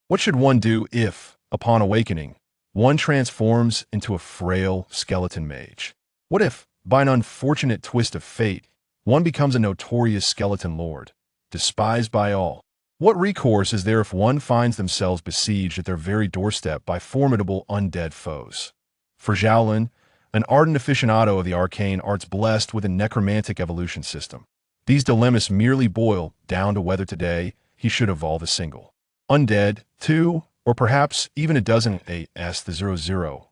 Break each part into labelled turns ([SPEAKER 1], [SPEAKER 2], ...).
[SPEAKER 1] What should one do if, upon awakening, one transforms into a frail skeleton mage? What if, by an unfortunate twist of fate, one becomes a notorious skeleton lord, despised by all? What recourse is there if one finds themselves besieged at their very doorstep by formidable undead foes? For Zhao Lun, an ardent aficionado of the arcane arts blessed with a necromantic evolution system, these dilemmas merely boil down to whether today he should evolve a single undead, two, or perhaps even a dozen AS the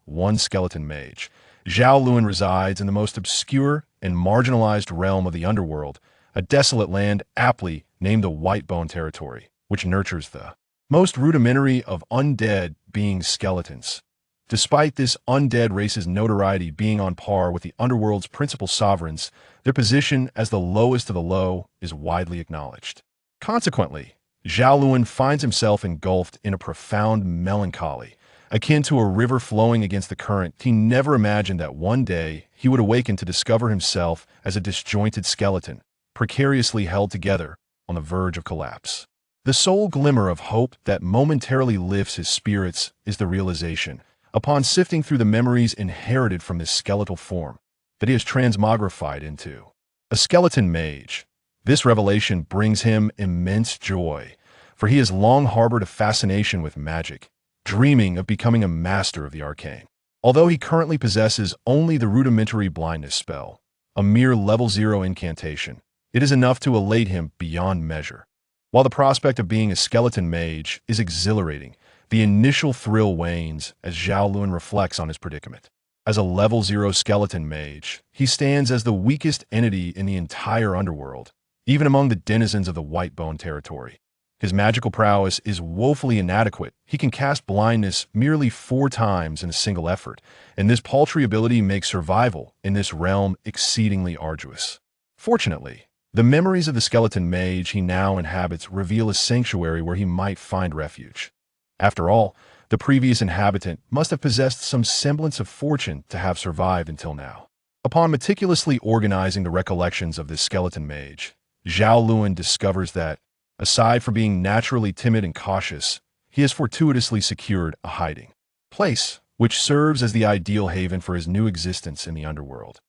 [SPEAKER 1] 001 skeleton mage. Zhao Lun resides in the most obscure and marginalized realm of the underworld, a desolate land aptly named the Whitebone Territory, which nurtures the most rudimentary of undead being skeletons. Despite this undead race's notoriety being on par with the underworld's principal sovereigns, their position as the lowest of the low is widely acknowledged. Consequently, Zhao Lun finds himself engulfed in a profound melancholy, akin to a river flowing against the current. He never imagined that one day he would awaken to discover himself as a disjointed skeleton, precariously held together on the verge of collapse. The sole glimmer of hope that momentarily lifts his spirits is the realization, upon sifting through the memories inherited from this skeletal form, that he is transmogrified into a skeleton mage. This revelation brings him immense joy, for he has long harbored a fascination with magic, dreaming of becoming a master of the arcane. Although he currently possesses only the rudimentary blindness spell, a mere level 0 incantation, it is enough to elate him beyond measure. While the prospect of being a skeleton mage is exhilarating, the initial thrill wanes as Zhao Lun reflects on his predicament. As a level 0 skeleton mage, he stands as the weakest entity in the entire underworld, even among the denizens of the Whitebone Territory. His magical prowess is woefully inadequate. He can cast blindness merely 4 times in a single effort, and this paltry ability makes survival in this realm exceedingly arduous. Fortunately, the memories of the skeleton mage he now inhabits reveal a sanctuary where he might find refuge. After all, the previous inhabitant must have possessed some semblance of fortune to have survived until now. Upon meticulously organizing the recollections of this skeleton mage, Zhao Lun discovers that, aside from being naturally timid and cautious, he has fortuitously secured a hiding place, which serves as the ideal haven for his new existence in the underworld.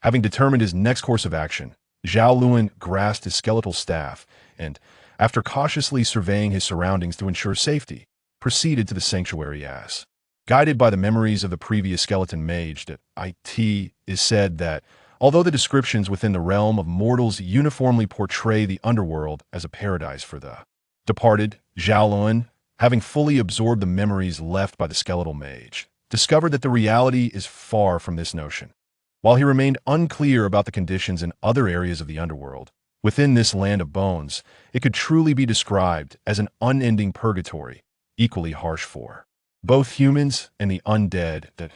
[SPEAKER 1] Having determined his next course of action, Zhao Lun grasped his skeletal staff and, after cautiously surveying his surroundings to ensure safety, proceeded to the sanctuary as. Guided by the memories of the previous skeleton mage, it is said that, although the descriptions within the realm of mortals uniformly portray the underworld as a paradise for the departed, Zhao Lun, having fully absorbed the memories left by the skeletal mage, discovered that the reality is far from this notion. While he remained unclear about the conditions in other areas of the underworld, within this land of bones, it could truly be described as an unending purgatory, equally harsh for both humans and the undead that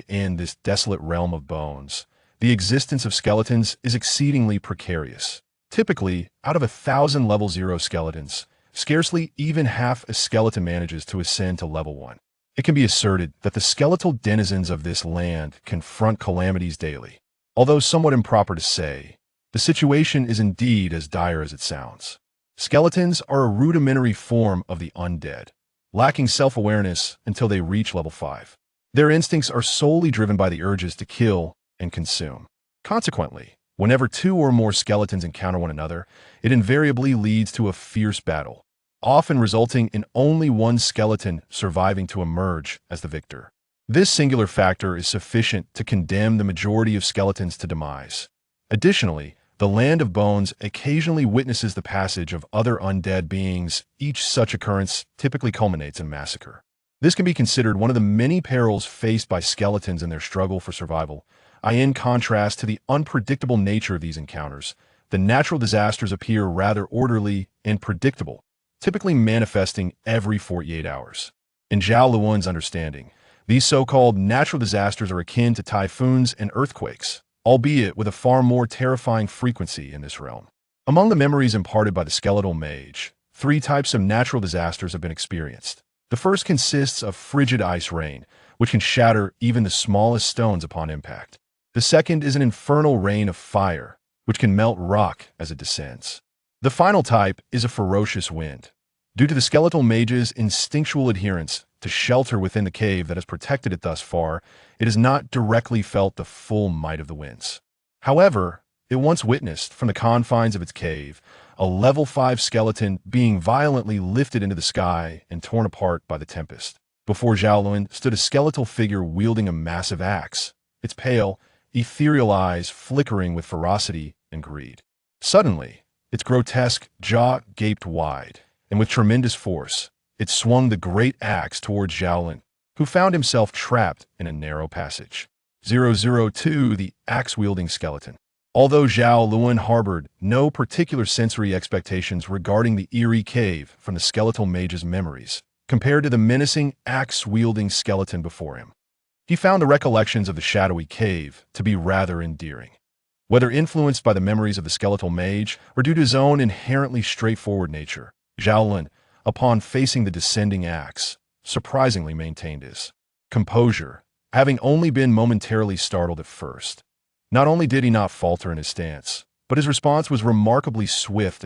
[SPEAKER 1] in this desolate realm of bones. The existence of skeletons is exceedingly precarious. Typically, out of 1,000 level 0 skeletons, scarcely even half a skeleton manages to ascend to level 1. It can be asserted that the skeletal denizens of this land confront calamities daily. Although somewhat improper to say, the situation is indeed as dire as it sounds. Skeletons are a rudimentary form of the undead, lacking self-awareness until they reach level 5. Their instincts are solely driven by the urges to kill and consume. Consequently, whenever 2 or more skeletons encounter one another, it invariably leads to a fierce battle, often resulting in only one skeleton surviving to emerge as the victor. This singular factor is sufficient to condemn the majority of skeletons to demise. Additionally, the land of bones occasionally witnesses the passage of other undead beings. Each such occurrence typically culminates in massacre. This can be considered one of the many perils faced by skeletons in their struggle for survival. In contrast to the unpredictable nature of these encounters, the natural disasters appear rather orderly and predictable, typically manifesting every 48 hours. In Zhao Lun's understanding, these so-called natural disasters are akin to typhoons and earthquakes, albeit with a far more terrifying frequency in this realm. Among the memories imparted by the skeletal mage, 3 types of natural disasters have been experienced. The first consists of frigid ice rain, which can shatter even the smallest stones upon impact. The second is an infernal rain of fire, which can melt rock as it descends. The final type is a ferocious wind, Due to the skeletal mage's instinctual adherence to shelter within the cave that has protected it thus far, it has not directly felt the full might of the winds. However, it once witnessed, from the confines of its cave, a level 5 skeleton being violently lifted into the sky and torn apart by the tempest. Before Zhao Lun stood a skeletal figure wielding a massive axe, its pale, ethereal eyes flickering with ferocity and greed. Suddenly, its grotesque jaw gaped wide, and with tremendous force, it swung the great axe towards Zhao Lun, who found himself trapped in a narrow passage. 002 The axe-wielding skeleton. Although Zhao Lun harbored no particular sensory expectations regarding the eerie cave from the skeletal mage's memories, compared to the menacing axe-wielding skeleton before him, he found the recollections of the shadowy cave to be rather endearing. Whether influenced by the memories of the skeletal mage or due to his own inherently straightforward nature, Zhao Lun, upon facing the descending axe, surprisingly maintained his composure, having only been momentarily startled at first. Not only did he not falter in his stance, but his response was remarkably swift.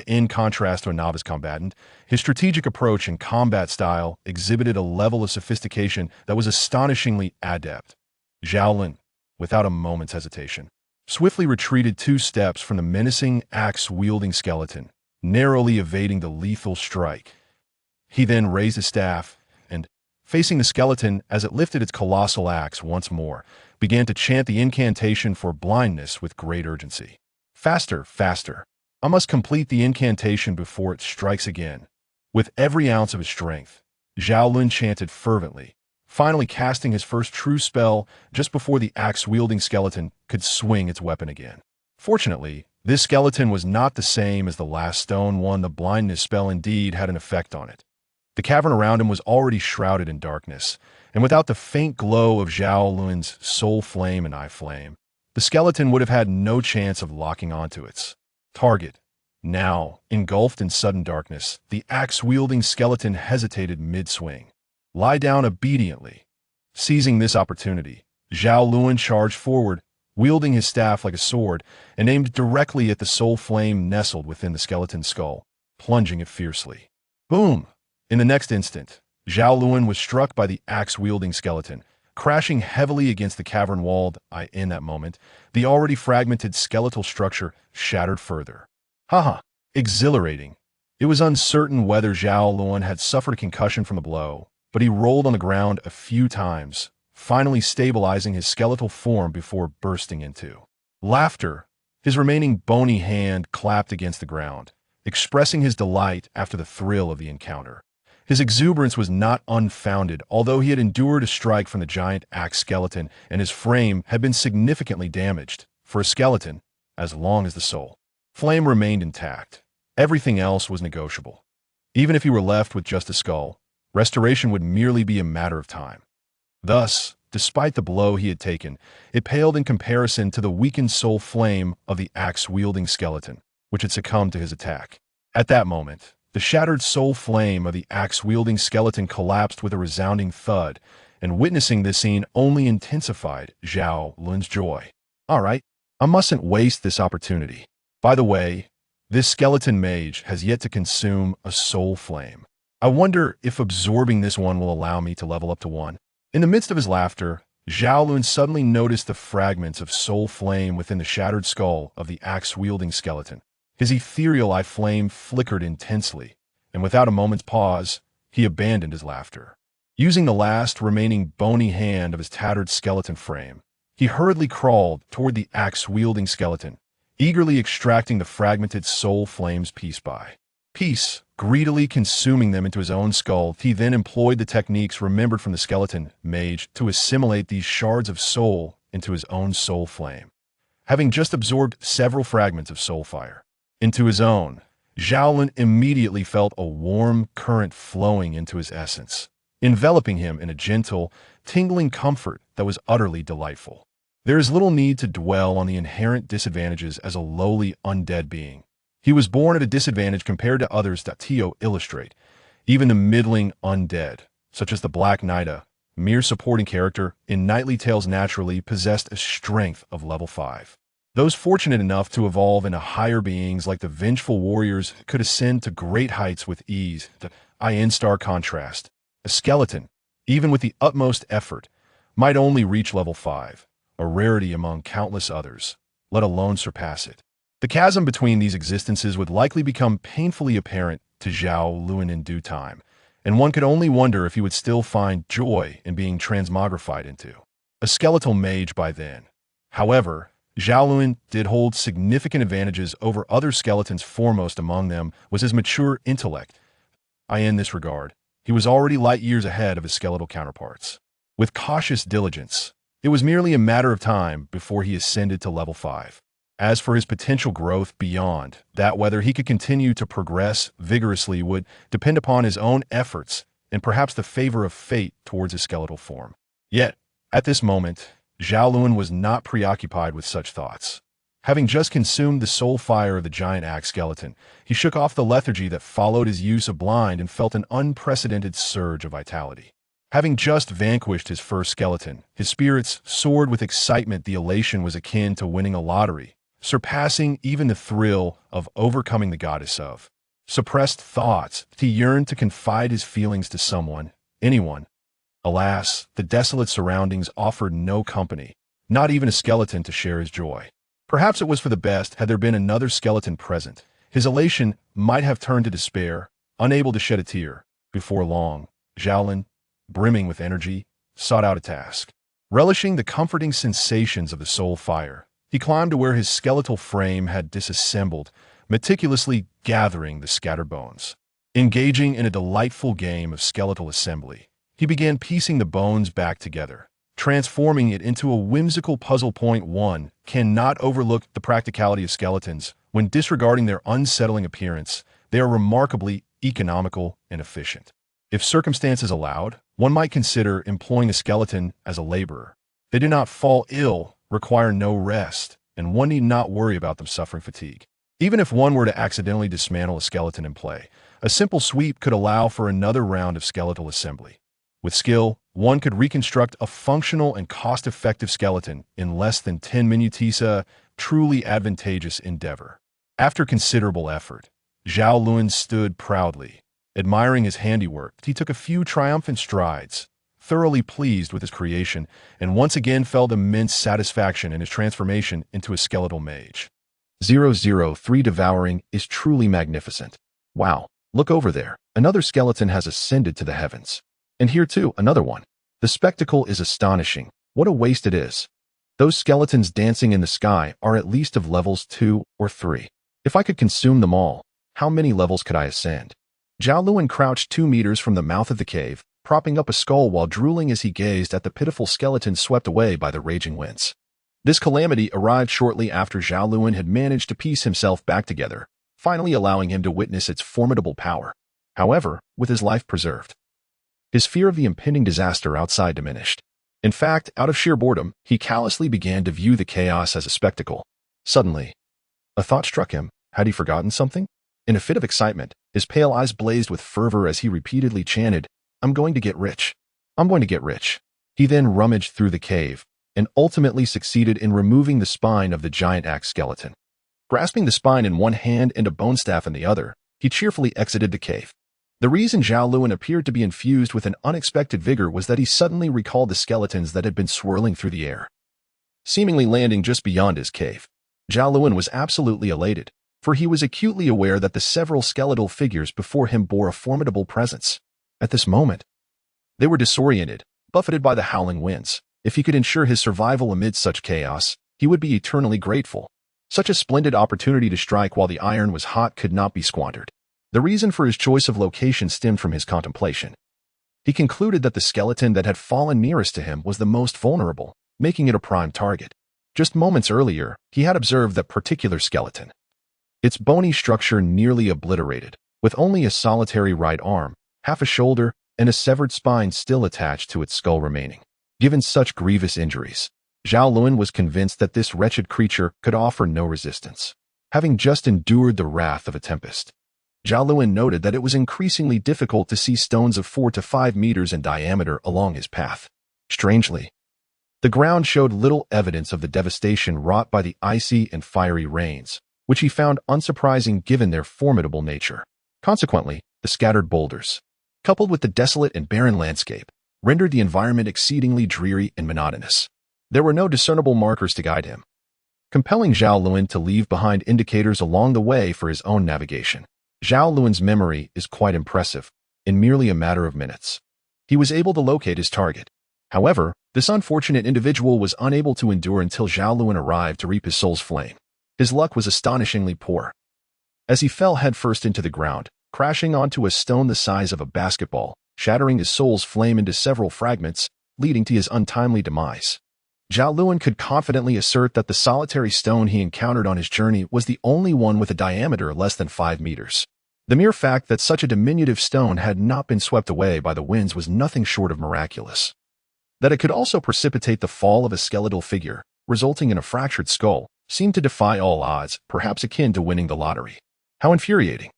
[SPEAKER 1] In contrast to a novice combatant, his strategic approach and combat style exhibited a level of sophistication that was astonishingly adept. Zhao Lun, without a moment's hesitation, swiftly retreated 2 steps from the menacing axe-wielding skeleton, narrowly evading the lethal strike. He then raised his staff and, facing the skeleton as it lifted its colossal axe once more, began to chant the incantation for blindness with great urgency. Faster, faster. I must complete the incantation before it strikes again. With every ounce of his strength, Zhao Lun chanted fervently, finally casting his first true spell just before the axe-wielding skeleton could swing its weapon again. Fortunately, this skeleton was not the same as the last stone one. The blindness spell indeed had an effect on it. The cavern around him was already shrouded in darkness, and without the faint glow of Zhao Lun's soul flame and eye flame, the skeleton would have had no chance of locking onto its target. Now, engulfed in sudden darkness, the axe-wielding skeleton hesitated mid-swing. Lie down obediently. Seizing this opportunity, Zhao Lun charged forward, wielding his staff like a sword, and aimed directly at the soul flame nestled within the skeleton's skull, plunging it fiercely. Boom! In the next instant, Zhao Lun was struck by the axe-wielding skeleton, crashing heavily against the cavern wall. In that moment, the already fragmented skeletal structure shattered further. Haha! Exhilarating. It was uncertain whether Zhao Lun had suffered a concussion from the blow, but he rolled on the ground a few times, finally stabilizing his skeletal form before bursting into laughter. His remaining bony hand clapped against the ground, expressing his delight after the thrill of the encounter. His exuberance was not unfounded, although he had endured a strike from the giant axe skeleton and his frame had been significantly damaged. For a skeleton, as long as the soul flame remained intact, everything else was negotiable. Even if he were left with just a skull, restoration would merely be a matter of time. Thus, despite the blow he had taken, it paled in comparison to the weakened soul flame of the axe-wielding skeleton, which had succumbed to his attack. At that moment, the shattered soul flame of the axe-wielding skeleton collapsed with a resounding thud, and witnessing this scene only intensified Zhao Lun's joy. All right, I mustn't waste this opportunity. By the way, this skeleton mage has yet to consume a soul flame. I wonder if absorbing this one will allow me to level up to 1. In the midst of his laughter, Zhao Lun suddenly noticed the fragments of soul flame within the shattered skull of the axe-wielding skeleton. His ethereal eye flame flickered intensely, and without a moment's pause, he abandoned his laughter. Using the last remaining bony hand of his tattered skeleton frame, he hurriedly crawled toward the axe-wielding skeleton, eagerly extracting the fragmented soul flames piece by piece, greedily consuming them into his own skull. He then employed the techniques remembered from the skeleton mage to assimilate these shards of soul into his own soul flame. Having just absorbed several fragments of soul fire into his own, Zhao Lun immediately felt a warm current flowing into his essence, enveloping him in a gentle, tingling comfort that was utterly delightful. There is little need to dwell on the inherent disadvantages as a lowly undead being. He was born at a disadvantage compared to others that Tio illustrate. Even the middling undead, such as the Black Knight, a mere supporting character in knightly tales, naturally possessed a strength of level 5. Those fortunate enough to evolve into higher beings like the vengeful warriors could ascend to great heights with ease. In stark contrast, a skeleton, even with the utmost effort, might only reach level 5, a rarity among countless others, let alone surpass it. The chasm between these existences would likely become painfully apparent to Zhao Lun in due time, and one could only wonder if he would still find joy in being transmogrified into a skeletal mage by then. However, Zhao Lun did hold significant advantages over other skeletons. Foremost among them was his mature intellect. In this regard, he was already light years ahead of his skeletal counterparts. With cautious diligence, it was merely a matter of time before he ascended to level 5. As for his potential growth beyond that, whether he could continue to progress vigorously would depend upon his own efforts and perhaps the favor of fate towards his skeletal form. Yet, at this moment, Zhao Lun was not preoccupied with such thoughts. Having just consumed the soul fire of the giant axe skeleton, he shook off the lethargy that followed his use of blind and felt an unprecedented surge of vitality. Having just vanquished his first skeleton, his spirits soared with excitement. The elation was akin to winning a lottery, surpassing even the thrill of overcoming the goddess of suppressed thoughts. He yearned to confide his feelings to someone, anyone. Alas, the desolate surroundings offered no company, not even a skeleton to share his joy. Perhaps it was for the best. Had there been another skeleton present, his elation might have turned to despair, unable to shed a tear. Before long, Zhao Lun, brimming with energy, sought out a task. Relishing the comforting sensations of the soul fire, he climbed to where his skeletal frame had disassembled, meticulously gathering the scattered bones. Engaging in a delightful game of skeletal assembly, he began piecing the bones back together, transforming it into a whimsical puzzle. One cannot overlook the practicality of skeletons. When disregarding their unsettling appearance, they are remarkably economical and efficient. If circumstances allowed, one might consider employing a skeleton as a laborer. They do not fall ill, require no rest, and one need not worry about them suffering fatigue. Even if one were to accidentally dismantle a skeleton in play, a simple sweep could allow for another round of skeletal assembly. With skill, one could reconstruct a functional and cost-effective skeleton in less than 10 minutes, a truly advantageous endeavor. After considerable effort, Zhao Lun stood proudly, admiring his handiwork. He took a few triumphant strides, thoroughly pleased with his creation, and once again felt immense satisfaction in his transformation into a skeletal mage. 003 Devouring is truly magnificent. Wow, look over there. Another skeleton has ascended to the heavens. And here too, another one. The spectacle is astonishing. What a waste it is. Those skeletons dancing in the sky are at least of levels 2 or 3. If I could consume them all, how many levels could I ascend? Zhao Lun crouched 2 meters from the mouth of the cave, propping up a skull while drooling as he gazed at the pitiful skeleton swept away by the raging winds. This calamity arrived shortly after Zhao Lun had managed to piece himself back together, finally allowing him to witness its formidable power. However, with his life preserved, his fear of the impending disaster outside diminished. In fact, out of sheer boredom, he callously began to view the chaos as a spectacle. Suddenly, a thought struck him. Had he forgotten something? In a fit of excitement, his pale eyes blazed with fervor as he repeatedly chanted, "I'm going to get rich. I'm going to get rich." He then rummaged through the cave and ultimately succeeded in removing the spine of the giant axe skeleton. Grasping the spine in one hand and a bone staff in the other, he cheerfully exited the cave. The reason Zhao Lun appeared to be infused with an unexpected vigor was that he suddenly recalled the skeletons that had been swirling through the air, seemingly landing just beyond his cave. Zhao Lun was absolutely elated, for he was acutely aware that the several skeletal figures before him bore a formidable presence. At this moment, they were disoriented, buffeted by the howling winds. If he could ensure his survival amid such chaos, he would be eternally grateful. Such a splendid opportunity to strike while the iron was hot could not be squandered. The reason for his choice of location stemmed from his contemplation. He concluded that the skeleton that had fallen nearest to him was the most vulnerable, making it a prime target. Just moments earlier, he had observed that particular skeleton, its bony structure nearly obliterated, with only a solitary right arm, half a shoulder, and a severed spine still attached to its skull remaining. Given such grievous injuries, Zhao Lun was convinced that this wretched creature could offer no resistance. Having just endured the wrath of a tempest, Zhao Lun noted that it was increasingly difficult to see stones of 4 to 5 meters in diameter along his path. Strangely, The ground showed little evidence of the devastation wrought by the icy and fiery rains, which he found unsurprising given their formidable nature. Consequently, the scattered boulders, coupled with the desolate and barren landscape, rendered the environment exceedingly dreary and monotonous. There were no discernible markers to guide him, compelling Zhao Lun to leave behind indicators along the way for his own navigation. Zhao Lun's memory is quite impressive. In merely a matter of minutes, he was able to locate his target. However, this unfortunate individual was unable to endure until Zhao Lun arrived to reap his soul's flame. His luck was astonishingly poor, as he fell headfirst into the ground, crashing onto a stone the size of a basketball, shattering his soul's flame into several fragments, leading to his untimely demise. Zhao Lun could confidently assert that the solitary stone he encountered on his journey was the only one with a diameter less than 5 meters. The mere fact that such a diminutive stone had not been swept away by the winds was nothing short of miraculous. That it could also precipitate the fall of a skeletal figure, resulting in a fractured skull, seemed to defy all odds, perhaps akin to winning the lottery. How infuriating!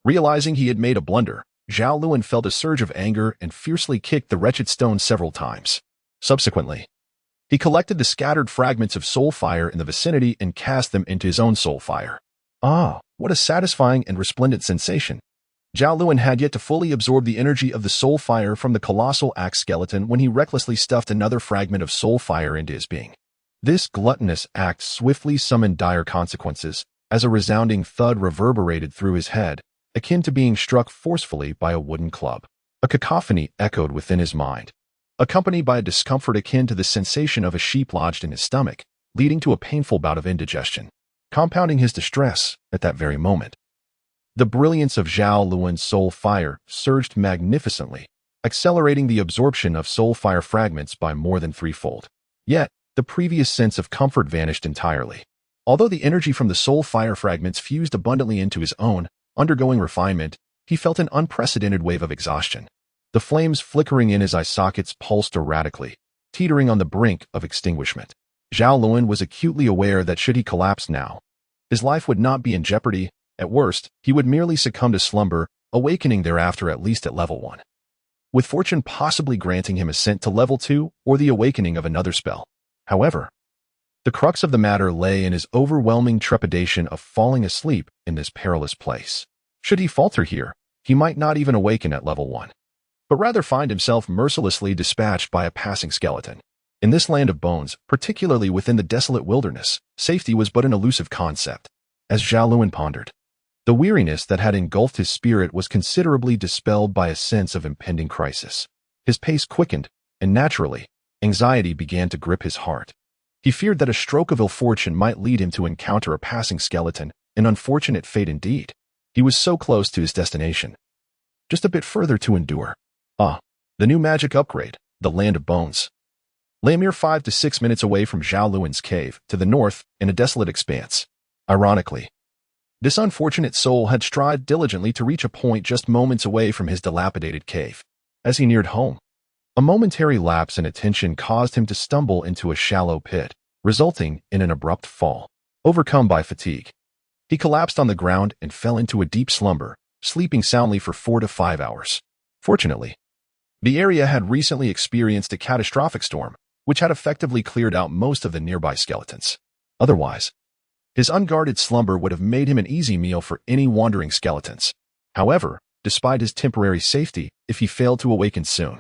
[SPEAKER 1] Realizing he had made a blunder, Zhao Lun felt a surge of anger and fiercely kicked the wretched stone several times. Subsequently, he collected the scattered fragments of soul fire in the vicinity and cast them into his own soul fire. Ah, what a satisfying and resplendent sensation! Zhao Lun had yet to fully absorb the energy of the soul fire from the colossal axe skeleton when he recklessly stuffed another fragment of soul fire into his being. This gluttonous act swiftly summoned dire consequences, as a resounding thud reverberated through his head, akin to being struck forcefully by a wooden club. A cacophony echoed within his mind, accompanied by a discomfort akin to the sensation of a sheep lodged in his stomach, leading to a painful bout of indigestion, compounding his distress at that very moment. The brilliance of Zhao Lun's soul fire surged magnificently, accelerating the absorption of soul fire fragments by more than threefold. Yet, the previous sense of comfort vanished entirely. Although the energy from the soul fire fragments fused abundantly into his own, undergoing refinement, he felt an unprecedented wave of exhaustion. The flames flickering in his eye sockets pulsed erratically, teetering on the brink of extinguishment. Zhao Lun was acutely aware that should he collapse now, his life would not be in jeopardy. At worst, he would merely succumb to slumber, awakening thereafter at least at level 1. With fortune possibly granting him ascent to level 2 or the awakening of another spell. However, the crux of the matter lay in his overwhelming trepidation of falling asleep in this perilous place. Should he falter here, he might not even awaken at level 1, but rather find himself mercilessly dispatched by a passing skeleton. In this land of bones, particularly within the desolate wilderness, safety was but an elusive concept. As Zhao Lun pondered, the weariness that had engulfed his spirit was considerably dispelled by a sense of impending crisis. His pace quickened, and naturally, anxiety began to grip his heart. He feared that a stroke of ill fortune might lead him to encounter a passing skeleton, an unfortunate fate indeed. He was so close to his destination. Just a bit further to endure. Ah, the new magic upgrade, the Land of Bones, lay a mere 5 to 6 minutes away from Zhao Lun's cave, to the north, in a desolate expanse. Ironically, this unfortunate soul had strived diligently to reach a point just moments away from his dilapidated cave. As he neared home, a momentary lapse in attention caused him to stumble into a shallow pit, resulting in an abrupt fall. Overcome by fatigue, he collapsed on the ground and fell into a deep slumber, sleeping soundly for 4 to 5 hours. Fortunately, the area had recently experienced a catastrophic storm, which had effectively cleared out most of the nearby skeletons. Otherwise, his unguarded slumber would have made him an easy meal for any wandering skeletons. However, despite his temporary safety, if he failed to awaken soon,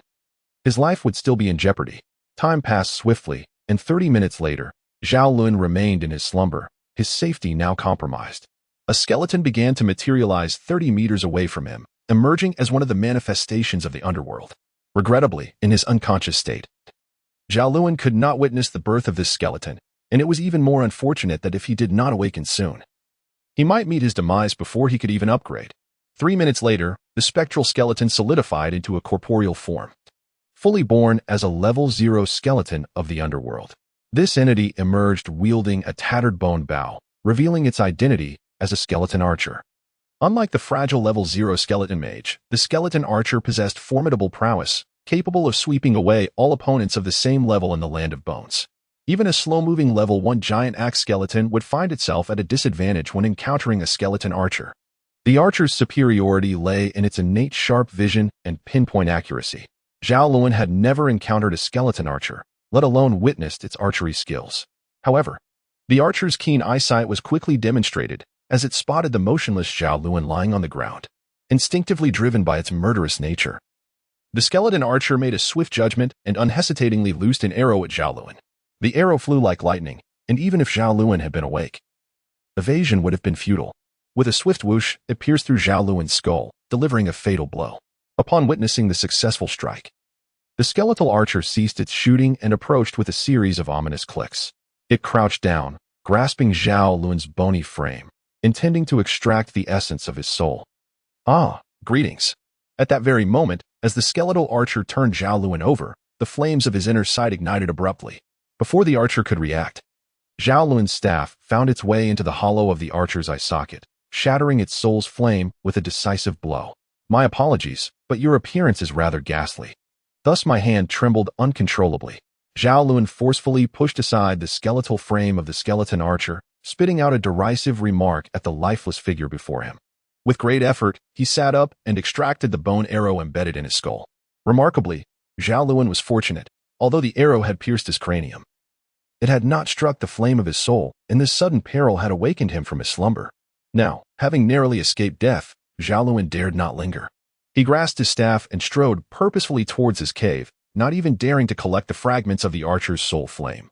[SPEAKER 1] his life would still be in jeopardy. Time passed swiftly, and 30 minutes later, Zhao Lun remained in his slumber, his safety now compromised. A skeleton began to materialize 30 meters away from him, emerging as one of the manifestations of the underworld. Regrettably, in his unconscious state, Zhao Lun could not witness the birth of this skeleton, and it was even more unfortunate that if he did not awaken soon, he might meet his demise before he could even upgrade. 3 minutes later, the spectral skeleton solidified into a corporeal form, fully born as a level 0 skeleton of the underworld. This entity emerged wielding a tattered bone bow, revealing its identity as a skeleton archer. Unlike the fragile level 0 skeleton mage, the skeleton archer possessed formidable prowess, capable of sweeping away all opponents of the same level in the Land of Bones. Even a slow-moving level 1 giant axe skeleton would find itself at a disadvantage when encountering a skeleton archer. The archer's superiority lay in its innate sharp vision and pinpoint accuracy. Zhao Lun had never encountered a skeleton archer, let alone witnessed its archery skills. However, the archer's keen eyesight was quickly demonstrated as it spotted the motionless Zhao Lun lying on the ground, instinctively driven by its murderous nature. The skeleton archer made a swift judgment and unhesitatingly loosed an arrow at Zhao Lun. The arrow flew like lightning, and even if Zhao Lun had been awake, evasion would have been futile. With a swift whoosh, it pierced through Zhao Lun's skull, delivering a fatal blow. Upon witnessing the successful strike, the skeletal archer ceased its shooting and approached with a series of ominous clicks. It crouched down, grasping Zhao Lun's bony frame, intending to extract the essence of his soul. Ah, greetings. At that very moment, as the skeletal archer turned Zhao Lun over, the flames of his inner sight ignited abruptly. Before the archer could react, Zhao Lun's staff found its way into the hollow of the archer's eye socket, shattering its soul's flame with a decisive blow. My apologies, but your appearance is rather ghastly. Thus my hand trembled uncontrollably. Zhao Lun forcefully pushed aside the skeletal frame of the skeleton archer, spitting out a derisive remark at the lifeless figure before him. With great effort, he sat up and extracted the bone arrow embedded in his skull. Remarkably, Zhao Lun was fortunate, although the arrow had pierced his cranium. It had not struck the flame of his soul, and this sudden peril had awakened him from his slumber. Now, having narrowly escaped death, Zhao Lun dared not linger. He grasped his staff and strode purposefully towards his cave, not even daring to collect the fragments of the archer's soul flame.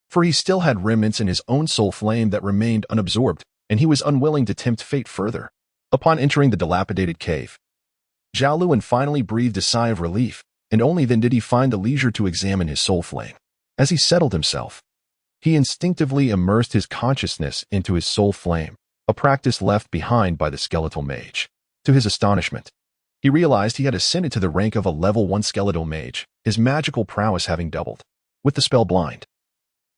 [SPEAKER 1] For he still had remnants in his own soul flame that remained unabsorbed, and he was unwilling to tempt fate further. Upon entering the dilapidated cave, Zhao Lun finally breathed a sigh of relief, and only then did he find the leisure to examine his soul flame. As he settled himself, he instinctively immersed his consciousness into his soul flame, a practice left behind by the skeletal mage. To his astonishment, he realized he had ascended to the rank of a level 1 skeletal mage, his magical prowess having doubled. With the spell blind,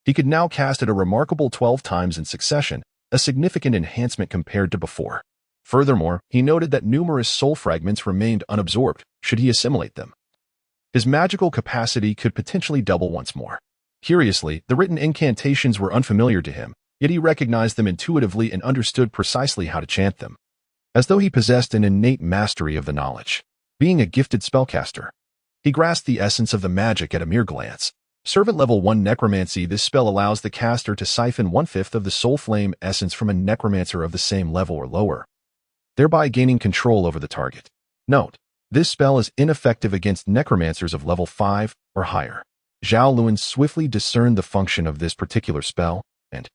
[SPEAKER 1] he could now cast it a remarkable 12 times in succession, a significant enhancement compared to before. Furthermore, he noted that numerous soul fragments remained unabsorbed should he assimilate them. His magical capacity could potentially double once more. Curiously, the written incantations were unfamiliar to him, yet he recognized them intuitively and understood precisely how to chant them, as though he possessed an innate mastery of the knowledge. Being a gifted spellcaster, he grasped the essence of the magic at a mere glance. Servant level 1 necromancy. This spell allows the caster to siphon 1/5 of the soul flame essence from a necromancer of the same level or lower, thereby gaining control over the target. Note, this spell is ineffective against necromancers of level 5 or higher. Zhao Lun swiftly discerned the function of this particular spell, and,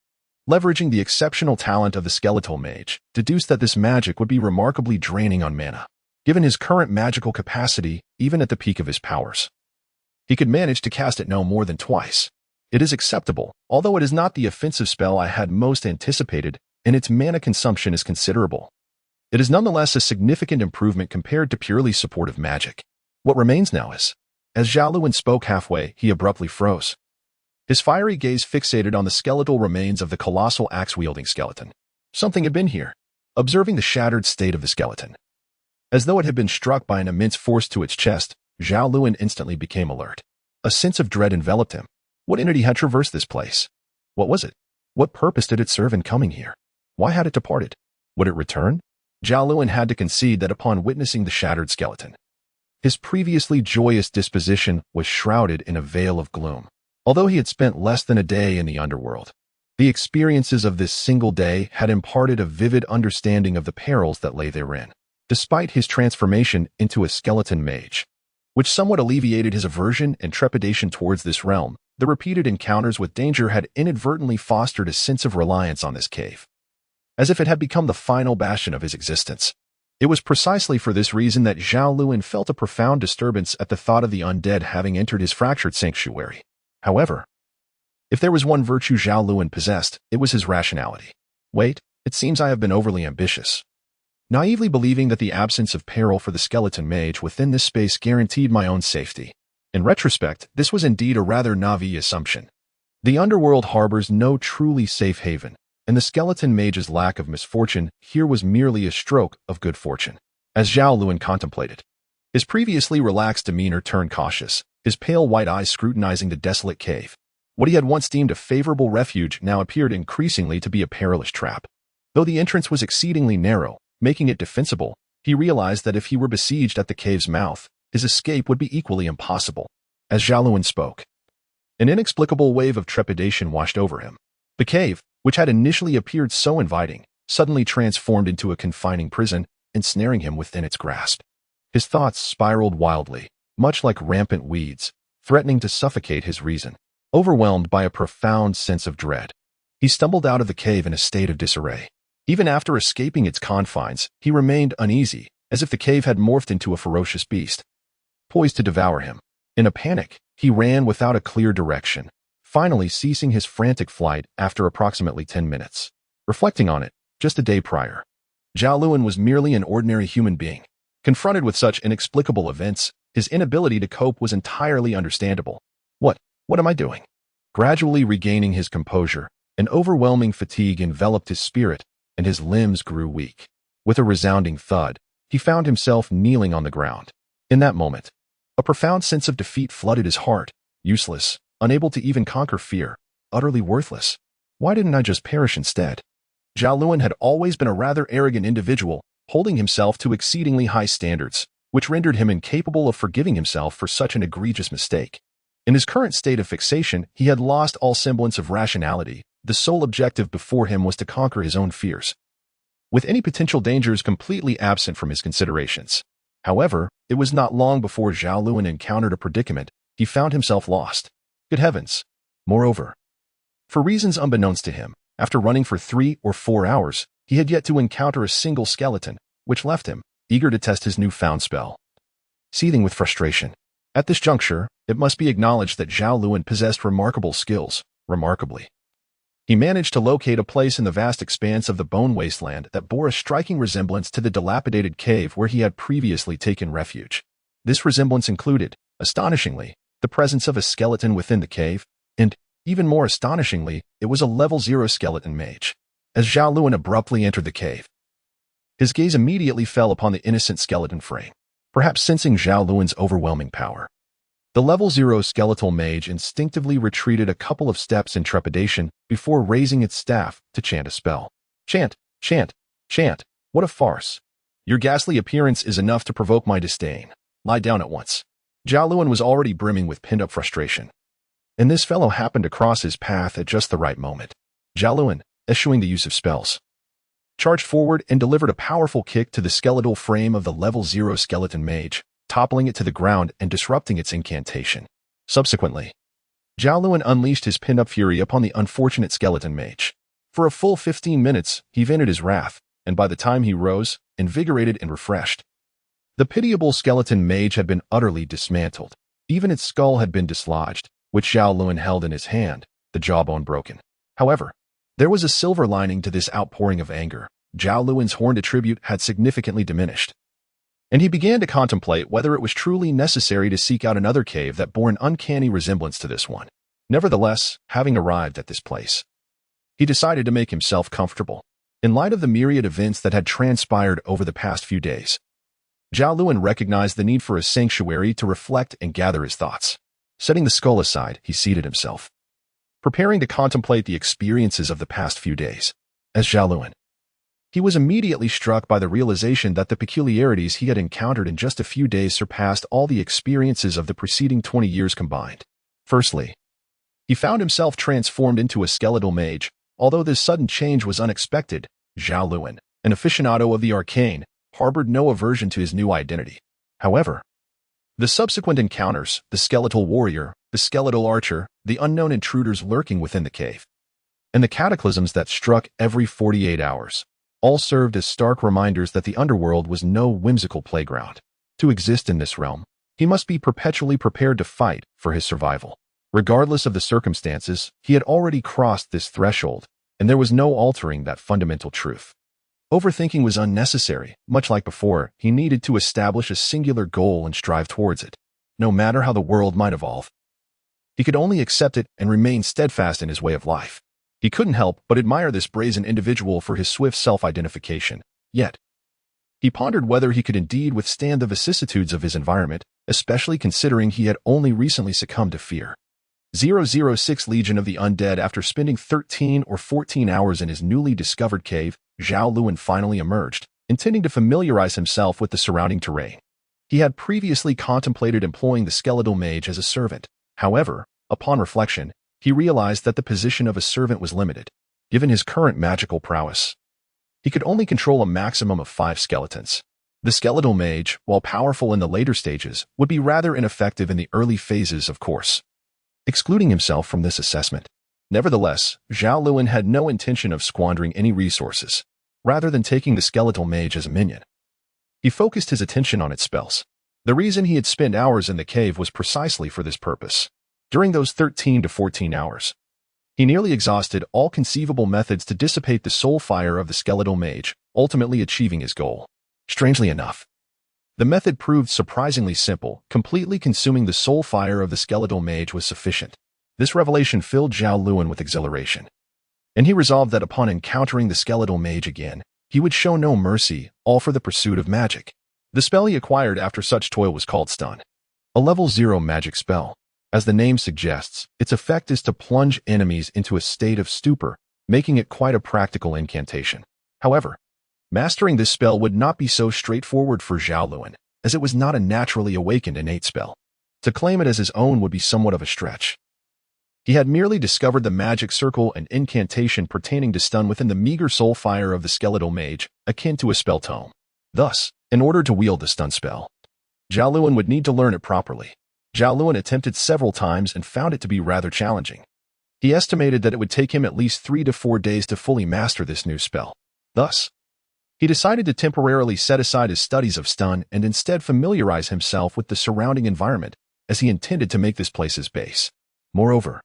[SPEAKER 1] leveraging the exceptional talent of the skeletal mage, deduced that this magic would be remarkably draining on mana. Given his current magical capacity, even at the peak of his powers, he could manage to cast it no more than twice. It is acceptable, although it is not the offensive spell I had most anticipated, and its mana consumption is considerable. It is nonetheless a significant improvement compared to purely supportive magic. What remains now is, as Zhao Lun spoke halfway, he abruptly froze. His fiery gaze fixated on the skeletal remains of the colossal axe-wielding skeleton. Something had been here. Observing the shattered state of the skeleton, as though it had been struck by an immense force to its chest, Zhao Lun instantly became alert. A sense of dread enveloped him. What entity had traversed this place? What was it? What purpose did it serve in coming here? Why had it departed? Would it return? Zhao Lun had to concede that upon witnessing the shattered skeleton, his previously joyous disposition was shrouded in a veil of gloom. Although he had spent less than a day in the underworld, the experiences of this single day had imparted a vivid understanding of the perils that lay therein. Despite his transformation into a skeleton mage, which somewhat alleviated his aversion and trepidation towards this realm, the repeated encounters with danger had inadvertently fostered a sense of reliance on this cave, as if it had become the final bastion of his existence. It was precisely for this reason that Zhao Lun felt a profound disturbance at the thought of the undead having entered his fractured sanctuary. However, if there was one virtue Zhao Lun possessed, it was his rationality. Wait, it seems I have been overly ambitious, naively believing that the absence of peril for the skeleton mage within this space guaranteed my own safety. In retrospect, this was indeed a rather naive assumption. The underworld harbors no truly safe haven, and the skeleton mage's lack of misfortune here was merely a stroke of good fortune. As Zhao Lun contemplated, his previously relaxed demeanor turned cautious, his pale white eyes scrutinizing the desolate cave. What he had once deemed a favorable refuge now appeared increasingly to be a perilous trap. Though the entrance was exceedingly narrow, making it defensible, he realized that if he were besieged at the cave's mouth, his escape would be equally impossible. As Zhao Lun spoke, An inexplicable wave of trepidation washed over him. The cave, which had initially appeared so inviting, suddenly transformed into a confining prison, ensnaring him within its grasp. His thoughts spiraled wildly, much like rampant weeds, threatening to suffocate his reason. Overwhelmed by a profound sense of dread, he stumbled out of the cave in a state of disarray. Even after escaping its confines, he remained uneasy, as if the cave had morphed into a ferocious beast, poised to devour him. In a panic, he ran without a clear direction, finally ceasing his frantic flight after approximately 10 minutes. Reflecting on it, just a day prior, Zhao Lun was merely an ordinary human being. Confronted with such inexplicable events, his inability to cope was entirely understandable. What am I doing? Gradually regaining his composure, an overwhelming fatigue enveloped his spirit, and his limbs grew weak. With a resounding thud, he found himself kneeling on the ground. In that moment, a profound sense of defeat flooded his heart. Useless, unable to even conquer fear, utterly worthless. Why didn't I just perish instead? Zhao Lun had always been a rather arrogant individual, holding himself to exceedingly high standards, which rendered him incapable of forgiving himself for such an egregious mistake. In his current state of fixation, he had lost all semblance of rationality. The sole objective before him was to conquer his own fears, with any potential dangers completely absent from his considerations. However, it was not long before Zhao Lun encountered a predicament. He found himself lost. Good heavens! Moreover, for reasons unbeknownst to him, after running for 3 or 4 hours, he had yet to encounter a single skeleton, which left him, eager to test his newfound spell. Seething with frustration. At this juncture, it must be acknowledged that Zhao Lun possessed remarkable skills. Remarkably, he managed to locate a place in the vast expanse of the bone wasteland that bore a striking resemblance to the dilapidated cave where he had previously taken refuge. This resemblance included, astonishingly, the presence of a skeleton within the cave, and, even more astonishingly, it was a level 0 skeleton mage. As Zhao Lun abruptly entered the cave, his gaze immediately fell upon the innocent skeleton frame. Perhaps sensing Zhao Lun's overwhelming power, the level 0 skeletal mage instinctively retreated a couple of steps in trepidation before raising its staff to chant a spell. Chant, chant, chant. What a farce. Your ghastly appearance is enough to provoke my disdain. Lie down at once. Zhao Lun was already brimming with pinned-up frustration, and this fellow happened to cross his path at just the right moment. Zhao Lun, eschewing the use of spells, charged forward and delivered a powerful kick to the skeletal frame of the level 0 skeleton mage, toppling it to the ground and disrupting its incantation. Subsequently, Zhao Lun unleashed his pinned-up fury upon the unfortunate skeleton mage. For a full 15 minutes, he vented his wrath, and by the time he rose, invigorated and refreshed, the pitiable skeleton mage had been utterly dismantled. Even its skull had been dislodged, which Zhao Lun held in his hand, the jawbone broken. However, there was a silver lining to this outpouring of anger. Zhao Lun's horned attribute had significantly diminished, and he began to contemplate whether it was truly necessary to seek out another cave that bore an uncanny resemblance to this one. Nevertheless, having arrived at this place, he decided to make himself comfortable. In light of the myriad events that had transpired over the past few days, Zhao Lun recognized the need for a sanctuary to reflect and gather his thoughts. Setting the skull aside, he seated himself, preparing to contemplate the experiences of the past few days. As Zhao Lun, he was immediately struck by the realization that the peculiarities he had encountered in just a few days surpassed all the experiences of the preceding 20 years combined. Firstly, he found himself transformed into a skeletal mage. Although this sudden change was unexpected, Zhao Lun, an aficionado of the arcane, harbored no aversion to his new identity. However, the subsequent encounters, the skeletal warrior, the skeletal archer, the unknown intruders lurking within the cave, and the cataclysms that struck every 48 hours, all served as stark reminders that the underworld was no whimsical playground. To exist in this realm, he must be perpetually prepared to fight for his survival. Regardless of the circumstances, he had already crossed this threshold, and there was no altering that fundamental truth. Overthinking was unnecessary. Much like before, he needed to establish a singular goal and strive towards it. No matter how the world might evolve, he could only accept it and remain steadfast in his way of life. He couldn't help but admire this brazen individual for his swift self-identification. Yet, he pondered whether he could indeed withstand the vicissitudes of his environment, especially considering he had only recently succumbed to fear. 006 Legion of the Undead. After spending 13 or 14 hours in his newly discovered cave, Zhao Lun finally emerged, intending to familiarize himself with the surrounding terrain. He had previously contemplated employing the skeletal mage as a servant. However, Upon reflection, he realized that the position of a servant was limited, given his current magical prowess. He could only control a maximum of 5 skeletons. The skeletal mage, while powerful in the later stages, would be rather ineffective in the early phases, of course. Excluding himself from this assessment. Nevertheless, Zhao Lun had no intention of squandering any resources, rather than taking the skeletal mage as a minion. He focused his attention on its spells. The reason he had spent hours in the cave was precisely for this purpose. During those 13 to 14 hours, he nearly exhausted all conceivable methods to dissipate the soul fire of the skeletal mage, ultimately achieving his goal. Strangely enough, the method proved surprisingly simple. Completely consuming the soul fire of the skeletal mage was sufficient. This revelation filled Zhao Lun with exhilaration, and he resolved that upon encountering the skeletal mage again, he would show no mercy, all for the pursuit of magic. The spell he acquired after such toil was called Stun, a level 0 magic spell. As the name suggests, its effect is to plunge enemies into a state of stupor, making it quite a practical incantation. However, mastering this spell would not be so straightforward for Zhao Lun, as it was not a naturally awakened innate spell. To claim it as his own would be somewhat of a stretch. He had merely discovered the magic circle and incantation pertaining to stun within the meager soul fire of the skeletal mage, akin to a spell tome. Thus, in order to wield the stun spell, Zhao Lun would need to learn it properly. Zhao Lun attempted several times and found it to be rather challenging. He estimated that it would take him at least 3 to 4 days to fully master this new spell. Thus, he decided to temporarily set aside his studies of stun and instead familiarize himself with the surrounding environment, as he intended to make this place his base. Moreover,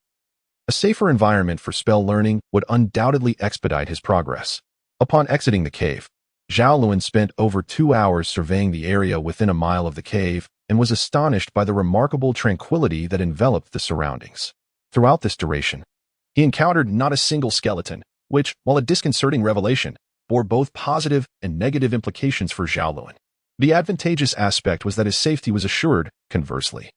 [SPEAKER 1] a safer environment for spell learning would undoubtedly expedite his progress. Upon exiting the cave, Zhao Lun spent over 2 hours surveying the area within a mile of the cave and was astonished by the remarkable tranquility that enveloped the surroundings. Throughout this duration, he encountered not a single skeleton, which, while a disconcerting revelation, bore both positive and negative implications for Zhao Lun. The advantageous aspect was that his safety was assured. Conversely,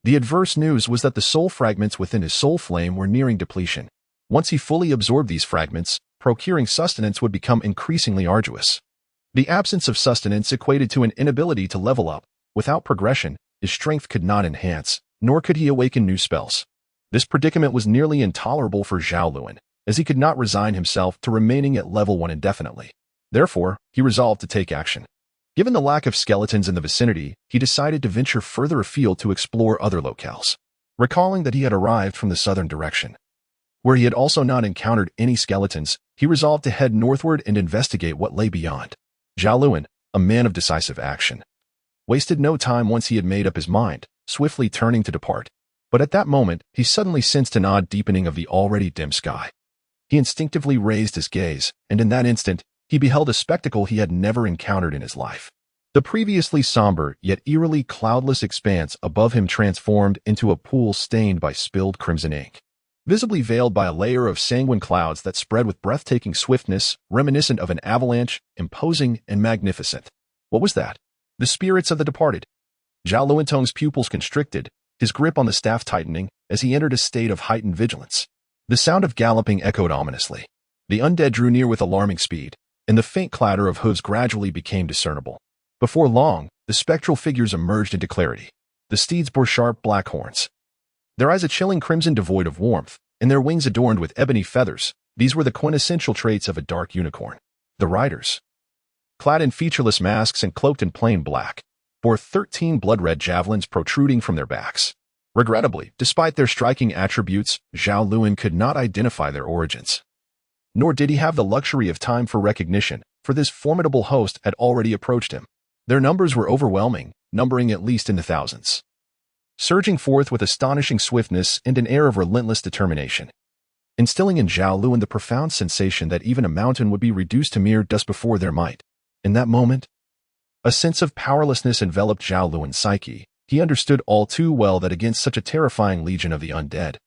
[SPEAKER 1] the adverse news was that the soul fragments within his soul flame were nearing depletion. Once he fully absorbed these fragments, procuring sustenance would become increasingly arduous. The absence of sustenance equated to an inability to level up. Without progression, his strength could not enhance, nor could he awaken new spells. This predicament was nearly intolerable for Zhao Lun, as he could not resign himself to remaining at level 1 indefinitely. Therefore, he resolved to take action. Given the lack of skeletons in the vicinity, he decided to venture further afield to explore other locales. Recalling that he had arrived from the southern direction, where he had also not encountered any skeletons, he resolved to head northward and investigate what lay beyond. Zhao Lun, a man of decisive action, wasted no time once he had made up his mind, swiftly turning to depart. But at that moment, he suddenly sensed an odd deepening of the already dim sky. He instinctively raised his gaze, and in that instant, he beheld a spectacle he had never encountered in his life. The previously somber yet eerily cloudless expanse above him transformed into a pool stained by spilled crimson ink, visibly veiled by a layer of sanguine clouds that spread with breathtaking swiftness, reminiscent of an avalanche, imposing and magnificent. What was that? The spirits of the departed. Zhao Luntong's pupils constricted, his grip on the staff tightening, as he entered a state of heightened vigilance. The sound of galloping echoed ominously. The undead drew near with alarming speed, and the faint clatter of hooves gradually became discernible. Before long, the spectral figures emerged into clarity. The steeds bore sharp black horns, their eyes a chilling crimson devoid of warmth, and their wings adorned with ebony feathers. These were the quintessential traits of a dark unicorn. The riders, clad in featureless masks and cloaked in plain black, bore 13 blood-red javelins protruding from their backs. Regrettably, despite their striking attributes, Zhao Lun could not identify their origins. Nor did he have the luxury of time for recognition, for this formidable host had already approached him. Their numbers were overwhelming, numbering at least in the thousands, surging forth with astonishing swiftness and an air of relentless determination, instilling in Zhao Lun the profound sensation that even a mountain would be reduced to mere dust before their might. In that moment, a sense of powerlessness enveloped Zhao Lun's psyche. He understood all too well that against such a terrifying legion of the undead,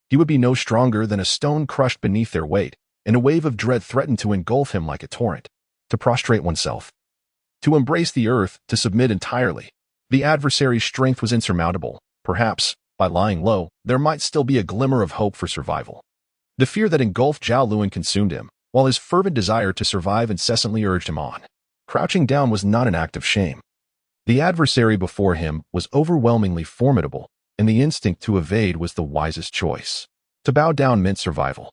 [SPEAKER 1] he would be no stronger than a stone crushed beneath their weight, and a wave of dread threatened to engulf him like a torrent. To prostrate oneself, to embrace the earth, to submit entirely. The adversary's strength was insurmountable. Perhaps, by lying low, there might still be a glimmer of hope for survival. The fear that engulfed Zhao Lun consumed him, while his fervent desire to survive incessantly urged him on. Crouching down was not an act of shame. The adversary before him was overwhelmingly formidable, and the instinct to evade was the wisest choice. To bow down meant survival.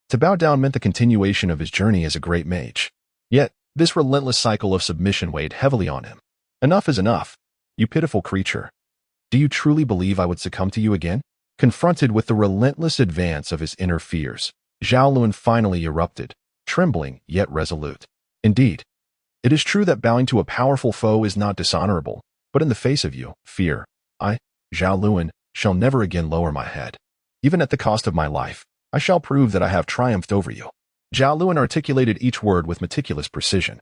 [SPEAKER 1] To bow down meant the continuation of his journey as a great mage. Yet, this relentless cycle of submission weighed heavily on him. Enough is enough, you pitiful creature. Do you truly believe I would succumb to you again? Confronted with the relentless advance of his inner fears, Zhao Lun finally erupted, trembling yet resolute. Indeed, it is true that bowing to a powerful foe is not dishonorable, but in the face of you, fear, I, Zhao Lun, shall never again lower my head. Even at the cost of my life, I shall prove that I have triumphed over you. Zhao Lun articulated each word with meticulous precision,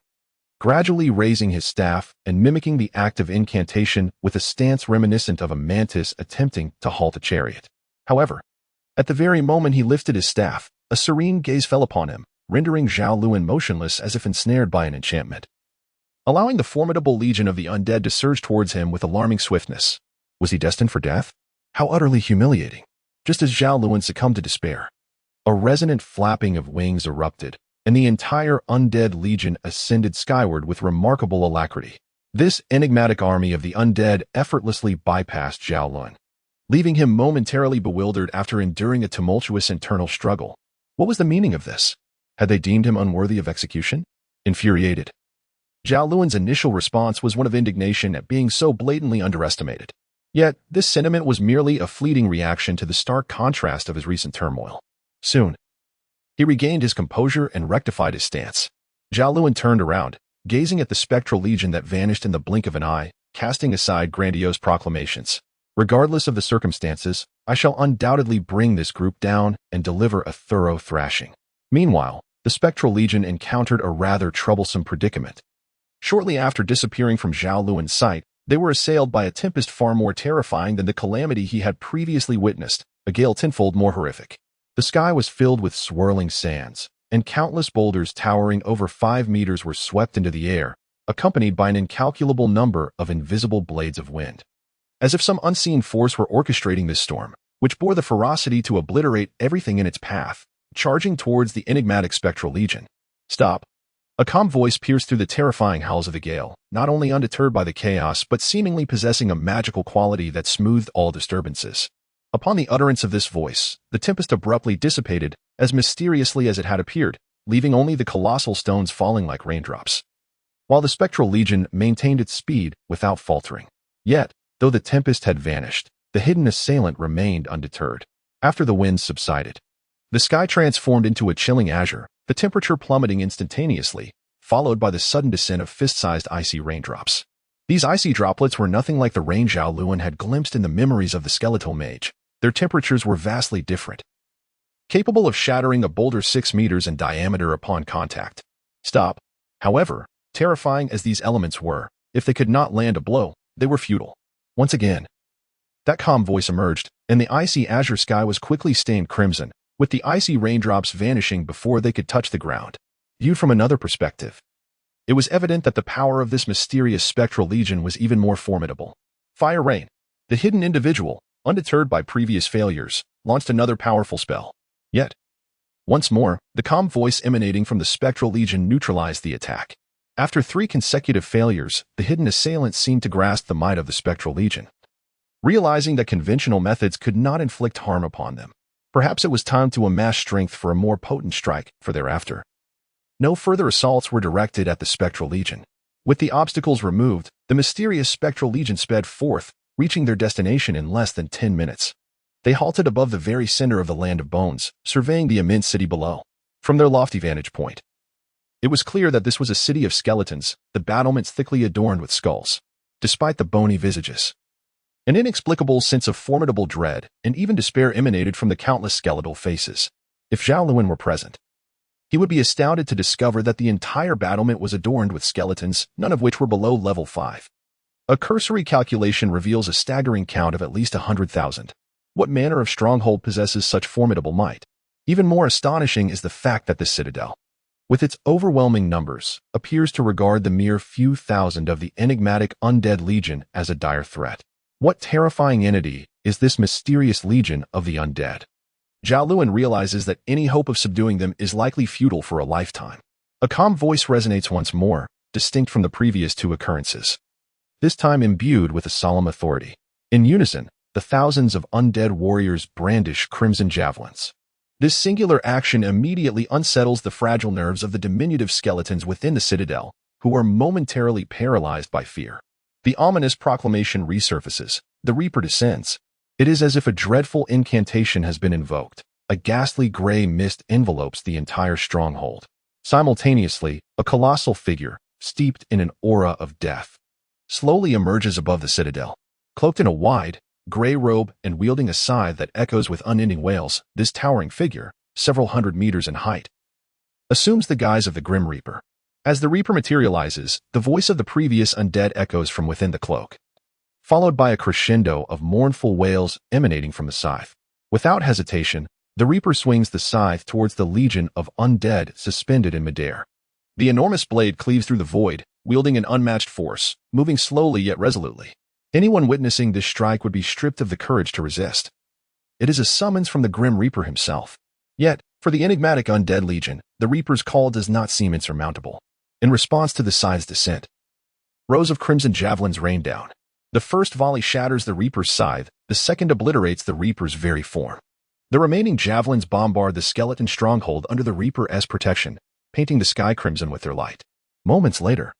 [SPEAKER 1] gradually raising his staff and mimicking the act of incantation with a stance reminiscent of a mantis attempting to halt a chariot. However, at the very moment he lifted his staff, a serene gaze fell upon him, rendering Zhao Lun motionless as if ensnared by an enchantment, allowing the formidable legion of the undead to surge towards him with alarming swiftness. Was he destined for death? How utterly humiliating! Just as Zhao Lun succumbed to despair, a resonant flapping of wings erupted, and the entire undead legion ascended skyward with remarkable alacrity. This enigmatic army of the undead effortlessly bypassed Zhao Lun, leaving him momentarily bewildered after enduring a tumultuous internal struggle. What was the meaning of this? Had they deemed him unworthy of execution? Infuriated, Zhao Lun's initial response was one of indignation at being so blatantly underestimated. Yet, this sentiment was merely a fleeting reaction to the stark contrast of his recent turmoil. Soon, he regained his composure and rectified his stance. Zhao Lun turned around, gazing at the spectral legion that vanished in the blink of an eye, casting aside grandiose proclamations. Regardless of the circumstances, I shall undoubtedly bring this group down and deliver a thorough thrashing. Meanwhile, the spectral legion encountered a rather troublesome predicament. Shortly after disappearing from Zhao Lun's sight, they were assailed by a tempest far more terrifying than the calamity he had previously witnessed, a gale tenfold more horrific. The sky was filled with swirling sands, and countless boulders towering over 5 meters were swept into the air, accompanied by an incalculable number of invisible blades of wind. As if some unseen force were orchestrating this storm, which bore the ferocity to obliterate everything in its path, charging towards the enigmatic spectral legion. Stop! A calm voice pierced through the terrifying howls of the gale, not only undeterred by the chaos but seemingly possessing a magical quality that smoothed all disturbances. Upon the utterance of this voice, the tempest abruptly dissipated as mysteriously as it had appeared, leaving only the colossal stones falling like raindrops, while the spectral legion maintained its speed without faltering. Yet, though the tempest had vanished, the hidden assailant remained undeterred. After the winds subsided, the sky transformed into a chilling azure, the temperature plummeting instantaneously, followed by the sudden descent of fist-sized icy raindrops. These icy droplets were nothing like the rain Zhao Lun had glimpsed in the memories of the skeletal mage. Their temperatures were vastly different, capable of shattering a boulder 6 meters in diameter upon contact. Stop. However, terrifying as these elements were, if they could not land a blow, they were futile. Once again, that calm voice emerged, and the icy azure sky was quickly stained crimson, with the icy raindrops vanishing before they could touch the ground. Viewed from another perspective, it was evident that the power of this mysterious spectral legion was even more formidable. Fire Rain, the hidden individual, undeterred by previous failures, launched another powerful spell. Yet, once more, the calm voice emanating from the spectral legion neutralized the attack. After 3 consecutive failures, the hidden assailant seemed to grasp the might of the spectral legion, realizing that conventional methods could not inflict harm upon them. Perhaps it was time to amass strength for a more potent strike for thereafter. No further assaults were directed at the spectral legion. With the obstacles removed, the mysterious spectral legion sped forth, reaching their destination in less than 10 minutes. They halted above the very center of the Land of Bones, surveying the immense city below. From their lofty vantage point, it was clear that this was a city of skeletons, the battlements thickly adorned with skulls. Despite the bony visages, an inexplicable sense of formidable dread and even despair emanated from the countless skeletal faces. If Zhao Lun were present, he would be astounded to discover that the entire battlement was adorned with skeletons, none of which were below level 5. A cursory calculation reveals a staggering count of at least 100,000. What manner of stronghold possesses such formidable might? Even more astonishing is the fact that this citadel, with its overwhelming numbers, appears to regard the mere few thousand of the enigmatic undead legion as a dire threat. What terrifying entity is this mysterious legion of the undead? Zhao Lun realizes that any hope of subduing them is likely futile for a lifetime. A calm voice resonates once more, distinct from the previous 2 occurrences, this time imbued with a solemn authority. In unison, the thousands of undead warriors brandish crimson javelins. This singular action immediately unsettles the fragile nerves of the diminutive skeletons within the citadel, who are momentarily paralyzed by fear. The ominous proclamation resurfaces. The Reaper descends. It is as if a dreadful incantation has been invoked. A ghastly gray mist envelopes the entire stronghold. Simultaneously, a colossal figure, steeped in an aura of death, slowly emerges above the citadel. Cloaked in a wide, gray robe and wielding a scythe that echoes with unending wails, this towering figure, several hundred meters in height, assumes the guise of the Grim Reaper. As the Reaper materializes, the voice of the previous undead echoes from within the cloak, followed by a crescendo of mournful wails emanating from the scythe. Without hesitation, the Reaper swings the scythe towards the legion of undead suspended in midair. The enormous blade cleaves through the void, wielding an unmatched force, moving slowly yet resolutely. Anyone witnessing this strike would be stripped of the courage to resist. It is a summons from the Grim Reaper himself. Yet, for the enigmatic undead legion, the Reaper's call does not seem insurmountable. In response to the scythe's descent, rows of crimson javelins rain down. The first volley shatters the Reaper's scythe, the second obliterates the Reaper's very form. The remaining javelins bombard the skeleton stronghold under the Reaper's protection, painting the sky crimson with their light. Moments later,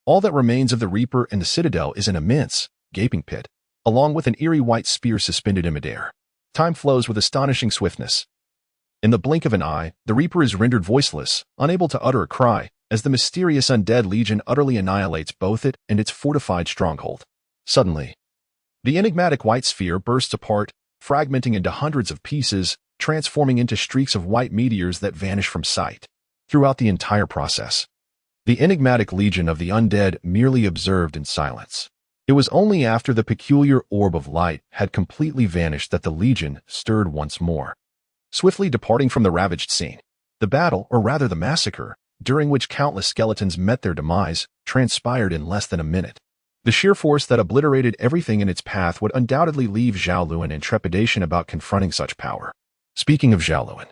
[SPEAKER 1] all that remains of the Reaper and the citadel is an immense, gaping pit, along with an eerie white spear suspended in midair. Time flows with astonishing swiftness. In the blink of an eye, the Reaper is rendered voiceless, unable to utter a cry, as the mysterious undead legion utterly annihilates both it and its fortified stronghold. Suddenly, the enigmatic white sphere bursts apart, fragmenting into hundreds of pieces, transforming into streaks of white meteors that vanish from sight. Throughout the entire process, the enigmatic legion of the undead merely observed in silence. It was only after the peculiar orb of light had completely vanished that the legion stirred once more, swiftly departing from the ravaged scene. The battle, or rather the massacre, during which countless skeletons met their demise, transpired in less than a minute. The sheer force that obliterated everything in its path would undoubtedly leave Zhao Lun in trepidation about confronting such power. Speaking of Zhao Lun,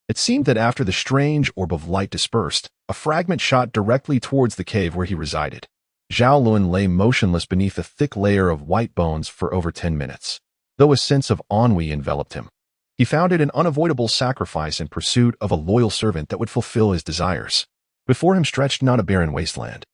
[SPEAKER 1] it seemed that after the strange orb of light dispersed, a fragment shot directly towards the cave where he resided. Zhao Lun lay motionless beneath a thick layer of white bones for over 10 minutes. Though a sense of ennui enveloped him, he found it an unavoidable sacrifice in pursuit of a loyal servant that would fulfill his desires. Before him stretched not a barren wasteland,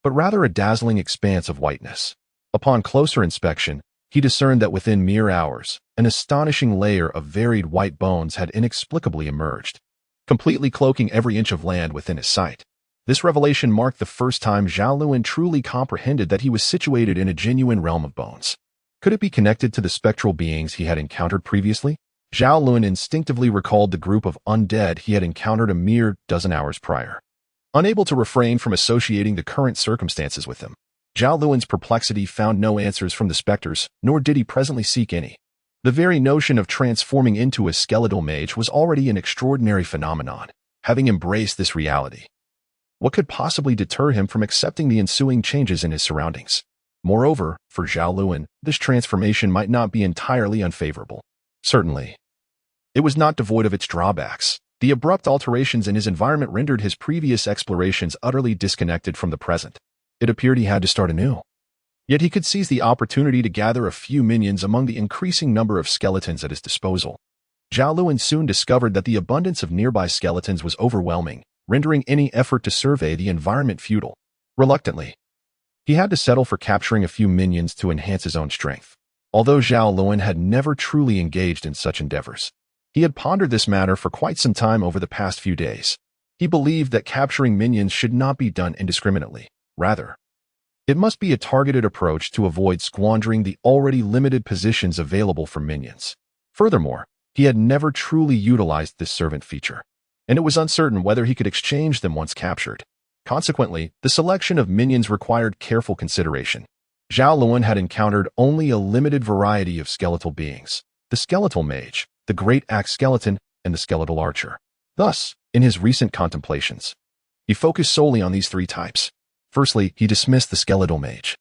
[SPEAKER 1] but rather a dazzling expanse of whiteness. Upon closer inspection, he discerned that within mere hours, an astonishing layer of varied white bones had inexplicably emerged, completely cloaking every inch of land within his sight. This revelation marked the first time Zhao Lun truly comprehended that he was situated in a genuine realm of bones. Could it be connected to the spectral beings he had encountered previously? Zhao Lun instinctively recalled the group of undead he had encountered a mere dozen hours prior. Unable to refrain from associating the current circumstances with them, Zhao Lun's perplexity found no answers from the specters, nor did he presently seek any. The very notion of transforming into a skeletal mage was already an extraordinary phenomenon. Having embraced this reality, what could possibly deter him from accepting the ensuing changes in his surroundings? Moreover, for Zhao Lun, this transformation might not be entirely unfavorable. Certainly, it was not devoid of its drawbacks. The abrupt alterations in his environment rendered his previous explorations utterly disconnected from the present. It appeared he had to start anew. Yet he could seize the opportunity to gather a few minions among the increasing number of skeletons at his disposal. Zhao Lun soon discovered that the abundance of nearby skeletons was overwhelming, rendering any effort to survey the environment futile. Reluctantly, he had to settle for capturing a few minions to enhance his own strength. Although Zhao Lun had never truly engaged in such endeavors, he had pondered this matter for quite some time over the past few days. He believed that capturing minions should not be done indiscriminately. Rather, it must be a targeted approach to avoid squandering the already limited positions available for minions. Furthermore, he had never truly utilized this servant feature, and it was uncertain whether he could exchange them once captured. Consequently, the selection of minions required careful consideration. Zhao Lun had encountered only a limited variety of skeletal beings: the skeletal mage, the great axe skeleton, and the skeletal archer. Thus, in his recent contemplations, he focused solely on these three types. Firstly, he dismissed the skeletal mage,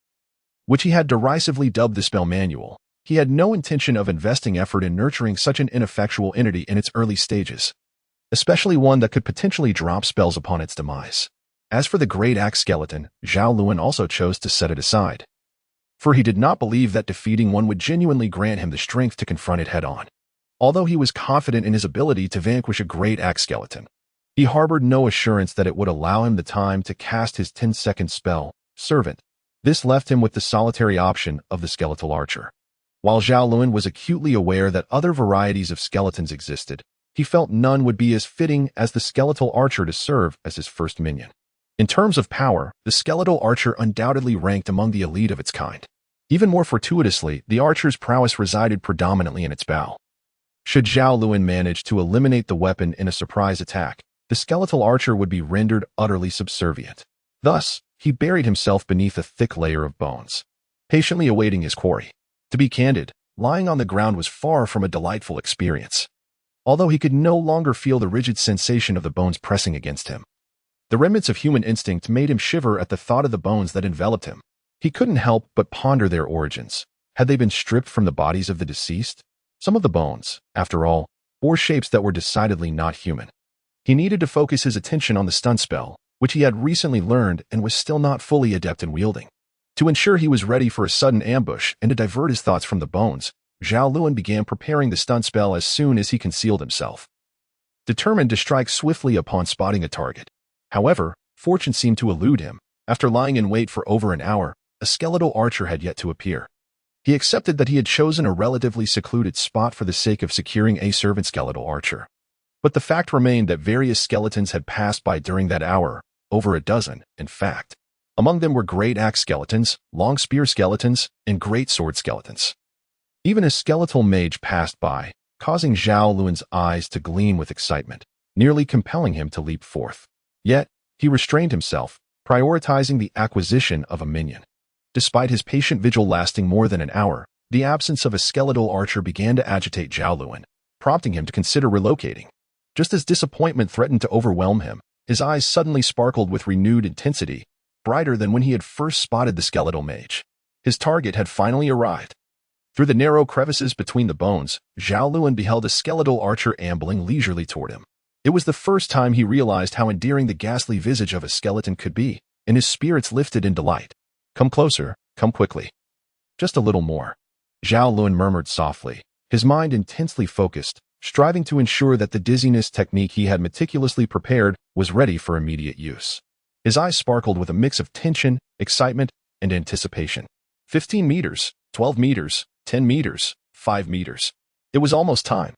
[SPEAKER 1] which he had derisively dubbed the spell manual. He had no intention of investing effort in nurturing such an ineffectual entity in its early stages, especially one that could potentially drop spells upon its demise. As for the great axe skeleton, Zhao Lun also chose to set it aside. for he did not believe that defeating one would genuinely grant him the strength to confront it head-on. Although he was confident in his ability to vanquish a great axe skeleton, he harbored no assurance that it would allow him the time to cast his 10-second spell, Servant. This left him with the solitary option of the skeletal archer. While Zhao Lun was acutely aware that other varieties of skeletons existed, he felt none would be as fitting as the skeletal archer to serve as his first minion. In terms of power, the skeletal archer undoubtedly ranked among the elite of its kind. Even more fortuitously, the archer's prowess resided predominantly in its bow. Should Zhao Lun manage to eliminate the weapon in a surprise attack, the skeletal archer would be rendered utterly subservient. Thus, he buried himself beneath a thick layer of bones, patiently awaiting his quarry. To be candid, lying on the ground was far from a delightful experience. Although he could no longer feel the rigid sensation of the bones pressing against him, the remnants of human instinct made him shiver at the thought of the bones that enveloped him. He couldn't help but ponder their origins. Had they been stripped from the bodies of the deceased? Some of the bones, after all, bore shapes that were decidedly not human. He needed to focus his attention on the stun spell, which he had recently learned and was still not fully adept in wielding. To ensure he was ready for a sudden ambush and to divert his thoughts from the bones, Zhao Lun began preparing the stun spell as soon as he concealed himself, determined to strike swiftly upon spotting a target. However, fortune seemed to elude him. After lying in wait for over an hour, a skeletal archer had yet to appear. He accepted that he had chosen a relatively secluded spot for the sake of securing a servant skeletal archer. But the fact remained that various skeletons had passed by during that hour, over a dozen, in fact. Among them were great axe skeletons, long spear skeletons, and great sword skeletons. Even a skeletal mage passed by, causing Zhao Lun's eyes to gleam with excitement, nearly compelling him to leap forth. Yet, he restrained himself, prioritizing the acquisition of a minion. Despite his patient vigil lasting more than an hour, the absence of a skeletal archer began to agitate Zhao Lun, prompting him to consider relocating. Just as disappointment threatened to overwhelm him, his eyes suddenly sparkled with renewed intensity, brighter than when he had first spotted the skeletal mage. His target had finally arrived. Through the narrow crevices between the bones, Zhao Lun beheld a skeletal archer ambling leisurely toward him. It was the first time he realized how endearing the ghastly visage of a skeleton could be, and his spirits lifted in delight. Come closer, come quickly. Just a little more. Zhao Lun murmured softly, his mind intensely focused, striving to ensure that the dizziness technique he had meticulously prepared was ready for immediate use. His eyes sparkled with a mix of tension, excitement, and anticipation. 15 meters, 12 meters, 10 meters, 5 meters. It was almost time.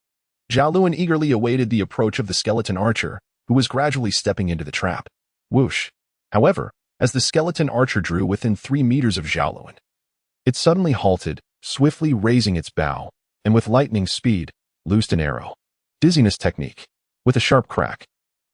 [SPEAKER 1] Zhao Lun eagerly awaited the approach of the skeleton archer, who was gradually stepping into the trap. Whoosh. However, as the skeleton archer drew within 3 meters of Zhao Lun, it suddenly halted, swiftly raising its bow, and with lightning speed, loosed an arrow. Dizziness technique. With a sharp crack,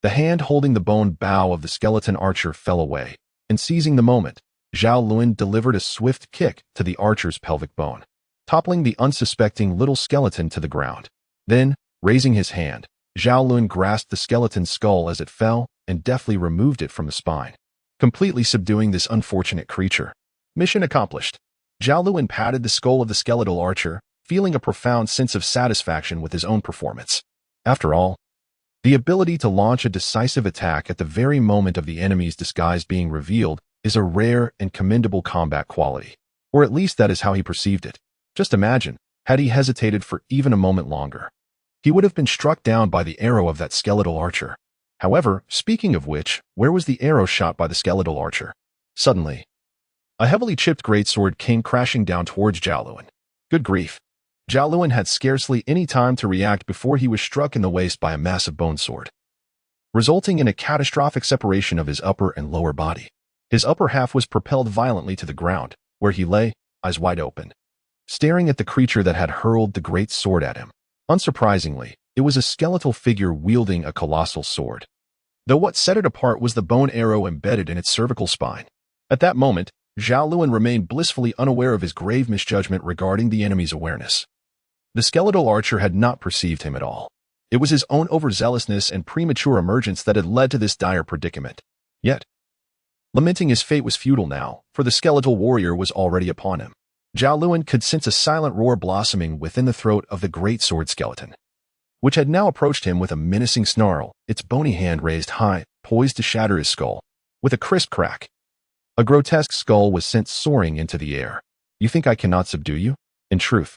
[SPEAKER 1] the hand holding the bone bow of the skeleton archer fell away, and seizing the moment, Zhao Lun delivered a swift kick to the archer's pelvic bone, toppling the unsuspecting little skeleton to the ground. Then, raising his hand, Zhao Lun grasped the skeleton's skull as it fell and deftly removed it from the spine, completely subduing this unfortunate creature. Mission accomplished. Zhao Lun patted the skull of the skeletal archer, feeling a profound sense of satisfaction with his own performance. After all, the ability to launch a decisive attack at the very moment of the enemy's disguise being revealed is a rare and commendable combat quality, or at least that is how he perceived it. Just imagine, had he hesitated for even a moment longer, he would have been struck down by the arrow of that skeletal archer. However, speaking of which, where was the arrow shot by the skeletal archer? Suddenly, a heavily chipped greatsword came crashing down towards Zhao Lun. Good grief. Zhao Lun had scarcely any time to react before he was struck in the waist by a massive bone sword, resulting in a catastrophic separation of his upper and lower body. His upper half was propelled violently to the ground, where he lay, eyes wide open, staring at the creature that had hurled the great sword at him. Unsurprisingly, it was a skeletal figure wielding a colossal sword, though what set it apart was the bone arrow embedded in its cervical spine. At that moment, Zhao Lun remained blissfully unaware of his grave misjudgment regarding the enemy's awareness. The skeletal archer had not perceived him at all. It was his own overzealousness and premature emergence that had led to this dire predicament. Yet, lamenting his fate was futile now, for the skeletal warrior was already upon him. Zhao Lun could sense a silent roar blossoming within the throat of the great sword skeleton, which had now approached him with a menacing snarl, its bony hand raised high, poised to shatter his skull. With a crisp crack, a grotesque skull was sent soaring into the air. You think I cannot subdue you? In truth,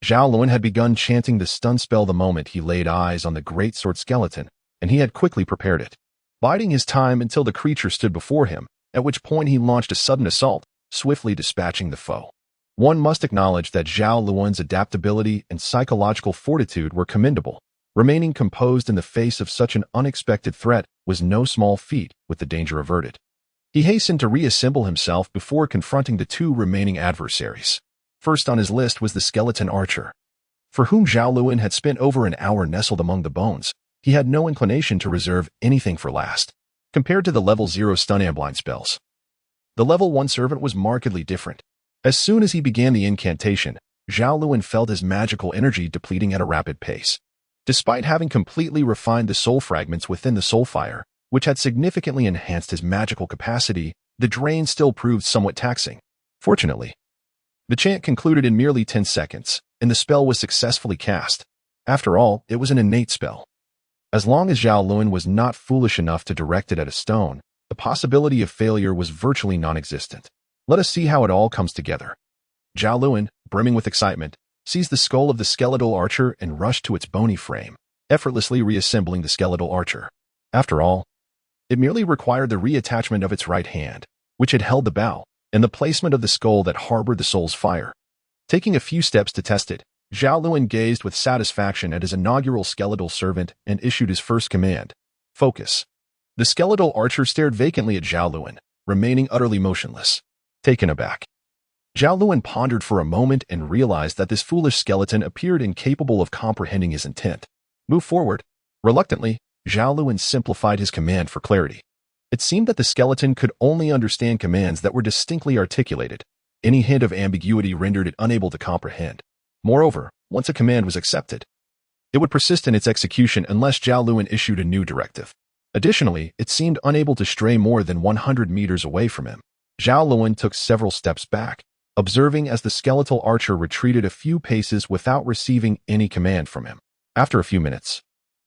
[SPEAKER 1] Zhao Lun had begun chanting the stun spell the moment he laid eyes on the greatsword skeleton, and he had quickly prepared it, biding his time until the creature stood before him, at which point he launched a sudden assault, swiftly dispatching the foe. One must acknowledge that Zhao Lun's adaptability and psychological fortitude were commendable. Remaining composed in the face of such an unexpected threat was no small feat, with the danger averted. He hastened to reassemble himself before confronting the two remaining adversaries. First on his list was the skeleton archer, for whom Zhao Lun had spent over an hour nestled among the bones. He had no inclination to reserve anything for last. Compared to the level 0 stun and blind spells, the level 1 servant was markedly different. As soon as he began the incantation, Zhao Lun felt his magical energy depleting at a rapid pace. Despite having completely refined the soul fragments within the soul fire, which had significantly enhanced his magical capacity, the drain still proved somewhat taxing. Fortunately, the chant concluded in merely 10 seconds, and the spell was successfully cast. After all, it was an innate spell. As long as Zhao Lun was not foolish enough to direct it at a stone, the possibility of failure was virtually non-existent. Let us see how it all comes together. Zhao Lun, brimming with excitement, seized the skull of the skeletal archer and rushed to its bony frame, effortlessly reassembling the skeletal archer. After all, it merely required the reattachment of its right hand, which had held the bow, and the placement of the skull that harbored the soul's fire. Taking a few steps to test it, Zhao Lun gazed with satisfaction at his inaugural skeletal servant and issued his first command: focus. The skeletal archer stared vacantly at Zhao Lun, remaining utterly motionless. Taken aback, Zhao Lun pondered for a moment and realized that this foolish skeleton appeared incapable of comprehending his intent. Move forward. Reluctantly, Zhao Lun simplified his command for clarity. It seemed that the skeleton could only understand commands that were distinctly articulated. Any hint of ambiguity rendered it unable to comprehend. Moreover, once a command was accepted, it would persist in its execution unless Zhao Lun issued a new directive. Additionally, it seemed unable to stray more than 100 meters away from him. Zhao Lun took several steps back, observing as the skeletal archer retreated a few paces without receiving any command from him. After a few minutes,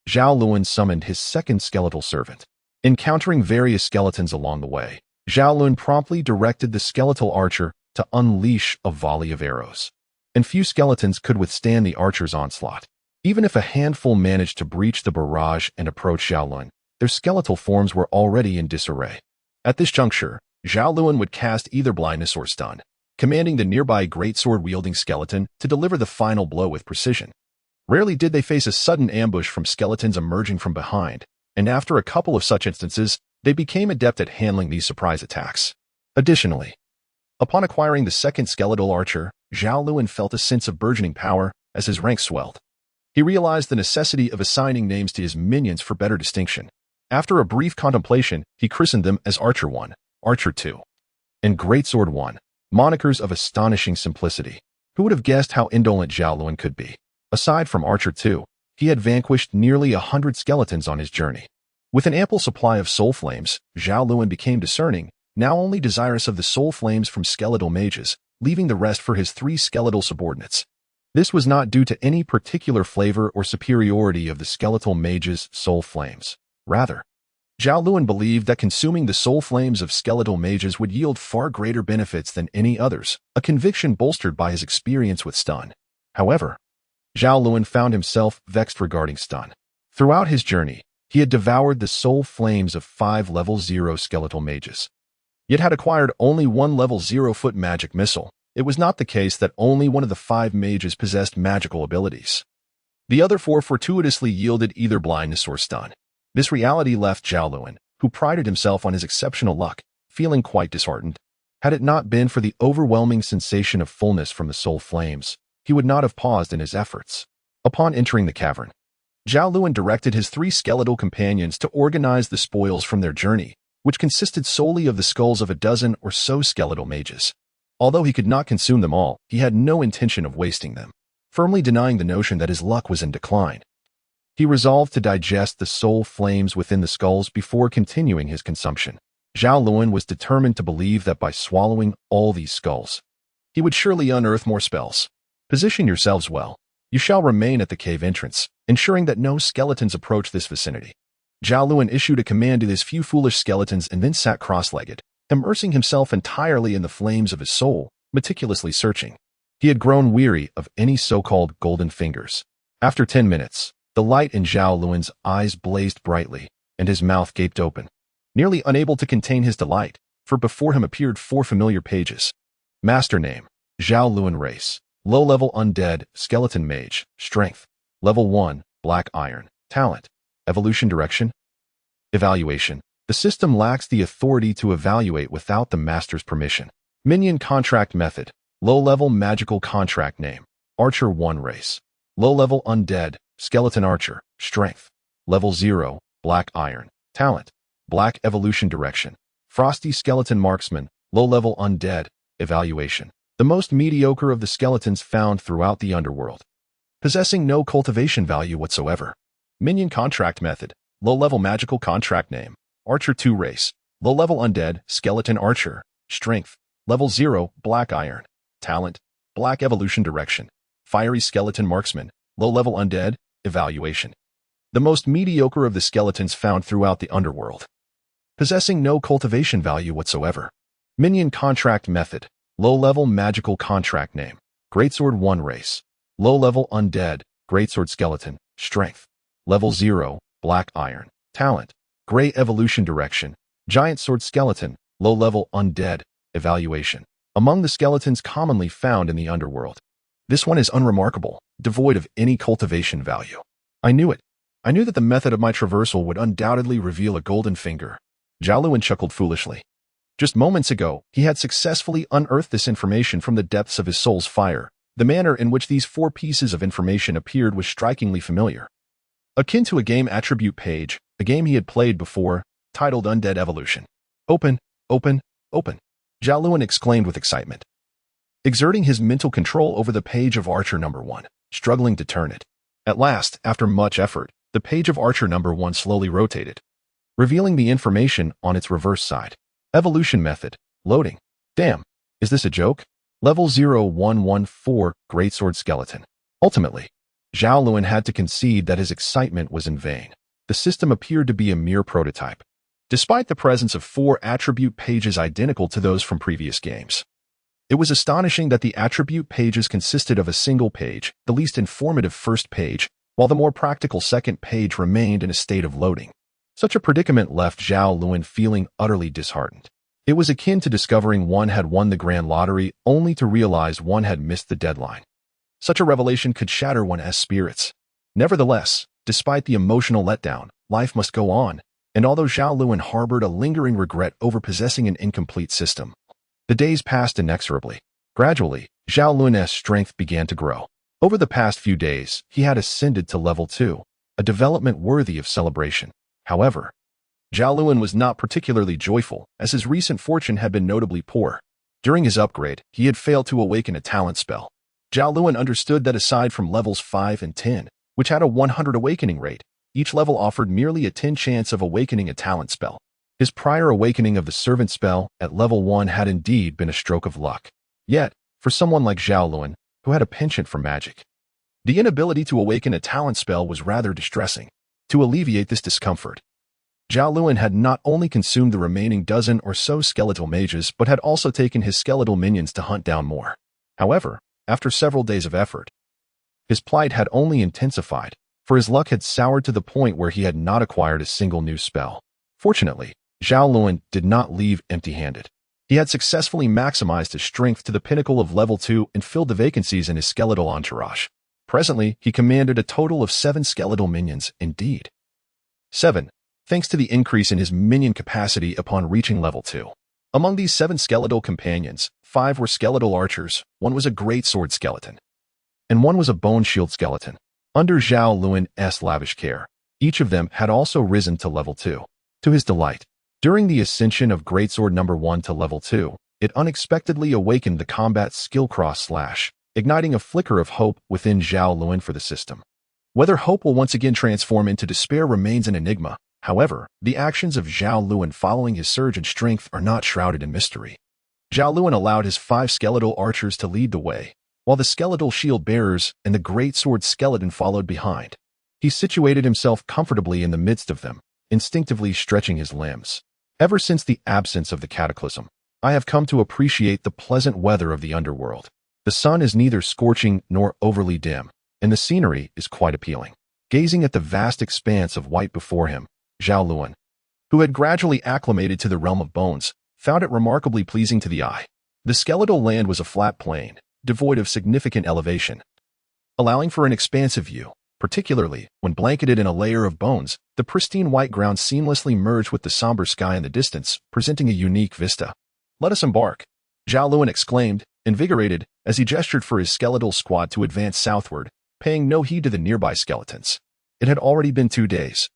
[SPEAKER 1] Zhao Lun summoned his second skeletal servant. Encountering various skeletons along the way, Zhao Lun promptly directed the skeletal archer to unleash a volley of arrows. And few skeletons could withstand the archer's onslaught. Even if a handful managed to breach the barrage and approach Zhao Lun, their skeletal forms were already in disarray. At this juncture, Zhao Lun would cast either blindness or stun, commanding the nearby greatsword-wielding skeleton to deliver the final blow with precision. Rarely did they face a sudden ambush from skeletons emerging from behind, and after a couple of such instances, they became adept at handling these surprise attacks. Additionally, upon acquiring the second skeletal archer, Zhao Lun felt a sense of burgeoning power as his ranks swelled. He realized the necessity of assigning names to his minions for better distinction. After a brief contemplation, he christened them as Archer 1, Archer 2, and Greatsword 1, monikers of astonishing simplicity. Who would have guessed how indolent Zhao Lun could be? Aside from Archer 2, he had vanquished nearly 100 skeletons on his journey. With an ample supply of soul flames, Zhao Lun became discerning, now only desirous of the soul flames from skeletal mages, leaving the rest for his 3 skeletal subordinates. This was not due to any particular flavor or superiority of the skeletal mages' soul flames. Rather, Zhao Lun believed that consuming the soul flames of skeletal mages would yield far greater benefits than any others, a conviction bolstered by his experience with stun. However, Zhao Lun found himself vexed regarding stun. Throughout his journey, he had devoured the soul flames of 5 level 0 skeletal mages, yet had acquired only 1 level 0 foot magic missile. It was not the case that only one of the 5 mages possessed magical abilities. The other 4 fortuitously yielded either blindness or stun. This reality left Zhao Lun, who prided himself on his exceptional luck, feeling quite disheartened. Had it not been for the overwhelming sensation of fullness from the soul flames, he would not have paused in his efforts. Upon entering the cavern, Zhao Lun directed his 3 skeletal companions to organize the spoils from their journey, which consisted solely of the skulls of a dozen or so skeletal mages. Although he could not consume them all, he had no intention of wasting them. Firmly denying the notion that his luck was in decline, he resolved to digest the soul flames within the skulls before continuing his consumption. Zhao Lun was determined to believe that by swallowing all these skulls, he would surely unearth more spells. Position yourselves well. You shall remain at the cave entrance, ensuring that no skeletons approach this vicinity. Zhao Lun issued a command to his few foolish skeletons and then sat cross-legged, immersing himself entirely in the flames of his soul, meticulously searching. He had grown weary of any so-called golden fingers. After 10 minutes, the light in Zhao Lun's eyes blazed brightly, and his mouth gaped open, nearly unable to contain his delight, for before him appeared 4 familiar pages. Master name, Zhao Lun race, low-level undead, skeleton mage, strength, level 1, black iron, talent, evolution direction. Evaluation. The system lacks the authority to evaluate without the master's permission. Minion contract method, low-level magical contract name, archer 1 race, low-level undead, skeleton archer, strength, level 0, black iron, talent, black evolution direction, frosty skeleton marksman, low-level undead, evaluation. The most mediocre of the skeletons found throughout the underworld, possessing no cultivation value whatsoever. Minion contract method, low-level magical contract name, archer 2 race, low-level undead, skeleton archer, strength, level 0, black iron, talent, black evolution direction, fiery skeleton marksman, low-level undead, evaluation. The most mediocre of the skeletons found throughout the underworld, possessing no cultivation value whatsoever. Minion contract method, low-level magical contract name, greatsword 1 race, low-level undead, greatsword skeleton, strength, level 0, black iron, talent, gray evolution direction, giant sword skeleton, low-level undead, evaluation. Among the skeletons commonly found in the underworld, this one is unremarkable, devoid of any cultivation value. I knew it. I knew that the method of my traversal would undoubtedly reveal a golden finger. Zhao Lun chuckled foolishly. Just moments ago, he had successfully unearthed this information from the depths of his soul's fire. The manner in which these 4 pieces of information appeared was strikingly familiar. Akin to a game attribute page, a game he had played before, titled Undead Evolution. Open, open, open. Zhao Lun exclaimed with excitement, exerting his mental control over the page of Archer number 1, struggling to turn it. At last, after much effort, the page of Archer number 1 slowly rotated, revealing the information on its reverse side. Evolution method, loading. Damn, is this a joke? Level 0114, greatsword skeleton. Ultimately, Zhao Lun had to concede that his excitement was in vain. The system appeared to be a mere prototype, despite the presence of 4 attribute pages identical to those from previous games. It was astonishing that the attribute pages consisted of a single page, the least informative first page, while the more practical second page remained in a state of loading. Such a predicament left Zhao Lun feeling utterly disheartened. It was akin to discovering one had won the grand lottery only to realize one had missed the deadline. Such a revelation could shatter one's spirits. Nevertheless, despite the emotional letdown, life must go on, and although Zhao Lun harbored a lingering regret over possessing an incomplete system, the days passed inexorably. Gradually, Zhao Lun's strength began to grow. Over the past few days, he had ascended to level 2, a development worthy of celebration. However, Zhao Lun was not particularly joyful, as his recent fortune had been notably poor. During his upgrade, he had failed to awaken a talent spell. Zhao Lun understood that aside from levels 5 and 10, which had a 100 awakening rate, each level offered merely a 10 chance of awakening a talent spell. His prior awakening of the servant spell at level 1 had indeed been a stroke of luck. Yet, for someone like Zhao Lun, who had a penchant for magic, the inability to awaken a talent spell was rather distressing. To alleviate this discomfort, Zhao Lun had not only consumed the remaining dozen or so skeletal mages but had also taken his skeletal minions to hunt down more. However, after several days of effort, his plight had only intensified, for his luck had soured to the point where he had not acquired a single new spell. Fortunately, Zhao Lun did not leave empty-handed. He had successfully maximized his strength to the pinnacle of level 2 and filled the vacancies in his skeletal entourage. Presently, he commanded a total of 7 skeletal minions, indeed. 7. Thanks to the increase in his minion capacity upon reaching level 2. Among these 7 skeletal companions, 5 were skeletal archers, 1 was a greatsword skeleton, and 1 was a bone shield skeleton. Under Zhao Lun's lavish care, each of them had also risen to level 2. To his delight, during the ascension of greatsword number 1 to level 2, it unexpectedly awakened the combat skill cross/, igniting a flicker of hope within Zhao Lun for the system. Whether hope will once again transform into despair remains an enigma. However, the actions of Zhao Lun following his surge in strength are not shrouded in mystery. Zhao Lun allowed his 5 skeletal archers to lead the way, while the skeletal shield bearers and the greatsword skeleton followed behind. He situated himself comfortably in the midst of them, instinctively stretching his limbs. Ever since the absence of the cataclysm, I have come to appreciate the pleasant weather of the underworld. The sun is neither scorching nor overly dim, and the scenery is quite appealing. Gazing at the vast expanse of white before him, Zhao Lun, who had gradually acclimated to the realm of bones, found it remarkably pleasing to the eye. The skeletal land was a flat plain, devoid of significant elevation, allowing for an expansive view. Particularly, when blanketed in a layer of bones, the pristine white ground seamlessly merged with the somber sky in the distance, presenting a unique vista. "Let us embark," Zhao Lun exclaimed, invigorated, as he gestured for his skeletal squad to advance southward, paying no heed to the nearby skeletons. It had already been 2 days.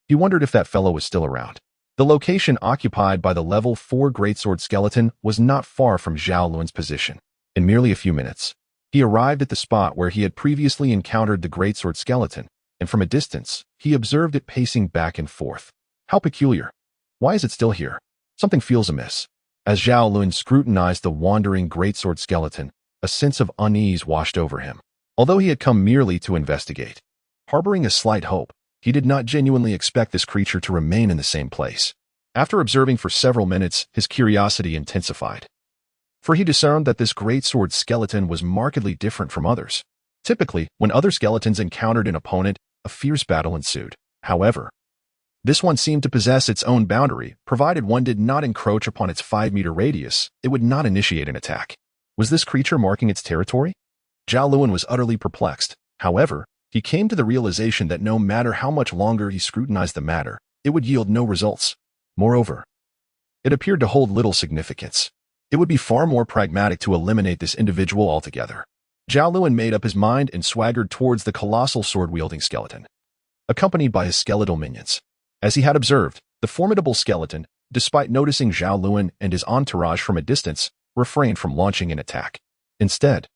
[SPEAKER 1] He wondered if that fellow was still around. The location occupied by the level 4 greatsword skeleton was not far from Zhao Lun's position. In merely a few minutes, he arrived at the spot where he had previously encountered the greatsword skeleton, and from a distance, he observed it pacing back and forth. How peculiar. Why is it still here? Something feels amiss. As Zhao Lun scrutinized the wandering greatsword skeleton, a sense of unease washed over him. Although he had come merely to investigate, harboring a slight hope, he did not genuinely expect this creature to remain in the same place. After observing for several minutes, his curiosity intensified, for he discerned that this greatsword skeleton was markedly different from others. Typically, when other skeletons encountered an opponent, a fierce battle ensued. However, this one seemed to possess its own boundary. Provided one did not encroach upon its 5-meter radius, it would not initiate an attack. Was this creature marking its territory? Zhao Lun was utterly perplexed. However, he came to the realization that no matter how much longer he scrutinized the matter, it would yield no results. Moreover, it appeared to hold little significance. It would be far more pragmatic to eliminate this individual altogether. Zhao Lun made up his mind and swaggered towards the colossal sword-wielding skeleton, accompanied by his skeletal minions. As he had observed, the formidable skeleton, despite noticing Zhao Lun and his entourage from a distance, refrained from launching an attack. Instead,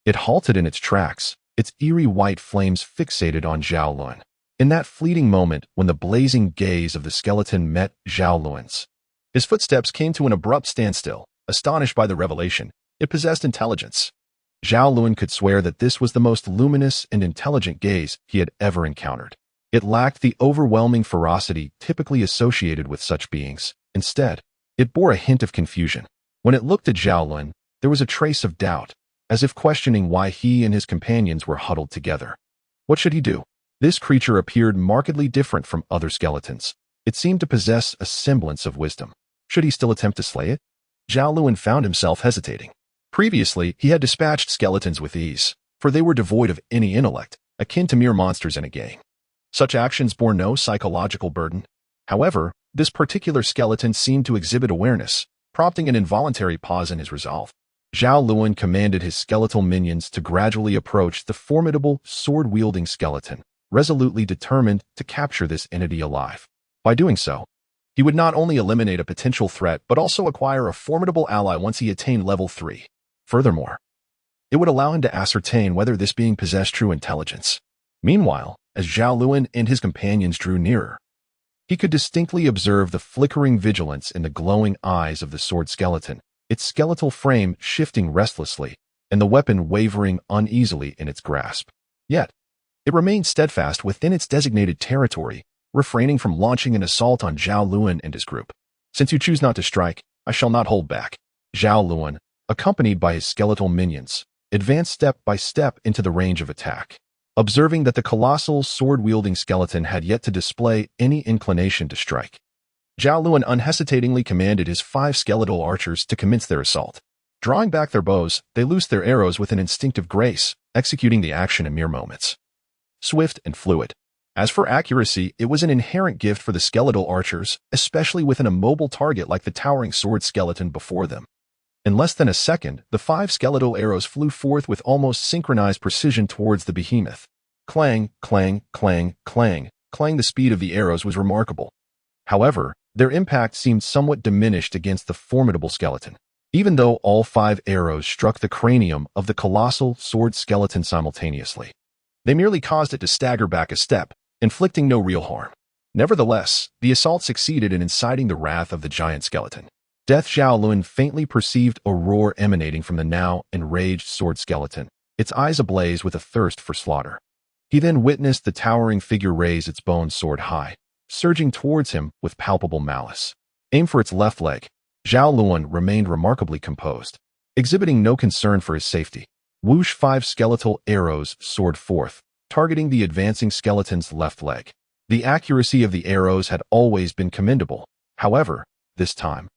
[SPEAKER 1] it halted in its tracks, its eerie white flames fixated on Zhao Lun. In that fleeting moment when the blazing gaze of the skeleton met Zhao Lun's, his footsteps came to an abrupt standstill. Astonished by the revelation, it possessed intelligence. Zhao Lun could swear that this was the most luminous and intelligent gaze he had ever encountered. It lacked the overwhelming ferocity typically associated with such beings. Instead, it bore a hint of confusion. When it looked at Zhao Lun, there was a trace of doubt, as if questioning why he and his companions were huddled together. What should he do? This creature appeared markedly different from other skeletons. It seemed to possess a semblance of wisdom. Should he still attempt to slay it? Zhao Lun found himself hesitating. Previously, he had dispatched skeletons with ease, for they were devoid of any intellect, akin to mere monsters in a gang. Such actions bore no psychological burden. However, this particular skeleton seemed to exhibit awareness, prompting an involuntary pause in his resolve. Zhao Lun commanded his skeletal minions to gradually approach the formidable, sword-wielding skeleton, resolutely determined to capture this entity alive. By doing so, he would not only eliminate a potential threat but also acquire a formidable ally once he attained level 3. Furthermore, it would allow him to ascertain whether this being possessed true intelligence. Meanwhile, as Zhao Lun and his companions drew nearer, he could distinctly observe the flickering vigilance in the glowing eyes of the sword skeleton, its skeletal frame shifting restlessly, and the weapon wavering uneasily in its grasp. Yet, it remained steadfast within its designated territory, refraining from launching an assault on Zhao Lun and his group. "Since you choose not to strike, I shall not hold back." Zhao Lun, accompanied by his skeletal minions, advanced step by step into the range of attack. Observing that the colossal sword-wielding skeleton had yet to display any inclination to strike, Zhao Lun unhesitatingly commanded his 5 skeletal archers to commence their assault. Drawing back their bows, they loosed their arrows with an instinctive grace, executing the action in mere moments. Swift and fluid. As for accuracy, it was an inherent gift for the skeletal archers, especially with an immobile target like the towering sword skeleton before them. In less than a second, the 5 skeletal arrows flew forth with almost synchronized precision towards the behemoth. Clang, clang, clang, clang, clang. The speed of the arrows was remarkable. However, their impact seemed somewhat diminished against the formidable skeleton. Even though all 5 arrows struck the cranium of the colossal sword skeleton simultaneously, they merely caused it to stagger back a step, inflicting no real harm. Nevertheless, the assault succeeded in inciting the wrath of the giant skeleton. Death. Zhao Lun faintly perceived a roar emanating from the now enraged sword skeleton, its eyes ablaze with a thirst for slaughter. He then witnessed the towering figure raise its bone sword high, surging towards him with palpable malice. Aim for its left leg. Zhao Lun remained remarkably composed, exhibiting no concern for his safety. Whoosh, 5 skeletal arrows soared forth, targeting the advancing skeleton's left leg. The accuracy of the arrows had always been commendable. However, this time,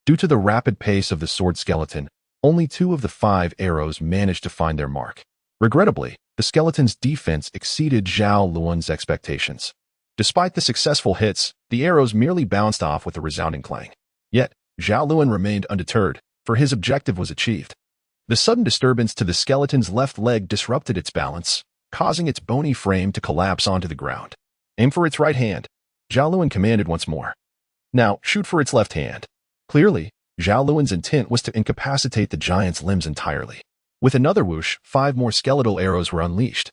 [SPEAKER 1] due to the rapid pace of the sword skeleton, only 2 of the 5 arrows managed to find their mark. Regrettably, the skeleton's defense exceeded Zhao Lun's expectations. Despite the successful hits, the arrows merely bounced off with a resounding clang. Yet, Zhao Lun remained undeterred, for his objective was achieved. The sudden disturbance to the skeleton's left leg disrupted its balance, causing its bony frame to collapse onto the ground. Aim for its right hand, Zhao Lun commanded once more. Now, shoot for its left hand. Clearly, Zhao Lun's intent was to incapacitate the giant's limbs entirely. With another whoosh, 5 more skeletal arrows were unleashed,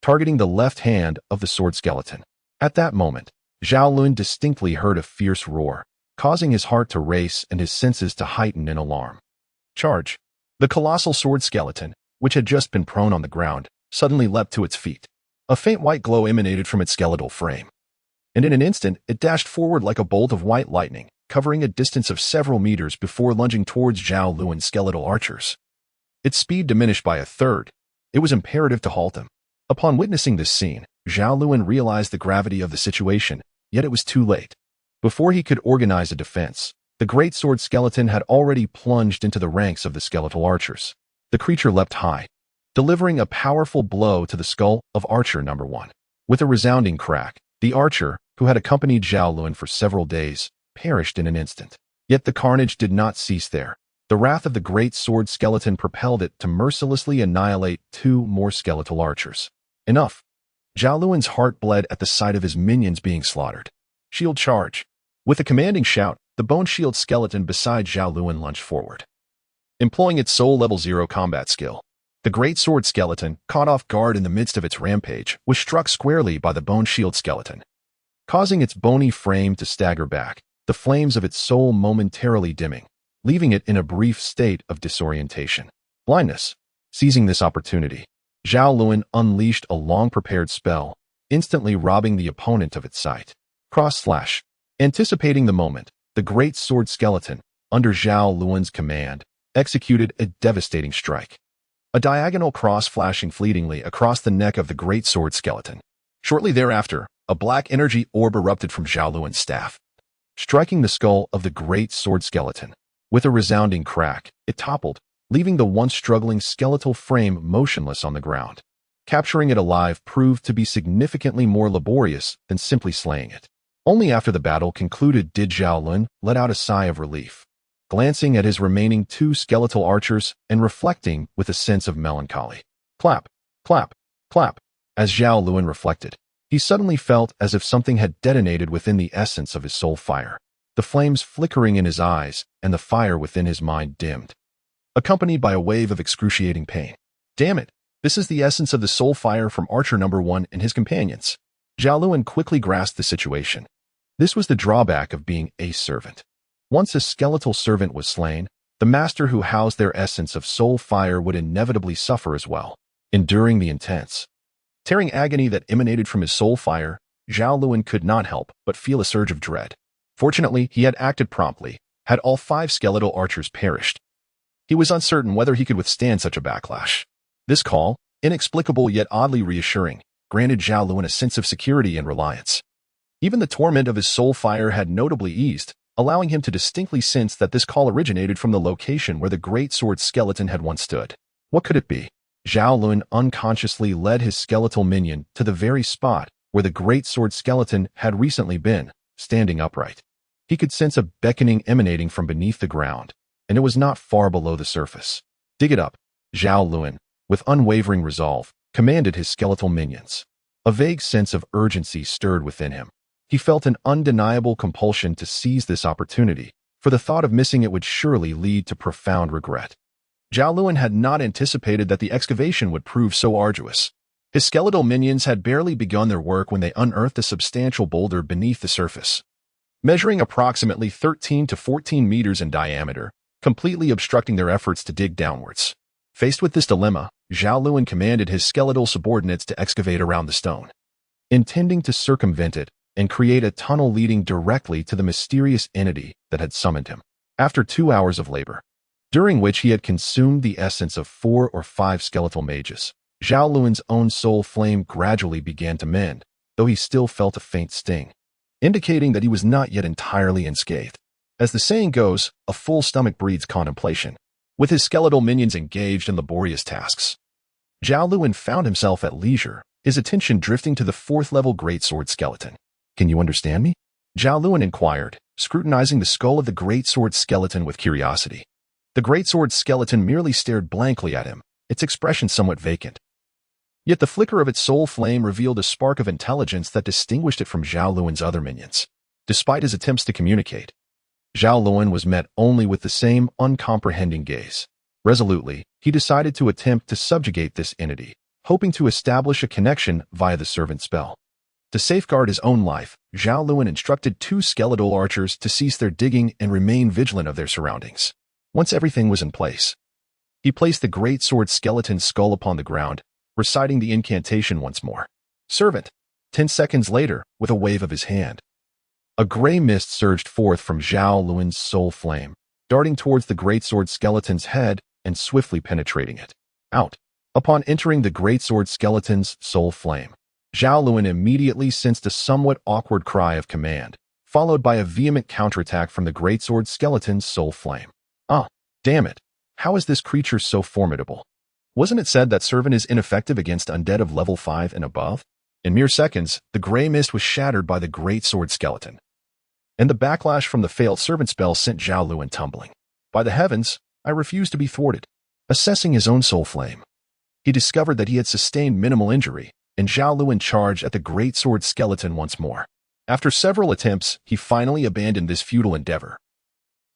[SPEAKER 1] targeting the left hand of the sword skeleton. At that moment, Zhao Lun distinctly heard a fierce roar, causing his heart to race and his senses to heighten in alarm. Charge! The colossal sword skeleton, which had just been prone on the ground, suddenly leapt to its feet. A faint white glow emanated from its skeletal frame, and in an instant it dashed forward like a bolt of white lightning, covering a distance of several meters before lunging towards Zhao Lun's skeletal archers. Its speed diminished by a third. It was imperative to halt them. Upon witnessing this scene, Zhao Lun realized the gravity of the situation, yet it was too late. Before he could organize a defense, the great sword skeleton had already plunged into the ranks of the skeletal archers. The creature leapt high, delivering a powerful blow to the skull of archer number 1. With a resounding crack, the archer, who had accompanied Zhao Lun for several days, perished in an instant. Yet the carnage did not cease there. The wrath of the great sword skeleton propelled it to mercilessly annihilate 2 more skeletal archers. Enough! Zhao Lun's heart bled at the sight of his minions being slaughtered. Shield charge! With a commanding shout, the bone shield skeleton beside Zhao Lun lunged forward. Employing its soul level 0 combat skill, the great sword skeleton, caught off guard in the midst of its rampage, was struck squarely by the bone shield skeleton, causing its bony frame to stagger back, the flames of its soul momentarily dimming, leaving it in a brief state of disorientation. Blindness. Seizing this opportunity, Zhao Lun unleashed a long-prepared spell, instantly robbing the opponent of its sight. Cross-slash. Anticipating the moment, the great sword skeleton, under Zhao Lun's command, executed a devastating strike. A diagonal cross flashing fleetingly across the neck of the great sword skeleton. Shortly thereafter, a black energy orb erupted from Zhao Lun's staff, striking the skull of the great sword skeleton. With a resounding crack, it toppled, leaving the once struggling skeletal frame motionless on the ground. Capturing it alive proved to be significantly more laborious than simply slaying it. Only after the battle concluded did Zhao Lun let out a sigh of relief, glancing at his remaining 2 skeletal archers and reflecting with a sense of melancholy. Clap, clap, clap. As Zhao Lun reflected, he suddenly felt as if something had detonated within the essence of his soul fire. The flames flickering in his eyes and the fire within his mind dimmed, accompanied by a wave of excruciating pain. Damn it, this is the essence of the soul fire from archer number 1 and his companions. Zhao Lun quickly grasped the situation. This was the drawback of being a servant. Once a skeletal servant was slain, the master who housed their essence of soul fire would inevitably suffer as well. Enduring the intense, tearing agony that emanated from his soul fire, Zhao Lun could not help but feel a surge of dread. Fortunately, he had acted promptly. Had all 5 skeletal archers perished, he was uncertain whether he could withstand such a backlash. This call, inexplicable yet oddly reassuring, granted Zhao Lun a sense of security and reliance. Even the torment of his soul fire had notably eased, allowing him to distinctly sense that this call originated from the location where the great sword skeleton had once stood. What could it be? Zhao Lun unconsciously led his skeletal minion to the very spot where the great sword skeleton had recently been, standing upright. He could sense a beckoning emanating from beneath the ground, and it was not far below the surface. Dig it up, Zhao Lun, with unwavering resolve, commanded his skeletal minions. A vague sense of urgency stirred within him. He felt an undeniable compulsion to seize this opportunity, for the thought of missing it would surely lead to profound regret. Zhao Lun had not anticipated that the excavation would prove so arduous. His skeletal minions had barely begun their work when they unearthed a substantial boulder beneath the surface, measuring approximately 13 to 14 meters in diameter, completely obstructing their efforts to dig downwards. Faced with this dilemma, Zhao Lun commanded his skeletal subordinates to excavate around the stone, intending to circumvent it and create a tunnel leading directly to the mysterious entity that had summoned him. After 2 hours of labor, during which he had consumed the essence of 4 or 5 skeletal mages, Zhao Lun's own soul flame gradually began to mend, though he still felt a faint sting, indicating that he was not yet entirely unscathed. As the saying goes, a full stomach breeds contemplation. With his skeletal minions engaged in laborious tasks, Zhao Lun found himself at leisure, his attention drifting to the 4th-level greatsword skeleton. "Can you understand me?" Zhao Lun inquired, scrutinizing the skull of the greatsword skeleton with curiosity. The greatsword skeleton merely stared blankly at him, its expression somewhat vacant. Yet the flicker of its soul flame revealed a spark of intelligence that distinguished it from Zhao Lun's other minions. Despite his attempts to communicate, Zhao Lun was met only with the same uncomprehending gaze. Resolutely, he decided to attempt to subjugate this entity, hoping to establish a connection via the servant spell. To safeguard his own life, Zhao Lun instructed 2 skeletal archers to cease their digging and remain vigilant of their surroundings. Once everything was in place, he placed the greatsword skeleton's skull upon the ground, reciting the incantation once more. "Servant." 10 seconds later, with a wave of his hand, a gray mist surged forth from Zhao Lun's soul flame, darting towards the greatsword skeleton's head and swiftly penetrating it. Out. Upon entering the greatsword skeleton's soul flame, Zhao Lun immediately sensed a somewhat awkward cry of command, followed by a vehement counterattack from the greatsword skeleton's soul flame. "Ah, damn it. How is this creature so formidable? Wasn't it said that servant is ineffective against undead of level 5 and above?" In mere seconds, the gray mist was shattered by the greatsword skeleton, and the backlash from the failed servant spell sent Zhao Lun tumbling. "By the heavens, I refuse to be thwarted." Assessing his own soul flame, he discovered that he had sustained minimal injury, and Zhao Lun charged at the greatsword skeleton once more. After several attempts, he finally abandoned this futile endeavor,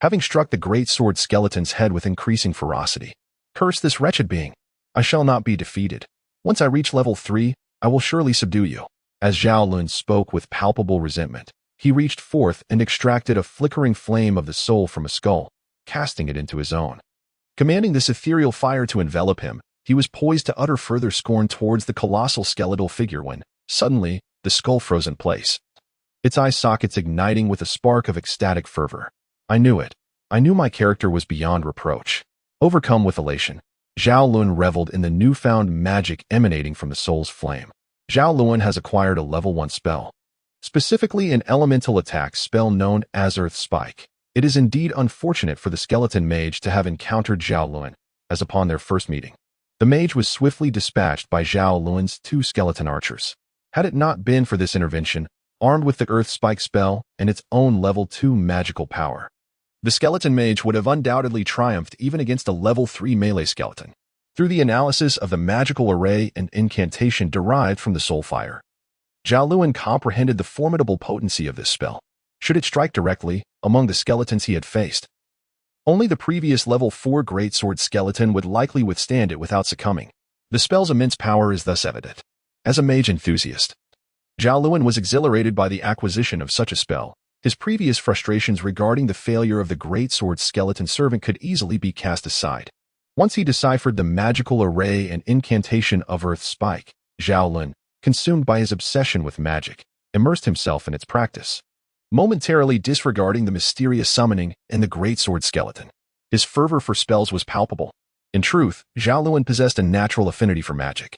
[SPEAKER 1] having struck the greatsword skeleton's head with increasing ferocity. "Curse this wretched being. I shall not be defeated. Once I reach level 3, I will surely subdue you." As Zhao Lun spoke with palpable resentment, he reached forth and extracted a flickering flame of the soul from a skull, casting it into his own. Commanding this ethereal fire to envelop him, he was poised to utter further scorn towards the colossal skeletal figure when, suddenly, the skull froze in place, its eye sockets igniting with a spark of ecstatic fervor. "I knew it. I knew my character was beyond reproach." Overcome with elation, Zhao Lun reveled in the newfound magic emanating from the soul's flame. Zhao Lun has acquired a level 1 spell, specifically an elemental attack spell known as Earth Spike. It is indeed unfortunate for the skeleton mage to have encountered Zhao Lun, as upon their first meeting, the mage was swiftly dispatched by Zhao Lun's 2 skeleton archers. Had it not been for this intervention, armed with the Earth Spike spell and its own level 2 magical power, the skeleton mage would have undoubtedly triumphed even against a level 3 melee skeleton. Through the analysis of the magical array and incantation derived from the soul fire, Zhao Lun comprehended the formidable potency of this spell. Should it strike directly among the skeletons he had faced, only the previous level 4 greatsword skeleton would likely withstand it without succumbing. The spell's immense power is thus evident. As a mage enthusiast, Zhao Lun was exhilarated by the acquisition of such a spell. His previous frustrations regarding the failure of the greatsword skeleton servant could easily be cast aside. Once he deciphered the magical array and incantation of Earth Spike, Zhao Lun, consumed by his obsession with magic, immersed himself in its practice, momentarily disregarding the mysterious summoning and the greatsword skeleton. His fervor for spells was palpable. In truth, Zhao Lun possessed a natural affinity for magic.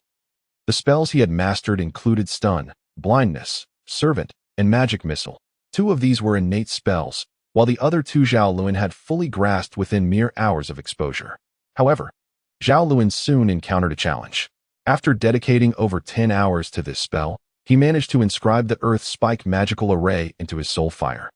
[SPEAKER 1] The spells he had mastered included stun, blindness, servant, and magic missile. 2 of these were innate spells, while the other 2 Zhao Lun had fully grasped within mere hours of exposure. However, Zhao Lun soon encountered a challenge. After dedicating over 10 hours to this spell, he managed to inscribe the Earth Spike magical array into his soul fire.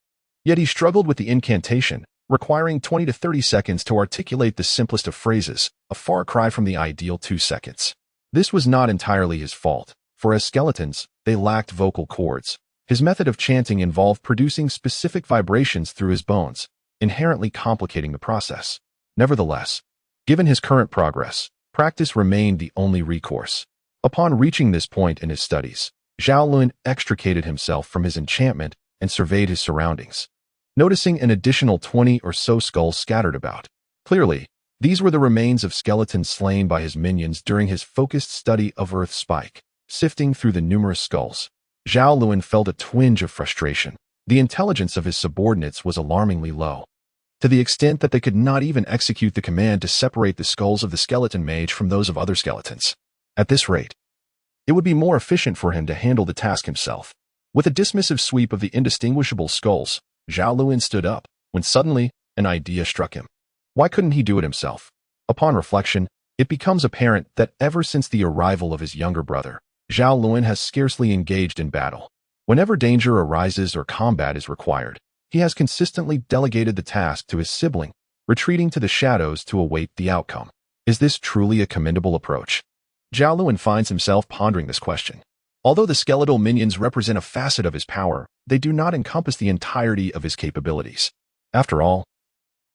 [SPEAKER 1] Yet he struggled with the incantation, requiring 20 to 30 seconds to articulate the simplest of phrases, a far cry from the ideal 2 seconds. This was not entirely his fault, for as skeletons, they lacked vocal cords. His method of chanting involved producing specific vibrations through his bones, inherently complicating the process. Nevertheless, given his current progress, practice remained the only recourse. Upon reaching this point in his studies, Zhao Lun extricated himself from his enchantment and surveyed his surroundings, noticing an additional 20 or so skulls scattered about. Clearly, these were the remains of skeletons slain by his minions during his focused study of Earth Spike. Sifting through the numerous skulls, Zhao Lun felt a twinge of frustration. The intelligence of his subordinates was alarmingly low. to the extent that they could not even execute the command to separate the skulls of the skeleton mage from those of other skeletons. At this rate, it would be more efficient for him to handle the task himself. With a dismissive sweep of the indistinguishable skulls, Zhao Lun stood up, when suddenly an idea struck him. Why couldn't he do it himself? Upon reflection, it becomes apparent that ever since the arrival of his younger brother, Zhao Lun has scarcely engaged in battle. Whenever danger arises or combat is required, he has consistently delegated the task to his sibling, retreating to the shadows to await the outcome. Is this truly a commendable approach? Zhao Lun finds himself pondering this question. Although the skeletal minions represent a facet of his power, they do not encompass the entirety of his capabilities. After all,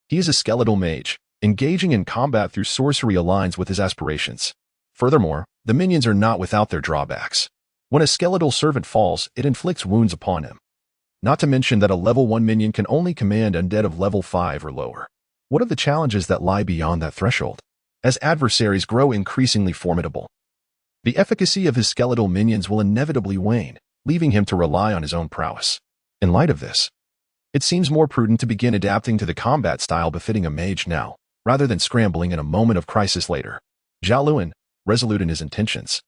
[SPEAKER 1] he is a skeletal mage. Engaging in combat through sorcery aligns with his aspirations. Furthermore, the minions are not without their drawbacks. When a skeletal servant falls, it inflicts wounds upon him. Not to mention that a level 1 minion can only command undead of level 5 or lower. What are the challenges that lie beyond that threshold? As adversaries grow increasingly formidable, the efficacy of his skeletal minions will inevitably wane, leaving him to rely on his own prowess. In light of this, it seems more prudent to begin adapting to the combat style befitting a mage now, rather than scrambling in a moment of crisis later. Zhao Lun, resolute in his intentions,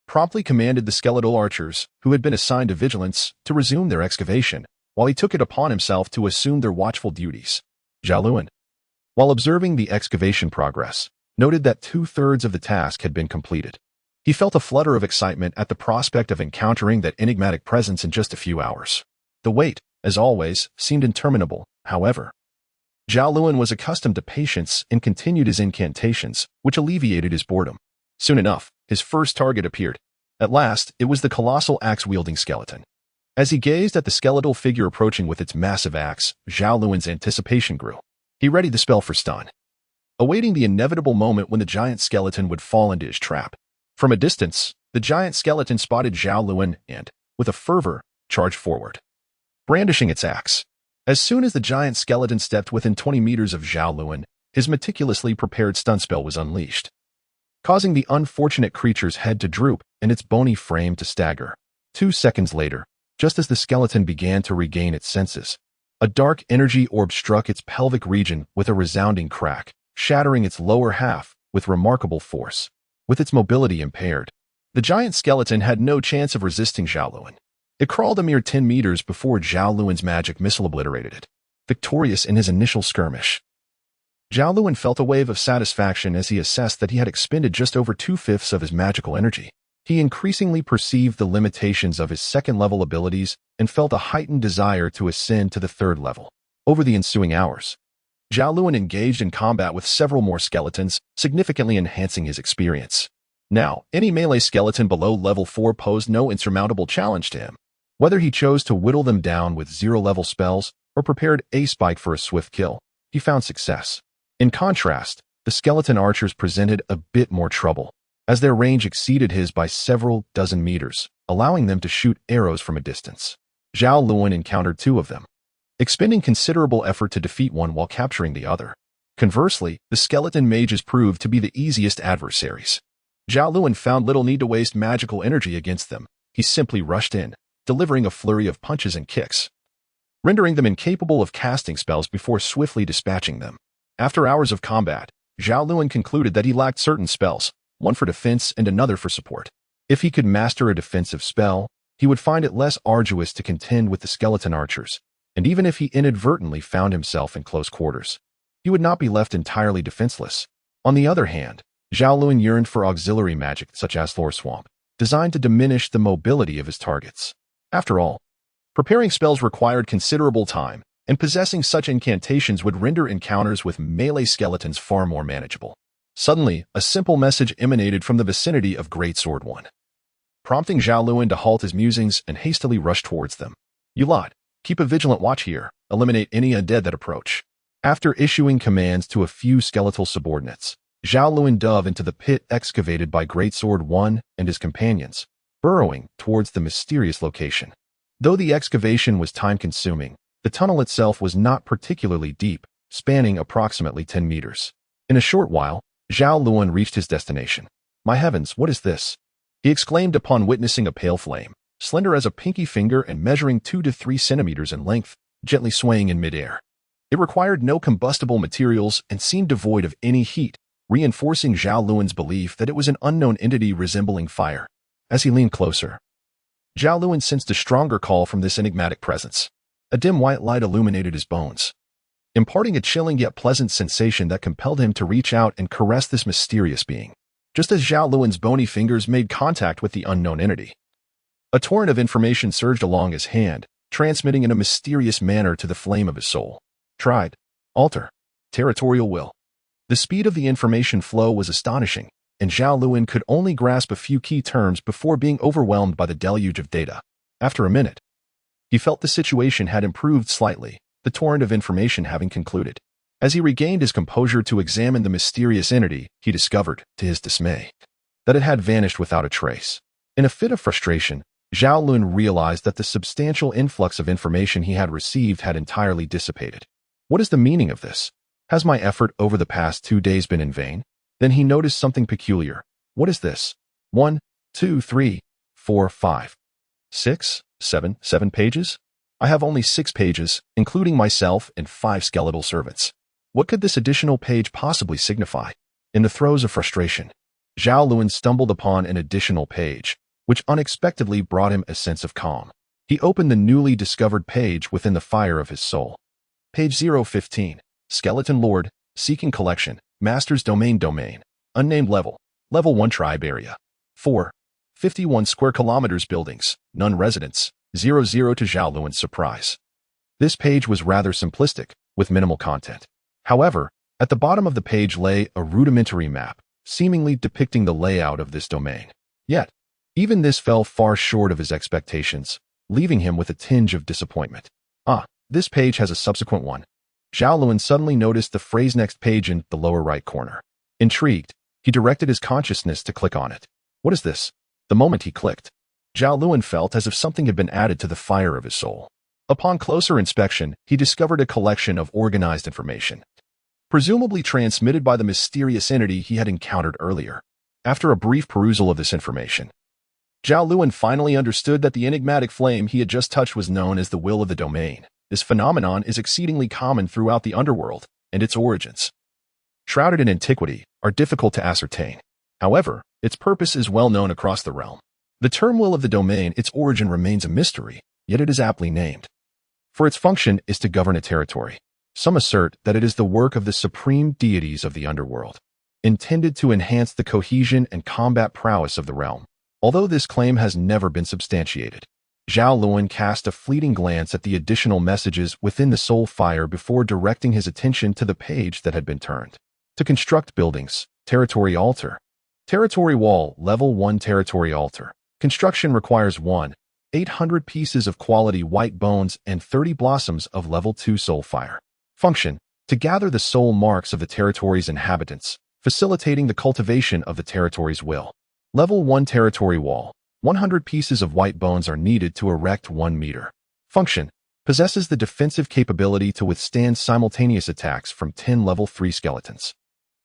[SPEAKER 1] promptly commanded the skeletal archers, who had been assigned to vigilance, to resume their excavation, while he took it upon himself to assume their watchful duties. Zhao Lun, while observing the excavation progress, noted that 2/3 of the task had been completed. He felt a flutter of excitement at the prospect of encountering that enigmatic presence in just a few hours. The wait, as always, seemed interminable, however. Zhao Lun was accustomed to patience and continued his incantations, which alleviated his boredom. Soon enough, his first target appeared. At last, it was the colossal axe-wielding skeleton. As he gazed at the skeletal figure approaching with its massive axe, Zhao Lun's anticipation grew. He readied the spell for stun, awaiting the inevitable moment when the giant skeleton would fall into his trap. From a distance, the giant skeleton spotted Zhao Lun and, with a fervor, charged forward, brandishing its axe. As soon as the giant skeleton stepped within 20 meters of Zhao Lun, his meticulously prepared stun spell was unleashed, causing the unfortunate creature's head to droop and its bony frame to stagger. 2 seconds later, just as the skeleton began to regain its senses, a dark energy orb struck its pelvic region with a resounding crack, shattering its lower half with remarkable force. With its mobility impaired, the giant skeleton had no chance of resisting Zhao Lun. It crawled a mere 10 meters before Zhao Lun's magic missile obliterated it. Victorious in his initial skirmish, Zhao Lun felt a wave of satisfaction as he assessed that he had expended just over 2/5 of his magical energy. He increasingly perceived the limitations of his second-level abilities and felt a heightened desire to ascend to the 3rd level. Over the ensuing hours, Zhao Lun engaged in combat with several more skeletons, significantly enhancing his experience. Now, any melee skeleton below level 4 posed no insurmountable challenge to him. Whether he chose to whittle them down with 0-level spells or prepared a spike for a swift kill, he found success. In contrast, the skeleton archers presented a bit more trouble, as their range exceeded his by several dozen meters, allowing them to shoot arrows from a distance. Zhao Lun encountered 2 of them, expending considerable effort to defeat one while capturing the other. Conversely, the skeleton mages proved to be the easiest adversaries. Zhao Lun found little need to waste magical energy against them. He simply rushed in, delivering a flurry of punches and kicks, rendering them incapable of casting spells before swiftly dispatching them. After hours of combat, Zhao Lun concluded that he lacked certain spells, one for defense and another for support. If he could master a defensive spell, he would find it less arduous to contend with the skeleton archers, and even if he inadvertently found himself in close quarters, he would not be left entirely defenseless. On the other hand, Zhao Lun yearned for auxiliary magic such as Floor Swamp, designed to diminish the mobility of his targets. After all, preparing spells required considerable time, and possessing such incantations would render encounters with melee skeletons far more manageable. Suddenly, a simple message emanated from the vicinity of Greatsword 1, prompting Zhao Lun to halt his musings and hastily rush towards them. "You lot, keep a vigilant watch here. Eliminate any undead that approach." After issuing commands to a few skeletal subordinates, Zhao Lun dove into the pit excavated by Greatsword 1 and his companions, burrowing towards the mysterious location. Though the excavation was time-consuming, the tunnel itself was not particularly deep, spanning approximately 10 meters. In a short while, Zhao Lun reached his destination. "My heavens, what is this?" he exclaimed upon witnessing a pale flame, slender as a pinky finger and measuring 2 to 3 centimeters in length, gently swaying in midair. It required no combustible materials and seemed devoid of any heat, reinforcing Zhao Lun's belief that it was an unknown entity resembling fire. As he leaned closer, Zhao Lun sensed a stronger call from this enigmatic presence. A dim white light illuminated his bones, imparting a chilling yet pleasant sensation that compelled him to reach out and caress this mysterious being. Just as Zhao Lun's bony fingers made contact with the unknown entity, a torrent of information surged along his hand, transmitting in a mysterious manner to the flame of his soul. Tried, alter, territorial will. The speed of the information flow was astonishing, and Zhao Lun could only grasp a few key terms before being overwhelmed by the deluge of data. After a minute, he felt the situation had improved slightly, the torrent of information having concluded. As he regained his composure to examine the mysterious entity, he discovered, to his dismay, that it had vanished without a trace. In a fit of frustration, Zhao Lun realized that the substantial influx of information he had received had entirely dissipated. What is the meaning of this? Has my effort over the past 2 days been in vain? Then he noticed something peculiar. What is this? 1, 2, 3, 4, 5, 6, 7 pages? I have only 6 pages, including myself and 5 skeletal servants. What could this additional page possibly signify? In the throes of frustration, Zhao Lun stumbled upon an additional page, which unexpectedly brought him a sense of calm. He opened the newly discovered page within the fire of his soul. Page 015, Skeleton Lord, Seeking Collection, Master's Domain, Unnamed Level, Level 1 Tribe Area. 4. 51 square kilometers buildings, none residents, 00 to Zhao Lun's surprise. This page was rather simplistic, with minimal content. However, at the bottom of the page lay a rudimentary map, seemingly depicting the layout of this domain. Yet, even this fell far short of his expectations, leaving him with a tinge of disappointment. This page has a subsequent one. Zhao Lun suddenly noticed the phrase next page in the lower right corner. Intrigued, he directed his consciousness to click on it. What is this? The moment he clicked, Zhao Lun felt as if something had been added to the fire of his soul. Upon closer inspection, he discovered a collection of organized information, presumably transmitted by the mysterious entity he had encountered earlier. After a brief perusal of this information, Zhao Lun finally understood that the enigmatic flame he had just touched was known as the will of the domain. This phenomenon is exceedingly common throughout the underworld, and its origins, shrouded in antiquity, are difficult to ascertain. However, its purpose is well known across the realm. The term will of the domain, its origin remains a mystery, yet it is aptly named, for its function is to govern a territory. Some assert that it is the work of the supreme deities of the underworld, intended to enhance the cohesion and combat prowess of the realm. Although this claim has never been substantiated, Zhao Lun cast a fleeting glance at the additional messages within the soul fire before directing his attention to the page that had been turned. To construct buildings, territory altar. Territory wall, level 1 territory altar. Construction requires 800 pieces of quality white bones and 30 blossoms of level 2 soul fire. Function: to gather the soul marks of the territory's inhabitants, facilitating the cultivation of the territory's will. Level 1 territory wall. 100 pieces of white bones are needed to erect 1 meter. Function: possesses the defensive capability to withstand simultaneous attacks from 10 level 3 skeletons.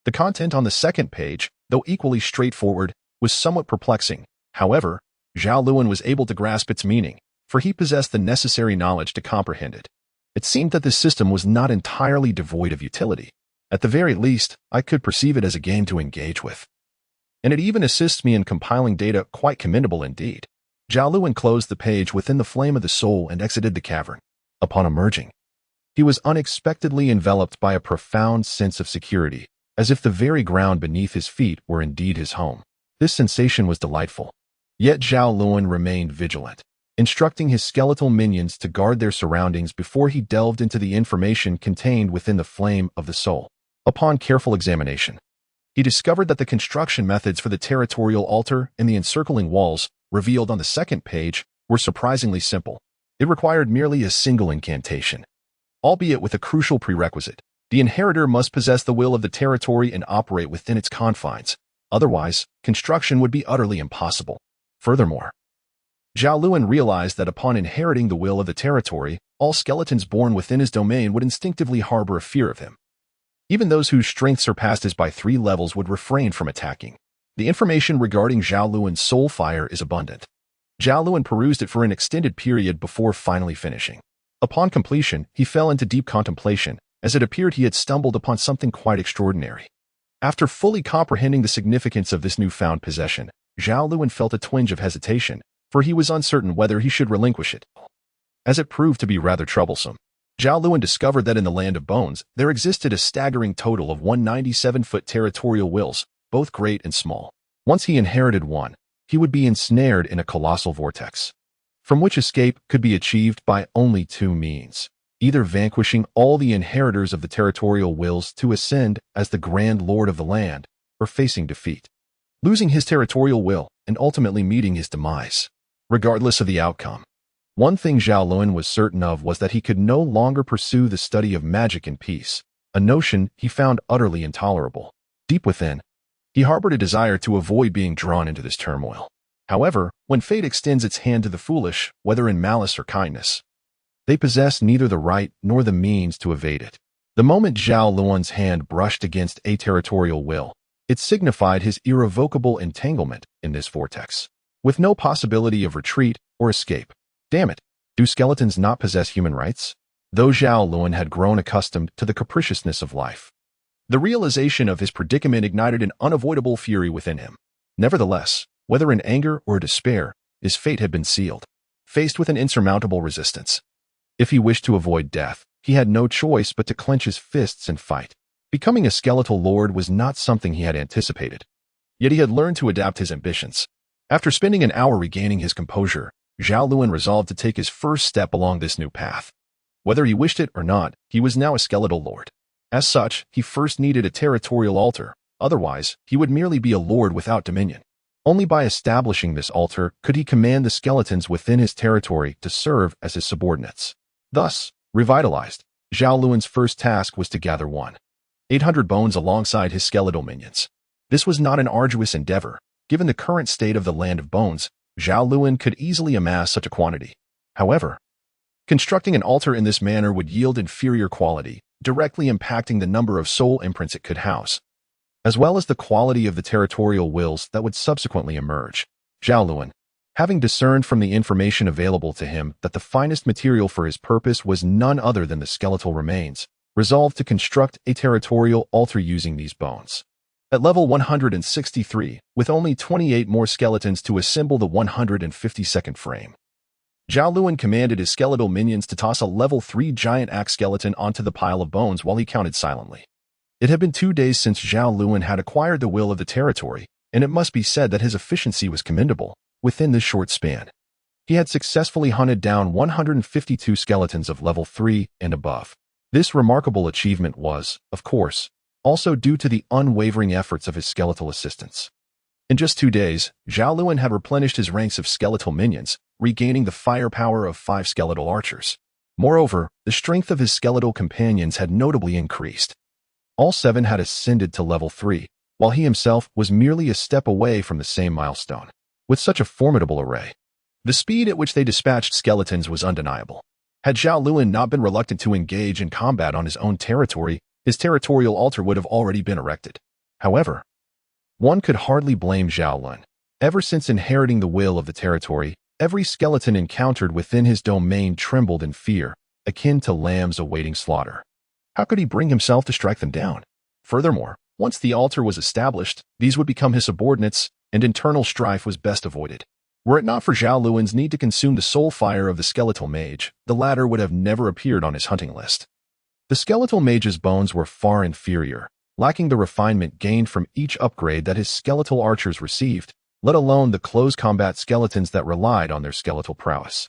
[SPEAKER 1] The content on the second page, though equally straightforward, was somewhat perplexing. However, Zhao Lun was able to grasp its meaning, for he possessed the necessary knowledge to comprehend it. It seemed that this system was not entirely devoid of utility. At the very least, I could perceive it as a game to engage with. And it even assists me in compiling data, quite commendable indeed. Zhao Lun closed the page within the flame of the soul and exited the cavern. Upon emerging, he was unexpectedly enveloped by a profound sense of security, as if the very ground beneath his feet were indeed his home. This sensation was delightful. Yet Zhao Lun remained vigilant, instructing his skeletal minions to guard their surroundings before he delved into the information contained within the flame of the soul. Upon careful examination, he discovered that the construction methods for the territorial altar and the encircling walls, revealed on the second page, were surprisingly simple. It required merely a single incantation, albeit with a crucial prerequisite. The inheritor must possess the will of the territory and operate within its confines. Otherwise, construction would be utterly impossible. Furthermore, Zhao Lun realized that upon inheriting the will of the territory, all skeletons born within his domain would instinctively harbor a fear of him. Even those whose strength surpassed his by 3 levels would refrain from attacking. The information regarding Zhao Lun's soul fire is abundant. Zhao Lun perused it for an extended period before finally finishing. Upon completion, he fell into deep contemplation, as it appeared he had stumbled upon something quite extraordinary. After fully comprehending the significance of this newfound possession, Zhao Lun felt a twinge of hesitation, for he was uncertain whether he should relinquish it, as it proved to be rather troublesome. Zhao Lun discovered that in the Land of Bones, there existed a staggering total of 197-foot territorial wills, both great and small. Once he inherited one, he would be ensnared in a colossal vortex, from which escape could be achieved by only two means: either vanquishing all the inheritors of the territorial wills to ascend as the Grand Lord of the land, or facing defeat, losing his territorial will, and ultimately meeting his demise. Regardless of the outcome, one thing Zhao Lun was certain of was that he could no longer pursue the study of magic in peace, a notion he found utterly intolerable. Deep within, he harbored a desire to avoid being drawn into this turmoil. However, when fate extends its hand to the foolish, whether in malice or kindness, they possess neither the right nor the means to evade it. The moment Zhao Lun's hand brushed against a territorial will, it signified his irrevocable entanglement in this vortex, with no possibility of retreat or escape. Damn it, do skeletons not possess human rights? Though Zhao Lun had grown accustomed to the capriciousness of life, the realization of his predicament ignited an unavoidable fury within him. Nevertheless, whether in anger or despair, his fate had been sealed. Faced with an insurmountable resistance, if he wished to avoid death, he had no choice but to clench his fists and fight. Becoming a skeletal lord was not something he had anticipated, yet he had learned to adapt his ambitions. After spending an hour regaining his composure, Zhao Lun resolved to take his first step along this new path. Whether he wished it or not, he was now a skeletal lord. As such, he first needed a territorial altar, otherwise, he would merely be a lord without dominion. Only by establishing this altar could he command the skeletons within his territory to serve as his subordinates. Thus, revitalized, Zhao Lun's first task was to gather 1,800 bones alongside his skeletal minions. This was not an arduous endeavor. Given the current state of the Land of Bones, Zhao Lun could easily amass such a quantity. However, constructing an altar in this manner would yield inferior quality, directly impacting the number of soul imprints it could house, as well as the quality of the territorial wills that would subsequently emerge. Zhao Lun, having discerned from the information available to him that the finest material for his purpose was none other than the skeletal remains, resolved to construct a territorial altar using these bones. At level 163, with only 28 more skeletons to assemble the 152nd frame, Zhao Lun commanded his skeletal minions to toss a level 3 giant axe skeleton onto the pile of bones while he counted silently. It had been 2 days since Zhao Lun had acquired the will of the territory, and it must be said that his efficiency was commendable. Within this short span, he had successfully hunted down 152 skeletons of level 3 and above. This remarkable achievement was, of course, also due to the unwavering efforts of his skeletal assistants. In just 2 days, Zhao Lun had replenished his ranks of skeletal minions, regaining the firepower of 5 skeletal archers. Moreover, the strength of his skeletal companions had notably increased. All 7 had ascended to level 3, while he himself was merely a step away from the same milestone. With such a formidable array, the speed at which they dispatched skeletons was undeniable. Had Zhao Lun not been reluctant to engage in combat on his own territory, his territorial altar would have already been erected. However, one could hardly blame Zhao Lun. Ever since inheriting the will of the territory, every skeleton encountered within his domain trembled in fear, akin to lambs awaiting slaughter. How could he bring himself to strike them down? Furthermore, once the altar was established, these would become his subordinates, and internal strife was best avoided. Were it not for Zhao Lun's need to consume the soul fire of the skeletal mage, the latter would have never appeared on his hunting list. The skeletal mage's bones were far inferior, lacking the refinement gained from each upgrade that his skeletal archers received, let alone the close combat skeletons that relied on their skeletal prowess.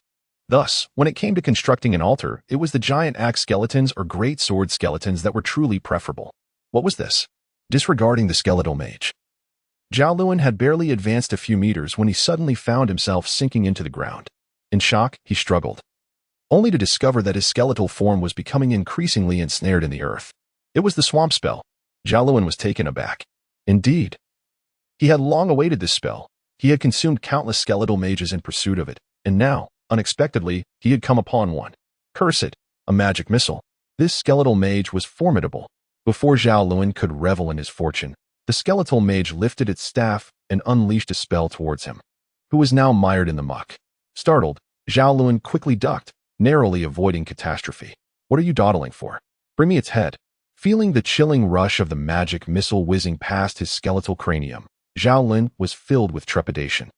[SPEAKER 1] Thus, when it came to constructing an altar, it was the giant axe skeletons or great sword skeletons that were truly preferable. What was this? Disregarding the skeletal mage, Zhao Lun had barely advanced a few meters when he suddenly found himself sinking into the ground. In shock, he struggled, only to discover that his skeletal form was becoming increasingly ensnared in the earth. It was the swamp spell. Zhao Lun was taken aback. Indeed, he had long awaited this spell. He had consumed countless skeletal mages in pursuit of it, and now, unexpectedly, he had come upon one. Curse it, a magic missile. This skeletal mage was formidable. Before Zhao Lun could revel in his fortune, the skeletal mage lifted its staff and unleashed a spell towards him, who was now mired in the muck. Startled, Zhao Lun quickly ducked, narrowly avoiding catastrophe. What are you dawdling for? Bring me its head. Feeling the chilling rush of the magic missile whizzing past his skeletal cranium, Zhao Lun was filled with trepidation,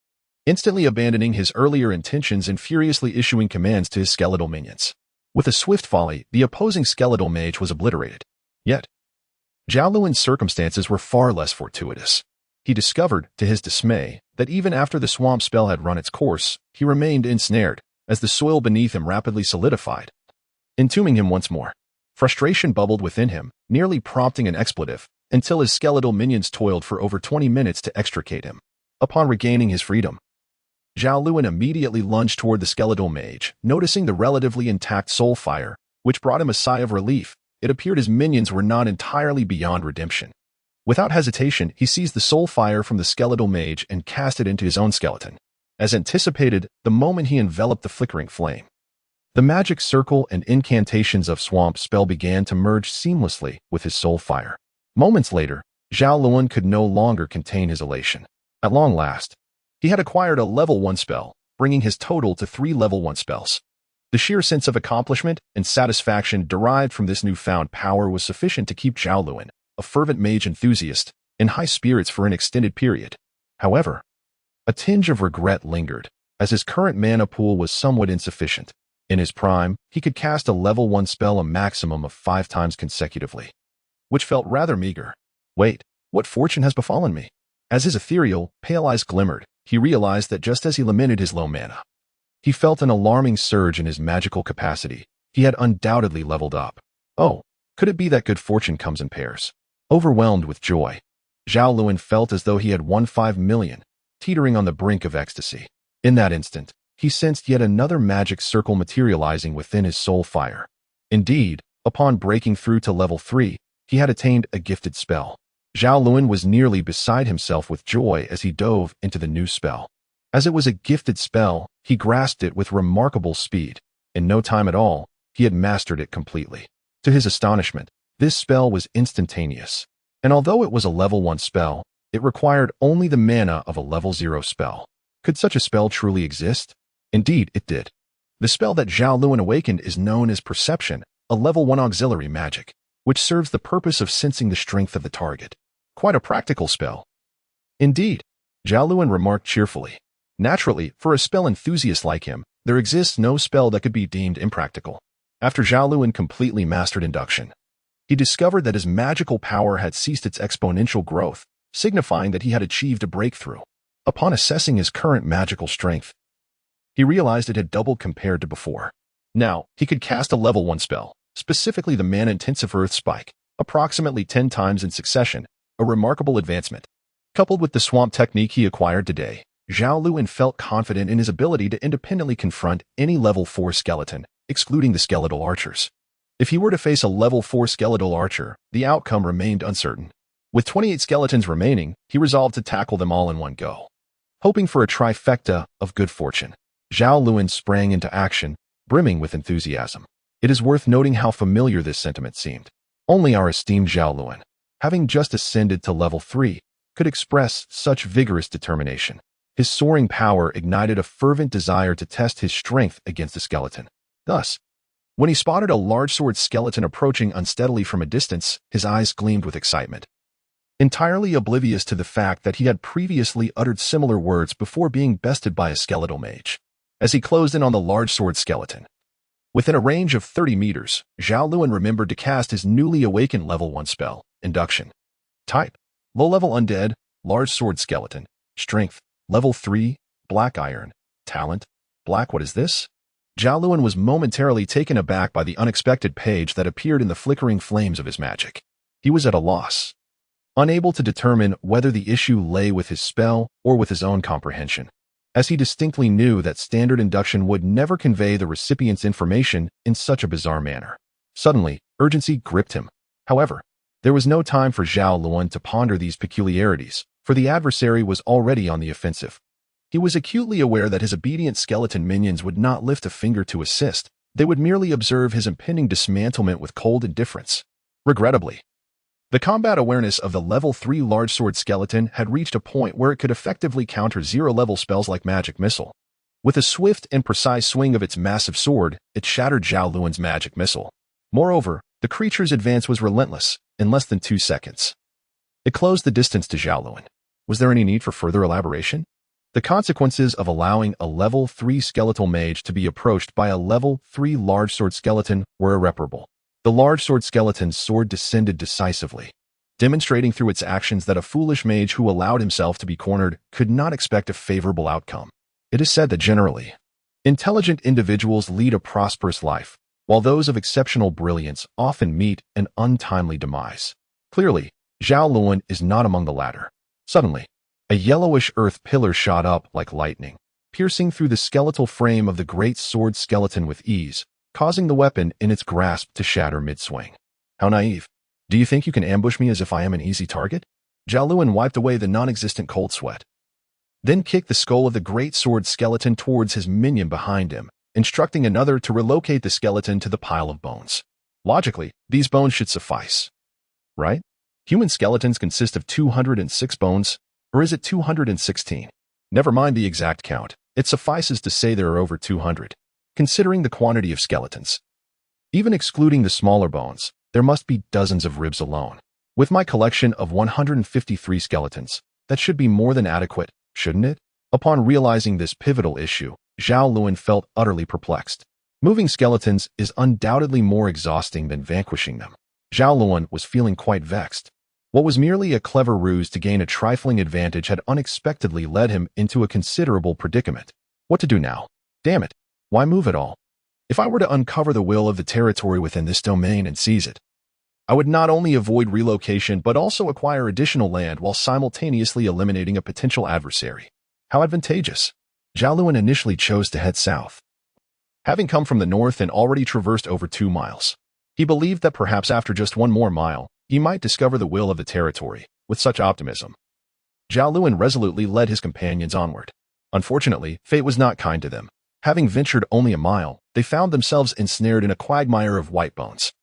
[SPEAKER 1] instantly abandoning his earlier intentions and furiously issuing commands to his skeletal minions. With a swift volley, the opposing skeletal mage was obliterated. Yet, Zhao Lun's circumstances were far less fortuitous. He discovered, to his dismay, that even after the swamp spell had run its course, he remained ensnared, as the soil beneath him rapidly solidified, entombing him once more. Frustration bubbled within him, nearly prompting an expletive, until his skeletal minions toiled for over 20 minutes to extricate him. Upon regaining his freedom, Zhao Lun immediately lunged toward the skeletal mage, noticing the relatively intact soul fire, which brought him a sigh of relief. It appeared his minions were not entirely beyond redemption. Without hesitation, he seized the soul fire from the skeletal mage and cast it into his own skeleton. As anticipated, the moment he enveloped the flickering flame, the magic circle and incantations of swamp spell began to merge seamlessly with his soul fire. Moments later, Zhao Lun could no longer contain his elation. At long last, he had acquired a level 1 spell, bringing his total to 3 level 1 spells. The sheer sense of accomplishment and satisfaction derived from this newfound power was sufficient to keep Zhao Lun, a fervent mage enthusiast, in high spirits for an extended period. However, a tinge of regret lingered, as his current mana pool was somewhat insufficient. In his prime, he could cast a level 1 spell a maximum of 5 times consecutively, which felt rather meager. Wait, what fortune has befallen me? As his ethereal, pale eyes glimmered, he realized that just as he lamented his low mana, he felt an alarming surge in his magical capacity. He had undoubtedly leveled up. Oh, could it be that good fortune comes in pairs? Overwhelmed with joy, Zhao Lun felt as though he had won 5 million, teetering on the brink of ecstasy. In that instant, he sensed yet another magic circle materializing within his soul fire. Indeed, upon breaking through to level 3, he had attained a gifted spell. Zhao Lun was nearly beside himself with joy as he dove into the new spell. As it was a gifted spell, he grasped it with remarkable speed. In no time at all, he had mastered it completely. To his astonishment, this spell was instantaneous, and although it was a level 1 spell, it required only the mana of a level 0 spell. Could such a spell truly exist? Indeed, it did. The spell that Zhao Lun awakened is known as Perception, a level 1 auxiliary magic, which serves the purpose of sensing the strength of the target. Quite a practical spell. Indeed, Zhao Lun remarked cheerfully. Naturally, for a spell enthusiast like him, there exists no spell that could be deemed impractical. After Zhao Lun completely mastered induction, he discovered that his magical power had ceased its exponential growth, signifying that he had achieved a breakthrough. Upon assessing his current magical strength, he realized it had doubled compared to before. Now, he could cast a level 1 spell, specifically the mana-intensive Earth Spike, approximately 10 times in succession, a remarkable advancement. Coupled with the swamp technique he acquired today, Zhao Lun felt confident in his ability to independently confront any level 4 skeleton, excluding the skeletal archers. If he were to face a level 4 skeletal archer, the outcome remained uncertain. With 28 skeletons remaining, he resolved to tackle them all in one go. Hoping for a trifecta of good fortune, Zhao Lun sprang into action, brimming with enthusiasm. It is worth noting how familiar this sentiment seemed. Only our esteemed Zhao Lun, having just ascended to level 3, could express such vigorous determination. His soaring power ignited a fervent desire to test his strength against the skeleton. Thus, when he spotted a large-sword skeleton approaching unsteadily from a distance, his eyes gleamed with excitement. Entirely oblivious to the fact that he had previously uttered similar words before being bested by a skeletal mage. As he closed in on the large-sword skeleton, within a range of 30 meters, Zhao Lun remembered to cast his newly awakened level 1 spell, Induction. Type: low-level undead, large-sword skeleton. Strength: level 3, black iron. Talent: black. What is this? Zhao Lun was momentarily taken aback by the unexpected page that appeared in the flickering flames of his magic. He was at a loss, unable to determine whether the issue lay with his spell or with his own comprehension, as he distinctly knew that standard induction would never convey the recipient's information in such a bizarre manner. Suddenly, urgency gripped him. However, there was no time for Zhao Lun to ponder these peculiarities, for the adversary was already on the offensive. He was acutely aware that his obedient skeleton minions would not lift a finger to assist. They would merely observe his impending dismantlement with cold indifference. Regrettably, the combat awareness of the level 3 large sword skeleton had reached a point where it could effectively counter 0-level spells like magic missile. With a swift and precise swing of its massive sword, it shattered Zhao Lun's magic missile. Moreover, The creature's advance was relentless, in less than 2 seconds. It closed the distance to Zhao Lun. Was there any need for further elaboration? The consequences of allowing a level 3 skeletal mage to be approached by a level 3 large sword skeleton were irreparable. The large sword skeleton's sword descended decisively, demonstrating through its actions that a foolish mage who allowed himself to be cornered could not expect a favorable outcome. It is said that generally, intelligent individuals lead a prosperous life, while those of exceptional brilliance often meet an untimely demise. Clearly, Zhao Lun is not among the latter. Suddenly, a yellowish earth pillar shot up like lightning, piercing through the skeletal frame of the great sword skeleton with ease, causing the weapon in its grasp to shatter mid-swing. How naive. Do you think you can ambush me as if I am an easy target? Zhao Lun wiped away the non-existent cold sweat, then kicked the skull of the great sword skeleton towards his minion behind him, instructing another to relocate the skeleton to the pile of bones. Logically, these bones should suffice, right? Human skeletons consist of 206 bones, or is it 216? Never mind the exact count, it suffices to say there are over 200. Considering the quantity of skeletons, even excluding the smaller bones, there must be dozens of ribs alone. With my collection of 153 skeletons, that should be more than adequate, shouldn't it? Upon realizing this pivotal issue, Zhao Lun felt utterly perplexed. Moving skeletons is undoubtedly more exhausting than vanquishing them. Zhao Lun was feeling quite vexed. What was merely a clever ruse to gain a trifling advantage had unexpectedly led him into a considerable predicament. What to do now? Damn it. Why move at all? If I were to uncover the will of the territory within this domain and seize it, I would not only avoid relocation but also acquire additional land while simultaneously eliminating a potential adversary. How advantageous. Zhao Lun initially chose to head south. Having come from the north and already traversed over 2 miles, he believed that perhaps after just 1 more mile, he might discover the will of the territory. With such optimism, Zhao Lun resolutely led his companions onward. Unfortunately, fate was not kind to them. Having ventured only a mile, they found themselves ensnared in a quagmire of white bones.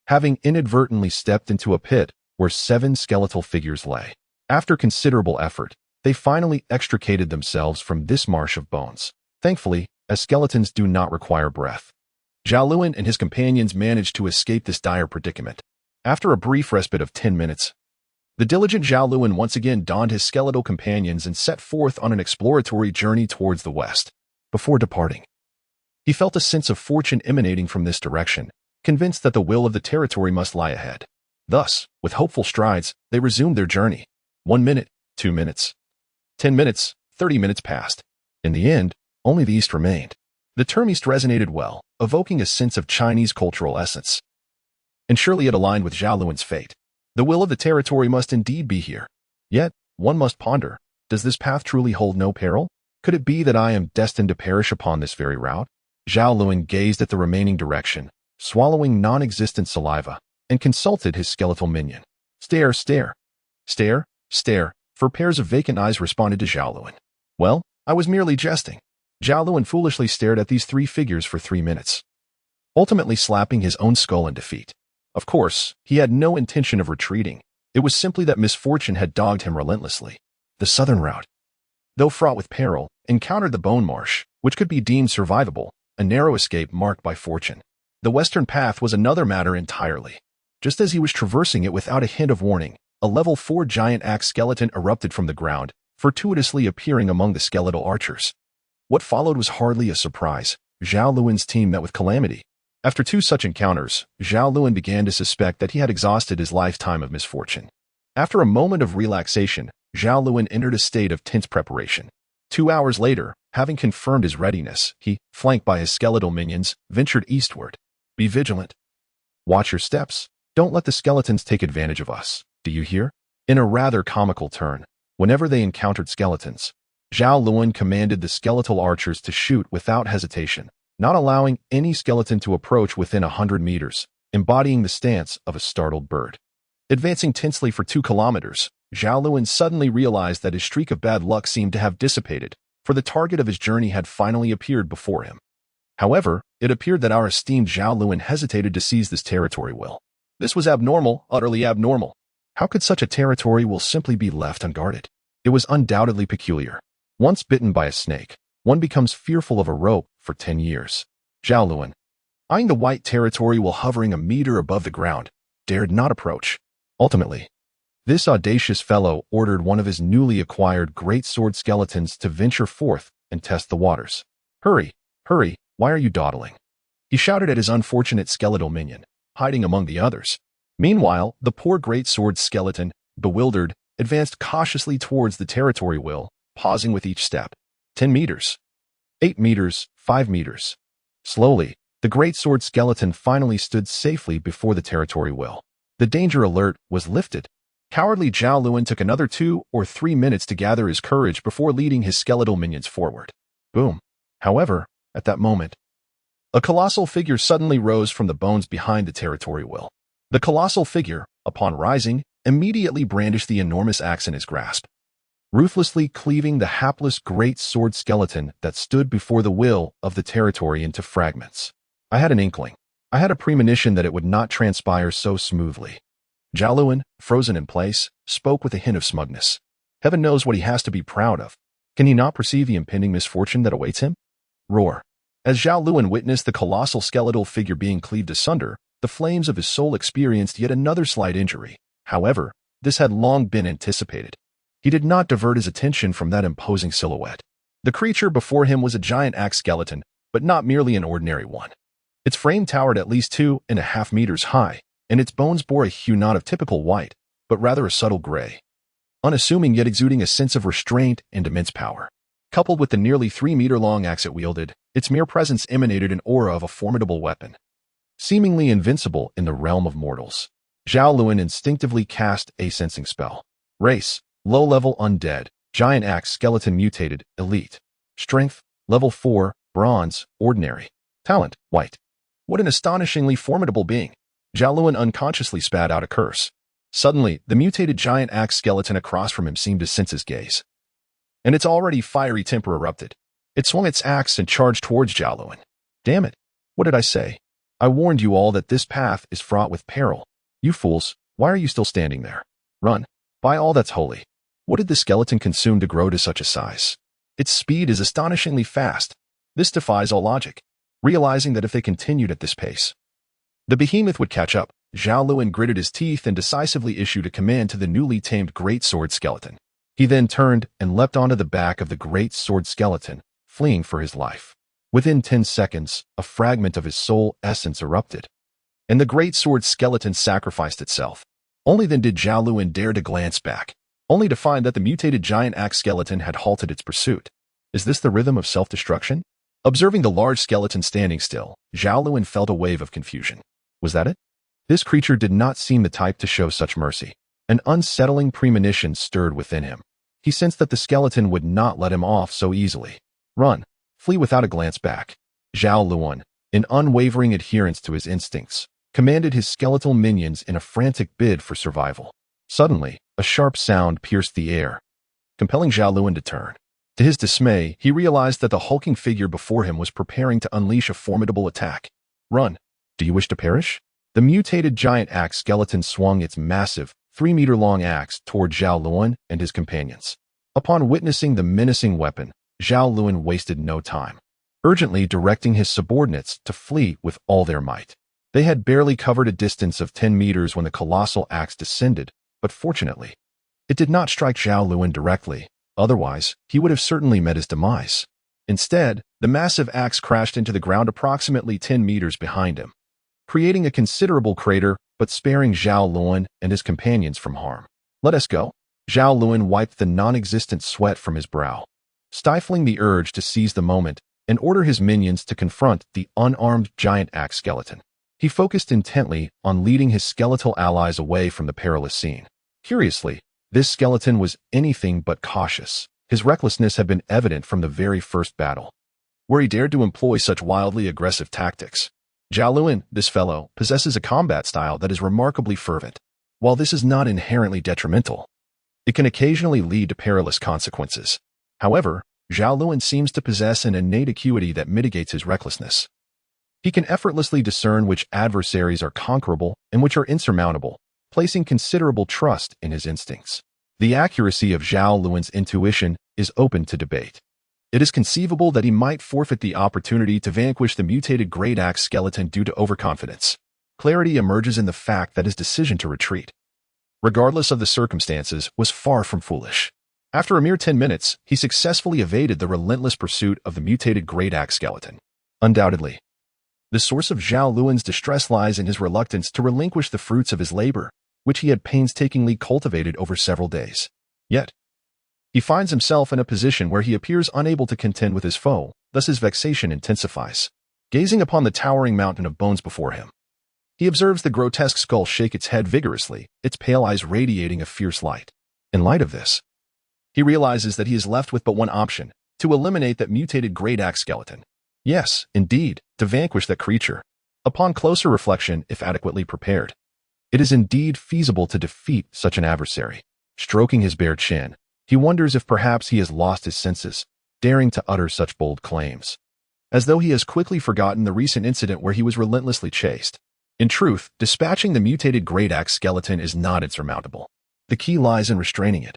[SPEAKER 1] Having inadvertently stepped into a pit where 7 skeletal figures lay. After considerable effort, they finally extricated themselves from this marsh of bones. Thankfully, as skeletons do not require breath, Zhao Lun and his companions managed to escape this dire predicament. After a brief respite of 10 minutes, the diligent Zhao Lun once again donned his skeletal companions and set forth on an exploratory journey towards the west. Before departing, he felt a sense of fortune emanating from this direction, convinced that the will of the territory must lie ahead. Thus, with hopeful strides, they resumed their journey. 1 minute, 2 minutes, 10 minutes, 30 minutes passed. In the end, only the east remained. The term east resonated well, evoking a sense of Chinese cultural essence. And surely it aligned with Zhao Lun's fate. The will of the territory must indeed be here. Yet, one must ponder, does this path truly hold no peril? Could it be that I am destined to perish upon this very route? Zhao Lun gazed at the remaining direction, swallowing non-existent saliva, and consulted his skeletal minion. Stare, stare. Stare, stare, for pairs of vacant eyes responded to Zhao Lun. Well, I was merely jesting. Zhao Lun foolishly stared at these 3 figures for 3 minutes, ultimately slapping his own skull in defeat. Of course, he had no intention of retreating. It was simply that misfortune had dogged him relentlessly. The southern route, though fraught with peril, encountered the bone marsh, which could be deemed survivable, a narrow escape marked by fortune. The western path was another matter entirely. Just as he was traversing it without a hint of warning, a level 4 giant axe skeleton erupted from the ground, fortuitously appearing among the skeletal archers. What followed was hardly a surprise. Zhao Lun's team met with calamity. After 2 such encounters, Zhao Lun began to suspect that he had exhausted his lifetime of misfortune. After a moment of relaxation, Zhao Lun entered a state of tense preparation. 2 hours later, having confirmed his readiness, he, flanked by his skeletal minions, ventured eastward. Be vigilant. Watch your steps. Don't let the skeletons take advantage of us. Do you hear? In a rather comical turn, whenever they encountered skeletons, Zhao Lun commanded the skeletal archers to shoot without hesitation, not allowing any skeleton to approach within 100 meters, embodying the stance of a startled bird. Advancing tensely for 2 kilometers, Zhao Lun suddenly realized that his streak of bad luck seemed to have dissipated, for the target of his journey had finally appeared before him. However, it appeared that our esteemed Zhao Lun hesitated to seize this territory will. This was abnormal, utterly abnormal. How could such a territory will simply be left unguarded? It was undoubtedly peculiar. Once bitten by a snake, one becomes fearful of a rope for 10 years. Zhao Lun, eyeing the white territory while hovering a meter above the ground, dared not approach. Ultimately, this audacious fellow ordered one of his newly acquired greatsword skeletons to venture forth and test the waters. "Hurry, hurry, why are you dawdling?" he shouted at his unfortunate skeletal minion, hiding among the others. Meanwhile, the poor greatsword skeleton, bewildered, advanced cautiously towards the territory will, pausing with each step. 10 meters. 8 meters, 5 meters. Slowly, the greatsword skeleton finally stood safely before the territory will. The danger alert was lifted. Cowardly Zhao Lun took another 2 or 3 minutes to gather his courage before leading his skeletal minions forward. Boom. However, at that moment, a colossal figure suddenly rose from the bones behind the territory will. The colossal figure, upon rising, immediately brandished the enormous axe in his grasp, ruthlessly cleaving the hapless great sword skeleton that stood before the will of the territory into fragments. I had an inkling. I had a premonition that it would not transpire so smoothly. Zhao Lun, frozen in place, spoke with a hint of smugness. Heaven knows what he has to be proud of. Can he not perceive the impending misfortune that awaits him? Roar. As Zhao Lun witnessed the colossal skeletal figure being cleaved asunder, the flames of his soul experienced yet another slight injury. However, this had long been anticipated. He did not divert his attention from that imposing silhouette. The creature before him was a giant axe skeleton, but not merely an ordinary one. Its frame towered at least 2.5 meters high, and its bones bore a hue not of typical white, but rather a subtle gray, unassuming yet exuding a sense of restraint and immense power. Coupled with the nearly 3-meter-long axe it wielded, its mere presence emanated an aura of a formidable weapon, seemingly invincible in the realm of mortals. Zhao Lun instinctively cast a sensing spell. Race, low-level undead, giant axe skeleton mutated, elite. Strength, level 4, bronze, ordinary. Talent, white. What an astonishingly formidable being. Zhao Lun unconsciously spat out a curse. Suddenly, the mutated giant axe skeleton across from him seemed to sense his gaze, and its already fiery temper erupted. It swung its axe and charged towards Zhao Lun. Damn it. What did I say? I warned you all that this path is fraught with peril. You fools, why are you still standing there? Run. By all that's holy. What did the skeleton consume to grow to such a size? Its speed is astonishingly fast. This defies all logic. Realizing that if they continued at this pace, the behemoth would catch up, Zhao Lun gritted his teeth and decisively issued a command to the newly tamed greatsword skeleton. He then turned and leapt onto the back of the greatsword skeleton, fleeing for his life. Within 10 seconds, a fragment of his soul essence erupted, and the greatsword skeleton sacrificed itself. Only then did Zhao Lun dare to glance back, only to find that the mutated giant axe skeleton had halted its pursuit. Is this the rhythm of self-destruction? Observing the large skeleton standing still, Zhao Lun felt a wave of confusion. Was that it? This creature did not seem the type to show such mercy. An unsettling premonition stirred within him. He sensed that the skeleton would not let him off so easily. Run. Flee without a glance back. Zhao Lun, in unwavering adherence to his instincts, commanded his skeletal minions in a frantic bid for survival. Suddenly, a sharp sound pierced the air, compelling Zhao Lun to turn. To his dismay, he realized that the hulking figure before him was preparing to unleash a formidable attack. Run. Do you wish to perish? The mutated giant axe skeleton swung its massive, 3-meter-long axe toward Zhao Lun and his companions. Upon witnessing the menacing weapon, Zhao Lun wasted no time, urgently directing his subordinates to flee with all their might. They had barely covered a distance of 10 meters when the colossal axe descended, but fortunately, it did not strike Zhao Lun directly. Otherwise, he would have certainly met his demise. Instead, the massive axe crashed into the ground approximately 10 meters behind him, creating a considerable crater but sparing Zhao Lun and his companions from harm. Let us go. Zhao Lun wiped the non-existent sweat from his brow, stifling the urge to seize the moment and order his minions to confront the unarmed giant axe skeleton. He focused intently on leading his skeletal allies away from the perilous scene. Curiously, this skeleton was anything but cautious. His recklessness had been evident from the very first battle, where he dared to employ such wildly aggressive tactics. Zhao Lun, this fellow, possesses a combat style that is remarkably fervent. While this is not inherently detrimental, it can occasionally lead to perilous consequences. However, Zhao Lun seems to possess an innate acuity that mitigates his recklessness. He can effortlessly discern which adversaries are conquerable and which are insurmountable, placing considerable trust in his instincts. The accuracy of Zhao Lun's intuition is open to debate. It is conceivable that he might forfeit the opportunity to vanquish the mutated Great Axe skeleton due to overconfidence. Clarity emerges in the fact that his decision to retreat, regardless of the circumstances, was far from foolish. After a mere 10 minutes, he successfully evaded the relentless pursuit of the mutated Great Axe skeleton. Undoubtedly, the source of Zhao Lun's distress lies in his reluctance to relinquish the fruits of his labor, which he had painstakingly cultivated over several days. Yet, he finds himself in a position where he appears unable to contend with his foe, thus his vexation intensifies. Gazing upon the towering mountain of bones before him, he observes the grotesque skull shake its head vigorously, its pale eyes radiating a fierce light. In light of this, he realizes that he is left with but one option: to eliminate that mutated Great Axe skeleton. Yes, indeed, to vanquish that creature. Upon closer reflection, if adequately prepared, it is indeed feasible to defeat such an adversary. Stroking his bare chin, he wonders if perhaps he has lost his senses, daring to utter such bold claims, as though he has quickly forgotten the recent incident where he was relentlessly chased. In truth, dispatching the mutated Great Axe skeleton is not insurmountable. The key lies in restraining it,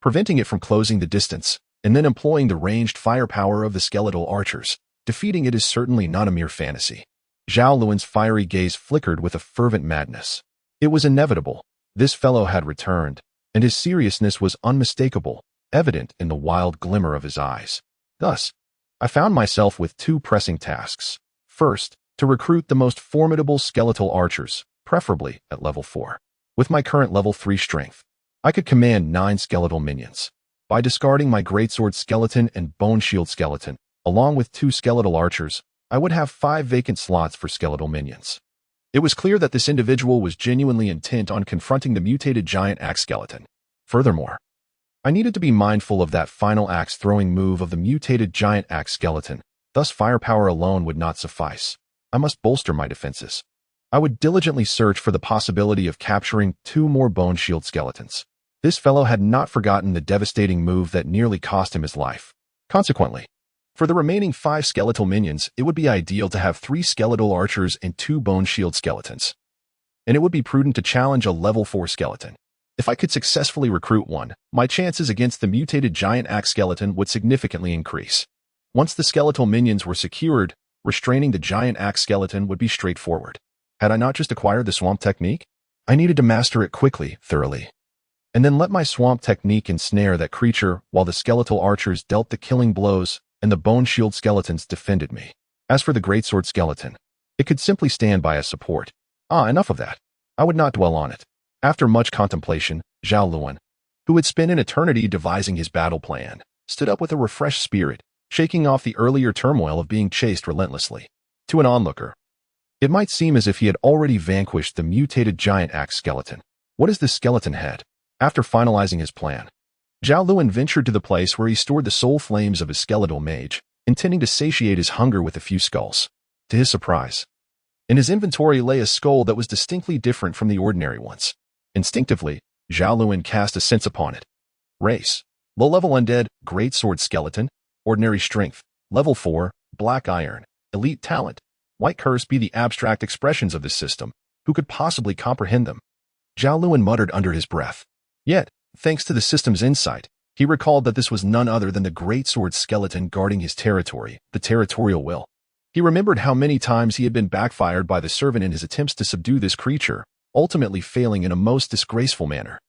[SPEAKER 1] preventing it from closing the distance, and then employing the ranged firepower of the skeletal archers. Defeating it is certainly not a mere fantasy. Zhao Lun's fiery gaze flickered with a fervent madness. It was inevitable. This fellow had returned, and his seriousness was unmistakable, evident in the wild glimmer of his eyes. Thus, I found myself with two pressing tasks. First, to recruit the most formidable skeletal archers, preferably at level 4. With my current level 3 strength, I could command 9 skeletal minions. By discarding my greatsword skeleton and bone shield skeleton, along with 2 skeletal archers, I would have 5 vacant slots for skeletal minions. It was clear that this individual was genuinely intent on confronting the mutated giant axe skeleton. Furthermore, I needed to be mindful of that final axe-throwing move of the mutated giant axe skeleton, thus firepower alone would not suffice. I must bolster my defenses. I would diligently search for the possibility of capturing 2 more bone shield skeletons. This fellow had not forgotten the devastating move that nearly cost him his life. Consequently, for the remaining 5 skeletal minions, it would be ideal to have 3 skeletal archers and 2 bone shield skeletons. And it would be prudent to challenge a level 4 skeleton. If I could successfully recruit one, my chances against the mutated giant axe skeleton would significantly increase. Once the skeletal minions were secured, restraining the giant axe skeleton would be straightforward. Had I not just acquired the swamp technique? I needed to master it quickly, thoroughly, and then let my swamp technique ensnare that creature while the skeletal archers dealt the killing blows and the bone shield skeletons defended me. As for the greatsword skeleton, it could simply stand by as support. Enough of that. I would not dwell on it. After much contemplation, Zhao Lun, who had spent an eternity devising his battle plan, stood up with a refreshed spirit, shaking off the earlier turmoil of being chased relentlessly. To an onlooker, it might seem as if he had already vanquished the mutated giant axe skeleton. What is this skeleton head? After finalizing his plan, Zhao Lun ventured to the place where he stored the soul flames of his skeletal mage, intending to satiate his hunger with a few skulls. To his surprise, in his inventory lay a skull that was distinctly different from the ordinary ones. Instinctively, Zhao Lun cast a sense upon it. Race: low-level undead, greatsword skeleton, ordinary strength, level 4, black iron, elite talent. White curse be the abstract expressions of this system. Who could possibly comprehend them? Zhao Lun muttered under his breath. Yet, thanks to the system's insight, he recalled that this was none other than the greatsword skeleton guarding his territory, the territorial will. He remembered how many times he had been backfired by the servant in his attempts to subdue this creature, ultimately failing in a most disgraceful manner.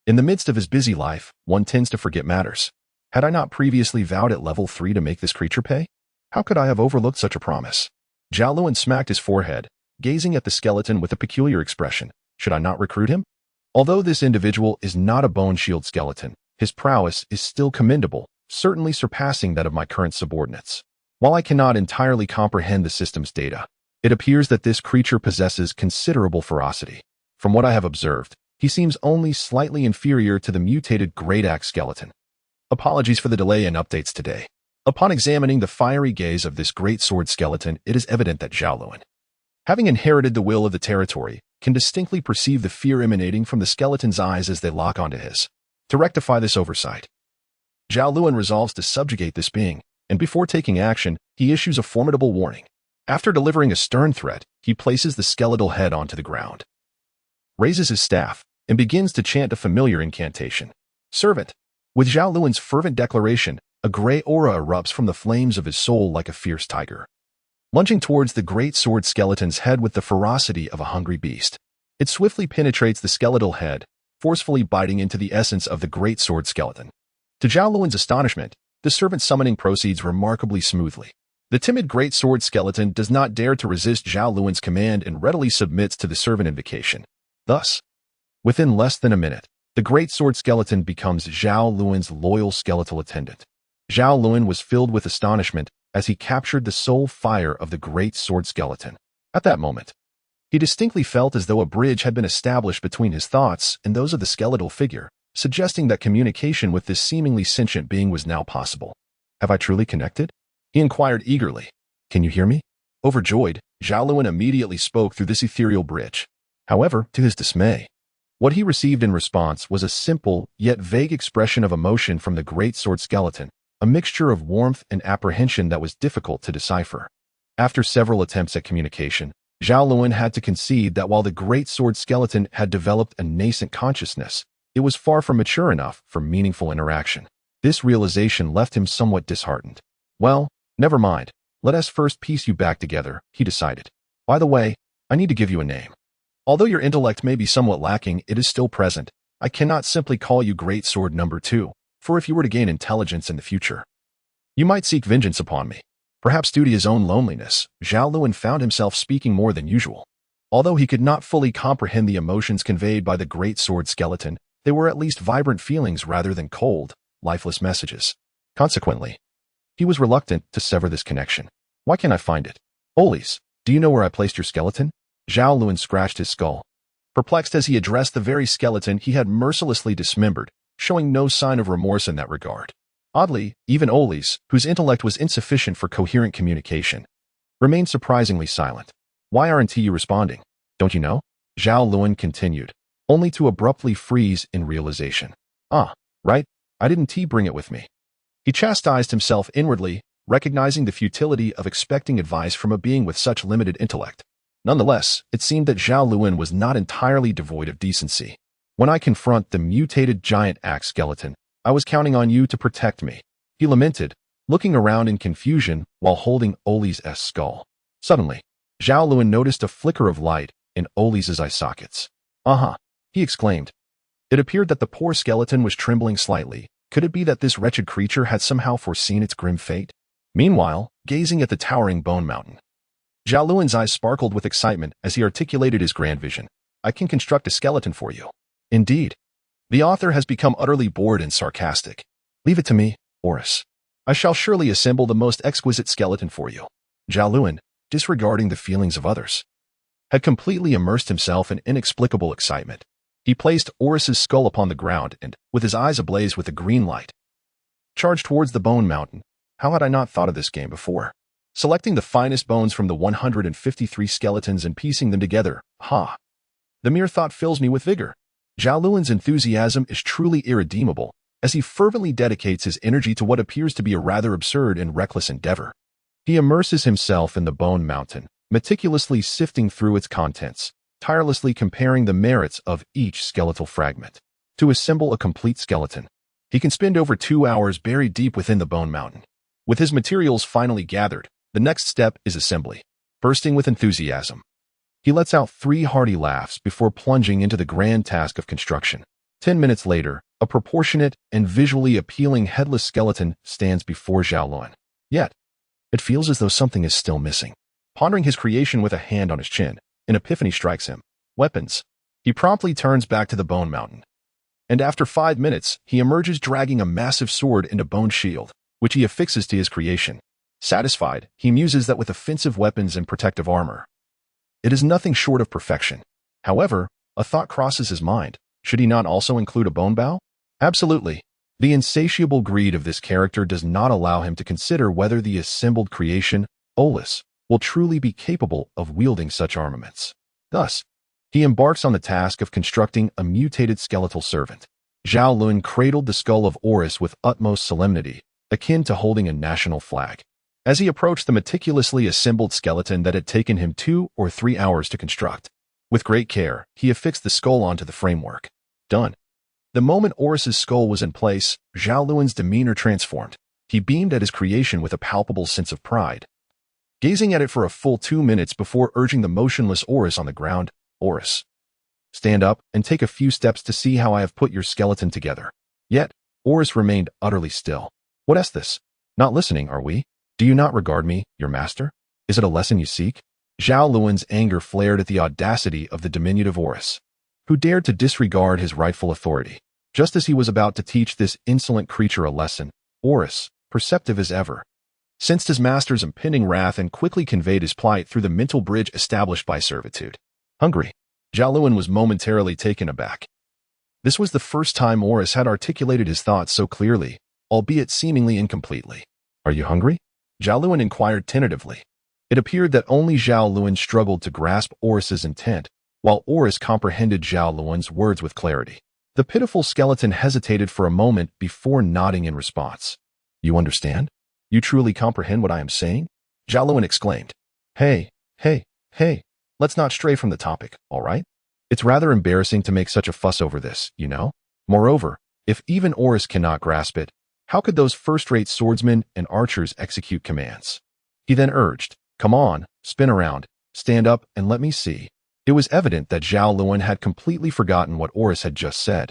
[SPEAKER 1] In the midst of his busy life, one tends to forget matters. Had I not previously vowed at level 3 to make this creature pay? How could I have overlooked such a promise? Zhao Lun smacked his forehead, gazing at the skeleton with a peculiar expression. Should I not recruit him? Although this individual is not a bone shield skeleton, his prowess is still commendable, certainly surpassing that of my current subordinates. While I cannot entirely comprehend the system's data, it appears that this creature possesses considerable ferocity. From what I have observed, he seems only slightly inferior to the mutated great axe skeleton. Apologies for the delay in updates today. Upon examining the fiery gaze of this great sword skeleton, it is evident that Zhao Lun, having inherited the will of the territory, can distinctly perceive the fear emanating from the skeleton's eyes as they lock onto his. To rectify this oversight, Zhao Lun resolves to subjugate this being, and before taking action, he issues a formidable warning. After delivering a stern threat, he places the skeletal head onto the ground, raises his staff, and begins to chant a familiar incantation. Servant. With Zhao Lun's fervent declaration, a gray aura erupts from the flames of his soul like a fierce tiger, lunging towards the great sword skeleton's head with the ferocity of a hungry beast. It swiftly penetrates the skeletal head, forcefully biting into the essence of the great sword skeleton. To Zhao Lun's astonishment, the servant summoning proceeds remarkably smoothly. The timid great sword skeleton does not dare to resist Zhao Lun's command and readily submits to the servant invocation. Thus, within less than a minute, the great sword skeleton becomes Zhao Lun's loyal skeletal attendant. Zhao Lun was filled with astonishment as he captured the soul fire of the great sword skeleton. At that moment, he distinctly felt as though a bridge had been established between his thoughts and those of the skeletal figure, suggesting that communication with this seemingly sentient being was now possible. Have I truly connected? He inquired eagerly. Can you hear me? Overjoyed, Zhao Lun immediately spoke through this ethereal bridge. However, to his dismay, what he received in response was a simple yet vague expression of emotion from the great sword skeleton, a mixture of warmth and apprehension that was difficult to decipher. After several attempts at communication, Zhao Lun had to concede that while the great sword skeleton had developed a nascent consciousness, it was far from mature enough for meaningful interaction. This realization left him somewhat disheartened. Well, never mind. Let us first piece you back together, he decided. By the way, I need to give you a name. Although your intellect may be somewhat lacking, it is still present. I cannot simply call you Great Sword Number 2, for if you were to gain intelligence in the future, you might seek vengeance upon me. Perhaps due to his own loneliness, Zhao Lun found himself speaking more than usual. Although he could not fully comprehend the emotions conveyed by the great sword skeleton, they were at least vibrant feelings rather than cold, lifeless messages. Consequently, he was reluctant to sever this connection. Why can't I find it? Oles, do you know where I placed your skeleton? Zhao Lun scratched his skull, perplexed as he addressed the very skeleton he had mercilessly dismembered, showing no sign of remorse in that regard. Oddly, even Oles, whose intellect was insufficient for coherent communication, remained surprisingly silent. Why aren't you responding? Don't you know? Zhao Lun continued, only to abruptly freeze in realization. Ah, right, I didn't bring it with me. He chastised himself inwardly, recognizing the futility of expecting advice from a being with such limited intellect. Nonetheless, it seemed that Zhao Lun was not entirely devoid of decency. When I confront the mutated giant axe skeleton, I was counting on you to protect me, he lamented, looking around in confusion while holding Oles' skull. Suddenly, Zhao Lun noticed a flicker of light in Oles' eye sockets. Aha, he exclaimed. It appeared that the poor skeleton was trembling slightly. Could it be that this wretched creature had somehow foreseen its grim fate? Meanwhile, gazing at the towering bone mountain, Zhao Lun's eyes sparkled with excitement as he articulated his grand vision. I can construct a skeleton for you. Indeed. The author has become utterly bored and sarcastic. Leave it to me, Horus. I shall surely assemble the most exquisite skeleton for you. Zhao Lun, disregarding the feelings of others, had completely immersed himself in inexplicable excitement. He placed Horus's skull upon the ground and, with his eyes ablaze with a green light, charged towards the bone mountain. How had I not thought of this game before? Selecting the finest bones from the 153 skeletons and piecing them together, the mere thought fills me with vigor. Zhao Lun's enthusiasm is truly irredeemable, as he fervently dedicates his energy to what appears to be a rather absurd and reckless endeavor. He immerses himself in the bone mountain, meticulously sifting through its contents, tirelessly comparing the merits of each skeletal fragment. To assemble a complete skeleton, he can spend over 2 hours buried deep within the bone mountain. With his materials finally gathered, the next step is assembly. Bursting with enthusiasm, he lets out 3 hearty laughs before plunging into the grand task of construction. 10 minutes later, a proportionate and visually appealing headless skeleton stands before Zhao Lun. Yet, it feels as though something is still missing. Pondering his creation with a hand on his chin, an epiphany strikes him. Weapons. He promptly turns back to the bone mountain. And after 5 minutes, he emerges dragging a massive sword and a bone shield, which he affixes to his creation. Satisfied, he muses that with offensive weapons and protective armor, it is nothing short of perfection. However, a thought crosses his mind. Should he not also include a bone bow? Absolutely. The insatiable greed of this character does not allow him to consider whether the assembled creation, Oles, will truly be capable of wielding such armaments. Thus, he embarks on the task of constructing a mutated skeletal servant. Zhao Lun cradled the skull of Horus with utmost solemnity, akin to holding a national flag. As he approached the meticulously assembled skeleton that had taken him 2 or 3 hours to construct, with great care, he affixed the skull onto the framework. Done. The moment Horus's skull was in place, Zhao Lun's demeanor transformed. He beamed at his creation with a palpable sense of pride, gazing at it for a full 2 minutes before urging the motionless Oris on the ground. Oris, stand up and take a few steps to see how I have put your skeleton together. Yet, Oris remained utterly still. What is this? Not listening, are we? Do you not regard me, your master? Is it a lesson you seek? Zhao Lun's anger flared at the audacity of the diminutive Oris, who dared to disregard his rightful authority. Just as he was about to teach this insolent creature a lesson, Oris, perceptive as ever, sensed his master's impending wrath and quickly conveyed his plight through the mental bridge established by servitude. Hungry. Zhao Lun was momentarily taken aback. This was the first time Oris had articulated his thoughts so clearly, albeit seemingly incompletely. Are you hungry? Zhao Lun inquired tentatively. It appeared that only Zhao Lun struggled to grasp Oris's intent, while Oris comprehended Zhao Lun's words with clarity. The pitiful skeleton hesitated for a moment before nodding in response. You understand? You truly comprehend what I am saying? Zhao Lun exclaimed. Hey, let's not stray from the topic, all right? It's rather embarrassing to make such a fuss over this, you know? Moreover, if even Oris cannot grasp it, how could those first-rate swordsmen and archers execute commands? He then urged, come on, spin around, stand up and let me see. It was evident that Zhao Lun had completely forgotten what Oris had just said,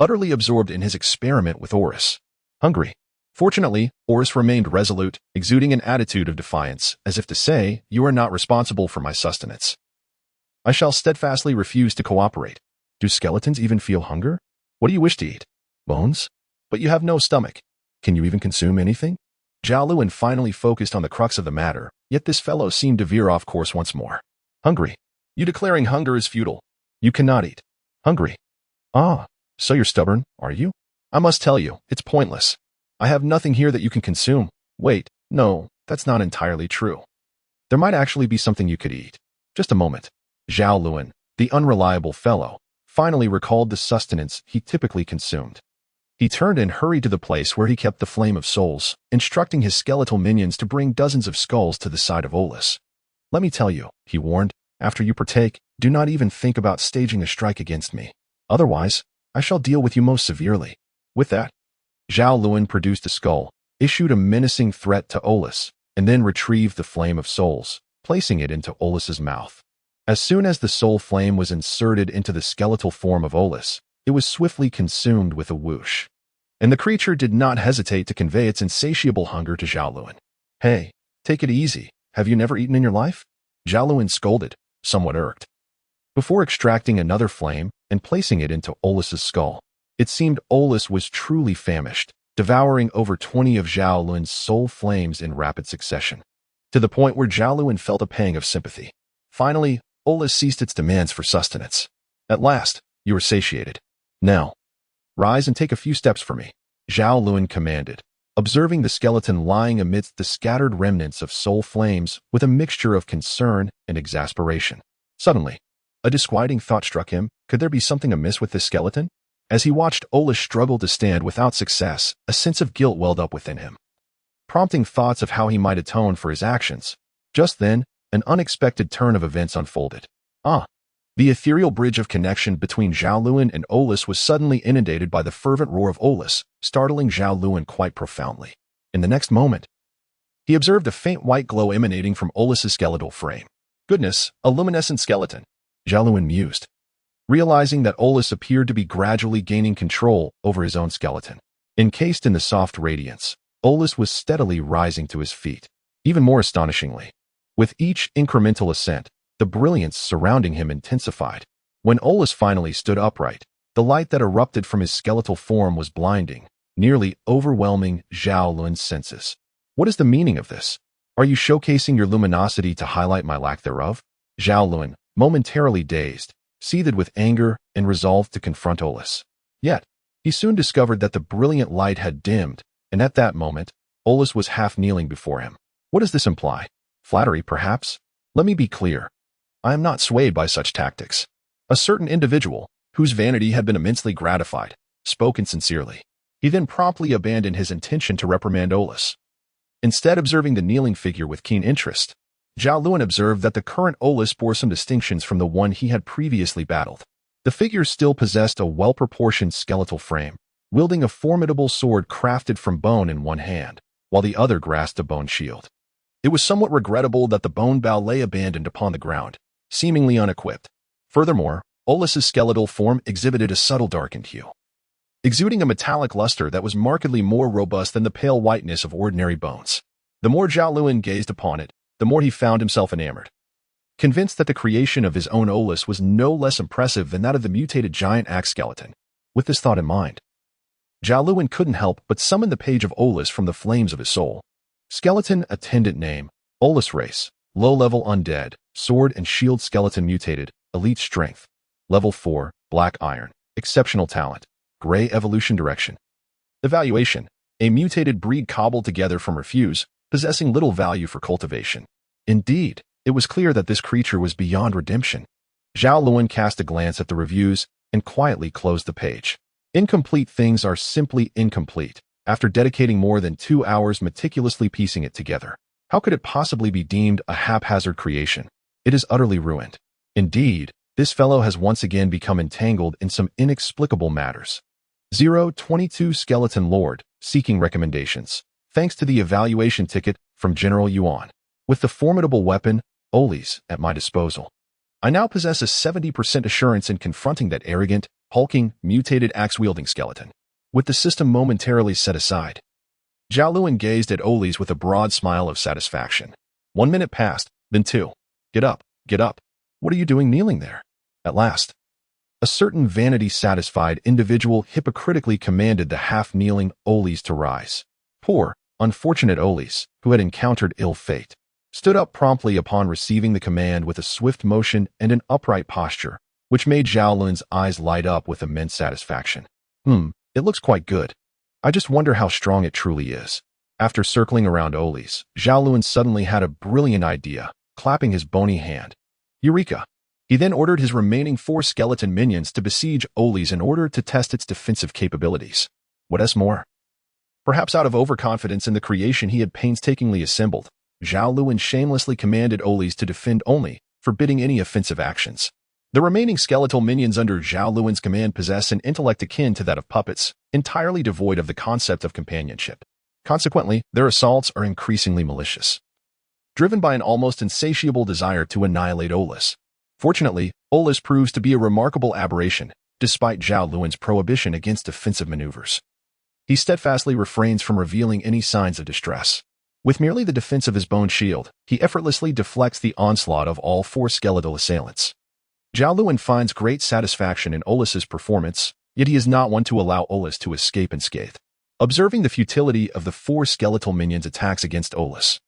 [SPEAKER 1] utterly absorbed in his experiment with Oris. Hungry. Fortunately, Oris remained resolute, exuding an attitude of defiance, as if to say, you are not responsible for my sustenance. I shall steadfastly refuse to cooperate. Do skeletons even feel hunger? What do you wish to eat? Bones? But you have no stomach. Can you even consume anything? Zhao Lun finally focused on the crux of the matter, yet this fellow seemed to veer off course once more. Hungry. You declaring hunger is futile. You cannot eat. Hungry. Ah, so you're stubborn, are you? I must tell you, it's pointless. I have nothing here that you can consume. Wait, no, that's not entirely true. There might actually be something you could eat. Just a moment. Zhao Lun, the unreliable fellow, finally recalled the sustenance he typically consumed. He turned and hurried to the place where he kept the flame of souls, instructing his skeletal minions to bring dozens of skulls to the side of Olis. Let me tell you, he warned, after you partake, do not even think about staging a strike against me. Otherwise, I shall deal with you most severely. With that, Zhao Lun produced a skull, issued a menacing threat to Olis, and then retrieved the flame of souls, placing it into Olis's mouth. As soon as the soul flame was inserted into the skeletal form of Olis, it was swiftly consumed with a whoosh. And the creature did not hesitate to convey its insatiable hunger to Zhao Lun. Hey, take it easy. Have you never eaten in your life? Zhao Lun scolded, somewhat irked. Before extracting another flame and placing it into Olis's skull, it seemed Olis was truly famished, devouring over 20 of Zhao Lun's soul flames in rapid succession, to the point where Zhao Lun felt a pang of sympathy. Finally, Olis ceased its demands for sustenance. At last, you are satiated. Now, rise and take a few steps for me, Zhao Lun commanded, observing the skeleton lying amidst the scattered remnants of soul flames with a mixture of concern and exasperation. Suddenly, a disquieting thought struck him. Could there be something amiss with this skeleton? As he watched Olis struggle to stand without success, a sense of guilt welled up within him, prompting thoughts of how he might atone for his actions. Just then, an unexpected turn of events unfolded. The ethereal bridge of connection between Zhao Lun and Olis was suddenly inundated by the fervent roar of Olis, startling Zhao Lun quite profoundly. In the next moment, he observed a faint white glow emanating from Olis's skeletal frame. Goodness, a luminescent skeleton, Zhao Lun mused, realizing that Olis appeared to be gradually gaining control over his own skeleton. Encased in the soft radiance, Olis was steadily rising to his feet. Even more astonishingly, with each incremental ascent, the brilliance surrounding him intensified. When Olis finally stood upright, the light that erupted from his skeletal form was blinding, nearly overwhelming Zhao Lun's senses. What is the meaning of this? Are you showcasing your luminosity to highlight my lack thereof? Zhao Lun, momentarily dazed, seethed with anger and resolved to confront Olis. Yet, he soon discovered that the brilliant light had dimmed, and at that moment, Olis was half kneeling before him. What does this imply? Flattery, perhaps? Let me be clear. I am not swayed by such tactics. A certain individual, whose vanity had been immensely gratified, spoke insincerely. He then promptly abandoned his intention to reprimand Olis. Instead, observing the kneeling figure with keen interest, Zhao Lun observed that the current Olis bore some distinctions from the one he had previously battled. The figure still possessed a well-proportioned skeletal frame, wielding a formidable sword crafted from bone in one hand, while the other grasped a bone shield. It was somewhat regrettable that the bone bow lay abandoned upon the ground, seemingly unequipped. Furthermore, Olus's skeletal form exhibited a subtle darkened hue, exuding a metallic luster that was markedly more robust than the pale whiteness of ordinary bones. The more Zhao Lun gazed upon it, the more he found himself enamored. Convinced that the creation of his own Olus was no less impressive than that of the mutated giant axe skeleton. With this thought in mind, Zhao Lun couldn't help but summon the page of Olus from the flames of his soul. Skeleton attendant name, Olus race, low-level undead, sword and shield skeleton mutated, elite strength, level 4, black iron, exceptional talent, gray evolution direction. Evaluation, a mutated breed cobbled together from refuse, possessing little value for cultivation. Indeed, it was clear that this creature was beyond redemption. Zhao Lun cast a glance at the reviews and quietly closed the page. Incomplete things are simply incomplete. After dedicating more than 2 hours meticulously piecing it together, how could it possibly be deemed a haphazard creation? It is utterly ruined. Indeed, this fellow has once again become entangled in some inexplicable matters. 022 Skeleton Lord, seeking recommendations. Thanks to the evaluation ticket from General Yuan. With the formidable weapon, Olis, at my disposal, I now possess a 70% assurance in confronting that arrogant, hulking, mutated axe-wielding skeleton. With the system momentarily set aside, Zhao Lun gazed at Olis with a broad smile of satisfaction. 1 minute passed, then 2. Get up, get up. What are you doing kneeling there? At last, a certain vanity-satisfied individual hypocritically commanded the half-kneeling Olis to rise. Poor, unfortunate Olis, who had encountered ill fate, stood up promptly upon receiving the command with a swift motion and an upright posture, which made Zhao Lun's eyes light up with immense satisfaction. It looks quite good. I just wonder how strong it truly is. After circling around Olis, Zhao Lun suddenly had a brilliant idea, clapping his bony hand. Eureka! He then ordered his remaining 4 skeleton minions to besiege Olis in order to test its defensive capabilities. What else more? Perhaps out of overconfidence in the creation he had painstakingly assembled, Zhao Lun shamelessly commanded Olis to defend only, forbidding any offensive actions. The remaining skeletal minions under Zhao Lun's command possess an intellect akin to that of puppets, entirely devoid of the concept of companionship. Consequently, their assaults are increasingly malicious, driven by an almost insatiable desire to annihilate Olus. Fortunately, Olus proves to be a remarkable aberration, despite Zhao Lun's prohibition against offensive maneuvers. He steadfastly refrains from revealing any signs of distress. With merely the defense of his bone shield, he effortlessly deflects the onslaught of all 4 skeletal assailants. Zhao Lun finds great satisfaction in Olus's performance, yet he is not one to allow Olus to escape unscathed. Observing the futility of the 4 skeletal minions' attacks against Olus,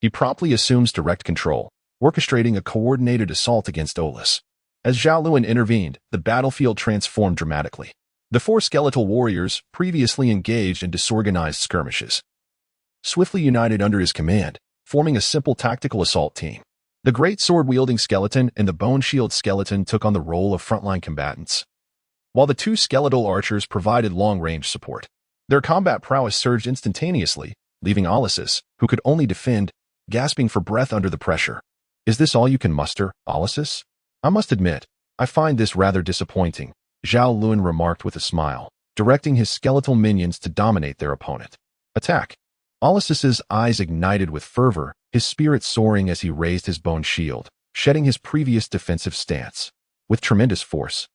[SPEAKER 1] he promptly assumes direct control, orchestrating a coordinated assault against Olus. As Zhao Lun intervened, the battlefield transformed dramatically. The 4 skeletal warriors, previously engaged in disorganized skirmishes, swiftly united under his command, forming a simple tactical assault team. The great sword-wielding skeleton and the bone shield skeleton took on the role of frontline combatants, while the 2 skeletal archers provided long-range support. Their combat prowess surged instantaneously, leaving Olus, who could only defend, gasping for breath under the pressure. Is this all you can muster, Olus? I must admit, I find this rather disappointing, Zhao Lun remarked with a smile, directing his skeletal minions to dominate their opponent. Attack! Olus's eyes ignited with fervor, his spirit soaring as he raised his bone shield, shedding his previous defensive stance. With tremendous force,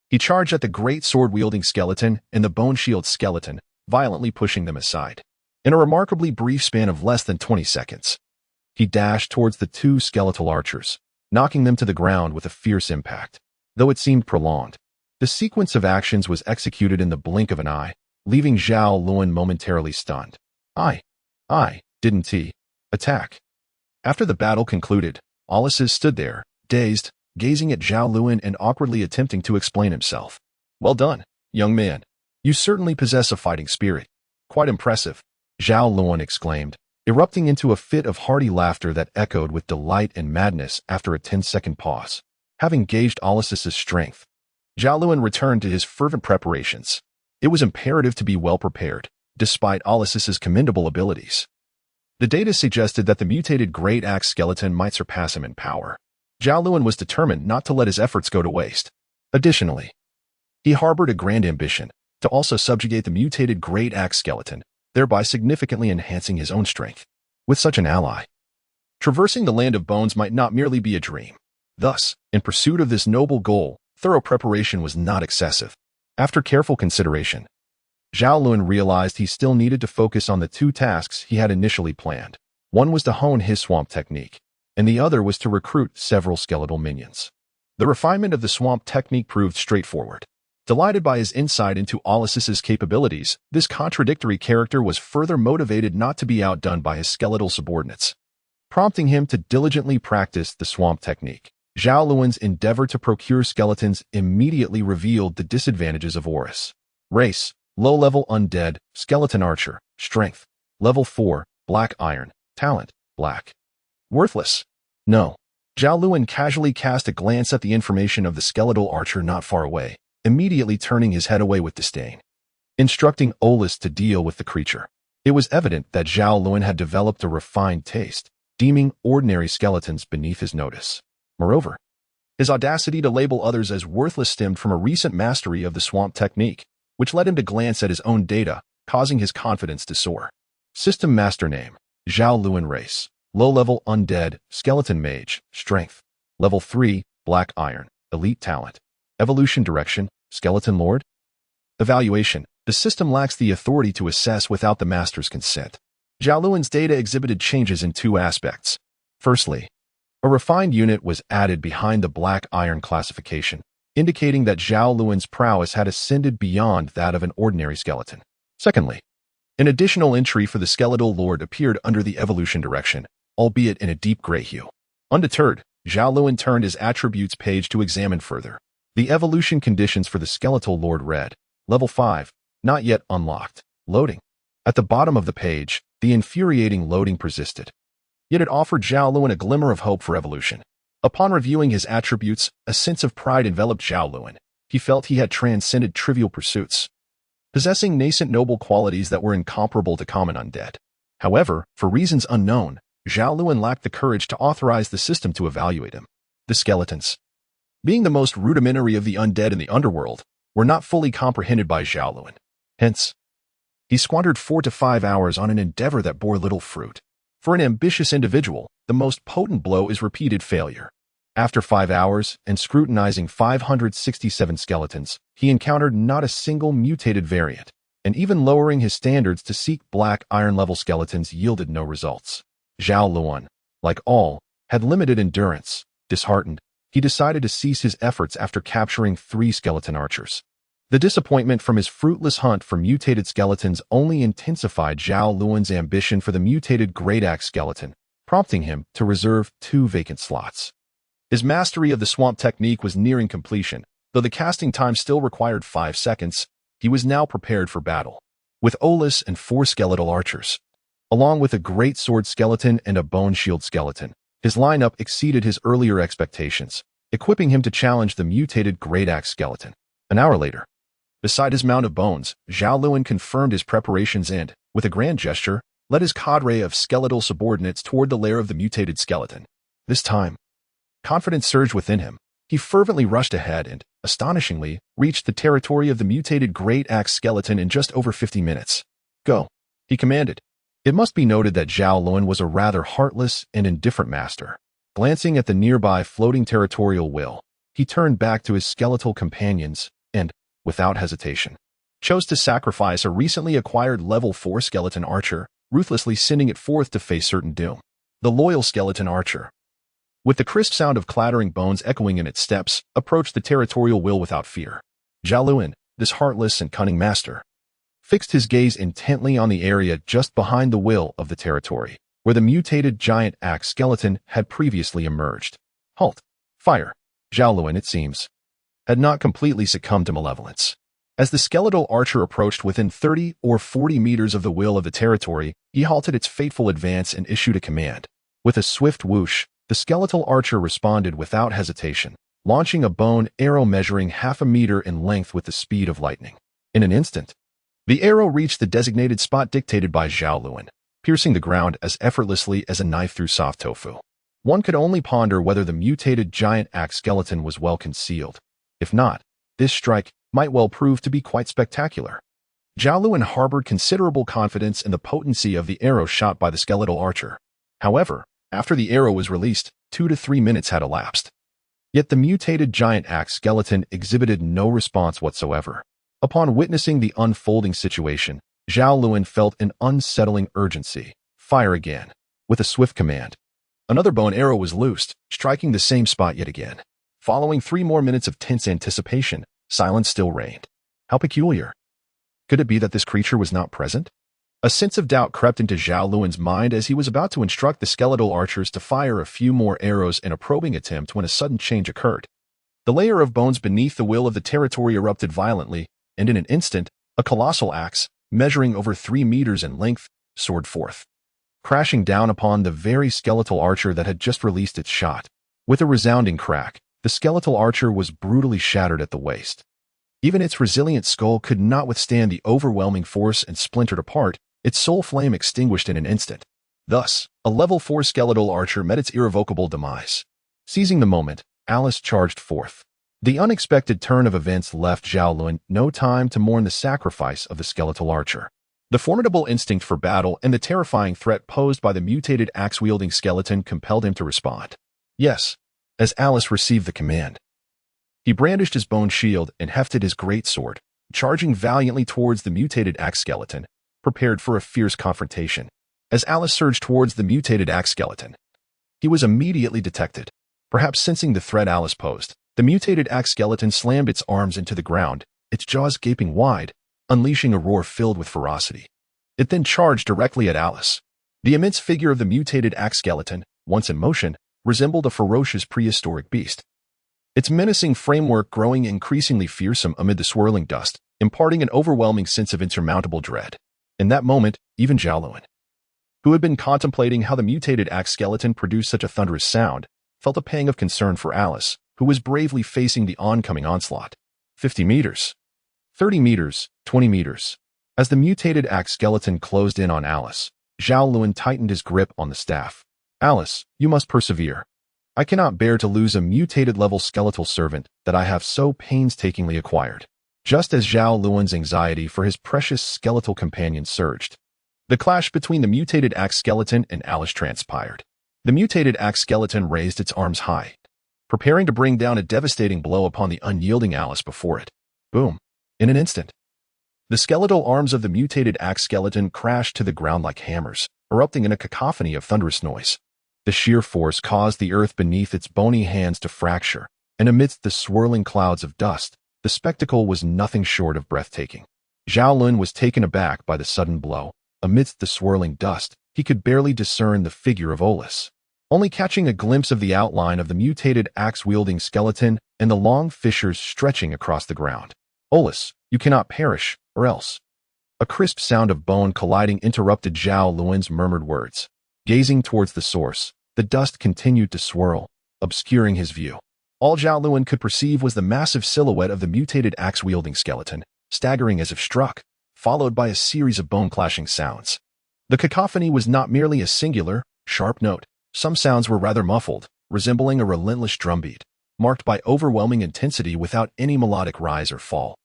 [SPEAKER 1] he charged at the great sword-wielding skeleton and the bone shield skeleton, violently pushing them aside. In a remarkably brief span of less than 20 seconds, he dashed towards the 2 skeletal archers, knocking them to the ground with a fierce impact. Though it seemed prolonged, the sequence of actions was executed in the blink of an eye, leaving Zhao Lun momentarily stunned. Didn't he? Attack. After the battle concluded, Olus stood there, dazed, gazing at Zhao Lun and awkwardly attempting to explain himself. Well done, young man. You certainly possess a fighting spirit. Quite impressive, Zhao Lun exclaimed, erupting into a fit of hearty laughter that echoed with delight and madness after a 10-second pause. Having gauged Olus's strength, Zhao Lun returned to his fervent preparations. It was imperative to be well prepared, despite Olus's commendable abilities. The data suggested that the mutated great axe skeleton might surpass him in power. Zhao Lun was determined not to let his efforts go to waste. Additionally, he harbored a grand ambition to also subjugate the mutated great axe skeleton, thereby significantly enhancing his own strength. With such an ally, traversing the land of bones might not merely be a dream. Thus, in pursuit of this noble goal, thorough preparation was not excessive. After careful consideration, Zhao Lun realized he still needed to focus on the two tasks he had initially planned. One was to hone his swamp technique, and the other was to recruit several skeletal minions. The refinement of the swamp technique proved straightforward. Delighted by his insight into Olisis's capabilities, this contradictory character was further motivated not to be outdone by his skeletal subordinates, prompting him to diligently practice the swamp technique. Zhao Lun's endeavor to procure skeletons immediately revealed the disadvantages of Oris. Race: low-level undead, skeleton archer. Strength: level 4, black iron. Talent: black. Worthless. No. Zhao Lun casually cast a glance at the information of the skeletal archer not far away, immediately turning his head away with disdain, instructing Olis to deal with the creature. It was evident that Zhao Lun had developed a refined taste, deeming ordinary skeletons beneath his notice. Moreover, his audacity to label others as worthless stemmed from a recent mastery of the swamp technique, which led him to glance at his own data, causing his confidence to soar. System master name: Zhao Lun. Race: low-level undead, skeleton mage. Strength: level 3, black iron. Elite talent. Evolution direction: skeleton lord. Evaluation: the system lacks the authority to assess without the master's consent. Zhao Lun's data exhibited changes in two aspects. Firstly, a refined unit was added behind the black iron classification, indicating that Zhao Lun's prowess had ascended beyond that of an ordinary skeleton. Secondly, an additional entry for the skeletal lord appeared under the evolution direction, albeit in a deep gray hue. Undeterred, Zhao Lun turned his attributes page to examine further. The evolution conditions for the skeletal lord read: level 5, not yet unlocked. Loading. At the bottom of the page, the infuriating loading persisted. Yet it offered Zhao Lun a glimmer of hope for evolution. Upon reviewing his attributes, a sense of pride enveloped Zhao Lun. He felt he had transcended trivial pursuits, possessing nascent noble qualities that were incomparable to common undead. However, for reasons unknown, Zhao Lun lacked the courage to authorize the system to evaluate him. The skeletons, being the most rudimentary of the undead in the underworld, were not fully comprehended by Zhao Lun. Hence, he squandered 4 to 5 hours on an endeavor that bore little fruit. For an ambitious individual, the most potent blow is repeated failure. After 5 hours and scrutinizing 567 skeletons, he encountered not a single mutated variant, and even lowering his standards to seek black iron-level skeletons yielded no results. Zhao Lun, like all, had limited endurance. Disheartened, he decided to cease his efforts after capturing 3 skeleton archers. The disappointment from his fruitless hunt for mutated skeletons only intensified Zhao Lun's ambition for the mutated great axe skeleton, prompting him to reserve 2 vacant slots. His mastery of the swamp technique was nearing completion. Though the casting time still required 5 seconds, he was now prepared for battle. With Olis and 4 skeletal archers, along with a great sword skeleton and a bone shield skeleton, his lineup exceeded his earlier expectations, equipping him to challenge the mutated great axe skeleton. An hour later, beside his mound of bones, Zhao Lun confirmed his preparations and, with a grand gesture, led his cadre of skeletal subordinates toward the lair of the mutated skeleton. This time, confidence surged within him. He fervently rushed ahead and, astonishingly, reached the territory of the mutated great axe skeleton in just over 50 minutes. Go, he commanded. It must be noted that Zhao Lun was a rather heartless and indifferent master. Glancing at the nearby floating territorial will, he turned back to his skeletal companions and, without hesitation, chose to sacrifice a recently acquired level 4 skeleton archer, ruthlessly sending it forth to face certain doom. The loyal skeleton archer, with the crisp sound of clattering bones echoing in its steps, approached the territorial will without fear. Zhao Lun, this heartless and cunning master, fixed his gaze intently on the area just behind the will of the territory, where the mutated giant axe skeleton had previously emerged. Halt! Fire! Zhao Lun, it seems, had not completely succumbed to malevolence. As the skeletal archer approached within 30 or 40 meters of the will of the territory, he halted its fateful advance and issued a command. With a swift whoosh, the skeletal archer responded without hesitation, launching a bone arrow measuring half a meter in length with the speed of lightning. In an instant, the arrow reached the designated spot dictated by Zhao Lun, piercing the ground as effortlessly as a knife through soft tofu. One could only ponder whether the mutated giant axe skeleton was well concealed. If not, this strike might well prove to be quite spectacular. Zhao Lun harbored considerable confidence in the potency of the arrow shot by the skeletal archer. However, after the arrow was released, 2 to 3 minutes had elapsed. Yet the mutated giant axe skeleton exhibited no response whatsoever. Upon witnessing the unfolding situation, Zhao Lun felt an unsettling urgency. Fire again. With a swift command, another bow and arrow was loosed, striking the same spot yet again. Following 3 more minutes of tense anticipation, silence still reigned. How peculiar. Could it be that this creature was not present? A sense of doubt crept into Zhao Lun's mind as he was about to instruct the skeletal archers to fire a few more arrows in a probing attempt when a sudden change occurred. The layer of bones beneath the will of the territory erupted violently, and in an instant, a colossal axe, measuring over 3 meters in length, soared forth, crashing down upon the very skeletal archer that had just released its shot. With a resounding crack, the skeletal archer was brutally shattered at the waist. Even its resilient skull could not withstand the overwhelming force and splintered apart, its soul flame extinguished in an instant. Thus, a level 4 skeletal archer met its irrevocable demise. Seizing the moment, Alice charged forth. The unexpected turn of events left Zhao Lun no time to mourn the sacrifice of the skeletal archer. The formidable instinct for battle and the terrifying threat posed by the mutated axe-wielding skeleton compelled him to respond. Yes, as Alice received the command. He brandished his bone shield and hefted his great sword, charging valiantly towards the mutated axe skeleton, prepared for a fierce confrontation. As Alice surged towards the mutated axe skeleton, he was immediately detected. Perhaps sensing the threat Alice posed, the mutated axe skeleton slammed its arms into the ground, its jaws gaping wide, unleashing a roar filled with ferocity. It then charged directly at Alice. The immense figure of the mutated axe skeleton, once in motion, resembled a ferocious prehistoric beast. Its menacing framework growing increasingly fearsome amid the swirling dust, imparting an overwhelming sense of insurmountable dread. In that moment, even Zhao Lun, who had been contemplating how the mutated axe skeleton produced such a thunderous sound, felt a pang of concern for Alice, who was bravely facing the oncoming onslaught. 50 meters. 30 meters, 20 meters. As the mutated axe skeleton closed in on Alice, Zhao Lun tightened his grip on the staff. Alice, you must persevere. I cannot bear to lose a mutated-level skeletal servant that I have so painstakingly acquired. Just as Zhao Lun's anxiety for his precious skeletal companion surged, the clash between the mutated axe skeleton and Alice transpired. The mutated axe skeleton raised its arms high, preparing to bring down a devastating blow upon the unyielding Alice before it. Boom. In an instant, the skeletal arms of the mutated axe skeleton crashed to the ground like hammers, erupting in a cacophony of thunderous noise. The sheer force caused the earth beneath its bony hands to fracture, and amidst the swirling clouds of dust, the spectacle was nothing short of breathtaking. Zhao Lun was taken aback by the sudden blow. Amidst the swirling dust, he could barely discern the figure of Olus, only catching a glimpse of the outline of the mutated axe-wielding skeleton and the long fissures stretching across the ground. Olus, you cannot perish, or else. A crisp sound of bone colliding interrupted Zhao Lun's murmured words. Gazing towards the source, the dust continued to swirl, obscuring his view. All Zhao Lun could perceive was the massive silhouette of the mutated axe-wielding skeleton, staggering as if struck, followed by a series of bone-clashing sounds. The cacophony was not merely a singular, sharp note. Some sounds were rather muffled, resembling a relentless drumbeat, marked by overwhelming intensity without any melodic rise or fall.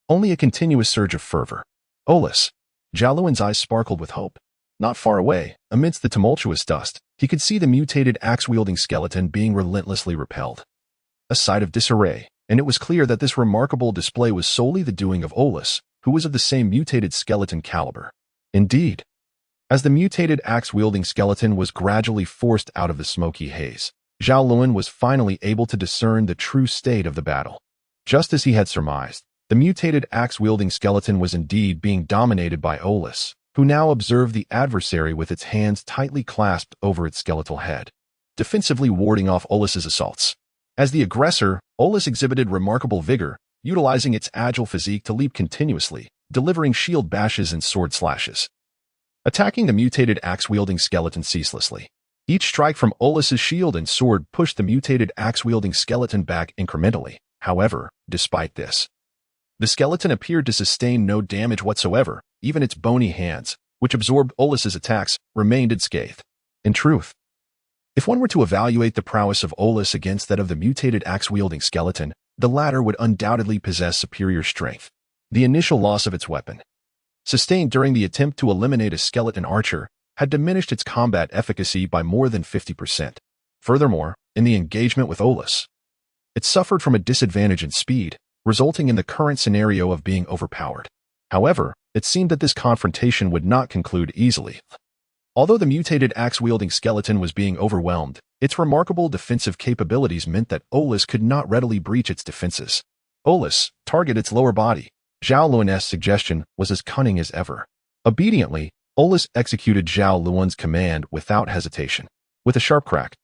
[SPEAKER 1] Only a continuous surge of fervor. Olus. Zhao Lun's eyes sparkled with hope. Not far away, amidst the tumultuous dust, he could see the mutated axe-wielding skeleton being relentlessly repelled. A sight of disarray, and it was clear that this remarkable display was solely the doing of Olus, who was of the same mutated skeleton caliber. Indeed, as the mutated axe-wielding skeleton was gradually forced out of the smoky haze, Zhao Lun was finally able to discern the true state of the battle. Just as he had surmised, the mutated axe-wielding skeleton was indeed being dominated by Olus, who now observed the adversary with its hands tightly clasped over its skeletal head, defensively warding off Olus's assaults. As the aggressor, Olus exhibited remarkable vigor, utilizing its agile physique to leap continuously, delivering shield bashes and sword slashes, attacking the mutated axe-wielding skeleton ceaselessly. Each strike from Olus's shield and sword pushed the mutated axe-wielding skeleton back incrementally. However, despite this, the skeleton appeared to sustain no damage whatsoever. Even its bony hands, which absorbed Olus's attacks, remained unscathed. In truth, if one were to evaluate the prowess of Olus against that of the mutated axe-wielding skeleton, the latter would undoubtedly possess superior strength. The initial loss of its weapon, sustained during the attempt to eliminate a skeleton archer, had diminished its combat efficacy by more than 50%. Furthermore, in the engagement with Olus, it suffered from a disadvantage in speed, resulting in the current scenario of being overpowered. However, it seemed that this confrontation would not conclude easily. Although the mutated axe-wielding skeleton was being overwhelmed, its remarkable defensive capabilities meant that Olus could not readily breach its defenses. Olus, target its lower body. Zhao Lun's suggestion was as cunning as ever. Obediently, Olus executed Zhao Lun's command without hesitation. With a sharp crack,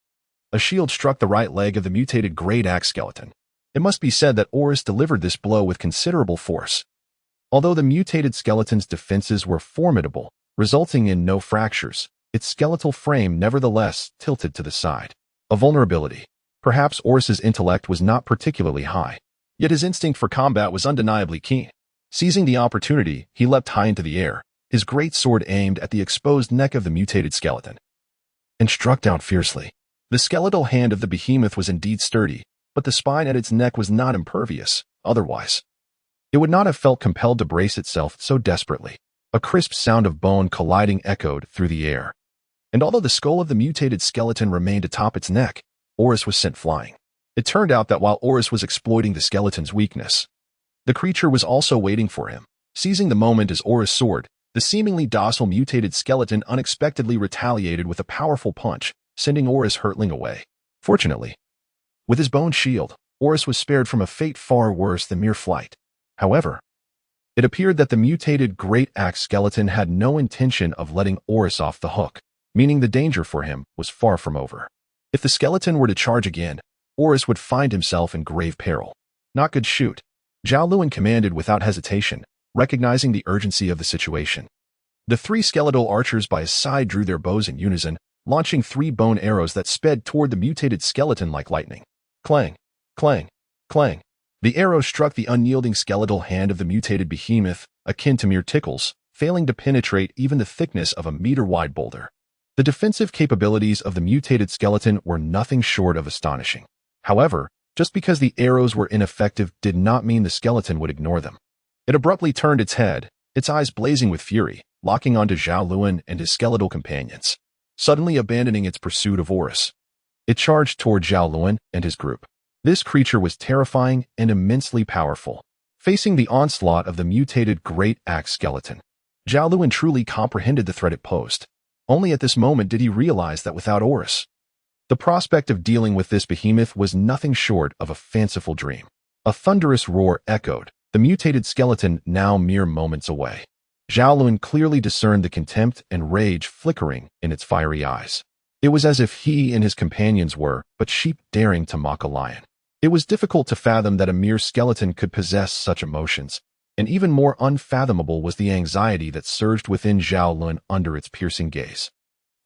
[SPEAKER 1] a shield struck the right leg of the mutated great axe skeleton. It must be said that Orus delivered this blow with considerable force. Although the mutated skeleton's defenses were formidable, resulting in no fractures, its skeletal frame nevertheless tilted to the side. A vulnerability. Perhaps Orus's intellect was not particularly high, yet his instinct for combat was undeniably keen. Seizing the opportunity, he leapt high into the air, his great sword aimed at the exposed neck of the mutated skeleton, and struck down fiercely. The skeletal hand of the behemoth was indeed sturdy, but the spine at its neck was not impervious. Otherwise, it would not have felt compelled to brace itself so desperately. A crisp sound of bone colliding echoed through the air. And although the skull of the mutated skeleton remained atop its neck, Orus was sent flying. It turned out that while Orus was exploiting the skeleton's weakness, the creature was also waiting for him. Seizing the moment as Orus soared, the seemingly docile mutated skeleton unexpectedly retaliated with a powerful punch, sending Orus hurtling away. Fortunately, with his bone shield, Orus was spared from a fate far worse than mere flight. However, it appeared that the mutated great axe skeleton had no intention of letting Orus off the hook, meaning the danger for him was far from over. If the skeleton were to charge again, Orus would find himself in grave peril. Not good shoot. Zhao Lun commanded without hesitation, recognizing the urgency of the situation. The three skeletal archers by his side drew their bows in unison, launching 3 bone arrows that sped toward the mutated skeleton like lightning. Clang, clang, clang. The arrow struck the unyielding skeletal hand of the mutated behemoth, akin to mere tickles, failing to penetrate even the thickness of a meter-wide boulder. The defensive capabilities of the mutated skeleton were nothing short of astonishing. However, just because the arrows were ineffective did not mean the skeleton would ignore them. It abruptly turned its head, its eyes blazing with fury, locking onto Zhao Lun and his skeletal companions. Suddenly abandoning its pursuit of Orus, it charged toward Zhao Lun and his group. This creature was terrifying and immensely powerful. Facing the onslaught of the mutated great axe skeleton, Zhao Lun truly comprehended the threat it posed. Only at this moment did he realize that without Orus, the prospect of dealing with this behemoth was nothing short of a fanciful dream. A thunderous roar echoed, the mutated skeleton now mere moments away. Zhao Lun clearly discerned the contempt and rage flickering in its fiery eyes. It was as if he and his companions were but sheep daring to mock a lion. It was difficult to fathom that a mere skeleton could possess such emotions, and even more unfathomable was the anxiety that surged within Zhao Lun under its piercing gaze.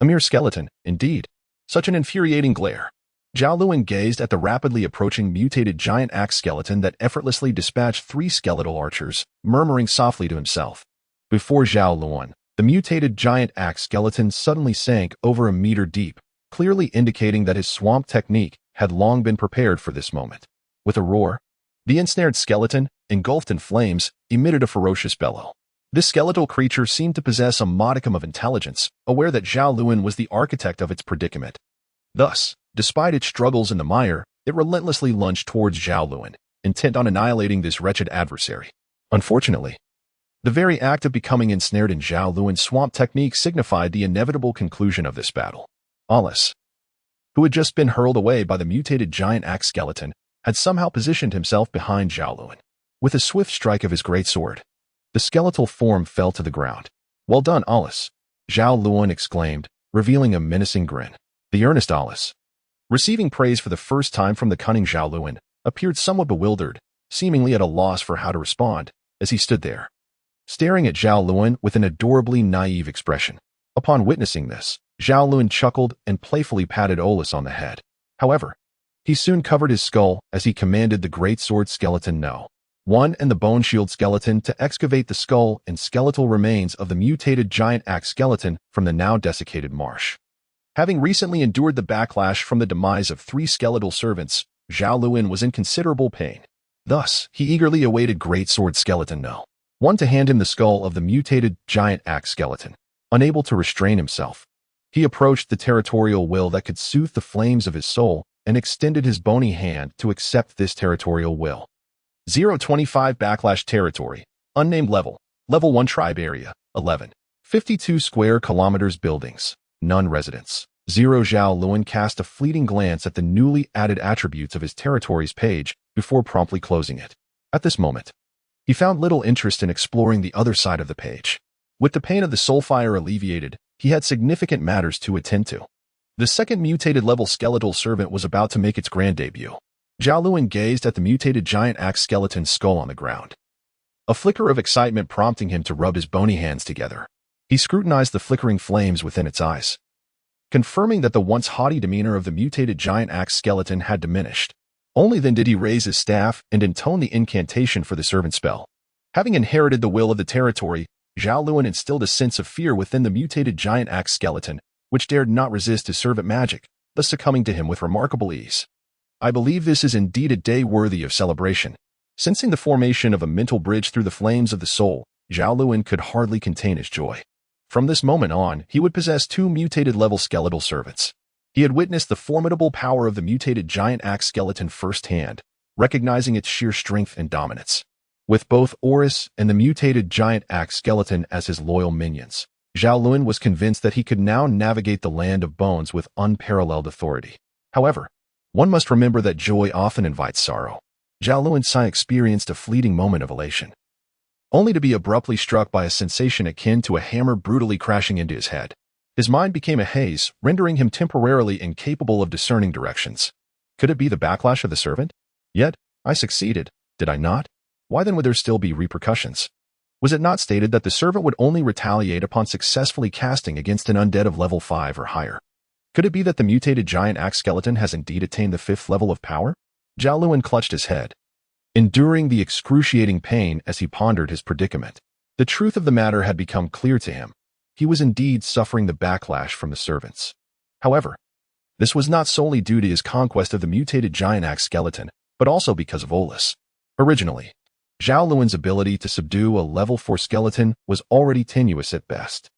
[SPEAKER 1] A mere skeleton, indeed. Such an infuriating glare. Zhao Lun gazed at the rapidly approaching mutated giant axe skeleton that effortlessly dispatched 3 skeletal archers, murmuring softly to himself. Before Zhao Lun, the mutated giant axe skeleton suddenly sank over a meter deep, clearly indicating that his swamp technique had long been prepared for this moment. With a roar, the ensnared skeleton, engulfed in flames, emitted a ferocious bellow. This skeletal creature seemed to possess a modicum of intelligence, aware that Zhao Lun was the architect of its predicament. Thus, despite its struggles in the mire, it relentlessly lunged towards Zhao Lun, intent on annihilating this wretched adversary. Unfortunately, the very act of becoming ensnared in Zhao Lun's swamp technique signified the inevitable conclusion of this battle. Olus, who had just been hurled away by the mutated giant axe skeleton, had somehow positioned himself behind Zhao Lun. With a swift strike of his great sword, the skeletal form fell to the ground. "Well done, Olus," Zhao Lun exclaimed, revealing a menacing grin. The earnest Olus, receiving praise for the first time from the cunning Zhao Lun, appeared somewhat bewildered, seemingly at a loss for how to respond, as he stood there, staring at Zhao Lun with an adorably naive expression. Upon witnessing this, Zhao Lun chuckled and playfully patted Olus on the head. However, he soon covered his skull as he commanded the great sword skeleton and the bone shield skeleton to excavate the skull and skeletal remains of the mutated giant axe skeleton from the now desiccated marsh. Having recently endured the backlash from the demise of 3 skeletal servants, Zhao Lun was in considerable pain. Thus, he eagerly awaited great sword skeleton one to hand him the skull of the mutated giant axe skeleton. Unable to restrain himself, he approached the territorial will that could soothe the flames of his soul and extended his bony hand to accept this territorial will. 025 backlash territory, unnamed level, level 1 tribe area, 11. 52 square kilometers buildings, none residents. 0 Zhao Lun cast a fleeting glance at the newly added attributes of his territories page before promptly closing it. At this moment, he found little interest in exploring the other side of the page. With the pain of the soul fire alleviated, he had significant matters to attend to. The second mutated level skeletal servant was about to make its grand debut. Zhao Lun gazed at the mutated giant axe skeleton's skull on the ground, a flicker of excitement prompting him to rub his bony hands together. He scrutinized the flickering flames within its eyes, confirming that the once haughty demeanor of the mutated giant axe skeleton had diminished. Only then did he raise his staff and intone the incantation for the servant spell. Having inherited the will of the territory, Zhao Lun instilled a sense of fear within the mutated giant axe skeleton, which dared not resist his servant magic, thus succumbing to him with remarkable ease. I believe this is indeed a day worthy of celebration. Sensing the formation of a mental bridge through the flames of the soul, Zhao Lun could hardly contain his joy. From this moment on, he would possess 2 mutated-level skeletal servants. He had witnessed the formidable power of the mutated giant axe skeleton firsthand, recognizing its sheer strength and dominance. With both Oris and the mutated giant axe skeleton as his loyal minions, Zhao Lun was convinced that he could now navigate the land of bones with unparalleled authority. However, one must remember that joy often invites sorrow. Zhao Lun's experienced a fleeting moment of elation, only to be abruptly struck by a sensation akin to a hammer brutally crashing into his head. His mind became a haze, rendering him temporarily incapable of discerning directions. Could it be the backlash of the servant? Yet, I succeeded, did I not? Why then would there still be repercussions? Was it not stated that the servant would only retaliate upon successfully casting against an undead of level 5 or higher? Could it be that the mutated giant axe skeleton has indeed attained the 5th level of power? Zhao Lun clutched his head, enduring the excruciating pain as he pondered his predicament. The truth of the matter had become clear to him. He was indeed suffering the backlash from the servants. However, this was not solely due to his conquest of the mutated giant axe skeleton, but also because of Olus. Originally, Zhao Lun's ability to subdue a level 4 skeleton was already tenuous at best.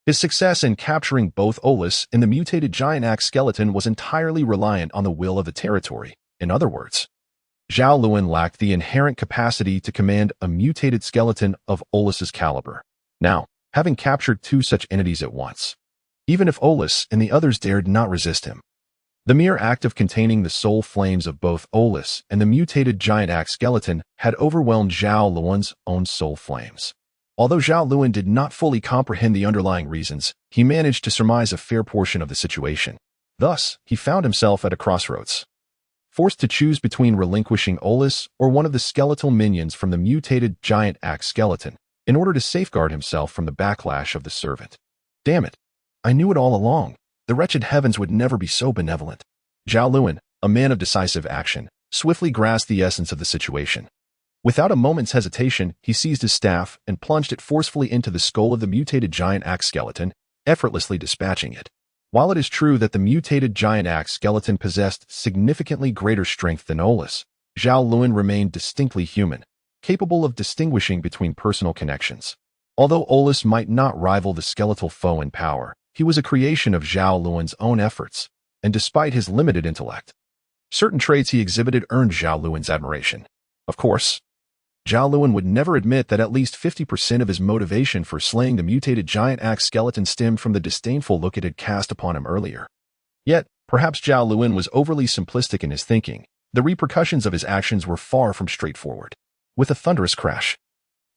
[SPEAKER 1] His success in capturing both Olus and the mutated giant axe skeleton was entirely reliant on the will of the territory. In other words, Zhao Lun lacked the inherent capacity to command a mutated skeleton of Olus's caliber. Now, having captured 2 such entities at once, even if Olus and the others dared not resist him, the mere act of containing the soul flames of both Olus and the mutated giant axe skeleton had overwhelmed Zhao Lun's own soul flames. Although Zhao Lun did not fully comprehend the underlying reasons, he managed to surmise a fair portion of the situation. Thus, he found himself at a crossroads, forced to choose between relinquishing Olus or one of the skeletal minions from the mutated giant axe skeleton in order to safeguard himself from the backlash of the servant. Damn it! I knew it all along. The wretched heavens would never be so benevolent. Zhao Lun, a man of decisive action, swiftly grasped the essence of the situation. Without a moment's hesitation, he seized his staff and plunged it forcefully into the skull of the mutated giant axe skeleton, effortlessly dispatching it. While it is true that the mutated giant axe skeleton possessed significantly greater strength than Olus, Zhao Lun remained distinctly human, capable of distinguishing between personal connections. Although Olus might not rival the skeletal foe in power, he was a creation of Zhao Lun's own efforts, and despite his limited intellect, certain traits he exhibited earned Zhao Lun's admiration. Of course, Zhao Lun would never admit that at least 50% of his motivation for slaying the mutated giant axe skeleton stemmed from the disdainful look it had cast upon him earlier. Yet, perhaps Zhao Lun was overly simplistic in his thinking. The repercussions of his actions were far from straightforward. With a thunderous crash,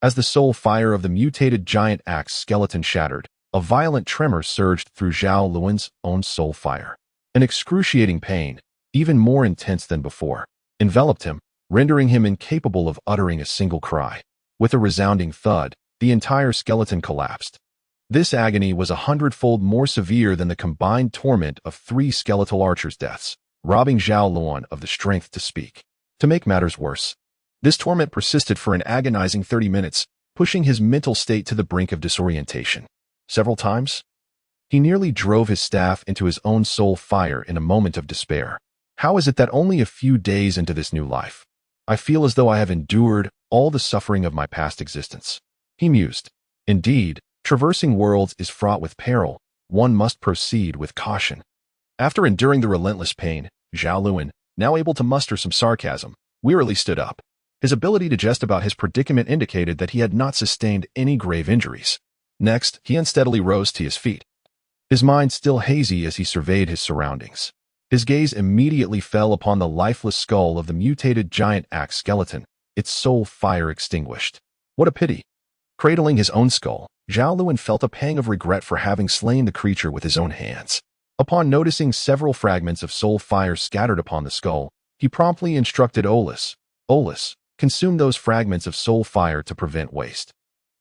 [SPEAKER 1] as the soul fire of the mutated giant axe skeleton shattered, a violent tremor surged through Zhao Lun's own soul fire. An excruciating pain, even more intense than before, enveloped him, rendering him incapable of uttering a single cry. With a resounding thud, the entire skeleton collapsed. This agony was 100-fold more severe than the combined torment of 3 skeletal archers' deaths, robbing Zhao Lun of the strength to speak. To make matters worse, this torment persisted for an agonizing 30 minutes, pushing his mental state to the brink of disorientation. Several times, he nearly drove his staff into his own soul fire in a moment of despair. How is it that only a few days into this new life, I feel as though I have endured all the suffering of my past existence? He mused. Indeed, traversing worlds is fraught with peril. One must proceed with caution. After enduring the relentless pain, Zhao Lun, now able to muster some sarcasm, wearily stood up. His ability to jest about his predicament indicated that he had not sustained any grave injuries. Next, he unsteadily rose to his feet, his mind still hazy as he surveyed his surroundings. His gaze immediately fell upon the lifeless skull of the mutated giant axe skeleton, its soul fire extinguished. What a pity! Cradling his own skull, Zhao Lun felt a pang of regret for having slain the creature with his own hands. Upon noticing several fragments of soul fire scattered upon the skull, he promptly instructed Olus, consume those fragments of soul fire to prevent waste.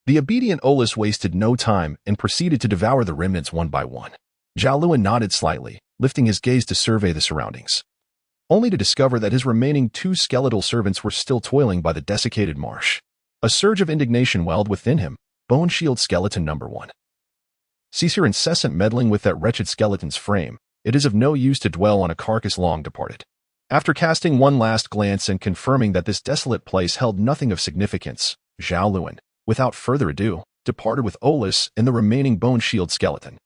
[SPEAKER 1] The obedient Olus wasted no time and proceeded to devour the remnants one by one. Zhao Lun nodded slightly, lifting his gaze to survey the surroundings, only to discover that his remaining 2 skeletal servants were still toiling by the desiccated marsh. A surge of indignation welled within him. Bone Shield Skeleton Number 1. Cease your incessant meddling with that wretched skeleton's frame. It is of no use to dwell on a carcass long departed. After casting one last glance and confirming that this desolate place held nothing of significance, Zhao Lun, without further ado, departed with Olus and the remaining Bone Shield skeleton.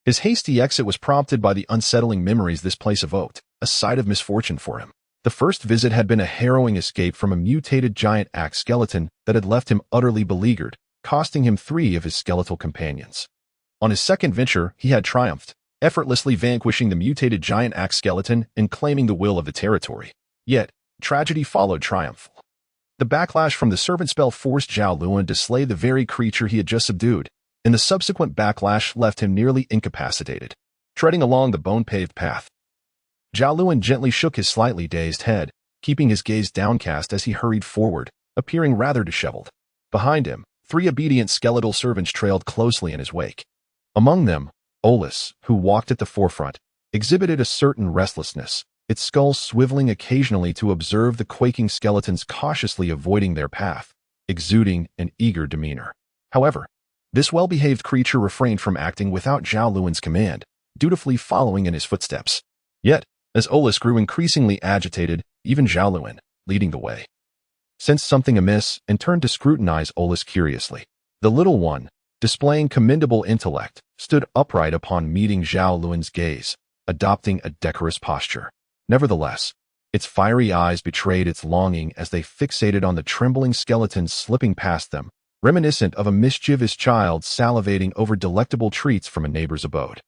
[SPEAKER 1] His hasty exit was prompted by the unsettling memories this place evoked, a sight of misfortune for him. The first visit had been a harrowing escape from a mutated giant axe skeleton that had left him utterly beleaguered, costing him 3 of his skeletal companions. On his second venture, he had triumphed, effortlessly vanquishing the mutated giant axe skeleton and claiming the will of the territory. Yet, tragedy followed triumph. The backlash from the servant spell forced Zhao Lun to slay the very creature he had just subdued, and the subsequent backlash left him nearly incapacitated. Treading along the bone-paved path, Zhao Lun gently shook his slightly dazed head, keeping his gaze downcast as he hurried forward, appearing rather disheveled. Behind him, 3 obedient skeletal servants trailed closely in his wake. Among them, Olus, who walked at the forefront, exhibited a certain restlessness, its skull swiveling occasionally to observe the quaking skeletons cautiously avoiding their path, exuding an eager demeanor. However, this well-behaved creature refrained from acting without Zhao Lun's command, dutifully following in his footsteps. Yet, as Olus grew increasingly agitated, even Zhao Lun, leading the way, sensed something amiss and turned to scrutinize Olus curiously. The little one, displaying commendable intellect, stood upright upon meeting Zhao Lun's gaze, adopting a decorous posture. Nevertheless, its fiery eyes betrayed its longing as they fixated on the trembling skeletons slipping past them, reminiscent of a mischievous child salivating over delectable treats from a neighbor's abode.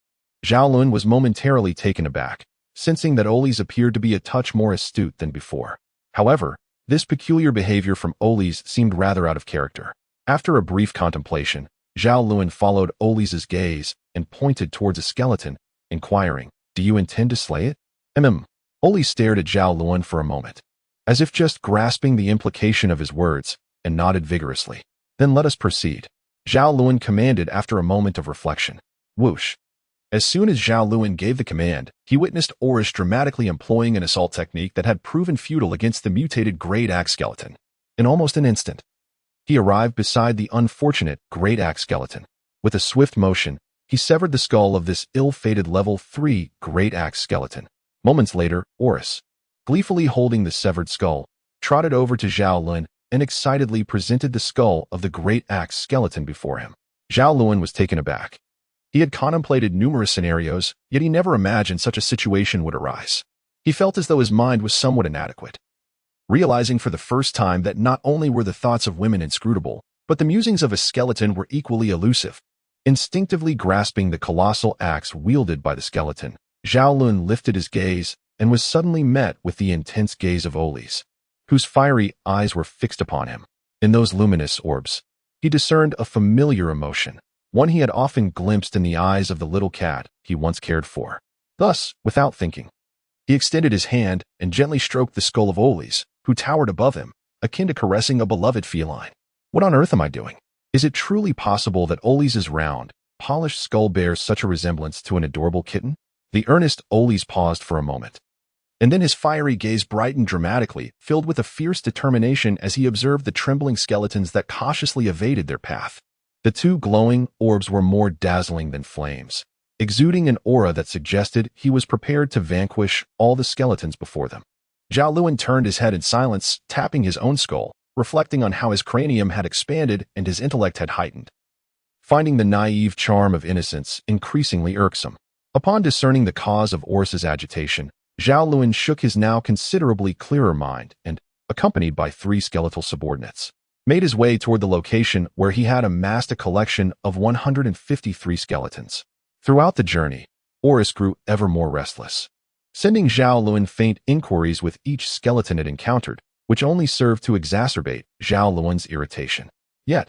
[SPEAKER 1] Zhao Lun was momentarily taken aback, sensing that Olus appeared to be a touch more astute than before. However, this peculiar behavior from Olus seemed rather out of character. After a brief contemplation, Zhao Lun followed Olus's gaze and pointed towards a skeleton, inquiring, "Do you intend to slay it?" Olus stared at Zhao Lun for a moment, as if just grasping the implication of his words, and nodded vigorously. "Then let us proceed," Zhao Lun commanded after a moment of reflection. Whoosh! As soon as Zhao Lun gave the command, he witnessed Orish dramatically employing an assault technique that had proven futile against the mutated Great Axe skeleton. In almost an instant, he arrived beside the unfortunate Great Axe skeleton. With a swift motion, he severed the skull of this ill-fated level 3 Great Axe skeleton. Moments later, Oris, gleefully holding the severed skull, trotted over to Zhao Lun and excitedly presented the skull of the Great Axe skeleton before him. Zhao Lun was taken aback. He had contemplated numerous scenarios, yet he never imagined such a situation would arise. He felt as though his mind was somewhat inadequate, realizing for the first time that not only were the thoughts of women inscrutable, but the musings of a skeleton were equally elusive. Instinctively grasping the colossal axe wielded by the skeleton, Zhao Lun lifted his gaze and was suddenly met with the intense gaze of Olus, whose fiery eyes were fixed upon him. In those luminous orbs, he discerned a familiar emotion, one he had often glimpsed in the eyes of the little cat he once cared for. Thus, without thinking, he extended his hand and gently stroked the skull of Olus, who towered above him, akin to caressing a beloved feline. What on earth am I doing? Is it truly possible that Olus's round, polished skull bears such a resemblance to an adorable kitten? The earnest Olus paused for a moment, and then his fiery gaze brightened dramatically, filled with a fierce determination as he observed the trembling skeletons that cautiously evaded their path. The 2 glowing orbs were more dazzling than flames, exuding an aura that suggested he was prepared to vanquish all the skeletons before them. Zhao Lun turned his head in silence, tapping his own skull, reflecting on how his cranium had expanded and his intellect had heightened, finding the naive charm of innocence increasingly irksome. Upon discerning the cause of Oris's agitation, Zhao Lun shook his now considerably clearer mind and, accompanied by 3 skeletal subordinates, made his way toward the location where he had amassed a collection of 153 skeletons. Throughout the journey, Oris grew ever more restless, sending Zhao Lun faint inquiries with each skeleton it encountered, which only served to exacerbate Zhao Lun's irritation. Yet,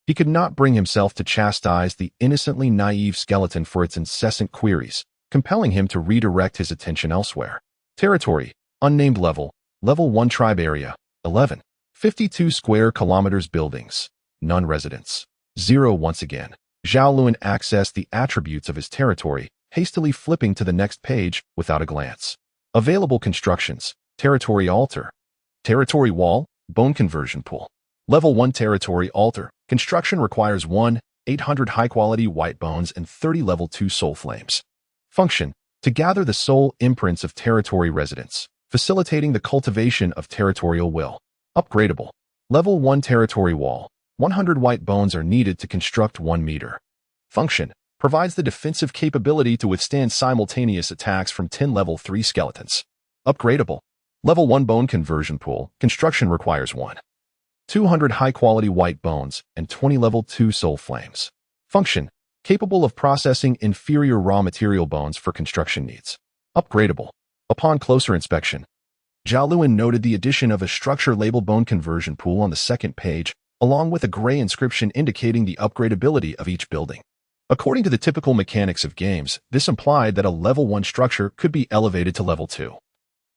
[SPEAKER 1] he could not bring himself to chastise the innocently naive skeleton for its incessant queries, compelling him to redirect his attention elsewhere. Territory, unnamed level 1 tribe area, 11. 52 square kilometers buildings, none residents. 0 once again. Zhao Lun accessed the attributes of his territory, hastily flipping to the next page without a glance. Available constructions, territory altar, territory wall, bone conversion pool. Level 1 territory altar. Construction requires 800 high-quality white bones and 30 level 2 soul flames. Function: to gather the soul imprints of territory residents, facilitating the cultivation of territorial will. Upgradable. Level 1 territory wall. 100 white bones are needed to construct 1 meter. Function: provides the defensive capability to withstand simultaneous attacks from 10 level 3 skeletons. Upgradable. Level 1 bone conversion pool. Construction requires 200 high-quality white bones and 20 level 2 soul flames. Function: capable of processing inferior raw material bones for construction needs. Upgradable. Upon closer inspection, Zhao Lun noted the addition of a structure labeled bone conversion pool on the second page, along with a gray inscription indicating the upgradability of each building. According to the typical mechanics of games, this implied that a level 1 structure could be elevated to level 2.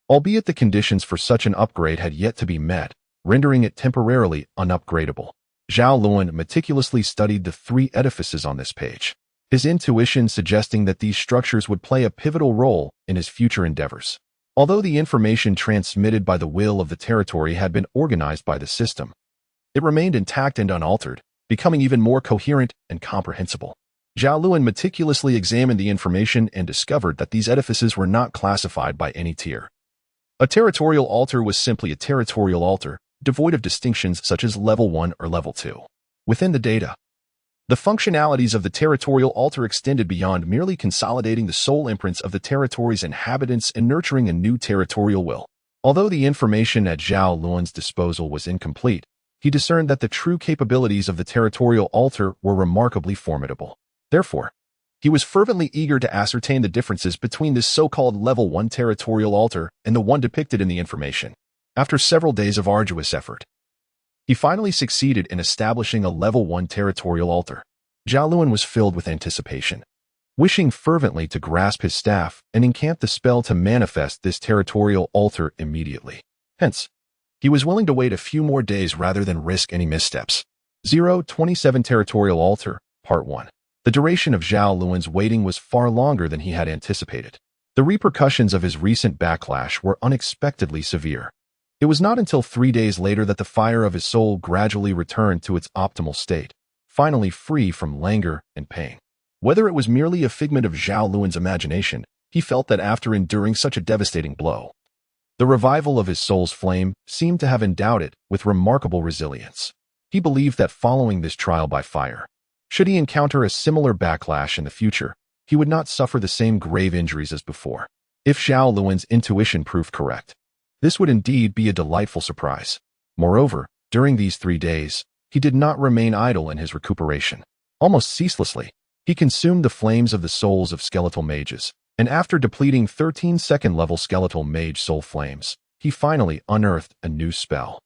[SPEAKER 1] Albeit the conditions for such an upgrade had yet to be met, rendering it temporarily unupgradable. Zhao Lun meticulously studied the 3 edifices on this page, his intuition suggesting that these structures would play a pivotal role in his future endeavors. Although the information transmitted by the will of the territory had been organized by the system, it remained intact and unaltered, becoming even more coherent and comprehensible. Zhao Lun meticulously examined the information and discovered that these edifices were not classified by any tier. A territorial altar was simply a territorial altar, devoid of distinctions such as level 1 or level 2. Within the data, the functionalities of the territorial altar extended beyond merely consolidating the soul imprints of the territory's inhabitants and nurturing a new territorial will. Although the information at Zhao Lun's disposal was incomplete, he discerned that the true capabilities of the territorial altar were remarkably formidable. Therefore, he was fervently eager to ascertain the differences between this so-called level 1 territorial altar and the one depicted in the information. After several days of arduous effort, he finally succeeded in establishing a level 1 territorial altar. Zhao Lun was filled with anticipation, wishing fervently to grasp his staff and encamp the spell to manifest this territorial altar immediately. Hence, he was willing to wait a few more days rather than risk any missteps. 027 Territorial Altar, Part 1. The duration of Zhao Lun's waiting was far longer than he had anticipated. The repercussions of his recent backlash were unexpectedly severe. It was not until 3 days later that the fire of his soul gradually returned to its optimal state, finally free from languor and pain. Whether it was merely a figment of Zhao Lun's imagination, he felt that after enduring such a devastating blow, the revival of his soul's flame seemed to have endowed it with remarkable resilience. He believed that following this trial by fire, should he encounter a similar backlash in the future, he would not suffer the same grave injuries as before. If Zhao Lun's intuition proved correct, this would indeed be a delightful surprise. Moreover, during these 3 days, he did not remain idle in his recuperation. Almost ceaselessly, he consumed the flames of the souls of skeletal mages, and after depleting 13 second-level skeletal mage soul flames, he finally unearthed a new spell.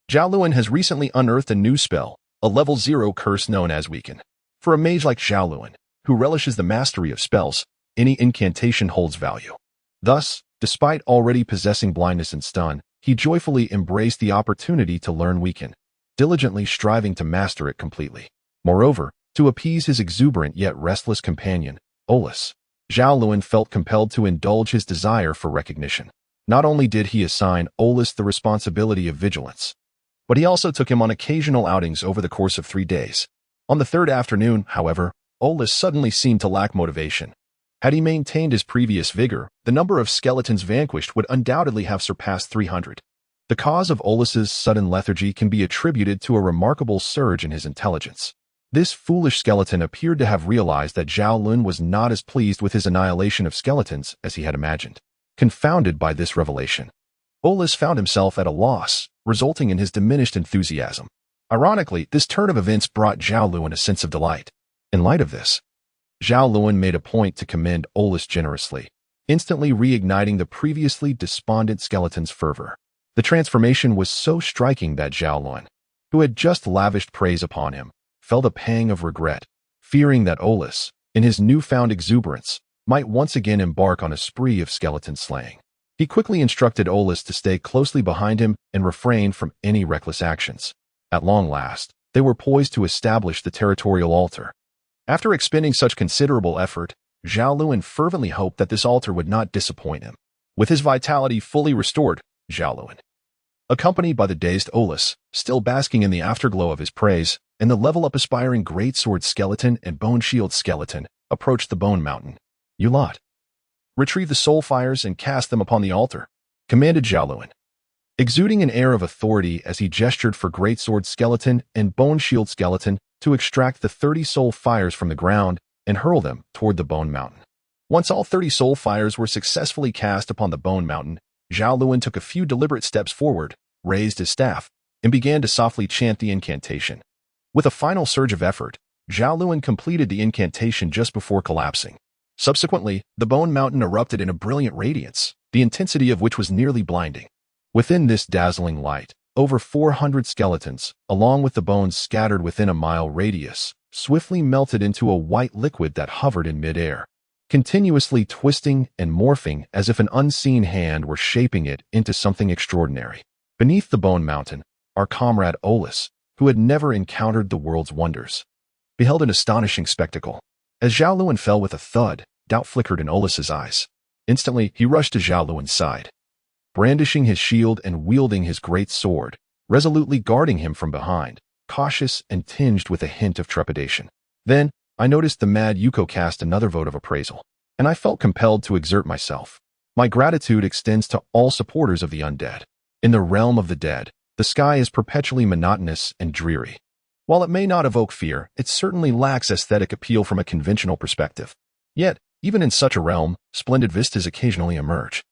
[SPEAKER 1] Zhao Lun has recently unearthed a new spell, a level 0 curse known as Weaken. For a mage like Zhao Lun, who relishes the mastery of spells, any incantation holds value. Thus, despite already possessing blindness and stun, he joyfully embraced the opportunity to learn Weaken, diligently striving to master it completely. Moreover, to appease his exuberant yet restless companion, Olus, Zhao Lun felt compelled to indulge his desire for recognition. Not only did he assign Olus the responsibility of vigilance, but he also took him on occasional outings over the course of 3 days. On the 3rd afternoon, however, Olus suddenly seemed to lack motivation. Had he maintained his previous vigor, the number of skeletons vanquished would undoubtedly have surpassed 300. The cause of Olus's sudden lethargy can be attributed to a remarkable surge in his intelligence. This foolish skeleton appeared to have realized that Zhao Lun was not as pleased with his annihilation of skeletons as he had imagined. Confounded by this revelation, Olus found himself at a loss, resulting in his diminished enthusiasm. Ironically, this turn of events brought Zhao Lun a sense of delight. In light of this, Zhao Lun made a point to commend Olus generously, instantly reigniting the previously despondent skeleton's fervor. The transformation was so striking that Zhao Lun, who had just lavished praise upon him, felt a pang of regret, fearing that Olus, in his newfound exuberance, might once again embark on a spree of skeleton slaying. He quickly instructed Olus to stay closely behind him and refrain from any reckless actions. At long last, they were poised to establish the territorial altar. After expending such considerable effort, Zhao Lun fervently hoped that this altar would not disappoint him. With his vitality fully restored, Zhao Lun, accompanied by the dazed Olus, still basking in the afterglow of his praise, and the level-up aspiring greatsword skeleton and bone shield skeleton, approached the bone mountain. "You lot, retrieve the soul fires and cast them upon the altar," commanded Zhao Lun, exuding an air of authority as he gestured for greatsword skeleton and bone shield skeleton to extract the 30 soul fires from the ground and hurl them toward the bone mountain. Once all 30 soul fires were successfully cast upon the bone mountain, Zhao Lun took a few deliberate steps forward, raised his staff, and began to softly chant the incantation. With a final surge of effort, Zhao Lun completed the incantation just before collapsing. Subsequently, the bone mountain erupted in a brilliant radiance, the intensity of which was nearly blinding. Within this dazzling light, over 400 skeletons, along with the bones scattered within a mile radius, swiftly melted into a white liquid that hovered in midair, continuously twisting and morphing as if an unseen hand were shaping it into something extraordinary. Beneath the bone mountain, our comrade Olus, who had never encountered the world's wonders, beheld an astonishing spectacle. As Zhao Lun fell with a thud, doubt flickered in Olus's eyes. Instantly, he rushed to Zhao Lun's side, brandishing his shield and wielding his great sword, resolutely guarding him from behind, cautious and tinged with a hint of trepidation. Then, I noticed the mad Yuko cast another vote of appraisal, and I felt compelled to exert myself. My gratitude extends to all supporters of the undead. In the realm of the dead, the sky is perpetually monotonous and dreary. While it may not evoke fear, it certainly lacks aesthetic appeal from a conventional perspective. Yet, even in such a realm, splendid vistas occasionally emerge,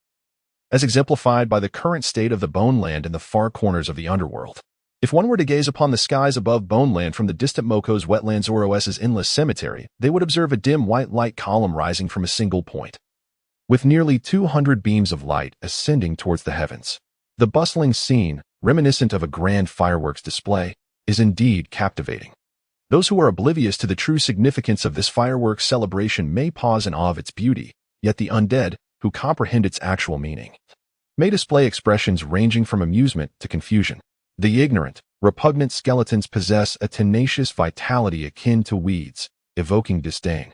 [SPEAKER 1] as exemplified by the current state of the Bone Land in the far corners of the underworld. If one were to gaze upon the skies above Bone Land from the distant Moko's wetlands or Os's endless cemetery, they would observe a dim white light column rising from a single point, with nearly 200 beams of light ascending towards the heavens. The bustling scene, reminiscent of a grand fireworks display, is indeed captivating. Those who are oblivious to the true significance of this fireworks celebration may pause in awe of its beauty, yet the undead, who comprehend its actual meaning, may display expressions ranging from amusement to confusion. The ignorant, repugnant skeletons possess a tenacious vitality akin to weeds, evoking disdain.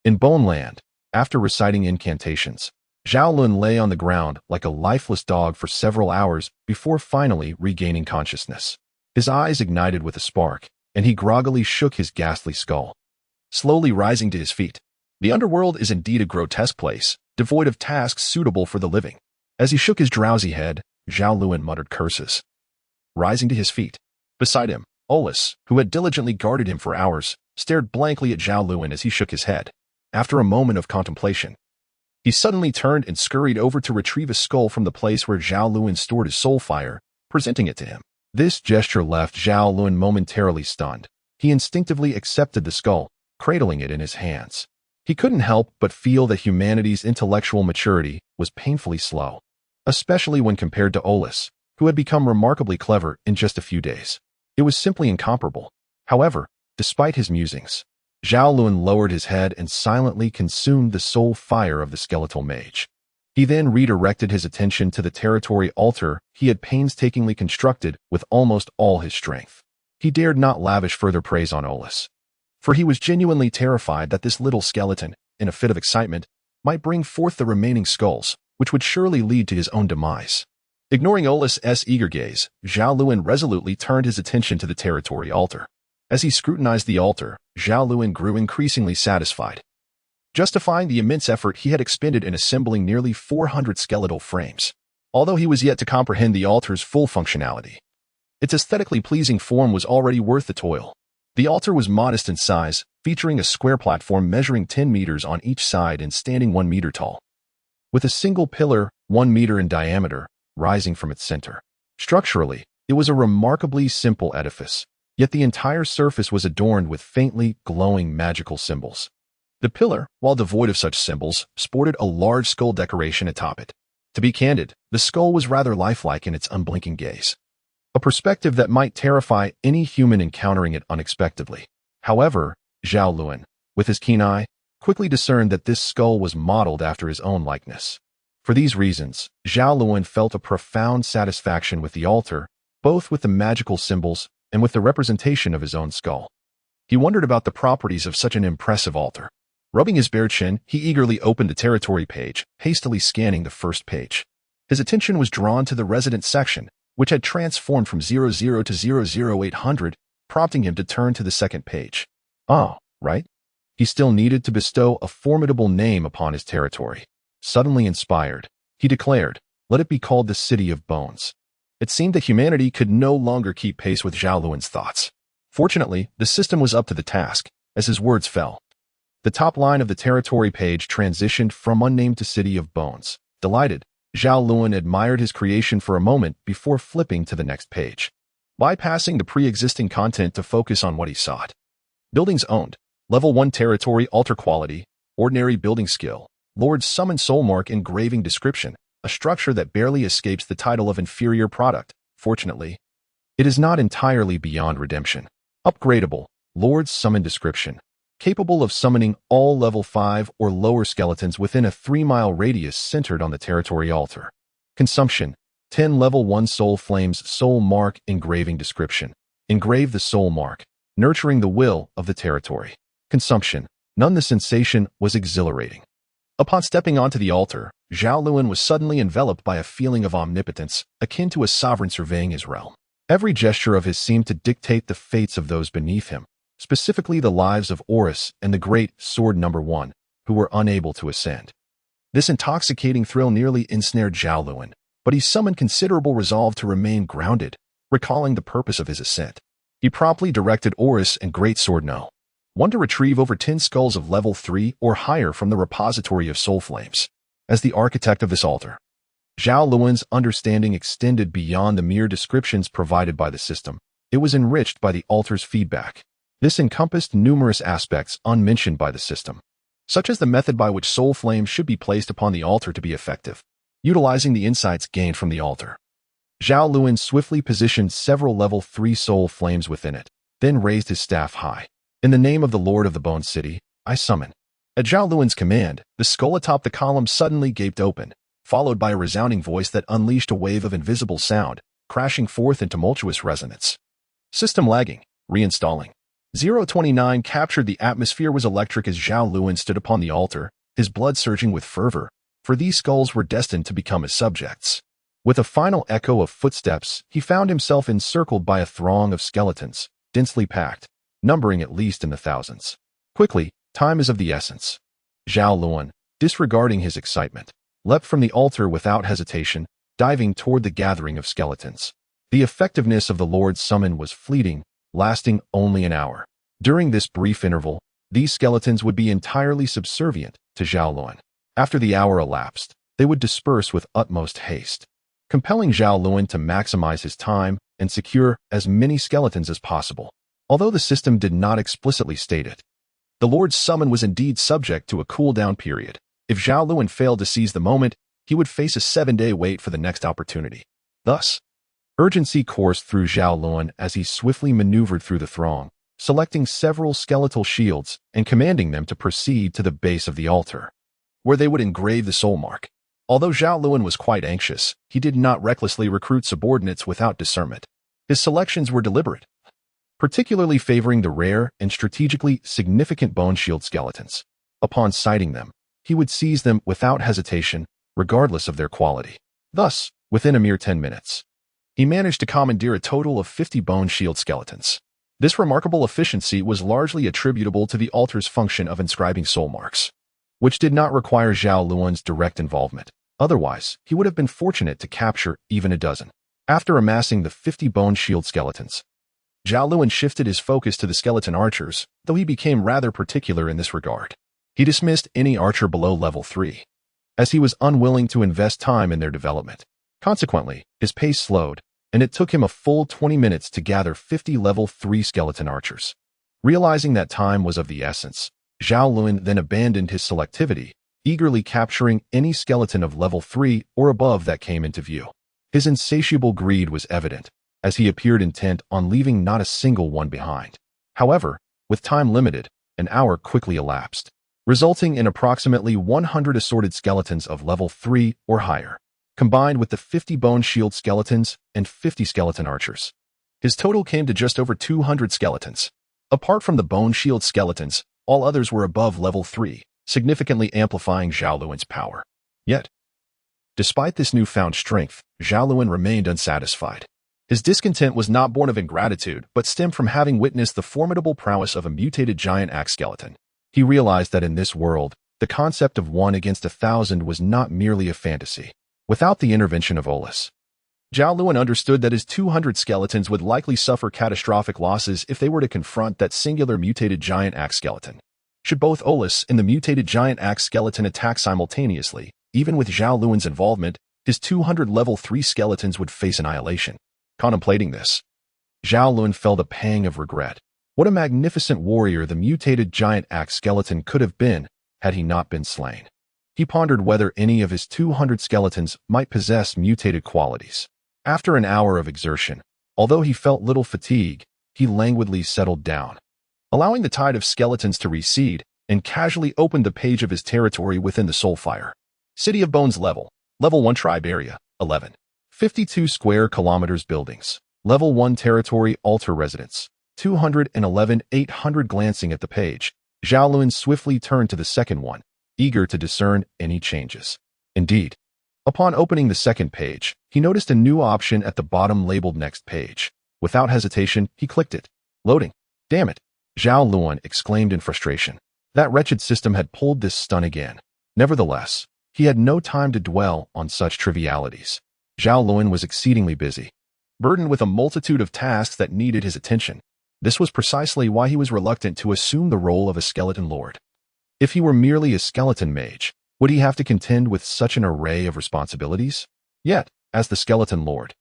[SPEAKER 1] In Bone Land, after reciting incantations, Zhao Lun lay on the ground like a lifeless dog for several hours before finally regaining consciousness. His eyes ignited with a spark, and he groggily shook his ghastly skull, slowly rising to his feet. The underworld is indeed a grotesque place, devoid of tasks suitable for the living. As he shook his drowsy head, Zhao Lun muttered curses. Rising to his feet, beside him, Olus, who had diligently guarded him for hours, stared blankly at Zhao Lun as he shook his head. After a moment of contemplation, he suddenly turned and scurried over to retrieve a skull from the place where Zhao Lun stored his soul fire, presenting it to him. This gesture left Zhao Lun momentarily stunned. He instinctively accepted the skull, cradling it in his hands. He couldn't help but feel that humanity's intellectual maturity was painfully slow, especially when compared to Olus, who had become remarkably clever in just a few days. It was simply incomparable. However, despite his musings, Zhao Lun lowered his head and silently consumed the soul fire of the skeletal mage. He then redirected his attention to the territory altar he had painstakingly constructed with almost all his strength. He dared not lavish further praise on Olus, for he was genuinely terrified that this little skeleton, in a fit of excitement, might bring forth the remaining skulls, which would surely lead to his own demise. Ignoring Olus's eager gaze, Zhao Lun resolutely turned his attention to the territory altar. As he scrutinized the altar, Zhao Lun grew increasingly satisfied, justifying the immense effort he had expended in assembling nearly 400 skeletal frames. although he was yet to comprehend the altar's full functionality. Its aesthetically pleasing form was already worth the toil. The altar was modest in size, featuring a square platform measuring 10 meters on each side and standing 1 meter tall, with a single pillar, 1 meter in diameter, rising from its center. Structurally, it was a remarkably simple edifice, yet the entire surface was adorned with faintly glowing magical symbols. The pillar, while devoid of such symbols, sported a large skull decoration atop it. To be candid, the skull was rather lifelike in its unblinking gaze, a perspective that might terrify any human encountering it unexpectedly. However, Zhao Lun, with his keen eye, quickly discerned that this skull was modeled after his own likeness. For these reasons, Zhao Lun felt a profound satisfaction with the altar, both with the magical symbols and with the representation of his own skull. He wondered about the properties of such an impressive altar. Rubbing his bare chin, he eagerly opened the territory page, hastily scanning the first page. His attention was drawn to the resident section, which had transformed from 00 to 00800, prompting him to turn to the second page. Oh, right. He still needed to bestow a formidable name upon his territory. Suddenly inspired, he declared, "Let it be called the City of Bones." It seemed that humanity could no longer keep pace with Zhao Lun's thoughts. Fortunately, the system was up to the task, as his words fell. The top line of the territory page transitioned from unnamed to City of Bones. Delighted, Zhao Lun admired his creation for a moment before flipping to the next page, bypassing the pre-existing content to focus on what he sought. Buildings owned. Level 1 territory altar quality, ordinary building skill, Lord Summon Soul Mark engraving description, a structure that barely escapes the title of inferior product. Fortunately, it is not entirely beyond redemption. Upgradable, Lord Summon description, capable of summoning all level 5 or lower skeletons within a 3-mile radius centered on the territory altar. Consumption, 10 level 1 Soul Flames Soul Mark engraving description, engrave the soul mark, nurturing the will of the territory. Consumption, none the sensation was exhilarating. Upon stepping onto the altar, Zhao Lun was suddenly enveloped by a feeling of omnipotence, akin to a sovereign surveying his realm. Every gesture of his seemed to dictate the fates of those beneath him, specifically the lives of Horus and the great Sword No. 1, who were unable to ascend. This intoxicating thrill nearly ensnared Zhao Lun, but he summoned considerable resolve to remain grounded, recalling the purpose of his ascent. He promptly directed Horus and Great Sword No. 1 to retrieve over 10 skulls of level 3 or higher from the repository of soul flames. As the architect of this altar, Zhao Lun's understanding extended beyond the mere descriptions provided by the system. It was enriched by the altar's feedback. This encompassed numerous aspects unmentioned by the system, such as the method by which soul flames should be placed upon the altar to be effective. Utilizing the insights gained from the altar, Zhao Lun swiftly positioned several level 3 soul flames within it, then raised his staff high. "In the name of the Lord of the Bone City, I summon." At Zhao Lun's command, the skull atop the column suddenly gaped open, followed by a resounding voice that unleashed a wave of invisible sound, crashing forth in tumultuous resonance. System lagging. Reinstalling. 029 captured the atmosphere was electric as Zhao Lun stood upon the altar, his blood surging with fervor, for these skulls were destined to become his subjects. With a final echo of footsteps, he found himself encircled by a throng of skeletons, densely packed, numbering at least in the thousands. Quickly, time is of the essence. Zhao Lun, disregarding his excitement, leapt from the altar without hesitation, diving toward the gathering of skeletons. The effectiveness of the Lord's summon was fleeting, lasting only an hour. During this brief interval, these skeletons would be entirely subservient to Zhao Lun. After the hour elapsed, they would disperse with utmost haste, compelling Zhao Lun to maximize his time and secure as many skeletons as possible. Although the system did not explicitly state it, the Lord's summon was indeed subject to a cooldown period. If Zhao Lun failed to seize the moment, he would face a 7-day wait for the next opportunity. Thus, urgency coursed through Zhao Lun as he swiftly maneuvered through the throng, selecting several skeletal shields and commanding them to proceed to the base of the altar, where they would engrave the soul mark. Although Zhao Lun was quite anxious, he did not recklessly recruit subordinates without discernment. His selections were deliberate, particularly favoring the rare and strategically significant bone shield skeletons. Upon sighting them, he would seize them without hesitation, regardless of their quality. Thus, within a mere 10 minutes, he managed to commandeer a total of 50 bone shield skeletons. This remarkable efficiency was largely attributable to the altar's function of inscribing soul marks, which did not require Zhao Lun's direct involvement. Otherwise, he would have been fortunate to capture even a dozen. After amassing the 50 bone shield skeletons, Zhao Lun shifted his focus to the skeleton archers, though he became rather particular in this regard. He dismissed any archer below level 3, as he was unwilling to invest time in their development. Consequently, his pace slowed, and it took him a full 20 minutes to gather 50 level 3 skeleton archers. Realizing that time was of the essence, Zhao Lun then abandoned his selectivity, eagerly capturing any skeleton of level 3 or above that came into view. His insatiable greed was evident, as he appeared intent on leaving not a single one behind. However, with time limited, an hour quickly elapsed, resulting in approximately 100 assorted skeletons of level 3 or higher, combined with the 50 bone shield skeletons and 50 skeleton archers. His total came to just over 200 skeletons. Apart from the bone shield skeletons, all others were above level 3, significantly amplifying Zhao Lun's power. Yet, despite this newfound strength, Zhao Lun remained unsatisfied. His discontent was not born of ingratitude, but stemmed from having witnessed the formidable prowess of a mutated giant axe skeleton. He realized that in this world, the concept of 1 against 1,000 was not merely a fantasy. Without the intervention of Olus, Zhao Lun understood that his 200 skeletons would likely suffer catastrophic losses if they were to confront that singular mutated giant axe skeleton. Should both Olus and the mutated giant axe skeleton attack simultaneously, even with Zhao Lun's involvement, his 200 level 3 skeletons would face annihilation. Contemplating this, Zhao Lun felt a pang of regret. What a magnificent warrior the mutated giant axe skeleton could have been had he not been slain. He pondered whether any of his 200 skeletons might possess mutated qualities. After an hour of exertion, although he felt little fatigue, he languidly settled down, allowing the tide of skeletons to recede, and casually opened the page of his territory within the Soulfire. City of Bones level 1 tribe area, 11. 52 square kilometers buildings. Level 1 territory altar residence, 211 800. Glancing at the page, Zhao Lun swiftly turned to the second one, eager to discern any changes. Indeed, upon opening the second page, he noticed a new option at the bottom labeled Next Page. Without hesitation, he clicked it. Loading. Damn it! Zhao Lun exclaimed in frustration. That wretched system had pulled this stunt again. Nevertheless, he had no time to dwell on such trivialities. Zhao Lun was exceedingly busy, burdened with a multitude of tasks that needed his attention. This was precisely why he was reluctant to assume the role of a skeleton lord. If he were merely a skeleton mage, would he have to contend with such an array of responsibilities? Yet, as the skeleton lord,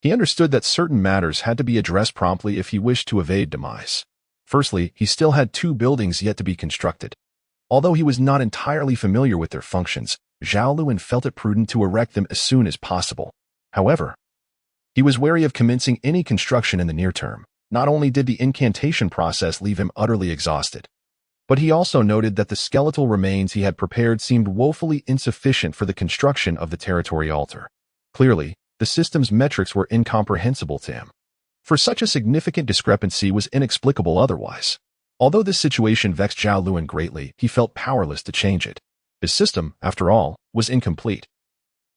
[SPEAKER 1] he understood that certain matters had to be addressed promptly if he wished to evade demise. Firstly, he still had 2 buildings yet to be constructed. Although he was not entirely familiar with their functions, Zhao Lun felt it prudent to erect them as soon as possible. However, he was wary of commencing any construction in the near term. Not only did the incantation process leave him utterly exhausted, but he also noted that the skeletal remains he had prepared seemed woefully insufficient for the construction of the territory altar. Clearly, the system's metrics were incomprehensible to him. For such a significant discrepancy was inexplicable otherwise. Although this situation vexed Zhao Lun greatly, he felt powerless to change it. His system, after all, was incomplete,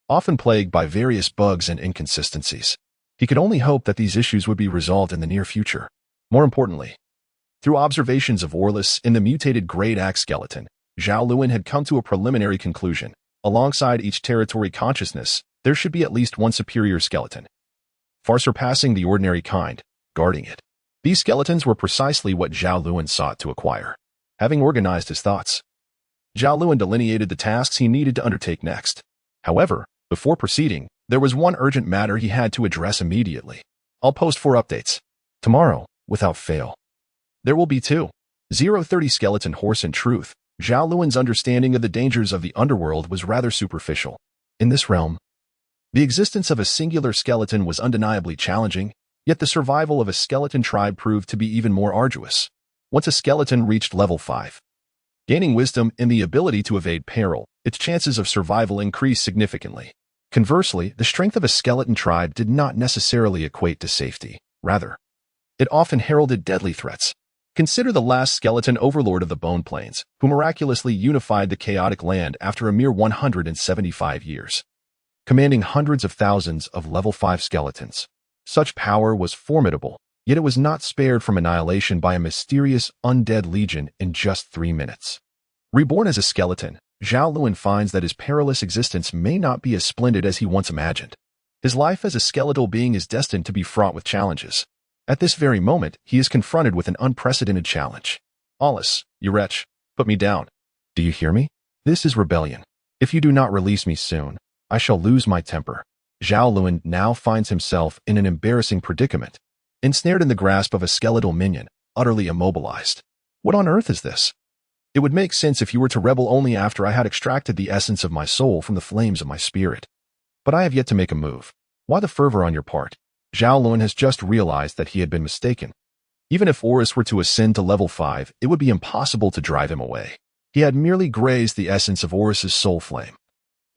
[SPEAKER 1] often plagued by various bugs and inconsistencies. He could only hope that these issues would be resolved in the near future. More importantly, through observations of Orlus in the mutated great axe skeleton, Zhao Lun had come to a preliminary conclusion. Alongside each territory consciousness, there should be at least one superior skeleton, far surpassing the ordinary kind, guarding it. These skeletons were precisely what Zhao Lun sought to acquire. Having organized his thoughts, Zhao Lun delineated the tasks he needed to undertake next. However, before proceeding, there was one urgent matter he had to address immediately. I'll post 4 updates. Tomorrow, without fail. There will be 2. 030 Skeleton Horse. In truth, Zhao Lun's understanding of the dangers of the underworld was rather superficial. In this realm, the existence of a singular skeleton was undeniably challenging, yet the survival of a skeleton tribe proved to be even more arduous. Once a skeleton reached level 5, gaining wisdom and the ability to evade peril, its chances of survival increased significantly. Conversely, the strength of a skeleton tribe did not necessarily equate to safety. Rather, it often heralded deadly threats. Consider the last skeleton overlord of the Bone Plains, who miraculously unified the chaotic land after a mere 175 years, commanding hundreds of thousands of level 5 skeletons. Such power was formidable, yet it was not spared from annihilation by a mysterious undead legion in just 3 minutes. Reborn as a skeleton, Zhao Lun finds that his perilous existence may not be as splendid as he once imagined. His life as a skeletal being is destined to be fraught with challenges. At this very moment, he is confronted with an unprecedented challenge. Alice, you wretch, put me down. Do you hear me? This is rebellion. If you do not release me soon, I shall lose my temper. Zhao Lun now finds himself in an embarrassing predicament, ensnared in the grasp of a skeletal minion, utterly immobilized. What on earth is this? It would make sense if you were to rebel only after I had extracted the essence of my soul from the flames of my spirit. But I have yet to make a move. Why the fervor on your part? Zhao Lun has just realized that he had been mistaken. Even if Horus were to ascend to level 5, it would be impossible to drive him away. He had merely grazed the essence of Horus's soul flame.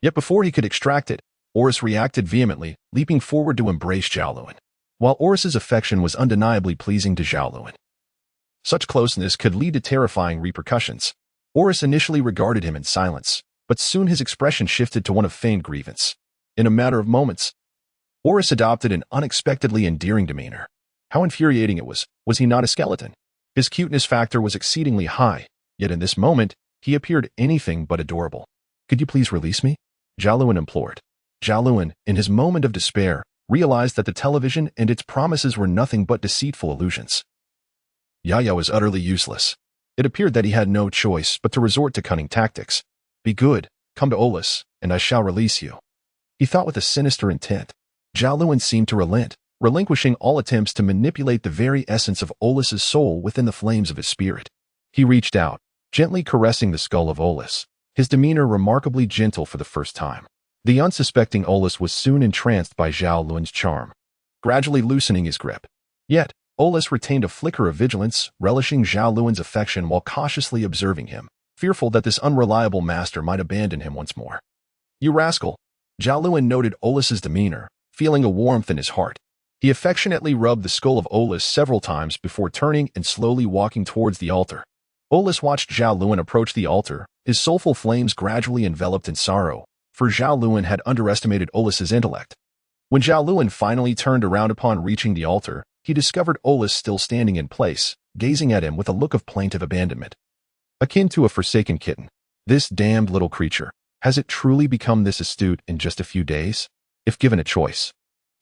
[SPEAKER 1] Yet before he could extract it, Horus reacted vehemently, leaping forward to embrace Zhao Lun. While Horus's affection was undeniably pleasing to Zhao Lun, such closeness could lead to terrifying repercussions. Horus initially regarded him in silence, but soon his expression shifted to one of feigned grievance. In a matter of moments, Horus adopted an unexpectedly endearing demeanor. How infuriating it was he not a skeleton? His cuteness factor was exceedingly high, yet in this moment, he appeared anything but adorable. Could you please release me? Zhao Lun implored. Zhao Lun, in his moment of despair, realized that the television and its promises were nothing but deceitful illusions. Yaya was utterly useless. It appeared that he had no choice but to resort to cunning tactics. Be good, come to Olus, and I shall release you. He thought with a sinister intent. Zhao Lun seemed to relent, relinquishing all attempts to manipulate the very essence of Olus's soul within the flames of his spirit. He reached out, gently caressing the skull of Olus, his demeanor remarkably gentle for the first time. The unsuspecting Olus was soon entranced by Zhao Lun's charm, gradually loosening his grip. Yet, Olus retained a flicker of vigilance, relishing Zhao Lun's affection while cautiously observing him, fearful that this unreliable master might abandon him once more. You rascal! Zhao Lun noted Olus's demeanor, feeling a warmth in his heart. He affectionately rubbed the skull of Olus several times before turning and slowly walking towards the altar. Olus watched Zhao Lun approach the altar, his soulful flames gradually enveloped in sorrow, for Zhao Lun had underestimated Olus's intellect. When Zhao Lun finally turned around upon reaching the altar, he discovered Olus still standing in place, gazing at him with a look of plaintive abandonment. Akin to a forsaken kitten. This damned little creature. Has it truly become this astute in just a few days? If given a choice,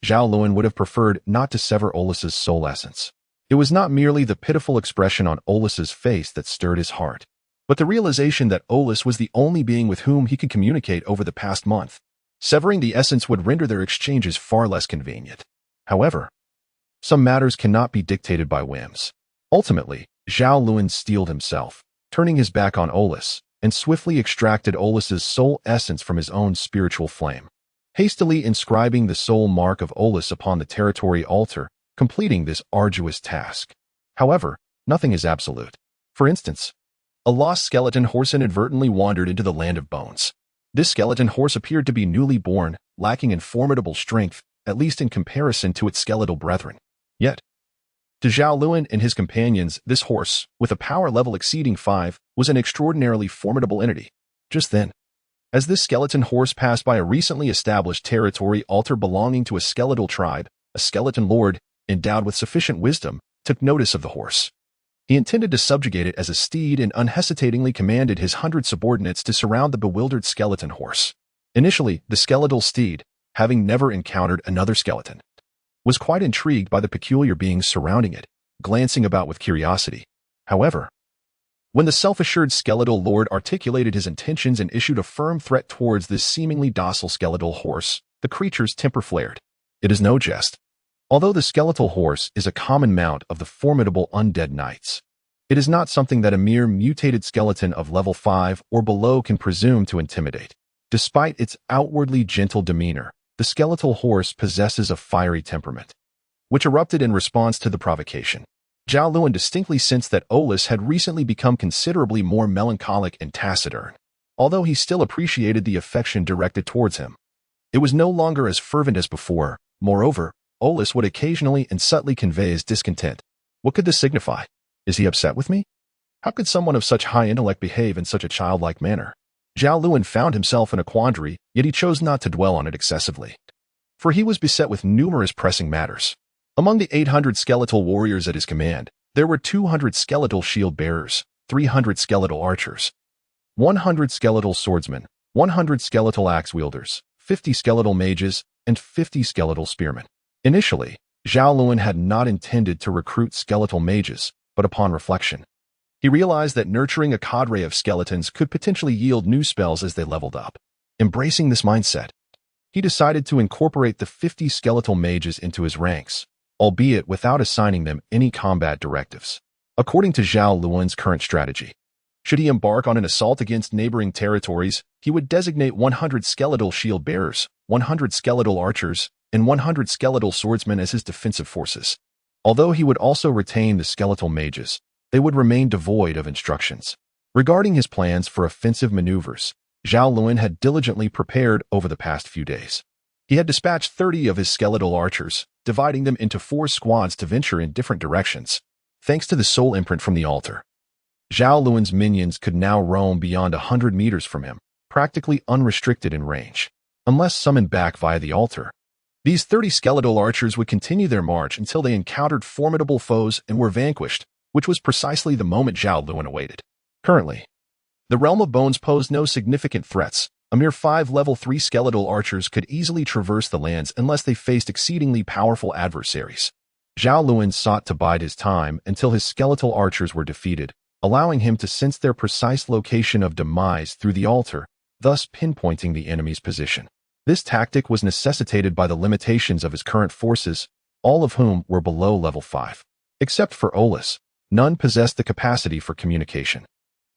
[SPEAKER 1] Zhao Lun would have preferred not to sever Olus's soul essence. It was not merely the pitiful expression on Olus's face that stirred his heart, but the realization that Olus was the only being with whom he could communicate over the past month. Severing the essence would render their exchanges far less convenient. However, some matters cannot be dictated by whims. Ultimately, Zhao Lun steeled himself, turning his back on Olus, and swiftly extracted Olus's soul essence from his own spiritual flame, hastily inscribing the soul mark of Olus upon the territory altar, completing this arduous task. However, nothing is absolute. For instance, a lost skeleton horse inadvertently wandered into the land of bones. This skeleton horse appeared to be newly born, lacking in formidable strength, at least in comparison to its skeletal brethren. Yet, to Zhao Lun and his companions, this horse, with a power level exceeding 5, was an extraordinarily formidable entity. Just then, as this skeleton horse passed by a recently established territory altar belonging to a skeletal tribe, a skeleton lord, endowed with sufficient wisdom, took notice of the horse. He intended to subjugate it as a steed and unhesitatingly commanded his 100 subordinates to surround the bewildered skeleton horse. Initially, the skeletal steed, having never encountered another skeleton, was quite intrigued by the peculiar beings surrounding it, glancing about with curiosity. However, when the self-assured skeletal lord articulated his intentions and issued a firm threat towards this seemingly docile skeletal horse, the creature's temper flared. It is no jest. Although the skeletal horse is a common mount of the formidable undead knights, it is not something that a mere mutated skeleton of level 5 or below can presume to intimidate. Despite its outwardly gentle demeanor, the skeletal horse possesses a fiery temperament, which erupted in response to the provocation. Zhao Lun distinctly sensed that Olus had recently become considerably more melancholic and taciturn, although he still appreciated the affection directed towards him. It was no longer as fervent as before. Moreover, Olus would occasionally and subtly convey his discontent. What could this signify? Is he upset with me? How could someone of such high intellect behave in such a childlike manner? Zhao Lun found himself in a quandary, yet he chose not to dwell on it excessively, for he was beset with numerous pressing matters. Among the 800 skeletal warriors at his command, there were 200 skeletal shield bearers, 300 skeletal archers, 100 skeletal swordsmen, 100 skeletal axe wielders, 50 skeletal mages, and 50 skeletal spearmen. Initially, Zhao Lun had not intended to recruit skeletal mages, but upon reflection, he realized that nurturing a cadre of skeletons could potentially yield new spells as they leveled up. Embracing this mindset, he decided to incorporate the 50 skeletal mages into his ranks, albeit without assigning them any combat directives. According to Zhao Lun's current strategy, should he embark on an assault against neighboring territories, he would designate 100 skeletal shield bearers, 100 skeletal archers, and 100 skeletal swordsmen as his defensive forces. Although he would also retain the skeletal mages, they would remain devoid of instructions. Regarding his plans for offensive maneuvers, Zhao Lun had diligently prepared over the past few days. He had dispatched 30 of his skeletal archers, dividing them into 4 squads to venture in different directions. Thanks to the soul imprint from the altar, Zhao Lun's minions could now roam beyond 100 meters from him, practically unrestricted in range, unless summoned back via the altar. These 30 skeletal archers would continue their march until they encountered formidable foes and were vanquished, which was precisely the moment Zhao Lun awaited. Currently, the Realm of Bones posed no significant threats. A mere 5 level 3 skeletal archers could easily traverse the lands unless they faced exceedingly powerful adversaries. Zhao Lun sought to bide his time until his skeletal archers were defeated, allowing him to sense their precise location of demise through the altar, thus pinpointing the enemy's position. This tactic was necessitated by the limitations of his current forces, all of whom were below level 5. Except for Olus, none possessed the capacity for communication,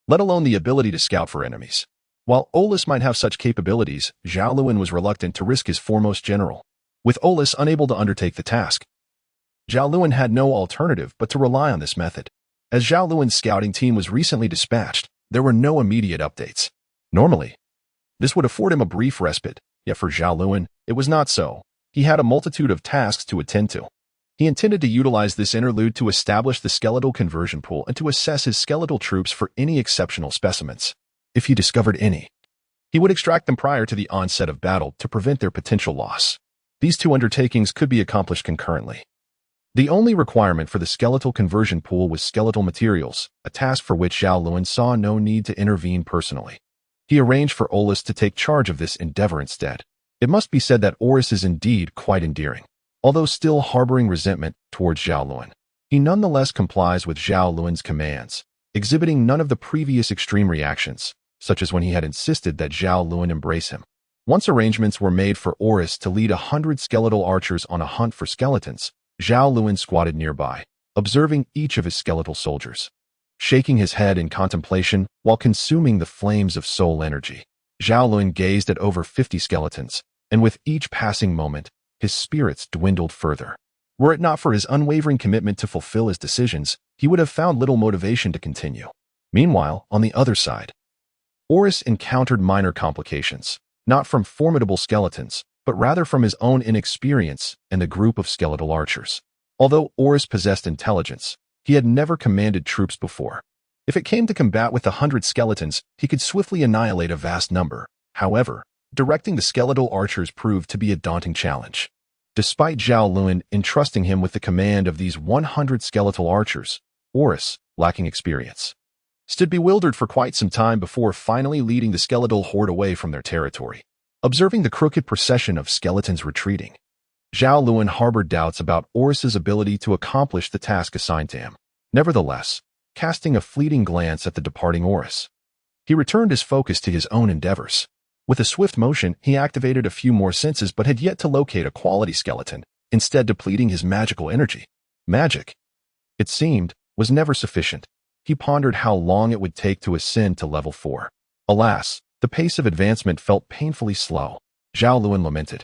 [SPEAKER 1] let alone the ability to scout for enemies. While Olus might have such capabilities, Zhao Lun was reluctant to risk his foremost general. With Olus unable to undertake the task, Zhao Lun had no alternative but to rely on this method. As Zhao Lun's scouting team was recently dispatched, there were no immediate updates. Normally, this would afford him a brief respite, yet for Zhao Lun, it was not so. He had a multitude of tasks to attend to. He intended to utilize this interlude to establish the skeletal conversion pool and to assess his skeletal troops for any exceptional specimens. If he discovered any, he would extract them prior to the onset of battle to prevent their potential loss. These 2 undertakings could be accomplished concurrently. The only requirement for the skeletal conversion pool was skeletal materials, a task for which Zhao Lun saw no need to intervene personally. He arranged for Olus to take charge of this endeavor instead. It must be said that Olus is indeed quite endearing. Although still harboring resentment towards Zhao Lun, he nonetheless complies with Zhao Lun's commands, exhibiting none of the previous extreme reactions, such as when he had insisted that Zhao Lun embrace him. Once arrangements were made for Olus to lead 100 skeletal archers on a hunt for skeletons, Zhao Lun squatted nearby, observing each of his skeletal soldiers. Shaking his head in contemplation while consuming the flames of soul energy, Zhao Lun gazed at over 50 skeletons, and with each passing moment, his spirits dwindled further. Were it not for his unwavering commitment to fulfill his decisions, he would have found little motivation to continue. Meanwhile, on the other side, Olus encountered minor complications, not from formidable skeletons, but rather from his own inexperience and the group of skeletal archers. Although Olus possessed intelligence, he had never commanded troops before. If it came to combat with 100 skeletons, he could swiftly annihilate a vast number. However, directing the skeletal archers proved to be a daunting challenge. Despite Zhao Lun entrusting him with the command of these 100 skeletal archers, Olus, lacking experience, stood bewildered for quite some time before finally leading the skeletal horde away from their territory. Observing the crooked procession of skeletons retreating, Zhao Lun harbored doubts about Olus's ability to accomplish the task assigned to him. Nevertheless, casting a fleeting glance at the departing Olus, he returned his focus to his own endeavors. With a swift motion, he activated a few more senses but had yet to locate a quality skeleton, instead depleting his magical energy. Magic, it seemed, was never sufficient. He pondered how long it would take to ascend to level 4. Alas, the pace of advancement felt painfully slow. Zhao Lun lamented,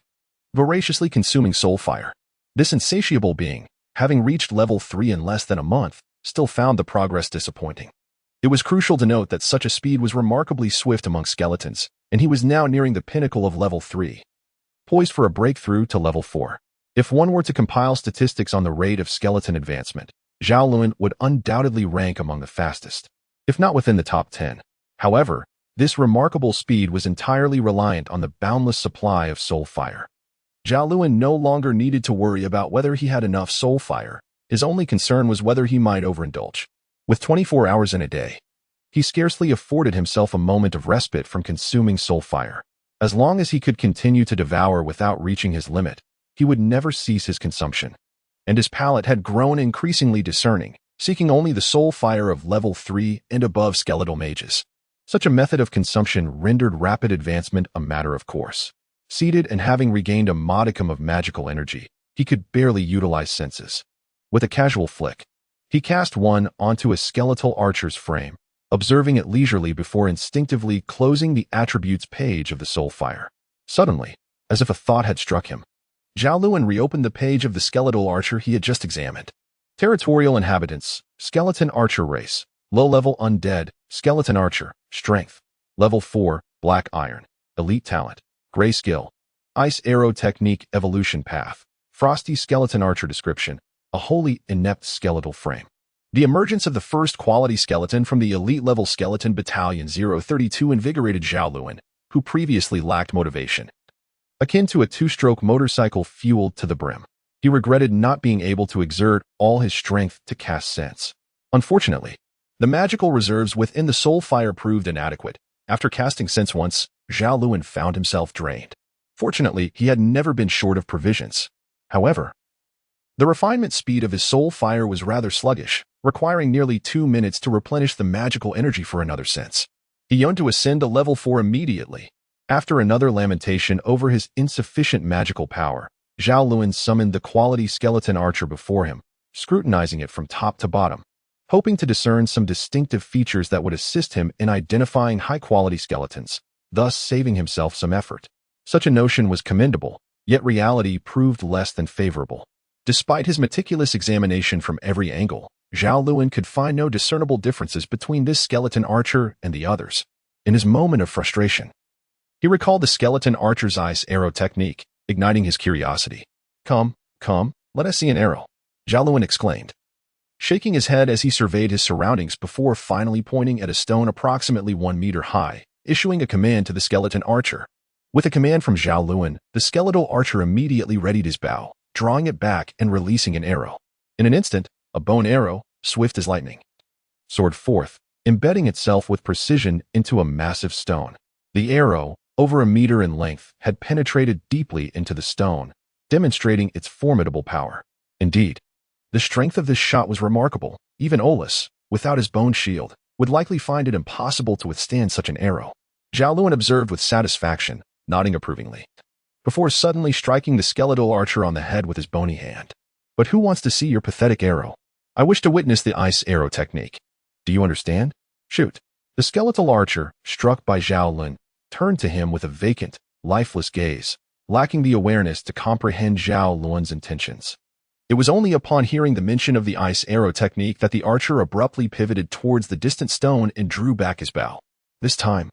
[SPEAKER 1] voraciously consuming soul fire. This insatiable being, having reached level 3 in less than a month, still found the progress disappointing. It was crucial to note that such a speed was remarkably swift among skeletons, and he was now nearing the pinnacle of level 3, poised for a breakthrough to level 4. If one were to compile statistics on the rate of skeleton advancement, Zhao Lun would undoubtedly rank among the fastest, if not within the top 10. However, this remarkable speed was entirely reliant on the boundless supply of soul fire. Zhao Lun no longer needed to worry about whether he had enough soul fire. His only concern was whether he might overindulge. With 24 hours in a day, He scarcely afforded himself a moment of respite from consuming soul fire. As long as he could continue to devour without reaching his limit, he would never cease his consumption. And his palate had grown increasingly discerning, seeking only the soul fire of level 3 and above skeletal mages. Such a method of consumption rendered rapid advancement a matter of course. Seated and having regained a modicum of magical energy, he could barely utilize senses. With a casual flick, he cast one onto a skeletal archer's frame, observing it leisurely before instinctively closing the attributes page of the soul fire. Suddenly, as if a thought had struck him, Zhao Lun reopened the page of the skeletal archer he had just examined. Territorial inhabitants, skeleton archer race, low-level undead, skeleton archer, strength, level 4, black iron, elite talent, gray skill, ice arrow technique evolution path, frosty skeleton archer description, a wholly inept skeletal frame. The emergence of the first quality skeleton from the elite-level skeleton battalion 032 invigorated Zhao Lun, who previously lacked motivation. Akin to a two-stroke motorcycle fueled to the brim, he regretted not being able to exert all his strength to cast sense. Unfortunately, the magical reserves within the soul fire proved inadequate. After casting sense once, Zhao Lun found himself drained. Fortunately, he had never been short of provisions. However, the refinement speed of his soul fire was rather sluggish, requiring nearly 2 minutes to replenish the magical energy for another sense. He yearned to ascend to level 4 immediately. After another lamentation over his insufficient magical power, Zhao Lun summoned the quality skeleton archer before him, scrutinizing it from top to bottom, hoping to discern some distinctive features that would assist him in identifying high-quality skeletons, thus saving himself some effort. Such a notion was commendable, yet reality proved less than favorable. Despite his meticulous examination from every angle, Zhao Lun could find no discernible differences between this skeleton archer and the others. In his moment of frustration, he recalled the skeleton archer's ice arrow technique, igniting his curiosity. Come, let us see an arrow," Zhao Lun exclaimed, shaking his head as he surveyed his surroundings before finally pointing at a stone approximately 1 meter high, issuing a command to the skeleton archer. With a command from Zhao Lun, the skeletal archer immediately readied his bow, drawing it back and releasing an arrow. In an instant, a bone arrow, swift as lightning, soared forth, embedding itself with precision into a massive stone. The arrow, over 1 meter in length, had penetrated deeply into the stone, demonstrating its formidable power. Indeed, the strength of this shot was remarkable. Even Olus, without his bone shield, would likely find it impossible to withstand such an arrow. Zhao Lun observed with satisfaction, nodding approvingly, before suddenly striking the skeletal archer on the head with his bony hand. "But who wants to see your pathetic arrow? I wish to witness the ice arrow technique. Do you understand? Shoot." The skeletal archer, struck by Zhao Lun, turned to him with a vacant, lifeless gaze, lacking the awareness to comprehend Zhao Lun's intentions. It was only upon hearing the mention of the ice arrow technique that the archer abruptly pivoted towards the distant stone and drew back his bow. This time,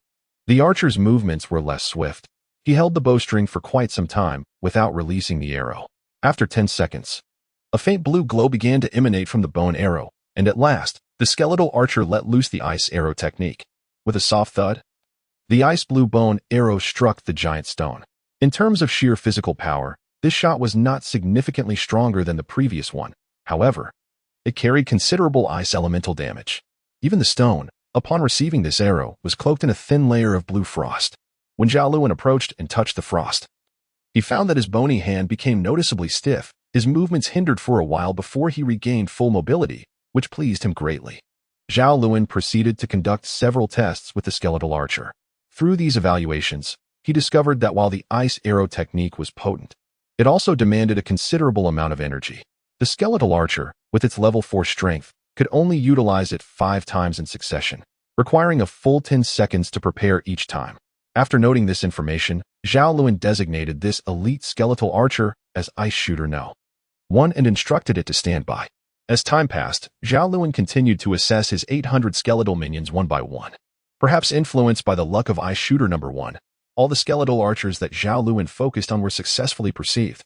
[SPEAKER 1] the archer's movements were less swift. He held the bowstring for quite some time without releasing the arrow. After 10 seconds, a faint blue glow began to emanate from the bone arrow, and at last, the skeletal archer let loose the ice arrow technique. With a soft thud, the ice blue bone arrow struck the giant stone. In terms of sheer physical power, this shot was not significantly stronger than the previous one. However, it carried considerable ice elemental damage. Even the stone, upon receiving this arrow, was cloaked in a thin layer of blue frost. When Zhao Lun approached and touched the frost, he found that his bony hand became noticeably stiff. His movements hindered for a while before he regained full mobility, which pleased him greatly. Zhao Lun proceeded to conduct several tests with the skeletal archer. Through these evaluations, he discovered that while the ice arrow technique was potent, it also demanded a considerable amount of energy. The skeletal archer, with its level 4 strength, could only utilize it 5 times in succession, requiring a full 10 seconds to prepare each time. After noting this information, Zhao Lun designated this elite skeletal archer as Ice Shooter No. 1 and instructed it to stand by. As time passed, Zhao Lun continued to assess his 800 skeletal minions one by one. Perhaps influenced by the luck of Ice Shooter No. 1, all the skeletal archers that Zhao Lun focused on were successfully perceived,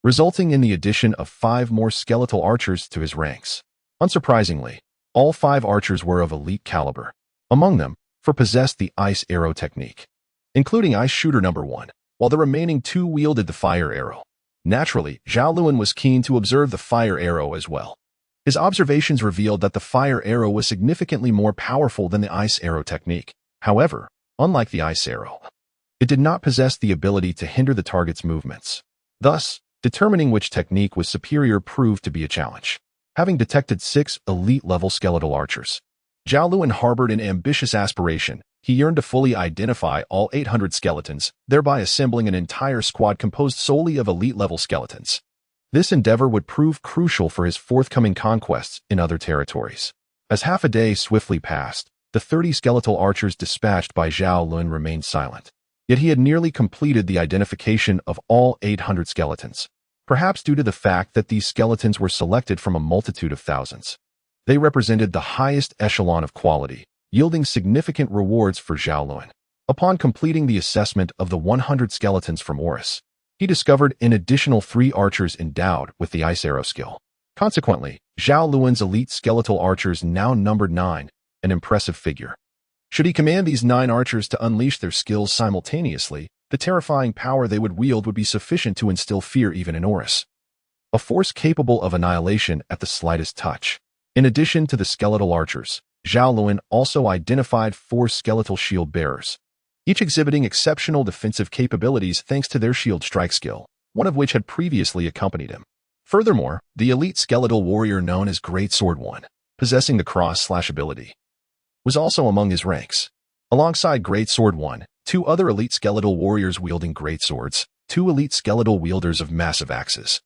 [SPEAKER 1] resulting in the addition of 5 more skeletal archers to his ranks. Unsurprisingly, all 5 archers were of elite caliber. Among them, 4 possessed the ice arrow technique, including Ice Shooter No. 1, while the remaining 2 wielded the fire arrow. Naturally, Zhao Lun was keen to observe the fire arrow as well. His observations revealed that the fire arrow was significantly more powerful than the ice arrow technique. However, unlike the ice arrow, it did not possess the ability to hinder the target's movements. Thus, determining which technique was superior proved to be a challenge. Having detected 6 elite-level skeletal archers, Zhao Lun harbored an ambitious aspiration. He yearned to fully identify all 800 skeletons, thereby assembling an entire squad composed solely of elite-level skeletons. This endeavor would prove crucial for his forthcoming conquests in other territories. As half a day swiftly passed, the 30 skeletal archers dispatched by Zhao Lun remained silent. Yet he had nearly completed the identification of all 800 skeletons, perhaps due to the fact that these skeletons were selected from a multitude of thousands. They represented the highest echelon of quality, yielding significant rewards for Zhao Lun. Upon completing the assessment of the 100 skeletons from Oris, he discovered an additional 3 archers endowed with the ice arrow skill. Consequently, Zhao Lun's elite skeletal archers now numbered 9, an impressive figure. Should he command these 9 archers to unleash their skills simultaneously, the terrifying power they would wield would be sufficient to instill fear even in Oris. A force capable of annihilation at the slightest touch. In addition to the skeletal archers, Zhao Lun also identified 4 skeletal shield bearers, each exhibiting exceptional defensive capabilities thanks to their shield strike skill, one of which had previously accompanied him. Furthermore, the elite skeletal warrior known as Great Sword One, possessing the cross-slash ability, was also among his ranks. Alongside Great Sword One, 2 other elite skeletal warriors wielding great swords, 2 elite skeletal wielders of massive axes,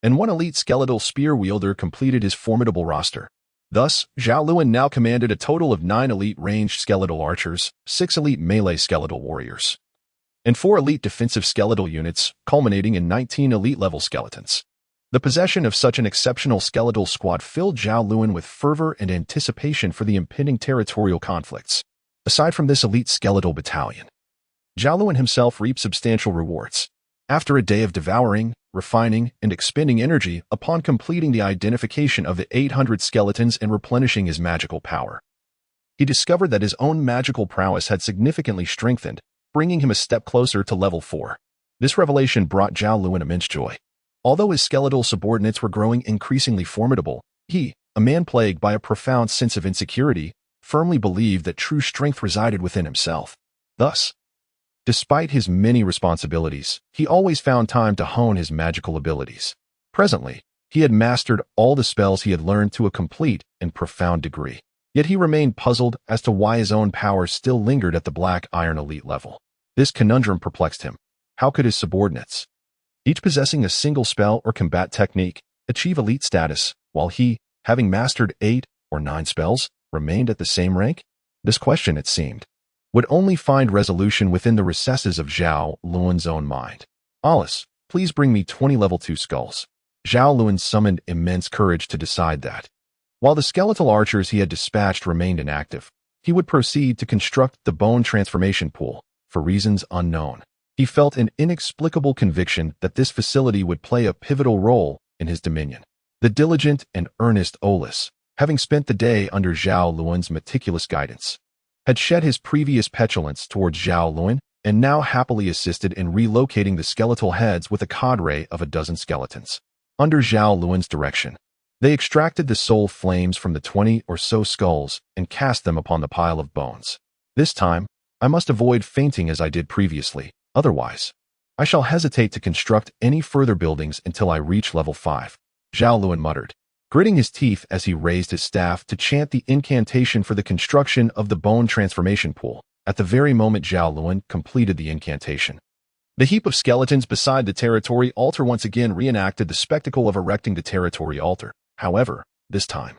[SPEAKER 1] and 1 elite skeletal spear wielder completed his formidable roster. Thus, Zhao Lun now commanded a total of 9 elite ranged skeletal archers, 6 elite melee skeletal warriors, and 4 elite defensive skeletal units, culminating in 19 elite-level skeletons. The possession of such an exceptional skeletal squad filled Zhao Lun with fervor and anticipation for the impending territorial conflicts. Aside from this elite skeletal battalion, Zhao Lun himself reaped substantial rewards. After a day of devouring, refining, and expending energy upon completing the identification of the 800 skeletons and replenishing his magical power, he discovered that his own magical prowess had significantly strengthened, bringing him a step closer to level 4. This revelation brought Zhao Lun immense joy. Although his skeletal subordinates were growing increasingly formidable, he, a man plagued by a profound sense of insecurity, firmly believed that true strength resided within himself. Thus, despite his many responsibilities, he always found time to hone his magical abilities. Presently, he had mastered all the spells he had learned to a complete and profound degree. Yet he remained puzzled as to why his own power still lingered at the Black Iron Elite level. This conundrum perplexed him. How could his subordinates, each possessing a single spell or combat technique, achieve elite status, while he, having mastered 8 or 9 spells, remained at the same rank? This question, it seemed, would only find resolution within the recesses of Zhao Lun's own mind. Alice, please bring me 20 level 2 skulls. Zhao Lun summoned immense courage to decide that. While the skeletal archers he had dispatched remained inactive, he would proceed to construct the bone transformation pool, for reasons unknown. He felt an inexplicable conviction that this facility would play a pivotal role in his dominion. The diligent and earnest Olis, having spent the day under Zhao Lun's meticulous guidance, had shed his previous petulance towards Zhao Lun and now happily assisted in relocating the skeletal heads with a cadre of a dozen skeletons. Under Zhao Lun's direction, they extracted the soul flames from the 20 or so skulls and cast them upon the pile of bones. This time, I must avoid fainting as I did previously. Otherwise, I shall hesitate to construct any further buildings until I reach level 5. Zhao Lun muttered, gritting his teeth as he raised his staff to chant the incantation for the construction of the bone transformation pool. At the very moment Zhao Lun completed the incantation, the heap of skeletons beside the territory altar once again reenacted the spectacle of erecting the territory altar. However, this time,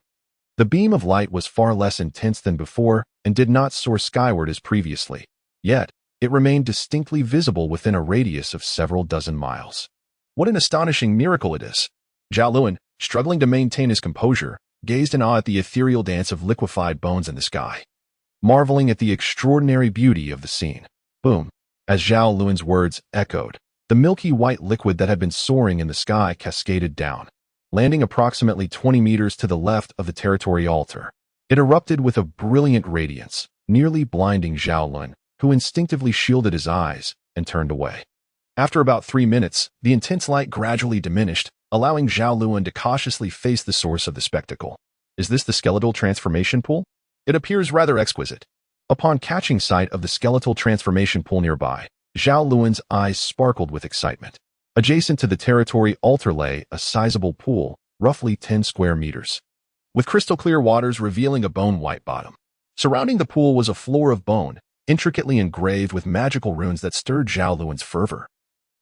[SPEAKER 1] the beam of light was far less intense than before and did not soar skyward as previously. Yet, it remained distinctly visible within a radius of several dozen miles. What an astonishing miracle it is! Zhao Lun, struggling to maintain his composure, gazed in awe at the ethereal dance of liquefied bones in the sky, marveling at the extraordinary beauty of the scene. Boom! As Zhao Lun's words echoed, the milky white liquid that had been soaring in the sky cascaded down, landing approximately 20 meters to the left of the territory altar. It erupted with a brilliant radiance, nearly blinding Zhao Lun, who instinctively shielded his eyes and turned away. After about 3 minutes, the intense light gradually diminished, allowing Zhao Lun to cautiously face the source of the spectacle. Is this the skeletal transformation pool? It appears rather exquisite. Upon catching sight of the skeletal transformation pool nearby, Zhao Lun's eyes sparkled with excitement. Adjacent to the territory altar lay a sizable pool, roughly 10 square meters, with crystal-clear waters revealing a bone-white bottom. Surrounding the pool was a floor of bone, intricately engraved with magical runes that stirred Zhao Lun's fervor,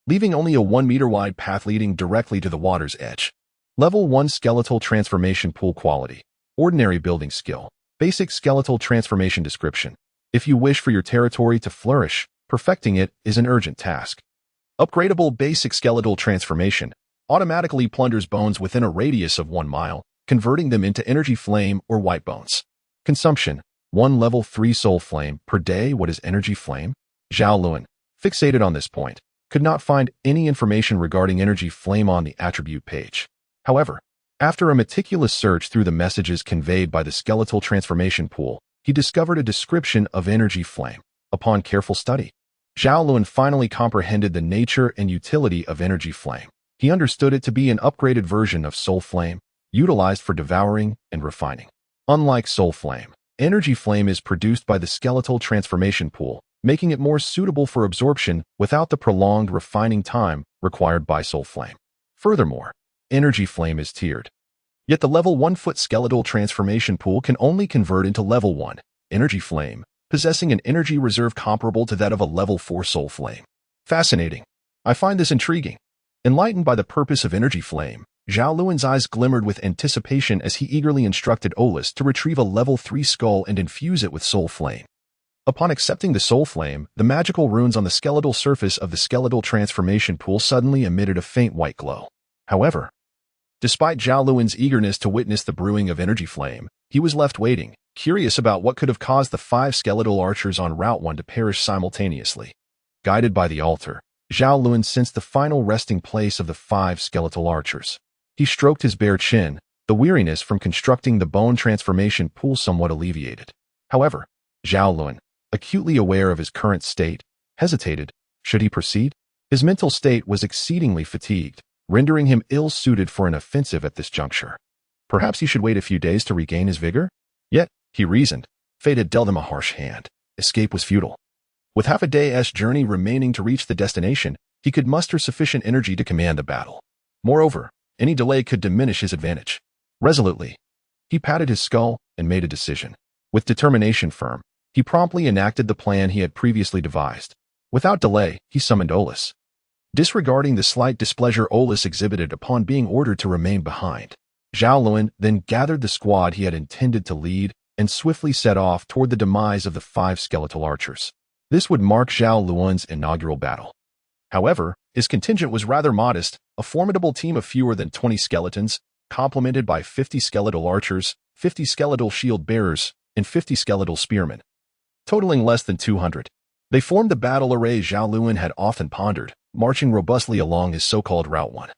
[SPEAKER 1] leaving only a 1-meter-wide path leading directly to the water's edge. Level 1 Skeletal Transformation Pool Quality. Ordinary Building Skill. Basic Skeletal Transformation Description. If you wish for your territory to flourish, perfecting it is an urgent task. Upgradable Basic Skeletal Transformation. Automatically plunders bones within a radius of 1 mile, converting them into energy flame or white bones. Consumption. 1 level 3 soul flame per day. What is energy flame? Zhao Lun, fixated on this point, could not find any information regarding energy flame on the attribute page. However, after a meticulous search through the messages conveyed by the skeletal transformation pool, he discovered a description of energy flame. Upon careful study, Zhao Lun finally comprehended the nature and utility of energy flame. He understood it to be an upgraded version of soul flame, utilized for devouring and refining. Unlike soul flame, energy flame is produced by the skeletal transformation pool, making it more suitable for absorption without the prolonged refining time required by soul flame. Furthermore, energy flame is tiered. Yet the level 1 foot skeletal transformation pool can only convert into level 1 energy flame, possessing an energy reserve comparable to that of a level 4 soul flame. Fascinating. I find this intriguing. Enlightened by the purpose of energy flame, Zhao Lun's eyes glimmered with anticipation as he eagerly instructed Olus to retrieve a level 3 skull and infuse it with soul flame. Upon accepting the soul flame, the magical runes on the skeletal surface of the skeletal transformation pool suddenly emitted a faint white glow. However, despite Zhao Lun's eagerness to witness the brewing of energy flame, he was left waiting, curious about what could have caused the 5 skeletal archers on Route 1 to perish simultaneously. Guided by the altar, Zhao Lun sensed the final resting place of the 5 skeletal archers. He stroked his bare chin, the weariness from constructing the bone transformation pool somewhat alleviated. However, Zhao Lun, acutely aware of his current state, hesitated. Should he proceed? His mental state was exceedingly fatigued, rendering him ill-suited for an offensive at this juncture. Perhaps he should wait a few days to regain his vigor? Yet, he reasoned, fate had dealt him a harsh hand. Escape was futile. With half a day's journey remaining to reach the destination, he could muster sufficient energy to command the battle. Moreover, any delay could diminish his advantage. Resolutely, he patted his skull and made a decision. With determination firm, he promptly enacted the plan he had previously devised. Without delay, he summoned Olus. Disregarding the slight displeasure Olus exhibited upon being ordered to remain behind, Zhao Lun then gathered the squad he had intended to lead and swiftly set off toward the demise of the 5 skeletal archers. This would mark Zhao Lun's inaugural battle. However, his contingent was rather modest, a formidable team of fewer than 20 skeletons, complemented by 50 skeletal archers, 50 skeletal shield bearers, and 50 skeletal spearmen, totaling less than 200. They formed the battle array Zhao Lun had often pondered, marching robustly along his so-called Route 1,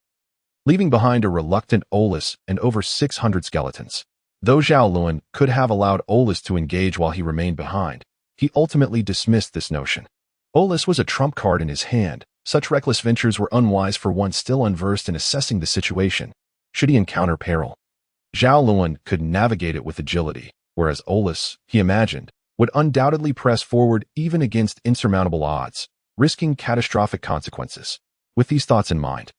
[SPEAKER 1] leaving behind a reluctant Olus and over 600 skeletons. Though Zhao Lun could have allowed Olus to engage while he remained behind, he ultimately dismissed this notion. Olus was a trump card in his hand. Such reckless ventures were unwise for one still unversed in assessing the situation. Should he encounter peril, Zhao Lun could navigate it with agility, whereas Olus, he imagined, would undoubtedly press forward even against insurmountable odds, risking catastrophic consequences. With these thoughts in mind,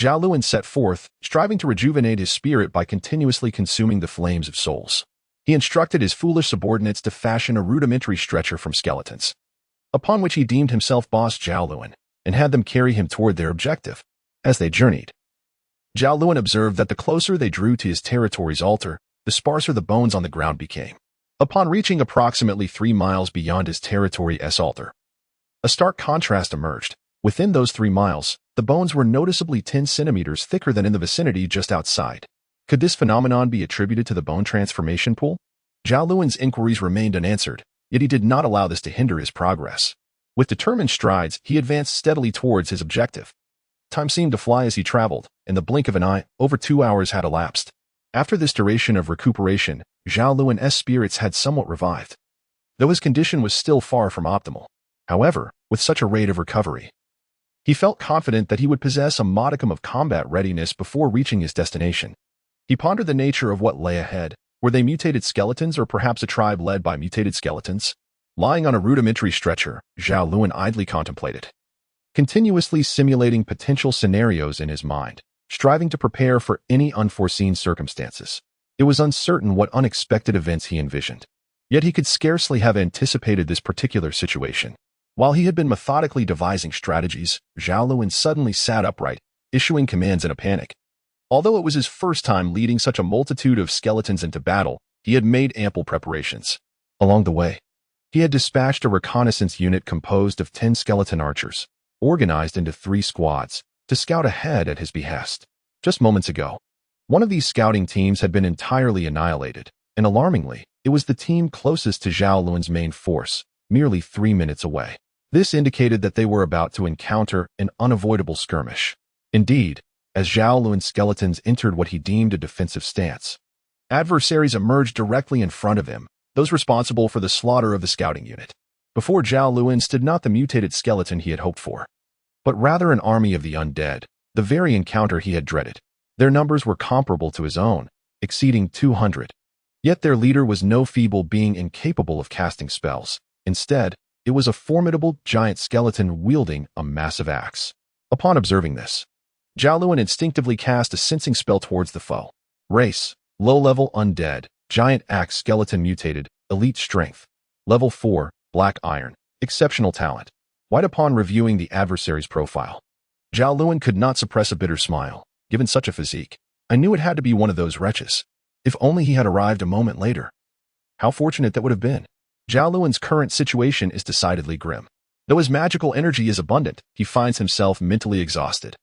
[SPEAKER 1] Zhao Lun set forth, striving to rejuvenate his spirit by continuously consuming the flames of souls. He instructed his foolish subordinates to fashion a rudimentary stretcher from skeletons, upon which he deemed himself boss Zhao Lun, and had them carry him toward their objective. As they journeyed, Zhao Lun observed that the closer they drew to his territory's altar, the sparser the bones on the ground became. Upon reaching approximately 3 miles beyond his territory's altar, a stark contrast emerged. Within those 3 miles, the bones were noticeably 10 centimeters thicker than in the vicinity just outside. Could this phenomenon be attributed to the bone transformation pool? Zhao Lun's inquiries remained unanswered, yet he did not allow this to hinder his progress. With determined strides, he advanced steadily towards his objective. Time seemed to fly as he traveled. In the blink of an eye, over 2 hours had elapsed. After this duration of recuperation, Zhao Lun's spirits had somewhat revived, though his condition was still far from optimal. However, with such a rate of recovery, He felt confident that he would possess a modicum of combat readiness before reaching his destination. He pondered the nature of what lay ahead. Were they mutated skeletons or perhaps a tribe led by mutated skeletons? Lying on a rudimentary stretcher, Zhao Lun idly contemplated, continuously simulating potential scenarios in his mind, striving to prepare for any unforeseen circumstances. It was uncertain what unexpected events he envisioned. Yet he could scarcely have anticipated this particular situation. While he had been methodically devising strategies, Zhao Lun suddenly sat upright, issuing commands in a panic. Although it was his first time leading such a multitude of skeletons into battle, he had made ample preparations. Along the way, he had dispatched a reconnaissance unit composed of 10 skeleton archers, organized into 3 squads, to scout ahead at his behest. Just moments ago, one of these scouting teams had been entirely annihilated, and alarmingly, it was the team closest to Zhao Lun's main force, merely 3 minutes away. This indicated that they were about to encounter an unavoidable skirmish. Indeed, as Zhao Lun's skeletons entered what he deemed a defensive stance, adversaries emerged directly in front of him, those responsible for the slaughter of the scouting unit. Before Zhao Lun stood not the mutated skeleton he had hoped for, but rather an army of the undead, the very encounter he had dreaded. Their numbers were comparable to his own, exceeding 200. Yet their leader was no feeble being incapable of casting spells. Instead, it was a formidable giant skeleton wielding a massive axe. Upon observing this, Zhao Lun instinctively cast a sensing spell towards the foe. Race, low-level undead, giant axe skeleton mutated, elite strength. Level 4, black iron, exceptional talent. Right upon reviewing the adversary's profile, Zhao Lun could not suppress a bitter smile. Given such a physique, I knew it had to be one of those wretches. If only he had arrived a moment later. How fortunate that would have been. Zhao Lun's current situation is decidedly grim. Though his magical energy is abundant, he finds himself mentally exhausted.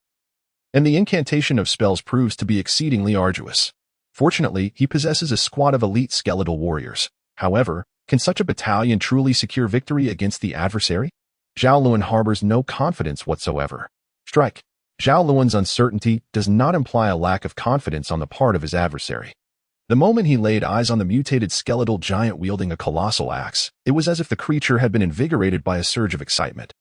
[SPEAKER 1] And the incantation of spells proves to be exceedingly arduous. Fortunately, he possesses a squad of elite skeletal warriors. However, can such a battalion truly secure victory against the adversary? Zhao Lun harbors no confidence whatsoever. Strike. Zhao Lun's uncertainty does not imply a lack of confidence on the part of his adversary. The moment he laid eyes on the mutated skeletal giant wielding a colossal axe, it was as if the creature had been invigorated by a surge of excitement,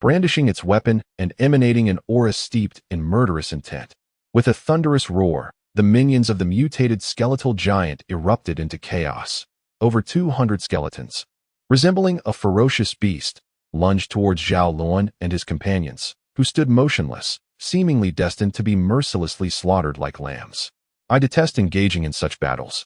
[SPEAKER 1] brandishing its weapon and emanating an aura steeped in murderous intent. With a thunderous roar, the minions of the mutated skeletal giant erupted into chaos. Over 200 skeletons, resembling a ferocious beast, lunged towards Zhao Lun and his companions, who stood motionless, seemingly destined to be mercilessly slaughtered like lambs. I detest engaging in such battles,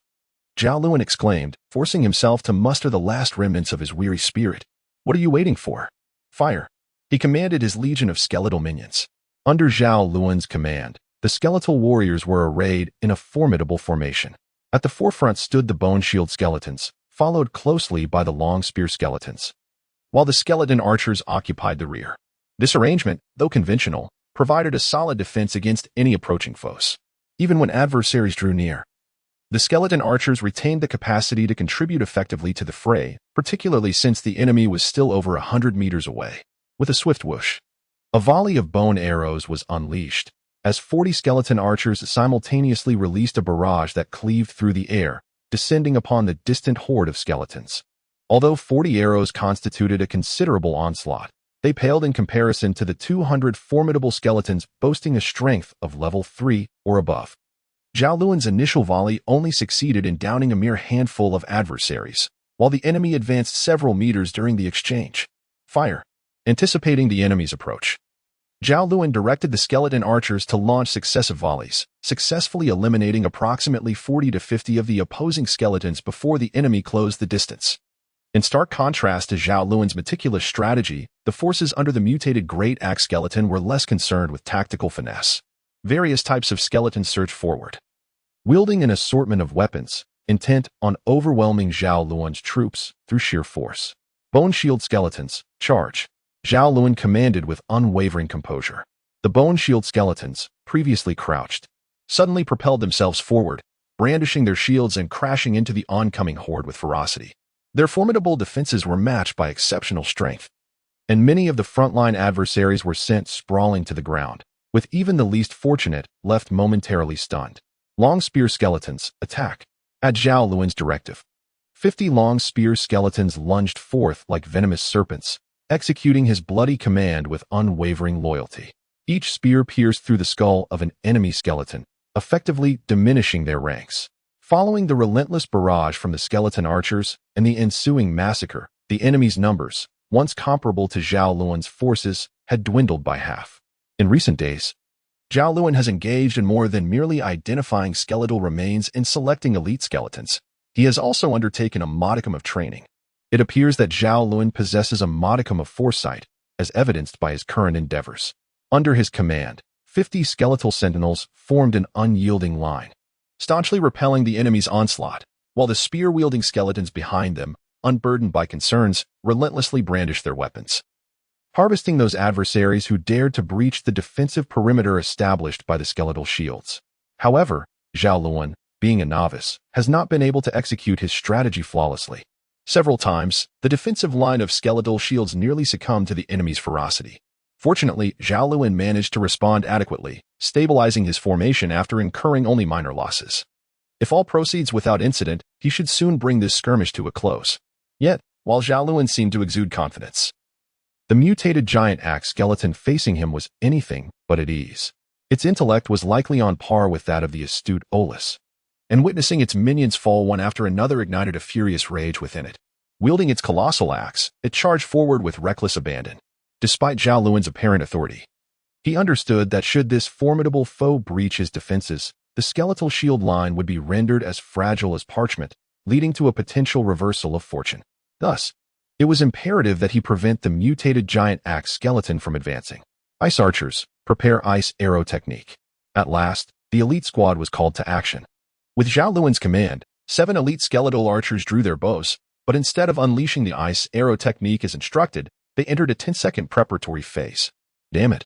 [SPEAKER 1] Zhao Lun exclaimed, forcing himself to muster the last remnants of his weary spirit. What are you waiting for? Fire! He commanded his legion of skeletal minions. Under Zhao Lun's command, the skeletal warriors were arrayed in a formidable formation. At the forefront stood the bone shield skeletons, followed closely by the long spear skeletons, while the skeleton archers occupied the rear. This arrangement, though conventional, provided a solid defense against any approaching foes. Even when adversaries drew near, the skeleton archers retained the capacity to contribute effectively to the fray, particularly since the enemy was still over 100 meters away. With a swift whoosh, a volley of bone arrows was unleashed, as 40 skeleton archers simultaneously released a barrage that cleaved through the air, descending upon the distant horde of skeletons. Although 40 arrows constituted a considerable onslaught, they paled in comparison to the 200 formidable skeletons boasting a strength of level 3 or above. Zhao Lun's initial volley only succeeded in downing a mere handful of adversaries, while the enemy advanced several meters during the exchange. Fire! Anticipating the enemy's approach, Zhao Lun directed the skeleton archers to launch successive volleys, successfully eliminating approximately 40 to 50 of the opposing skeletons before the enemy closed the distance. In stark contrast to Zhao Lun's meticulous strategy, the forces under the mutated great axe skeleton were less concerned with tactical finesse. Various types of skeletons surged forward, wielding an assortment of weapons, intent on overwhelming Zhao Lun's troops through sheer force. Bone shield skeletons, charge! Zhao Lun commanded with unwavering composure. The bone shield skeletons, previously crouched, suddenly propelled themselves forward, brandishing their shields and crashing into the oncoming horde with ferocity. Their formidable defenses were matched by exceptional strength, and many of the frontline adversaries were sent sprawling to the ground, with even the least fortunate left momentarily stunned. Long spear skeletons, attack! At Zhao Lun's directive, 50 long spear skeletons lunged forth like venomous serpents, executing his bloody command with unwavering loyalty. Each spear pierced through the skull of an enemy skeleton, effectively diminishing their ranks. Following the relentless barrage from the skeleton archers and the ensuing massacre, the enemy's numbers, once comparable to Zhao Lun's forces, had dwindled by half. In recent days, Zhao Lun has engaged in more than merely identifying skeletal remains and selecting elite skeletons. He has also undertaken a modicum of training. It appears that Zhao Lun possesses a modicum of foresight, as evidenced by his current endeavors. Under his command, 50 skeletal sentinels formed an unyielding line, staunchly repelling the enemy's onslaught, while the spear-wielding skeletons behind them, unburdened by concerns, relentlessly brandished their weapons, harvesting those adversaries who dared to breach the defensive perimeter established by the skeletal shields. However, Zhao Lun, being a novice, has not been able to execute his strategy flawlessly. Several times, the defensive line of skeletal shields nearly succumbed to the enemy's ferocity. Fortunately, Zhao Lun managed to respond adequately, stabilizing his formation after incurring only minor losses. If all proceeds without incident, he should soon bring this skirmish to a close. Yet, while Zhao Lun seemed to exude confidence, the mutated giant axe skeleton facing him was anything but at ease. Its intellect was likely on par with that of the astute Olus, and witnessing its minions fall one after another ignited a furious rage within it. Wielding its colossal axe, it charged forward with reckless abandon. Despite Zhao Lun's apparent authority, he understood that should this formidable foe breach his defenses, the skeletal shield line would be rendered as fragile as parchment, leading to a potential reversal of fortune. Thus, it was imperative that he prevent the mutated giant axe skeleton from advancing. Ice archers, prepare ice arrow technique. At last, the elite squad was called to action. With Zhao Lun's command, 7 elite skeletal archers drew their bows, but instead of unleashing the ice arrow technique as instructed, they entered a 10-second preparatory phase. Damn it.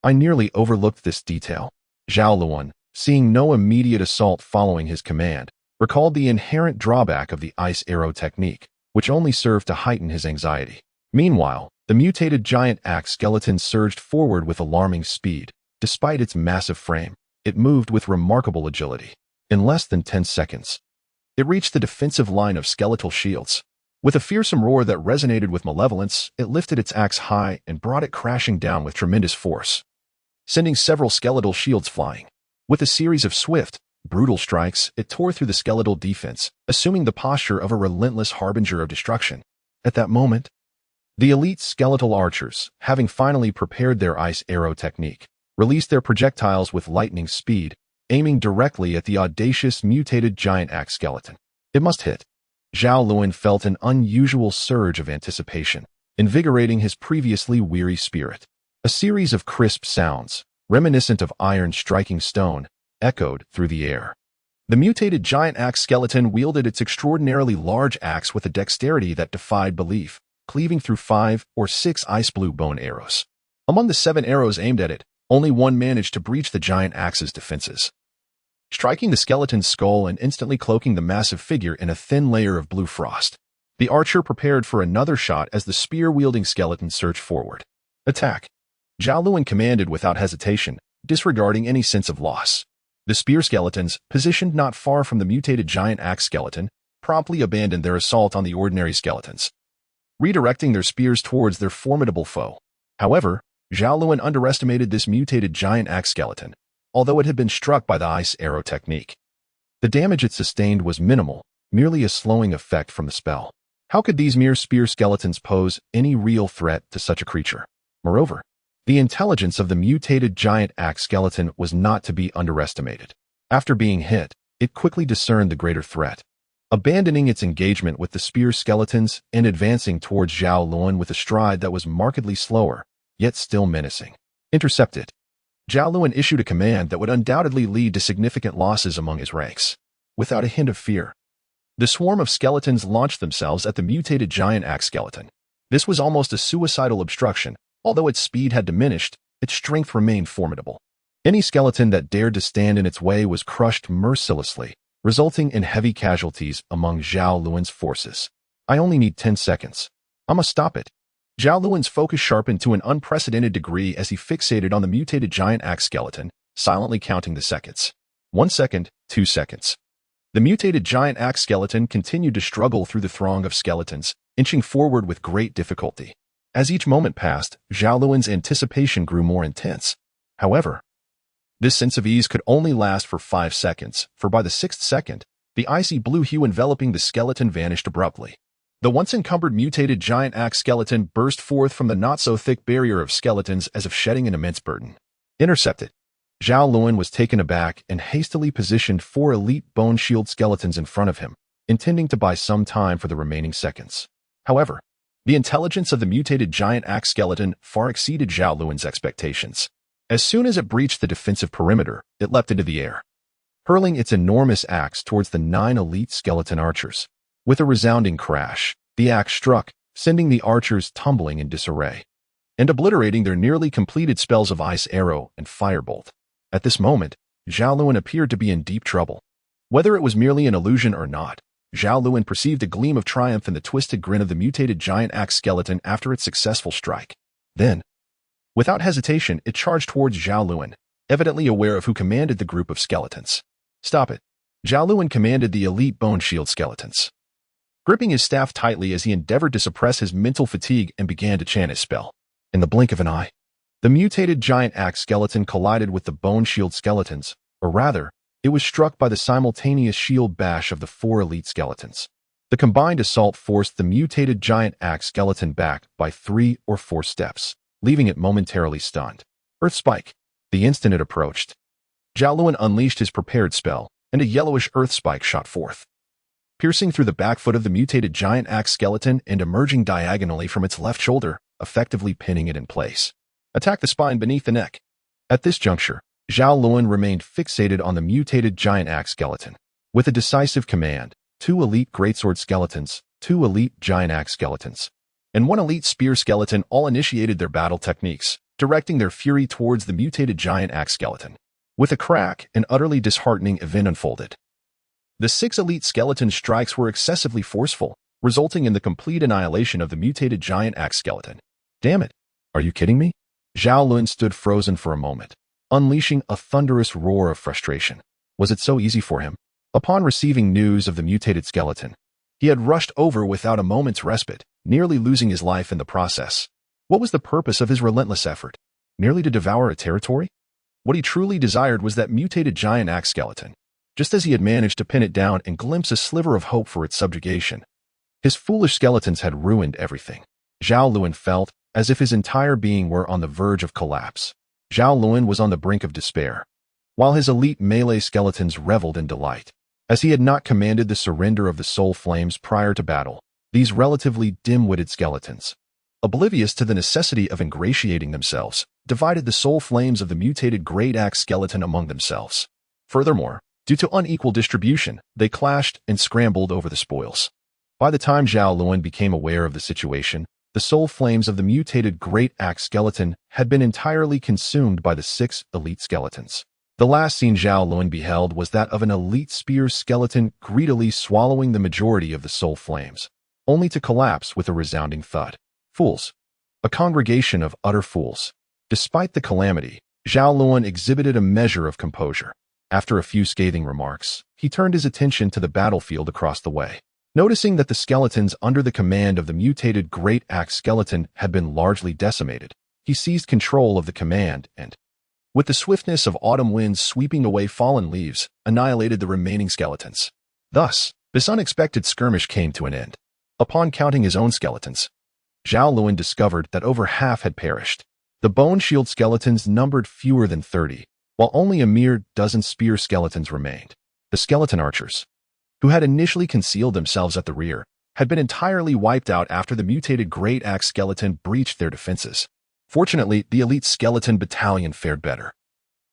[SPEAKER 1] I nearly overlooked this detail. Zhao Lun, seeing no immediate assault following his command, recalled the inherent drawback of the ice arrow technique, which only served to heighten his anxiety. Meanwhile, the mutated giant axe skeleton surged forward with alarming speed. Despite its massive frame, it moved with remarkable agility. In less than 10 seconds, it reached the defensive line of skeletal shields. With a fearsome roar that resonated with malevolence, it lifted its axe high and brought it crashing down with tremendous force, sending several skeletal shields flying. With a series of swift, brutal strikes, it tore through the skeletal defense, assuming the posture of a relentless harbinger of destruction. At that moment, the elite skeletal archers, having finally prepared their ice arrow technique, released their projectiles with lightning speed, aiming directly at the audacious mutated giant axe skeleton. It must hit. Zhao Lun felt an unusual surge of anticipation, invigorating his previously weary spirit. A series of crisp sounds, reminiscent of iron striking stone, echoed through the air. The mutated giant axe skeleton wielded its extraordinarily large axe with a dexterity that defied belief, cleaving through 5 or 6 ice blue bone arrows. Among the 7 arrows aimed at it, only one managed to breach the giant axe's defenses, striking the skeleton's skull and instantly cloaking the massive figure in a thin layer of blue frost. The archer prepared for another shot as the spear-wielding skeleton surged forward. Attack! Zhao Lun commanded without hesitation, disregarding any sense of loss. The spear skeletons, positioned not far from the mutated giant axe skeleton, promptly abandoned their assault on the ordinary skeletons, redirecting their spears towards their formidable foe. However, Zhao Lun underestimated this mutated giant axe skeleton, although it had been struck by the ice arrow technique. The damage it sustained was minimal, merely a slowing effect from the spell. How could these mere spear skeletons pose any real threat to such a creature? Moreover, the intelligence of the mutated giant axe skeleton was not to be underestimated. After being hit, it quickly discerned the greater threat, abandoning its engagement with the spear skeletons and advancing towards Zhao Lun with a stride that was markedly slower, yet still menacing. Intercept it. Zhao Lun issued a command that would undoubtedly lead to significant losses among his ranks. Without a hint of fear, the swarm of skeletons launched themselves at the mutated giant axe skeleton. This was almost a suicidal obstruction. Although its speed had diminished, its strength remained formidable. Any skeleton that dared to stand in its way was crushed mercilessly, resulting in heavy casualties among Zhao Lun's forces. I only need 10 seconds. I must stop it. Zhao Lun's focus sharpened to an unprecedented degree as he fixated on the mutated giant axe skeleton, silently counting the seconds. 1 second, 2 seconds. The mutated giant axe skeleton continued to struggle through the throng of skeletons, inching forward with great difficulty. As each moment passed, Zhao Lun's anticipation grew more intense. However, this sense of ease could only last for 5 seconds, for by the 6th second, the icy blue hue enveloping the skeleton vanished abruptly. The once encumbered mutated giant axe skeleton burst forth from the not-so-thick barrier of skeletons as if shedding an immense burden. Intercepted. Zhao Lun was taken aback and hastily positioned 4 elite bone shield skeletons in front of him, intending to buy some time for the remaining seconds. However, the intelligence of the mutated giant axe skeleton far exceeded Zhao Lun's expectations. As soon as it breached the defensive perimeter, it leapt into the air, hurling its enormous axe towards the 9 elite skeleton archers. With a resounding crash, the axe struck, sending the archers tumbling in disarray, and obliterating their nearly completed spells of Ice Arrow and Firebolt. At this moment, Zhao Lun appeared to be in deep trouble. Whether it was merely an illusion or not, Zhao Lun perceived a gleam of triumph in the twisted grin of the mutated giant axe skeleton after its successful strike. Then, without hesitation, it charged towards Zhao Lun, evidently aware of who commanded the group of skeletons. Stop it. Zhao Lun commanded the elite bone shield skeletons, gripping his staff tightly as he endeavored to suppress his mental fatigue and began to chant his spell. In the blink of an eye, the mutated giant axe skeleton collided with the bone shield skeletons, or rather, it was struck by the simultaneous shield bash of the 4 elite skeletons. The combined assault forced the mutated giant axe skeleton back by 3 or 4 steps, leaving it momentarily stunned. Earth Spike. The instant it approached, Zhao Lun unleashed his prepared spell, and a yellowish earth spike shot forth, piercing through the back foot of the mutated giant axe skeleton and emerging diagonally from its left shoulder, effectively pinning it in place. Attack the spine beneath the neck. At this juncture, Zhao Lun remained fixated on the mutated giant axe skeleton. With a decisive command, 2 elite greatsword skeletons, 2 elite giant axe skeletons, and 1 elite spear skeleton all initiated their battle techniques, directing their fury towards the mutated giant axe skeleton. With a crack, an utterly disheartening event unfolded. The 6 elite skeleton strikes were excessively forceful, resulting in the complete annihilation of the mutated giant axe skeleton. Damn it! Are you kidding me? Zhao Lun stood frozen for a moment, unleashing a thunderous roar of frustration. Was it so easy for him? Upon receiving news of the mutated skeleton, he had rushed over without a moment's respite, nearly losing his life in the process. What was the purpose of his relentless effort? Merely to devour a territory? What he truly desired was that mutated giant axe skeleton. Just as he had managed to pin it down and glimpse a sliver of hope for its subjugation, his foolish skeletons had ruined everything. Zhao Lun felt as if his entire being were on the verge of collapse. Zhao Lun was on the brink of despair, while his elite melee skeletons reveled in delight. As he had not commanded the surrender of the soul flames prior to battle, these relatively dim-witted skeletons, oblivious to the necessity of ingratiating themselves, divided the soul flames of the mutated great axe skeleton among themselves. Furthermore, due to unequal distribution, they clashed and scrambled over the spoils. By the time Zhao Lun became aware of the situation, the soul flames of the mutated great axe skeleton had been entirely consumed by the 6 elite skeletons. The last scene Zhao Lun beheld was that of an elite spear skeleton greedily swallowing the majority of the soul flames, only to collapse with a resounding thud. Fools. A congregation of utter fools. Despite the calamity, Zhao Lun exhibited a measure of composure. After a few scathing remarks, he turned his attention to the battlefield across the way. Noticing that the skeletons under the command of the mutated great axe skeleton had been largely decimated, he seized control of the command and, with the swiftness of autumn winds sweeping away fallen leaves, annihilated the remaining skeletons. Thus, this unexpected skirmish came to an end. Upon counting his own skeletons, Zhao Lun discovered that over half had perished. The bone shield skeletons numbered fewer than 30, while only a mere dozen spear skeletons remained. The skeleton archers, who had initially concealed themselves at the rear, had been entirely wiped out after the mutated great axe skeleton breached their defenses. Fortunately, the elite skeleton battalion fared better.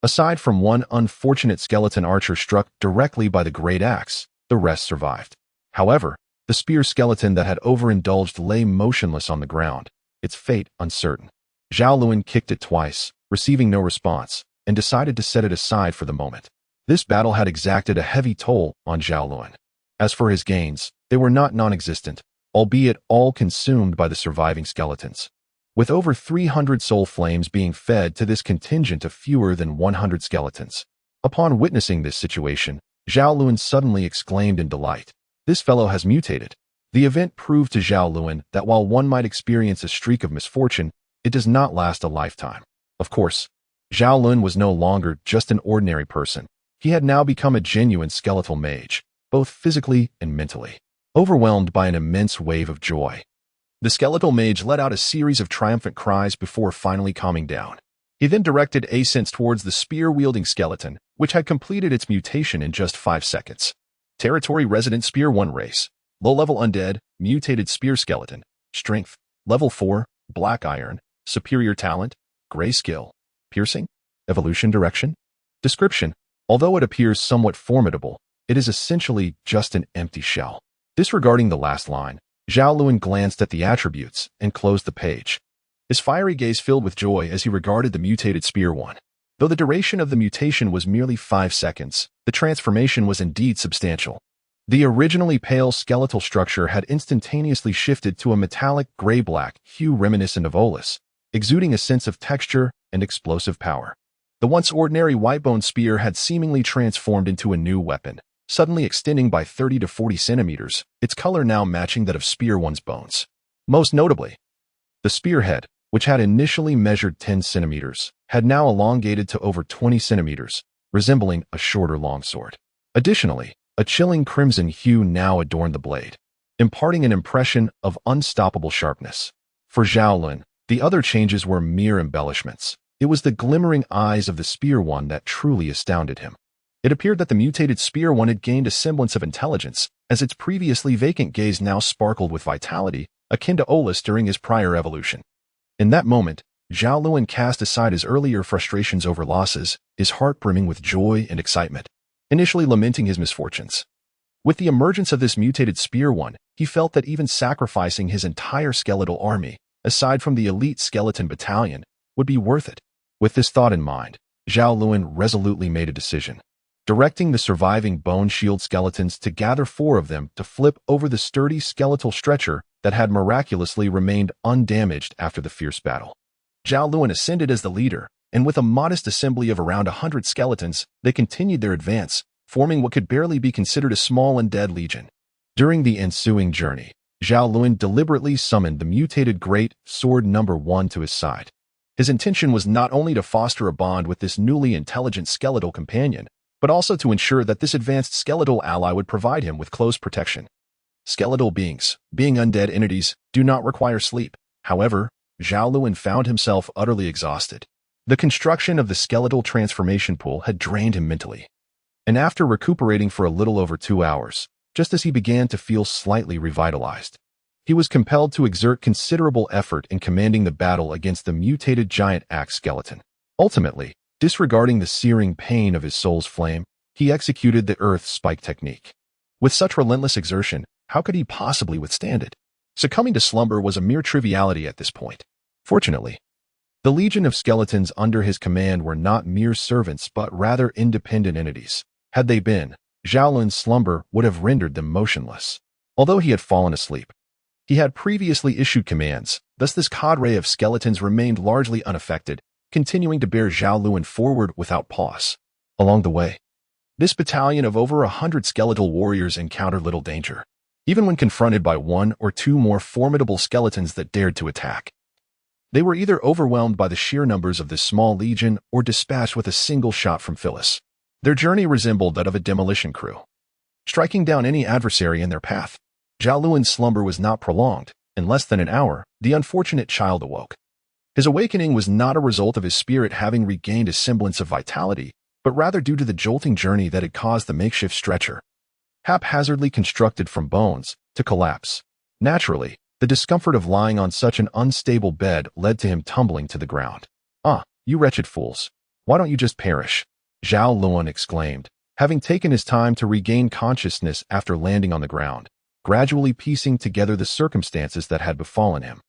[SPEAKER 1] Aside from 1 unfortunate skeleton archer struck directly by the great axe, the rest survived. However, the spear skeleton that had overindulged lay motionless on the ground, its fate uncertain. Zhao Lun kicked it twice, receiving no response, and decided to set it aside for the moment. This battle had exacted a heavy toll on Zhao Lun. As for his gains, they were not non-existent, albeit all consumed by the surviving skeletons. With over 300 soul flames being fed to this contingent of fewer than 100 skeletons. Upon witnessing this situation, Zhao Lun suddenly exclaimed in delight, "This fellow has mutated. The event proved to Zhao Lun that while one might experience a streak of misfortune, it does not last a lifetime. Of course, Zhao Lun was no longer just an ordinary person. He had now become a genuine skeletal mage, both physically and mentally. Overwhelmed by an immense wave of joy, the skeletal mage let out a series of triumphant cries before finally calming down. He then directed ascents towards the spear-wielding skeleton, which had completed its mutation in just 5 seconds. Territory Resident Spear 1 Race. Low-level undead, mutated spear skeleton. Strength, level 4, black iron. Superior talent, gray skill. Piercing, evolution direction. Description: although it appears somewhat formidable, it is essentially just an empty shell. Disregarding the last line, Zhao Lun glanced at the attributes and closed the page. His fiery gaze filled with joy as he regarded the mutated spear one. Though the duration of the mutation was merely 5 seconds, the transformation was indeed substantial. The originally pale skeletal structure had instantaneously shifted to a metallic gray-black hue reminiscent of Olus, exuding a sense of texture and explosive power. The once ordinary white-bone spear had seemingly transformed into a new weapon, suddenly extending by 30 to 40 centimeters, its color now matching that of Spear One's bones. Most notably, the spearhead, which had initially measured 10 centimeters, had now elongated to over 20 centimeters, resembling a shorter longsword. Additionally, a chilling crimson hue now adorned the blade, imparting an impression of unstoppable sharpness. For Zhao Lun, the other changes were mere embellishments. It was the glimmering eyes of the Spear One that truly astounded him. It appeared that the mutated Spear One had gained a semblance of intelligence, as its previously vacant gaze now sparkled with vitality, akin to Olus during his prior evolution. In that moment, Zhao Lun cast aside his earlier frustrations over losses, his heart brimming with joy and excitement, initially lamenting his misfortunes. With the emergence of this mutated Spear One, he felt that even sacrificing his entire skeletal army, aside from the elite skeleton battalion, would be worth it. With this thought in mind, Zhao Lun resolutely made a decision, directing the surviving bone shield skeletons to gather 4 of them to flip over the sturdy skeletal stretcher that had miraculously remained undamaged after the fierce battle. Zhao Lun ascended as the leader, and with a modest assembly of around 100 skeletons, they continued their advance, forming what could barely be considered a small undead legion. During the ensuing journey, Zhao Lun deliberately summoned the mutated Great Sword No. 1 to his side. His intention was not only to foster a bond with this newly intelligent skeletal companion, but also to ensure that this advanced skeletal ally would provide him with close protection. Skeletal beings, being undead entities, do not require sleep. However, Zhao Lun found himself utterly exhausted. The construction of the skeletal transformation pool had drained him mentally. And after recuperating for a little over 2 hours, just as he began to feel slightly revitalized, he was compelled to exert considerable effort in commanding the battle against the mutated giant axe skeleton. Ultimately, disregarding the searing pain of his soul's flame, he executed the earth spike technique. With such relentless exertion, how could he possibly withstand it? Succumbing to slumber was a mere triviality at this point. Fortunately, the legion of skeletons under his command were not mere servants but rather independent entities. Had they been, Zhao Lun's slumber would have rendered them motionless. Although he had fallen asleep, he had previously issued commands, thus this cadre of skeletons remained largely unaffected, continuing to bear Zhao Lun forward without pause. Along the way, this battalion of over 100 skeletal warriors encountered little danger, even when confronted by 1 or 2 more formidable skeletons that dared to attack. They were either overwhelmed by the sheer numbers of this small legion or dispatched with a single shot from Phyllis. Their journey resembled that of a demolition crew, striking down any adversary in their path. Zhao Lun's slumber was not prolonged. In less than an hour, the unfortunate child awoke. His awakening was not a result of his spirit having regained a semblance of vitality, but rather due to the jolting journey that had caused the makeshift stretcher, haphazardly constructed from bones, to collapse. Naturally, the discomfort of lying on such an unstable bed led to him tumbling to the ground. "Ah, you wretched fools. Why don't you just perish?" Zhao Lun exclaimed, having taken his time to regain consciousness after landing on the ground, gradually piecing together the circumstances that had befallen him.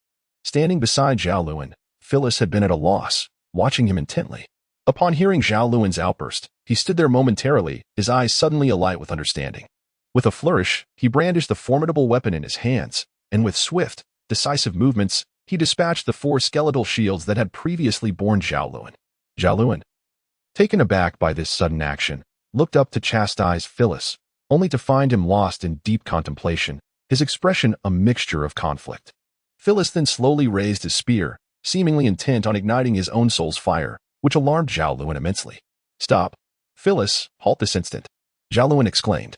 [SPEAKER 1] Standing beside Zhao Lun, Phyllis had been at a loss, watching him intently. Upon hearing Zhao Lun's outburst, he stood there momentarily, his eyes suddenly alight with understanding. With a flourish, he brandished the formidable weapon in his hands, and with swift, decisive movements, he dispatched the 4 skeletal shields that had previously borne Zhao Lun. Zhao Lun, taken aback by this sudden action, looked up to chastise Phyllis, only to find him lost in deep contemplation, his expression a mixture of conflict. Phyllis then slowly raised his spear, seemingly intent on igniting his own soul's fire, which alarmed Zhao Lun immensely. "Stop! Phyllis, halt this instant!" Zhao Lun exclaimed.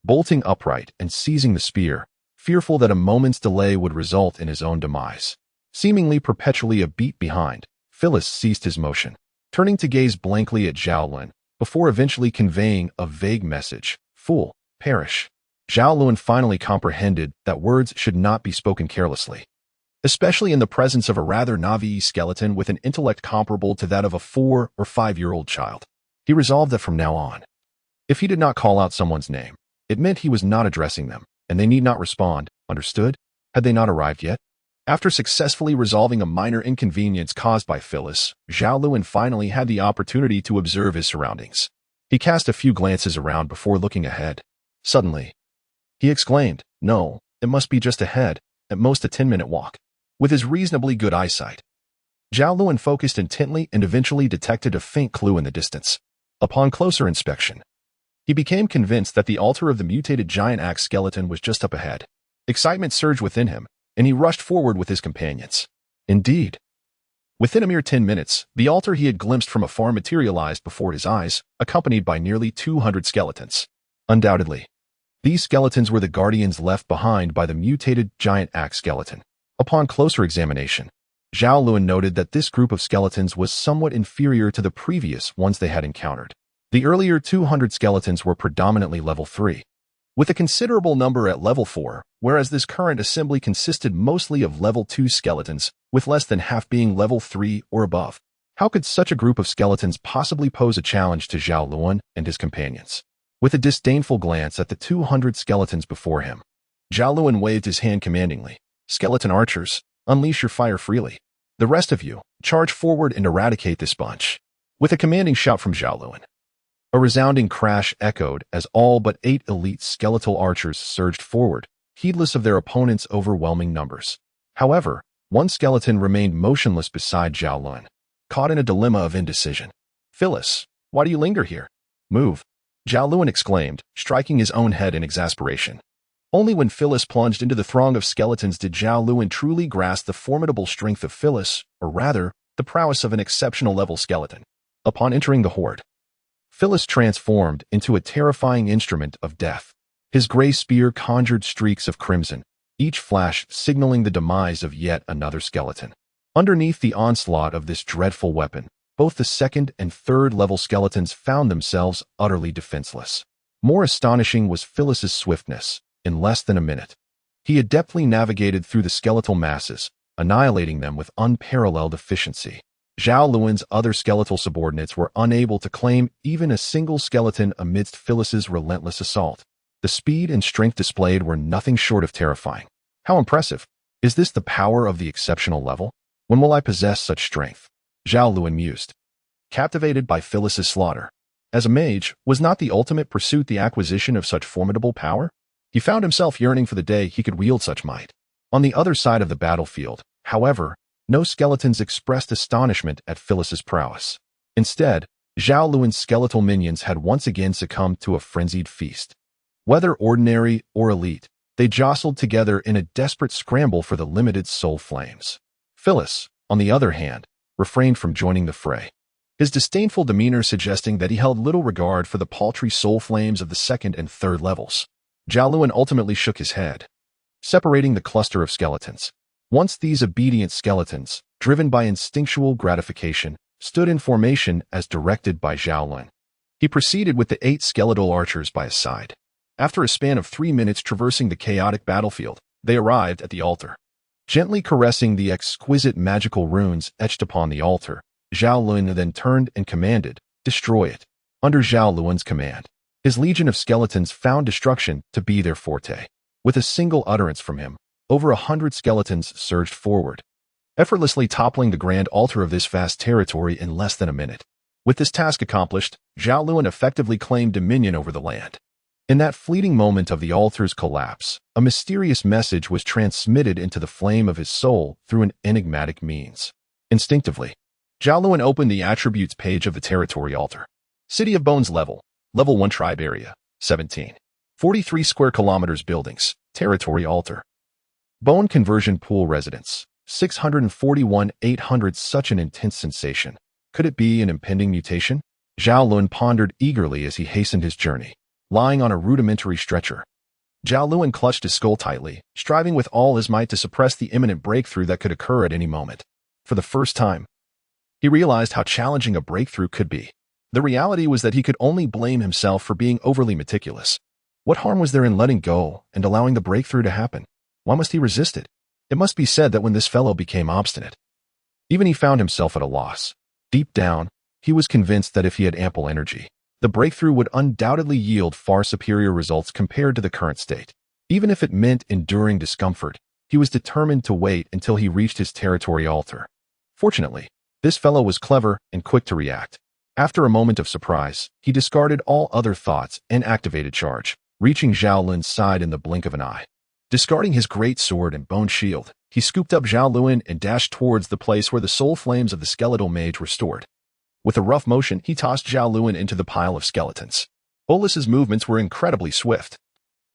[SPEAKER 1] Bolting upright and seizing the spear, fearful that a moment's delay would result in his own demise. Seemingly perpetually a beat behind, Phyllis ceased his motion, turning to gaze blankly at Zhao Lun, before eventually conveying a vague message: "Fool, perish." Zhao Lun finally comprehended that words should not be spoken carelessly, especially in the presence of a rather naive skeleton with an intellect comparable to that of a 4- or 5-year-old child. He resolved that from now on, if he did not call out someone's name, it meant he was not addressing them, and they need not respond. Understood? Had they not arrived yet? After successfully resolving a minor inconvenience caused by Phyllis, Zhao Lun finally had the opportunity to observe his surroundings. He cast a few glances around before looking ahead. Suddenly, he exclaimed, "No, it must be just ahead, at most a 10-minute walk." With his reasonably good eyesight, Zhao Lun focused intently and eventually detected a faint clue in the distance. Upon closer inspection, he became convinced that the altar of the mutated giant axe skeleton was just up ahead. Excitement surged within him, and he rushed forward with his companions. Indeed, within a mere 10 minutes, the altar he had glimpsed from afar materialized before his eyes, accompanied by nearly 200 skeletons. Undoubtedly, these skeletons were the guardians left behind by the mutated giant axe skeleton. Upon closer examination, Zhao Lun noted that this group of skeletons was somewhat inferior to the previous ones they had encountered. The earlier 200 skeletons were predominantly level 3, with a considerable number at level 4, whereas this current assembly consisted mostly of level 2 skeletons, with less than half being level 3 or above. How could such a group of skeletons possibly pose a challenge to Zhao Lun and his companions? With a disdainful glance at the 200 skeletons before him, Zhao Lun waved his hand commandingly. "Skeleton archers, unleash your fire freely. The rest of you, charge forward and eradicate this bunch." With a commanding shout from Zhao Lun, a resounding crash echoed as all but 8 elite skeletal archers surged forward, heedless of their opponents' overwhelming numbers. However, one skeleton remained motionless beside Zhao Lun, caught in a dilemma of indecision. "Phyllis, why do you linger here? Move!" Zhao Lun exclaimed, striking his own head in exasperation. Only when Phyllis plunged into the throng of skeletons did Zhao Lun truly grasp the formidable strength of Phyllis, or rather, the prowess of an exceptional level skeleton. Upon entering the horde, Phyllis transformed into a terrifying instrument of death. His gray spear conjured streaks of crimson, each flash signaling the demise of yet another skeleton. Underneath the onslaught of this dreadful weapon, both the 2nd and 3rd level skeletons found themselves utterly defenseless. More astonishing was Phyllis's swiftness. In less than a minute, he adeptly navigated through the skeletal masses, annihilating them with unparalleled efficiency. Zhao Lun's other skeletal subordinates were unable to claim even a single skeleton amidst Phyllis's relentless assault. The speed and strength displayed were nothing short of terrifying. How impressive! Is this the power of the exceptional level? When will I possess such strength? Zhao Lun mused, captivated by Phyllis's slaughter. As a mage, was not the ultimate pursuit the acquisition of such formidable power? He found himself yearning for the day he could wield such might. On the other side of the battlefield, however, no skeletons expressed astonishment at Phyllis's prowess. Instead, Zhao Lun's skeletal minions had once again succumbed to a frenzied feast. Whether ordinary or elite, they jostled together in a desperate scramble for the limited soul flames. Phyllis, on the other hand, refrained from joining the fray, his disdainful demeanor suggesting that he held little regard for the paltry soul flames of the 2nd and 3rd levels. Zhao Lun ultimately shook his head, separating the cluster of skeletons. Once these obedient skeletons, driven by instinctual gratification, stood in formation as directed by Zhao Lun. He proceeded with the 8 skeletal archers by his side. After a span of 3 minutes traversing the chaotic battlefield, they arrived at the altar. Gently caressing the exquisite magical runes etched upon the altar, Zhao Lun then turned and commanded, "Destroy it." Under Zhao Lun's command, his legion of skeletons found destruction to be their forte. With a single utterance from him, over 100 skeletons surged forward, effortlessly toppling the grand altar of this vast territory in less than a minute. With this task accomplished, Zhao Lun effectively claimed dominion over the land. In that fleeting moment of the altar's collapse, a mysterious message was transmitted into the flame of his soul through an enigmatic means. Instinctively, Zhao Lun opened the attributes page of the territory altar. City of Bones level 1 tribe area, 17. 43 square kilometers buildings, Territory altar. Bone conversion pool residence. 641,800. Such an intense sensation. Could it be an impending mutation? Zhao Lun pondered eagerly as he hastened his journey. Lying on a rudimentary stretcher, Zhao Lun clutched his skull tightly, striving with all his might to suppress the imminent breakthrough that could occur at any moment. For the first time, he realized how challenging a breakthrough could be. The reality was that he could only blame himself for being overly meticulous. What harm was there in letting go and allowing the breakthrough to happen? Why must he resist it? It must be said that when this fellow became obstinate, even he found himself at a loss. Deep down, he was convinced that if he had ample energy, the breakthrough would undoubtedly yield far superior results compared to the current state. Even if it meant enduring discomfort, he was determined to wait until he reached his territory altar. Fortunately, this fellow was clever and quick to react. After a moment of surprise, he discarded all other thoughts and activated charge, reaching Zhao Lun's side in the blink of an eye. Discarding his great sword and bone shield, he scooped up Zhao Lun and dashed towards the place where the soul flames of the skeletal mage were stored. With a rough motion, he tossed Zhao Lun into the pile of skeletons. Olus's movements were incredibly swift.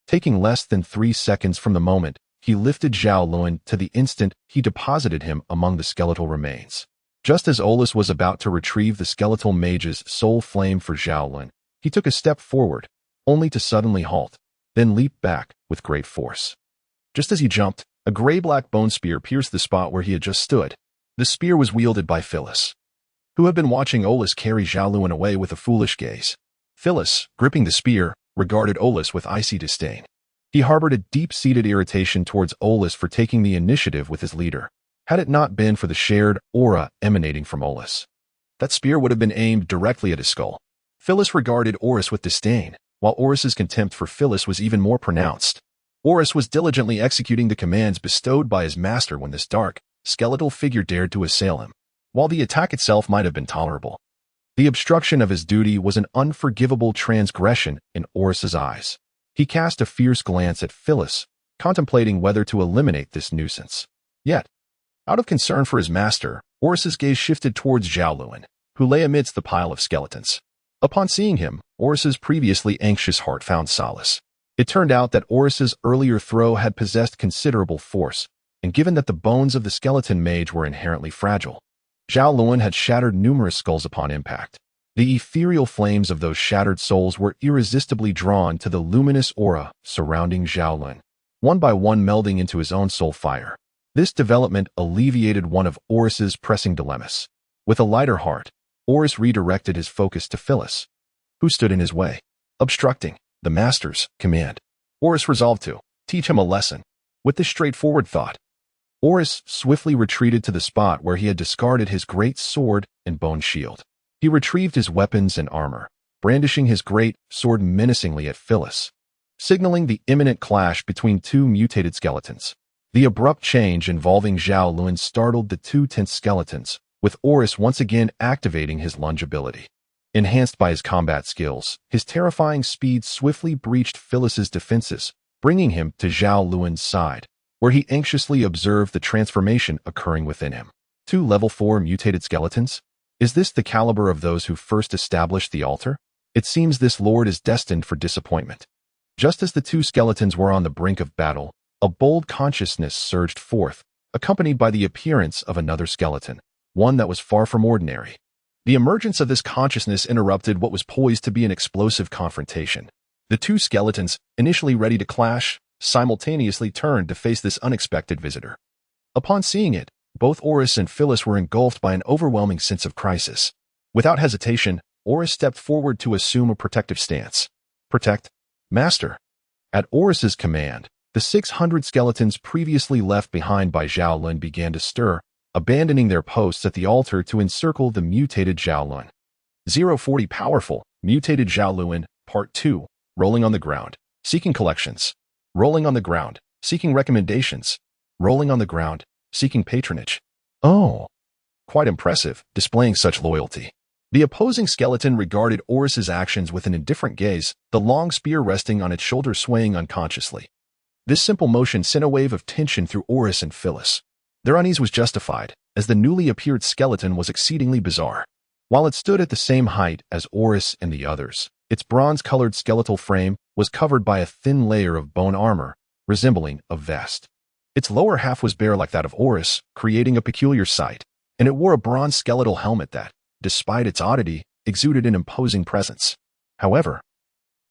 [SPEAKER 1] Taking less than 3 seconds from the moment he lifted Zhao Lun to the instant he deposited him among the skeletal remains. Just as Olus was about to retrieve the skeletal mage's soul flame for Zhao Lun, he took a step forward, only to suddenly halt, then leap back with great force. Just as he jumped, a gray-black bone spear pierced the spot where he had just stood. The spear was wielded by Phyllis, who had been watching Olus carry Zhao Lun away with a foolish gaze. Phyllis, gripping the spear, regarded Olus with icy disdain. He harbored a deep-seated irritation towards Olus for taking the initiative with his leader. Had it not been for the shared aura emanating from Olus, that spear would have been aimed directly at his skull. Phyllis regarded Orus with disdain, while Orus's contempt for Phyllis was even more pronounced. Orus was diligently executing the commands bestowed by his master when this dark, skeletal figure dared to assail him. While the attack itself might have been tolerable, the obstruction of his duty was an unforgivable transgression in Orus's eyes. He cast a fierce glance at Phyllis, contemplating whether to eliminate this nuisance. Yet, out of concern for his master, Orus's gaze shifted towards Zhao Lun, who lay amidst the pile of skeletons. Upon seeing him, Orus's previously anxious heart found solace. It turned out that Orus's earlier throw had possessed considerable force, and given that the bones of the skeleton mage were inherently fragile, Zhao Lun had shattered numerous skulls upon impact. The ethereal flames of those shattered souls were irresistibly drawn to the luminous aura surrounding Zhao Lun, one by one melding into his own soul fire. This development alleviated one of Orus's pressing dilemmas. With a lighter heart, Orus redirected his focus to Phyllis, who stood in his way, obstructing the master's command. Orus resolved to teach him a lesson. With this straightforward thought, Orus swiftly retreated to the spot where he had discarded his great sword and bone shield. He retrieved his weapons and armor, brandishing his great sword menacingly at Phyllis, signaling the imminent clash between two mutated skeletons. The abrupt change involving Zhao Lun startled the two tense skeletons, with Orus once again activating his lunge ability. Enhanced by his combat skills, his terrifying speed swiftly breached Phyllis's defenses, bringing him to Zhao Lun's side, where he anxiously observed the transformation occurring within him. 2 level 4 mutated skeletons? Is this the caliber of those who first established the altar? It seems this lord is destined for disappointment. Just as the 2 skeletons were on the brink of battle, a bold consciousness surged forth, accompanied by the appearance of another skeleton, one that was far from ordinary. The emergence of this consciousness interrupted what was poised to be an explosive confrontation. The 2 skeletons, initially ready to clash, simultaneously turned to face this unexpected visitor. Upon seeing it, both Orus and Phyllis were engulfed by an overwhelming sense of crisis. Without hesitation, Orus stepped forward to assume a protective stance. Protect, Master. At Orus's command, the 600 skeletons previously left behind by Zhao Lun began to stir, abandoning their posts at the altar to encircle the mutated Zhao Lun. 040 Powerful, Mutated Zhao Lun, Part 2, Rolling on the Ground, Seeking Collections. Rolling on the ground, seeking recommendations. Rolling on the ground, seeking patronage. Oh, quite impressive, displaying such loyalty. The opposing skeleton regarded Orus's actions with an indifferent gaze, the long spear resting on its shoulder swaying unconsciously. This simple motion sent a wave of tension through Orus and Phyllis. Their unease was justified, as the newly appeared skeleton was exceedingly bizarre. While it stood at the same height as Orus and the others, its bronze-colored skeletal frame was covered by a thin layer of bone armor, resembling a vest. Its lower half was bare like that of Horus, creating a peculiar sight, and it wore a bronze skeletal helmet that, despite its oddity, exuded an imposing presence. However,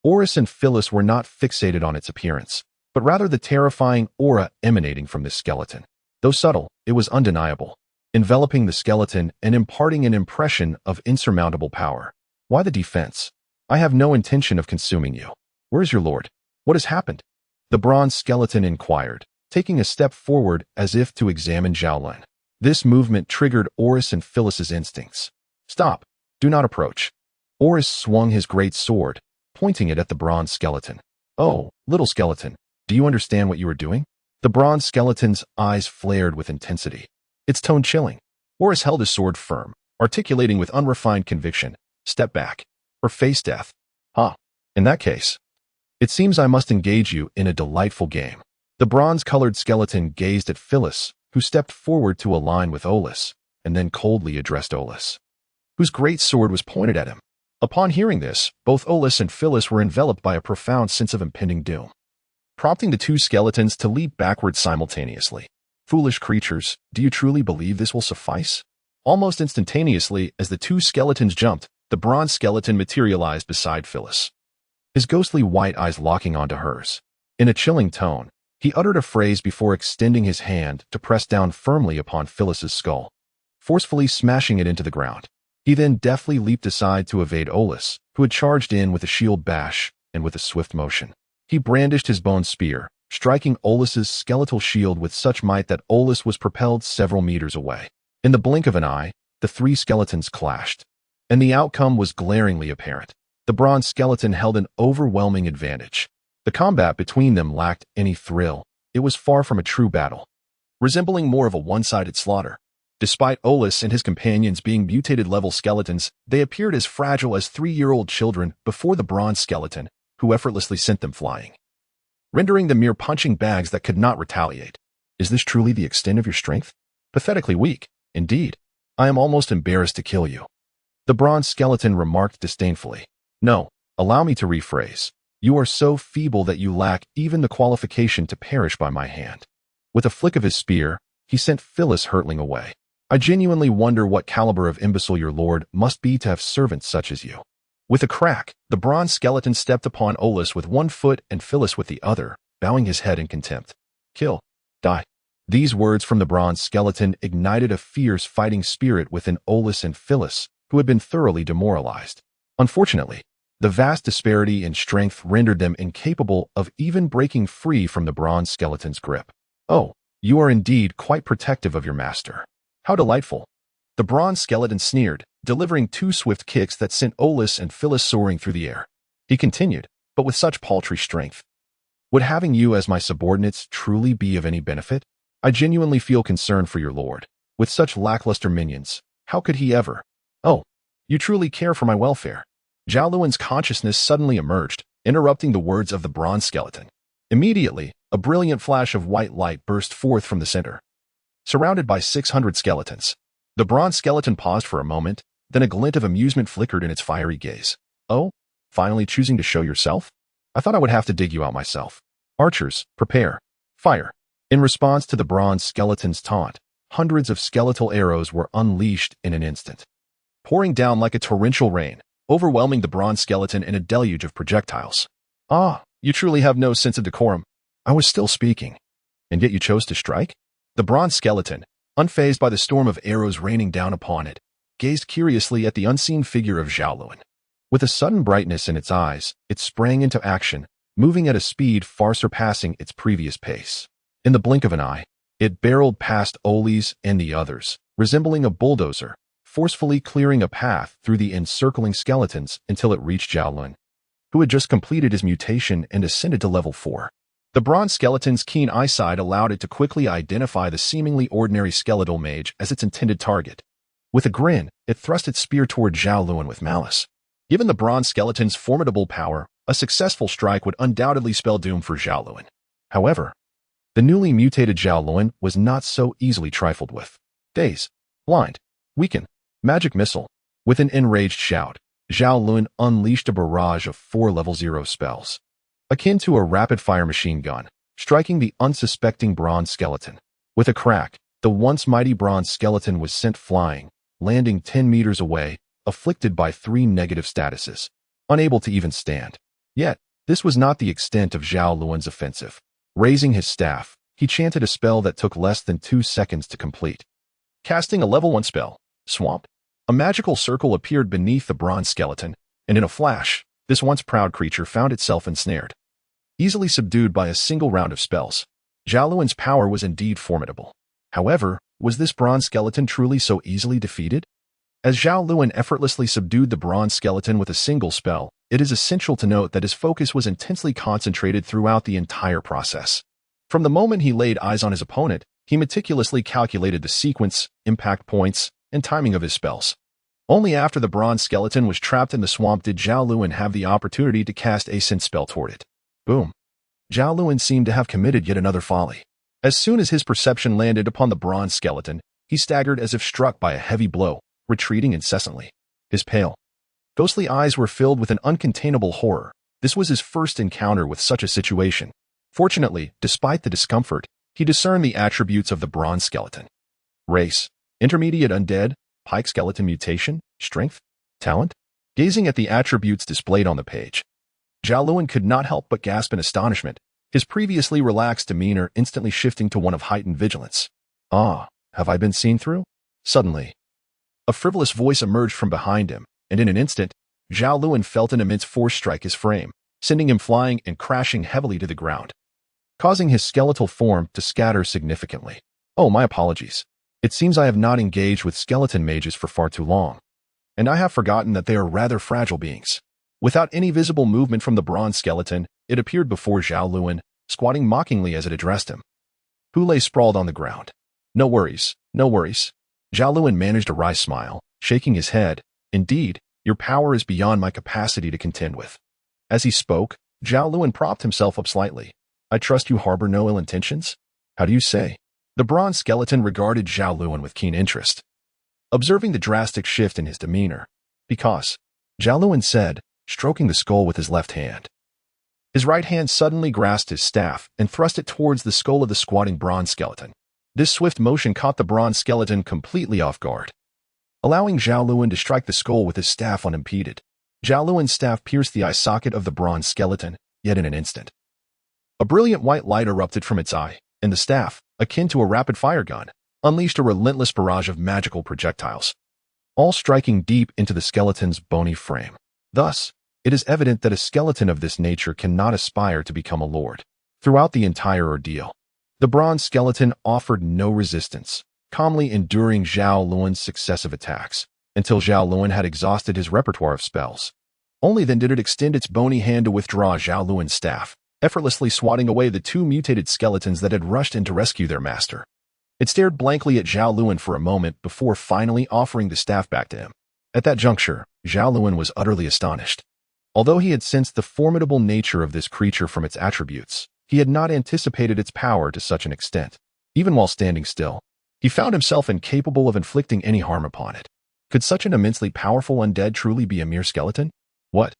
[SPEAKER 1] Horus and Phyllis were not fixated on its appearance, but rather the terrifying aura emanating from this skeleton. Though subtle, it was undeniable, enveloping the skeleton and imparting an impression of insurmountable power. Why the defense? I have no intention of consuming you. Where is your lord? What has happened? The bronze skeleton inquired, taking a step forward as if to examine Zhao Lun. This movement triggered Horus and Phyllis's instincts. Stop. Do not approach. Horus swung his great sword, pointing it at the bronze skeleton. Oh, little skeleton, do you understand what you are doing? The bronze skeleton's eyes flared with intensity, its tone chilling. Horus held his sword firm, articulating with unrefined conviction, step back, or face death. In that case, it seems I must engage you in a delightful game. The bronze-colored skeleton gazed at Phyllis, who stepped forward to align with Olus, and then coldly addressed Olus, whose great sword was pointed at him. Upon hearing this, both Olus and Phyllis were enveloped by a profound sense of impending doom, prompting the two skeletons to leap backward simultaneously. Foolish creatures, do you truly believe this will suffice? Almost instantaneously, as the two skeletons jumped, the bronze skeleton materialized beside Phyllis, his ghostly white eyes locking onto hers. In a chilling tone, he uttered a phrase before extending his hand to press down firmly upon Phyllis's skull, forcefully smashing it into the ground. He then deftly leaped aside to evade Olus, who had charged in with a shield bash, and with a swift motion, he brandished his bone spear, striking Olus's skeletal shield with such might that Olus was propelled several meters away. In the blink of an eye, the three skeletons clashed, and the outcome was glaringly apparent. The bronze skeleton held an overwhelming advantage. The combat between them lacked any thrill. It was far from a true battle, resembling more of a one-sided slaughter. Despite Olus and his companions being mutated-level skeletons, they appeared as fragile as 3-year-old children before the bronze skeleton, who effortlessly sent them flying, rendering them mere punching bags that could not retaliate. Is this truly the extent of your strength? Pathetically weak, indeed. I am almost embarrassed to kill you. The bronze skeleton remarked disdainfully. No, allow me to rephrase. You are so feeble that you lack even the qualification to perish by my hand. With a flick of his spear, he sent Phyllis hurtling away. I genuinely wonder what caliber of imbecile your lord must be to have servants such as you. With a crack, the bronze skeleton stepped upon Olus with one foot and Phyllis with the other, bowing his head in contempt. Kill. Die. These words from the bronze skeleton ignited a fierce fighting spirit within Olus and Phyllis, who had been thoroughly demoralized. Unfortunately, the vast disparity in strength rendered them incapable of even breaking free from the bronze skeleton's grip. Oh, you are indeed quite protective of your master. How delightful. The bronze skeleton sneered, delivering 2 swift kicks that sent Olus and Phyllis soaring through the air. He continued, but with such paltry strength. Would having you as my subordinates truly be of any benefit? I genuinely feel concern for your lord. With such lackluster minions, how could he ever? Oh, you truly care for my welfare. Zhao Lun's consciousness suddenly emerged, interrupting the words of the bronze skeleton. Immediately, a brilliant flash of white light burst forth from the center, surrounded by 600 skeletons. The bronze skeleton paused for a moment, then a glint of amusement flickered in its fiery gaze. Oh, finally choosing to show yourself? I thought I would have to dig you out myself. Archers, prepare. Fire. In response to the bronze skeleton's taunt, hundreds of skeletal arrows were unleashed in an instant, pouring down like a torrential rain, overwhelming the bronze skeleton in a deluge of projectiles. Ah, you truly have no sense of decorum. I was still speaking, and yet you chose to strike? The bronze skeleton, unfazed by the storm of arrows raining down upon it, gazed curiously at the unseen figure of Zhao Lun. With a sudden brightness in its eyes, it sprang into action, moving at a speed far surpassing its previous pace. In the blink of an eye, it barreled past Olis and the others, resembling a bulldozer, forcefully clearing a path through the encircling skeletons until it reached Zhao Lun, who had just completed his mutation and ascended to level 4. The bronze skeleton's keen eyesight allowed it to quickly identify the seemingly ordinary skeletal mage as its intended target. With a grin, it thrust its spear toward Zhao Lun with malice. Given the bronze skeleton's formidable power, a successful strike would undoubtedly spell doom for Zhao Lun. However, the newly mutated Zhao Lun was not so easily trifled with. Daze, blind, weaken, magic missile. With an enraged shout, Zhao Lun unleashed a barrage of 4 level 0 spells, akin to a rapid-fire machine gun, striking the unsuspecting bronze skeleton. With a crack, the once mighty bronze skeleton was sent flying, landing 10 meters away, afflicted by 3 negative statuses, unable to even stand. Yet, this was not the extent of Zhao Lun's offensive. Raising his staff, he chanted a spell that took less than 2 seconds to complete. Casting a level 1 spell, Swamp. A magical circle appeared beneath the bronze skeleton, and in a flash, this once proud creature found itself ensnared. Easily subdued by a single round of spells, Zhao Lun's power was indeed formidable. However, was this bronze skeleton truly so easily defeated? As Zhao Lun effortlessly subdued the bronze skeleton with a single spell, it is essential to note that his focus was intensely concentrated throughout the entire process. From the moment he laid eyes on his opponent, he meticulously calculated the sequence, impact points, and timing of his spells. Only after the bronze skeleton was trapped in the swamp did Zhao Lun have the opportunity to cast a scent spell toward it. Boom. Zhao Lun seemed to have committed yet another folly. As soon as his perception landed upon the bronze skeleton, he staggered as if struck by a heavy blow, retreating incessantly. His pale, ghostly eyes were filled with an uncontainable horror. This was his first encounter with such a situation. Fortunately, despite the discomfort, he discerned the attributes of the bronze skeleton. Race: intermediate undead, pike skeleton mutation, strength, talent. Gazing at the attributes displayed on the page, Zhao Lun could not help but gasp in astonishment, his previously relaxed demeanor instantly shifting to one of heightened vigilance. Ah, have I been seen through? Suddenly, a frivolous voice emerged from behind him, and in an instant, Zhao Lun felt an immense force strike his frame, sending him flying and crashing heavily to the ground, causing his skeletal form to scatter significantly. Oh, my apologies. It seems I have not engaged with skeleton mages for far too long, and I have forgotten that they are rather fragile beings. Without any visible movement from the bronze skeleton, it appeared before Zhao Lun, squatting mockingly as it addressed him. Who lay sprawled on the ground. No worries, no worries. Zhao Lun managed a wry smile, shaking his head. Indeed, your power is beyond my capacity to contend with. As he spoke, Zhao Lun propped himself up slightly. I trust you harbor no ill intentions? How do you say? The bronze skeleton regarded Zhao Lun with keen interest, observing the drastic shift in his demeanor. Because, Zhao Lun said, stroking the skull with his left hand. His right hand suddenly grasped his staff and thrust it towards the skull of the squatting bronze skeleton. This swift motion caught the bronze skeleton completely off guard, allowing Zhao Lun to strike the skull with his staff unimpeded. Zhao Lun's staff pierced the eye socket of the bronze skeleton, yet in an instant. A brilliant white light erupted from its eye, and the staff, akin to a rapid-fire gun, unleashed a relentless barrage of magical projectiles, all striking deep into the skeleton's bony frame. Thus, it is evident that a skeleton of this nature cannot aspire to become a lord. Throughout the entire ordeal, the bronze skeleton offered no resistance, calmly enduring Zhao Lun's successive attacks, until Zhao Lun had exhausted his repertoire of spells. Only then did it extend its bony hand to withdraw Zhao Lun's staff, effortlessly swatting away the 2 mutated skeletons that had rushed in to rescue their master. It stared blankly at Zhao Lun for a moment before finally offering the staff back to him. At that juncture, Zhao Lun was utterly astonished. Although he had sensed the formidable nature of this creature from its attributes, he had not anticipated its power to such an extent. Even while standing still, he found himself incapable of inflicting any harm upon it. Could such an immensely powerful undead truly be a mere skeleton? What?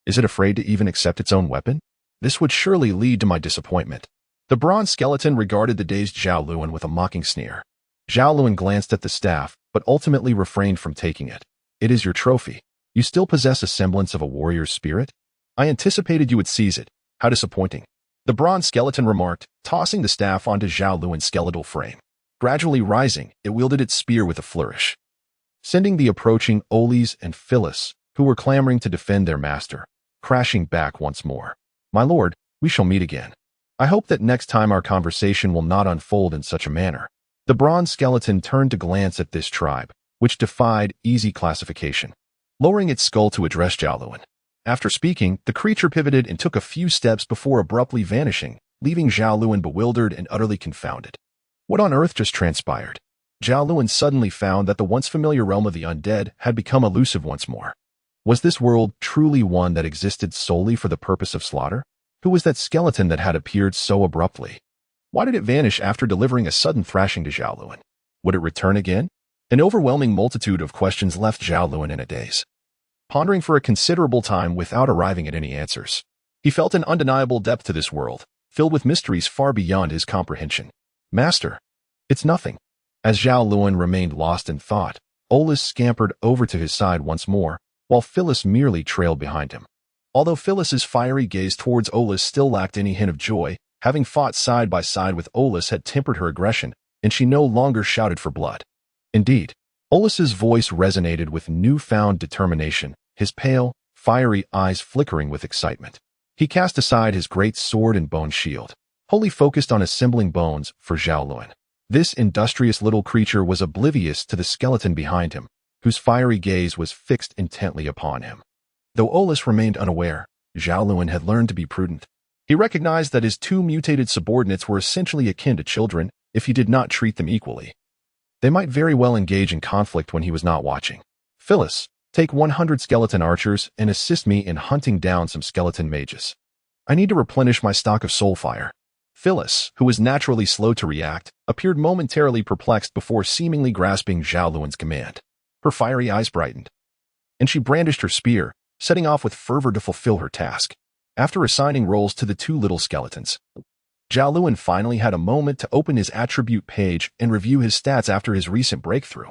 [SPEAKER 1] Is it afraid to even accept its own weapon? This would surely lead to my disappointment. The bronze skeleton regarded the dazed Zhao Lun with a mocking sneer. Zhao Lun glanced at the staff, but ultimately refrained from taking it. It is your trophy. You still possess a semblance of a warrior's spirit? I anticipated you would seize it. How disappointing. The bronze skeleton remarked, tossing the staff onto Zhao Lun's skeletal frame. Gradually rising, it wielded its spear with a flourish, sending the approaching Oles and Phyllis, who were clamoring to defend their master, crashing back once more. My lord, we shall meet again. I hope that next time our conversation will not unfold in such a manner. The bronze skeleton turned to glance at this tribe, which defied easy classification, lowering its skull to address Zhao Lun. After speaking, the creature pivoted and took a few steps before abruptly vanishing, leaving Zhao Lun bewildered and utterly confounded. What on earth just transpired? Zhao Lun suddenly found that the once familiar realm of the undead had become elusive once more. Was this world truly one that existed solely for the purpose of slaughter? Who was that skeleton that had appeared so abruptly? Why did it vanish after delivering a sudden thrashing to Zhao Lun? Would it return again? An overwhelming multitude of questions left Zhao Lun in a daze, pondering for a considerable time without arriving at any answers. He felt an undeniable depth to this world, filled with mysteries far beyond his comprehension. "Master." "It's nothing." As Zhao Lun remained lost in thought, Olus scampered over to his side once more, while Phyllis merely trailed behind him. Although Phyllis's fiery gaze towards Olus still lacked any hint of joy, having fought side by side with Olus had tempered her aggression, and she no longer shouted for blood. Indeed, Olus's voice resonated with newfound determination, his pale, fiery eyes flickering with excitement. He cast aside his great sword and bone shield, wholly focused on assembling bones for Zhao Lun. This industrious little creature was oblivious to the skeleton behind him, whose fiery gaze was fixed intently upon him. Though Olus remained unaware, Zhao Lun had learned to be prudent. He recognized that his two mutated subordinates were essentially akin to children if he did not treat them equally. They might very well engage in conflict when he was not watching. "Phyllis, take 100 skeleton archers and assist me in hunting down some skeleton mages. I need to replenish my stock of soul fire." Phyllis, who was naturally slow to react, appeared momentarily perplexed before seemingly grasping Zhao Lun's command. Her fiery eyes brightened, and she brandished her spear, setting off with fervor to fulfill her task. After assigning roles to the two little skeletons, Zhao Lun finally had a moment to open his attribute page and review his stats after his recent breakthrough.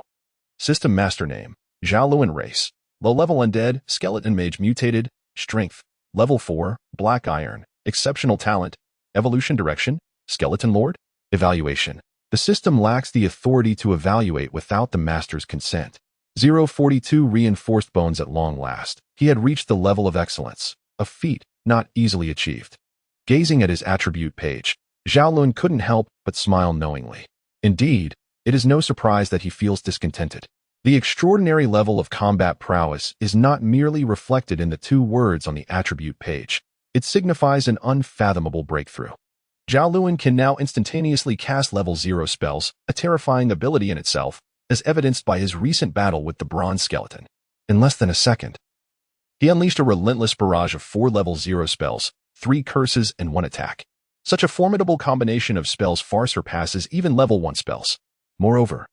[SPEAKER 1] System Master Name: Zhao Lun. Race: Low-level undead, skeleton mage mutated. Strength: Level 4, black iron. Exceptional talent: Evolution direction: Skeleton Lord. Evaluation: the system lacks the authority to evaluate without the master's consent. 042 reinforced bones at long last. He had reached the level of excellence, a feat not easily achieved. Gazing at his attribute page, Zhao Lun couldn't help but smile knowingly. Indeed, it is no surprise that he feels discontented. The extraordinary level of combat prowess is not merely reflected in the two words on the attribute page. It signifies an unfathomable breakthrough. Zhao Lun can now instantaneously cast level 0 spells, a terrifying ability in itself, as evidenced by his recent battle with the bronze skeleton. In less than a second, he unleashed a relentless barrage of 4 level 0 spells, 3 curses, and 1 attack. Such a formidable combination of spells far surpasses even level 1 spells. Moreover,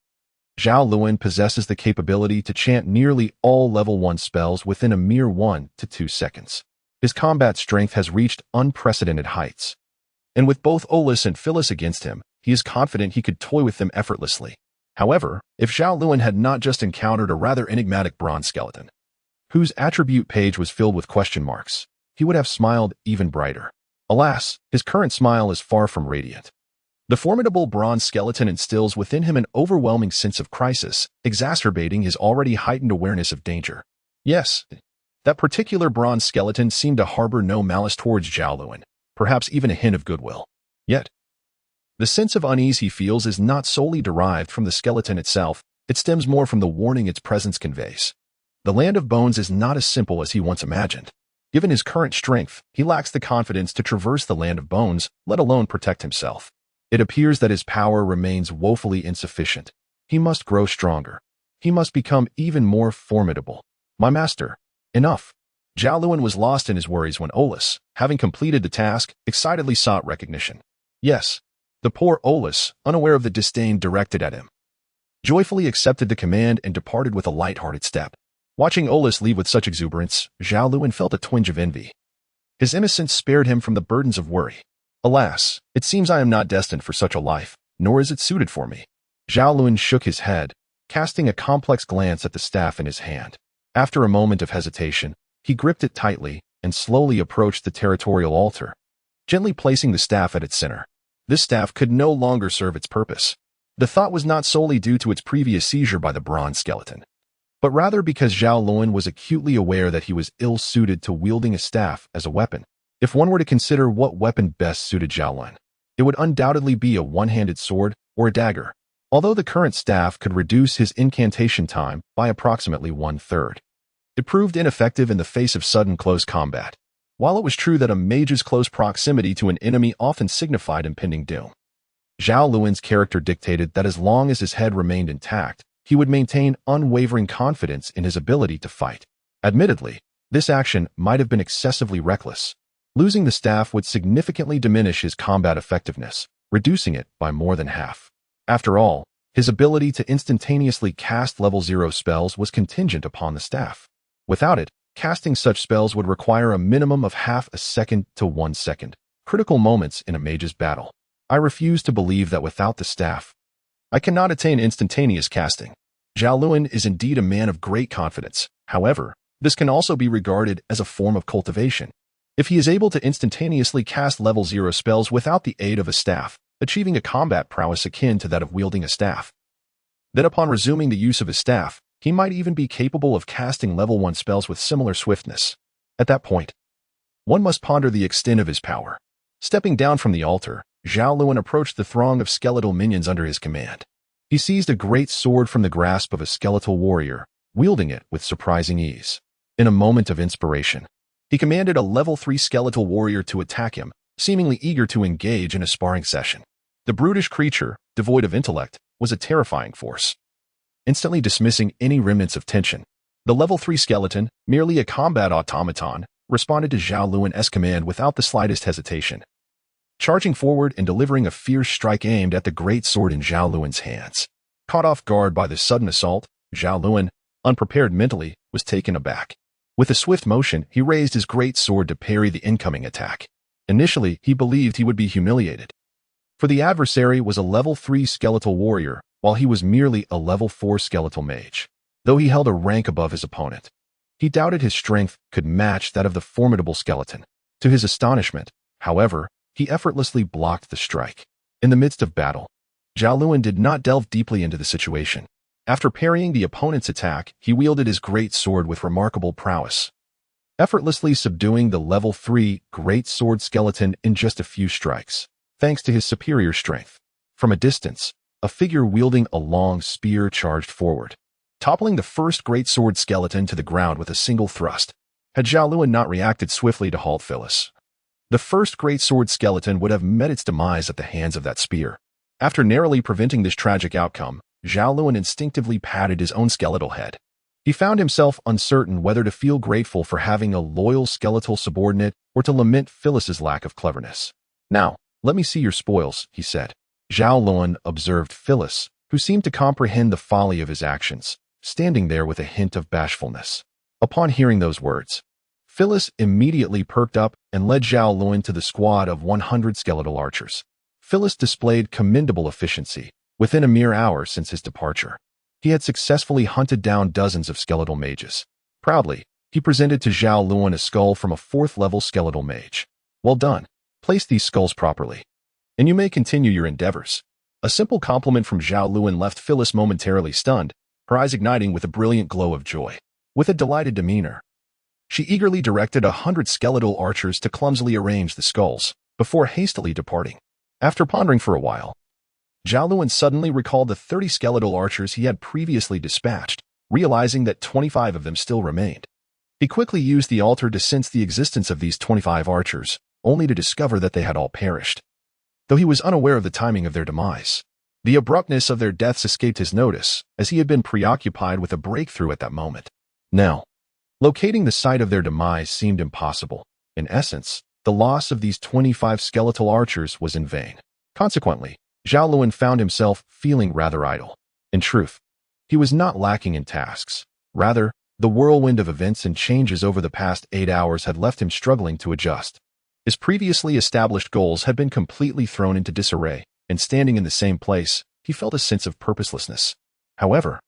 [SPEAKER 1] Zhao Lun possesses the capability to chant nearly all level 1 spells within a mere 1 to 2 seconds. His combat strength has reached unprecedented heights. And with both Olus and Phyllis against him, he is confident he could toy with them effortlessly. However, if Zhao Lun had not just encountered a rather enigmatic bronze skeleton, whose attribute page was filled with question marks, he would have smiled even brighter. Alas, his current smile is far from radiant. The formidable bronze skeleton instills within him an overwhelming sense of crisis, exacerbating his already heightened awareness of danger. Yes, that particular bronze skeleton seemed to harbor no malice towards Zhao Lun, perhaps even a hint of goodwill. Yet, the sense of unease he feels is not solely derived from the skeleton itself, it stems more from the warning its presence conveys. The Land of Bones is not as simple as he once imagined. Given his current strength, he lacks the confidence to traverse the Land of Bones, let alone protect himself. It appears that his power remains woefully insufficient. He must grow stronger. He must become even more formidable. "My master, enough." Zhao Lun was lost in his worries when Olus, having completed the task, excitedly sought recognition. Yes, the poor Olus, unaware of the disdain directed at him, joyfully accepted the command and departed with a light-hearted step. Watching Olus leave with such exuberance, Zhao Lun felt a twinge of envy. His innocence spared him from the burdens of worry. "Alas, it seems I am not destined for such a life, nor is it suited for me." Zhao Lun shook his head, casting a complex glance at the staff in his hand. After a moment of hesitation, he gripped it tightly and slowly approached the territorial altar, gently placing the staff at its center. This staff could no longer serve its purpose. The thought was not solely due to its previous seizure by the bronze skeleton, but rather because Zhao Lun was acutely aware that he was ill-suited to wielding a staff as a weapon. If one were to consider what weapon best suited Zhao Lun, it would undoubtedly be a one-handed sword or a dagger, although the current staff could reduce his incantation time by approximately 1/3. It proved ineffective in the face of sudden close combat. While it was true that a mage's close proximity to an enemy often signified impending doom, Zhao Lun's character dictated that as long as his head remained intact, he would maintain unwavering confidence in his ability to fight. Admittedly, this action might have been excessively reckless. Losing the staff would significantly diminish his combat effectiveness, reducing it by more than half. After all, his ability to instantaneously cast level 0 spells was contingent upon the staff. Without it, casting such spells would require a minimum of half a second to 1 second, Critical moments in a mage's battle. I refuse to believe that without the staff, I cannot attain instantaneous casting. Zhao Lun is indeed a man of great confidence. However, this can also be regarded as a form of cultivation. If he is able to instantaneously cast level 0 spells without the aid of a staff, achieving a combat prowess akin to that of wielding a staff, then upon resuming the use of his staff, he might even be capable of casting level 1 spells with similar swiftness. At that point, one must ponder the extent of his power. Stepping down from the altar, Zhao Lun approached the throng of skeletal minions under his command. He seized a great sword from the grasp of a skeletal warrior, wielding it with surprising ease. In a moment of inspiration, he commanded a level 3 skeletal warrior to attack him, seemingly eager to engage in a sparring session. The brutish creature, devoid of intellect, was a terrifying force. Instantly dismissing any remnants of tension, the level 3 skeleton, merely a combat automaton, responded to Zhao Lun's command without the slightest hesitation, charging forward and delivering a fierce strike aimed at the great sword in Zhao Lun's hands. Caught off guard by the sudden assault, Zhao Lun, unprepared mentally, was taken aback. With a swift motion, he raised his great sword to parry the incoming attack. Initially, he believed he would be humiliated, for the adversary was a level 3 skeletal warrior, while he was merely a level 4 skeletal mage. Though he held a rank above his opponent, he doubted his strength could match that of the formidable skeleton. To his astonishment, however, he effortlessly blocked the strike. In the midst of battle, Zhao Lun did not delve deeply into the situation. After parrying the opponent's attack, he wielded his great sword with remarkable prowess, effortlessly subduing the level 3 great sword skeleton in just a few strikes, thanks to his superior strength. From a distance, a figure wielding a long spear charged forward, toppling the first great sword skeleton to the ground with a single thrust. Had Zhao Lun not reacted swiftly to halt Phyllis, the first great sword skeleton would have met its demise at the hands of that spear. After narrowly preventing this tragic outcome, Zhao Lun instinctively patted his own skeletal head. He found himself uncertain whether to feel grateful for having a loyal skeletal subordinate or to lament Phyllis's lack of cleverness. "Now, let me see your spoils," he said. Zhao Lun observed Phyllis, who seemed to comprehend the folly of his actions, standing there with a hint of bashfulness. Upon hearing those words, Phyllis immediately perked up and led Zhao Lun to the squad of 100 skeletal archers. Phyllis displayed commendable efficiency. Within a mere hour since his departure, he had successfully hunted down dozens of skeletal mages. Proudly, he presented to Zhao Lun a skull from a 4th-level skeletal mage. "Well done. Place these skulls properly, and you may continue your endeavors." A simple compliment from Zhao Lun left Phyllis momentarily stunned, her eyes igniting with a brilliant glow of joy. With a delighted demeanor, she eagerly directed 100 skeletal archers to clumsily arrange the skulls, before hastily departing. After pondering for a while, Zhao Lun suddenly recalled the 30 skeletal archers he had previously dispatched, realizing that 25 of them still remained. He quickly used the altar to sense the existence of these 25 archers, only to discover that they had all perished. Though he was unaware of the timing of their demise, the abruptness of their deaths escaped his notice, as he had been preoccupied with a breakthrough at that moment. Now, locating the site of their demise seemed impossible. In essence, the loss of these 25 skeletal archers was in vain. Consequently, Zhao Lun found himself feeling rather idle. In truth, he was not lacking in tasks. Rather, the whirlwind of events and changes over the past 8 hours had left him struggling to adjust. His previously established goals had been completely thrown into disarray, and standing in the same place, he felt a sense of purposelessness. However,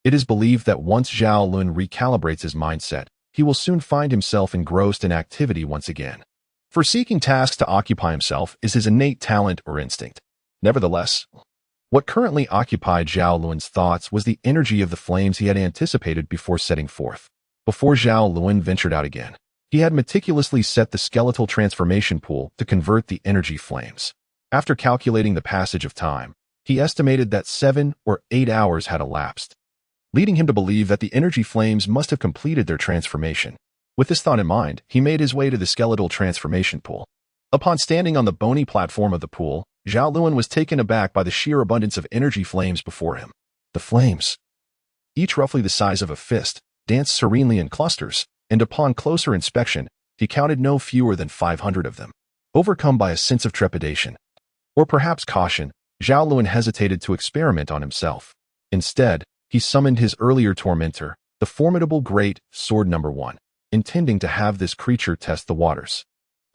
[SPEAKER 1] it is believed that once Zhao Lun recalibrates his mindset, he will soon find himself engrossed in activity once again. For seeking tasks to occupy himself is his innate talent or instinct. Nevertheless, what currently occupied Zhao Lun's thoughts was the energy of the flames he had anticipated before setting forth. Before Zhao Lun ventured out again, he had meticulously set the skeletal transformation pool to convert the energy flames. After calculating the passage of time, he estimated that 7 or 8 hours had elapsed, leading him to believe that the energy flames must have completed their transformation. With this thought in mind, he made his way to the skeletal transformation pool. Upon standing on the bony platform of the pool, Zhao Lun was taken aback by the sheer abundance of energy flames before him. The flames, each roughly the size of a fist, danced serenely in clusters, and upon closer inspection, he counted no fewer than 500 of them. Overcome by a sense of trepidation, or perhaps caution, Zhao Lun hesitated to experiment on himself. Instead, he summoned his earlier tormentor, the formidable great sword number 1, intending to have this creature test the waters.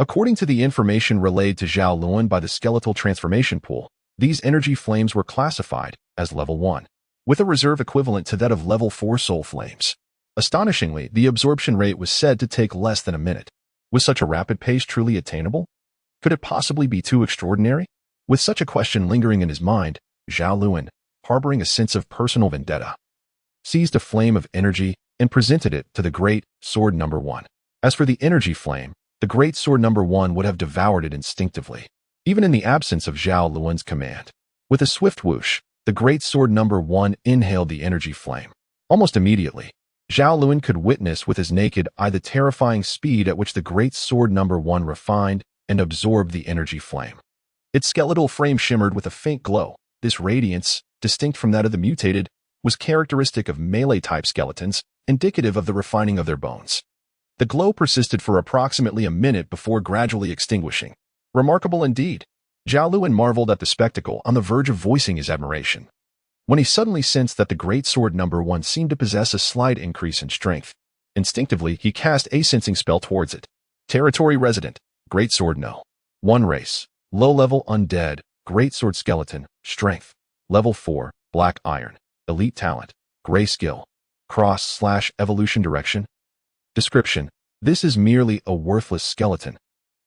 [SPEAKER 1] According to the information relayed to Zhao Lun by the skeletal transformation pool, these energy flames were classified as level 1, with a reserve equivalent to that of level 4 soul flames. Astonishingly, the absorption rate was said to take less than a minute. Was such a rapid pace truly attainable? Could it possibly be too extraordinary? With such a question lingering in his mind, Zhao Lun, harboring a sense of personal vendetta, seized a flame of energy and presented it to the great sword number 1. As for the energy flame, the great sword number 1 would have devoured it instinctively, even in the absence of Zhao Lun's command. With a swift whoosh, the great sword number 1 inhaled the energy flame. Almost immediately, Zhao Lun could witness with his naked eye the terrifying speed at which the great sword number 1 refined and absorbed the energy flame. Its skeletal frame shimmered with a faint glow. This radiance, distinct from that of the mutated, was characteristic of melee-type skeletons, indicative of the refining of their bones. The glow persisted for approximately a minute before gradually extinguishing. Remarkable indeed. Zhao Lun marveled at the spectacle, on the verge of voicing his admiration, when he suddenly sensed that the great sword number 1 seemed to possess a slight increase in strength. Instinctively, he cast a sensing spell towards it. Territory resident, great sword no. 1 race, low-level undead, great sword skeleton, strength, level 4, black iron, elite talent, gray skill, cross/evolution direction. Description: this is merely a worthless skeleton,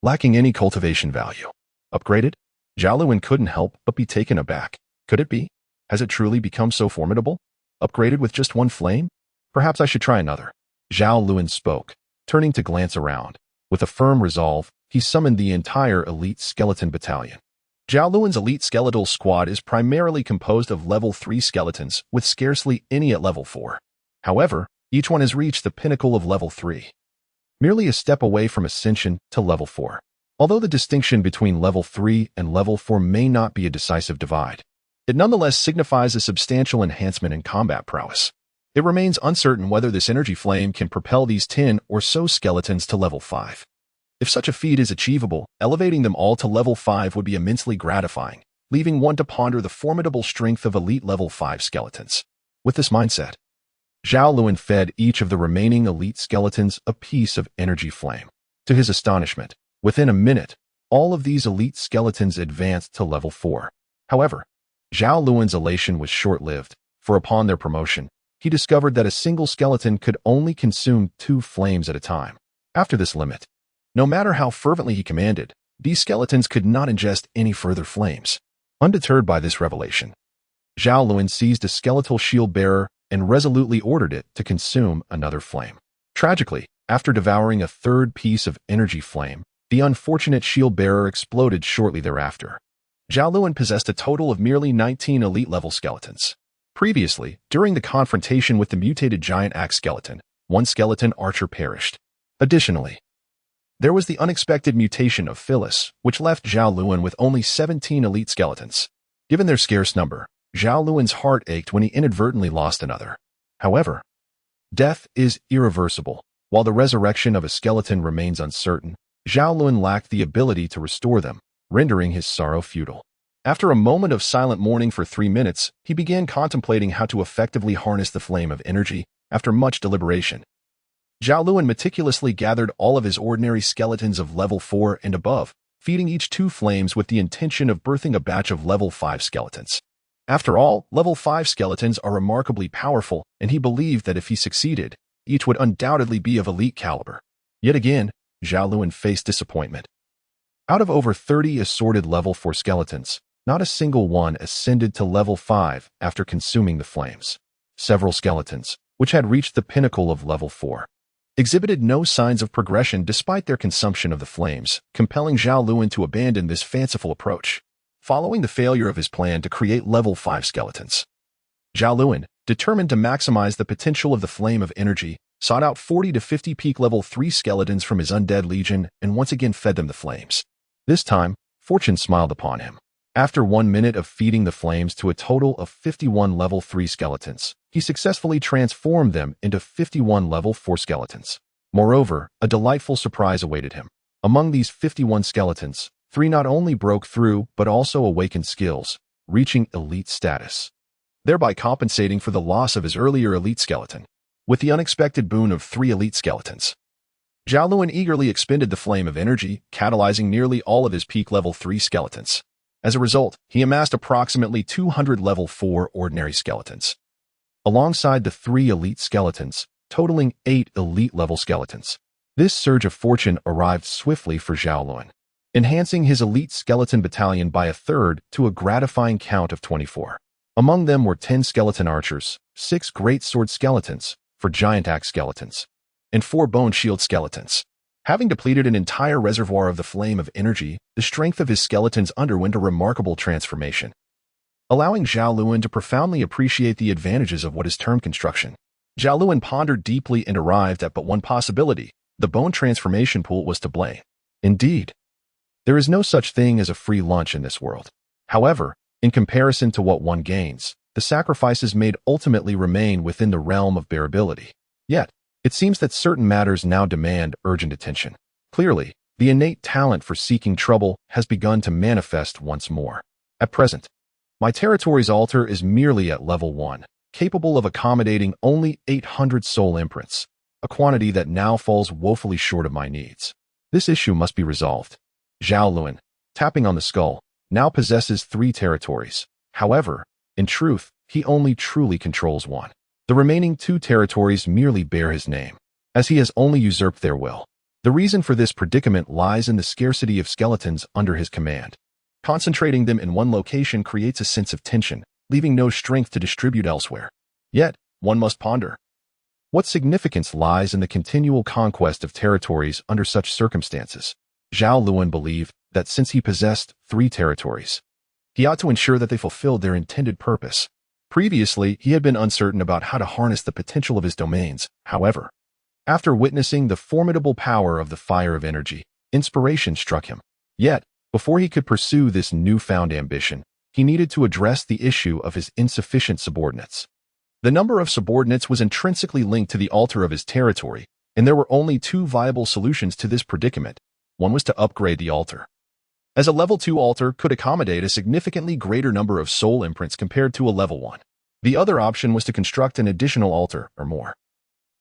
[SPEAKER 1] lacking any cultivation value. Upgraded? Zhao Lun couldn't help but be taken aback. Could it be? Has it truly become so formidable? Upgraded with just 1 flame? Perhaps I should try another. Zhao Lun spoke, turning to glance around. With a firm resolve, he summoned the entire elite skeleton battalion. Zhao Lun's elite skeletal squad is primarily composed of level 3 skeletons, with scarcely any at level 4. However, each one has reached the pinnacle of level 3, merely a step away from ascension to level 4. Although the distinction between level 3 and level 4 may not be a decisive divide, it nonetheless signifies a substantial enhancement in combat prowess. It remains uncertain whether this energy flame can propel these 10 or so skeletons to level 5. If such a feat is achievable, elevating them all to level 5 would be immensely gratifying, leaving one to ponder the formidable strength of elite level 5 skeletons. With this mindset, Zhao Lun fed each of the remaining elite skeletons a piece of energy flame. To his astonishment, within a minute, all of these elite skeletons advanced to level 4. However, Zhao Lun's elation was short-lived, for upon their promotion, he discovered that a single skeleton could only consume 2 flames at a time. After this limit, no matter how fervently he commanded, these skeletons could not ingest any further flames. Undeterred by this revelation, Zhao Lun seized a skeletal shield-bearer and resolutely ordered it to consume another flame. Tragically, after devouring a 3rd piece of energy flame, the unfortunate shield-bearer exploded shortly thereafter. Zhao Lun possessed a total of merely 19 elite-level skeletons. Previously, during the confrontation with the mutated giant axe skeleton, 1 skeleton archer perished. Additionally, there was the unexpected mutation of Phyllis, which left Zhao Lun with only 17 elite skeletons. Given their scarce number, Zhao Lun's heart ached when he inadvertently lost another. However, death is irreversible. While the resurrection of a skeleton remains uncertain, Zhao Lun lacked the ability to restore them, rendering his sorrow futile. After a moment of silent mourning for 3 minutes, he began contemplating how to effectively harness the flame of energy. After much deliberation, Zhao Lun meticulously gathered all of his ordinary skeletons of level 4 and above, feeding each 2 flames with the intention of birthing a batch of level 5 skeletons. After all, level 5 skeletons are remarkably powerful, and he believed that if he succeeded, each would undoubtedly be of elite caliber. Yet again, Zhao Lun faced disappointment. Out of over 30 assorted level 4 skeletons, not a single one ascended to level 5 after consuming the flames. Several skeletons, which had reached the pinnacle of level 4, exhibited no signs of progression despite their consumption of the flames, compelling Zhao Lun to abandon this fanciful approach. Following the failure of his plan to create level 5 skeletons, Zhao Lun, determined to maximize the potential of the flame of energy, sought out 40 to 50 peak level 3 skeletons from his undead legion and once again fed them the flames. This time, fortune smiled upon him. After 1 minute of feeding the flames to a total of 51 level 3 skeletons, he successfully transformed them into 51 level 4 skeletons. Moreover, a delightful surprise awaited him. Among these 51 skeletons, 3 not only broke through but also awakened skills, reaching elite status, thereby compensating for the loss of his earlier elite skeleton. With the unexpected boon of 3 elite skeletons, Zhao Lun eagerly expended the flame of energy, catalyzing nearly all of his peak level 3 skeletons. As a result, he amassed approximately 200 level 4 ordinary skeletons, alongside the 3 elite skeletons, totaling 8 elite-level skeletons. This surge of fortune arrived swiftly for Zhao Lun, enhancing his elite skeleton battalion by a third to a gratifying count of 24. Among them were 10 skeleton archers, 6 great sword skeletons, 4 giant axe skeletons, and 4 bone shield skeletons. Having depleted an entire reservoir of the flame of energy, the strength of his skeletons underwent a remarkable transformation, allowing Zhao Lun to profoundly appreciate the advantages of what is termed construction. Zhao Lun pondered deeply and arrived at but one possibility: the bone transformation pool was to blame. Indeed, there is no such thing as a free lunch in this world. However, in comparison to what one gains, the sacrifices made ultimately remain within the realm of bearability. Yet, it seems that certain matters now demand urgent attention. Clearly, the innate talent for seeking trouble has begun to manifest once more. At present, my territory's altar is merely at level 1, capable of accommodating only 800 soul imprints, a quantity that now falls woefully short of my needs. This issue must be resolved. Zhao Lun, tapping on the skull, now possesses 3 territories. However, in truth, he only truly controls 1. The remaining 2 territories merely bear his name, as he has only usurped their will. The reason for this predicament lies in the scarcity of skeletons under his command. Concentrating them in one location creates a sense of tension, leaving no strength to distribute elsewhere. Yet, one must ponder: what significance lies in the continual conquest of territories under such circumstances? Zhao Lun believed that since he possessed 3 territories, he ought to ensure that they fulfilled their intended purpose. Previously, he had been uncertain about how to harness the potential of his domains. However, after witnessing the formidable power of the fire of energy, inspiration struck him. Yet, before he could pursue this newfound ambition, he needed to address the issue of his insufficient subordinates. The number of subordinates was intrinsically linked to the altar of his territory, and there were only 2 viable solutions to this predicament. One was to upgrade the altar, as a level 2 altar could accommodate a significantly greater number of soul imprints compared to a level 1. The other option was to construct an additional altar or more,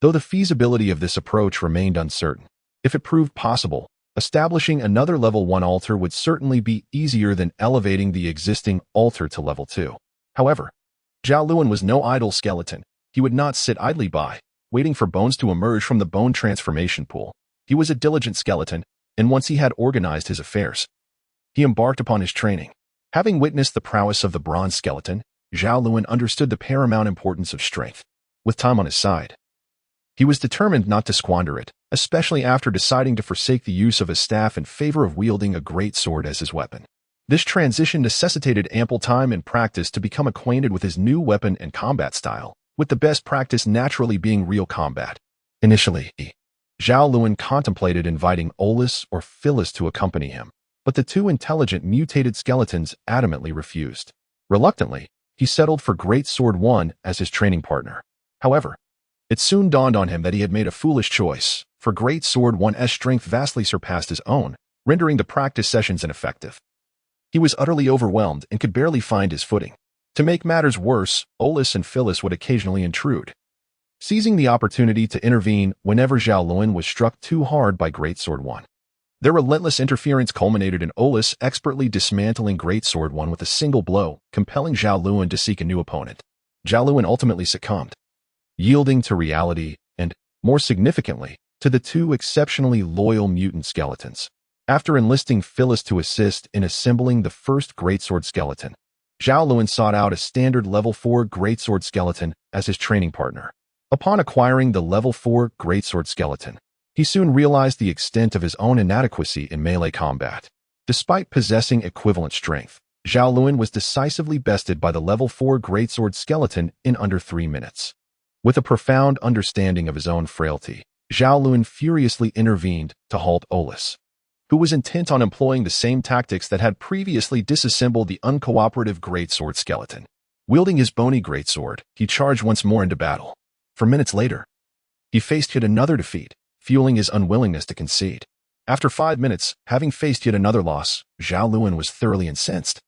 [SPEAKER 1] though the feasibility of this approach remained uncertain. If it proved possible, establishing another level 1 altar would certainly be easier than elevating the existing altar to level 2. However, Zhao Lun was no idle skeleton. He would not sit idly by, waiting for bones to emerge from the bone transformation pool. He was a diligent skeleton, and once he had organized his affairs, he embarked upon his training. Having witnessed the prowess of the bronze skeleton, Zhao Lun understood the paramount importance of strength. With time on his side, he was determined not to squander it, especially after deciding to forsake the use of a staff in favor of wielding a great sword as his weapon. This transition necessitated ample time and practice to become acquainted with his new weapon and combat style, with the best practice naturally being real combat. Initially, Zhao Lun contemplated inviting Olus or Phyllis to accompany him, but the 2 intelligent mutated skeletons adamantly refused. Reluctantly, he settled for Great Sword 1 as his training partner. However, it soon dawned on him that he had made a foolish choice, for Great Sword 1's strength vastly surpassed his own, rendering the practice sessions ineffective. He was utterly overwhelmed and could barely find his footing. To make matters worse, Olus and Phyllis would occasionally intrude, seizing the opportunity to intervene whenever Zhao Lun was struck too hard by Great Sword 1. Their relentless interference culminated in Olus expertly dismantling Great Sword 1 with a single blow, compelling Zhao Lun to seek a new opponent. Zhao Lun ultimately succumbed, yielding to reality and, more significantly, to the 2 exceptionally loyal mutant skeletons. After enlisting Phyllis to assist in assembling the first greatsword skeleton, Zhao Lun sought out a standard level 4 greatsword skeleton as his training partner. Upon acquiring the level 4 greatsword skeleton, he soon realized the extent of his own inadequacy in melee combat. Despite possessing equivalent strength, Zhao Lun was decisively bested by the level 4 greatsword skeleton in under 3 minutes. With a profound understanding of his own frailty, Zhao Lun furiously intervened to halt Olus, who was intent on employing the same tactics that had previously disassembled the uncooperative greatsword skeleton. Wielding his bony greatsword, he charged once more into battle. For minutes later, he faced yet another defeat, fueling his unwillingness to concede. After 5 minutes, having faced yet another loss, Zhao Lun was thoroughly incensed,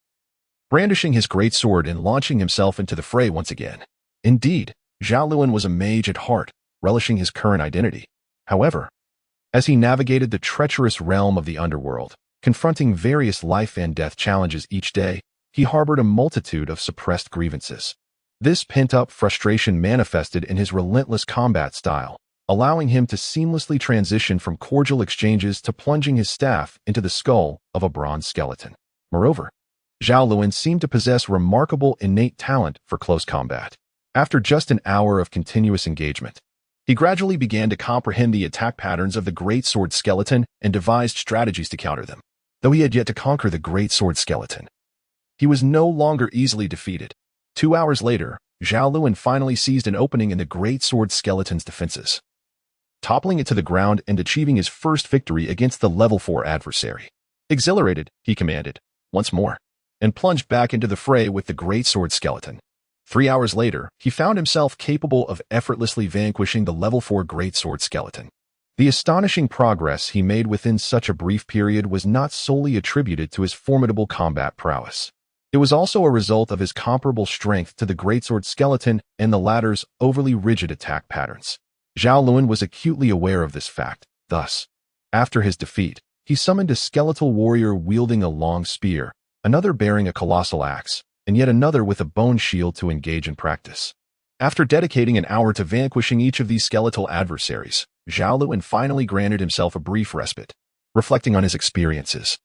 [SPEAKER 1] brandishing his greatsword and launching himself into the fray once again. Indeed, Zhao Lun was a mage at heart, relishing his current identity. However, As he navigated the treacherous realm of the underworld, confronting various life and death challenges each day, he harbored a multitude of suppressed grievances. This pent-up frustration manifested in his relentless combat style, allowing him to seamlessly transition from cordial exchanges to plunging his staff into the skull of a bronze skeleton. Moreover, Zhao Lun seemed to possess remarkable innate talent for close combat. After just an hour of continuous engagement, he gradually began to comprehend the attack patterns of the greatsword skeleton and devised strategies to counter them. Though he had yet to conquer the greatsword skeleton, he was no longer easily defeated. 2 hours later, Zhao Lun finally seized an opening in the greatsword skeleton's defenses, toppling it to the ground and achieving his first victory against the level 4 adversary. Exhilarated, he commanded, "Once more," and plunged back into the fray with the greatsword skeleton. 3 hours later, he found himself capable of effortlessly vanquishing the level 4 greatsword skeleton. The astonishing progress he made within such a brief period was not solely attributed to his formidable combat prowess. It was also a result of his comparable strength to the greatsword skeleton and the latter's overly rigid attack patterns. Zhao Lun was acutely aware of this fact. Thus, after his defeat, he summoned a skeletal warrior wielding a long spear, another bearing a colossal axe, and yet another with a bone shield to engage in practice. After dedicating an hour to vanquishing each of these skeletal adversaries, Zhao Lun finally granted himself a brief respite. Reflecting on his experiences,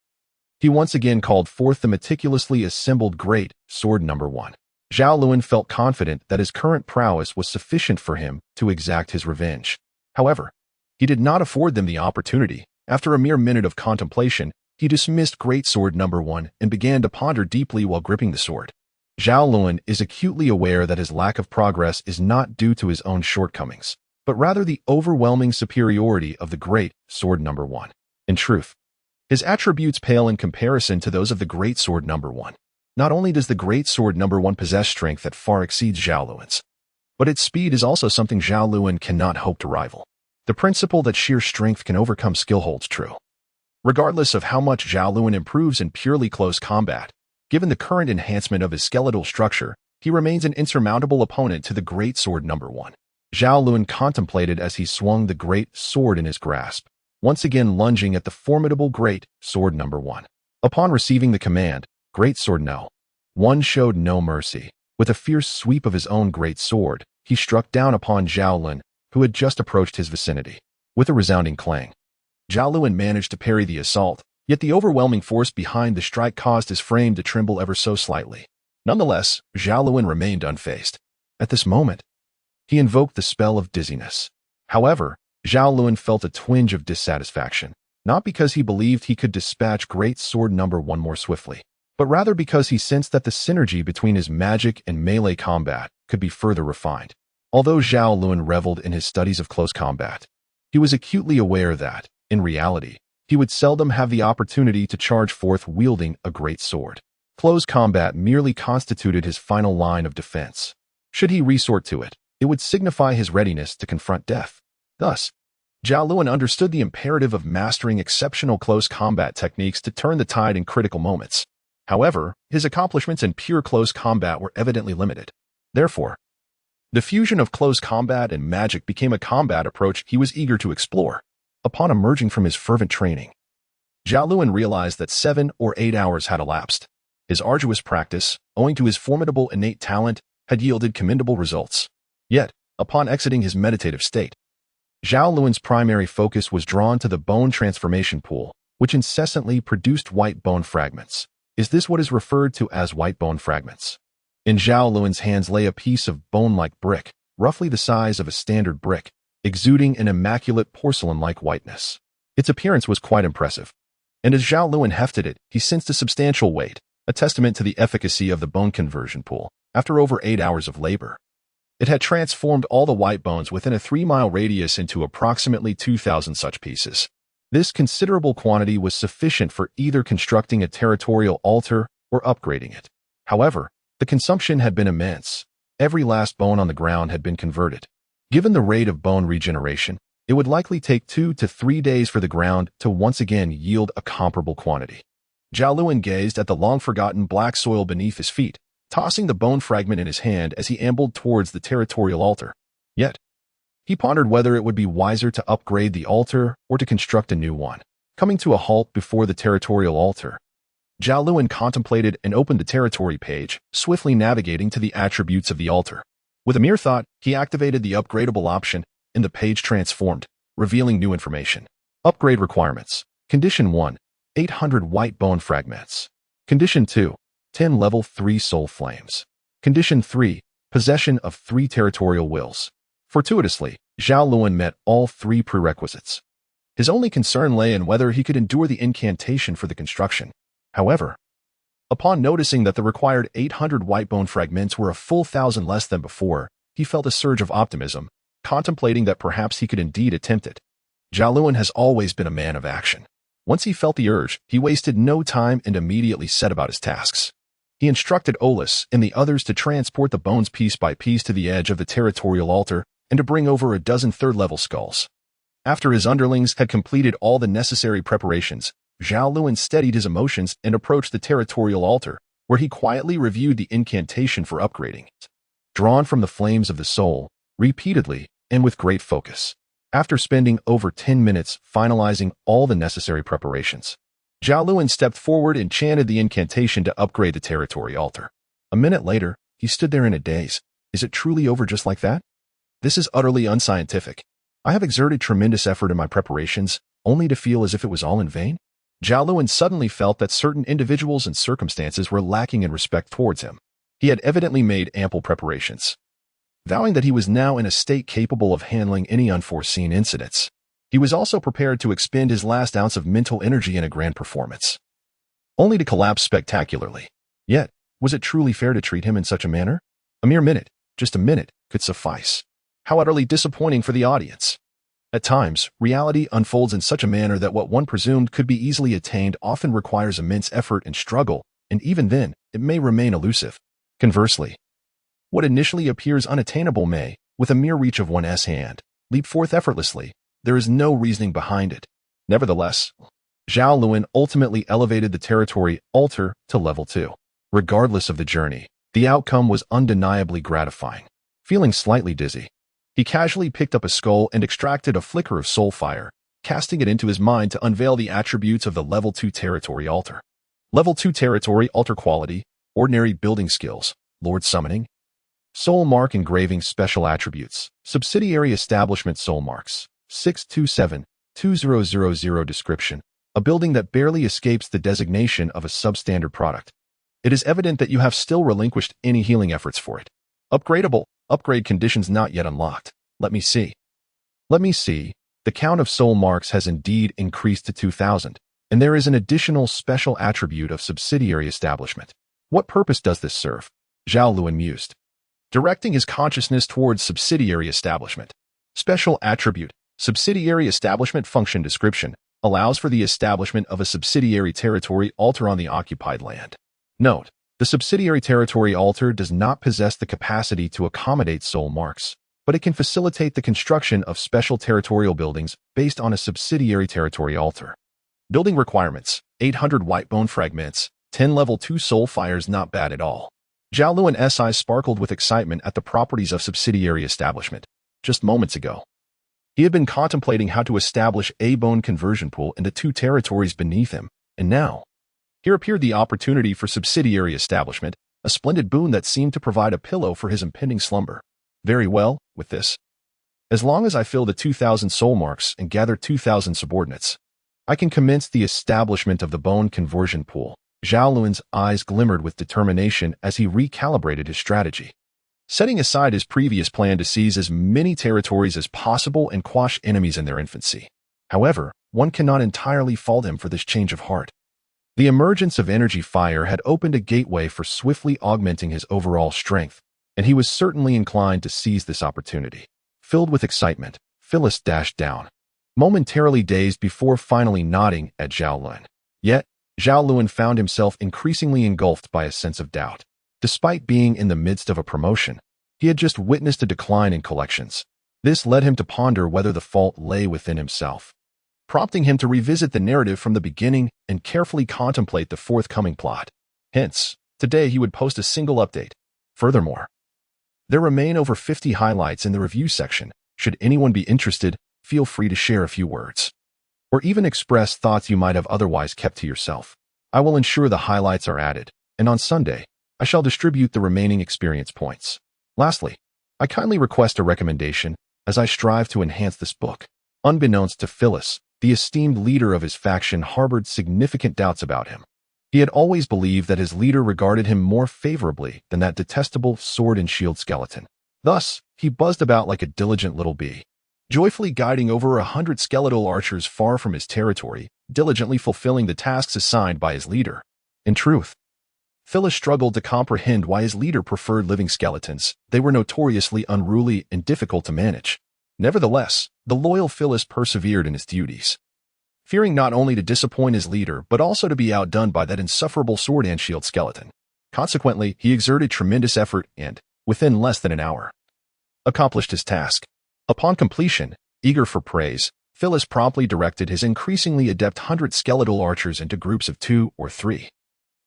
[SPEAKER 1] he once again called forth the meticulously assembled great sword number 1. Zhao Lun felt confident that his current prowess was sufficient for him to exact his revenge. However, he did not afford them the opportunity. After a mere minute of contemplation, he dismissed greatsword number 1 and began to ponder deeply while gripping the sword. Zhao Lun is acutely aware that his lack of progress is not due to his own shortcomings, but rather the overwhelming superiority of the great sword number 1. In truth, his attributes pale in comparison to those of the greatsword number 1. Not only does the greatsword number 1 possess strength that far exceeds Zhao Lun's, but its speed is also something Zhao Lun cannot hope to rival. The principle that sheer strength can overcome skill holds true. Regardless of how much Zhao Lun improves in purely close combat, given the current enhancement of his skeletal structure, he remains an insurmountable opponent to the greatsword number 1. Zhao Lun contemplated as he swung the great sword in his grasp, once again lunging at the formidable great sword number 1. Upon receiving the command, "Greatsword no." 1 showed no mercy. With a fierce sweep of his own great sword, he struck down upon Zhao Lun, who had just approached his vicinity. With a resounding clang, Zhao Lun managed to parry the assault, yet the overwhelming force behind the strike caused his frame to tremble ever so slightly. Nonetheless, Zhao Lun remained unfazed. At this moment, he invoked the spell of dizziness. However, Zhao Lun felt a twinge of dissatisfaction, not because he believed he could dispatch great sword number 1 more swiftly, but rather because he sensed that the synergy between his magic and melee combat could be further refined. Although Zhao Lun reveled in his studies of close combat, he was acutely aware that, in reality, he would seldom have the opportunity to charge forth wielding a great sword. Close combat merely constituted his final line of defense. Should he resort to it, it would signify his readiness to confront death. Thus, Zhao Lun understood the imperative of mastering exceptional close combat techniques to turn the tide in critical moments. However, his accomplishments in pure close combat were evidently limited. Therefore, the fusion of close combat and magic became a combat approach he was eager to explore. Upon emerging from his fervent training, Zhao Lun realized that 7 or 8 hours had elapsed. His arduous practice, owing to his formidable innate talent, had yielded commendable results. Yet, upon exiting his meditative state, Zhao Lun's primary focus was drawn to the bone transformation pool, which incessantly produced white bone fragments. Is this what is referred to as white bone fragments? In Zhao Lun's hands lay a piece of bone-like brick, roughly the size of a standard brick, exuding an immaculate porcelain-like whiteness. Its appearance was quite impressive, and as Zhao Lun hefted it, he sensed a substantial weight, a testament to the efficacy of the bone conversion pool. After over 8 hours of labor, it had transformed all the white bones within a 3-mile radius into approximately 2,000 such pieces. This considerable quantity was sufficient for either constructing a territorial altar or upgrading it. However, the consumption had been immense. Every last bone on the ground had been converted. Given the rate of bone regeneration, it would likely take 2 to 3 days for the ground to once again yield a comparable quantity. Zhao Lun gazed at the long-forgotten black soil beneath his feet, tossing the bone fragment in his hand as he ambled towards the territorial altar. Yet, He pondered whether it would be wiser to upgrade the altar or to construct a new one. Coming to a halt before the territorial altar, Zhao Lun contemplated and opened the territory page, swiftly navigating to the attributes of the altar. With a mere thought, he activated the upgradable option, and the page transformed, revealing new information. Upgrade requirements. Condition 1, 800 white bone fragments. Condition 2, 10 level 3 soul flames. Condition 3, possession of 3 territorial wills. Fortuitously, Zhao Lun met all 3 prerequisites. His only concern lay in whether he could endure the incantation for the construction. However, upon noticing that the required 800 white bone fragments were a full 1,000 less than before, he felt a surge of optimism, contemplating that perhaps he could indeed attempt it. Zhao Lun has always been a man of action. Once he felt the urge, he wasted no time and immediately set about his tasks. He instructed Olus and the others to transport the bones piece by piece to the edge of the territorial altar and to bring over a dozen third-level skulls. After his underlings had completed all the necessary preparations, Zhao Lun steadied his emotions and approached the territorial altar, where he quietly reviewed the incantation for upgrading it. Drawn from the flames of the soul, repeatedly and with great focus. After spending over 10 minutes finalizing all the necessary preparations, Zhao Lun stepped forward and chanted the incantation to upgrade the territory altar. A minute later, he stood there in a daze. Is it truly over just like that? This is utterly unscientific. I have exerted tremendous effort in my preparations, only to feel as if it was all in vain. Zhao Lun suddenly felt that certain individuals and circumstances were lacking in respect towards him. He had evidently made ample preparations. Vowing that he was now in a state capable of handling any unforeseen incidents, he was also prepared to expend his last ounce of mental energy in a grand performance, only to collapse spectacularly. Yet, was it truly fair to treat him in such a manner? A mere minute, just a minute, could suffice. How utterly disappointing for the audience. At times, reality unfolds in such a manner that what one presumed could be easily attained often requires immense effort and struggle, and even then, it may remain elusive. Conversely, what initially appears unattainable may, with a mere reach of one's hand, leap forth effortlessly. There is no reasoning behind it. Nevertheless, Zhao Lun ultimately elevated the territory altar to level 2. Regardless of the journey, the outcome was undeniably gratifying. Feeling slightly dizzy, he casually picked up a skull and extracted a flicker of soul fire, casting it into his mind to unveil the attributes of the level 2 territory altar. Level 2 territory altar quality, ordinary building skills, Lord summoning, soul mark engraving special attributes, subsidiary establishment soul marks, 627-2000 description, a building that barely escapes the designation of a substandard product. It is evident that you have still relinquished any healing efforts for it. Upgradable, upgrade conditions not yet unlocked. Let me see. The count of soul marks has indeed increased to 2,000, and there is an additional special attribute of subsidiary establishment. What purpose does this serve? Zhao Lun mused, directing his consciousness towards subsidiary establishment. Special attribute, subsidiary establishment function description, allows for the establishment of a subsidiary territory altar on the occupied land. Note, the subsidiary territory altar does not possess the capacity to accommodate soul marks, but it can facilitate the construction of special territorial buildings based on a subsidiary territory altar. Building requirements, 800 white bone fragments, 10 level 2 soul fires. Not bad at all. Zhao Lun's eyes sparkled with excitement at the properties of subsidiary establishment. Just moments ago, he had been contemplating how to establish a bone conversion pool in the 2 territories beneath him, and now, here appeared the opportunity for subsidiary establishment, a splendid boon that seemed to provide a pillow for his impending slumber. Very well, with this. As long as I fill the 2,000 soul marks and gather 2,000 subordinates, I can commence the establishment of the bone conversion pool. Zhao Lun's eyes glimmered with determination as he recalibrated his strategy. Setting aside his previous plan to seize as many territories as possible and quash enemies in their infancy. However, one cannot entirely fault him for this change of heart. The emergence of energy fire had opened a gateway for swiftly augmenting his overall strength, and he was certainly inclined to seize this opportunity. Filled with excitement, Phyllis dashed down, momentarily dazed before finally nodding at Zhao Lun. Yet, Zhao Lun found himself increasingly engulfed by a sense of doubt. Despite being in the midst of a promotion, he had just witnessed a decline in collections. This led him to ponder whether the fault lay within himself, prompting him to revisit the narrative from the beginning and carefully contemplate the forthcoming plot. Hence, today he would post a single update. Furthermore, there remain over 50 highlights in the review section, Should anyone be interested, feel free to share a few words, or even express thoughts you might have otherwise kept to yourself. I will ensure the highlights are added, and on Sunday, I shall distribute the remaining experience points. Lastly, I kindly request a recommendation as I strive to enhance this book. Unbeknownst to Phyllis, the esteemed leader of his faction harbored significant doubts about him. He had always believed that his leader regarded him more favorably than that detestable sword and shield skeleton. Thus, he buzzed about like a diligent little bee, joyfully guiding over 100 skeletal archers far from his territory, diligently fulfilling the tasks assigned by his leader. In truth, Phyllis struggled to comprehend why his leader preferred living skeletons. They were notoriously unruly and difficult to manage. Nevertheless, the loyal Phyllis persevered in his duties, fearing not only to disappoint his leader but also to be outdone by that insufferable sword and shield skeleton. Consequently, he exerted tremendous effort and, within less than an hour, accomplished his task. Upon completion, eager for praise, Phyllis promptly directed his increasingly adept 100 skeletal archers into groups of 2 or 3,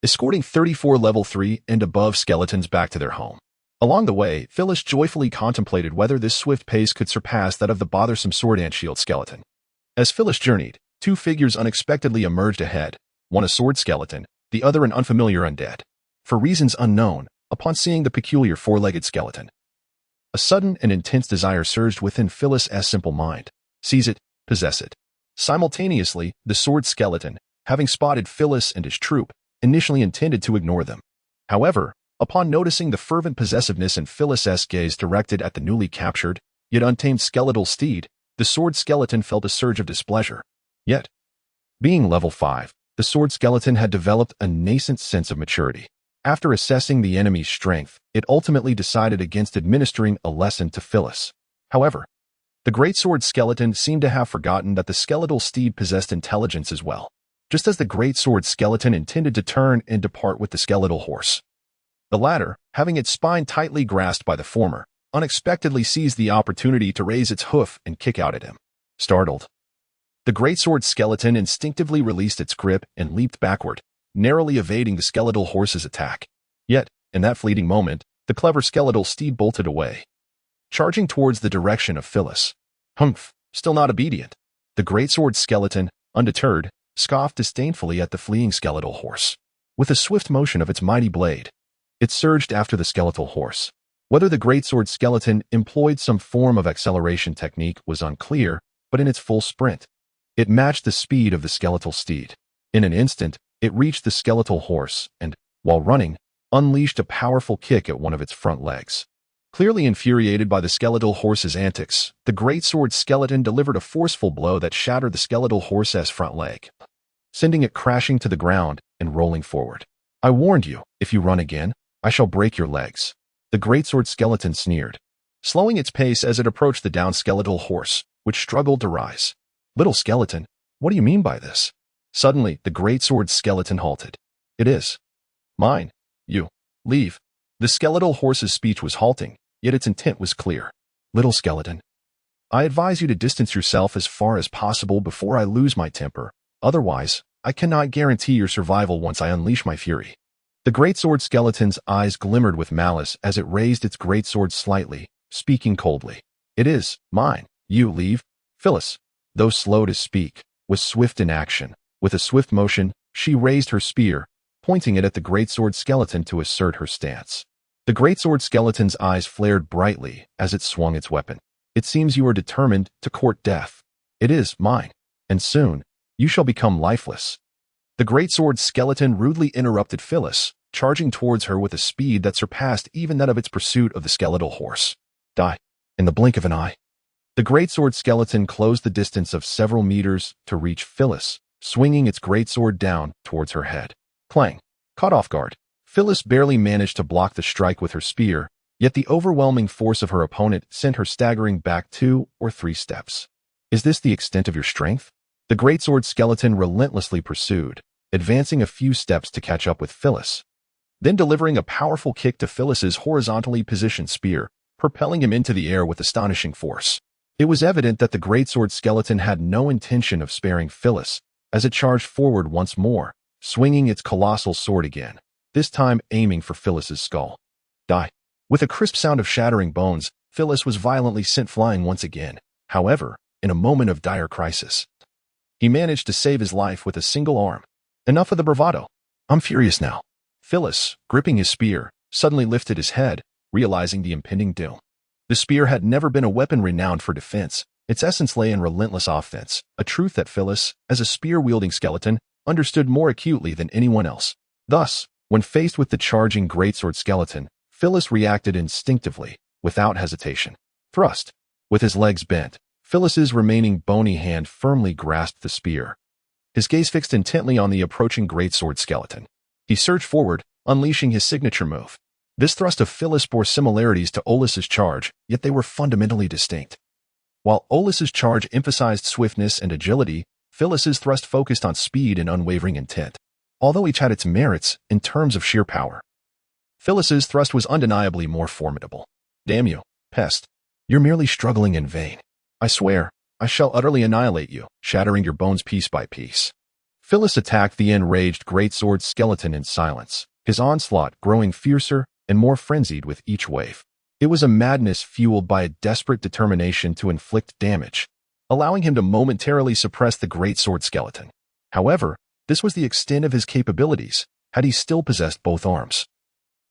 [SPEAKER 1] escorting 34 level 3 and above skeletons back to their home. Along the way, Phyllis joyfully contemplated whether this swift pace could surpass that of the bothersome sword and shield skeleton. As Phyllis journeyed, 2 figures unexpectedly emerged ahead, one a sword skeleton, the other an unfamiliar undead. For reasons unknown, upon seeing the peculiar 4-legged skeleton, a sudden and intense desire surged within Phyllis's simple mind. Seize it, possess it. Simultaneously, the sword skeleton, having spotted Phyllis and his troop, initially intended to ignore them. However, upon noticing the fervent possessiveness in Phyllis's gaze directed at the newly captured, yet untamed skeletal steed, the sword skeleton felt a surge of displeasure. Yet, being level 5, the sword skeleton had developed a nascent sense of maturity. After assessing the enemy's strength, it ultimately decided against administering a lesson to Phyllis. However, the greatsword skeleton seemed to have forgotten that the skeletal steed possessed intelligence as well, just as the greatsword skeleton intended to turn and depart with the skeletal horse. The latter, having its spine tightly grasped by the former, unexpectedly seized the opportunity to raise its hoof and kick out at him. Startled, the greatsword skeleton instinctively released its grip and leaped backward, narrowly evading the skeletal horse's attack. Yet, in that fleeting moment, the clever skeletal steed bolted away, charging towards the direction of Phyllis. Humph, still not obedient. The greatsword skeleton, undeterred, scoffed disdainfully at the fleeing skeletal horse. With a swift motion of its mighty blade, it surged after the skeletal horse. Whether the greatsword skeleton employed some form of acceleration technique was unclear, but in its full sprint, it matched the speed of the skeletal steed. In an instant, it reached the skeletal horse and, while running, unleashed a powerful kick at one of its front legs. Clearly infuriated by the skeletal horse's antics, the greatsword skeleton delivered a forceful blow that shattered the skeletal horse's front leg, sending it crashing to the ground and rolling forward. I warned you, if you run again, I shall break your legs. The greatsword skeleton sneered, slowing its pace as it approached the downed skeletal horse, which struggled to rise. Little skeleton, what do you mean by this? Suddenly, the greatsword skeleton halted. It is mine. You leave. The skeletal horse's speech was halting, yet its intent was clear. Little skeleton, I advise you to distance yourself as far as possible before I lose my temper. Otherwise, I cannot guarantee your survival once I unleash my fury. The greatsword skeleton's eyes glimmered with malice as it raised its greatsword slightly, speaking coldly. It is mine. You leave. Phyllis, though slow to speak, was swift in action. With a swift motion, she raised her spear, pointing it at the greatsword skeleton to assert her stance. The greatsword skeleton's eyes flared brightly as it swung its weapon. It seems you are determined to court death. It is mine, and soon, you shall become lifeless. The greatsword skeleton rudely interrupted Phyllis, charging towards her with a speed that surpassed even that of its pursuit of the skeletal horse. Die. In the blink of an eye. The greatsword skeleton closed the distance of several meters to reach Phyllis, swinging its greatsword down towards her head. Clang. Caught off guard, Phyllis barely managed to block the strike with her spear, yet the overwhelming force of her opponent sent her staggering back 2 or 3 steps. Is this the extent of your strength? The greatsword skeleton relentlessly pursued, advancing a few steps to catch up with Phyllis, then delivering a powerful kick to Phyllis's horizontally positioned spear, propelling him into the air with astonishing force. It was evident that the greatsword skeleton had no intention of sparing Phyllis, as it charged forward once more, swinging its colossal sword again, this time aiming for Phyllis's skull. Die. With a crisp sound of shattering bones, Phyllis was violently sent flying once again. However, in a moment of dire crisis, he managed to save his life with a single arm. Enough of the bravado. I'm furious now. Phyllis, gripping his spear, suddenly lifted his head, realizing the impending doom. The spear had never been a weapon renowned for defense. Its essence lay in relentless offense, a truth that Phyllis, as a spear-wielding skeleton, understood more acutely than anyone else. Thus, when faced with the charging greatsword skeleton, Phyllis reacted instinctively, without hesitation. Thrust. With his legs bent, Phyllis's remaining bony hand firmly grasped the spear. His gaze fixed intently on the approaching greatsword skeleton. He surged forward, unleashing his signature move. This thrust of Phyllis bore similarities to Olus's charge, yet they were fundamentally distinct. While Olus's charge emphasized swiftness and agility, Phyllis's thrust focused on speed and unwavering intent. Although each had its merits in terms of sheer power, Phyllis's thrust was undeniably more formidable. Damn you, pest. You're merely struggling in vain. I swear, I shall utterly annihilate you, shattering your bones piece by piece. Phyllis attacked the enraged greatsword skeleton in silence, his onslaught growing fiercer and more frenzied with each wave. It was a madness fueled by a desperate determination to inflict damage, allowing him to momentarily suppress the greatsword skeleton. However, this was the extent of his capabilities, had he still possessed both arms.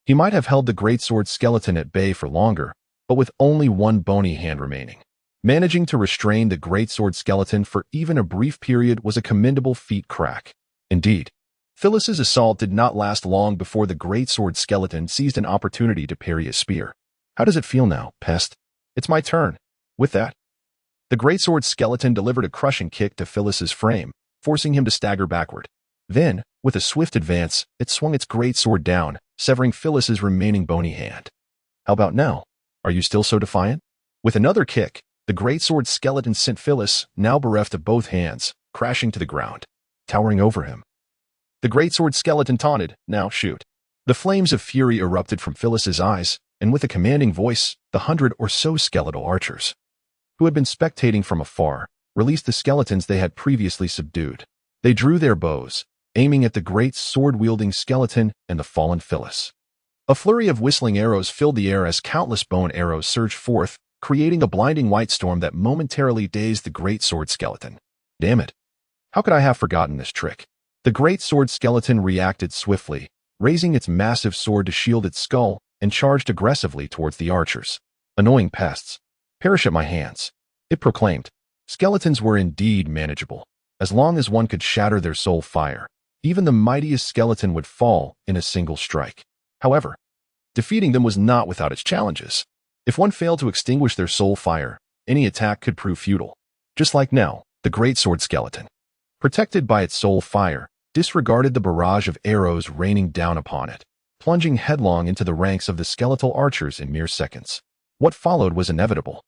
[SPEAKER 1] He might have held the greatsword skeleton at bay for longer, but with only one bony hand remaining. Managing to restrain the greatsword skeleton for even a brief period was a commendable feat. Indeed, Phyllis's assault did not last long before the greatsword skeleton seized an opportunity to parry his spear. How does it feel now, pest? It's my turn. With that, the greatsword skeleton delivered a crushing kick to Phyllis's frame, forcing him to stagger backward. Then, with a swift advance, it swung its greatsword down, severing Phyllis's remaining bony hand. How about now? Are you still so defiant? With another kick, the greatsword skeleton sent Phyllis, now bereft of both hands, crashing to the ground, towering over him. The greatsword skeleton taunted, "Now shoot." The flames of fury erupted from Phyllis's eyes, and with a commanding voice, the 100 or so skeletal archers, who had been spectating from afar, released the skeletons they had previously subdued. They drew their bows, aiming at the great sword-wielding skeleton and the fallen Phyllis. A flurry of whistling arrows filled the air as countless bone arrows surged forth, creating a blinding white storm that momentarily dazed the great sword skeleton. Damn it. How could I have forgotten this trick? The great sword skeleton reacted swiftly, raising its massive sword to shield its skull, and charged aggressively towards the archers. Annoying pests. Perish at my hands. It proclaimed. Skeletons were indeed manageable. As long as one could shatter their soul fire, even the mightiest skeleton would fall in a single strike. However, defeating them was not without its challenges. If one failed to extinguish their soul fire, any attack could prove futile. Just like now, the greatsword skeleton, protected by its soul fire, disregarded the barrage of arrows raining down upon it, plunging headlong into the ranks of the skeletal archers in mere seconds. What followed was inevitable.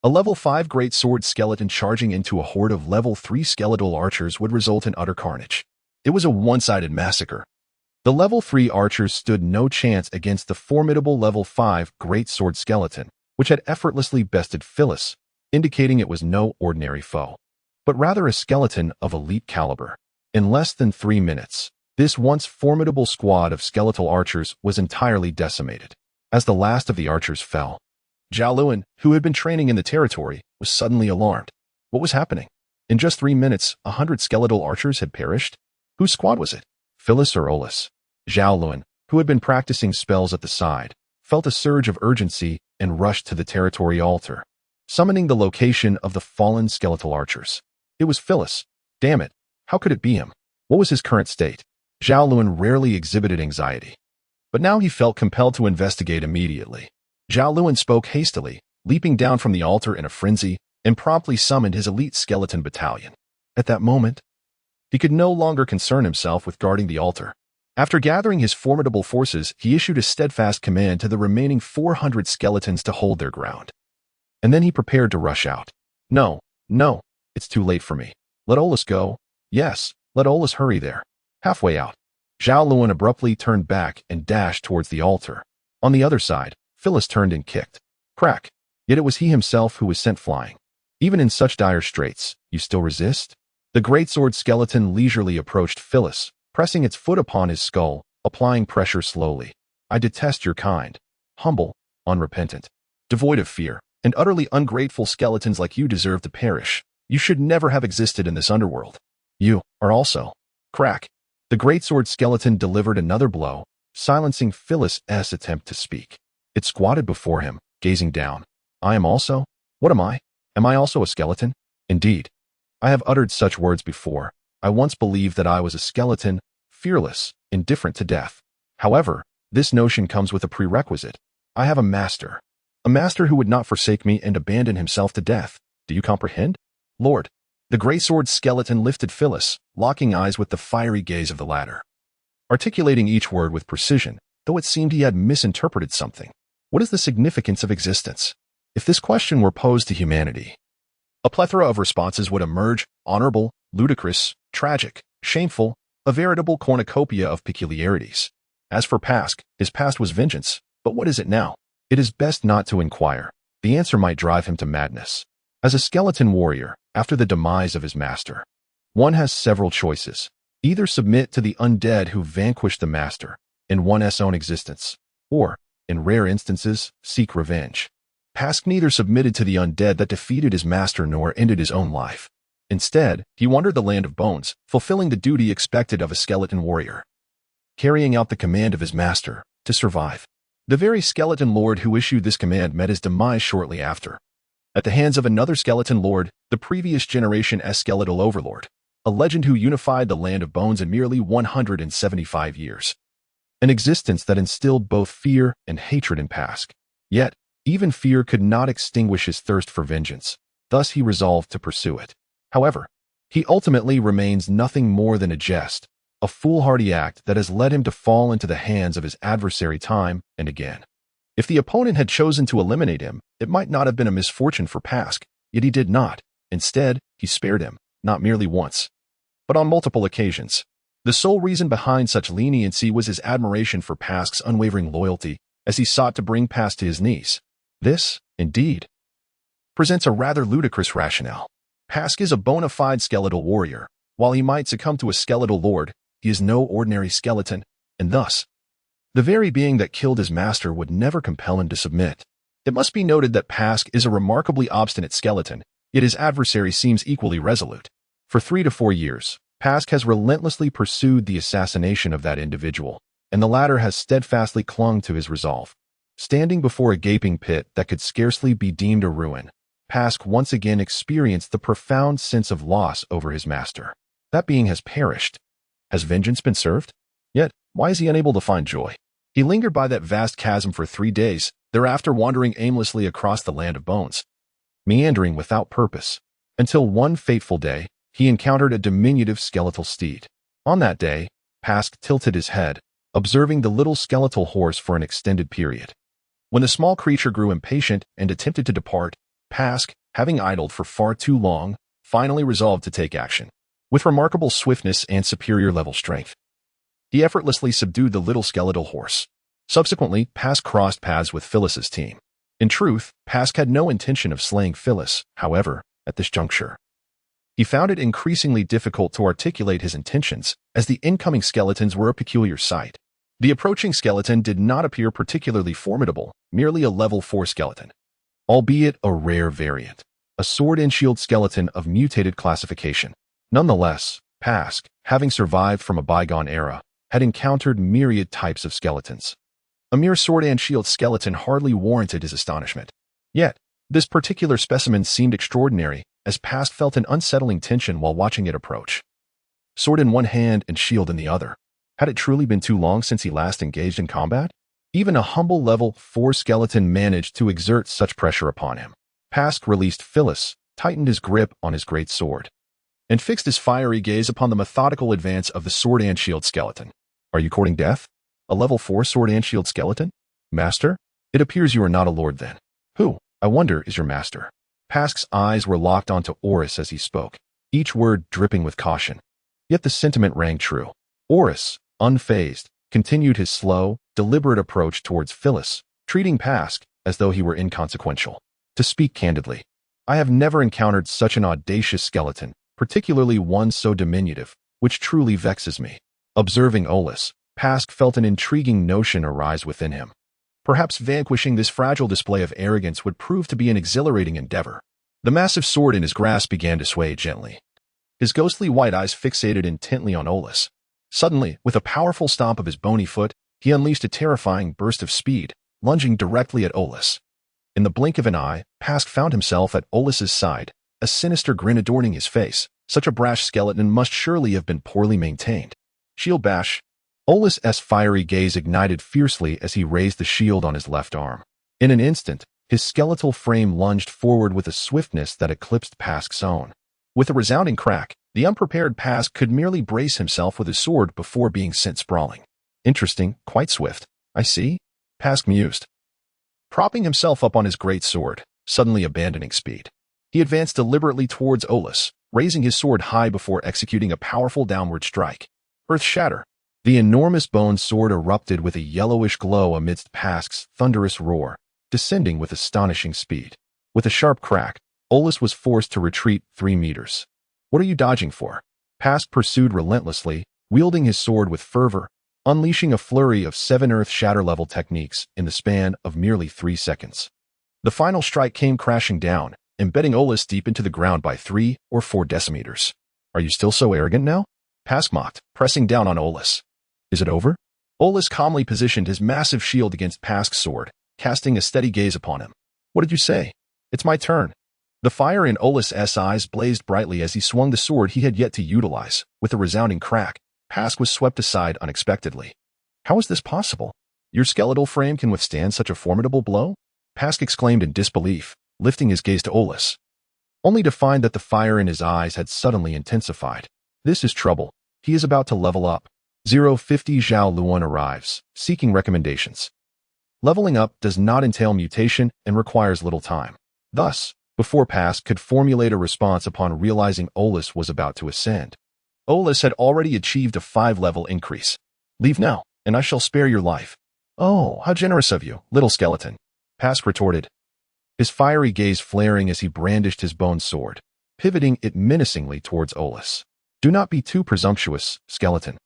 [SPEAKER 1] A level 5 greatsword skeleton charging into a horde of level 3 skeletal archers would result in utter carnage. It was a one-sided massacre. The level 3 archers stood no chance against the formidable level 5 greatsword skeleton, which had effortlessly bested Phyllis, indicating it was no ordinary foe, but rather a skeleton of elite caliber. In less than 3 minutes, this once formidable squad of skeletal archers was entirely decimated. As the last of the archers fell, Zhao Lun, who had been training in the territory, was suddenly alarmed. What was happening? In just 3 minutes, 100 skeletal archers had perished? Whose squad was it? Phyllis or Olus? Zhao Lun, who had been practicing spells at the side, felt a surge of urgency and rushed to the territory altar, summoning the location of the fallen skeletal archers. It was Phyllis. Damn it. How could it be him? What was his current state? Zhao Lun rarely exhibited anxiety, but now he felt compelled to investigate immediately. Zhao Lun spoke hastily, leaping down from the altar in a frenzy, and promptly summoned his elite skeleton battalion. At that moment, he could no longer concern himself with guarding the altar. After gathering his formidable forces, he issued a steadfast command to the remaining 400 skeletons to hold their ground. And then he prepared to rush out. No, it's too late for me. Let Olus go. Yes, let Olus hurry there. Halfway out, Zhao Lun abruptly turned back and dashed towards the altar. On the other side, Phyllis turned and kicked. Crack. Yet it was he himself who was sent flying. Even in such dire straits, you still resist? The greatsword skeleton leisurely approached Phyllis, pressing its foot upon his skull, applying pressure slowly. I detest your kind. Humble, unrepentant, devoid of fear. and utterly ungrateful skeletons like you deserve to perish. You should never have existed in this underworld. You are also. Crack. The greatsword skeleton delivered another blow, silencing Phyllis's attempt to speak. It squatted before him, gazing down. I am also? What am I? Am I also a skeleton? Indeed. I have uttered such words before. I once believed that I was a skeleton, fearless, indifferent to death. However, this notion comes with a prerequisite. I have a master. A master who would not forsake me and abandon himself to death. Do you comprehend? Lord. The greatsword skeleton lifted Phyllis, locking eyes with the fiery gaze of the latter. Articulating each word with precision, though it seemed he had misinterpreted something. What is the significance of existence? If this question were posed to humanity, a plethora of responses would emerge: honorable, ludicrous, tragic, shameful, a veritable cornucopia of peculiarities. As for Pask, his past was vengeance, but what is it now? It is best not to inquire. The answer might drive him to madness. As a skeleton warrior, after the demise of his master, one has several choices. Either submit to the undead who vanquished the master in one's own existence, or, in rare instances, seek revenge. Pask neither submitted to the undead that defeated his master nor ended his own life. Instead, he wandered the land of bones, fulfilling the duty expected of a skeleton warrior, carrying out the command of his master, to survive. The very skeleton lord who issued this command met his demise shortly after, at the hands of another skeleton lord, the previous generation's skeletal Overlord, a legend who unified the land of bones in merely 175 years. An existence that instilled both fear and hatred in Pask. Yet, even fear could not extinguish his thirst for vengeance, thus he resolved to pursue it. However, he ultimately remains nothing more than a jest, a foolhardy act that has led him to fall into the hands of his adversary time and again. If the opponent had chosen to eliminate him, it might not have been a misfortune for Pask, yet he did not. Instead, he spared him, not merely once, but on multiple occasions. The sole reason behind such leniency was his admiration for Pask's unwavering loyalty as he sought to bring Pask to his knees. This, indeed, presents a rather ludicrous rationale. Pask is a bona fide skeletal warrior. While he might succumb to a skeletal lord, he is no ordinary skeleton, and thus, the very being that killed his master would never compel him to submit. It must be noted that Pask is a remarkably obstinate skeleton, yet his adversary seems equally resolute. For 3 to 4 years, Pask has relentlessly pursued the assassination of that individual, and the latter has steadfastly clung to his resolve. Standing before a gaping pit that could scarcely be deemed a ruin, Pask once again experienced the profound sense of loss over his master. That being has perished. Has vengeance been served? Yet, why is he unable to find joy? He lingered by that vast chasm for 3 days, thereafter wandering aimlessly across the land of bones, meandering without purpose, until one fateful day, he encountered a diminutive skeletal steed. On that day, Pask tilted his head, observing the little skeletal horse for an extended period. When the small creature grew impatient and attempted to depart, Pask, having idled for far too long, finally resolved to take action. With remarkable swiftness and superior level strength, he effortlessly subdued the little skeletal horse. Subsequently, Pask crossed paths with Phyllis's team. In truth, Pask had no intention of slaying Phyllis, however, at this juncture. He found it increasingly difficult to articulate his intentions, as the incoming skeletons were a peculiar sight. The approaching skeleton did not appear particularly formidable, merely a level 4 skeleton, albeit a rare variant, a sword and shield skeleton of mutated classification. Nonetheless, Pask, having survived from a bygone era, had encountered myriad types of skeletons. A mere sword and shield skeleton hardly warranted his astonishment. Yet, this particular specimen seemed extraordinary, as Pask felt an unsettling tension while watching it approach. Sword in one hand and shield in the other. Had it truly been too long since he last engaged in combat? Even a humble level 4 skeleton managed to exert such pressure upon him. Pask released Phyllis, tightened his grip on his great sword, and fixed his fiery gaze upon the methodical advance of the sword and shield skeleton. Are you courting death? A level 4 sword and shield skeleton? Master? It appears you are not a lord then. Who, I wonder, is your master? Pask's eyes were locked onto Oris as he spoke, each word dripping with caution. Yet the sentiment rang true. Oris, unfazed, continued his slow, deliberate approach towards Phyllis, treating Pask as though he were inconsequential. To speak candidly, I have never encountered such an audacious skeleton, particularly one so diminutive, which truly vexes me. Observing Olis, Pask felt an intriguing notion arise within him. Perhaps vanquishing this fragile display of arrogance would prove to be an exhilarating endeavor. The massive sword in his grasp began to sway gently. His ghostly white eyes fixated intently on Olus. Suddenly, with a powerful stomp of his bony foot, he unleashed a terrifying burst of speed, lunging directly at Olus. In the blink of an eye, Pask found himself at Olus's side, a sinister grin adorning his face. Such a brash skeleton must surely have been poorly maintained. Shield bash. Olus's fiery gaze ignited fiercely as he raised the shield on his left arm. In an instant, his skeletal frame lunged forward with a swiftness that eclipsed Pask's own. With a resounding crack, the unprepared Pask could merely brace himself with his sword before being sent sprawling. Interesting, quite swift. I see, Pask mused. Propping himself up on his great sword, suddenly abandoning speed, he advanced deliberately towards Olus, raising his sword high before executing a powerful downward strike. Earth shatter. The enormous bone sword erupted with a yellowish glow amidst Pask's thunderous roar, descending with astonishing speed. With a sharp crack, Olus was forced to retreat 3 meters. What are you dodging for? Pask pursued relentlessly, wielding his sword with fervor, unleashing a flurry of 7 earth shatter level techniques in the span of merely 3 seconds. The final strike came crashing down, embedding Olus deep into the ground by 3 or 4 decimeters. Are you still so arrogant now? Pask mocked, pressing down on Olus. Is it over? Olus calmly positioned his massive shield against Pask's sword, casting a steady gaze upon him. What did you say? It's my turn. The fire in Olus's eyes blazed brightly as he swung the sword he had yet to utilize. With a resounding crack, Pask was swept aside unexpectedly. How is this possible? Your skeletal frame can withstand such a formidable blow? Pask exclaimed in disbelief, lifting his gaze to Olus, only to find that the fire in his eyes had suddenly intensified. This is trouble. He is about to level up. 050 Zhao Lun arrives, seeking recommendations. Leveling up does not entail mutation and requires little time. Thus, before Pask could formulate a response upon realizing Olus was about to ascend, Olus had already achieved a 5-level increase. Leave now, and I shall spare your life. Oh, how generous of you, little skeleton, Pask retorted, his fiery gaze flaring as he brandished his bone sword, pivoting it menacingly towards Olus. Do not be too presumptuous, skeleton.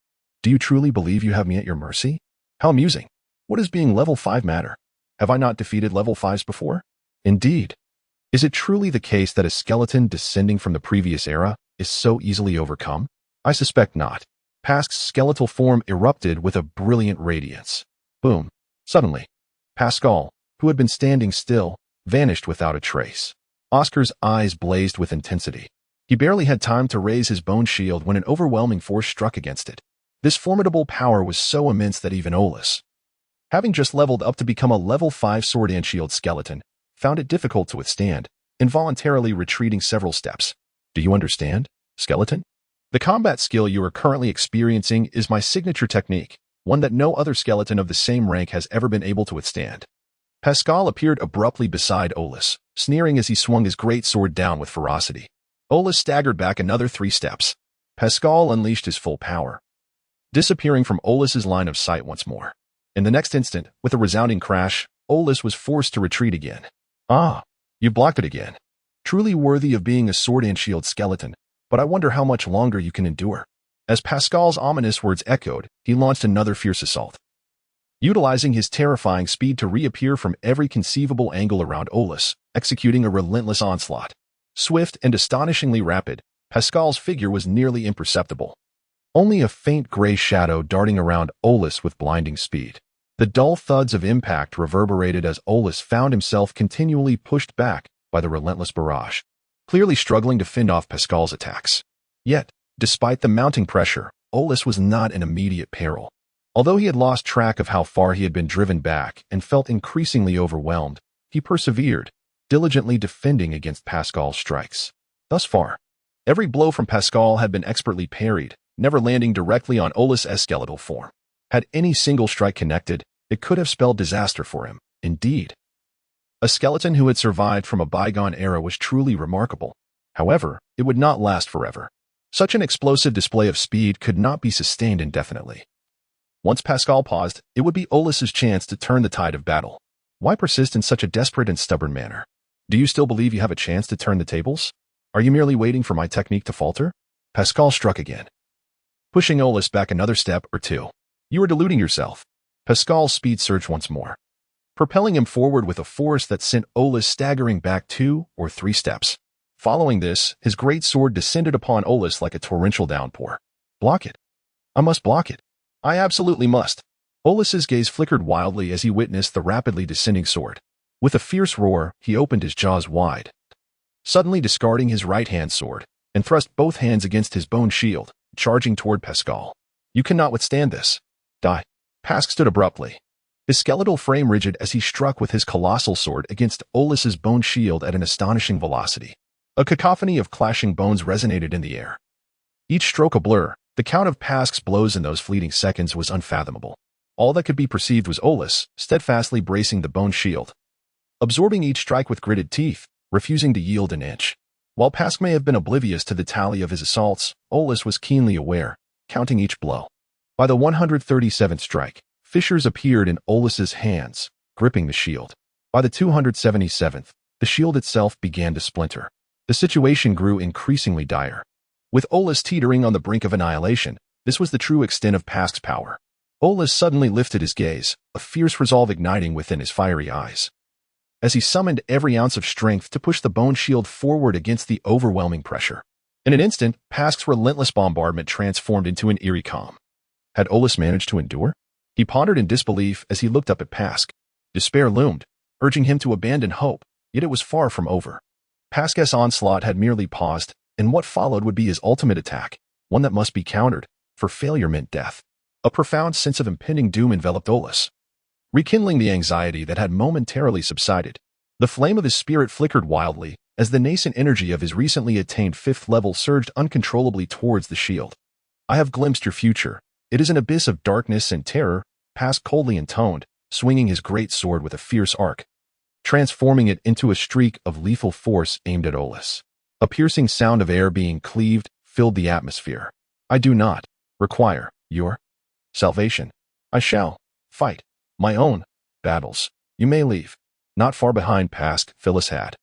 [SPEAKER 1] Do you truly believe you have me at your mercy? How amusing. What does being level 5 matter? Have I not defeated level 5s before? Indeed. Is it truly the case that a skeleton descending from the previous era is so easily overcome? I suspect not. Pask's skeletal form erupted with a brilliant radiance. Boom. Suddenly, Pascal, who had been standing still, vanished without a trace. Oscar's eyes blazed with intensity. He barely had time to raise his bone shield when an overwhelming force struck against it. This formidable power was so immense that even Olus, having just leveled up to become a level 5 sword and shield skeleton, found it difficult to withstand, involuntarily retreating several steps. Do you understand, skeleton? The combat skill you are currently experiencing is my signature technique, one that no other skeleton of the same rank has ever been able to withstand. Pascal appeared abruptly beside Olus, sneering as he swung his great sword down with ferocity. Olus staggered back another 3 steps. Pascal unleashed his full power, disappearing from Olus's line of sight once more. In the next instant, with a resounding crash, Olus was forced to retreat again. Ah, you blocked it again. Truly worthy of being a sword and shield skeleton, but I wonder how much longer you can endure. As Pascal's ominous words echoed, he launched another fierce assault, utilizing his terrifying speed to reappear from every conceivable angle around Olus, executing a relentless onslaught. Swift and astonishingly rapid, Pascal's figure was nearly imperceptible, only a faint gray shadow darting around Olus with blinding speed. The dull thuds of impact reverberated as Olus found himself continually pushed back by the relentless barrage, clearly struggling to fend off Pascal's attacks. Yet, despite the mounting pressure, Olus was not in immediate peril. Although he had lost track of how far he had been driven back and felt increasingly overwhelmed, he persevered, diligently defending against Pascal's strikes. Thus far, every blow from Pascal had been expertly parried, never landing directly on Olus's skeletal form. Had any single strike connected, it could have spelled disaster for him. Indeed, a skeleton who had survived from a bygone era was truly remarkable. However, it would not last forever. Such an explosive display of speed could not be sustained indefinitely. Once Pascal paused, it would be Olus's chance to turn the tide of battle. Why persist in such a desperate and stubborn manner? Do you still believe you have a chance to turn the tables? Are you merely waiting for my technique to falter? Pascal struck again, pushing Olus back another step or 2. You are deluding yourself. Pascal's speed surged once more, propelling him forward with a force that sent Olus staggering back 2 or 3 steps. Following this, his great sword descended upon Olus like a torrential downpour. Block it. I must block it. I absolutely must. Olus's gaze flickered wildly as he witnessed the rapidly descending sword. With a fierce roar, he opened his jaws wide, suddenly discarding his right-hand sword, and thrust both hands against his bone shield, charging toward Pascal. You cannot withstand this. Die. Pask stood abruptly, his skeletal frame rigid as he struck with his colossal sword against Olus's bone shield at an astonishing velocity. A cacophony of clashing bones resonated in the air. Each stroke a blur, the count of Pask's blows in those fleeting seconds was unfathomable. All that could be perceived was Olus, steadfastly bracing the bone shield, absorbing each strike with gritted teeth, refusing to yield an inch. While Pask may have been oblivious to the tally of his assaults, Olus was keenly aware, counting each blow. By the 137th strike, fissures appeared in Olus's hands, gripping the shield. By the 277th, the shield itself began to splinter. The situation grew increasingly dire. With Olus teetering on the brink of annihilation, this was the true extent of Pask's power. Olus suddenly lifted his gaze, a fierce resolve igniting within his fiery eyes, as he summoned every ounce of strength to push the bone shield forward against the overwhelming pressure. In an instant, Pask's relentless bombardment transformed into an eerie calm. Had Olus managed to endure? He pondered in disbelief as he looked up at Pask. Despair loomed, urging him to abandon hope, yet it was far from over. Pask's onslaught had merely paused, and what followed would be his ultimate attack, one that must be countered, for failure meant death. A profound sense of impending doom enveloped Olus, rekindling the anxiety that had momentarily subsided. The flame of his spirit flickered wildly as the nascent energy of his recently attained 5th level surged uncontrollably towards the shield. I have glimpsed your future. It is an abyss of darkness and terror, Pask coldly intoned, swinging his great sword with a fierce arc, transforming it into a streak of lethal force aimed at Olus. A piercing sound of air being cleaved filled the atmosphere. I do not require your salvation. I shall fight my own battles. You may leave. Not far behind Pask, Phyllis had,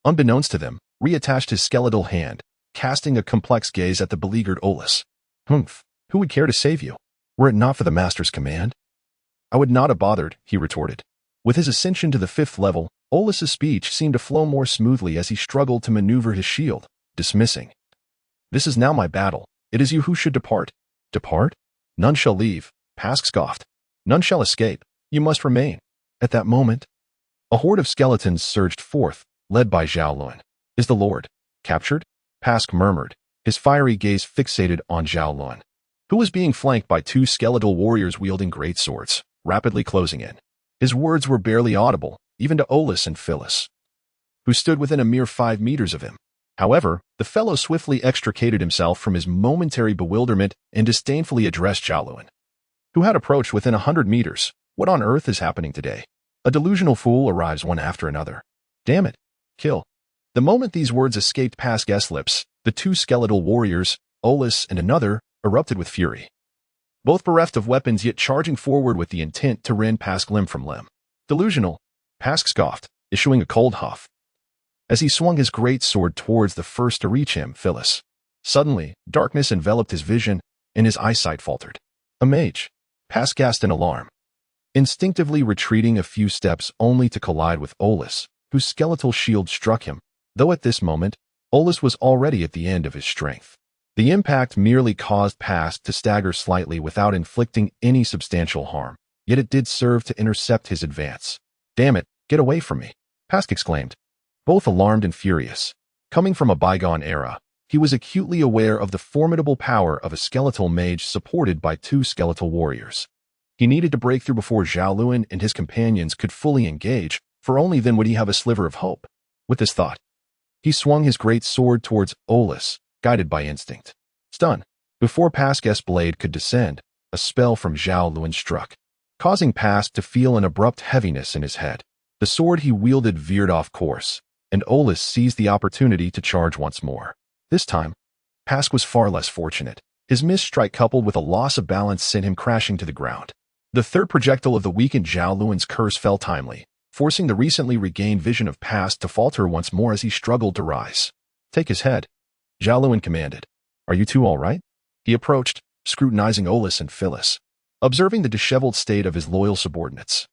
[SPEAKER 1] unbeknownst to them, reattached his skeletal hand, casting a complex gaze at the beleaguered Olus. Humph, who would care to save you? Were it not for the master's command? I would not have bothered, he retorted. With his ascension to the 5th level, Olus's speech seemed to flow more smoothly as he struggled to maneuver his shield, dismissing. This is now my battle. It is you who should depart. Depart? None shall leave, Pask scoffed. None shall escape. You must remain. At that moment, a horde of skeletons surged forth, led by Zhao Lun. Is the Lord captured? Pask murmured, his fiery gaze fixated on Zhao Lun, who was being flanked by 2 skeletal warriors wielding great swords, rapidly closing in. His words were barely audible, even to Olus and Phyllis, who stood within a mere 5 meters of him. However, the fellow swiftly extricated himself from his momentary bewilderment and disdainfully addressed Zhao Lun, who had approached within 100 meters. What on earth is happening today? A delusional fool arrives one after another. Damn it. Kill. The moment these words escaped Pask's lips, the 2 skeletal warriors, Olus and another, erupted with fury. Both bereft of weapons yet charging forward with the intent to rend Pask limb from limb. Delusional, Pask scoffed, issuing a cold huff, as he swung his great sword towards the first to reach him, Phyllis. Suddenly, darkness enveloped his vision, and his eyesight faltered. A mage. Pask gasped in alarm, instinctively retreating a few steps only to collide with Olus, whose skeletal shield struck him, though at this moment, Olus was already at the end of his strength. The impact merely caused Pask to stagger slightly without inflicting any substantial harm, yet it did serve to intercept his advance. Damn it, get away from me, Pask exclaimed, both alarmed and furious. Coming from a bygone era, he was acutely aware of the formidable power of a skeletal mage supported by 2 skeletal warriors. He needed to break through before Zhao Lun and his companions could fully engage, for only then would he have a sliver of hope. With this thought, he swung his great sword towards Olus, guided by instinct. Stun. Before Pask's blade could descend, a spell from Zhao Lun struck, causing Pask to feel an abrupt heaviness in his head. The sword he wielded veered off course, and Olus seized the opportunity to charge once more. This time, Pask was far less fortunate. His missed strike coupled with a loss of balance sent him crashing to the ground. The third projectile of the weakened Zhao Lun's curse fell timely, forcing the recently regained vision of Pask to falter once more as he struggled to rise. Take his head, Zhao Lun commanded. Are you two all right? He approached, scrutinizing Olus and Phyllis, observing the disheveled state of his loyal subordinates.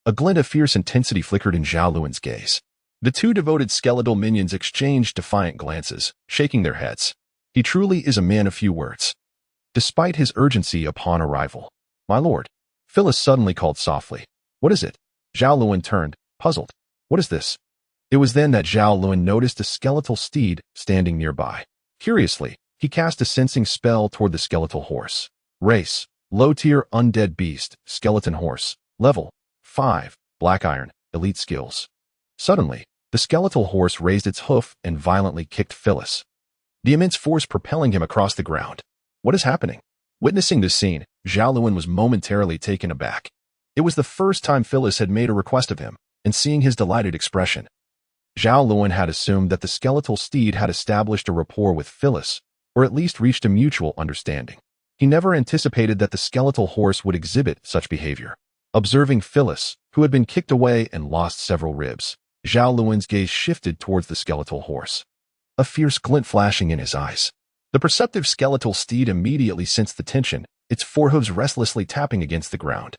[SPEAKER 1] A glint of fierce intensity flickered in Zhao Lun's gaze. The two devoted skeletal minions exchanged defiant glances, shaking their heads. He truly is a man of few words. Despite his urgency upon arrival. My lord, Phyllis suddenly called softly. What is it? Zhao Lun turned, puzzled. What is this? It was then that Zhao Lun noticed a skeletal steed standing nearby. Curiously, he cast a sensing spell toward the skeletal horse. Race, low-tier undead beast, skeleton horse. Level, 5, black iron, elite skills. Suddenly, the skeletal horse raised its hoof and violently kicked Phyllis, the immense force propelling him across the ground. What is happening? Witnessing this scene, Zhao Lun was momentarily taken aback. It was the first time Phyllis had made a request of him, and seeing his delighted expression, Zhao Lun had assumed that the skeletal steed had established a rapport with Phyllis, or at least reached a mutual understanding. He never anticipated that the skeletal horse would exhibit such behavior. Observing Phyllis, who had been kicked away and lost several ribs, Zhao Lun's gaze shifted towards the skeletal horse, a fierce glint flashing in his eyes. The perceptive skeletal steed immediately sensed the tension, its forehooves restlessly tapping against the ground,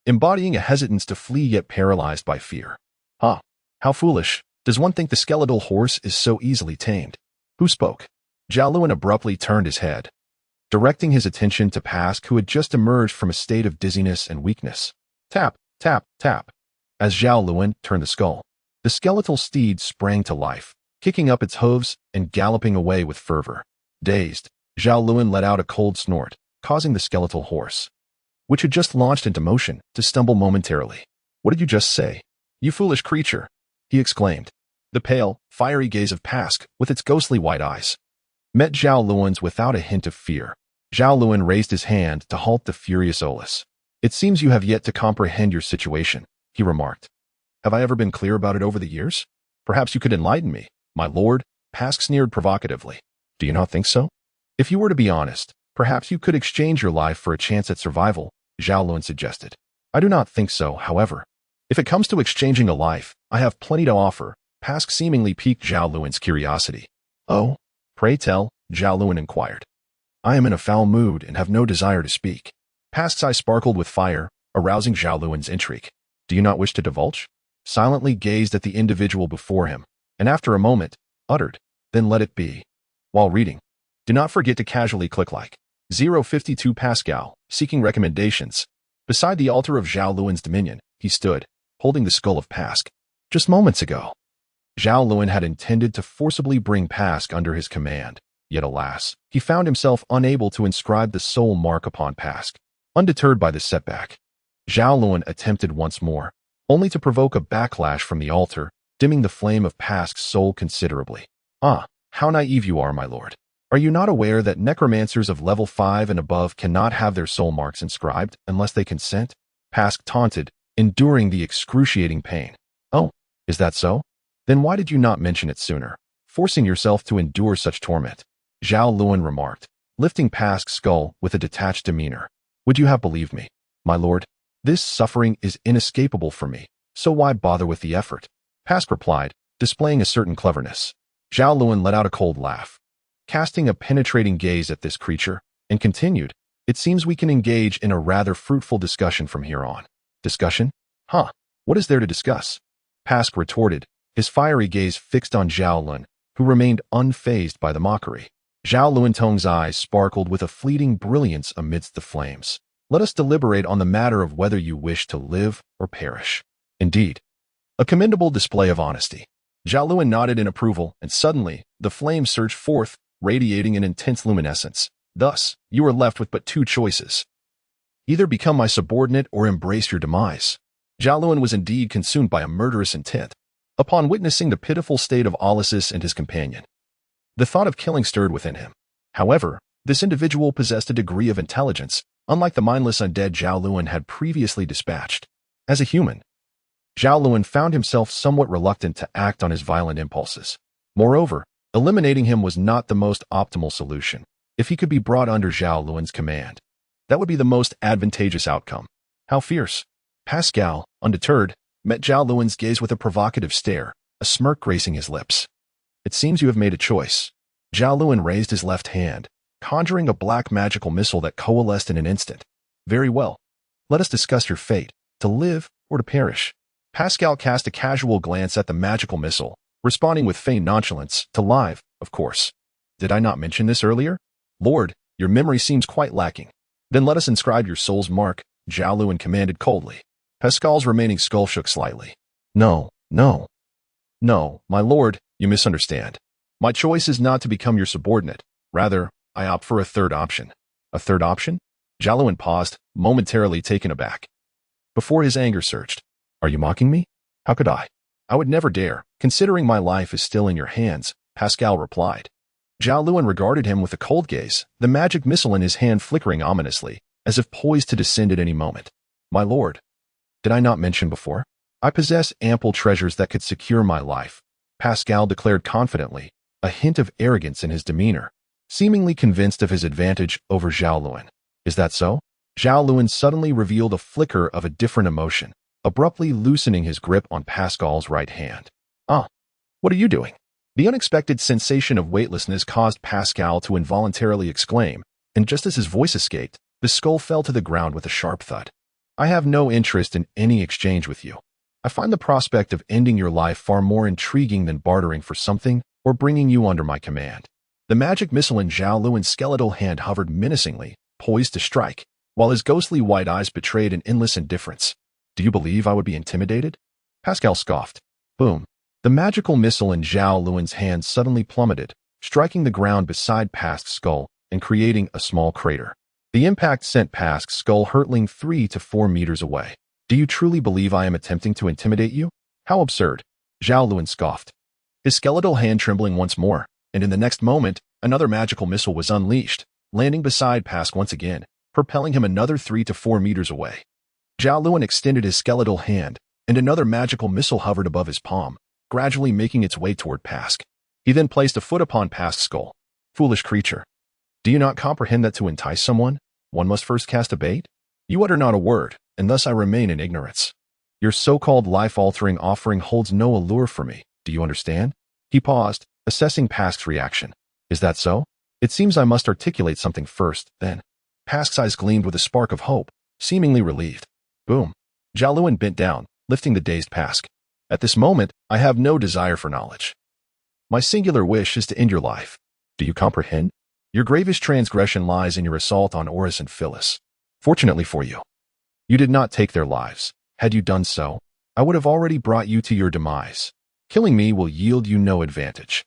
[SPEAKER 1] embodying a hesitance to flee yet paralyzed by fear. Huh, how foolish. Does one think the skeletal horse is so easily tamed? Who spoke? Zhao Lun abruptly turned his head, directing his attention to Pask, who had just emerged from a state of dizziness and weakness. Tap, tap, tap. As Zhao Lun turned the skull, the skeletal steed sprang to life, kicking up its hooves and galloping away with fervor. Dazed, Zhao Lun let out a cold snort, causing the skeletal horse, which had just launched into motion, to stumble momentarily. What did you just say? You foolish creature, he exclaimed. The pale, fiery gaze of Pask, with its ghostly white eyes, met Zhao Lun's without a hint of fear. Zhao Lun raised his hand to halt the furious Olus. It seems you have yet to comprehend your situation, he remarked. Have I ever been clear about it over the years? Perhaps you could enlighten me, my lord, Pask sneered provocatively. Do you not think so? If you were to be honest, perhaps you could exchange your life for a chance at survival, Zhao Lun suggested. I do not think so, however. If it comes to exchanging a life, I have plenty to offer. Pask seemingly piqued Zhao Lun's curiosity. Oh, pray tell, Zhao Lun inquired. I am in a foul mood and have no desire to speak. Pask's eye sparkled with fire, arousing Zhao Lun's intrigue. Do you not wish to divulge? Silently gazed at the individual before him, and after a moment, uttered, then let it be. While reading, do not forget to casually click like 052 Pascal, seeking recommendations. Beside the altar of Zhao Lun's dominion, he stood, holding the skull of Pask. Just moments ago, Zhao Lun had intended to forcibly bring Pask under his command, yet alas, he found himself unable to inscribe the soul mark upon Pask. Undeterred by this setback, Zhao Lun attempted once more, only to provoke a backlash from the altar, dimming the flame of Pask's soul considerably. Ah, how naive you are, my lord. Are you not aware that necromancers of level 5 and above cannot have their soul marks inscribed unless they consent? Pask taunted, enduring the excruciating pain. Oh, is that so? Then why did you not mention it sooner, forcing yourself to endure such torment? Zhao Lun remarked, lifting Pask's skull with a detached demeanor. Would you have believed me, my lord? This suffering is inescapable for me, so why bother with the effort? Pask replied, displaying a certain cleverness. Zhao Lun let out a cold laugh, casting a penetrating gaze at this creature, and continued, it seems we can engage in a rather fruitful discussion from here on. Discussion? Huh, what is there to discuss? Pask retorted, his fiery gaze fixed on Zhao Lun, who remained unfazed by the mockery. Zhao Luntong's eyes sparkled with a fleeting brilliance amidst the flames. Let us deliberate on the matter of whether you wish to live or perish. Indeed, a commendable display of honesty. Zhao Lun nodded in approval, and suddenly, the flame surged forth, radiating an intense luminescence. Thus, you are left with but two choices. Either become my subordinate or embrace your demise. Zhao Lun was indeed consumed by a murderous intent. Upon witnessing the pitiful state of Olysis and his companion, the thought of killing stirred within him. However, this individual possessed a degree of intelligence, unlike the mindless undead Zhao Lun had previously dispatched. As a human, Zhao Lun found himself somewhat reluctant to act on his violent impulses. Moreover, eliminating him was not the most optimal solution. If he could be brought under Zhao Lun's command, that would be the most advantageous outcome. How fierce! Pascal, undeterred, met Zhao Lun's gaze with a provocative stare, a smirk gracing his lips. It seems you have made a choice. Zhao Lun raised his left hand, conjuring a black magical missile that coalesced in an instant. Very well. Let us discuss your fate. to live or to perish. Pascal cast a casual glance at the magical missile, responding with feigned nonchalance, to live, of course. Did I not mention this earlier? Lord, your memory seems quite lacking. Then let us inscribe your soul's mark, Zhao Lun commanded coldly. Pascal's remaining skull shook slightly. No, no. No, my lord, you misunderstand. My choice is not to become your subordinate. Rather, I opt for a third option. A third option? Zhao Lun paused, momentarily taken aback. Before his anger surged. Are you mocking me? How could I? I would never dare, considering my life is still in your hands, Pascal replied. Zhao Lun regarded him with a cold gaze, the magic missile in his hand flickering ominously, as if poised to descend at any moment. My lord, did I not mention before? I possess ample treasures that could secure my life, Pascal declared confidently, a hint of arrogance in his demeanor, seemingly convinced of his advantage over Zhao Lun. Is that so? Zhao Lun suddenly revealed a flicker of a different emotion, abruptly loosening his grip on Pascal's right hand. Ah, what are you doing? The unexpected sensation of weightlessness caused Pascal to involuntarily exclaim, and just as his voice escaped, the skull fell to the ground with a sharp thud. I have no interest in any exchange with you. I find the prospect of ending your life far more intriguing than bartering for something or bringing you under my command. The magic missile in Zhao Lun's skeletal hand hovered menacingly, poised to strike, while his ghostly white eyes betrayed an endless indifference. Do you believe I would be intimidated? Pascal scoffed. Boom. The magical missile in Zhao Lun's hand suddenly plummeted, striking the ground beside Pasc's skull and creating a small crater. The impact sent Pasc's skull hurtling 3 to 4 meters away. Do you truly believe I am attempting to intimidate you? How absurd. Zhao Lun scoffed. His skeletal hand trembling once more, and in the next moment, another magical missile was unleashed, landing beside Pasc once again, propelling him another 3 to 4 meters away. Zhao Lun extended his skeletal hand, and another magical missile hovered above his palm, gradually making its way toward Pasc. He then placed a foot upon Pasc's skull. Foolish creature. Do you not comprehend that to entice someone, one must first cast a bait? You utter not a word, and thus I remain in ignorance. Your so-called life-altering offering holds no allure for me, do you understand? He paused, assessing Pasc's reaction. Is that so? It seems I must articulate something first, then. Pasc's eyes gleamed with a spark of hope, seemingly relieved. Boom. Zhao Lun bent down, lifting the dazed Pasc. At this moment, I have no desire for knowledge. My singular wish is to end your life. Do you comprehend? Your gravest transgression lies in your assault on Horus and Phyllis. Fortunately for you, you did not take their lives. Had you done so, I would have already brought you to your demise. Killing me will yield you no advantage.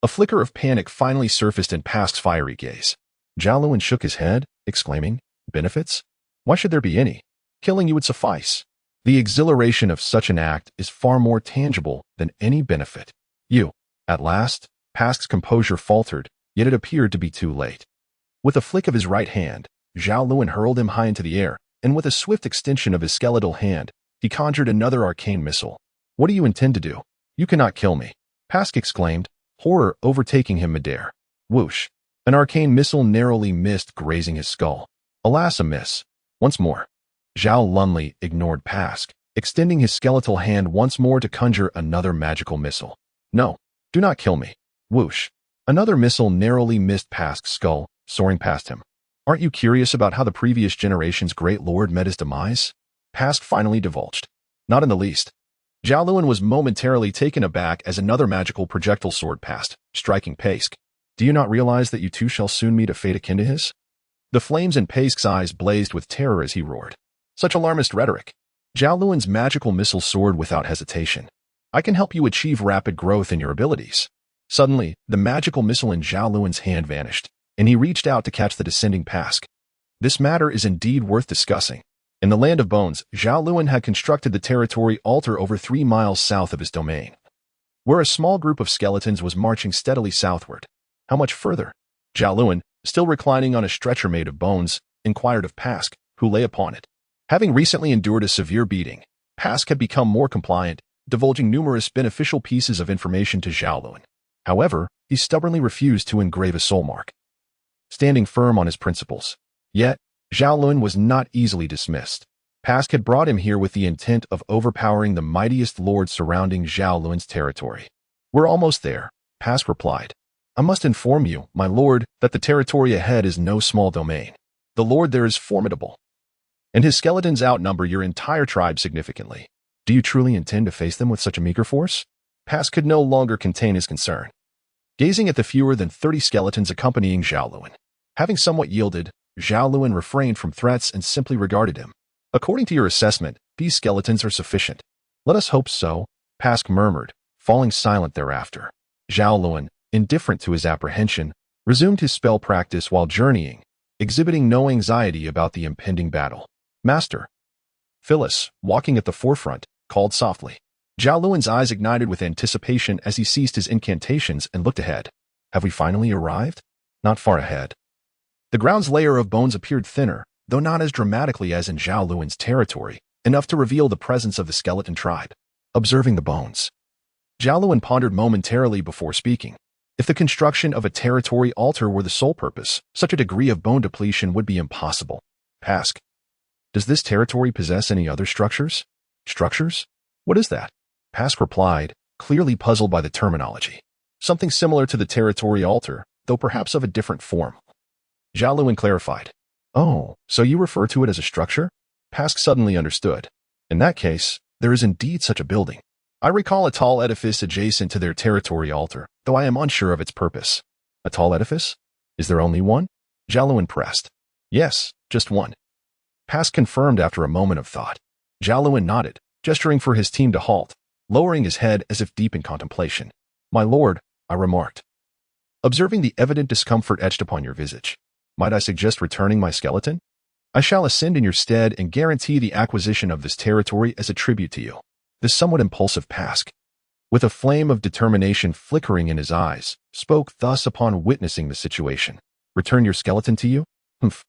[SPEAKER 1] A flicker of panic finally surfaced in Pasc's fiery gaze. Zhao Lun shook his head, exclaiming, Benefits? Why should there be any? Killing you would suffice. The exhilaration of such an act is far more tangible than any benefit. You. At last, Pasc's composure faltered, yet it appeared to be too late. With a flick of his right hand, Zhao Lun hurled him high into the air, and with a swift extension of his skeletal hand, he conjured another arcane missile. What do you intend to do? You cannot kill me, Pasc exclaimed, horror overtaking him midair. Whoosh. An arcane missile narrowly missed, grazing his skull. Alas, a miss. Once more. Zhao Lun ignored Pasc, extending his skeletal hand once more to conjure another magical missile. No, do not kill me. Whoosh. Another missile narrowly missed Pasc's skull, soaring past him. Aren't you curious about how the previous generation's great lord met his demise? Pasc finally divulged. Not in the least. Zhao Lun was momentarily taken aback as another magical projectile soared past, striking Pasc. Do you not realize that you too shall soon meet a fate akin to his? The flames in Pasc's eyes blazed with terror as he roared. Such alarmist rhetoric. Zhao Lun's magical missile soared without hesitation. I can help you achieve rapid growth in your abilities. Suddenly, the magical missile in Zhao Lun's hand vanished, and he reached out to catch the descending Pasc. This matter is indeed worth discussing. In the Land of Bones, Zhao Lun had constructed the territory altar over 3 miles south of his domain, where a small group of skeletons was marching steadily southward. How much further? Zhao Lun, still reclining on a stretcher made of bones, inquired of Pasc, who lay upon it. Having recently endured a severe beating, Pasc had become more compliant, divulging numerous beneficial pieces of information to Zhao Lun. However, he stubbornly refused to engrave a soul mark, standing firm on his principles. Yet, Zhao Lun was not easily dismissed. Pasc had brought him here with the intent of overpowering the mightiest lords surrounding Zhao Lun's territory. We're almost there, Pasc replied. I must inform you, my lord, that the territory ahead is no small domain. The lord there is formidable. and his skeletons outnumber your entire tribe significantly. Do you truly intend to face them with such a meager force? Pask could no longer contain his concern. Gazing at the fewer than 30 skeletons accompanying Zhao Lun. Having somewhat yielded, Zhao Lun refrained from threats and simply regarded him. According to your assessment, these skeletons are sufficient. Let us hope so, Pask murmured, falling silent thereafter. Zhao Lun, indifferent to his apprehension, resumed his spell practice while journeying, exhibiting no anxiety about the impending battle. Master. Phyllis, walking at the forefront, called softly. Zhao Lun's eyes ignited with anticipation as he ceased his incantations and looked ahead. Have we finally arrived? Not far ahead. The ground's layer of bones appeared thinner, though not as dramatically as in Zhao Lun's territory, enough to reveal the presence of the skeleton tribe. Observing the bones, Zhao Lun pondered momentarily before speaking. If the construction of a territory altar were the sole purpose, such a degree of bone depletion would be impossible. Pask. Does this territory possess any other structures? Structures? What is that? Pask replied, clearly puzzled by the terminology. Something similar to the territory altar, though perhaps of a different form. Zhao Lun clarified. Oh, so you refer to it as a structure? Pask suddenly understood. In that case, there is indeed such a building. I recall a tall edifice adjacent to their territory altar, though I am unsure of its purpose. A tall edifice? Is there only one? Zhao Lun pressed. Yes, just one. Pask confirmed after a moment of thought. Zhao Lun nodded, gesturing for his team to halt, lowering his head as if deep in contemplation. My lord, I remarked. Observing the evident discomfort etched upon your visage, might I suggest returning my skeleton? I shall ascend in your stead and guarantee the acquisition of this territory as a tribute to you. This somewhat impulsive Pask, with a flame of determination flickering in his eyes, spoke thus upon witnessing the situation. Return your skeleton to you? Humph.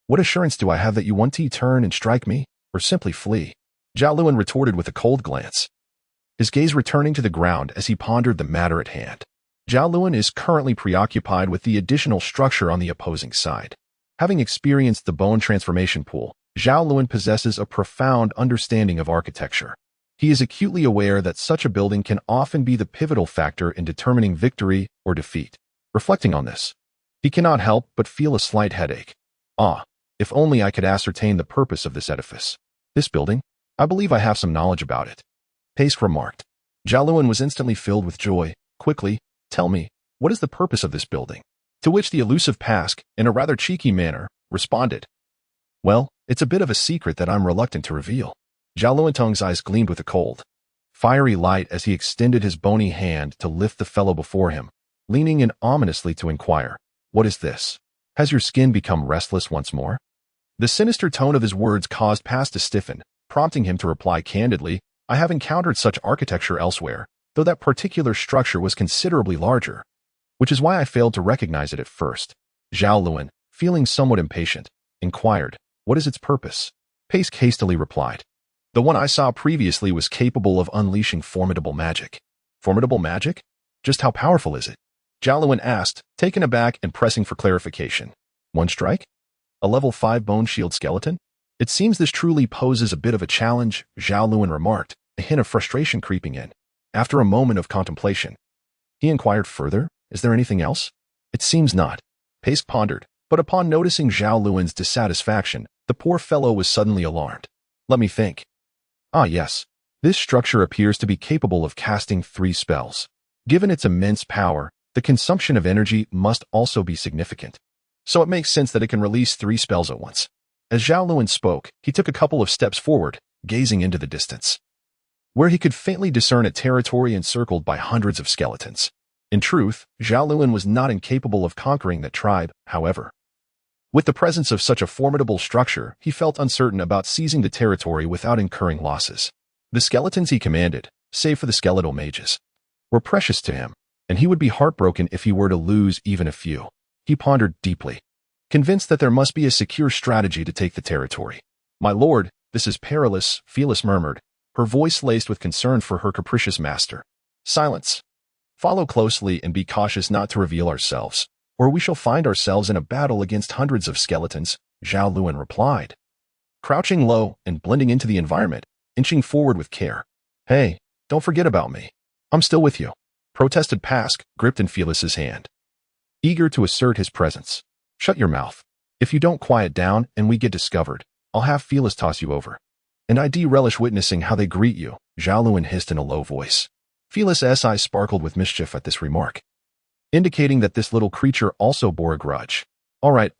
[SPEAKER 1] What assurance do I have that you want to turn and strike me, or simply flee? Zhao Lun retorted with a cold glance, his gaze returning to the ground as he pondered the matter at hand. Zhao Lun is currently preoccupied with the additional structure on the opposing side. Having experienced the bone transformation pool, Zhao Lun possesses a profound understanding of architecture. He is acutely aware that such a building can often be the pivotal factor in determining victory or defeat. Reflecting on this, he cannot help but feel a slight headache. Ah, if only I could ascertain the purpose of this edifice. This building? I believe I have some knowledge about it. Pace remarked. Zhao Lun was instantly filled with joy. Quickly, tell me, what is the purpose of this building? To which the elusive Pask, in a rather cheeky manner, responded. Well, it's a bit of a secret that I'm reluctant to reveal. Zhao Lun's eyes gleamed with a cold, fiery light as he extended his bony hand to lift the fellow before him, leaning in ominously to inquire, what is this? Has your skin become restless once more? The sinister tone of his words caused Pask to stiffen, prompting him to reply candidly, I have encountered such architecture elsewhere, though that particular structure was considerably larger, which is why I failed to recognize it at first. Zhao Lun, feeling somewhat impatient, inquired, what is its purpose? Pace hastily replied, the one I saw previously was capable of unleashing formidable magic. Formidable magic? Just how powerful is it? Zhao Lun asked, taken aback and pressing for clarification. One strike? A level 5 bone shield skeleton? It seems this truly poses a bit of a challenge, Zhao Lun remarked, a hint of frustration creeping in. After a moment of contemplation, he inquired further, is there anything else? It seems not. Pace pondered, but upon noticing Zhao Lun's dissatisfaction, the poor fellow was suddenly alarmed. Let me think. Ah yes, this structure appears to be capable of casting 3 spells. Given its immense power, the consumption of energy must also be significant. So it makes sense that it can release 3 spells at once. As Zhao Lun spoke, he took a couple of steps forward, gazing into the distance, where he could faintly discern a territory encircled by hundreds of skeletons. In truth, Zhao Lun was not incapable of conquering that tribe, however. With the presence of such a formidable structure, he felt uncertain about seizing the territory without incurring losses. The skeletons he commanded, save for the skeletal mages, were precious to him, and he would be heartbroken if he were to lose even a few. He pondered deeply, convinced that there must be a secure strategy to take the territory. My lord, this is perilous, Phyllis murmured, her voice laced with concern for her capricious master. Silence. Follow closely and be cautious not to reveal ourselves, or we shall find ourselves in a battle against hundreds of skeletons, Zhao Lun replied, crouching low and blending into the environment, inching forward with care. Hey, don't forget about me. I'm still with you, protested Pask, gripped in Phyllis's hand, eager to assert his presence. Shut your mouth. If you don't quiet down and we get discovered, I'll have Felis toss you over. And I relish witnessing how they greet you, Zhao Lun hissed in a low voice. Felis' eyes sparkled with mischief at this remark, indicating that this little creature also bore a grudge. All right.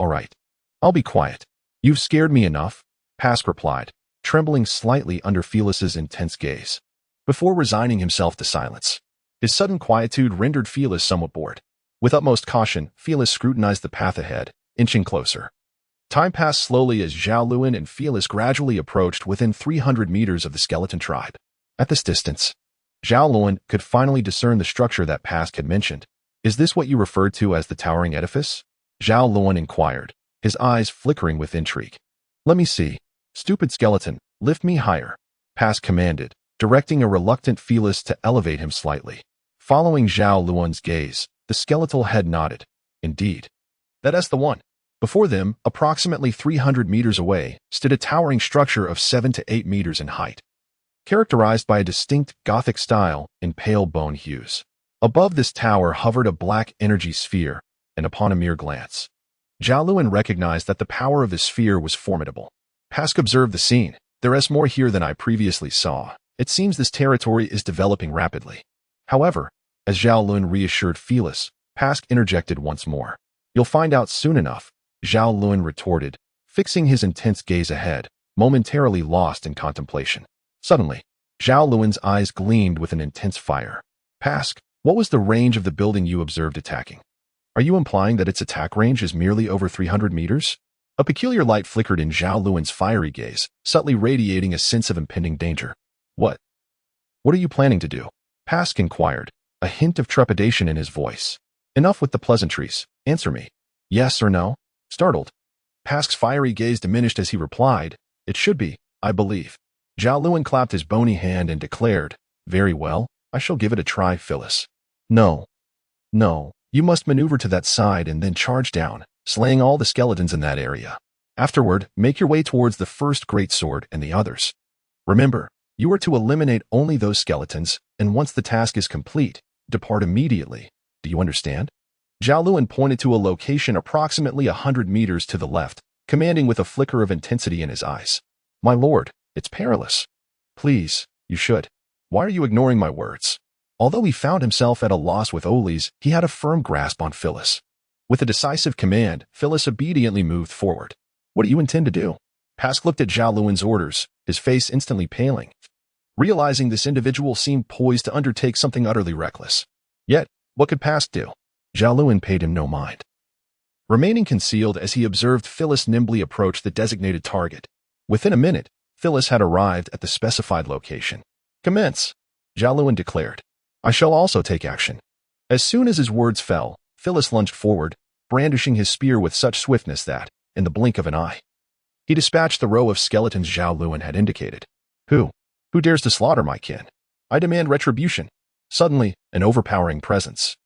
[SPEAKER 1] I'll be quiet. You've scared me enough, Pask replied, trembling slightly under Felis's intense gaze, before resigning himself to silence. His sudden quietude rendered Felis somewhat bored. With utmost caution, Felis scrutinized the path ahead, inching closer. Time passed slowly as Zhao Lun and Felis gradually approached within 300 meters of the skeleton tribe. At this distance, Zhao Lun could finally discern the structure that Pask had mentioned. Is this what you referred to as the towering edifice? Zhao Lun inquired, his eyes flickering with intrigue. Let me see. Stupid skeleton, lift me higher, Pask commanded, directing a reluctant Felis to elevate him slightly. Following Zhao Lun's gaze, the skeletal head nodded. Indeed. That's the one. Before them, approximately 300 meters away, stood a towering structure of 7 to 8 meters in height, characterized by a distinct Gothic style in pale bone hues. Above this tower hovered a black energy sphere, and upon a mere glance, Zhao Lun recognized that the power of the sphere was formidable. Pask observed the scene. There's more here than I previously saw. It seems this territory is developing rapidly. However, as Zhao Lun reassured Felis, Pask interjected once more. You'll find out soon enough, Zhao Lun retorted, fixing his intense gaze ahead, momentarily lost in contemplation. Suddenly, Zhao Lun's eyes gleamed with an intense fire. Pask, what was the range of the building you observed attacking? Are you implying that its attack range is merely over 300 meters? A peculiar light flickered in Zhao Lun's fiery gaze, subtly radiating a sense of impending danger. What are you planning to do? Pask inquired, a hint of trepidation in his voice. Enough with the pleasantries. Answer me. Yes or no? Startled, Pask's fiery gaze diminished as he replied, It should be, I believe. Zhao Lun clapped his bony hand and declared, Very well, I shall give it a try, Felis. No, you must maneuver to that side and then charge down, slaying all the skeletons in that area. Afterward, make your way towards the first great sword and the others. Remember, you are to eliminate only those skeletons, and once the task is complete, depart immediately. Do you understand? Zhao Lun pointed to a location approximately 100 meters to the left, commanding with a flicker of intensity in his eyes. My lord, it's perilous. Please, you should. Why are you ignoring my words? Although he found himself at a loss with Oles, he had a firm grasp on Felis. With a decisive command, Felis obediently moved forward. What do you intend to do? Pask looked at Zhao Lun's orders, his face instantly paling, realizing this individual seemed poised to undertake something utterly reckless. Yet, what could Pask do? Zhao Lun paid him no mind, remaining concealed as he observed Felis nimbly approach the designated target. Within a minute, Felis had arrived at the specified location. Commence, Zhao Lun declared. I shall also take action. As soon as his words fell, Felis lunged forward, brandishing his spear with such swiftness that, in the blink of an eye, he dispatched the row of skeletons Zhao Lun had indicated. Who dares to slaughter my kin? I demand retribution. Suddenly, an overpowering presence,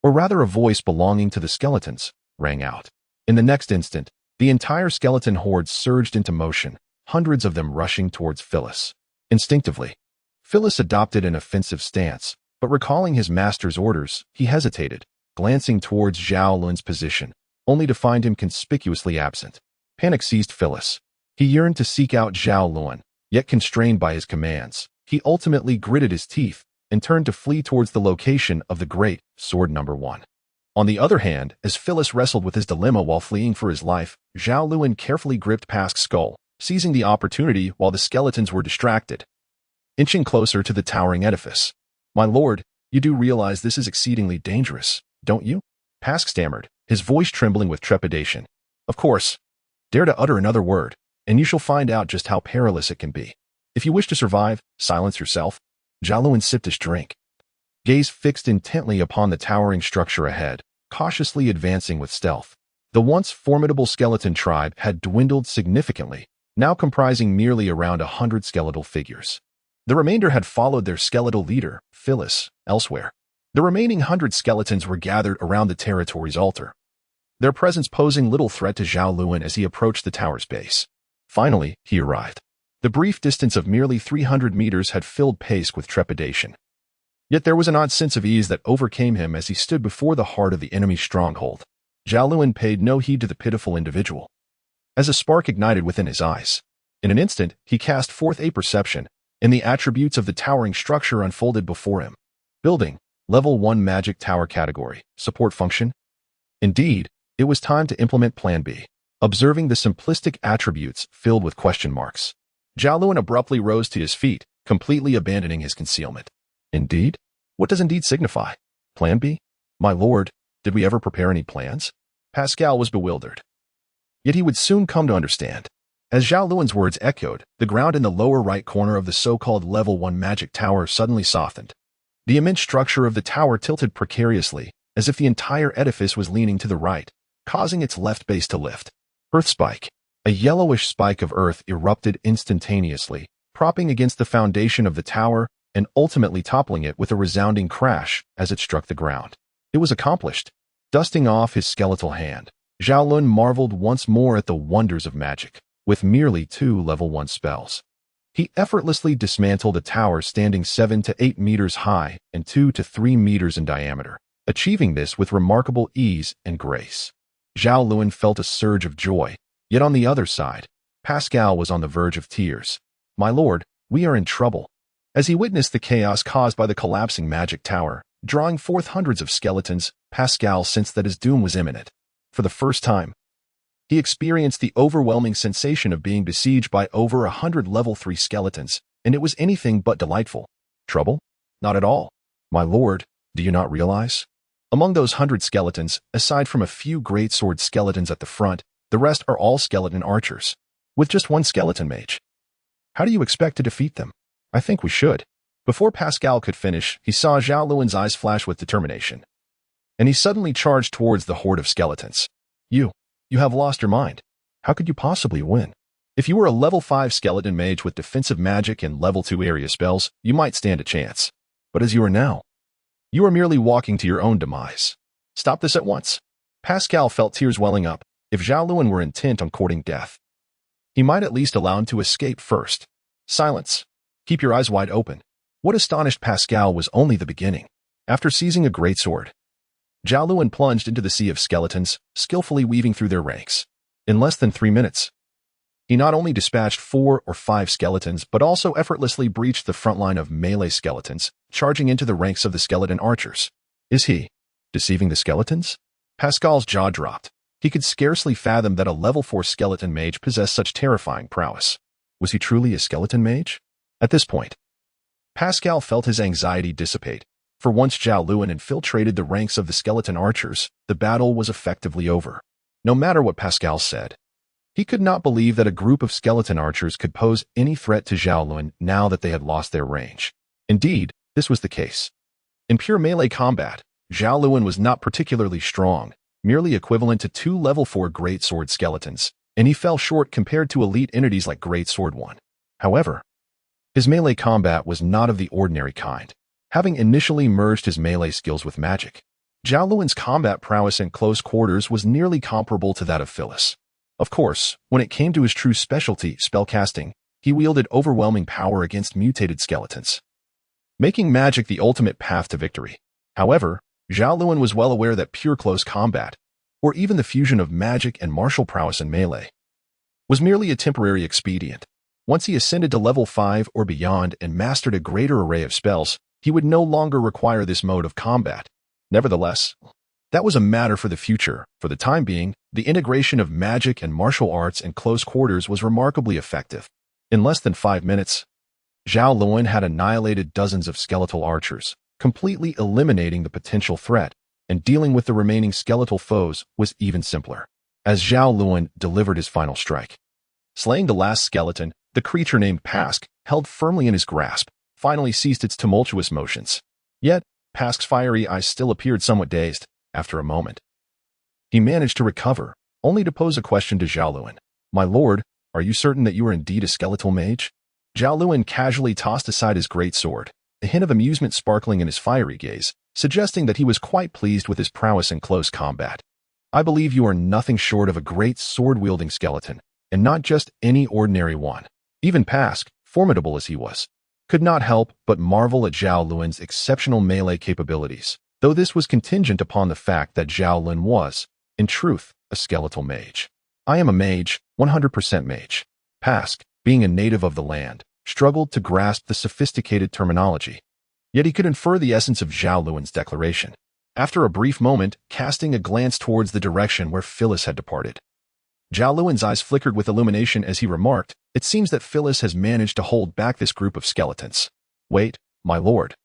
[SPEAKER 1] or rather a voice belonging to the skeletons, rang out. In the next instant, the entire skeleton horde surged into motion, hundreds of them rushing towards Felis. Instinctively, Felis adopted an offensive stance, but recalling his master's orders, he hesitated, glancing towards Zhao Lun's position, only to find him conspicuously absent. Panic seized Felis. He yearned to seek out Zhao Lun, yet constrained by his commands, he ultimately gritted his teeth and turned to flee towards the location of the great sword number 1. On the other hand, as Felis wrestled with his dilemma while fleeing for his life, Zhao Lun carefully gripped Pask's skull, seizing the opportunity while the skeletons were distracted, inching closer to the towering edifice. My lord, you do realize this is exceedingly dangerous, don't you? Pask stammered, his voice trembling with trepidation. Of course. Dare to utter another word, and you shall find out just how perilous it can be. If you wish to survive, silence yourself. Zhao Lun sipped his drink, gaze fixed intently upon the towering structure ahead, cautiously advancing with stealth. The once formidable skeleton tribe had dwindled significantly, now comprising merely around 100 skeletal figures. The remainder had followed their skeletal leader, Felis, elsewhere. The remaining 100 skeletons were gathered around the territory's altar, their presence posing little threat to Zhao Lun as he approached the tower's base. Finally, he arrived. The brief distance of merely 300 meters had filled Pask with trepidation. Yet there was an odd sense of ease that overcame him as he stood before the heart of the enemy's stronghold. Zhao Lun paid no heed to the pitiful individual. As a spark ignited within his eyes, In an instant, he cast forth a perception, and the attributes of the towering structure unfolded before him. Building, level 1 magic tower category, support function. Indeed, it was time to implement Plan B. Observing the simplistic attributes filled with question marks, Zhao Lun abruptly rose to his feet, completely abandoning his concealment. Indeed? What does indeed signify? Plan B? My lord, did we ever prepare any plans? Pascal was bewildered. Yet he would soon come to understand. As Zhao Lun's words echoed, the ground in the lower right corner of the so-called level 1 magic tower suddenly softened. The immense structure of the tower tilted precariously, as if the entire edifice was leaning to the right, causing its left base to lift. Earth spike. A yellowish spike of earth erupted instantaneously, propping against the foundation of the tower and ultimately toppling it with a resounding crash as it struck the ground. It was accomplished. Dusting off his skeletal hand, Zhao Lun marveled once more at the wonders of magic, with merely 2 level 1 spells. He effortlessly dismantled a tower standing 7 to 8 meters high and 2 to 3 meters in diameter, achieving this with remarkable ease and grace. Zhao Lun felt a surge of joy, yet on the other side, Pascal was on the verge of tears. My lord, we are in trouble. As he witnessed the chaos caused by the collapsing magic tower, drawing forth hundreds of skeletons, Pascal sensed that his doom was imminent. For the first time, he experienced the overwhelming sensation of being besieged by over 100 level 3 skeletons, and it was anything but delightful. Trouble? Not at all. My lord, do you not realize? Among those 100 skeletons, aside from a few greatsword skeletons at the front, the rest are all skeleton archers, with just 1 skeleton mage. How do you expect to defeat them? I think we should. Before Pascal could finish, he saw Zhao Lun's eyes flash with determination, and he suddenly charged towards the horde of skeletons. You have lost your mind. How could you possibly win? If you were a level 5 skeleton mage with defensive magic and level 2 area spells, you might stand a chance. But as you are now, you are merely walking to your own demise. Stop this at once. Pascal felt tears welling up. If Zhao Lun were intent on courting death, he might at least allow him to escape first. Silence. Keep your eyes wide open. What astonished Pascal was only the beginning. After seizing a greatsword, Zhao Lun plunged into the sea of skeletons, skillfully weaving through their ranks. In less than 3 minutes, he not only dispatched 4 or 5 skeletons, but also effortlessly breached the front line of melee skeletons, charging into the ranks of the skeleton archers. Is he deceiving the skeletons? Pascal's jaw dropped. He could scarcely fathom that a level 4 skeleton mage possessed such terrifying prowess. Was he truly a skeleton mage? At this point, Pascal felt his anxiety dissipate. For once Zhao Lun infiltrated the ranks of the skeleton archers, the battle was effectively over. No matter what Pascal said, he could not believe that a group of skeleton archers could pose any threat to Zhao Lun now that they had lost their range. Indeed, this was the case. In pure melee combat, Zhao Lun was not particularly strong, merely equivalent to 2 level 4 greatsword skeletons, and he fell short compared to elite entities like Greatsword 1. However, his melee combat was not of the ordinary kind. Having initially merged his melee skills with magic, Zhao Lun's combat prowess in close quarters was nearly comparable to that of Phyllis. Of course, when it came to his true specialty, spellcasting, he wielded overwhelming power against mutated skeletons, making magic the ultimate path to victory. However, Zhao Lun was well aware that pure close combat, or even the fusion of magic and martial prowess in melee, was merely a temporary expedient. Once he ascended to level 5 or beyond and mastered a greater array of spells, he would no longer require this mode of combat. Nevertheless, that was a matter for the future. For the time being, the integration of magic and martial arts in close quarters was remarkably effective. In less than 5 minutes, Zhao Lun had annihilated dozens of skeletal archers, completely eliminating the potential threat, and dealing with the remaining skeletal foes was even simpler. As Zhao Lun delivered his final strike, slaying the last skeleton, the creature named Pask, held firmly in his grasp, finally ceased its tumultuous motions. Yet, Pask's fiery eyes still appeared somewhat dazed. After a moment, he managed to recover, only to pose a question to Zhao Lun. My lord, are you certain that you are indeed a skeletal mage? Zhao Lun casually tossed aside his great sword, a hint of amusement sparkling in his fiery gaze, suggesting that he was quite pleased with his prowess in close combat. I believe you are nothing short of a great sword-wielding skeleton, and not just any ordinary one. Even Pask, formidable as he was, could not help but marvel at Zhao Lun's exceptional melee capabilities, though this was contingent upon the fact that Zhao Lun was, in truth, a skeletal mage. I am a mage, 100% mage. Pask, being a native of the land, struggled to grasp the sophisticated terminology. Yet he could infer the essence of Zhao Lun's declaration. After a brief moment, casting a glance towards the direction where Phyllis had departed. Zhao Lun's eyes flickered with illumination as he remarked, "It seems that Phyllis has managed to hold back this group of skeletons." "Wait, my lord.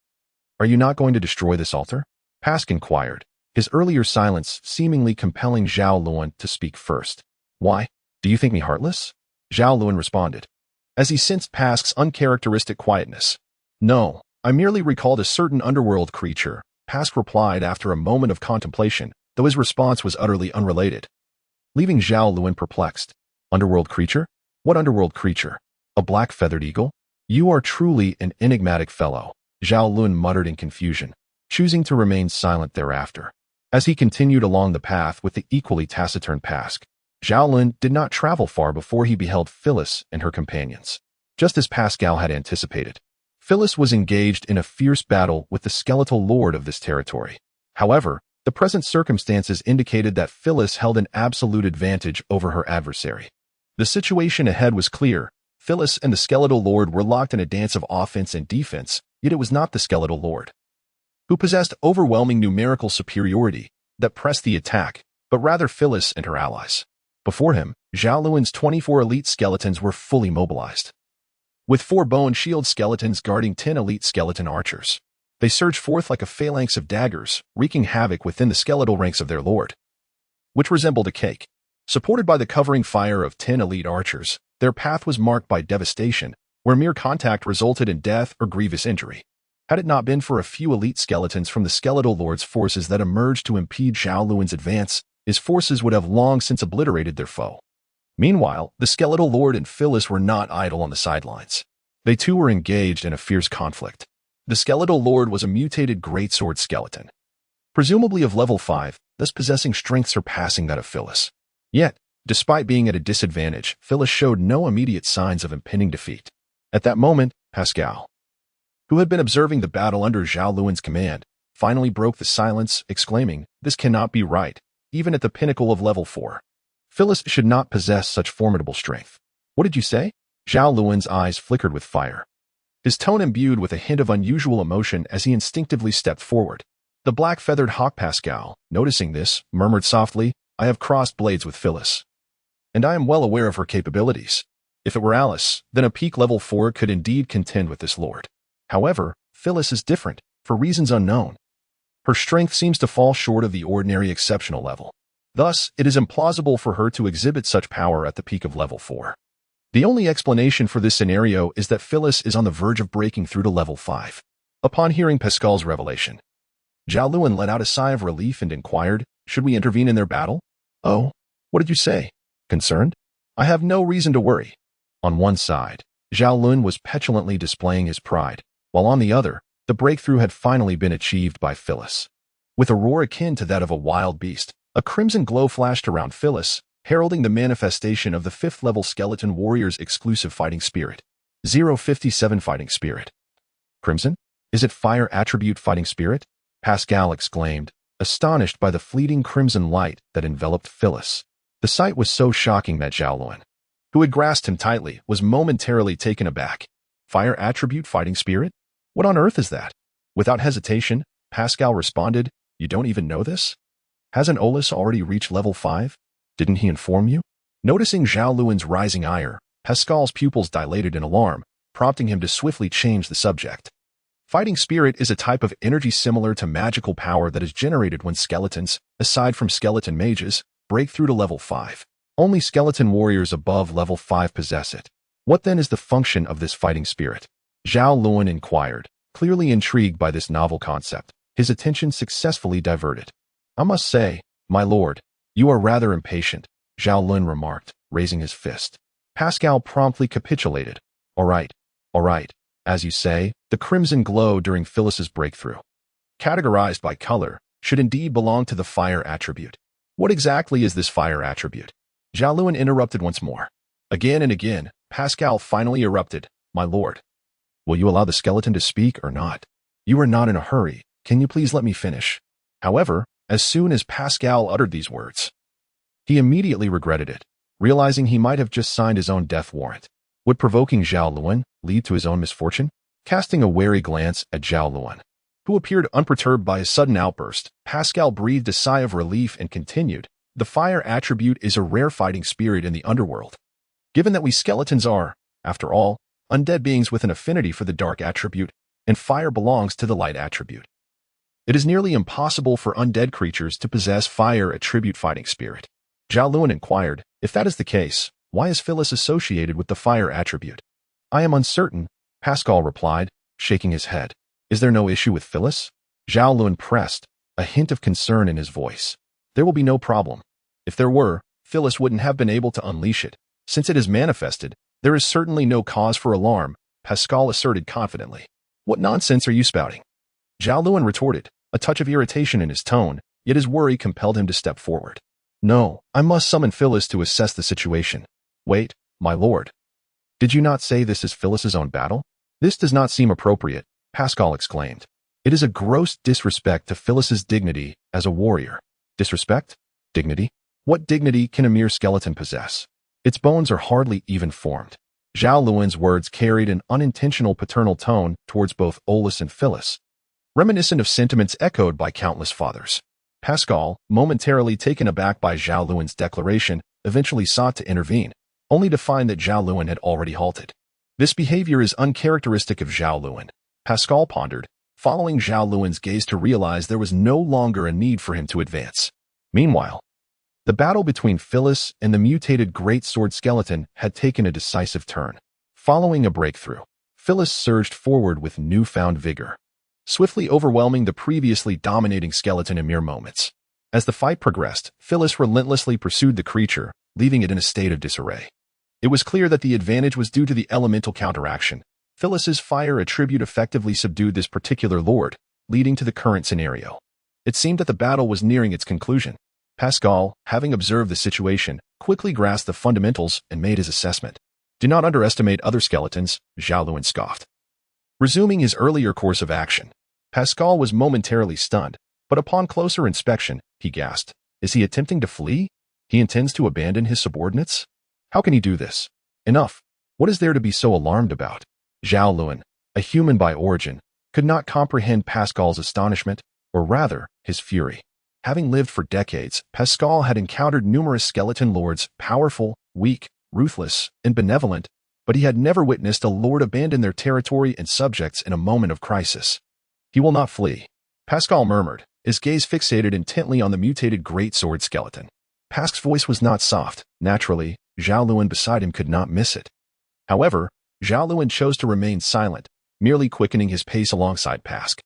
[SPEAKER 1] Are you not going to destroy this altar?" Pask inquired, his earlier silence seemingly compelling Zhao Lun to speak first. "Why? Do you think me heartless?" Zhao Lun responded, as he sensed Pask's uncharacteristic quietness. "No, I merely recalled a certain underworld creature," Pask replied after a moment of contemplation, though his response was utterly unrelated, leaving Zhao Lun perplexed. "Underworld creature? What underworld creature? A black-feathered eagle? You are truly an enigmatic fellow," Zhao Lun muttered in confusion, choosing to remain silent thereafter. As he continued along the path with the equally taciturn Pask, Zhao Lun did not travel far before he beheld Phyllis and her companions. Just as Pascal had anticipated, Phyllis was engaged in a fierce battle with the skeletal lord of this territory. However, the present circumstances indicated that Phyllis held an absolute advantage over her adversary. The situation ahead was clear. Phyllis and the skeletal lord were locked in a dance of offense and defense, yet it was not the skeletal lord who possessed overwhelming numerical superiority that pressed the attack, but rather Phyllis and her allies. Before him, Zhao Lun's 24 elite skeletons were fully mobilized, with 4 bone shield skeletons guarding 10 elite skeleton archers. They surged forth like a phalanx of daggers, wreaking havoc within the skeletal ranks of their lord, which resembled a cake. Supported by the covering fire of 10 elite archers, their path was marked by devastation, where mere contact resulted in death or grievous injury. Had it not been for a few elite skeletons from the skeletal lord's forces that emerged to impede Zhao Lun's advance, his forces would have long since obliterated their foe. Meanwhile, the skeletal lord and Phyllis were not idle on the sidelines. They too were engaged in a fierce conflict. The skeletal lord was a mutated greatsword skeleton, presumably of level 5, thus possessing strength surpassing that of Phyllis. Yet, despite being at a disadvantage, Phyllis showed no immediate signs of impending defeat. At that moment, Pascal, who had been observing the battle under Zhao Lun's command, finally broke the silence, exclaiming, "This cannot be right, even at the pinnacle of level 4. Phyllis should not possess such formidable strength." "What did you say?" Zhao Lun's eyes flickered with fire, his tone imbued with a hint of unusual emotion as he instinctively stepped forward. The black-feathered hawk Pascal, noticing this, murmured softly, "I have crossed blades with Phyllis, and I am well aware of her capabilities. If it were Alice, then a peak level 4 could indeed contend with this lord. However, Phyllis is different, for reasons unknown. Her strength seems to fall short of the ordinary exceptional level. Thus, it is implausible for her to exhibit such power at the peak of level 4. The only explanation for this scenario is that Phyllis is on the verge of breaking through to level 5. Upon hearing Pascal's revelation, Zhao Lun let out a sigh of relief and inquired, "Should we intervene in their battle?" "Oh, what did you say? Concerned? I have no reason to worry." On one side, Zhao Lun was petulantly displaying his pride, while on the other, the breakthrough had finally been achieved by Phyllis. With a roar akin to that of a wild beast, a crimson glow flashed around Phyllis, heralding the manifestation of the 5th-level skeleton warrior's exclusive fighting spirit. 057 Fighting Spirit. "Crimson? Is it fire attribute fighting spirit?" Pascal exclaimed, astonished by the fleeting crimson light that enveloped Phyllis. The sight was so shocking that Zhao Lun, who had grasped him tightly, was momentarily taken aback. "Fire attribute fighting spirit? What on earth is that?" Without hesitation, Pascal responded, "You don't even know this? Hasn't Olus already reached level 5? Didn't he inform you?" Noticing Zhao Lun's rising ire, Pascal's pupils dilated in alarm, prompting him to swiftly change the subject. Fighting spirit is a type of energy similar to magical power that is generated when skeletons, aside from skeleton mages, break through to level 5. Only skeleton warriors above level 5 possess it. What then is the function of this fighting spirit? Zhao Lun inquired, clearly intrigued by this novel concept, his attention successfully diverted. "I must say, my lord, you are rather impatient," Zhao Lun remarked, raising his fist. Pascal promptly capitulated. All right. As you say, the crimson glow during Phyllis's breakthrough, categorized by color, should indeed belong to the fire attribute. What exactly is this fire attribute?" Zhao Lun interrupted once more. Again and again, Pascal finally erupted, "My lord, will you allow the skeleton to speak or not? You are not in a hurry. Can you please let me finish?" However, as soon as Pascal uttered these words, he immediately regretted it, realizing he might have just signed his own death warrant. Would provoking Zhao Lun lead to his own misfortune? Casting a wary glance at Zhao Lun, who appeared unperturbed by his sudden outburst, Pascal breathed a sigh of relief and continued, "The fire attribute is a rare fighting spirit in the underworld. Given that we skeletons are, after all, undead beings with an affinity for the dark attribute, and fire belongs to the light attribute, it is nearly impossible for undead creatures to possess fire attribute fighting spirit." Zhao Lun inquired, "If that is the case, why is Phyllis associated with the fire attribute?" "I am uncertain," Pascal replied, shaking his head. "Is there no issue with Phyllis?" Zhao Lun pressed, a hint of concern in his voice. "There will be no problem. If there were, Phyllis wouldn't have been able to unleash it. Since it is manifested, there is certainly no cause for alarm," Pascal asserted confidently. "What nonsense are you spouting?" Zhao Lun retorted, a touch of irritation in his tone, yet his worry compelled him to step forward. "No, I must summon Phyllis to assess the situation." "Wait, my lord. Did you not say this is Phyllis's own battle?" "This does not seem appropriate," Pascal exclaimed. "It is a gross disrespect to Phyllis's dignity as a warrior." "Disrespect? Dignity? What dignity can a mere skeleton possess? Its bones are hardly even formed." Zhao Lun's words carried an unintentional paternal tone towards both Olus and Phyllis, reminiscent of sentiments echoed by countless fathers. Pascal, momentarily taken aback by Zhao Lun's declaration, eventually sought to intervene, only to find that Zhao Lun had already halted. "This behavior is uncharacteristic of Zhao Lun," Pascal pondered, following Zhao Lun's gaze to realize there was no longer a need for him to advance. Meanwhile, the battle between Phyllis and the mutated greatsword skeleton had taken a decisive turn. Following a breakthrough, Phyllis surged forward with newfound vigor, swiftly overwhelming the previously dominating skeleton in mere moments. As the fight progressed, Phyllis relentlessly pursued the creature, leaving it in a state of disarray. It was clear that the advantage was due to the elemental counteraction. Phyllis's fire attribute effectively subdued this particular lord, leading to the current scenario. It seemed that the battle was nearing its conclusion. Pascal, having observed the situation, quickly grasped the fundamentals and made his assessment. "Do not underestimate other skeletons," Zhao Lun scoffed. Resuming his earlier course of action, Pascal was momentarily stunned, but upon closer inspection, he gasped. "Is he attempting to flee? He intends to abandon his subordinates? How can he do this? Enough. What is there to be so alarmed about?" Zhao Lun, a human by origin, could not comprehend Pascal's astonishment, or rather, his fury. Having lived for decades, Pascal had encountered numerous skeleton lords, powerful, weak, ruthless, and benevolent, but he had never witnessed a lord abandon their territory and subjects in a moment of crisis. "He will not flee," Pascal murmured, his gaze fixated intently on the mutated greatsword skeleton. Pascal's voice was not soft. Naturally, Zhao Lun beside him could not miss it. However, Zhao Lun chose to remain silent, merely quickening his pace alongside Pascal.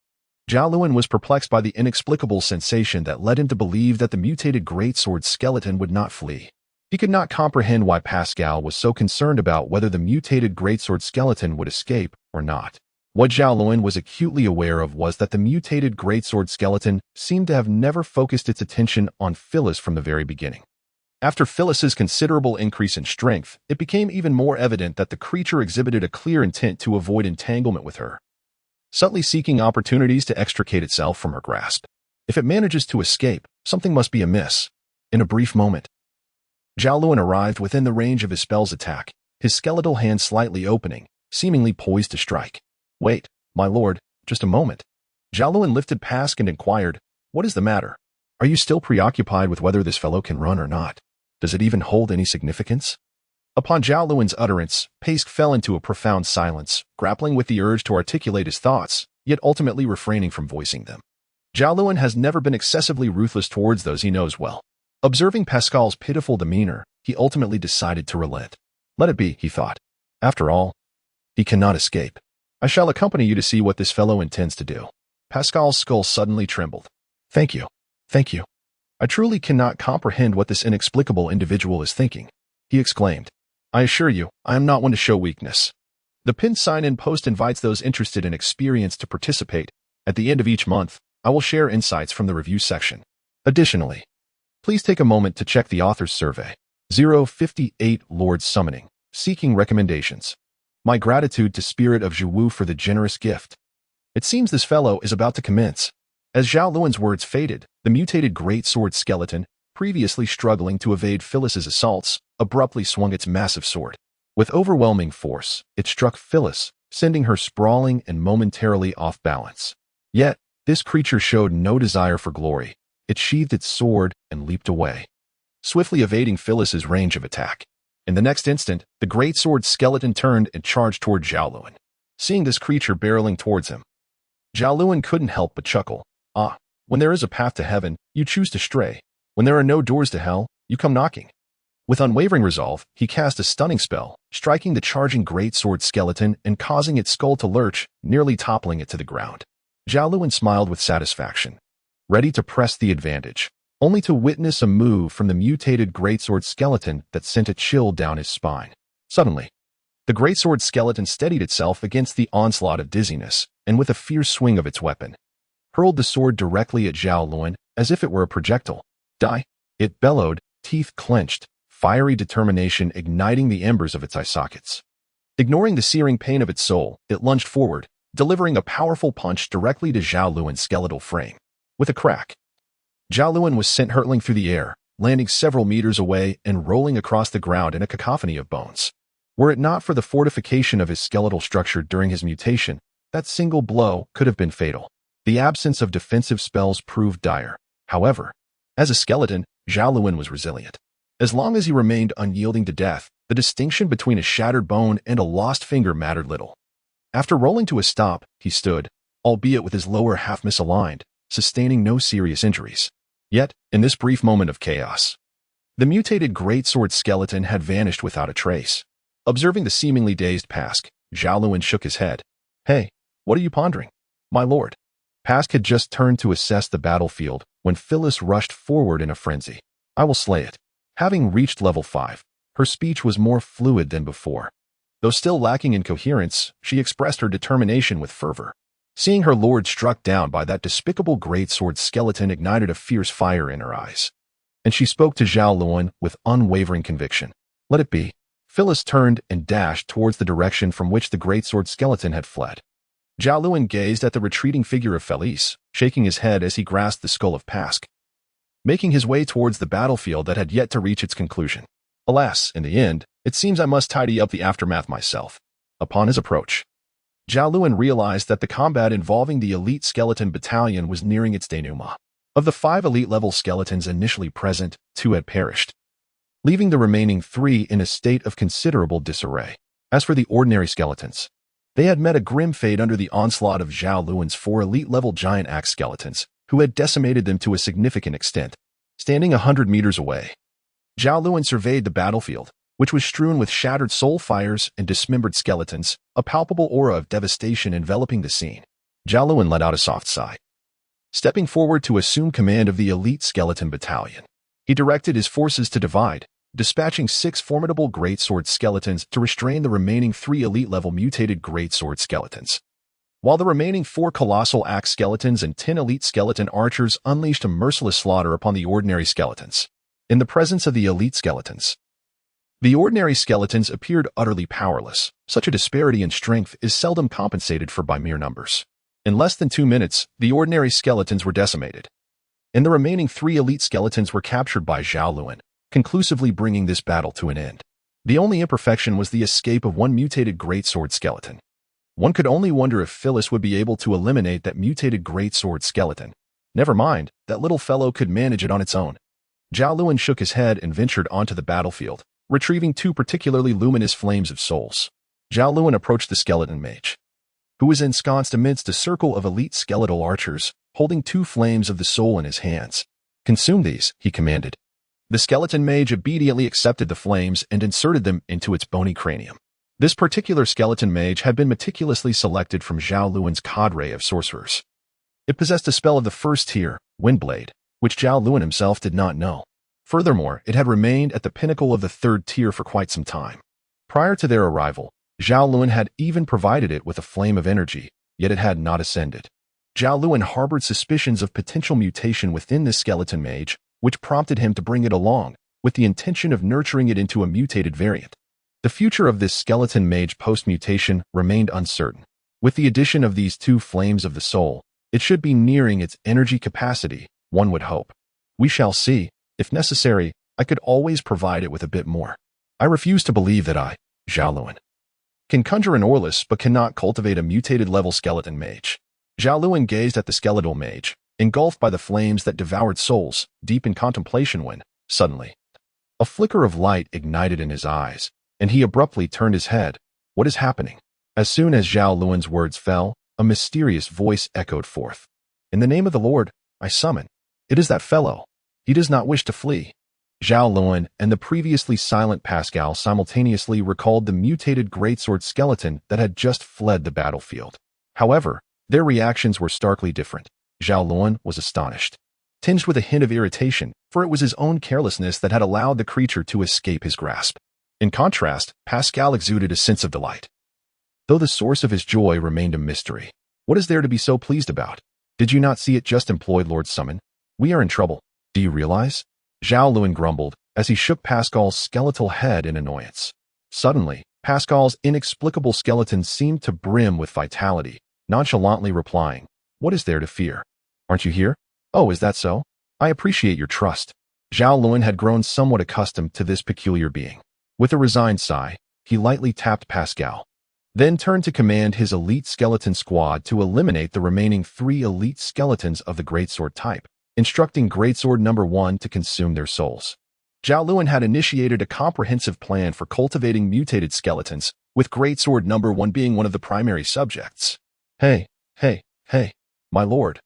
[SPEAKER 1] Zhao Lun was perplexed by the inexplicable sensation that led him to believe that the mutated greatsword skeleton would not flee. He could not comprehend why Pascal was so concerned about whether the mutated greatsword skeleton would escape or not. What Zhao Lun was acutely aware of was that the mutated greatsword skeleton seemed to have never focused its attention on Phyllis from the very beginning. After Phyllis's considerable increase in strength, it became even more evident that the creature exhibited a clear intent to avoid entanglement with her, subtly seeking opportunities to extricate itself from her grasp. If it manages to escape, something must be amiss. In a brief moment, Zhao Lun arrived within the range of his spell's attack, his skeletal hand slightly opening, seemingly poised to strike. "Wait, my lord, just a moment." Zhao Lun lifted Pascal and inquired, "What is the matter? Are you still preoccupied with whether this fellow can run or not? Does it even hold any significance?" Upon Zhao Lun's utterance, Pascal fell into a profound silence, grappling with the urge to articulate his thoughts, yet ultimately refraining from voicing them. Zhao Lun has never been excessively ruthless towards those he knows well. Observing Pascal's pitiful demeanor, he ultimately decided to relent. Let it be, he thought. After all, he cannot escape. I shall accompany you to see what this fellow intends to do. Pascal's skull suddenly trembled. Thank you. Thank you. I truly cannot comprehend what this inexplicable individual is thinking, he exclaimed. I assure you, I am not one to show weakness. The pinned sign-in post invites those interested in experience to participate. At the end of each month, I will share insights from the review section. Additionally, please take a moment to check the author's survey. 058 Lord Summoning, seeking recommendations. My gratitude to Spirit of Zhiwu for the generous gift. It seems this fellow is about to commence. As Zhao Lun's words faded, the mutated greatsword skeleton, previously struggling to evade Phyllis's assaults, abruptly swung its massive sword. With overwhelming force, it struck Phyllis, sending her sprawling and momentarily off balance. Yet, this creature showed no desire for glory. It sheathed its sword and leaped away, swiftly evading Phyllis's range of attack. In the next instant, the greatsword skeleton turned and charged toward Zhao Lun. Seeing this creature barreling towards him, Zhao Lun couldn't help but chuckle. Ah, when there is a path to heaven, you choose to stray. When there are no doors to hell, you come knocking. With unwavering resolve, he cast a stunning spell, striking the charging greatsword skeleton and causing its skull to lurch, nearly toppling it to the ground. Zhao Lun smiled with satisfaction, ready to press the advantage, only to witness a move from the mutated greatsword skeleton that sent a chill down his spine. Suddenly, the greatsword skeleton steadied itself against the onslaught of dizziness, and with a fierce swing of its weapon, hurled the sword directly at Zhao Lun as if it were a projectile. Die! It bellowed, teeth clenched, fiery determination igniting the embers of its eye sockets. Ignoring the searing pain of its soul, it lunged forward, delivering a powerful punch directly to Zhao Lun's skeletal frame. With a crack, Zhao Lun was sent hurtling through the air, landing several meters away and rolling across the ground in a cacophony of bones. Were it not for the fortification of his skeletal structure during his mutation, that single blow could have been fatal. The absence of defensive spells proved dire. However, as a skeleton, Zhao Lun was resilient. As long as he remained unyielding to death, the distinction between a shattered bone and a lost finger mattered little. After rolling to a stop, he stood, albeit with his lower half misaligned, sustaining no serious injuries. Yet, in this brief moment of chaos, the mutated greatsword skeleton had vanished without a trace. Observing the seemingly dazed Pask, Zhao Lun shook his head. Hey, what are you pondering? My lord. Pask had just turned to assess the battlefield when Phyllis rushed forward in a frenzy. I will slay it. Having reached level 5, her speech was more fluid than before. Though still lacking in coherence, she expressed her determination with fervor. Seeing her lord struck down by that despicable greatsword skeleton ignited a fierce fire in her eyes. And she spoke to Zhao Lun with unwavering conviction. Let it be. Phyllis turned and dashed towards the direction from which the greatsword skeleton had fled. Zhao Lun gazed at the retreating figure of Felice, shaking his head as he grasped the skull of Pask, making his way towards the battlefield that had yet to reach its conclusion. Alas, in the end, it seems I must tidy up the aftermath myself. Upon his approach, Zhao Lun realized that the combat involving the elite skeleton battalion was nearing its denouement. Of the 5 elite-level skeletons initially present, 2 had perished, leaving the remaining 3 in a state of considerable disarray. As for the ordinary skeletons, they had met a grim fate under the onslaught of Zhao Lun's 4 elite-level giant axe skeletons, who had decimated them to a significant extent. Standing 100 meters away, Zhao Lun surveyed the battlefield, which was strewn with shattered soul fires and dismembered skeletons, a palpable aura of devastation enveloping the scene. Zhao Lun let out a soft sigh. Stepping forward to assume command of the elite skeleton battalion, he directed his forces to divide, dispatching 6 formidable greatsword skeletons to restrain the remaining 3 elite-level mutated greatsword skeletons, while the remaining 4 colossal axe skeletons and 10 elite skeleton archers unleashed a merciless slaughter upon the ordinary skeletons. In the presence of the elite skeletons, the ordinary skeletons appeared utterly powerless. Such a disparity in strength is seldom compensated for by mere numbers. In less than 2 minutes, the ordinary skeletons were decimated, and the remaining 3 elite skeletons were captured by Zhao Lun, conclusively bringing this battle to an end. The only imperfection was the escape of 1 mutated greatsword skeleton. One could only wonder if Phyllis would be able to eliminate that mutated greatsword skeleton. Never mind, that little fellow could manage it on its own. Zhao Lun shook his head and ventured onto the battlefield, retrieving 2 particularly luminous flames of souls. Zhao Lun approached the skeleton mage, who was ensconced amidst a circle of elite skeletal archers, holding 2 flames of the soul in his hands. Consume these, he commanded. The skeleton mage obediently accepted the flames and inserted them into its bony cranium. This particular skeleton mage had been meticulously selected from Zhao Lun's cadre of sorcerers. It possessed a spell of the 1st tier, Windblade, which Zhao Lun himself did not know. Furthermore, it had remained at the pinnacle of the 3rd tier for quite some time. Prior to their arrival, Zhao Lun had even provided it with a flame of energy, yet it had not ascended. Zhao Lun harbored suspicions of potential mutation within this skeleton mage, which prompted him to bring it along, with the intention of nurturing it into a mutated variant. The future of this skeleton mage post-mutation remained uncertain. With the addition of these 2 flames of the soul, it should be nearing its energy capacity, one would hope. We shall see. If necessary, I could always provide it with a bit more. I refuse to believe that I, Zhao Lun can conjure an Orlus but cannot cultivate a mutated-level skeleton mage. Zhao Lun gazed at the skeletal mage, engulfed by the flames that devoured souls, deep in contemplation when, suddenly, a flicker of light ignited in his eyes, and he abruptly turned his head. What is happening? As soon as Zhao Lun's words fell, a mysterious voice echoed forth. In the name of the Lord, I summon. It is that fellow. He does not wish to flee. Zhao Lun and the previously silent Pascal simultaneously recalled the mutated greatsword skeleton that had just fled the battlefield. However, their reactions were starkly different. Zhao Lun was astonished, tinged with a hint of irritation, for it was his own carelessness that had allowed the creature to escape his grasp. In contrast, Pascal exuded a sense of delight, though the source of his joy remained a mystery. What is there to be so pleased about? Did you not see it just employed Lord Summon? We are in trouble. Do you realize? Zhao Lun grumbled as he shook Pascal's skeletal head in annoyance. Suddenly, Pascal's inexplicable skeleton seemed to brim with vitality, nonchalantly replying, What is there to fear? Aren't you here? Oh, is that so? I appreciate your trust. Zhao Lun had grown somewhat accustomed to this peculiar being. With a resigned sigh, he lightly tapped Pascal, then turned to command his elite skeleton squad to eliminate the remaining 3 elite skeletons of the greatsword type, instructing Greatsword No. 1 to consume their souls. Zhao Lun had initiated a comprehensive plan for cultivating mutated skeletons, with Greatsword No. 1 being one of the primary subjects. Hey, my lord.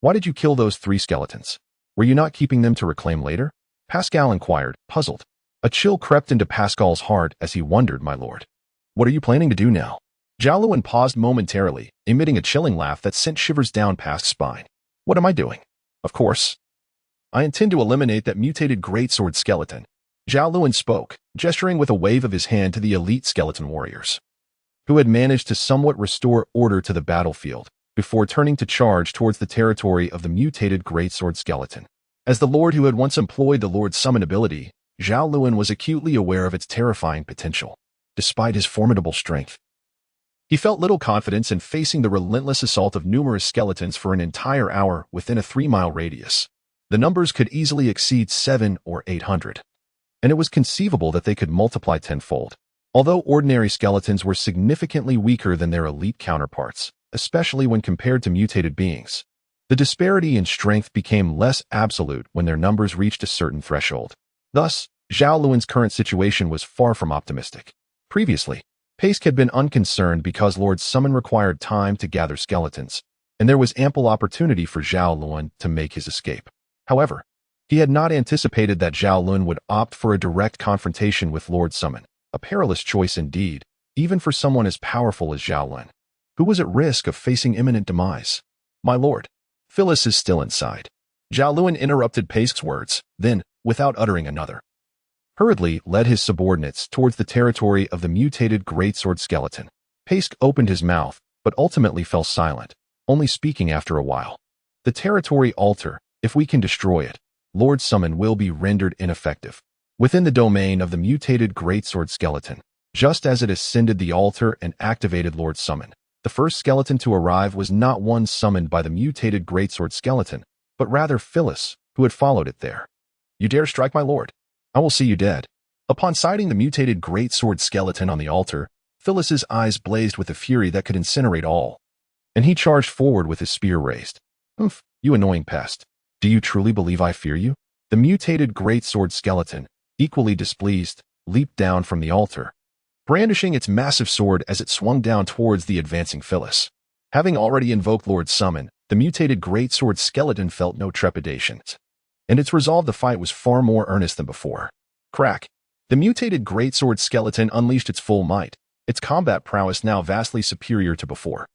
[SPEAKER 1] Why did you kill those 3 skeletons? Were you not keeping them to reclaim later? Pascal inquired, puzzled. A chill crept into Pascal's heart as he wondered, my lord. What are you planning to do now? Zhao Lun paused momentarily, emitting a chilling laugh that sent shivers down Pascal's spine. What am I doing? Of course, I intend to eliminate that mutated greatsword skeleton. Zhao Lun spoke, gesturing with a wave of his hand to the elite skeleton warriors, who had managed to somewhat restore order to the battlefield, before turning to charge towards the territory of the mutated greatsword skeleton. As the lord who had once employed the Lord's summon ability, Zhao Lun was acutely aware of its terrifying potential. Despite his formidable strength, he felt little confidence in facing the relentless assault of numerous skeletons for an entire hour within a 3-mile radius. The numbers could easily exceed 700 or 800, and it was conceivable that they could multiply tenfold. Although ordinary skeletons were significantly weaker than their elite counterparts, especially when compared to mutated beings, the disparity in strength became less absolute when their numbers reached a certain threshold. Thus, Zhao Lun's current situation was far from optimistic. Previously, Pace had been unconcerned because Lord Summon required time to gather skeletons, and there was ample opportunity for Zhao Lun to make his escape. However, he had not anticipated that Zhao Lun would opt for a direct confrontation with Lord Summon, a perilous choice indeed, even for someone as powerful as Zhao Lun, who was at risk of facing imminent demise. My lord, Phyllis is still inside. Zhao Lun interrupted Pace's words, then, without uttering another, hurriedly led his subordinates towards the territory of the mutated greatsword skeleton. Pace opened his mouth, but ultimately fell silent, only speaking after a while. The territory altar, if we can destroy it, Lord Summon will be rendered ineffective. Within the domain of the mutated greatsword skeleton, just as it ascended the altar and activated Lord Summon, the first skeleton to arrive was not one summoned by the mutated greatsword skeleton, but rather Phyllis, who had followed it there. You dare strike my lord? I will see you dead. Upon sighting the mutated greatsword skeleton on the altar, Phyllis's eyes blazed with a fury that could incinerate all, and he charged forward with his spear raised. Oof, you annoying pest. Do you truly believe I fear you? The mutated greatsword skeleton, equally displeased, leaped down from the altar, brandishing its massive sword as it swung down towards the advancing Phyllis. Having already invoked Lord Summon, the mutated greatsword skeleton felt no trepidation, and its resolve to fight was far more earnest than before. Crack! The mutated greatsword skeleton unleashed its full might, its combat prowess now vastly superior to before.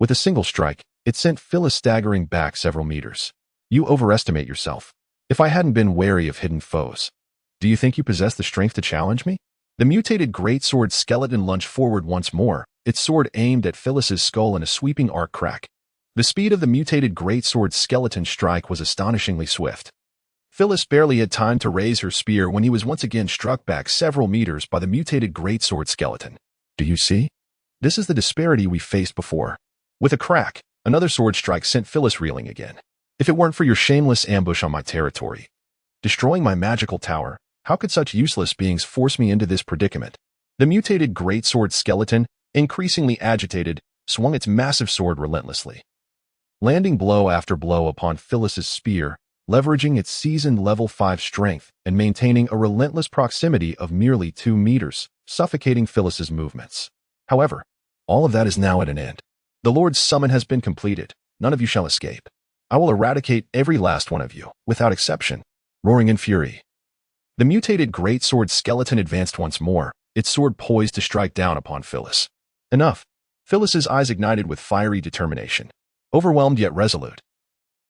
[SPEAKER 1] With a single strike, it sent Phyllis staggering back several meters. You overestimate yourself. If I hadn't been wary of hidden foes, do you think you possess the strength to challenge me? The mutated greatsword skeleton lunged forward once more, its sword aimed at Phyllis's skull in a sweeping arc crack. The speed of the mutated greatsword skeleton strike was astonishingly swift. Phyllis barely had time to raise her spear when he was once again struck back several meters by the mutated greatsword skeleton. Do you see? This is the disparity we faced before. With a crack, another sword strike sent Phyllis reeling again. If it weren't for your shameless ambush on my territory, destroying my magical tower, how could such useless beings force me into this predicament? The mutated greatsword skeleton, increasingly agitated, swung its massive sword relentlessly, landing blow after blow upon Phyllis's spear, leveraging its seasoned level 5 strength and maintaining a relentless proximity of merely 2 meters, suffocating Phyllis's movements. However, all of that is now at an end. The Lord's summon has been completed. None of you shall escape. I will eradicate every last one of you, without exception. Roaring in fury, the mutated greatsword skeleton advanced once more, its sword poised to strike down upon Phyllis. Enough. Phyllis's eyes ignited with fiery determination. Overwhelmed yet resolute,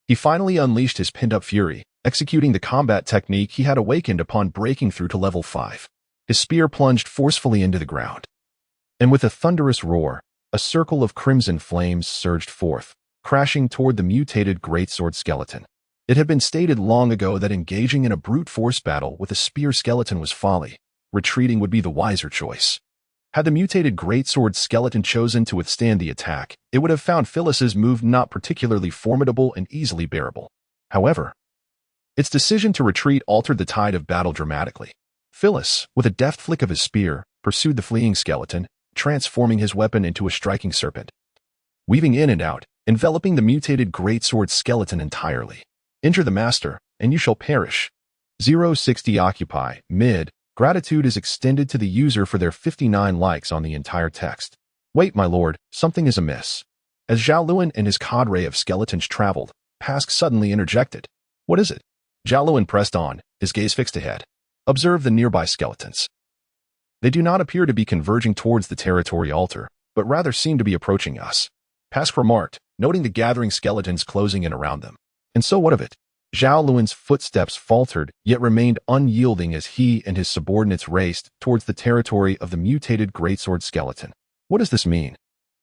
[SPEAKER 1] he finally unleashed his pinned-up fury, executing the combat technique he had awakened upon breaking through to level 5. His spear plunged forcefully into the ground, and with a thunderous roar, a circle of crimson flames surged forth, crashing toward the mutated greatsword skeleton. It had been stated long ago that engaging in a brute force battle with a spear skeleton was folly. Retreating would be the wiser choice. Had the mutated greatsword skeleton chosen to withstand the attack, it would have found Phyllis's move not particularly formidable and easily bearable. However, its decision to retreat altered the tide of battle dramatically. Phyllis, with a deft flick of his spear, pursued the fleeing skeleton, transforming his weapon into a striking serpent, weaving in and out, enveloping the mutated greatsword skeleton entirely. Injure the master, and you shall perish. 060 Occupy, mid. Gratitude is extended to the user for their 59 likes on the entire text. Wait, my lord, something is amiss. As Zhao Lun and his cadre of skeletons traveled, Pask suddenly interjected. What is it? Zhao Lun pressed on, his gaze fixed ahead. Observe the nearby skeletons. They do not appear to be converging towards the territory altar, but rather seem to be approaching us. Pask remarked, noting the gathering skeletons closing in around them. And so what of it? Zhao Lun's footsteps faltered, yet remained unyielding as he and his subordinates raced towards the territory of the mutated greatsword skeleton. What does this mean?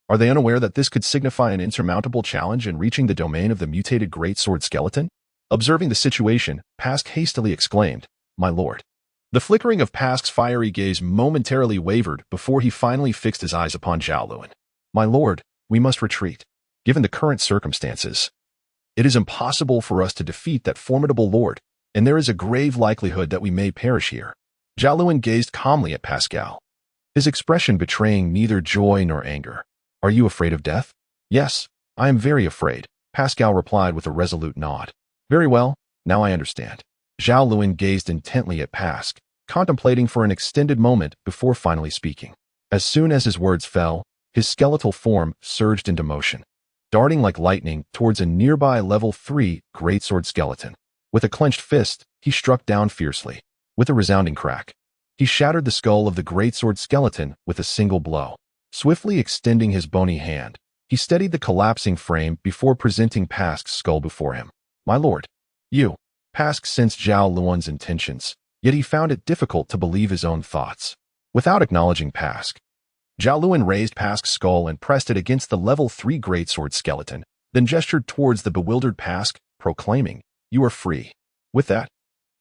[SPEAKER 1] Are they unaware that this could signify an insurmountable challenge in reaching the domain of the mutated greatsword skeleton? Observing the situation, Pask hastily exclaimed, My lord. The flickering of Pask's fiery gaze momentarily wavered before he finally fixed his eyes upon Zhao Lun. My lord, we must retreat. Given the current circumstances, it is impossible for us to defeat that formidable lord, and there is a grave likelihood that we may perish here. Zhao Lun gazed calmly at Pascal, his expression betraying neither joy nor anger. Are you afraid of death? Yes, I am very afraid, Pascal replied with a resolute nod. Very well, now I understand. Zhao Lun gazed intently at Pask, contemplating for an extended moment before finally speaking. As soon as his words fell, his skeletal form surged into motion, darting like lightning towards a nearby level 3 greatsword skeleton. With a clenched fist, he struck down fiercely. With a resounding crack, he shattered the skull of the greatsword skeleton with a single blow. Swiftly extending his bony hand, he steadied the collapsing frame before presenting Pask's skull before him. My lord, you. Pask sensed Zhao Lun's intentions, yet he found it difficult to believe his own thoughts. Without acknowledging Pask, Zhao Lun raised Pask's skull and pressed it against the level 3 greatsword skeleton, then gestured towards the bewildered Pask, proclaiming, You are free. With that,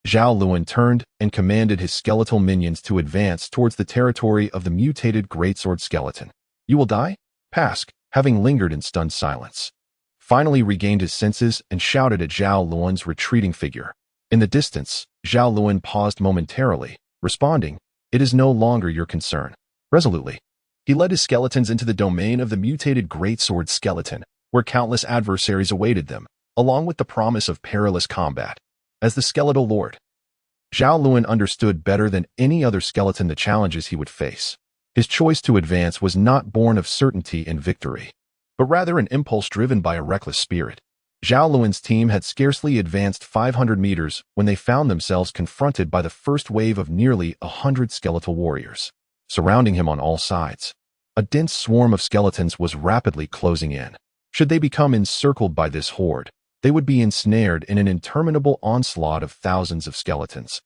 [SPEAKER 1] Zhao Lun turned and commanded his skeletal minions to advance towards the territory of the mutated greatsword skeleton. You will die? Pask, having lingered in stunned silence, finally regained his senses and shouted at Zhao Lun's retreating figure. In the distance, Zhao Lun paused momentarily, responding, It is no longer your concern. Resolutely, he led his skeletons into the domain of the mutated greatsword skeleton, where countless adversaries awaited them, along with the promise of perilous combat. As the skeletal lord, Zhao Lun understood better than any other skeleton the challenges he would face. His choice to advance was not born of certainty in victory, but rather an impulse driven by a reckless spirit. Zhao Lun's team had scarcely advanced 500 meters when they found themselves confronted by the first wave of nearly 100 skeletal warriors, surrounding him on all sides. A dense swarm of skeletons was rapidly closing in. Should they become encircled by this horde, they would be ensnared in an interminable onslaught of thousands of skeletons,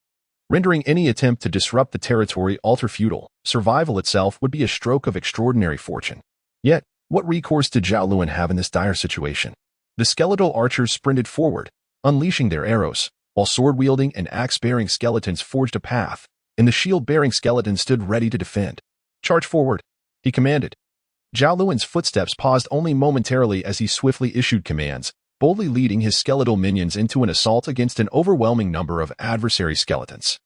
[SPEAKER 1] rendering any attempt to disrupt the territory altar futile. Survival itself would be a stroke of extraordinary fortune. Yet, what recourse did Zhao Lun have in this dire situation? The skeletal archers sprinted forward, unleashing their arrows, while sword-wielding and axe-bearing skeletons forged a path, and the shield-bearing skeletons stood ready to defend. Charge forward, he commanded. Zhao Lun's footsteps paused only momentarily as he swiftly issued commands, boldly leading his skeletal minions into an assault against an overwhelming number of adversary skeletons.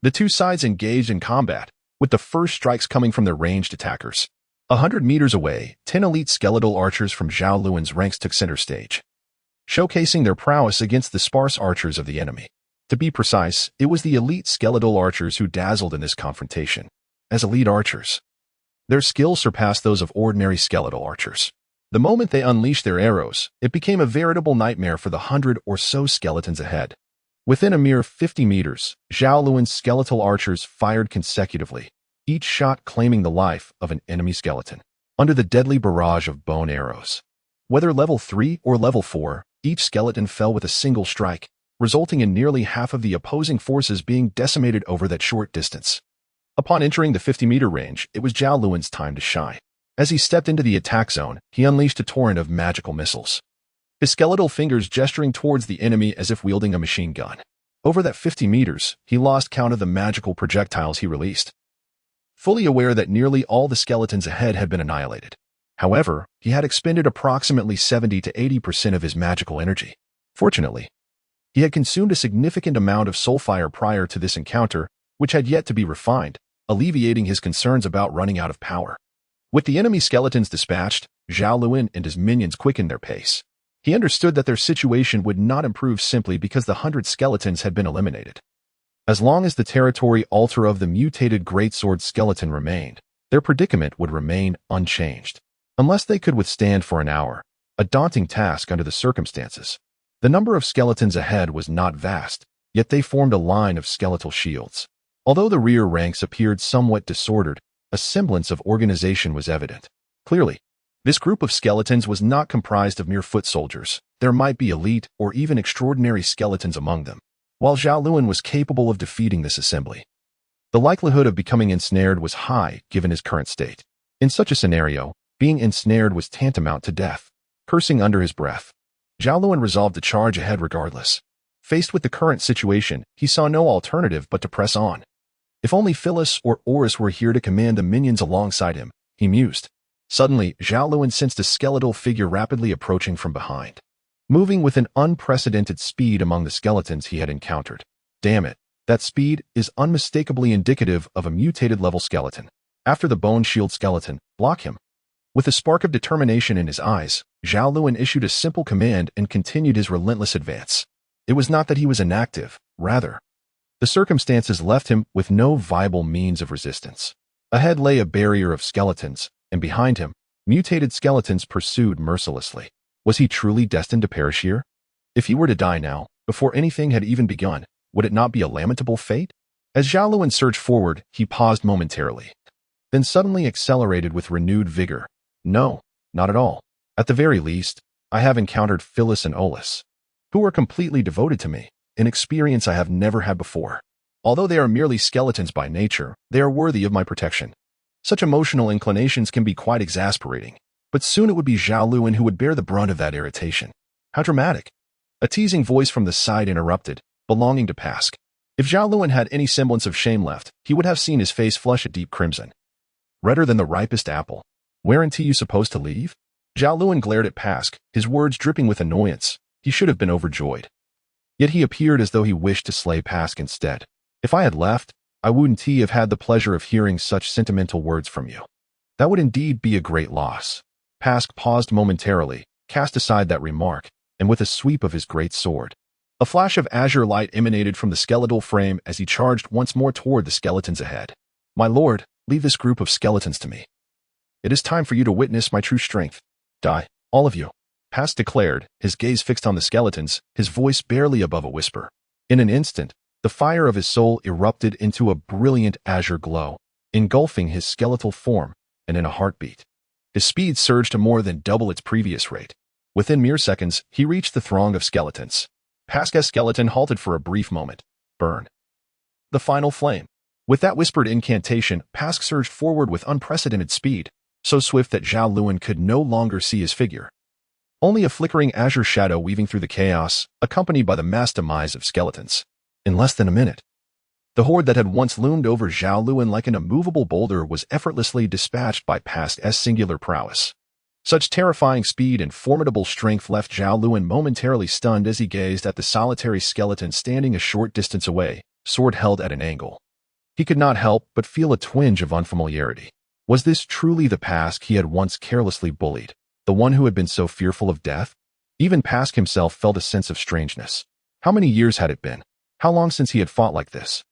[SPEAKER 1] The two sides engaged in combat, with the first strikes coming from their ranged attackers. 100 meters away, 10 elite skeletal archers from Zhao Lun's ranks took center stage, showcasing their prowess against the sparse archers of the enemy. To be precise, it was the elite skeletal archers who dazzled in this confrontation. As elite archers, their skills surpassed those of ordinary skeletal archers. The moment they unleashed their arrows, it became a veritable nightmare for the 100 or so skeletons ahead. Within a mere 50 meters, Zhao Lun's skeletal archers fired consecutively, each shot claiming the life of an enemy skeleton, under the deadly barrage of bone arrows. Whether level 3 or level 4, each skeleton fell with a single strike, resulting in nearly half of the opposing forces being decimated over that short distance. Upon entering the 50-meter range, it was Zhao Lun's time to shine. As he stepped into the attack zone, he unleashed a torrent of magical missiles, his skeletal fingers gesturing towards the enemy as if wielding a machine gun. Over that 50 meters, he lost count of the magical projectiles he released, fully aware that nearly all the skeletons ahead had been annihilated. However, he had expended approximately 70 to 80% of his magical energy. Fortunately, he had consumed a significant amount of soul fire prior to this encounter, which had yet to be refined, alleviating his concerns about running out of power. With the enemy skeletons dispatched, Zhao Lun and his minions quickened their pace. He understood that their situation would not improve simply because the 100 skeletons had been eliminated. As long as the territory altar of the mutated greatsword skeleton remained, their predicament would remain unchanged. Unless they could withstand for an hour, a daunting task under the circumstances. The number of skeletons ahead was not vast, yet they formed a line of skeletal shields. Although the rear ranks appeared somewhat disordered, a semblance of organization was evident. Clearly, this group of skeletons was not comprised of mere foot soldiers. There might be elite or even extraordinary skeletons among them. While Zhao Lun was capable of defeating this assembly, the likelihood of becoming ensnared was high given his current state. In such a scenario, being ensnared was tantamount to death. Cursing under his breath, Zhao Lun resolved to charge ahead regardless. Faced with the current situation, he saw no alternative but to press on. If only Phyllis or Oris were here to command the minions alongside him, he mused. Suddenly, Zhao Lun sensed a skeletal figure rapidly approaching from behind, moving with an unprecedented speed among the skeletons he had encountered. Damn it, that speed is unmistakably indicative of a mutated level skeleton. After the bone shield skeleton, block him. With a spark of determination in his eyes, Zhao Lun issued a simple command and continued his relentless advance. It was not that he was inactive, rather, the circumstances left him with no viable means of resistance. Ahead lay a barrier of skeletons, and behind him, mutated skeletons pursued mercilessly. Was he truly destined to perish here? If he were to die now, before anything had even begun, would it not be a lamentable fate? As Zhao Lun surged forward, he paused momentarily, then suddenly accelerated with renewed vigor. No, not at all. At the very least, I have encountered Phyllis and Olis, who are completely devoted to me, an experience I have never had before. Although they are merely skeletons by nature, they are worthy of my protection. Such emotional inclinations can be quite exasperating, but soon it would be Zhao Lun who would bear the brunt of that irritation. How dramatic. A teasing voice from the side interrupted, belonging to Pask. If Zhao Lun had any semblance of shame left, he would have seen his face flush a deep crimson, redder than the ripest apple. Weren't you supposed to leave? Zhao Lun glared at Pask, his words dripping with annoyance. He should have been overjoyed. Yet he appeared as though he wished to slay Pask instead. If I had left, I wouldn't have had the pleasure of hearing such sentimental words from you. That would indeed be a great loss. Pask paused momentarily, cast aside that remark, and with a sweep of his great sword, a flash of azure light emanated from the skeletal frame as he charged once more toward the skeletons ahead. My lord, leave this group of skeletons to me. It is time for you to witness my true strength. Die, all of you. Pask declared, his gaze fixed on the skeletons, his voice barely above a whisper. In an instant, the fire of his soul erupted into a brilliant azure glow, engulfing his skeletal form, and in a heartbeat, his speed surged to more than double its previous rate. Within mere seconds, he reached the throng of skeletons. Pask's skeleton halted for a brief moment. Burn. The final flame. With that whispered incantation, Pask surged forward with unprecedented speed, so swift that Zhao Lun could no longer see his figure. Only a flickering azure shadow weaving through the chaos, accompanied by the mass demise of skeletons. In less than a minute, the horde that had once loomed over Zhao Lun like an immovable boulder was effortlessly dispatched by Pask's singular prowess. Such terrifying speed and formidable strength left Zhao Lun momentarily stunned as he gazed at the solitary skeleton standing a short distance away, sword held at an angle. He could not help but feel a twinge of unfamiliarity. Was this truly the Pask he had once carelessly bullied, the one who had been so fearful of death? Even Pask himself felt a sense of strangeness. How many years had it been? How long since he had fought like this?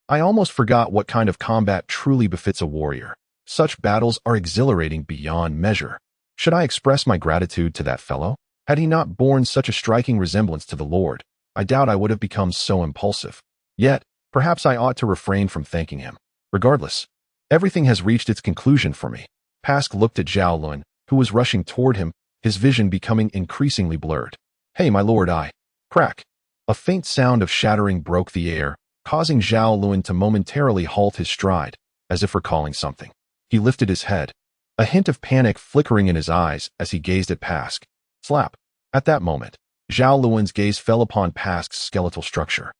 [SPEAKER 1] I almost forgot what kind of combat truly befits a warrior. Such battles are exhilarating beyond measure. Should I express my gratitude to that fellow? Had he not borne such a striking resemblance to the Lord, I doubt I would have become so impulsive. Yet, perhaps I ought to refrain from thanking him. Regardless, everything has reached its conclusion for me. Pask looked at Zhao Lun, who was rushing toward him, his vision becoming increasingly blurred. Hey, my lord, Crack. A faint sound of shattering broke the air, causing Zhao Lun to momentarily halt his stride, as if recalling something. He lifted his head, a hint of panic flickering in his eyes as he gazed at Pask. Slap. At that moment, Zhao Lun's gaze fell upon Pask's skeletal structure,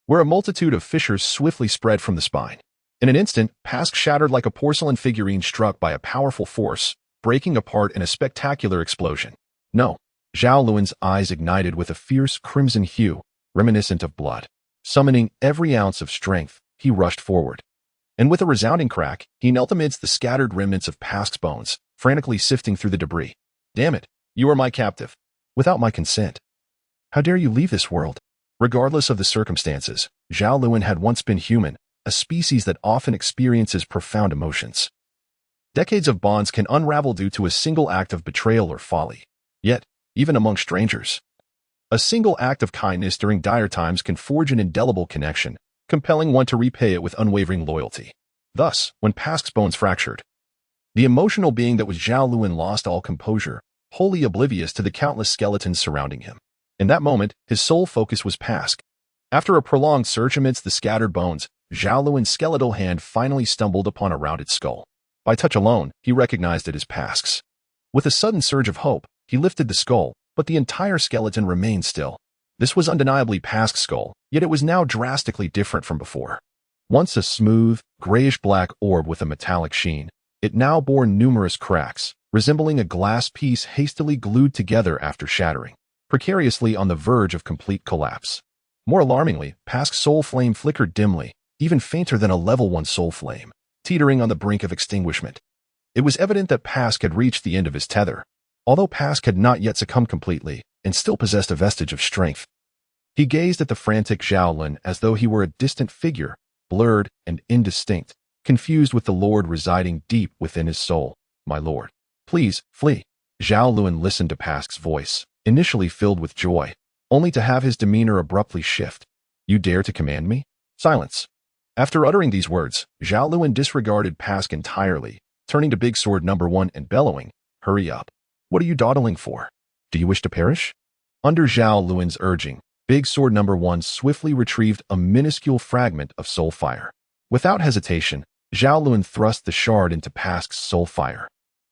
[SPEAKER 1] where a multitude of fissures swiftly spread from the spine. In an instant, Pask shattered like a porcelain figurine struck by a powerful force, breaking apart in a spectacular explosion. No. Zhao Lun's eyes ignited with a fierce crimson hue, reminiscent of blood. Summoning every ounce of strength, he rushed forward. And with a resounding crack, he knelt amidst the scattered remnants of Pask's bones, frantically sifting through the debris. Damn it, you are my captive. Without my consent. How dare you leave this world? Regardless of the circumstances, Zhao Lun had once been human, a species that often experiences profound emotions. Decades of bonds can unravel due to a single act of betrayal or folly. Yet, even among strangers, a single act of kindness during dire times can forge an indelible connection, compelling one to repay it with unwavering loyalty. Thus, when Pask's bones fractured, the emotional being that was Zhao Lun lost all composure, wholly oblivious to the countless skeletons surrounding him. In that moment, his sole focus was Pask. After a prolonged search amidst the scattered bones, Zhao Lun's skeletal hand finally stumbled upon a rounded skull. By touch alone, he recognized it as Pask's. With a sudden surge of hope, he lifted the skull, but the entire skeleton remained still. This was undeniably Pask's skull, yet it was now drastically different from before. Once a smooth, grayish-black orb with a metallic sheen, it now bore numerous cracks, resembling a glass piece hastily glued together after shattering, precariously on the verge of complete collapse. More alarmingly, Pask's soul flame flickered dimly, even fainter than a level 1 soul flame, teetering on the brink of extinguishment. It was evident that Pask had reached the end of his tether, although Pask had not yet succumbed completely and still possessed a vestige of strength. He gazed at the frantic Zhao Lun as though he were a distant figure, blurred and indistinct, confused with the Lord residing deep within his soul. My lord, please, flee. Zhao Lun listened to Pask's voice, initially filled with joy, only to have his demeanor abruptly shift. You dare to command me? Silence. After uttering these words, Zhao Lun disregarded Pask entirely, turning to Big Sword number 1 and bellowing, Hurry up. What are you dawdling for? Do you wish to perish? Under Zhao Lun's urging, Big Sword number 1 swiftly retrieved a minuscule fragment of soul fire. Without hesitation, Zhao Lun thrust the shard into Pask's soul fire.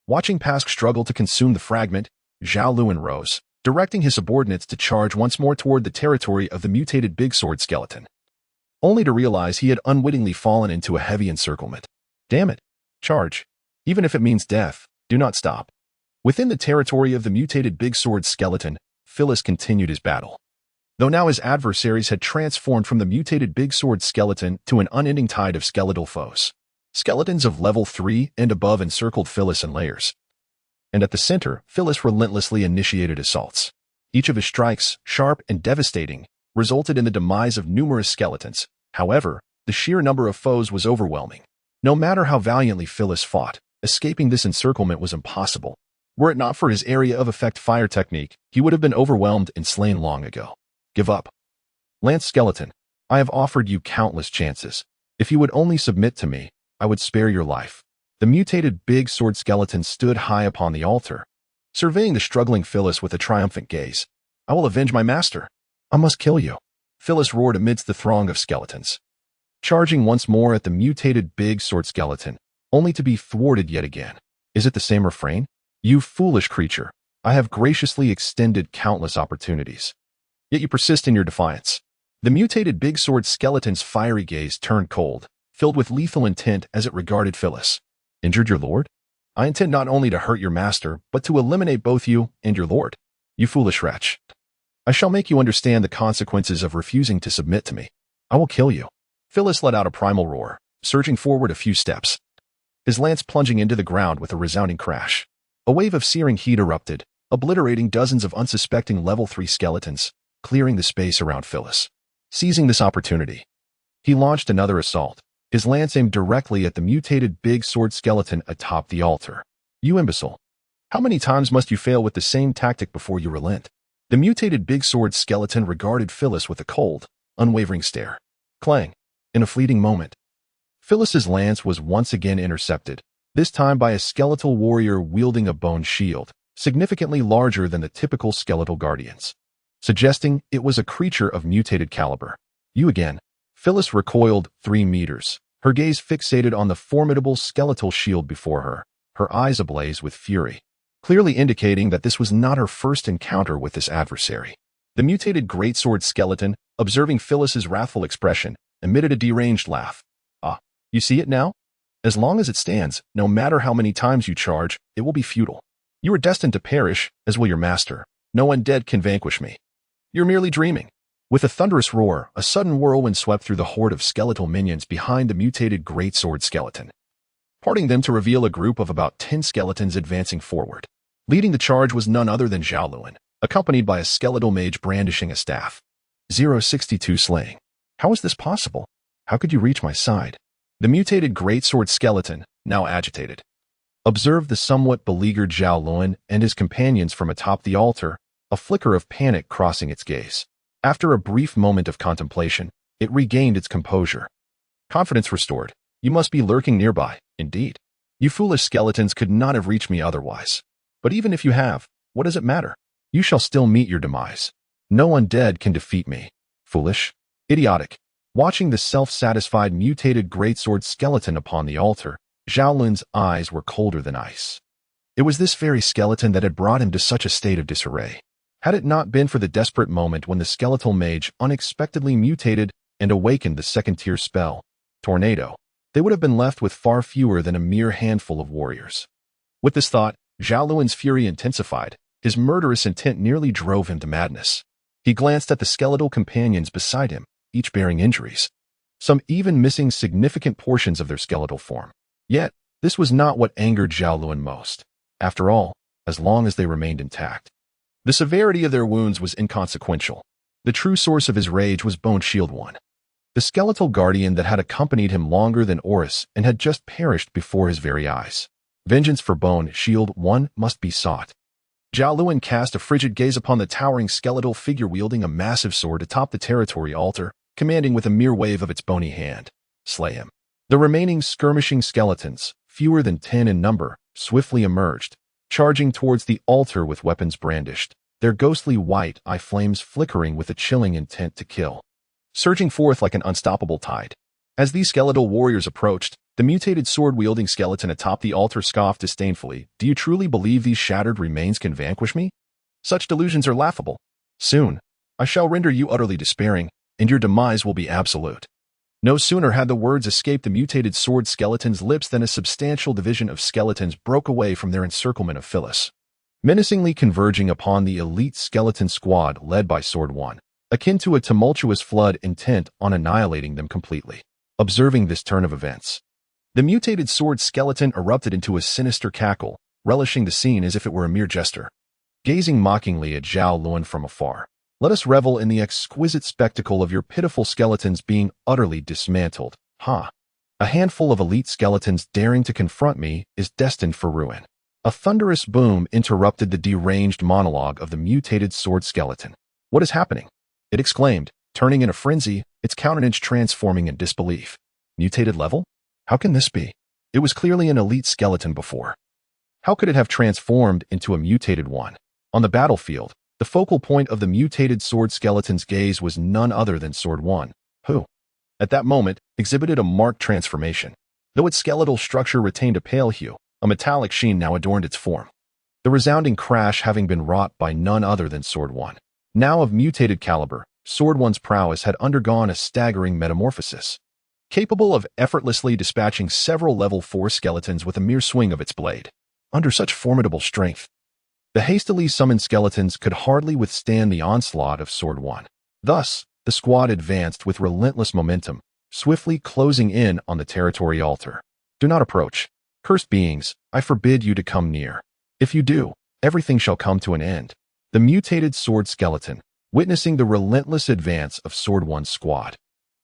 [SPEAKER 1] Watching Pask struggle to consume the fragment, Zhao Lun rose, directing his subordinates to charge once more toward the territory of the mutated Big Sword skeleton, only to realize he had unwittingly fallen into a heavy encirclement. Damn it. Charge. Even if it means death, do not stop. Within the territory of the mutated Big Sword skeleton, Phyllis continued his battle. Though now his adversaries had transformed from the mutated Big Sword skeleton to an unending tide of skeletal foes. Skeletons of level 3 and above encircled Phyllis in layers. And at the center, Phyllis relentlessly initiated assaults. Each of his strikes, sharp and devastating, resulted in the demise of numerous skeletons. However, the sheer number of foes was overwhelming. No matter how valiantly Phyllis fought, escaping this encirclement was impossible. Were it not for his area of effect fire technique, he would have been overwhelmed and slain long ago. Give up. Lance Skeleton, I have offered you countless chances. If you would only submit to me, I would spare your life. The mutated Big Sword skeleton stood high upon the altar, surveying the struggling Phyllis with a triumphant gaze. I will avenge my master. I must kill you. Phyllis roared amidst the throng of skeletons, charging once more at the mutated Big Sword skeleton, only to be thwarted yet again. Is it the same refrain? You foolish creature, I have graciously extended countless opportunities. Yet you persist in your defiance. The mutated Big Sword skeleton's fiery gaze turned cold, filled with lethal intent as it regarded Phyllis. Injured your lord? I intend not only to hurt your master, but to eliminate both you and your lord. You foolish wretch. I shall make you understand the consequences of refusing to submit to me. I will kill you. Phyllis let out a primal roar, surging forward a few steps, his lance plunging into the ground with a resounding crash. A wave of searing heat erupted, obliterating dozens of unsuspecting level 3 skeletons, clearing the space around Phyllis. Seizing this opportunity, he launched another assault, his lance aimed directly at the mutated big sword skeleton atop the altar. You imbecile! How many times must you fail with the same tactic before you relent? The mutated big sword skeleton regarded Phyllis with a cold, unwavering stare. Clang! In a fleeting moment, Phyllis's lance was once again intercepted, this time by a skeletal warrior wielding a bone shield, significantly larger than the typical skeletal guardians, suggesting it was a creature of mutated caliber. You again. Phyllis recoiled 3 meters, her gaze fixated on the formidable skeletal shield before her, her eyes ablaze with fury, clearly indicating that this was not her first encounter with this adversary. The mutated greatsword skeleton, observing Phyllis's wrathful expression, emitted a deranged laugh. Ah, you see it now? As long as it stands, no matter how many times you charge, it will be futile. You are destined to perish, as will your master. No undead can vanquish me. You're merely dreaming. With a thunderous roar, a sudden whirlwind swept through the horde of skeletal minions behind the mutated greatsword skeleton, parting them to reveal a group of about 10 skeletons advancing forward. Leading the charge was none other than Zhao Lun, accompanied by a skeletal mage brandishing a staff. 062 slaying. How is this possible? How could you reach my side? The mutated greatsword skeleton, now agitated, observed the somewhat beleaguered Zhao Lun and his companions from atop the altar, a flicker of panic crossing its gaze. After a brief moment of contemplation, it regained its composure. Confidence restored. You must be lurking nearby, indeed. You foolish skeletons could not have reached me otherwise. But even if you have, what does it matter? You shall still meet your demise. No undead can defeat me. Foolish. Idiotic. Watching the self-satisfied mutated greatsword skeleton upon the altar, Zhao Lun's eyes were colder than ice. It was this very skeleton that had brought him to such a state of disarray. Had it not been for the desperate moment when the skeletal mage unexpectedly mutated and awakened the second-tier spell, Tornado, they would have been left with far fewer than a mere handful of warriors. With this thought, Zhao Lun's fury intensified. His murderous intent nearly drove him to madness. He glanced at the skeletal companions beside him, each bearing injuries, some even missing significant portions of their skeletal form. Yet, this was not what angered Zhao Lun most. After all, as long as they remained intact, the severity of their wounds was inconsequential. The true source of his rage was Bone Shield 1, the skeletal guardian that had accompanied him longer than Oris and had just perished before his very eyes. Vengeance for Bone Shield 1 must be sought. Zhao Lun cast a frigid gaze upon the towering skeletal figure wielding a massive sword atop the territory altar, commanding with a mere wave of its bony hand. Slay him. The remaining skirmishing skeletons, fewer than 10 in number, swiftly emerged, charging towards the altar with weapons brandished, their ghostly white eye flames flickering with a chilling intent to kill, surging forth like an unstoppable tide. As these skeletal warriors approached, the mutated sword-wielding skeleton atop the altar scoffed disdainfully. Do you truly believe these shattered remains can vanquish me? Such delusions are laughable. Soon, I shall render you utterly despairing, and your demise will be absolute. No sooner had the words escaped the mutated sword skeleton's lips than a substantial division of skeletons broke away from their encirclement of Phyllis, menacingly converging upon the elite skeleton squad led by Sword 1, akin to a tumultuous flood intent on annihilating them completely. Observing this turn of events, the mutated sword skeleton erupted into a sinister cackle, relishing the scene as if it were a mere jester. Gazing mockingly at Zhao Lun from afar, let us revel in the exquisite spectacle of your pitiful skeletons being utterly dismantled. Ha! A handful of elite skeletons daring to confront me is destined for ruin. A thunderous boom interrupted the deranged monologue of the mutated sword skeleton. What is happening? It exclaimed, turning in a frenzy, its countenance transforming in disbelief. Mutated level? How can this be? It was clearly an elite skeleton before. How could it have transformed into a mutated one? On the battlefield, the focal point of the mutated sword skeleton's gaze was none other than Sword 1, who, at that moment, exhibited a marked transformation. Though its skeletal structure retained a pale hue, a metallic sheen now adorned its form. The resounding crash having been wrought by none other than Sword 1. Now of mutated caliber, Sword 1's prowess had undergone a staggering metamorphosis, capable of effortlessly dispatching several level 4 skeletons with a mere swing of its blade. Under such formidable strength, the hastily summoned skeletons could hardly withstand the onslaught of Sword 1. Thus, the squad advanced with relentless momentum, swiftly closing in on the territory altar. Do not approach. Cursed beings, I forbid you to come near. If you do, everything shall come to an end. The mutated sword skeleton, witnessing the relentless advance of Sword One's squad,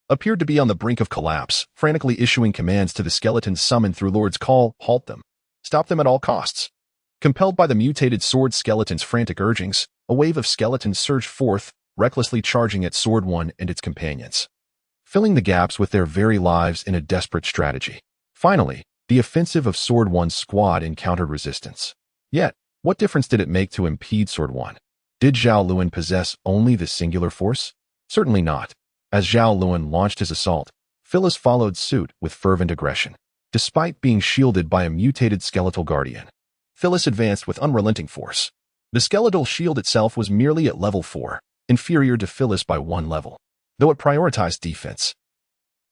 [SPEAKER 1] appeared to be on the brink of collapse, frantically issuing commands to the skeletons summoned through Lord's call. Halt them. Stop them at all costs. Compelled by the mutated sword skeleton's frantic urgings, a wave of skeletons surged forth, recklessly charging at Sword One and its companions, filling the gaps with their very lives in a desperate strategy. Finally, the offensive of Sword One's squad encountered resistance. Yet, what difference did it make to impede Sword One? Did Zhao Lun possess only the singular force? Certainly not. As Zhao Lun launched his assault, Phyllis followed suit with fervent aggression. Despite being shielded by a mutated skeletal guardian, Phyllis advanced with unrelenting force. The skeletal shield itself was merely at level 4, inferior to Phyllis by 1 level. Though it prioritized defense,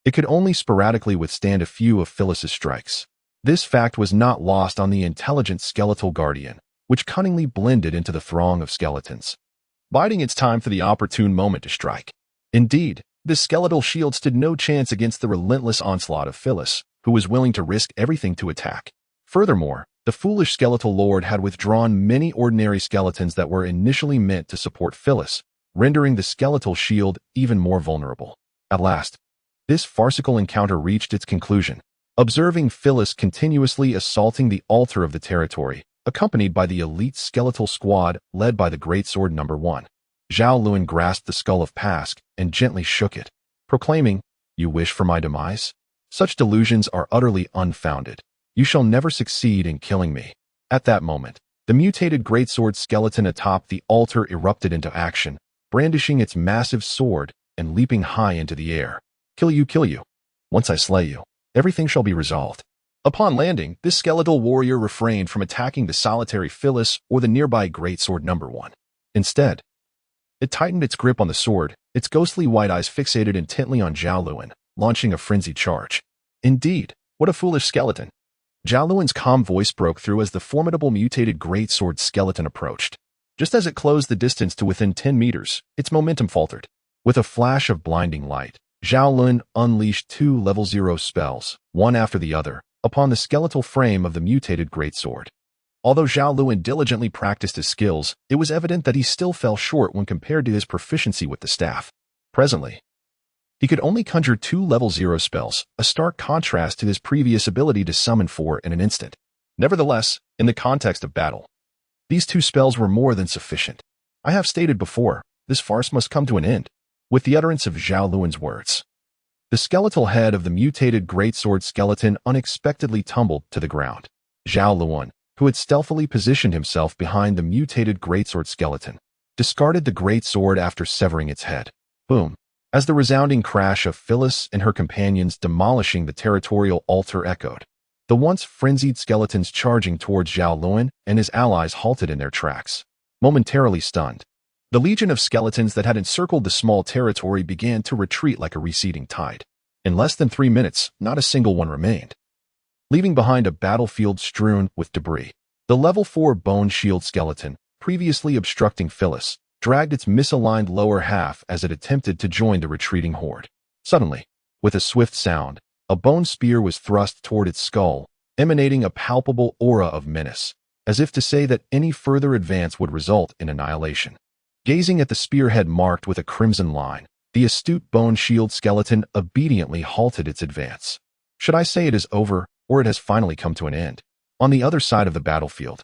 [SPEAKER 1] it could only sporadically withstand a few of Phyllis's strikes. This fact was not lost on the intelligent skeletal guardian, which cunningly blended into the throng of skeletons, biding its time for the opportune moment to strike. Indeed, this skeletal shield stood no chance against the relentless onslaught of Phyllis, who was willing to risk everything to attack. Furthermore, the foolish skeletal lord had withdrawn many ordinary skeletons that were initially meant to support Phyllis, rendering the skeletal shield even more vulnerable. At last, this farcical encounter reached its conclusion. Observing Phyllis continuously assaulting the altar of the territory, accompanied by the elite skeletal squad led by the Greatsword No. 1, Zhao Lun grasped the skull of Pask and gently shook it, proclaiming, "You wish for my demise? Such delusions are utterly unfounded. You shall never succeed in killing me." At that moment, the mutated greatsword skeleton atop the altar erupted into action, brandishing its massive sword and leaping high into the air. Kill you, kill you. Once I slay you, everything shall be resolved." Upon landing, this skeletal warrior refrained from attacking the solitary Phyllis or the nearby Greatsword No. 1. Instead, it tightened its grip on the sword, its ghostly white eyes fixated intently on Zhao Lun, launching a frenzied charge. Indeed, what a foolish skeleton. Zhao Lun's calm voice broke through as the formidable mutated greatsword skeleton approached. Just as it closed the distance to within 10 meters, its momentum faltered. With a flash of blinding light, Zhao Lun unleashed 2 level 0 spells, one after the other, upon the skeletal frame of the mutated greatsword. Although Zhao Lun diligently practiced his skills, it was evident that he still fell short when compared to his proficiency with the staff. Presently, he could only conjure 2 level 0 spells, a stark contrast to his previous ability to summon 4 in an instant. Nevertheless, in the context of battle, these 2 spells were more than sufficient. I have stated before, this farce must come to an end. With the utterance of Zhao Lun's words, the skeletal head of the mutated greatsword skeleton unexpectedly tumbled to the ground. Zhao Lun, who had stealthily positioned himself behind the mutated greatsword skeleton, discarded the greatsword after severing its head. Boom! As the resounding crash of Phyllis and her companions demolishing the territorial altar echoed, the once frenzied skeletons charging towards Zhao Lun and his allies halted in their tracks, momentarily stunned. The legion of skeletons that had encircled the small territory began to retreat like a receding tide. In less than 3 minutes, not a single one remained, leaving behind a battlefield strewn with debris. The level 4 bone shield skeleton, previously obstructing Phyllis, dragged its misaligned lower half as it attempted to join the retreating horde. Suddenly, with a swift sound, a bone spear was thrust toward its skull, emanating a palpable aura of menace, as if to say that any further advance would result in annihilation. Gazing at the spearhead marked with a crimson line, the astute bone shield skeleton obediently halted its advance. Should I say it is over, or it has finally come to an end? On the other side of the battlefield,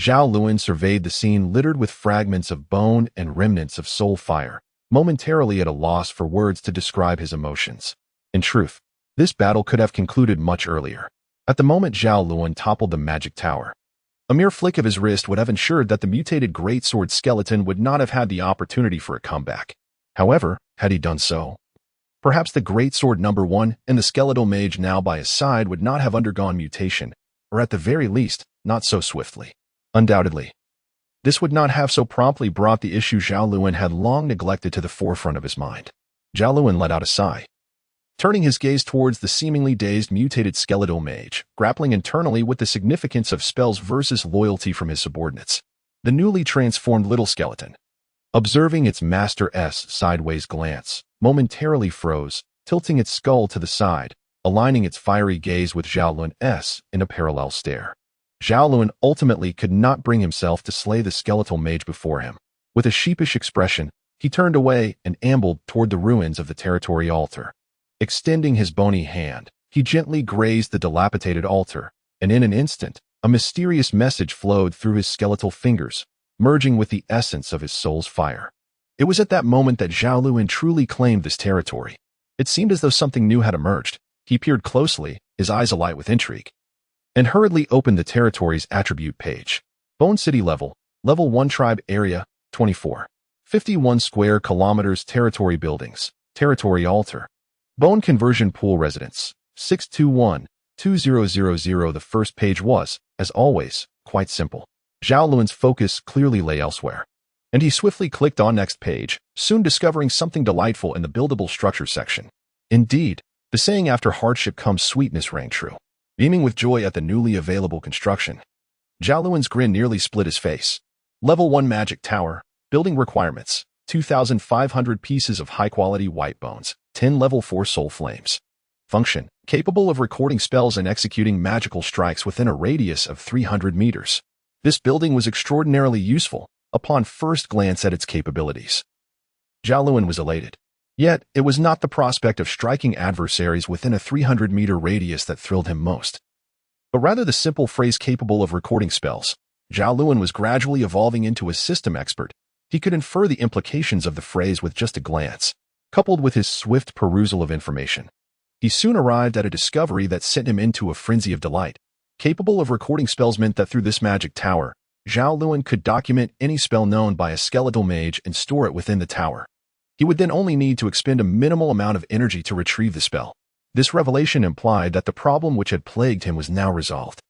[SPEAKER 1] Zhao Lun surveyed the scene littered with fragments of bone and remnants of soul fire, momentarily at a loss for words to describe his emotions. In truth, this battle could have concluded much earlier. At the moment Zhao Lun toppled the magic tower, a mere flick of his wrist would have ensured that the mutated greatsword skeleton would not have had the opportunity for a comeback. However, had he done so, perhaps the greatsword No. 1 and the skeletal mage now by his side would not have undergone mutation, or at the very least, not so swiftly. Undoubtedly, this would not have so promptly brought the issue Zhao Lun had long neglected to the forefront of his mind. Zhao Lun let out a sigh, turning his gaze towards the seemingly dazed mutated skeletal mage, grappling internally with the significance of spells versus loyalty from his subordinates. The newly transformed little skeleton, observing its master's sideways glance, momentarily froze, tilting its skull to the side, aligning its fiery gaze with Zhao Lun's in a parallel stare. Zhao Lun ultimately could not bring himself to slay the skeletal mage before him. With a sheepish expression, he turned away and ambled toward the ruins of the territory altar. Extending his bony hand, he gently grazed the dilapidated altar, and in an instant, a mysterious message flowed through his skeletal fingers, merging with the essence of his soul's fire. It was at that moment that Zhao Lun truly claimed this territory. It seemed as though something new had emerged. He peered closely, his eyes alight with intrigue, and hurriedly opened the territory's attribute page. Bone City Level 1 Tribe Area, 24. 51 square kilometers. Territory Buildings, Territory Altar. Bone Conversion Pool Residence, 621-2000. The first page was, as always, quite simple. Zhao Lun's focus clearly lay elsewhere, and he swiftly clicked on Next Page, soon discovering something delightful in the buildable structure section. Indeed, the saying after hardship comes sweetness rang true. Beaming with joy at the newly available construction, Zhao Lun's grin nearly split his face. Level 1 Magic Tower. Building requirements: 2,500 pieces of high-quality white bones, 10 level 4 soul flames. Function: capable of recording spells and executing magical strikes within a radius of 300 meters. This building was extraordinarily useful upon first glance at its capabilities. Zhao Lun was elated. Yet, it was not the prospect of striking adversaries within a 300-meter radius that thrilled him most, but rather the simple phrase capable of recording spells. Zhao Lun was gradually evolving into a system expert. He could infer the implications of the phrase with just a glance, coupled with his swift perusal of information. He soon arrived at a discovery that sent him into a frenzy of delight. Capable of recording spells meant that through this magic tower, Zhao Lun could document any spell known by a skeletal mage and store it within the tower. He would then only need to expend a minimal amount of energy to retrieve the spell. This revelation implied that the problem which had plagued him was now resolved.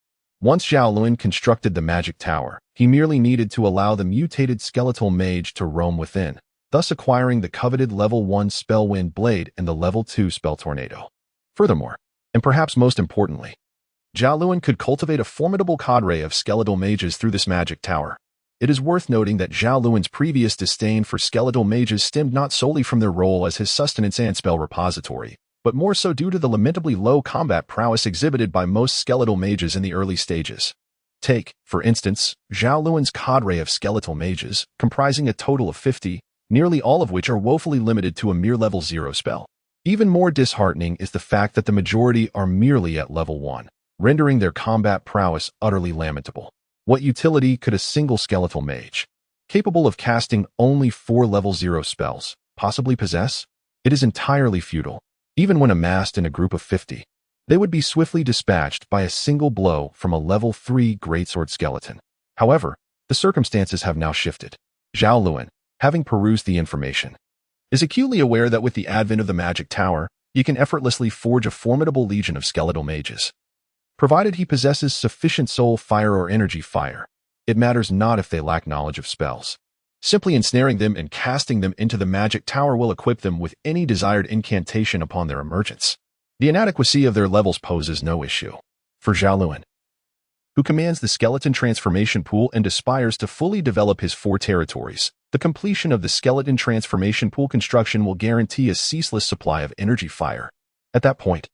[SPEAKER 1] Once Zhao Lun constructed the magic tower, he merely needed to allow the mutated skeletal mage to roam within, thus acquiring the coveted level 1 spell Wind Blade and the level 2 spell Tornado. Furthermore, and perhaps most importantly, Zhao Lun could cultivate a formidable cadre of skeletal mages through this magic tower. It is worth noting that Zhao Lun's previous disdain for skeletal mages stemmed not solely from their role as his sustenance and spell repository, but more so due to the lamentably low combat prowess exhibited by most skeletal mages in the early stages. Take, for instance, Zhao Lun's cadre of skeletal mages, comprising a total of 50, nearly all of which are woefully limited to a mere level 0 spell. Even more disheartening is the fact that the majority are merely at level 1, rendering their combat prowess utterly lamentable. What utility could a single skeletal mage, capable of casting only 4 level 0 spells, possibly possess? It is entirely futile. Even when amassed in a group of 50, they would be swiftly dispatched by a single blow from a level 3 greatsword skeleton. However, the circumstances have now shifted. Zhao Lun, having perused the information, is acutely aware that with the advent of the magic tower, he can effortlessly forge a formidable legion of skeletal mages. Provided he possesses sufficient soul fire or energy fire, it matters not if they lack knowledge of spells. Simply ensnaring them and casting them into the magic tower will equip them with any desired incantation upon their emergence. The inadequacy of their levels poses no issue. For Zhao Lun, who commands the skeleton transformation pool and aspires to fully develop his 4 territories, the completion of the skeleton transformation pool construction will guarantee a ceaseless supply of energy fire. At that point,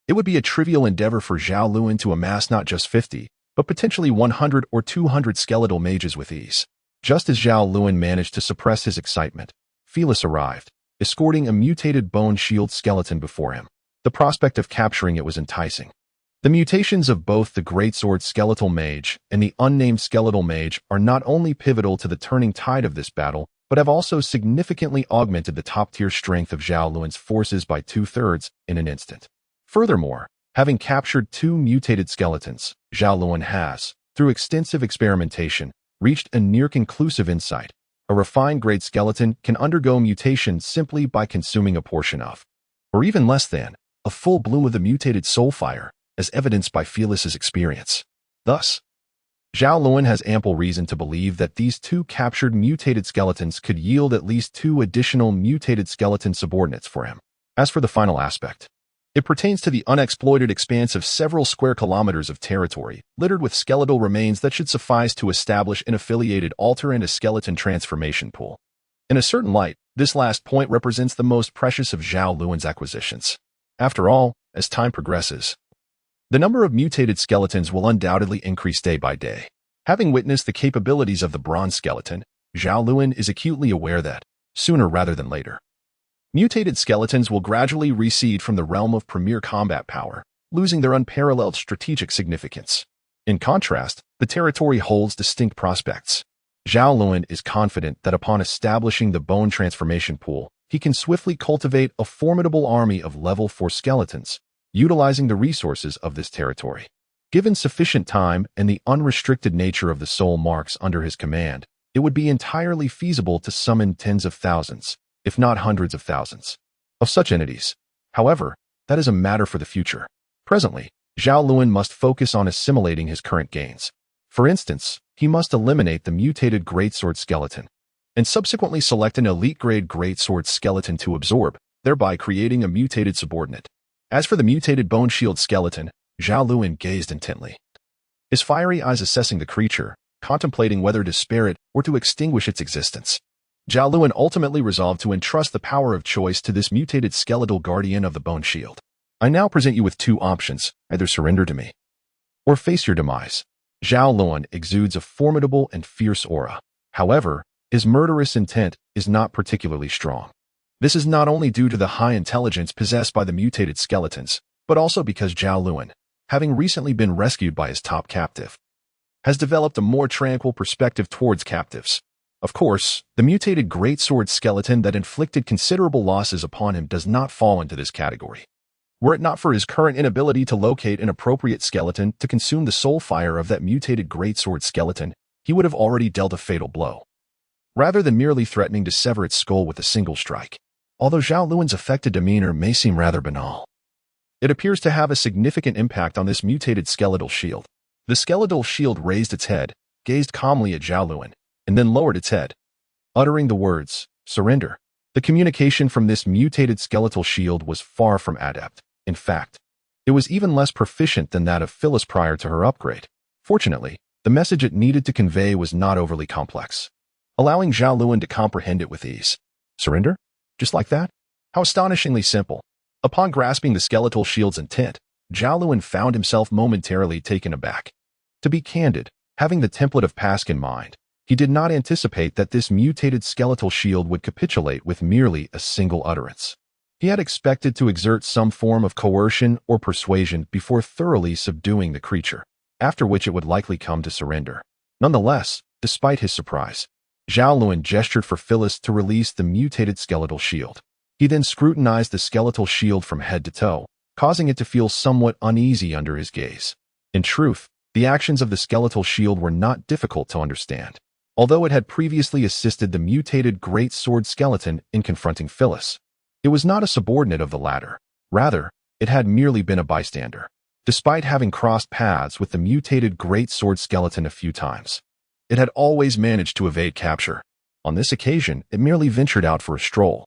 [SPEAKER 1] it would be a trivial endeavor for Zhao Lun to amass not just 50, but potentially 100 or 200 skeletal mages with ease. Just as Zhao Lun managed to suppress his excitement, Felis arrived, escorting a mutated bone shield skeleton before him. The prospect of capturing it was enticing. The mutations of both the greatsword skeletal mage and the unnamed skeletal mage are not only pivotal to the turning tide of this battle, but have also significantly augmented the top-tier strength of Zhao Lun's forces by 2/3 in an instant. Furthermore, having captured 2 mutated skeletons, Zhao Lun has, through extensive experimentation, reached a near-conclusive insight. A refined great skeleton can undergo mutation simply by consuming a portion of, or even less than, a full bloom of the mutated soul fire, as evidenced by Felis's experience. Thus, Zhao Lun has ample reason to believe that these 2 captured mutated skeletons could yield at least 2 additional mutated skeleton subordinates for him. As for the final aspect, it pertains to the unexploited expanse of several square kilometers of territory, littered with skeletal remains that should suffice to establish an affiliated altar and a skeleton transformation pool. In a certain light, this last point represents the most precious of Zhao Lun's acquisitions. After all, as time progresses, the number of mutated skeletons will undoubtedly increase day by day. Having witnessed the capabilities of the bronze skeleton, Zhao Lun is acutely aware that, sooner rather than later, mutated skeletons will gradually recede from the realm of premier combat power, losing their unparalleled strategic significance. In contrast, the territory holds distinct prospects. Zhao Lun is confident that upon establishing the bone transformation pool, he can swiftly cultivate a formidable army of level 4 skeletons, utilizing the resources of this territory. Given sufficient time and the unrestricted nature of the soul marks under his command, it would be entirely feasible to summon tens of thousands, if not hundreds of thousands, of such entities. However, that is a matter for the future. Presently, Zhao Lun must focus on assimilating his current gains. For instance, he must eliminate the mutated greatsword skeleton, and subsequently select an elite-grade greatsword skeleton to absorb, thereby creating a mutated subordinate. As for the mutated bone shield skeleton, Zhao Lun gazed intently, his fiery eyes assessing the creature, contemplating whether to spare it or to extinguish its existence. Zhao Lun ultimately resolved to entrust the power of choice to this mutated skeletal guardian of the bone shield. I now present you with two options: either surrender to me, or face your demise. Zhao Lun exudes a formidable and fierce aura. However, his murderous intent is not particularly strong. This is not only due to the high intelligence possessed by the mutated skeletons, but also because Zhao Lun, having recently been rescued by his top captive, has developed a more tranquil perspective towards captives. Of course, the mutated greatsword skeleton that inflicted considerable losses upon him does not fall into this category. Were it not for his current inability to locate an appropriate skeleton to consume the soul fire of that mutated greatsword skeleton, he would have already dealt a fatal blow, rather than merely threatening to sever its skull with a single strike. Although Zhao Lun's affected demeanor may seem rather banal, it appears to have a significant impact on this mutated skeletal shield. The skeletal shield raised its head, gazed calmly at Zhao Lun, and then lowered its head, uttering the words, "Surrender." The communication from this mutated skeletal shield was far from adept. In fact, it was even less proficient than that of Phyllis prior to her upgrade. Fortunately, the message it needed to convey was not overly complex, allowing Zhao Lun to comprehend it with ease. Surrender? Just like that? How astonishingly simple. Upon grasping the skeletal shield's intent, Zhao Lun found himself momentarily taken aback. To be candid, having the template of Pask in mind, he did not anticipate that this mutated skeletal shield would capitulate with merely a single utterance. He had expected to exert some form of coercion or persuasion before thoroughly subduing the creature, after which it would likely come to surrender. Nonetheless, despite his surprise, Zhao Lun gestured for Phyllis to release the mutated skeletal shield. He then scrutinized the skeletal shield from head to toe, causing it to feel somewhat uneasy under his gaze. In truth, the actions of the skeletal shield were not difficult to understand. Although it had previously assisted the mutated great sword skeleton in confronting Phyllis, it was not a subordinate of the latter. Rather, it had merely been a bystander. Despite having crossed paths with the mutated great sword skeleton a few times, it had always managed to evade capture. On this occasion, it merely ventured out for a stroll,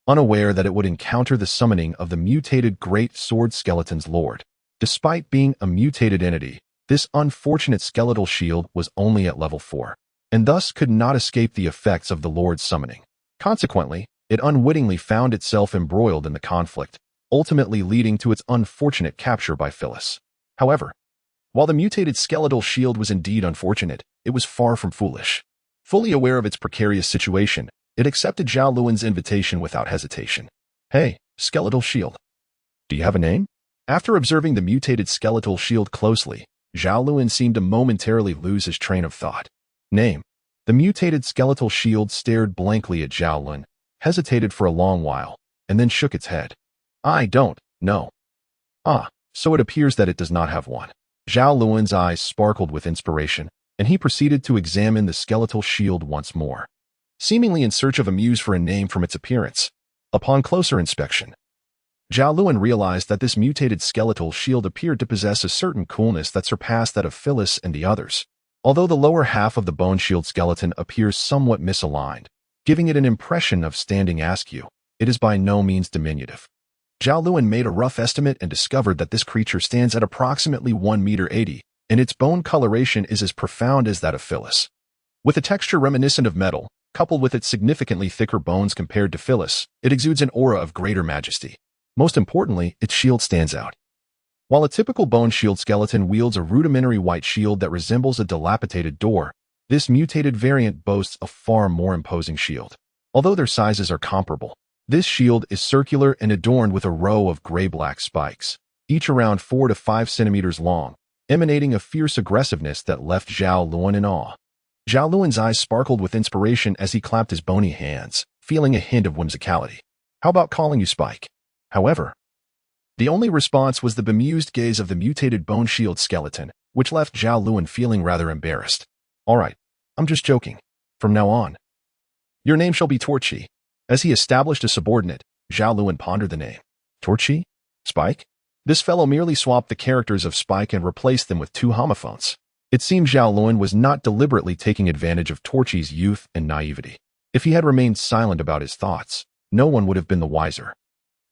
[SPEAKER 1] unaware that it would encounter the summoning of the mutated great sword skeleton's lord. Despite being a mutated entity, this unfortunate skeletal shield was only at level 4, and thus could not escape the effects of the lord's summoning. Consequently, it unwittingly found itself embroiled in the conflict, ultimately leading to its unfortunate capture by Phyllis. However, while the mutated skeletal shield was indeed unfortunate, it was far from foolish. Fully aware of its precarious situation, it accepted Zhao Lun's invitation without hesitation. "Hey, skeletal shield. Do you have a name?" After observing the mutated skeletal shield closely, Zhao Lun seemed to momentarily lose his train of thought. Name. The mutated skeletal shield stared blankly at Zhao Lun, hesitated for a long while, and then shook its head. "I don't know." "Ah, so it appears that it does not have one." Zhao Lun's eyes sparkled with inspiration, and he proceeded to examine the skeletal shield once more, seemingly in search of a muse for a name from its appearance. Upon closer inspection, Zhao Lun realized that this mutated skeletal shield appeared to possess a certain coolness that surpassed that of Phyllis and the others. Although the lower half of the bone shield skeleton appears somewhat misaligned, giving it an impression of standing askew, it is by no means diminutive. Zhao Lun made a rough estimate and discovered that this creature stands at approximately 1.80 meters, and its bone coloration is as profound as that of Phyllis. With a texture reminiscent of metal, Coupled with its significantly thicker bones compared to Phyllis, it exudes an aura of greater majesty. Most importantly, its shield stands out. While a typical bone shield skeleton wields a rudimentary white shield that resembles a dilapidated door, this mutated variant boasts a far more imposing shield. Although their sizes are comparable, this shield is circular and adorned with a row of gray-black spikes, each around 4 to 5 centimeters long, emanating a fierce aggressiveness that left Zhao Lun in awe. Zhao Lun's eyes sparkled with inspiration as he clapped his bony hands, feeling a hint of whimsicality. How about calling you Spike? However, the only response was the bemused gaze of the mutated bone shield skeleton, which left Zhao Lun feeling rather embarrassed. All right, I'm just joking. From now on, your name shall be Torchi. As he established a subordinate, Zhao Lun pondered the name. Torchi? Spike? This fellow merely swapped the characters of Spike and replaced them with 2 homophones. It seemed Zhao Lun was not deliberately taking advantage of Torchi's youth and naivety. If he had remained silent about his thoughts, no one would have been the wiser.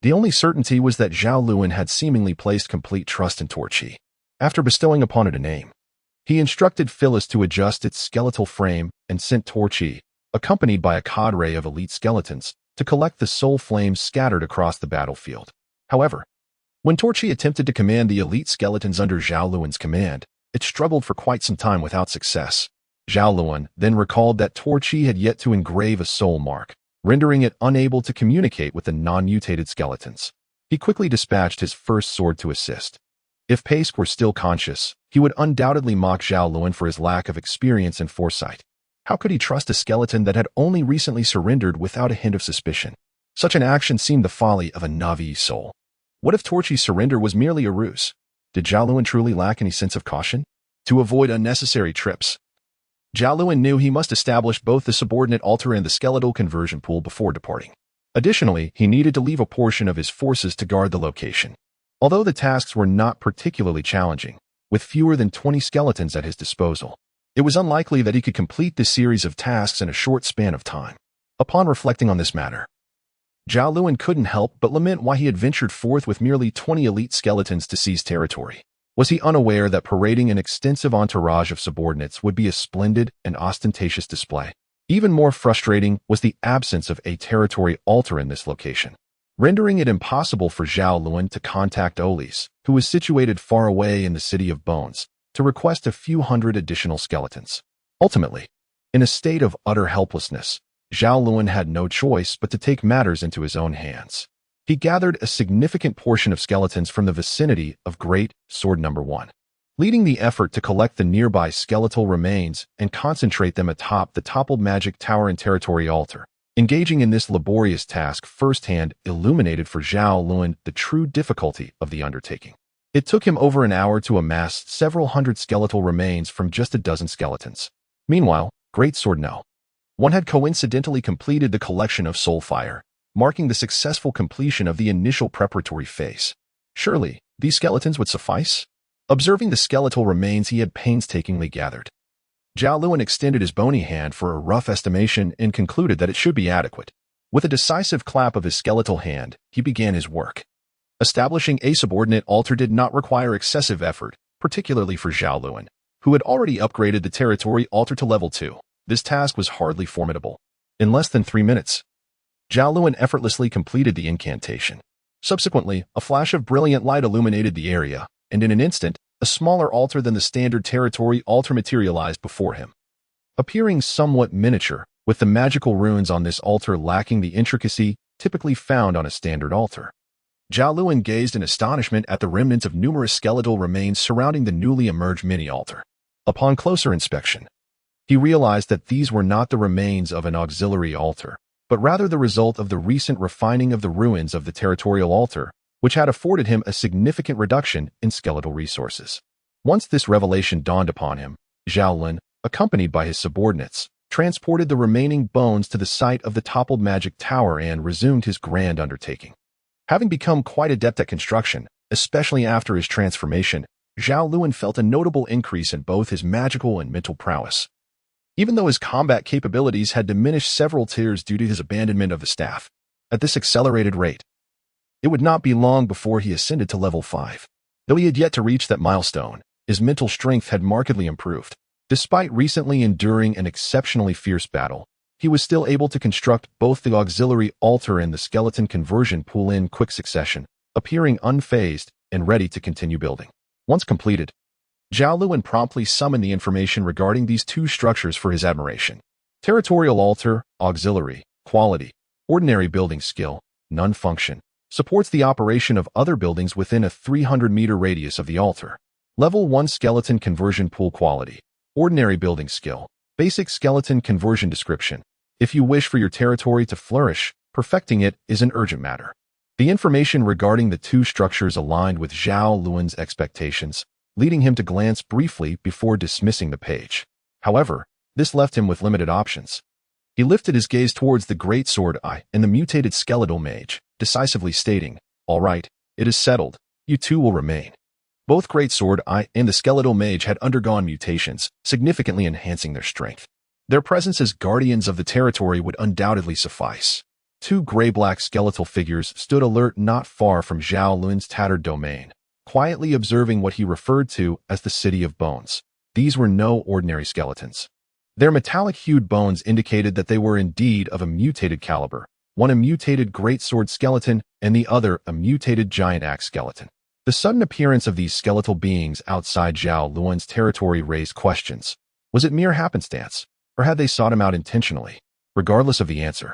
[SPEAKER 1] The only certainty was that Zhao Lun had seemingly placed complete trust in Torchi. After bestowing upon it a name, he instructed Phyllis to adjust its skeletal frame and sent Torchi, accompanied by a cadre of elite skeletons, to collect the soul flames scattered across the battlefield. However, when Torchi attempted to command the elite skeletons under Zhao Lun's command, it struggled for quite some time without success. Zhao Lun then recalled that Torchi had yet to engrave a soul mark, rendering it unable to communicate with the non-mutated skeletons. He quickly dispatched his first sword to assist. If Pace were still conscious, he would undoubtedly mock Zhao Lun for his lack of experience and foresight. How could he trust a skeleton that had only recently surrendered without a hint of suspicion? Such an action seemed the folly of a Navi soul. What if Torchi's surrender was merely a ruse? Did Zhao Lun truly lack any sense of caution? To avoid unnecessary trips, Zhao Lun knew he must establish both the subordinate altar and the skeletal conversion pool before departing. Additionally, he needed to leave a portion of his forces to guard the location. Although the tasks were not particularly challenging, with fewer than 20 skeletons at his disposal, it was unlikely that he could complete this series of tasks in a short span of time. Upon reflecting on this matter, Zhao Lun couldn't help but lament why he had ventured forth with merely 20 elite skeletons to seize territory. Was he unaware that parading an extensive entourage of subordinates would be a splendid and ostentatious display? Even more frustrating was the absence of a territory altar in this location, rendering it impossible for Zhao Lun to contact Olis, who was situated far away in the City of Bones, to request a few hundred additional skeletons. Ultimately, in a state of utter helplessness, Zhao Lun had no choice but to take matters into his own hands. He gathered a significant portion of skeletons from the vicinity of Great Sword No. 1, leading the effort to collect the nearby skeletal remains and concentrate them atop the toppled magic tower and territory altar. Engaging in this laborious task firsthand illuminated for Zhao Lun the true difficulty of the undertaking. It took him over an hour to amass several hundred skeletal remains from just a dozen skeletons. Meanwhile, Great Sword No. 1 had coincidentally completed the collection of soul fire, marking the successful completion of the initial preparatory phase. Surely, these skeletons would suffice? Observing the skeletal remains he had painstakingly gathered, Zhao Lun extended his bony hand for a rough estimation and concluded that it should be adequate. With a decisive clap of his skeletal hand, he began his work. Establishing a subordinate altar did not require excessive effort, particularly for Zhao Lun, who had already upgraded the territory altar to level 2. This task was hardly formidable. In less than 3 minutes, Zhao Lun effortlessly completed the incantation. Subsequently, a flash of brilliant light illuminated the area, and in an instant, a smaller altar than the standard territory altar materialized before him. Appearing somewhat miniature, with the magical runes on this altar lacking the intricacy typically found on a standard altar, Zhao Lun gazed in astonishment at the remnants of numerous skeletal remains surrounding the newly emerged mini-altar. Upon closer inspection, he realized that these were not the remains of an auxiliary altar, but rather the result of the recent refining of the ruins of the territorial altar, which had afforded him a significant reduction in skeletal resources. Once this revelation dawned upon him, Zhao Lun, accompanied by his subordinates, transported the remaining bones to the site of the toppled magic tower and resumed his grand undertaking. Having become quite adept at construction, especially after his transformation, Zhao Lun felt a notable increase in both his magical and mental prowess. Even though his combat capabilities had diminished several tiers due to his abandonment of the staff, at this accelerated rate, it would not be long before he ascended to level 5. Though he had yet to reach that milestone, his mental strength had markedly improved. Despite recently enduring an exceptionally fierce battle, he was still able to construct both the auxiliary altar and the skeleton conversion pool in quick succession, appearing unfazed and ready to continue building. Once completed, Zhao Lun promptly summoned the information regarding these two structures for his admiration. Territorial altar, auxiliary, quality, ordinary building skill, none function, supports the operation of other buildings within a 300-meter radius of the altar. Level 1 skeleton conversion pool quality, ordinary building skill, basic skeleton conversion description. If you wish for your territory to flourish, perfecting it is an urgent matter. The information regarding the two structures aligned with Zhao Lun's expectations, leading him to glance briefly before dismissing the page. However, this left him with limited options. He lifted his gaze towards the great sword eye and the mutated skeletal mage, decisively stating, "All right, it is settled. You two will remain." Both great sword eye and the skeletal mage had undergone mutations, significantly enhancing their strength. Their presence as guardians of the territory would undoubtedly suffice. Two gray-black skeletal figures stood alert not far from Zhao Lun's tattered domain, quietly observing what he referred to as the City of Bones. These were no ordinary skeletons. Their metallic-hued bones indicated that they were indeed of a mutated caliber, one a mutated greatsword skeleton and the other a mutated giant axe skeleton. The sudden appearance of these skeletal beings outside Zhao Lun's territory raised questions. Was it mere happenstance, or had they sought him out intentionally? Regardless of the answer,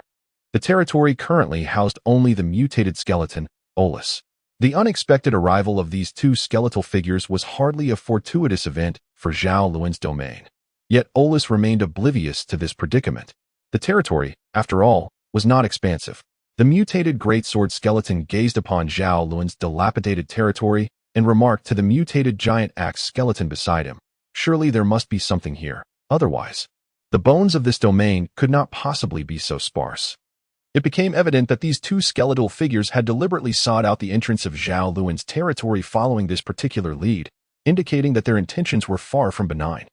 [SPEAKER 1] the territory currently housed only the mutated skeleton, Olus. The unexpected arrival of these two skeletal figures was hardly a fortuitous event for Zhao Lun's domain. Yet Olus remained oblivious to this predicament. The territory, after all, was not expansive. The mutated greatsword skeleton gazed upon Zhao Lun's dilapidated territory and remarked to the mutated giant axe skeleton beside him, "Surely there must be something here. Otherwise, the bones of this domain could not possibly be so sparse." It became evident that these two skeletal figures had deliberately sought out the entrance of Zhao Lun's territory following this particular lead, indicating that their intentions were far from benign.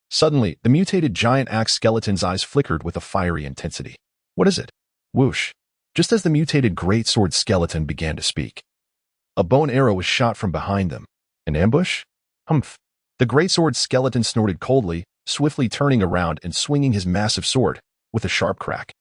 [SPEAKER 1] Suddenly, the mutated giant axe skeleton's eyes flickered with a fiery intensity. "What is it?" Whoosh. Just as the mutated greatsword skeleton began to speak, a bone arrow was shot from behind them. An ambush? Humph. The greatsword skeleton snorted coldly, swiftly turning around and swinging his massive sword, with a sharp crack.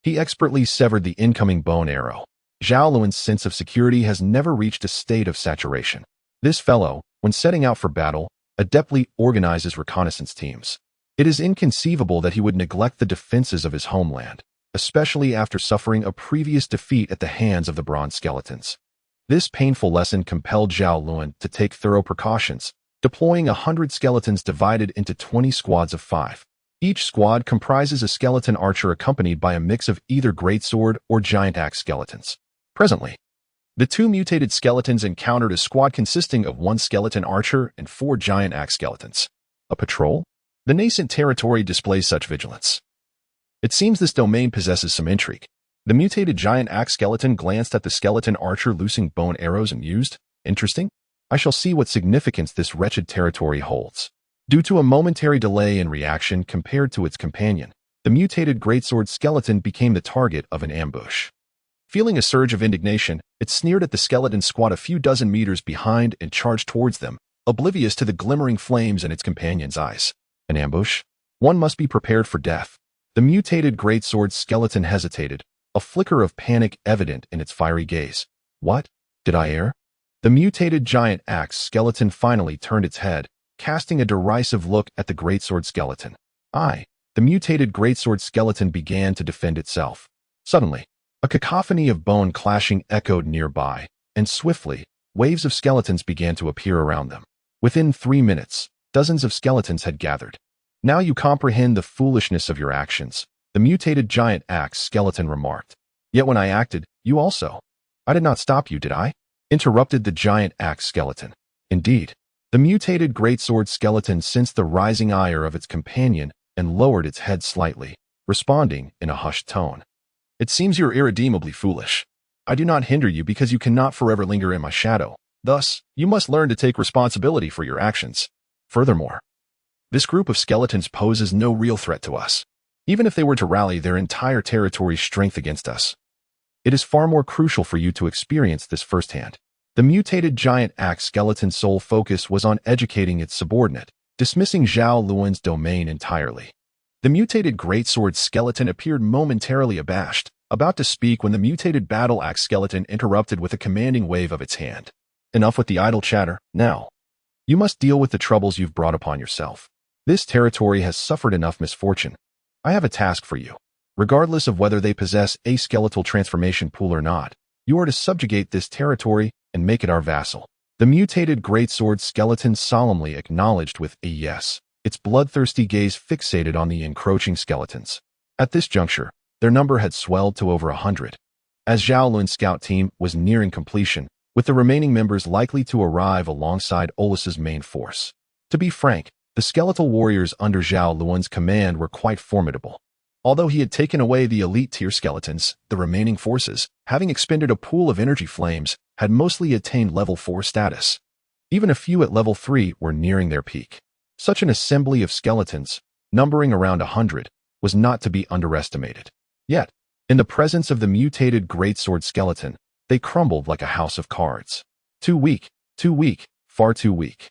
[SPEAKER 1] He expertly severed the incoming bone arrow. Zhao Lun's sense of security has never reached a state of saturation. This fellow, when setting out for battle, adeptly organizes reconnaissance teams. It is inconceivable that he would neglect the defenses of his homeland, especially after suffering a previous defeat at the hands of the bronze skeletons. This painful lesson compelled Zhao Lun to take thorough precautions, deploying 100 skeletons divided into 20 squads of 5. Each squad comprises a skeleton archer accompanied by a mix of either greatsword or giant axe skeletons. Presently, the two mutated skeletons encountered a squad consisting of 1 skeleton archer and 4 giant axe skeletons. A patrol? The nascent territory displays such vigilance. It seems this domain possesses some intrigue. The mutated giant axe skeleton glanced at the skeleton archer loosing bone arrows and mused, "Interesting. I shall see what significance this wretched territory holds." Due to a momentary delay in reaction compared to its companion, the mutated greatsword skeleton became the target of an ambush. Feeling a surge of indignation, it sneered at the skeleton squad a few dozen meters behind and charged towards them, oblivious to the glimmering flames in its companion's eyes. An ambush? One must be prepared for death. The mutated greatsword skeleton hesitated, a flicker of panic evident in its fiery gaze. "What? Did I err?" The mutated giant axe skeleton finally turned its head, casting a derisive look at the greatsword skeleton. The mutated greatsword skeleton began to defend itself. Suddenly, a cacophony of bone clashing echoed nearby, and swiftly, waves of skeletons began to appear around them. Within 3 minutes, dozens of skeletons had gathered. "Now you comprehend the foolishness of your actions," the mutated giant axe skeleton remarked. "Yet when I acted, you also." "I did not stop you, did I?" interrupted the giant axe skeleton. Indeed, the mutated greatsword skeleton sensed the rising ire of its companion and lowered its head slightly, responding in a hushed tone. "It seems you are irredeemably foolish. I do not hinder you because you cannot forever linger in my shadow. Thus, you must learn to take responsibility for your actions. Furthermore, this group of skeletons poses no real threat to us, even if they were to rally their entire territory's strength against us. It is far more crucial for you to experience this firsthand." The mutated giant axe skeleton's sole focus was on educating its subordinate, dismissing Zhao Lun's domain entirely. The mutated greatsword skeleton appeared momentarily abashed, about to speak when the mutated battle axe skeleton interrupted with a commanding wave of its hand. Enough with the idle chatter, now. You must deal with the troubles you've brought upon yourself. This territory has suffered enough misfortune. I have a task for you. Regardless of whether they possess a skeletal transformation pool or not, you are to subjugate this territory and make it our vassal. The mutated greatsword skeleton solemnly acknowledged with a yes, its bloodthirsty gaze fixated on the encroaching skeletons. At this juncture, their number had swelled to over 100. As Zhao Lun's scout team was nearing completion, with the remaining members likely to arrive alongside Olus's main force. To be frank, the skeletal warriors under Zhao Lun's command were quite formidable. Although he had taken away the elite-tier skeletons, the remaining forces, having expended a pool of energy flames, had mostly attained level 4 status. Even a few at level 3 were nearing their peak. Such an assembly of skeletons, numbering around 100, was not to be underestimated. Yet, in the presence of the mutated greatsword skeleton, they crumbled like a house of cards. Too weak, far too weak.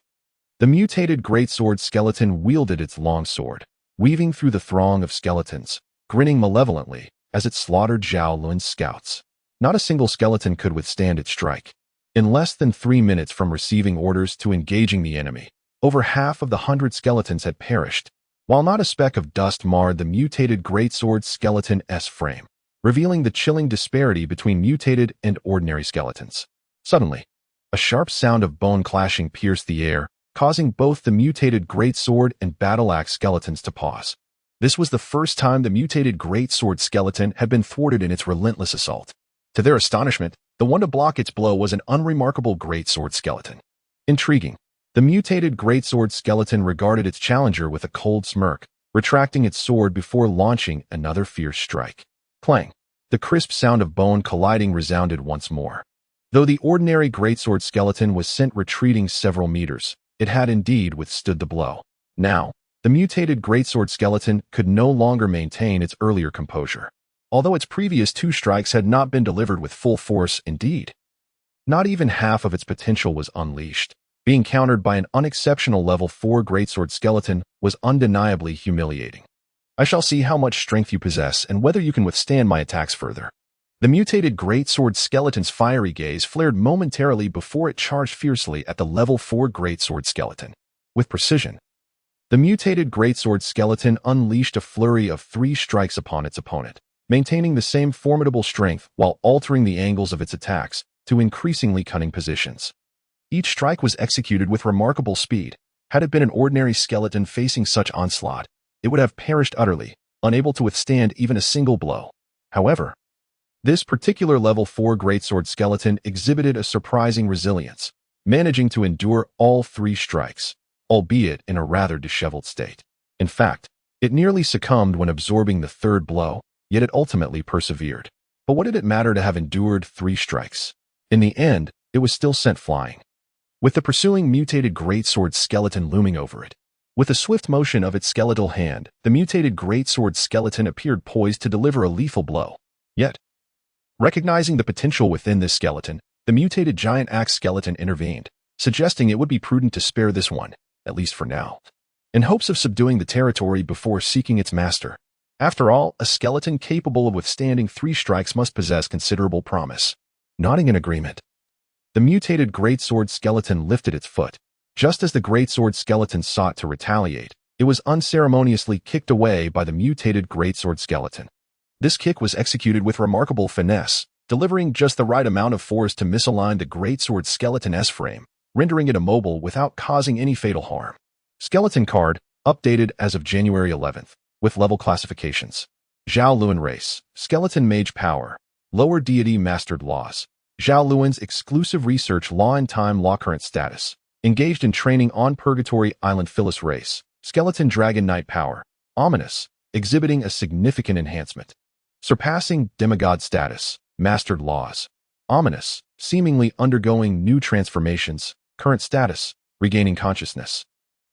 [SPEAKER 1] The mutated greatsword skeleton wielded its long sword, weaving through the throng of skeletons, grinning malevolently as it slaughtered Zhao Lun's scouts. Not a single skeleton could withstand its strike. In less than 3 minutes from receiving orders to engaging the enemy, over half of the 100 skeletons had perished, while not a speck of dust marred the mutated greatsword skeleton's frame, revealing the chilling disparity between mutated and ordinary skeletons. Suddenly, a sharp sound of bone clashing pierced the air, causing both the mutated greatsword and battle axe skeletons to pause. This was the first time the mutated greatsword skeleton had been thwarted in its relentless assault. To their astonishment, the one to block its blow was an unremarkable greatsword skeleton. Intriguing. The mutated greatsword skeleton regarded its challenger with a cold smirk, retracting its sword before launching another fierce strike. Clang! The crisp sound of bone colliding resounded once more. Though the ordinary greatsword skeleton was sent retreating several meters, it had indeed withstood the blow. Now, the mutated greatsword skeleton could no longer maintain its earlier composure. Although its previous 2 strikes had not been delivered with full force indeed. Not even half of its potential was unleashed. Being countered by an unexceptional level 4 greatsword skeleton was undeniably humiliating. I shall see how much strength you possess and whether you can withstand my attacks further. The mutated greatsword skeleton's fiery gaze flared momentarily before it charged fiercely at the level 4 greatsword skeleton. With precision, the mutated greatsword skeleton unleashed a flurry of 3 strikes upon its opponent, maintaining the same formidable strength while altering the angles of its attacks to increasingly cunning positions. Each strike was executed with remarkable speed. Had it been an ordinary skeleton facing such onslaught, it would have perished utterly, unable to withstand even a single blow. However, this particular level 4 greatsword skeleton exhibited a surprising resilience, managing to endure all 3 strikes, albeit in a rather disheveled state. In fact, it nearly succumbed when absorbing the 3rd blow, yet it ultimately persevered. But what did it matter to have endured 3 strikes? In the end, it was still sent flying, with the pursuing mutated greatsword skeleton looming over it. With a swift motion of its skeletal hand, the mutated greatsword skeleton appeared poised to deliver a lethal blow. Yet, recognizing the potential within this skeleton, the mutated giant axe skeleton intervened, suggesting it would be prudent to spare this one, at least for now, in hopes of subduing the territory before seeking its master. After all, a skeleton capable of withstanding 3 strikes must possess considerable promise. Nodding in agreement, the mutated greatsword skeleton lifted its foot. Just as the greatsword skeleton sought to retaliate, it was unceremoniously kicked away by the mutated greatsword skeleton. This kick was executed with remarkable finesse, delivering just the right amount of force to misalign the greatsword skeleton's frame, rendering it immobile without causing any fatal harm. Skeleton card, updated as of January 11th, with level classifications. Zhao Lun race, skeleton mage power, lower deity mastered laws. Zhao Lun's exclusive research law and time law current status. Engaged in training on Purgatory Island Phyllis race. Skeleton dragon knight power. Ominous, exhibiting a significant enhancement. Surpassing demigod status. Mastered laws. Ominous, seemingly undergoing new transformations. Current status, regaining consciousness.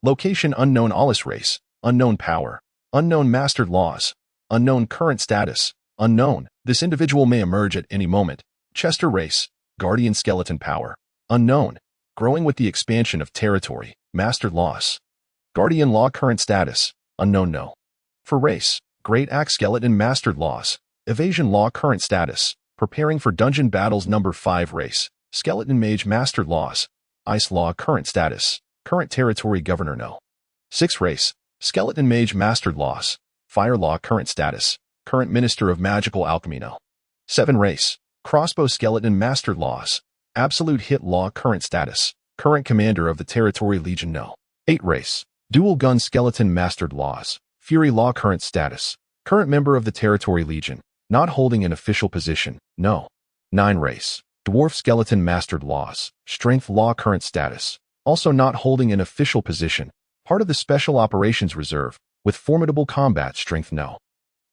[SPEAKER 1] Location unknown Olus race. Unknown power. Unknown mastered laws. Unknown current status. Unknown, this individual may emerge at any moment. Chester race. Guardian skeleton power. Unknown, growing with the expansion of territory. Mastered laws. Guardian law current status. Unknown no. For race, Great Axe Skeleton Mastered Laws. Evasion Law Current Status. Preparing for Dungeon Battles. Number 5 Race, Skeleton Mage Mastered Laws. Ice Law Current Status. Current Territory Governor No. 6 Race, Skeleton Mage Mastered Laws. Fire Law Current Status. Current Minister of Magical Alchemy No. 7 Race, Crossbow Skeleton Mastered Laws. Absolute Hit Law Current Status. Current Commander of the Territory Legion No. 8 Race, Dual Gun Skeleton Mastered Laws. Fury Law Current Status. Current Member of the Territory Legion, not holding an official position No. 9 Race, Dwarf Skeleton Mastered Laws. Strength Law Current Status. Also not holding an official position, part of the Special Operations Reserve, with formidable combat strength No.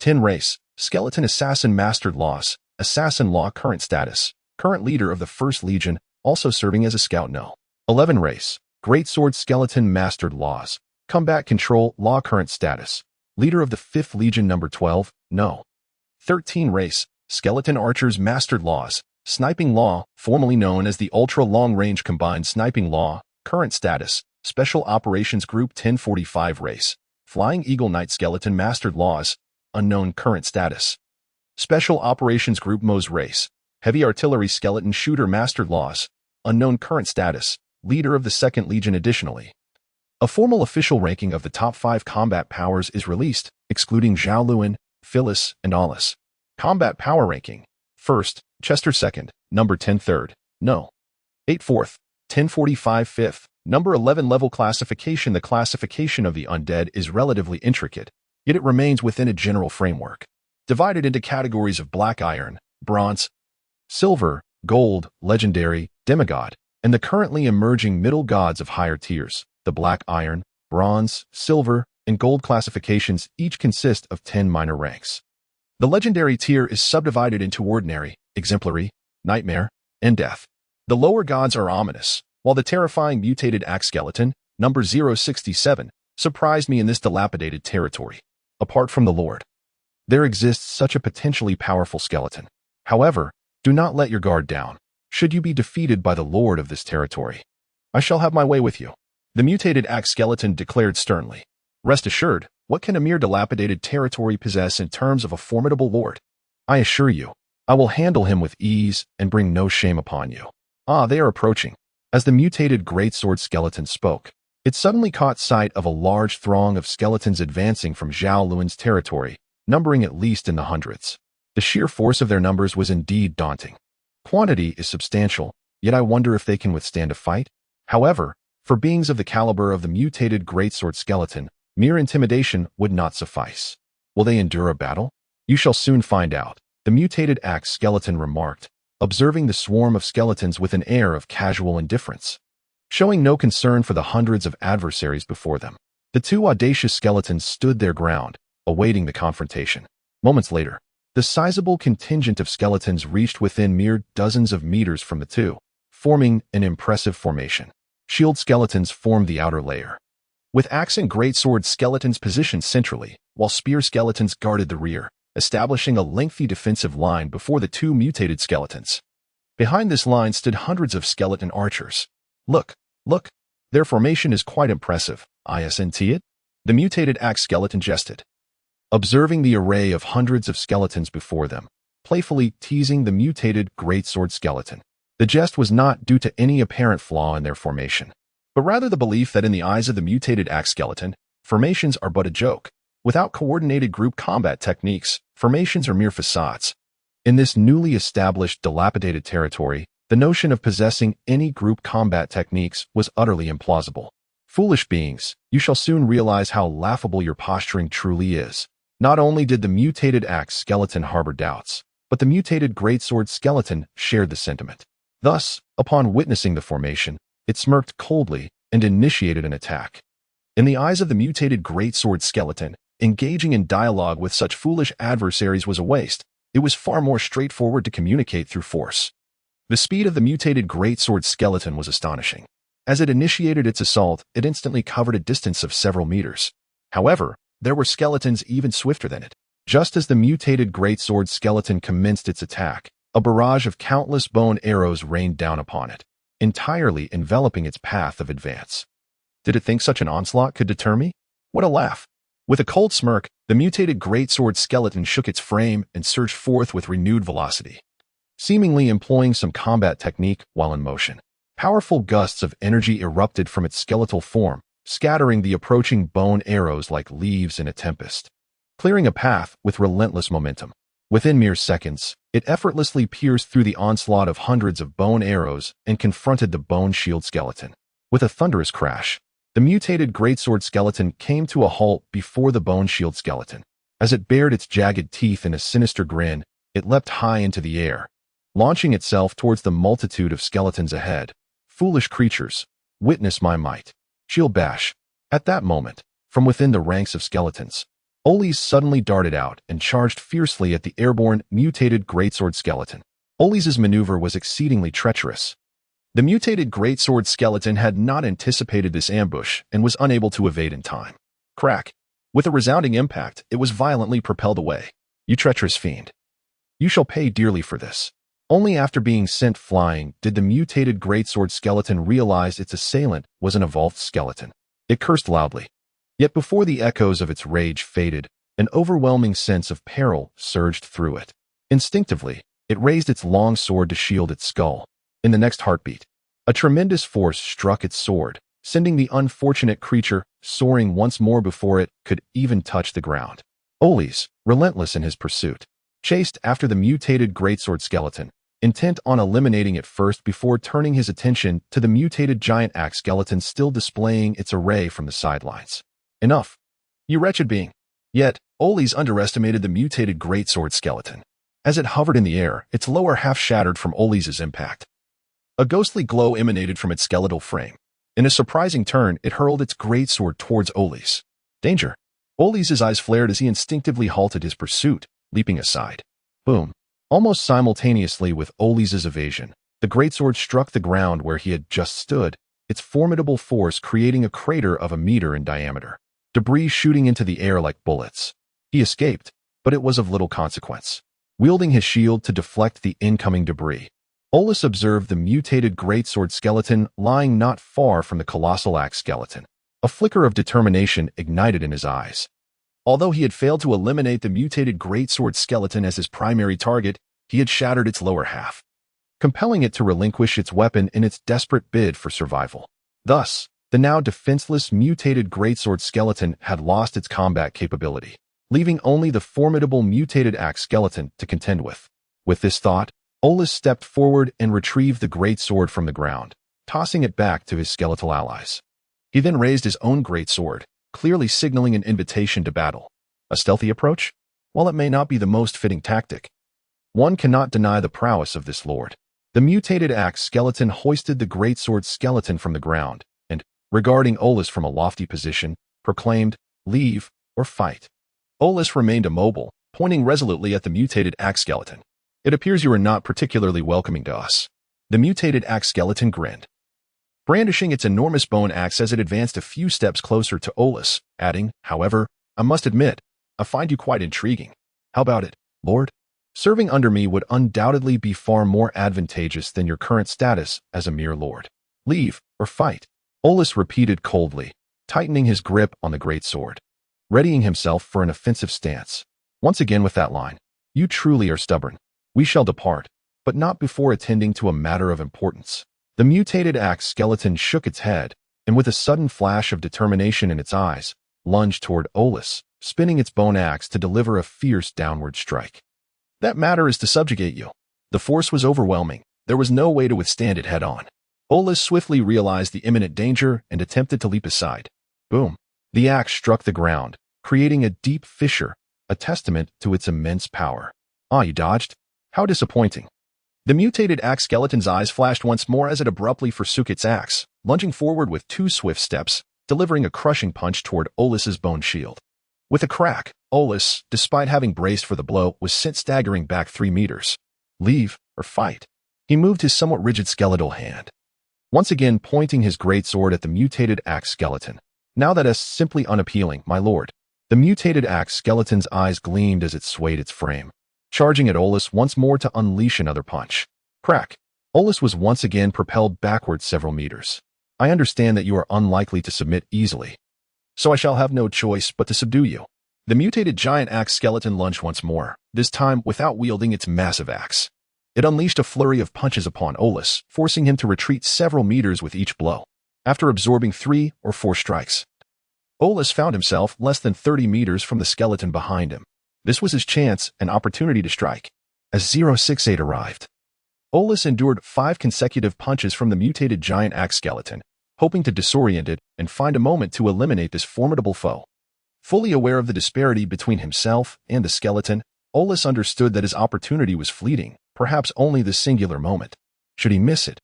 [SPEAKER 1] 10 Race, Skeleton Assassin Mastered Laws. Assassin Law Current Status. Current Leader of the 1st Legion, also serving as a scout No. 11 Race, Greatsword Skeleton Mastered Laws. Combat Control Law Current Status. Leader of the 5th Legion No. 12, No. 13 Race, Skeleton Archers Mastered Laws. Sniping Law, formerly known as the Ultra Long Range Combined Sniping Law. Current Status. Special Operations Group 1045 Race, Flying Eagle Knight Skeleton Mastered Laws. Unknown Current Status. Special Operations Group Mo's Race, Heavy Artillery Skeleton Shooter Mastered Laws. Unknown Current Status. Leader of the 2nd Legion. Additionally, a formal official ranking of the top 5 combat powers is released, excluding Zhao Lun, Phyllis, and Alice. Combat Power Ranking. 1st, Chester 2nd, number 10 3rd, No. 8 4th, 1045 5th, number 11 Level Classification. The classification of the undead is relatively intricate, yet it remains within a general framework. Divided into categories of black iron, bronze, silver, gold, legendary, demigod, and the currently emerging middle gods of higher tiers. The black iron, bronze, silver, and gold classifications each consist of 10 minor ranks. The legendary tier is subdivided into ordinary, exemplary, nightmare, and death. The lower gods are ominous, while the terrifying mutated axe skeleton, number 067, surprised me in this dilapidated territory. Apart from the Lord, there exists such a potentially powerful skeleton. However, do not let your guard down. Should you be defeated by the Lord of this territory, I shall have my way with you. The mutated axe skeleton declared sternly. Rest assured, what can a mere dilapidated territory possess in terms of a formidable lord? I assure you, I will handle him with ease and bring no shame upon you. Ah, they are approaching. As the mutated greatsword skeleton spoke, it suddenly caught sight of a large throng of skeletons advancing from Zhao Lun's territory, numbering at least in the hundreds. The sheer force of their numbers was indeed daunting. Quantity is substantial, yet I wonder if they can withstand a fight. However, for beings of the caliber of the mutated greatsword skeleton, mere intimidation would not suffice. Will they endure a battle? You shall soon find out, the mutated axe skeleton remarked, observing the swarm of skeletons with an air of casual indifference. Showing no concern for the hundreds of adversaries before them, the 2 audacious skeletons stood their ground, awaiting the confrontation. Moments later, the sizable contingent of skeletons reached within mere dozens of meters from the 2, forming an impressive formation. Shield skeletons formed the outer layer, with axe and greatsword skeletons positioned centrally, while spear skeletons guarded the rear, establishing a lengthy defensive line before the 2 mutated skeletons. Behind this line stood hundreds of skeleton archers. Look, their formation is quite impressive, isn't it? The mutated axe skeleton jested, observing the array of hundreds of skeletons before them, playfully teasing the mutated greatsword skeleton. The jest was not due to any apparent flaw in their formation, but rather the belief that in the eyes of the mutated axe skeleton, formations are but a joke. Without coordinated group combat techniques, formations are mere facades. In this newly established, dilapidated territory, the notion of possessing any group combat techniques was utterly implausible. Foolish beings, you shall soon realize how laughable your posturing truly is. Not only did the mutated axe skeleton harbor doubts, but the mutated greatsword skeleton shared the sentiment. Thus, upon witnessing the formation, it smirked coldly and initiated an attack. In the eyes of the mutated greatsword skeleton, engaging in dialogue with such foolish adversaries was a waste. It was far more straightforward to communicate through force. The speed of the mutated greatsword skeleton was astonishing. As it initiated its assault, it instantly covered a distance of several meters. However, there were skeletons even swifter than it. Just as the mutated greatsword skeleton commenced its attack, a barrage of countless bone arrows rained down upon it, entirely enveloping its path of advance. Did it think such an onslaught could deter me? What a laugh! With a cold smirk, the mutated greatsword skeleton shook its frame and surged forth with renewed velocity, seemingly employing some combat technique while in motion. Powerful gusts of energy erupted from its skeletal form, scattering the approaching bone arrows like leaves in a tempest, clearing a path with relentless momentum. Within mere seconds, it effortlessly pierced through the onslaught of hundreds of bone arrows and confronted the bone shield skeleton. With a thunderous crash, the mutated greatsword skeleton came to a halt before the bone shield skeleton. As it bared its jagged teeth in a sinister grin, it leapt high into the air, launching itself towards the multitude of skeletons ahead. Foolish creatures, witness my might. Shield bash. At that moment, from within the ranks of skeletons, Oles suddenly darted out and charged fiercely at the airborne, mutated greatsword skeleton. Oles's maneuver was exceedingly treacherous. The mutated greatsword skeleton had not anticipated this ambush and was unable to evade in time. Crack. With a resounding impact, it was violently propelled away. You treacherous fiend. You shall pay dearly for this. Only after being sent flying did the mutated greatsword skeleton realize its assailant was an evolved skeleton. It cursed loudly. Yet before the echoes of its rage faded, an overwhelming sense of peril surged through it. Instinctively, it raised its long sword to shield its skull. In the next heartbeat, a tremendous force struck its sword, sending the unfortunate creature soaring once more before it could even touch the ground. Oles, relentless in his pursuit, chased after the mutated greatsword skeleton, intent on eliminating it first before turning his attention to the mutated giant axe skeleton still displaying its array from the sidelines. Enough, you wretched being. Yet, Oles underestimated the mutated greatsword skeleton. As it hovered in the air, its lower half shattered from Oles's impact. A ghostly glow emanated from its skeletal frame. In a surprising turn, it hurled its greatsword towards Oles. Danger! Oles's eyes flared as he instinctively halted his pursuit, leaping aside. Boom! Almost simultaneously with Oles's evasion, the greatsword struck the ground where he had just stood, its formidable force creating a crater of a meter in diameter. Debris shooting into the air like bullets. He escaped, but it was of little consequence. Wielding his shield to deflect the incoming debris, Oles observed the mutated greatsword skeleton lying not far from the colossal axe skeleton. A flicker of determination ignited in his eyes. Although he had failed to eliminate the mutated greatsword skeleton as his primary target, he had shattered its lower half, compelling it to relinquish its weapon in its desperate bid for survival. Thus, the now defenseless mutated greatsword skeleton had lost its combat capability, leaving only the formidable mutated axe skeleton to contend with. With this thought, Oles stepped forward and retrieved the greatsword from the ground, tossing it back to his skeletal allies. He then raised his own greatsword, clearly signaling an invitation to battle. A stealthy approach? While it may not be the most fitting tactic, one cannot deny the prowess of this lord. The mutated axe skeleton hoisted the greatsword skeleton from the ground, and, regarding Oles from a lofty position, proclaimed, "Leave or fight." Oles remained immobile, pointing resolutely at the mutated axe skeleton. "It appears you are not particularly welcoming to us." The mutated axe skeleton grinned, brandishing its enormous bone axe as it advanced a few steps closer to Oles, adding, "However, I must admit, I find you quite intriguing. How about it, Lord? Serving under me would undoubtedly be far more advantageous than your current status as a mere lord. Leave or fight." Oles repeated coldly, tightening his grip on the greatsword, readying himself for an offensive stance. Once again with that line, "You truly are stubborn. We shall depart, but not before attending to a matter of importance." The mutated axe skeleton shook its head, and with a sudden flash of determination in its eyes, lunged toward Oles, spinning its bone axe to deliver a fierce downward strike. "That matter is to subjugate you." The force was overwhelming. There was no way to withstand it head-on. Oles swiftly realized the imminent danger and attempted to leap aside. Boom! The axe struck the ground, creating a deep fissure, a testament to its immense power. "Ah, you dodged? How disappointing." The mutated axe skeleton's eyes flashed once more as it abruptly forsook its axe, lunging forward with 2 swift steps, delivering a crushing punch toward Oles's bone shield. With a crack, Oles, despite having braced for the blow, was sent staggering back 3 meters. Leave or fight. He moved his somewhat rigid skeletal hand, once again pointing his greatsword at the mutated axe skeleton. "Now that is simply unappealing, my lord." The mutated axe skeleton's eyes gleamed as it swayed its frame, charging at Oles once more to unleash another punch. Crack! Oles was once again propelled backward several meters. "I understand that you are unlikely to submit easily." so I shall have no choice but to subdue you." The mutated giant axe skeleton lunged once more, this time without wielding its massive axe. It unleashed a flurry of punches upon Olus, forcing him to retreat several meters with each blow. After absorbing 3 or 4 strikes, Olus found himself less than 30 meters from the skeleton behind him. This was his chance and opportunity to strike. As 068 arrived, Olus endured 5 consecutive punches from the mutated giant axe skeleton, hoping to disorient it and find a moment to eliminate this formidable foe. Fully aware of the disparity between himself and the skeleton, Olus understood that his opportunity was fleeting, perhaps only the singular moment. Should he miss it,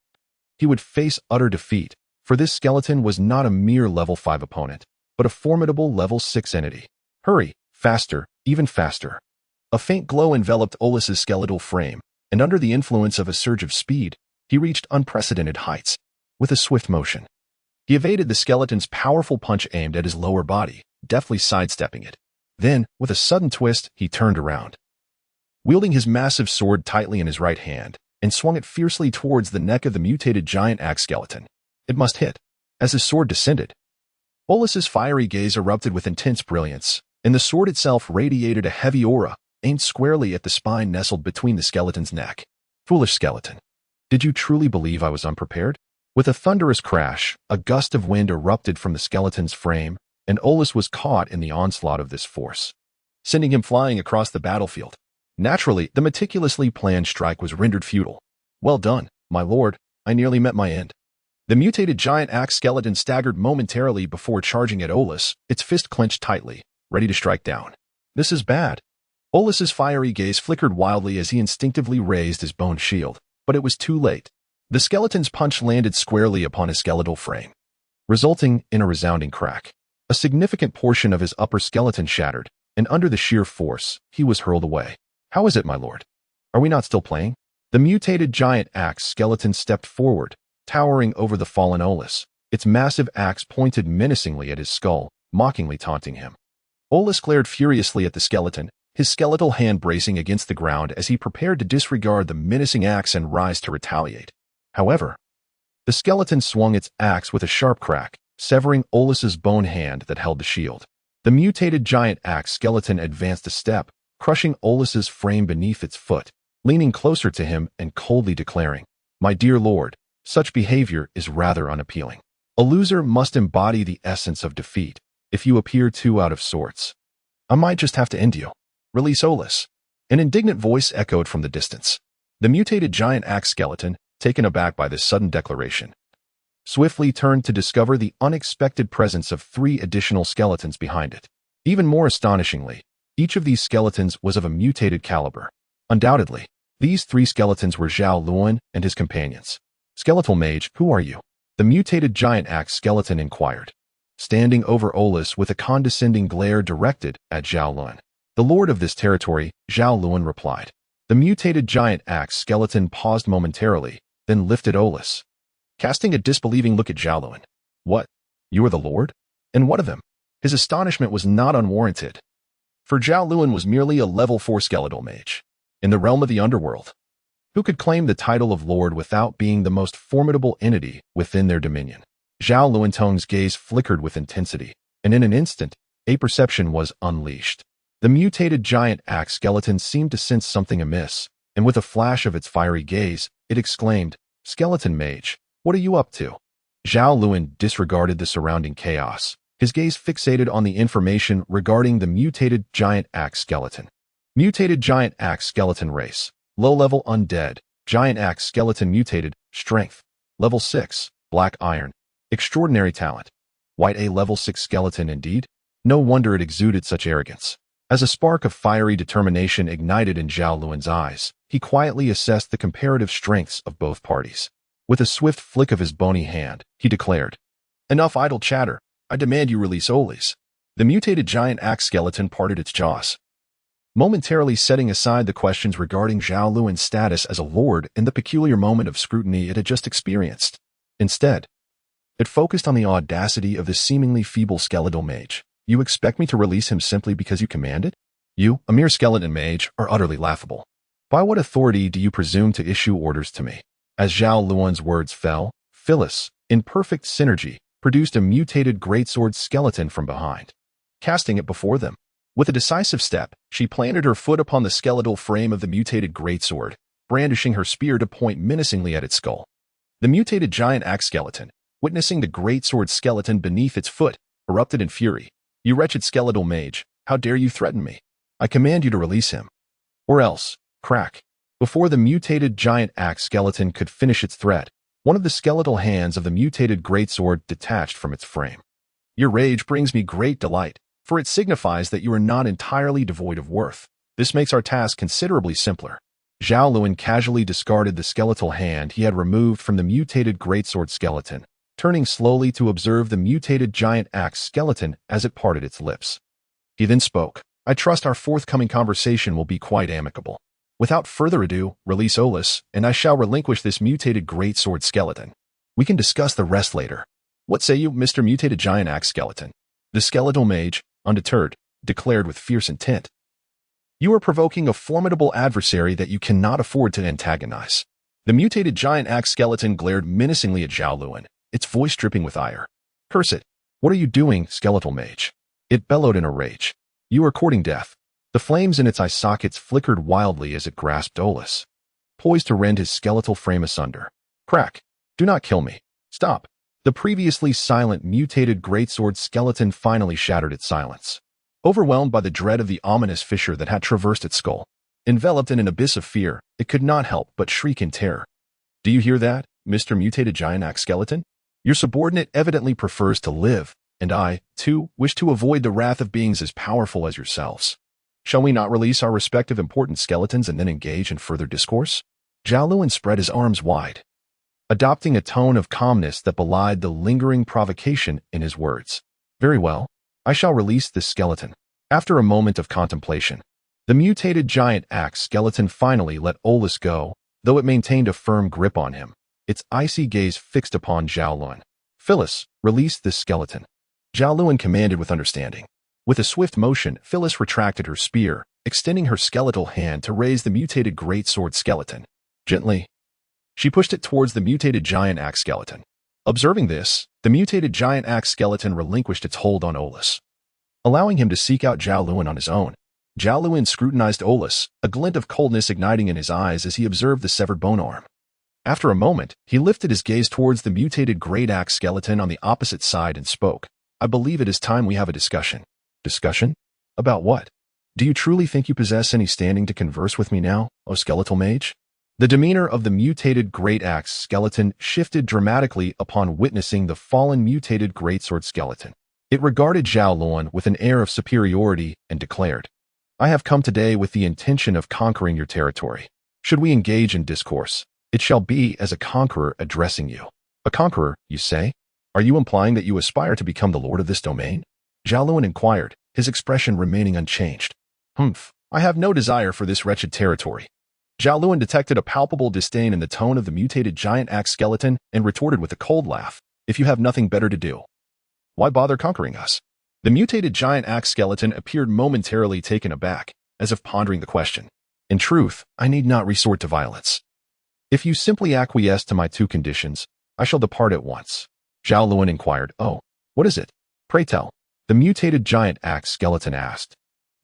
[SPEAKER 1] he would face utter defeat, for this skeleton was not a mere level 5 opponent, but a formidable level 6 entity. Hurry, faster, even faster. A faint glow enveloped Olus's skeletal frame, and under the influence of a surge of speed, he reached unprecedented heights. With a swift motion, he evaded the skeleton's powerful punch aimed at his lower body, deftly sidestepping it. Then, with a sudden twist, he turned around, wielding his massive sword tightly in his right hand, and swung it fiercely towards the neck of the mutated giant axe skeleton. It must hit. As his sword descended, Olus's fiery gaze erupted with intense brilliance, and the sword itself radiated a heavy aura, aimed squarely at the spine nestled between the skeleton's neck. Foolish skeleton. Did you truly believe I was unprepared? With a thunderous crash, a gust of wind erupted from the skeleton's frame, and Olus was caught in the onslaught of this force, sending him flying across the battlefield. Naturally, the meticulously planned strike was rendered futile. Well done, my lord, I nearly met my end. The mutated giant axe skeleton staggered momentarily before charging at Olus, its fist clenched tightly, ready to strike down. This is bad. Olus's fiery gaze flickered wildly as he instinctively raised his bone shield, but it was too late. The skeleton's punch landed squarely upon his skeletal frame, resulting in a resounding crack. A significant portion of his upper skeleton shattered, and under the sheer force, he was hurled away. How is it, my lord? Are we not still playing? The mutated giant axe skeleton stepped forward, towering over the fallen Olus, its massive axe pointed menacingly at his skull, mockingly taunting him. Olus glared furiously at the skeleton, his skeletal hand bracing against the ground as he prepared to disregard the menacing axe and rise to retaliate. However, the skeleton swung its axe with a sharp crack, severing Olus's bone hand that held the shield. The mutated giant axe skeleton advanced a step, crushing Olus's frame beneath its foot, leaning closer to him and coldly declaring, "My dear lord, such behavior is rather unappealing. A loser must embody the essence of defeat. If you appear too out of sorts, I might just have to end you. Release Olus." An indignant voice echoed from the distance. The mutated giant axe skeleton, taken aback by this sudden declaration, swiftly turned to discover the unexpected presence of 3 additional skeletons behind it. Even more astonishingly, each of these skeletons was of a mutated caliber. Undoubtedly, these 3 skeletons were Zhao Lun and his companions. "Skeletal mage, who are you?" the mutated giant axe skeleton inquired, standing over Olus with a condescending glare directed at Zhao Lun. "The lord of this territory," Zhao Lun replied. The mutated giant axe skeleton paused momentarily, then lifted Olus, casting a disbelieving look at Zhao Lun. "What? You are the lord? And what of him?" His astonishment was not unwarranted, for Zhao Lun was merely a level 4 skeletal mage. In the realm of the underworld, who could claim the title of lord without being the most formidable entity within their dominion? Zhao Luntong's gaze flickered with intensity, and in an instant, a perception was unleashed. The mutated giant axe skeleton seemed to sense something amiss, and with a flash of its fiery gaze, it exclaimed, "Skeleton mage, what are you up to?" Zhao Lun disregarded the surrounding chaos, his gaze fixated on the information regarding the mutated giant axe skeleton. Mutated giant axe skeleton race, low-level undead, giant axe skeleton mutated, strength, level 6, black iron, extraordinary talent. White a level 6 skeleton indeed? No wonder it exuded such arrogance. As a spark of fiery determination ignited in Zhao Lun's eyes, he quietly assessed the comparative strengths of both parties. With a swift flick of his bony hand, he declared, "Enough idle chatter. I demand you release Olus." The mutated giant axe skeleton parted its jaws, momentarily setting aside the questions regarding Zhao Lun's status as a lord and the peculiar moment of scrutiny it had just experienced. Instead, it focused on the audacity of the seemingly feeble skeletal mage. "You expect me to release him simply because you command it? You, a mere skeleton mage, are utterly laughable. By what authority do you presume to issue orders to me?" As Zhao Lun's words fell, Phyllis, in perfect synergy, produced a mutated greatsword skeleton from behind, casting it before them. With a decisive step, she planted her foot upon the skeletal frame of the mutated greatsword, brandishing her spear to point menacingly at its skull. The mutated giant axe skeleton, witnessing the greatsword skeleton beneath its foot, erupted in fury. "You wretched skeletal mage, how dare you threaten me? I command you to release him. Or else," crack. Before the mutated giant axe skeleton could finish its threat, one of the skeletal hands of the mutated greatsword detached from its frame. "Your rage brings me great delight, for it signifies that you are not entirely devoid of worth. This makes our task considerably simpler." Zhao Lun casually discarded the skeletal hand he had removed from the mutated greatsword skeleton, turning slowly to observe the mutated giant axe skeleton as it parted its lips. He then spoke, "I trust our forthcoming conversation will be quite amicable. Without further ado, release Olus, and I shall relinquish this mutated greatsword skeleton. We can discuss the rest later. What say you, Mr. Mutated Giant Axe Skeleton?" The skeletal mage, undeterred, declared with fierce intent. "You are provoking a formidable adversary that you cannot afford to antagonize." The mutated giant axe skeleton glared menacingly at Zhao Lun, its voice dripping with ire. "Curse it! What are you doing, skeletal mage?" It bellowed in a rage. "You are courting death." The flames in its eye sockets flickered wildly as it grasped Olus, poised to rend his skeletal frame asunder. Crack! "Do not kill me. Stop." The previously silent mutated greatsword skeleton finally shattered its silence, overwhelmed by the dread of the ominous fissure that had traversed its skull. Enveloped in an abyss of fear, it could not help but shriek in terror. "Do you hear that, Mr. Mutated Giant Axe Skeleton? Your subordinate evidently prefers to live, and I, too, wish to avoid the wrath of beings as powerful as yourselves. Shall we not release our respective important skeletons and then engage in further discourse?" Zhao Lun spread his arms wide, adopting a tone of calmness that belied the lingering provocation in his words. "Very well. I shall release this skeleton." After a moment of contemplation, the mutated giant axe skeleton finally let Olus go, though it maintained a firm grip on him, its icy gaze fixed upon Zhao Lun. "Phyllis, release this skeleton." Zhao Lun commanded with understanding. With a swift motion, Phyllis retracted her spear, extending her skeletal hand to raise the mutated greatsword skeleton. Gently, she pushed it towards the mutated giant axe skeleton. Observing this, the mutated giant axe skeleton relinquished its hold on Olus, allowing him to seek out Zhao Lun on his own. Zhao Lun scrutinized Olus, a glint of coldness igniting in his eyes as he observed the severed bone arm. After a moment, he lifted his gaze towards the mutated great axe skeleton on the opposite side and spoke, "I believe it is time we have a discussion." "Discussion? About what? Do you truly think you possess any standing to converse with me now, O skeletal mage?" The demeanor of the mutated great axe skeleton shifted dramatically upon witnessing the fallen mutated greatsword skeleton. It regarded Zhao Lun with an air of superiority and declared, "I have come today with the intention of conquering your territory. Should we engage in discourse, it shall be as a conqueror addressing you." "A conqueror, you say? Are you implying that you aspire to become the lord of this domain?" Zhao Lun inquired, his expression remaining unchanged. "Humph, I have no desire for this wretched territory." Zhao Lun detected a palpable disdain in the tone of the mutated giant axe skeleton and retorted with a cold laugh, "If you have nothing better to do, why bother conquering us?" The mutated giant axe skeleton appeared momentarily taken aback, as if pondering the question. "In truth, I need not resort to violence. If you simply acquiesce to my two conditions, I shall depart at once." Zhao Lun inquired, "Oh, what is it? Pray tell." The mutated giant axe skeleton asked,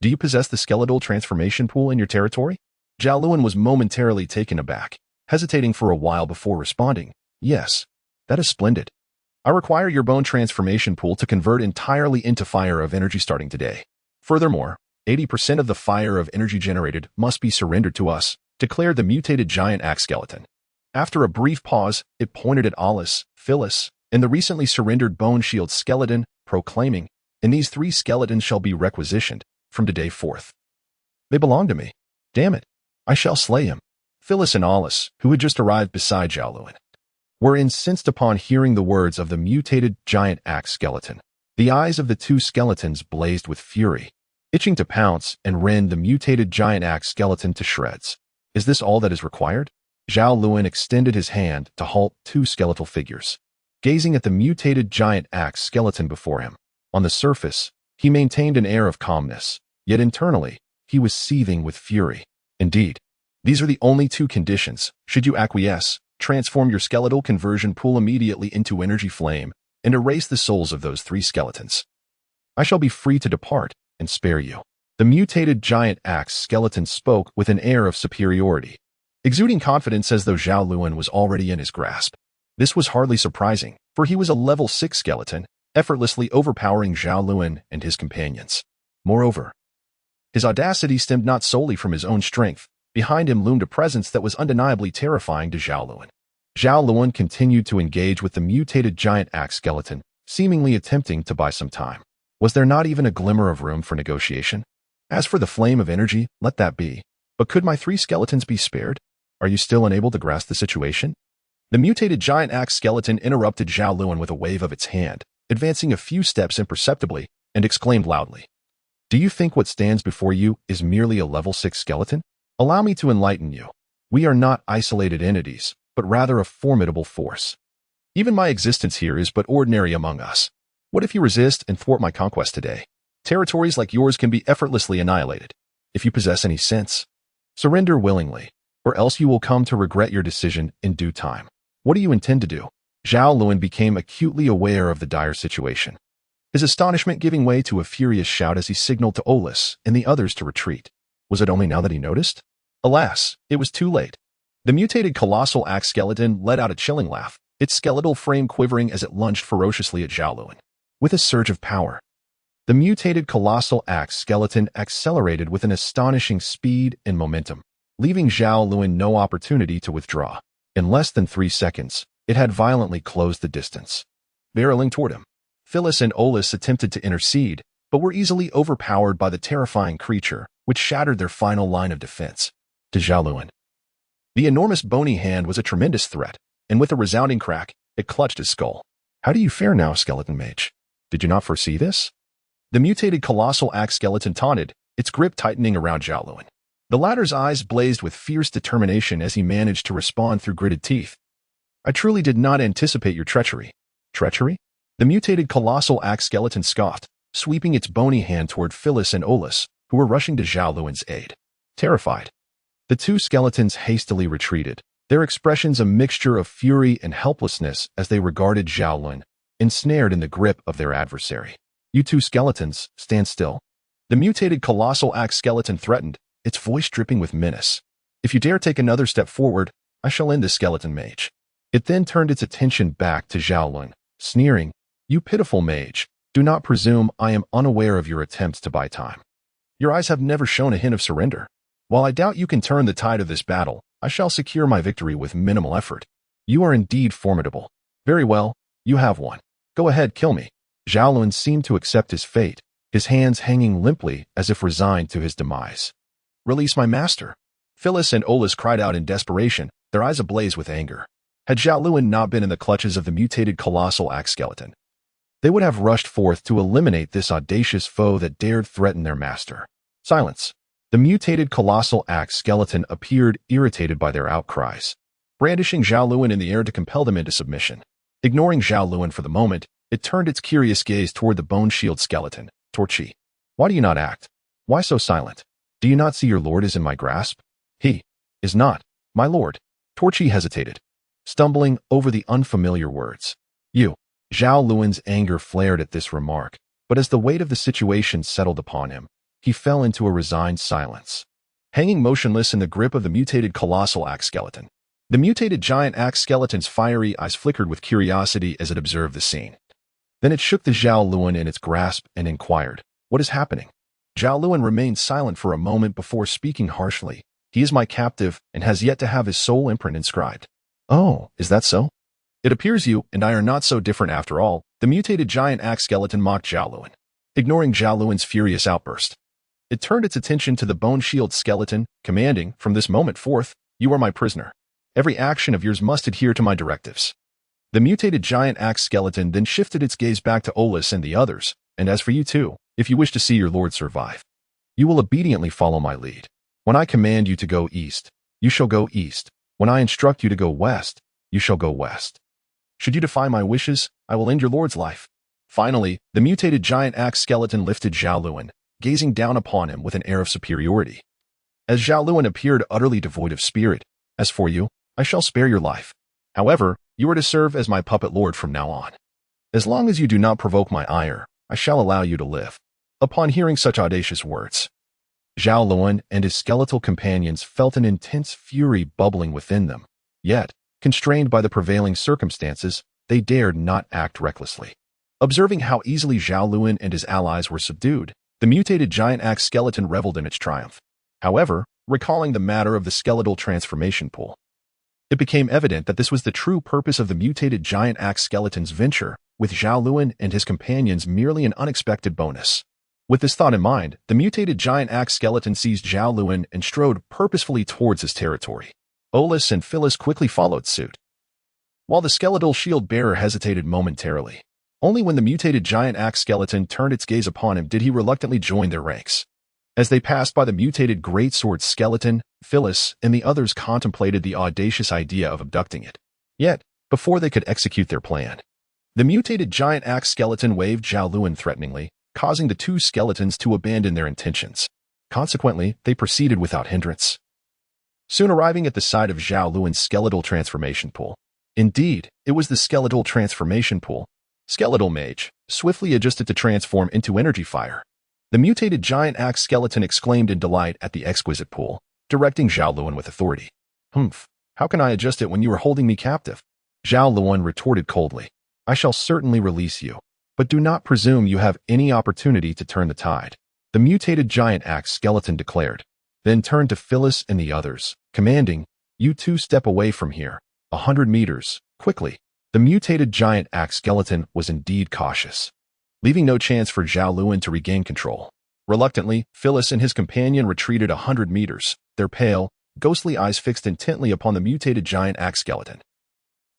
[SPEAKER 1] "Do you possess the skeletal transformation pool in your territory?" Zhao Lun was momentarily taken aback, hesitating for a while before responding, "Yes, that is splendid. I require your bone transformation pool to convert entirely into fire of energy starting today. Furthermore, 80% of the fire of energy generated must be surrendered to us," declared the mutated giant axe skeleton. After a brief pause, it pointed at Olus, Phyllis, and the recently surrendered bone shield skeleton, proclaiming, "And these three skeletons shall be requisitioned from today forth. They belong to me. Damn it, I shall slay him." Phyllis and Olus, who had just arrived beside Zhao Lun, were incensed upon hearing the words of the mutated giant axe skeleton. The eyes of the two skeletons blazed with fury, itching to pounce and rend the mutated giant axe skeleton to shreds. "Is this all that is required?" Zhao Lun extended his hand to halt two skeletal figures, gazing at the mutated giant axe skeleton before him. On the surface, he maintained an air of calmness, yet internally, he was seething with fury. "Indeed, these are the only two conditions. Should you acquiesce, transform your skeletal conversion pool immediately into energy flame, and erase the souls of those 3 skeletons. I shall be free to depart and spare you." The mutated giant axe skeleton spoke with an air of superiority, exuding confidence as though Zhao Lun was already in his grasp. This was hardly surprising, for he was a level 6 skeleton, effortlessly overpowering Zhao Lun and his companions. Moreover, his audacity stemmed not solely from his own strength. Behind him loomed a presence that was undeniably terrifying to Zhao Lun. Zhao Lun continued to engage with the mutated giant axe skeleton, seemingly attempting to buy some time. Was there not even a glimmer of room for negotiation? As for the flame of energy, let that be. But could my 3 skeletons be spared? Are you still unable to grasp the situation? The mutated giant axe skeleton interrupted Zhao Lun with a wave of its hand, advancing a few steps imperceptibly, and exclaimed loudly, "Do you think what stands before you is merely a level 6 skeleton? Allow me to enlighten you. We are not isolated entities, but rather a formidable force. Even my existence here is but ordinary among us. What if you resist and thwart my conquest today? Territories like yours can be effortlessly annihilated. If you possess any sense, surrender willingly, or else you will come to regret your decision in due time. What do you intend to do?" Zhao Lun became acutely aware of the dire situation, his astonishment giving way to a furious shout as he signaled to Olus and the others to retreat. Was it only now that he noticed? Alas, it was too late. The mutated colossal axe skeleton let out a chilling laugh, its skeletal frame quivering as it lunged ferociously at Zhao Lun. With a surge of power, the mutated colossal axe skeleton accelerated with an astonishing speed and momentum, leaving Zhao Lun no opportunity to withdraw. In less than 3 seconds, it had violently closed the distance, barreling toward him. Phyllis and Olus attempted to intercede, but were easily overpowered by the terrifying creature, which shattered their final line of defense. To Zhao Lun, the enormous bony hand was a tremendous threat, and with a resounding crack, it clutched his skull. "How do you fare now, skeleton mage? Did you not foresee this?" The mutated colossal axe skeleton taunted, its grip tightening around Zhao Lun. The latter's eyes blazed with fierce determination as he managed to respond through gritted teeth. "I truly did not anticipate your treachery." "Treachery?" The mutated colossal axe skeleton scoffed, sweeping its bony hand toward Phyllis and Olus, who were rushing to Zhao Lun's aid. Terrified, the 2 skeletons hastily retreated, their expressions a mixture of fury and helplessness as they regarded Zhao Lun, ensnared in the grip of their adversary. "You 2 skeletons, stand still." The mutated colossal axe skeleton threatened, its voice dripping with menace. "If you dare take another step forward, I shall end this skeleton mage." It then turned its attention back to Zhao Lun, sneering, "You pitiful mage, do not presume I am unaware of your attempts to buy time. Your eyes have never shown a hint of surrender. While I doubt you can turn the tide of this battle, I shall secure my victory with minimal effort. You are indeed formidable. Very well, you have won. Go ahead, kill me." Zhao Lun seemed to accept his fate, his hands hanging limply as if resigned to his demise. "Release my master." Phyllis and Olus cried out in desperation, their eyes ablaze with anger. Had Zhao Lun not been in the clutches of the mutated colossal axe skeleton, they would have rushed forth to eliminate this audacious foe that dared threaten their master. Silence. The mutated colossal axe skeleton appeared irritated by their outcries, brandishing Zhao Lun in the air to compel them into submission. Ignoring Zhao Lun for the moment, it turned its curious gaze toward the bone-shield skeleton, Torchi. "Why do you not act? Why so silent? Do you not see your lord is in my grasp?" "He is not, my lord." Torchi hesitated, stumbling over the unfamiliar words. "You." Zhao Lun's anger flared at this remark, but as the weight of the situation settled upon him, he fell into a resigned silence, hanging motionless in the grip of the mutated colossal axe skeleton. The mutated giant axe skeleton's fiery eyes flickered with curiosity as it observed the scene. Then it shook the Zhao Lun in its grasp and inquired, "What is happening?" Zhao Lun remained silent for a moment before speaking harshly. "He is my captive and has yet to have his soul imprint inscribed." "Oh, is that so? It appears you and I are not so different after all." The mutated giant axe skeleton mocked Zhao Lun, ignoring Zhao Lun's furious outburst. It turned its attention to the bone shield skeleton, commanding, "From this moment forth, you are my prisoner. Every action of yours must adhere to my directives." The mutated giant axe skeleton then shifted its gaze back to Olus and the others, "And as for you too, if you wish to see your lord survive, you will obediently follow my lead. When I command you to go east, you shall go east. When I instruct you to go west, you shall go west. Should you defy my wishes, I will end your lord's life." Finally, the mutated giant axe skeleton lifted Zhao Lun, gazing down upon him with an air of superiority. As Zhao Lun appeared utterly devoid of spirit, "As for you, I shall spare your life. However, you are to serve as my puppet lord from now on." As long as you do not provoke my ire, I shall allow you to live." Upon hearing such audacious words, Zhao Lun and his skeletal companions felt an intense fury bubbling within them. Yet, constrained by the prevailing circumstances, they dared not act recklessly. Observing how easily Zhao Lun and his allies were subdued, the mutated giant axe skeleton reveled in its triumph. However, recalling the matter of the skeletal transformation pool, it became evident that this was the true purpose of the mutated giant axe skeleton's venture, with Zhao Lun and his companions merely an unexpected bonus. With this thought in mind, the mutated giant axe skeleton seized Zhao Lun and strode purposefully towards his territory. Olus and Phyllis quickly followed suit, while the skeletal shield-bearer hesitated momentarily. Only when the mutated giant axe skeleton turned its gaze upon him did he reluctantly join their ranks. As they passed by the mutated greatsword skeleton, Phyllis and the others contemplated the audacious idea of abducting it. Yet, before they could execute their plan, the mutated giant axe skeleton waved Zhao Lun threateningly, causing the two skeletons to abandon their intentions. Consequently, they proceeded without hindrance, soon arriving at the site of Zhao Lun's skeletal transformation pool. Indeed, it was the skeletal transformation pool. Skeletal mage, swiftly adjusted to transform into energy fire. The mutated giant axe skeleton exclaimed in delight at the exquisite pool, directing Zhao Lun with authority. "Humph, how can I adjust it when you are holding me captive?" Zhao Lun retorted coldly. "I shall certainly release you, but do not presume you have any opportunity to turn the tide," the mutated giant axe skeleton declared, then turned to Phyllis and the others, commanding, "You two step away from here, 100 meters, quickly." The mutated giant axe skeleton was indeed cautious, leaving no chance for Zhao Lun to regain control. Reluctantly, Phyllis and his companion retreated 100 meters, their pale, ghostly eyes fixed intently upon the mutated giant axe skeleton,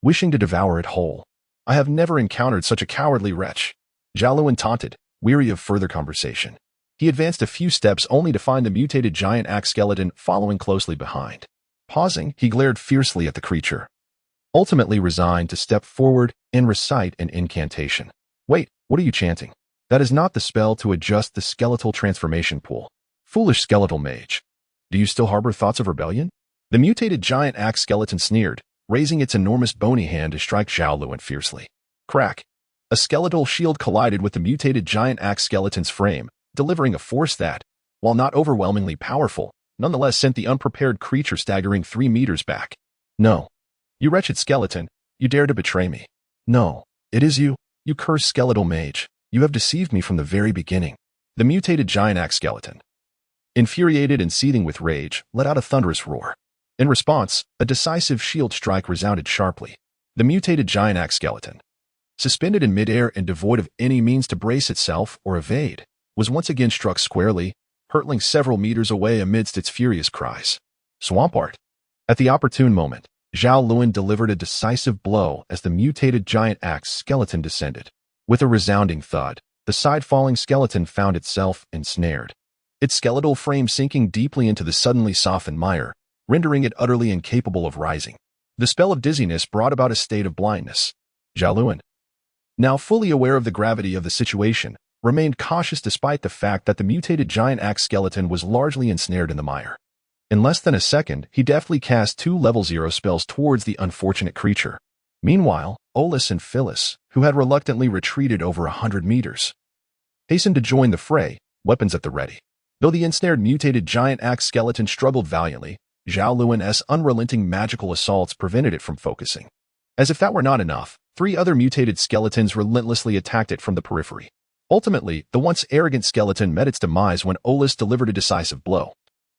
[SPEAKER 1] wishing to devour it whole. "I have never encountered such a cowardly wretch," Zhao Lun taunted, weary of further conversation. He advanced a few steps only to find the mutated giant axe skeleton following closely behind. Pausing, he glared fiercely at the creature, ultimately resigned to step forward and recite an incantation. "Wait, what are you chanting? That is not the spell to adjust the skeletal transformation pool. Foolish skeletal mage. Do you still harbor thoughts of rebellion?" The mutated giant axe skeleton sneered, raising its enormous bony hand to strike Zhao Lun fiercely. Crack! A skeletal shield collided with the mutated giant axe skeleton's frame, delivering a force that, while not overwhelmingly powerful, nonetheless sent the unprepared creature staggering 3 meters back. "No. You wretched skeleton, you dare to betray me. No, it is you, you cursed skeletal mage. You have deceived me from the very beginning." The mutated giant axe skeleton, infuriated and seething with rage, let out a thunderous roar. In response, a decisive shield strike resounded sharply. The mutated giant axe skeleton, suspended in midair and devoid of any means to brace itself or evade, was once again struck squarely, hurtling several meters away amidst its furious cries. "Swamp art!" At the opportune moment, Zhao Lun delivered a decisive blow as the mutated giant axe skeleton descended. With a resounding thud, the side-falling skeleton found itself ensnared, its skeletal frame sinking deeply into the suddenly softened mire, rendering it utterly incapable of rising. The spell of dizziness brought about a state of blindness. Zhao Lun, now fully aware of the gravity of the situation, remained cautious despite the fact that the mutated giant axe skeleton was largely ensnared in the mire. In less than a second, he deftly cast 2 level 0 spells towards the unfortunate creature. Meanwhile, Olus and Phyllis, who had reluctantly retreated over 100 meters, hastened to join the fray, weapons at the ready. Though the ensnared mutated giant axe skeleton struggled valiantly, Zhao Lun's unrelenting magical assaults prevented it from focusing. As if that were not enough, 3 other mutated skeletons relentlessly attacked it from the periphery. Ultimately, the once arrogant skeleton met its demise when Olus delivered a decisive blow,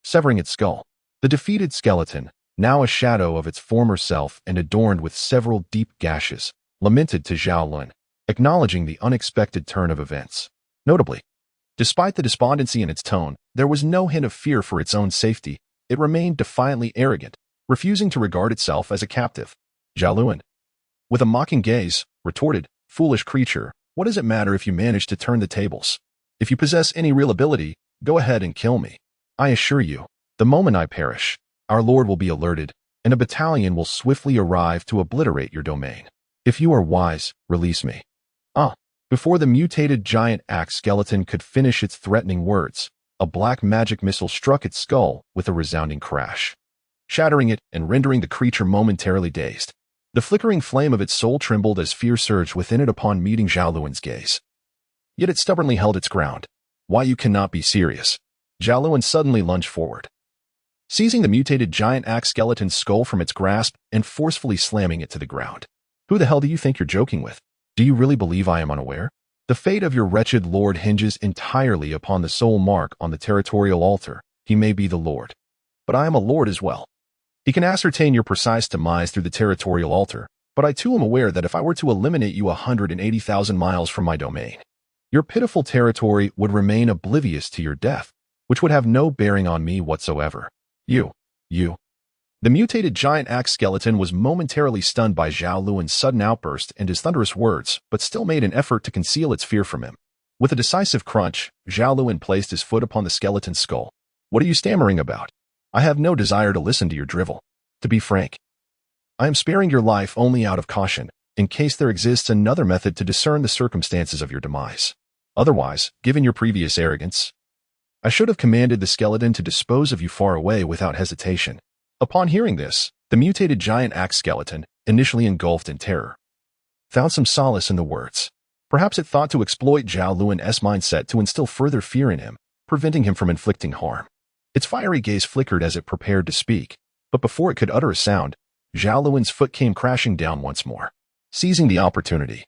[SPEAKER 1] severing its skull. The defeated skeleton, now a shadow of its former self and adorned with several deep gashes, lamented to Zhao Lun, acknowledging the unexpected turn of events. Notably, despite the despondency in its tone, there was no hint of fear for its own safety. It remained defiantly arrogant, refusing to regard itself as a captive. Zhao Lun, with a mocking gaze, retorted, "Foolish creature, what does it matter if you manage to turn the tables? If you possess any real ability, go ahead and kill me. I assure you, the moment I perish, our Lord will be alerted, and a battalion will swiftly arrive to obliterate your domain. If you are wise, release me." Before the mutated giant axe skeleton could finish its threatening words, a black magic missile struck its skull with a resounding crash, shattering it and rendering the creature momentarily dazed. The flickering flame of its soul trembled as fear surged within it upon meeting Zhao Lun's gaze. Yet it stubbornly held its ground. Why, you cannot be serious. Zhao Lun suddenly lunged forward, seizing the mutated giant axe skeleton's skull from its grasp and forcefully slamming it to the ground. Who the hell do you think you're joking with? Do you really believe I am unaware? The fate of your wretched lord hinges entirely upon the soul mark on the territorial altar. He may be the lord, but I am a lord as well. He can ascertain your precise demise through the territorial altar, but I too am aware that if I were to eliminate you 180,000 miles from my domain, your pitiful territory would remain oblivious to your death, which would have no bearing on me whatsoever. You. The mutated giant axe skeleton was momentarily stunned by Zhao Lun's sudden outburst and his thunderous words, but still made an effort to conceal its fear from him. With a decisive crunch, Zhao Lun placed his foot upon the skeleton's skull. What are you stammering about? I have no desire to listen to your drivel. To be frank, I am sparing your life only out of caution, in case there exists another method to discern the circumstances of your demise. Otherwise, given your previous arrogance, I should have commanded the skeleton to dispose of you far away without hesitation. Upon hearing this, the mutated giant axe skeleton, initially engulfed in terror, found some solace in the words. Perhaps it thought to exploit Zhao Lun's mindset to instill further fear in him, preventing him from inflicting harm. Its fiery gaze flickered as it prepared to speak, but before it could utter a sound, Zhao Lun's foot came crashing down once more. Seizing the opportunity,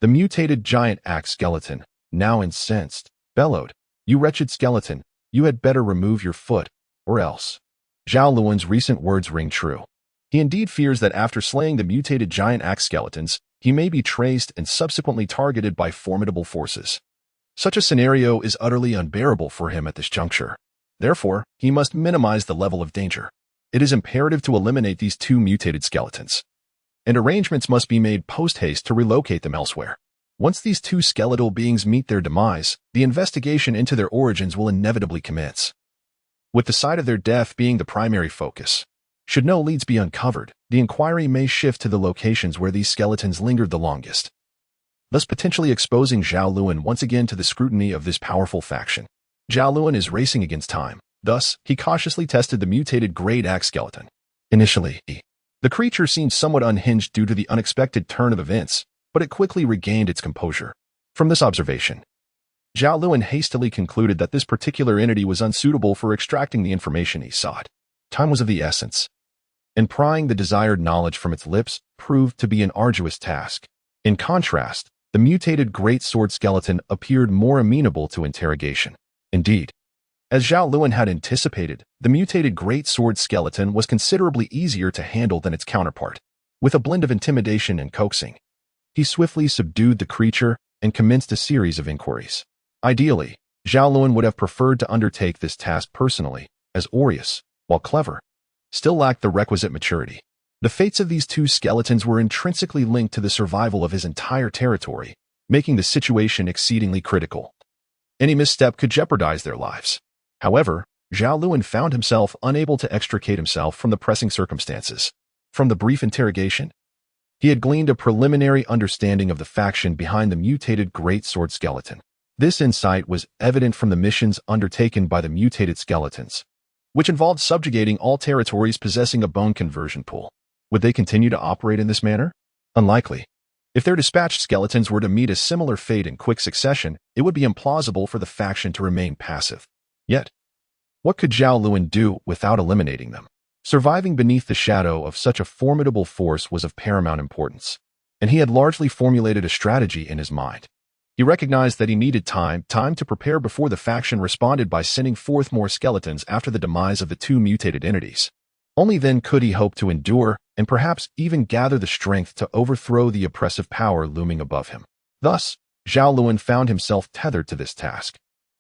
[SPEAKER 1] the mutated giant axe skeleton, now incensed, bellowed, "You wretched skeleton, you had better remove your foot, or else." Zhao Lun's recent words ring true. He indeed fears that after slaying the mutated giant axe skeletons, he may be traced and subsequently targeted by formidable forces. Such a scenario is utterly unbearable for him at this juncture. Therefore, he must minimize the level of danger. It is imperative to eliminate these two mutated skeletons, and arrangements must be made post-haste to relocate them elsewhere. Once these two skeletal beings meet their demise, the investigation into their origins will inevitably commence, with the site of their death being the primary focus. Should no leads be uncovered, the inquiry may shift to the locations where these skeletons lingered the longest, thus potentially exposing Zhao Lun once again to the scrutiny of this powerful faction. Zhao Lun is racing against time. Thus, he cautiously tested the mutated great axe skeleton. Initially, the creature seemed somewhat unhinged due to the unexpected turn of events, but it quickly regained its composure. From this observation, Zhao Lun hastily concluded that this particular entity was unsuitable for extracting the information he sought. Time was of the essence, and prying the desired knowledge from its lips proved to be an arduous task. In contrast, the mutated great sword skeleton appeared more amenable to interrogation. Indeed, as Zhao Lun had anticipated, the mutated great sword skeleton was considerably easier to handle than its counterpart. With a blend of intimidation and coaxing, he swiftly subdued the creature and commenced a series of inquiries. Ideally, Zhao Lun would have preferred to undertake this task personally, as Aureus, while clever, still lacked the requisite maturity. The fates of these two skeletons were intrinsically linked to the survival of his entire territory, making the situation exceedingly critical. Any misstep could jeopardize their lives. However, Zhao Lun found himself unable to extricate himself from the pressing circumstances. From the brief interrogation, he had gleaned a preliminary understanding of the faction behind the mutated great sword skeleton. This insight was evident from the missions undertaken by the mutated skeletons, which involved subjugating all territories possessing a bone conversion pool. Would they continue to operate in this manner? Unlikely. If their dispatched skeletons were to meet a similar fate in quick succession, it would be implausible for the faction to remain passive. Yet, what could Zhao Lun do without eliminating them? Surviving beneath the shadow of such a formidable force was of paramount importance, and he had largely formulated a strategy in his mind. He recognized that he needed time to prepare before the faction responded by sending forth more skeletons after the demise of the two mutated entities. Only then could he hope to endure and perhaps even gather the strength to overthrow the oppressive power looming above him. Thus, Zhao Lun found himself tethered to this task,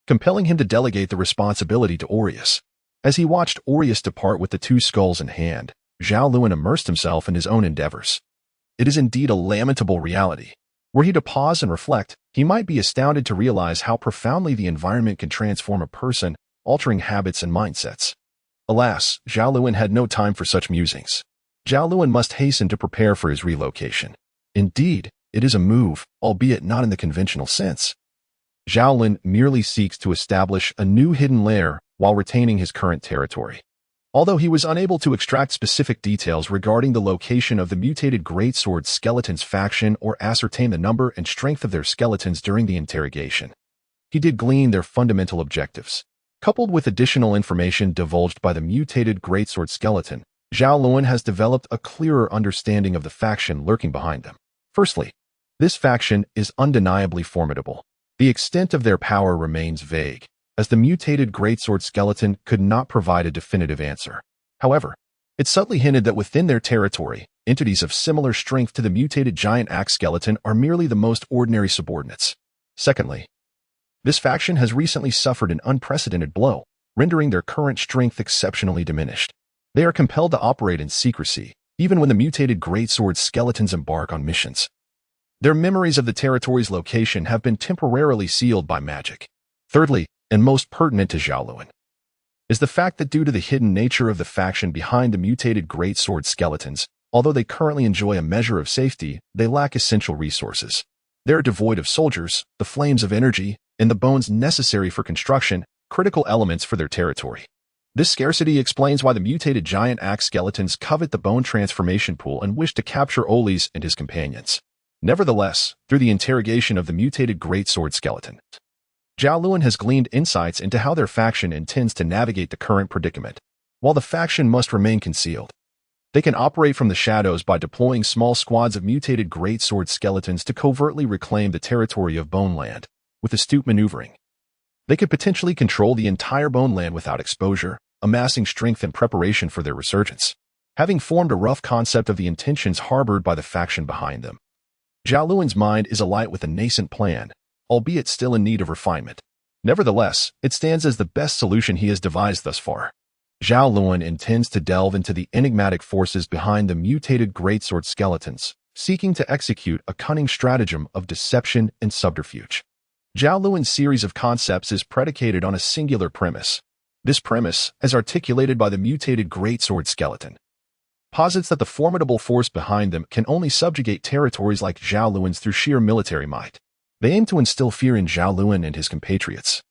[SPEAKER 1] compelling him to delegate the responsibility to Aureus. As he watched Aureus depart with the two skulls in hand, Zhao Lun immersed himself in his own endeavors. It is indeed a lamentable reality. Were he to pause and reflect, he might be astounded to realize how profoundly the environment can transform a person, altering habits and mindsets. Alas, Zhao Lun had no time for such musings. Zhao Lun must hasten to prepare for his relocation. Indeed, it is a move, albeit not in the conventional sense. Zhao Lun merely seeks to establish a new hidden lair while retaining his current territory. Although he was unable to extract specific details regarding the location of the mutated greatsword skeletons faction or ascertain the number and strength of their skeletons during the interrogation, he did glean their fundamental objectives. Coupled with additional information divulged by the mutated greatsword skeleton, Zhao Lun has developed a clearer understanding of the faction lurking behind them. Firstly, this faction is undeniably formidable. The extent of their power remains vague, as the mutated greatsword skeleton could not provide a definitive answer. However, it subtly hinted that within their territory, entities of similar strength to the mutated giant axe skeleton are merely the most ordinary subordinates. Secondly, this faction has recently suffered an unprecedented blow, rendering their current strength exceptionally diminished. They are compelled to operate in secrecy, even when the mutated greatsword skeletons embark on missions. Their memories of the territory's location have been temporarily sealed by magic. Thirdly, and most pertinent to Zhao Lun, is the fact that due to the hidden nature of the faction behind the mutated greatsword skeletons, although they currently enjoy a measure of safety, they lack essential resources. They are devoid of soldiers, the flames of energy, and the bones necessary for construction, critical elements for their territory. This scarcity explains why the mutated giant axe skeletons covet the bone transformation pool and wish to capture Oles and his companions. Nevertheless, through the interrogation of the mutated greatsword skeleton, Zhao Lun has gleaned insights into how their faction intends to navigate the current predicament. While the faction must remain concealed, they can operate from the shadows by deploying small squads of mutated greatsword skeletons to covertly reclaim the territory of Bone Land. With astute maneuvering, they could potentially control the entire Bone Land without exposure, amassing strength in preparation for their resurgence. Having formed a rough concept of the intentions harbored by the faction behind them, Zhao Lun's mind is alight with a nascent plan, albeit still in need of refinement. Nevertheless, it stands as the best solution he has devised thus far. Zhao Lun intends to delve into the enigmatic forces behind the mutated greatsword skeletons, seeking to execute a cunning stratagem of deception and subterfuge. Zhao Lun's series of concepts is predicated on a singular premise. This premise, as articulated by the mutated greatsword skeleton, posits that the formidable force behind them can only subjugate territories like Zhao Lun's through sheer military might. They aim to instill fear in Zhao Lun and his compatriots,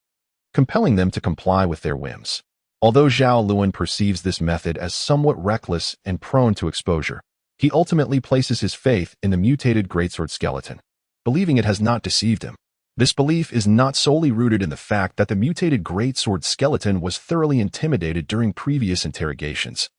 [SPEAKER 1] compelling them to comply with their whims. Although Zhao Lun perceives this method as somewhat reckless and prone to exposure, he ultimately places his faith in the mutated greatsword skeleton, believing it has not deceived him. This belief is not solely rooted in the fact that the mutated greatsword skeleton was thoroughly intimidated during previous interrogations,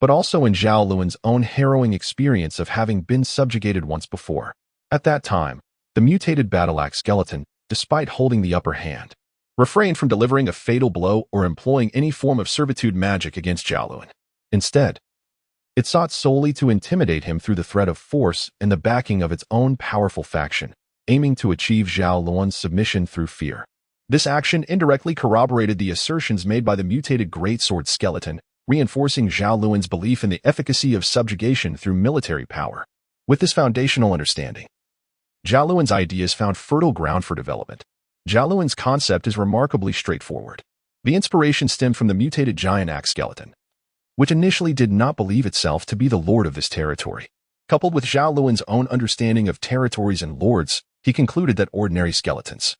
[SPEAKER 1] but also in Zhao Lun's own harrowing experience of having been subjugated once before. At that time, the mutated battle-axe skeleton, despite holding the upper hand, refrained from delivering a fatal blow or employing any form of servitude magic against Zhao Lun. Instead, it sought solely to intimidate him through the threat of force and the backing of its own powerful faction, aiming to achieve Zhao Lun's submission through fear. This action indirectly corroborated the assertions made by the mutated greatsword skeleton, reinforcing Zhao Lun's belief in the efficacy of subjugation through military power. With this foundational understanding, Zhao Lun's ideas found fertile ground for development. Zhao Lun's concept is remarkably straightforward. The inspiration stemmed from the mutated giant axe skeleton, which initially did not believe itself to be the lord of this territory. Coupled with Zhao Lun's own understanding of territories and lords, he concluded that ordinary skeletons,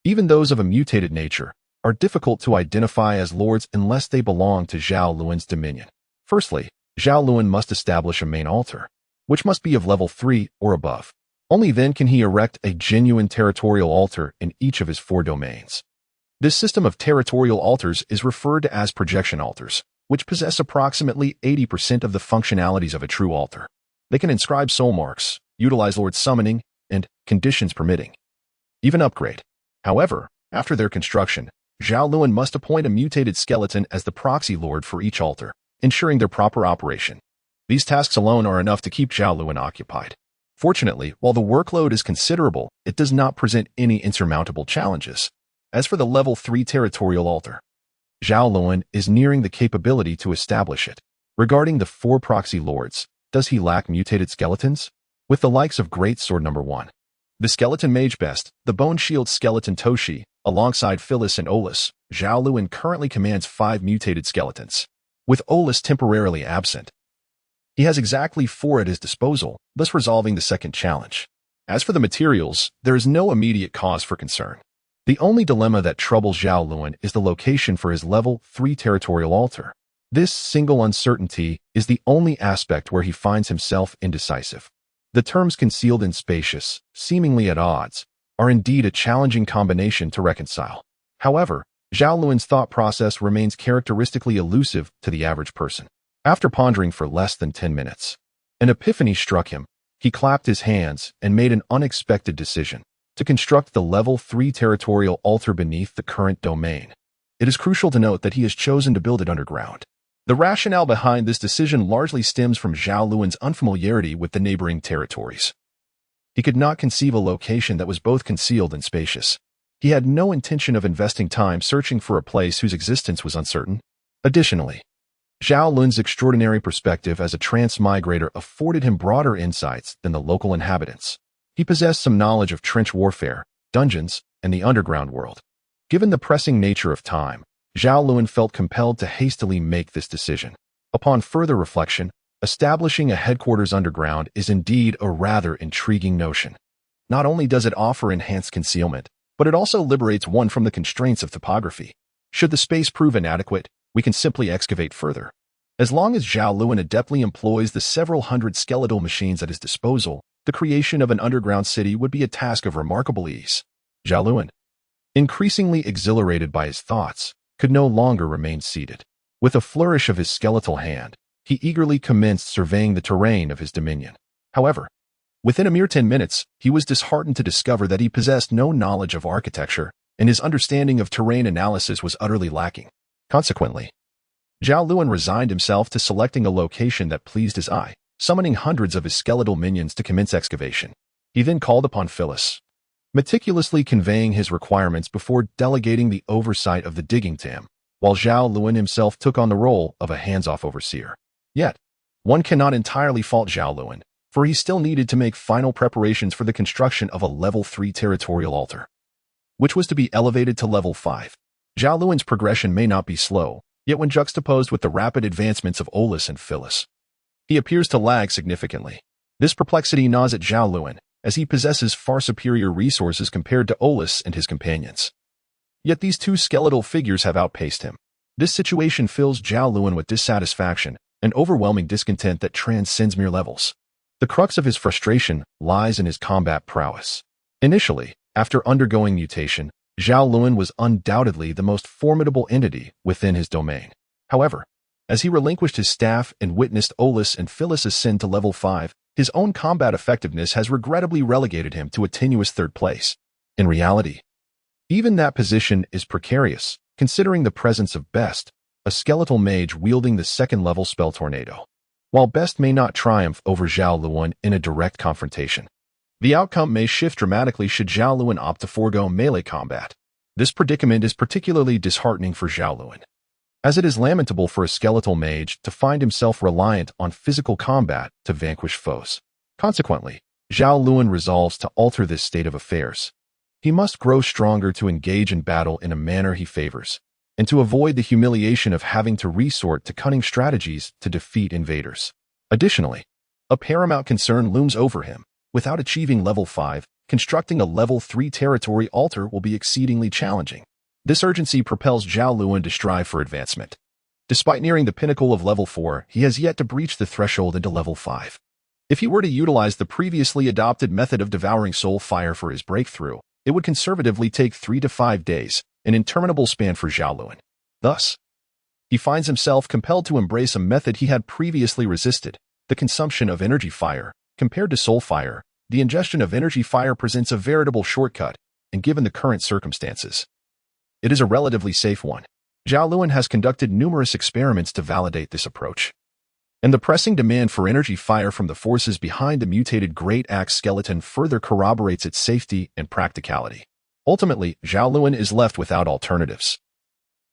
[SPEAKER 1] even those of a mutated nature, are difficult to identify as lords unless they belong to Zhao Lun's dominion. Firstly, Zhao Lun must establish a main altar, which must be of level 3 or above. Only then can he erect a genuine territorial altar in each of his 4 domains. This system of territorial altars is referred to as projection altars, which possess approximately 80% of the functionalities of a true altar. They can inscribe soul marks, utilize Lord summoning, and, conditions permitting, even upgrade. However, after their construction, Zhao Lun must appoint a mutated skeleton as the proxy lord for each altar, ensuring their proper operation. These tasks alone are enough to keep Zhao Lun occupied. Fortunately, while the workload is considerable, it does not present any insurmountable challenges. As for the level 3 territorial altar, Zhao Lun is nearing the capability to establish it. Regarding the 4 proxy lords, does he lack mutated skeletons? With the likes of Greatsword number 1, the skeleton mage best, the bone shield skeleton Toshi, alongside Phyllis and Oles, Zhao Lun currently commands 5 mutated skeletons. With Oles temporarily absent, he has exactly 4 at his disposal, thus resolving the second challenge. As for the materials, there is no immediate cause for concern. The only dilemma that troubles Zhao Lun is the location for his level 3 territorial altar. This single uncertainty is the only aspect where he finds himself indecisive. The terms concealed and spacious, seemingly at odds, are indeed a challenging combination to reconcile. However, Zhao Lun's thought process remains characteristically elusive to the average person. After pondering for less than 10 minutes, an epiphany struck him. He clapped his hands and made an unexpected decision to construct the level 3 territorial altar beneath the current domain. It is crucial to note that he has chosen to build it underground. The rationale behind this decision largely stems from Zhao Lun's unfamiliarity with the neighboring territories. He could not conceive a location that was both concealed and spacious. He had no intention of investing time searching for a place whose existence was uncertain. Additionally, Zhao Lun's extraordinary perspective as a transmigrator afforded him broader insights than the local inhabitants. He possessed some knowledge of trench warfare, dungeons, and the underground world. Given the pressing nature of time, Zhao Lun felt compelled to hastily make this decision. Upon further reflection, establishing a headquarters underground is indeed a rather intriguing notion. Not only does it offer enhanced concealment, but it also liberates one from the constraints of topography. Should the space prove inadequate, we can simply excavate further. As long as Zhao Lun adeptly employs the several hundred skeletal machines at his disposal, the creation of an underground city would be a task of remarkable ease. Zhao Lun, increasingly exhilarated by his thoughts, could no longer remain seated. With a flourish of his skeletal hand, he eagerly commenced surveying the terrain of his dominion. However, within a mere 10 minutes, he was disheartened to discover that he possessed no knowledge of architecture, and his understanding of terrain analysis was utterly lacking. Consequently, Zhao Lun resigned himself to selecting a location that pleased his eye, summoning hundreds of his skeletal minions to commence excavation. He then called upon Phyllis, meticulously conveying his requirements before delegating the oversight of the digging to him, while Zhao Lun himself took on the role of a hands-off overseer. Yet, one cannot entirely fault Zhao Lun, for he still needed to make final preparations for the construction of a level 3 territorial altar, which was to be elevated to level 5. Zhao Lun's progression may not be slow, yet when juxtaposed with the rapid advancements of Olus and Phyllis, he appears to lag significantly. This perplexity gnaws at Zhao Lun, as he possesses far superior resources compared to Olus and his companions. Yet these two skeletal figures have outpaced him. This situation fills Zhao Lun with dissatisfaction, an overwhelming discontent that transcends mere levels. The crux of his frustration lies in his combat prowess. Initially, after undergoing mutation, Zhao Lun was undoubtedly the most formidable entity within his domain. However, as he relinquished his staff and witnessed Olus and Phyllis ascend to level 5, his own combat effectiveness has regrettably relegated him to a tenuous third place. In reality, even that position is precarious, considering the presence of Best, a skeletal mage wielding the second-level spell tornado. While Best may not triumph over Zhao Lun in a direct confrontation, the outcome may shift dramatically should Zhao Lun opt to forego melee combat. This predicament is particularly disheartening for Zhao Lun, as it is lamentable for a skeletal mage to find himself reliant on physical combat to vanquish foes. Consequently, Zhao Lun resolves to alter this state of affairs. He must grow stronger to engage in battle in a manner he favors, and to avoid the humiliation of having to resort to cunning strategies to defeat invaders. Additionally, a paramount concern looms over him. Without achieving level 5, constructing a level 3 territory altar will be exceedingly challenging. This urgency propels Zhao Lun to strive for advancement. Despite nearing the pinnacle of level 4, he has yet to breach the threshold into level 5. If he were to utilize the previously adopted method of devouring soul fire for his breakthrough, it would conservatively take 3 to 5 days, an interminable span for Zhao Lun. Thus, he finds himself compelled to embrace a method he had previously resisted, the consumption of energy fire. Compared to soul fire, the ingestion of energy fire presents a veritable shortcut, and given the current circumstances, it is a relatively safe one. Zhao Lun has conducted numerous experiments to validate this approach, and the pressing demand for energy fire from the forces behind the mutated Great Axe skeleton further corroborates its safety and practicality. Ultimately, Zhao Lun is left without alternatives.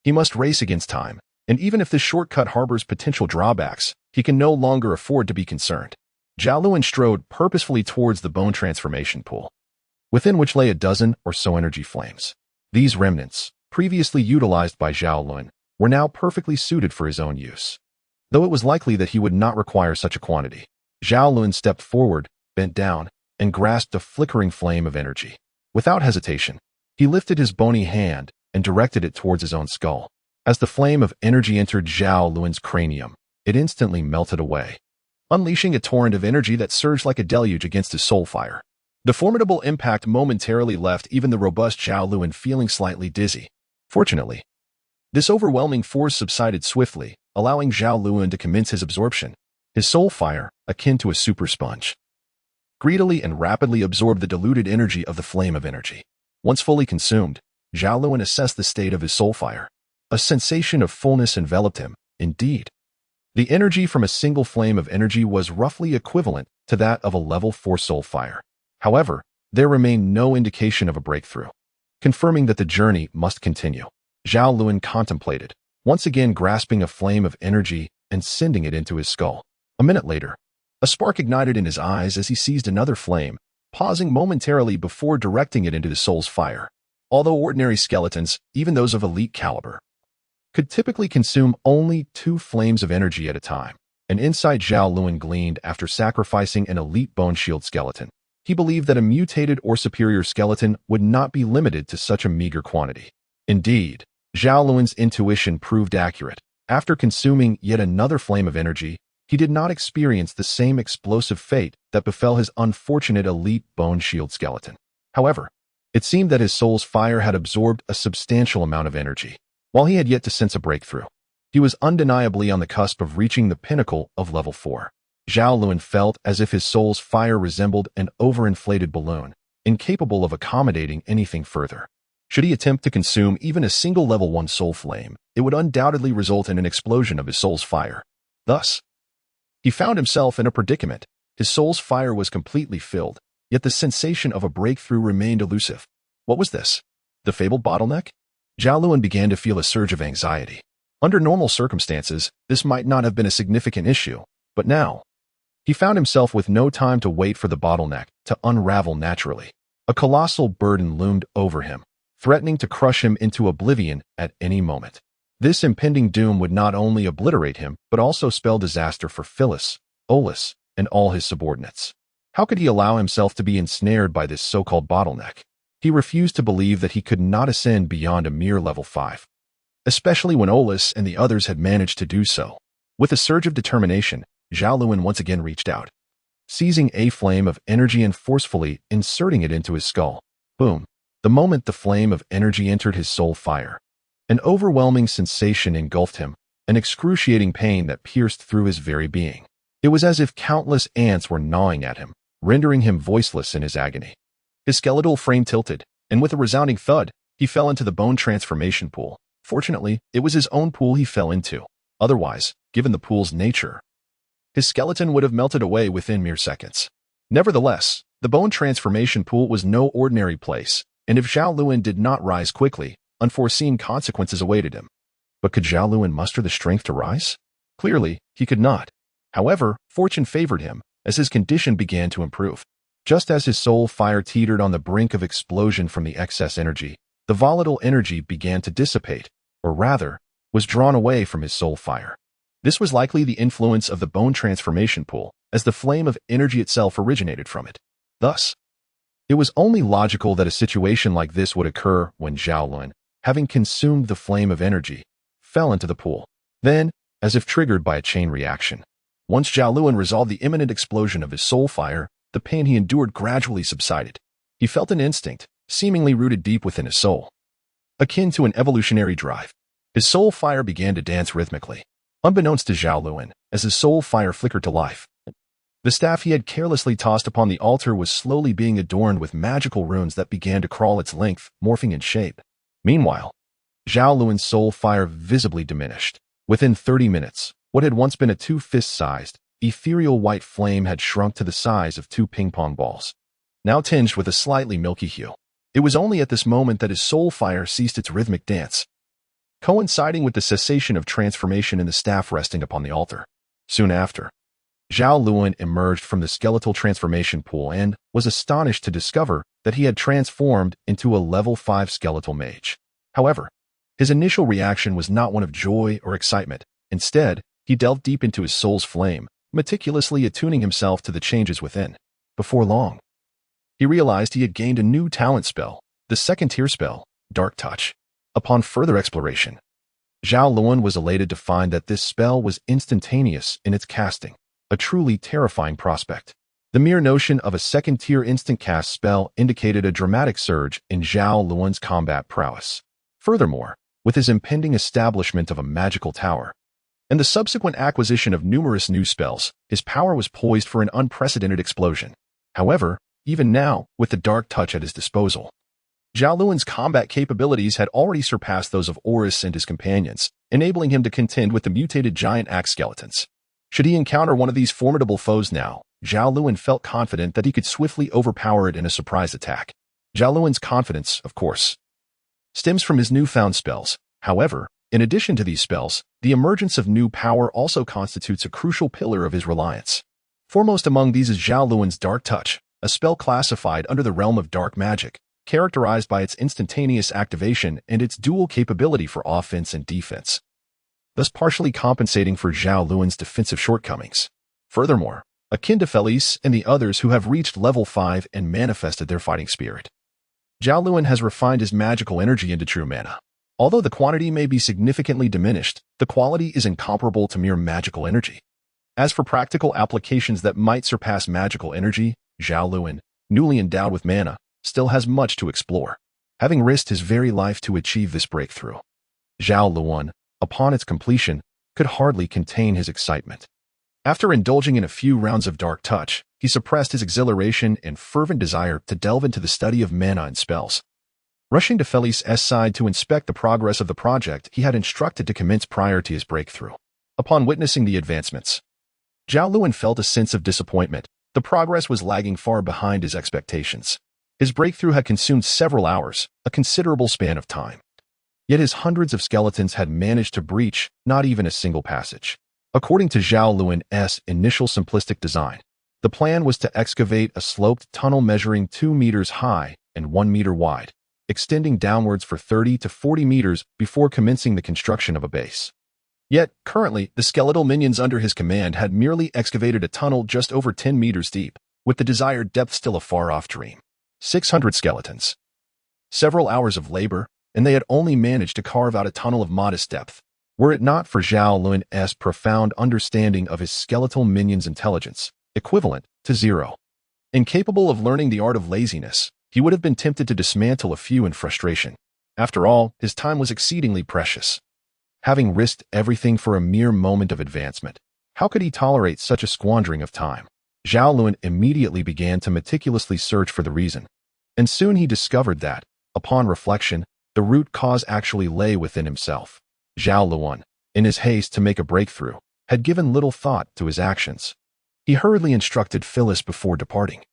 [SPEAKER 1] He must race against time, and even if this shortcut harbors potential drawbacks, he can no longer afford to be concerned. Zhao Lun strode purposefully towards the bone transformation pool, within which lay a dozen or so energy flames. These remnants, previously utilized by Zhao Lun, were now perfectly suited for his own use. Though it was likely that he would not require such a quantity, Zhao Lun stepped forward, bent down, and grasped a flickering flame of energy. Without hesitation, he lifted his bony hand and directed it towards his own skull. As the flame of energy entered Zhao Lun's cranium, it instantly melted away, unleashing a torrent of energy that surged like a deluge against his soul fire. The formidable impact momentarily left even the robust Zhao Lun feeling slightly dizzy. Fortunately, this overwhelming force subsided swiftly, allowing Zhao Lun to commence his absorption. His soul fire, akin to a super sponge, greedily and rapidly absorbed the diluted energy of the flame of energy. Once fully consumed, Zhao Lun assessed the state of his soul fire. A sensation of fullness enveloped him. Indeed, the energy from a single flame of energy was roughly equivalent to that of a level 4 soul fire. However, there remained no indication of a breakthrough, confirming that the journey must continue. Zhao Lun contemplated, once again grasping a flame of energy and sending it into his skull. A minute later, a spark ignited in his eyes as he seized another flame, pausing momentarily before directing it into the soul's fire. Although ordinary skeletons, even those of elite caliber, could typically consume only 2 flames of energy at a time, an insight Zhao Lun gleaned after sacrificing an elite bone shield skeleton. He believed that a mutated or superior skeleton would not be limited to such a meager quantity. Indeed, Zhao Lun's intuition proved accurate. After consuming yet another flame of energy, he did not experience the same explosive fate that befell his unfortunate elite bone shield skeleton. However, it seemed that his soul's fire had absorbed a substantial amount of energy. While he had yet to sense a breakthrough, he was undeniably on the cusp of reaching the pinnacle of level 4. Zhao Lun felt as if his soul's fire resembled an overinflated balloon, incapable of accommodating anything further. Should he attempt to consume even a single level 1 soul flame, it would undoubtedly result in an explosion of his soul's fire. Thus, he found himself in a predicament. His soul's fire was completely filled, yet the sensation of a breakthrough remained elusive. What was this? The fabled bottleneck? Zhao Lun began to feel a surge of anxiety. Under normal circumstances, this might not have been a significant issue, but now, he found himself with no time to wait for the bottleneck to unravel naturally. A colossal burden loomed over him, threatening to crush him into oblivion at any moment. This impending doom would not only obliterate him, but also spell disaster for Phyllis, Olus, and all his subordinates. How could he allow himself to be ensnared by this so-called bottleneck? He refused to believe that he could not ascend beyond a mere level 5, especially when Olus and the others had managed to do so. With a surge of determination, Zhao Lun once again reached out, seizing a flame of energy and forcefully inserting it into his skull. Boom! The moment the flame of energy entered his soul fire, an overwhelming sensation engulfed him, an excruciating pain that pierced through his very being. It was as if countless ants were gnawing at him, rendering him voiceless in his agony. His skeletal frame tilted, and with a resounding thud, he fell into the bone transformation pool. Fortunately, it was his own pool he fell into. Otherwise, given the pool's nature, his skeleton would have melted away within mere seconds. Nevertheless, the bone transformation pool was no ordinary place, and if Zhao Lun did not rise quickly, unforeseen consequences awaited him. But could Zhao Lun muster the strength to rise? Clearly, he could not. However, fortune favored him, as his condition began to improve. Just as his soul fire teetered on the brink of explosion from the excess energy, the volatile energy began to dissipate, or rather, was drawn away from his soul fire. This was likely the influence of the bone transformation pool, as the flame of energy itself originated from it. Thus, it was only logical that a situation like this would occur when Zhao Lun, having consumed the flame of energy, fell into the pool. Then, as if triggered by a chain reaction, once Zhao Lun resolved the imminent explosion of his soul fire, the pain he endured gradually subsided. He felt an instinct, seemingly rooted deep within his soul, akin to an evolutionary drive. His soul fire began to dance rhythmically, unbeknownst to Zhao Lun, as his soul fire flickered to life. The staff he had carelessly tossed upon the altar was slowly being adorned with magical runes that began to crawl its length, morphing in shape. Meanwhile, Zhao Lun's soul fire visibly diminished. Within 30 minutes, what had once been a 2-fist-sized, ethereal white flame had shrunk to the size of 2 ping-pong balls, now tinged with a slightly milky hue. It was only at this moment that his soul fire ceased its rhythmic dance, coinciding with the cessation of transformation in the staff resting upon the altar. Soon after, Zhao Lun emerged from the skeletal transformation pool and was astonished to discover that he had transformed into a level 5 skeletal mage. However, his initial reaction was not one of joy or excitement. Instead, he delved deep into his soul's flame, meticulously attuning himself to the changes within. Before long, he realized he had gained a new talent spell, the second-tier spell, Dark Touch. Upon further exploration, Zhao Lun was elated to find that this spell was instantaneous in its casting, a truly terrifying prospect. The mere notion of a second-tier instant cast spell indicated a dramatic surge in Zhao Lun's combat prowess. Furthermore, with his impending establishment of a magical tower, and the subsequent acquisition of numerous new spells, his power was poised for an unprecedented explosion. However, even now, with the dark touch at his disposal, Zhao Lun's combat capabilities had already surpassed those of Oris and his companions, enabling him to contend with the mutated giant axe skeletons. Should he encounter one of these formidable foes now, Zhao Lun felt confident that he could swiftly overpower it in a surprise attack. Zhao Lun's confidence, of course, stems from his newfound spells. However, in addition to these spells, the emergence of new power also constitutes a crucial pillar of his reliance. Foremost among these is Zhao Lun's Dark Touch, a spell classified under the realm of dark magic, characterized by its instantaneous activation and its dual capability for offense and defense, thus partially compensating for Zhao Lun's defensive shortcomings. Furthermore, akin to Felice and the others who have reached level 5 and manifested their fighting spirit, Zhao Lun has refined his magical energy into true mana. Although the quantity may be significantly diminished, the quality is incomparable to mere magical energy. As for practical applications that might surpass magical energy, Zhao Lun, newly endowed with mana, still has much to explore, having risked his very life to achieve this breakthrough. Zhao Lun, upon its completion, could hardly contain his excitement. After indulging in a few rounds of Dark Touch, he suppressed his exhilaration and fervent desire to delve into the study of mana and spells. Rushing to Felice's side to inspect the progress of the project he had instructed to commence prior to his breakthrough. Upon witnessing the advancements, Zhao Lun felt a sense of disappointment. The progress was lagging far behind his expectations. His breakthrough had consumed several hours, a considerable span of time. Yet his hundreds of skeletons had managed to breach not even a single passage. According to Zhao Lun's initial simplistic design, the plan was to excavate a sloped tunnel measuring 2 meters high and 1 meter wide, extending downwards for 30 to 40 meters before commencing the construction of a base. Yet, currently, the skeletal minions under his command had merely excavated a tunnel just over 10 meters deep, with the desired depth still a far-off dream. 600 skeletons. Several hours of labor, and they had only managed to carve out a tunnel of modest depth. Were it not for Zhao Lun's profound understanding of his skeletal minion's intelligence, equivalent to 0. Incapable of learning the art of laziness, he would have been tempted to dismantle a few in frustration. After all, his time was exceedingly precious. Having risked everything for a mere moment of advancement, how could he tolerate such a squandering of time? Zhao Lun immediately began to meticulously search for the reason, and soon he discovered that, upon reflection, the root cause actually lay within himself. Zhao Lun, in his haste to make a breakthrough, had given little thought to his actions. He hurriedly instructed Phyllis before departing,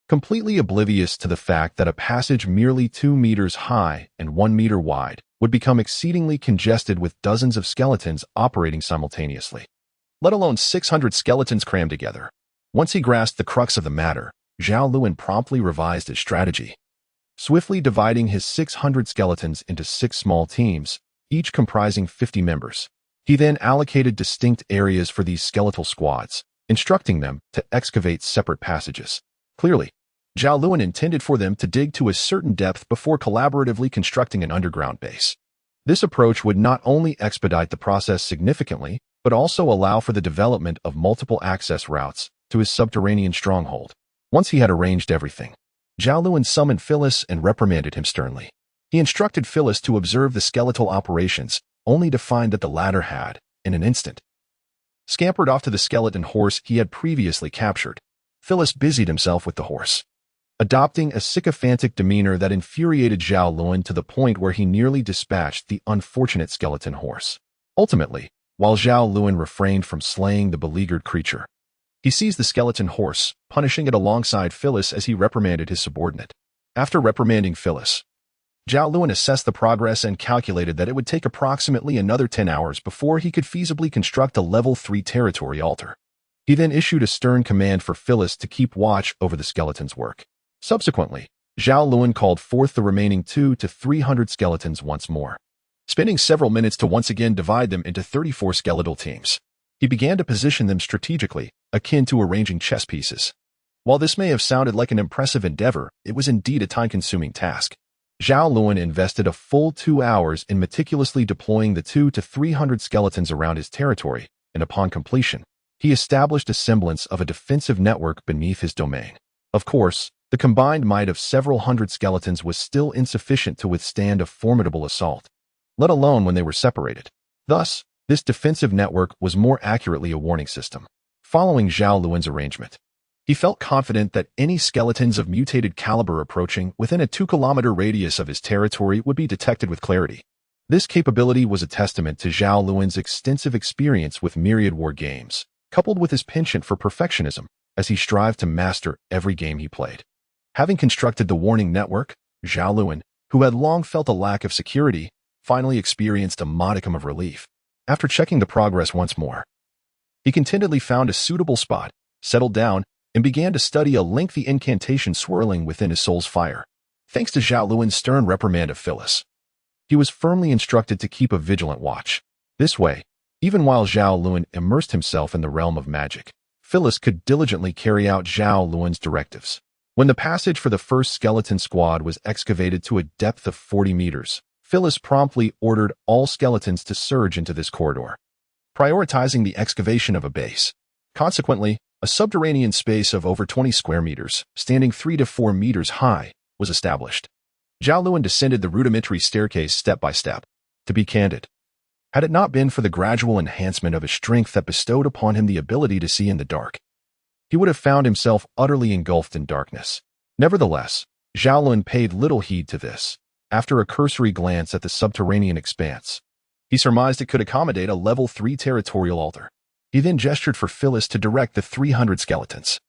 [SPEAKER 1] completely oblivious to the fact that a passage merely 2 meters high and 1 meter wide would become exceedingly congested with dozens of skeletons operating simultaneously, let alone 600 skeletons crammed together. Once he grasped the crux of the matter, Zhao Lun promptly revised his strategy. Swiftly dividing his 600 skeletons into 6 small teams, each comprising 50 members, he then allocated distinct areas for these skeletal squads, instructing them to excavate separate passages. Clearly, Zhao Lun intended for them to dig to a certain depth before collaboratively constructing an underground base. This approach would not only expedite the process significantly, but also allow for the development of multiple access routes to his subterranean stronghold. Once he had arranged everything, Zhao Lun summoned Phyllis and reprimanded him sternly. He instructed Phyllis to observe the skeletal operations, only to find that the latter had, in an instant, scampered off to the skeleton horse he had previously captured. Phyllis busied himself with the horse, adopting a sycophantic demeanor that infuriated Zhao Lun to the point where he nearly dispatched the unfortunate skeleton horse. Ultimately, while Zhao Lun refrained from slaying the beleaguered creature, he seized the skeleton horse, punishing it alongside Phyllis as he reprimanded his subordinate. After reprimanding Phyllis, Zhao Lun assessed the progress and calculated that it would take approximately another 10 hours before he could feasibly construct a level 3 territory altar. He then issued a stern command for Phyllis to keep watch over the skeleton's work. Subsequently, Zhao Lun called forth the remaining 200 to 300 skeletons once more, spending several minutes to once again divide them into 34 skeletal teams. He began to position them strategically, akin to arranging chess pieces. While this may have sounded like an impressive endeavor, it was indeed a time-consuming task. Zhao Lun invested a full 2 hours in meticulously deploying the 200 to 300 skeletons around his territory, and upon completion, he established a semblance of a defensive network beneath his domain. Of course, the combined might of several hundred skeletons was still insufficient to withstand a formidable assault, let alone when they were separated. Thus, this defensive network was more accurately a warning system. Following Zhao Lun's arrangement, he felt confident that any skeletons of mutated caliber approaching within a 2-kilometer radius of his territory would be detected with clarity. This capability was a testament to Zhao Lun's extensive experience with myriad war games, coupled with his penchant for perfectionism as he strived to master every game he played. Having constructed the warning network, Zhao Lun, who had long felt a lack of security, finally experienced a modicum of relief. After checking the progress once more, he contentedly found a suitable spot, settled down, and began to study a lengthy incantation swirling within his soul's fire. Thanks to Zhao Lun's stern reprimand of Phyllis, he was firmly instructed to keep a vigilant watch. This way, even while Zhao Lun immersed himself in the realm of magic, Phyllis could diligently carry out Zhao Lun's directives. When the passage for the first skeleton squad was excavated to a depth of 40 meters, Phyllis promptly ordered all skeletons to surge into this corridor, prioritizing the excavation of a base. Consequently, a subterranean space of over 20 square meters, standing 3 to 4 meters high, was established. Zhao Lun descended the rudimentary staircase step by step. To be candid, had it not been for the gradual enhancement of his strength that bestowed upon him the ability to see in the dark, he would have found himself utterly engulfed in darkness. Nevertheless, Zhao Lun paid little heed to this. After a cursory glance at the subterranean expanse, he surmised it could accommodate a level 3 territorial altar. He then gestured for Phyllis to direct the 300 skeletons,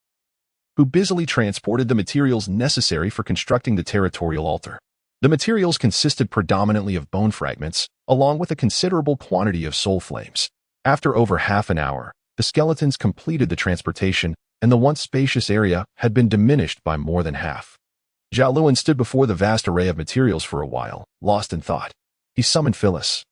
[SPEAKER 1] who busily transported the materials necessary for constructing the territorial altar. The materials consisted predominantly of bone fragments, along with a considerable quantity of soul flames. After over half an hour, the skeletons completed the transportation, and the once spacious area had been diminished by more than half. Zhao Lun stood before the vast array of materials for a while, lost in thought. He summoned Phyllis,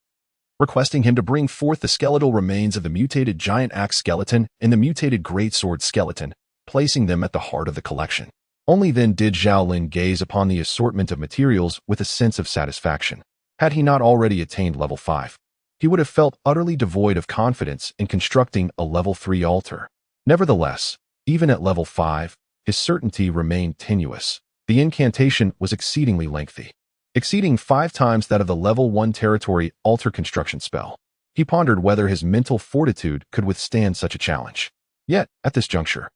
[SPEAKER 1] requesting him to bring forth the skeletal remains of the mutated giant axe skeleton and the mutated greatsword skeleton, placing them at the heart of the collection. Only then did Zhao Lun gaze upon the assortment of materials with a sense of satisfaction. Had he not already attained level 5, he would have felt utterly devoid of confidence in constructing a level 3 altar. Nevertheless, even at level 5, his certainty remained tenuous. The incantation was exceedingly lengthy, exceeding 5 times that of the level 1 territory altar construction spell. He pondered whether his mental fortitude could withstand such a challenge. Yet, at this juncture,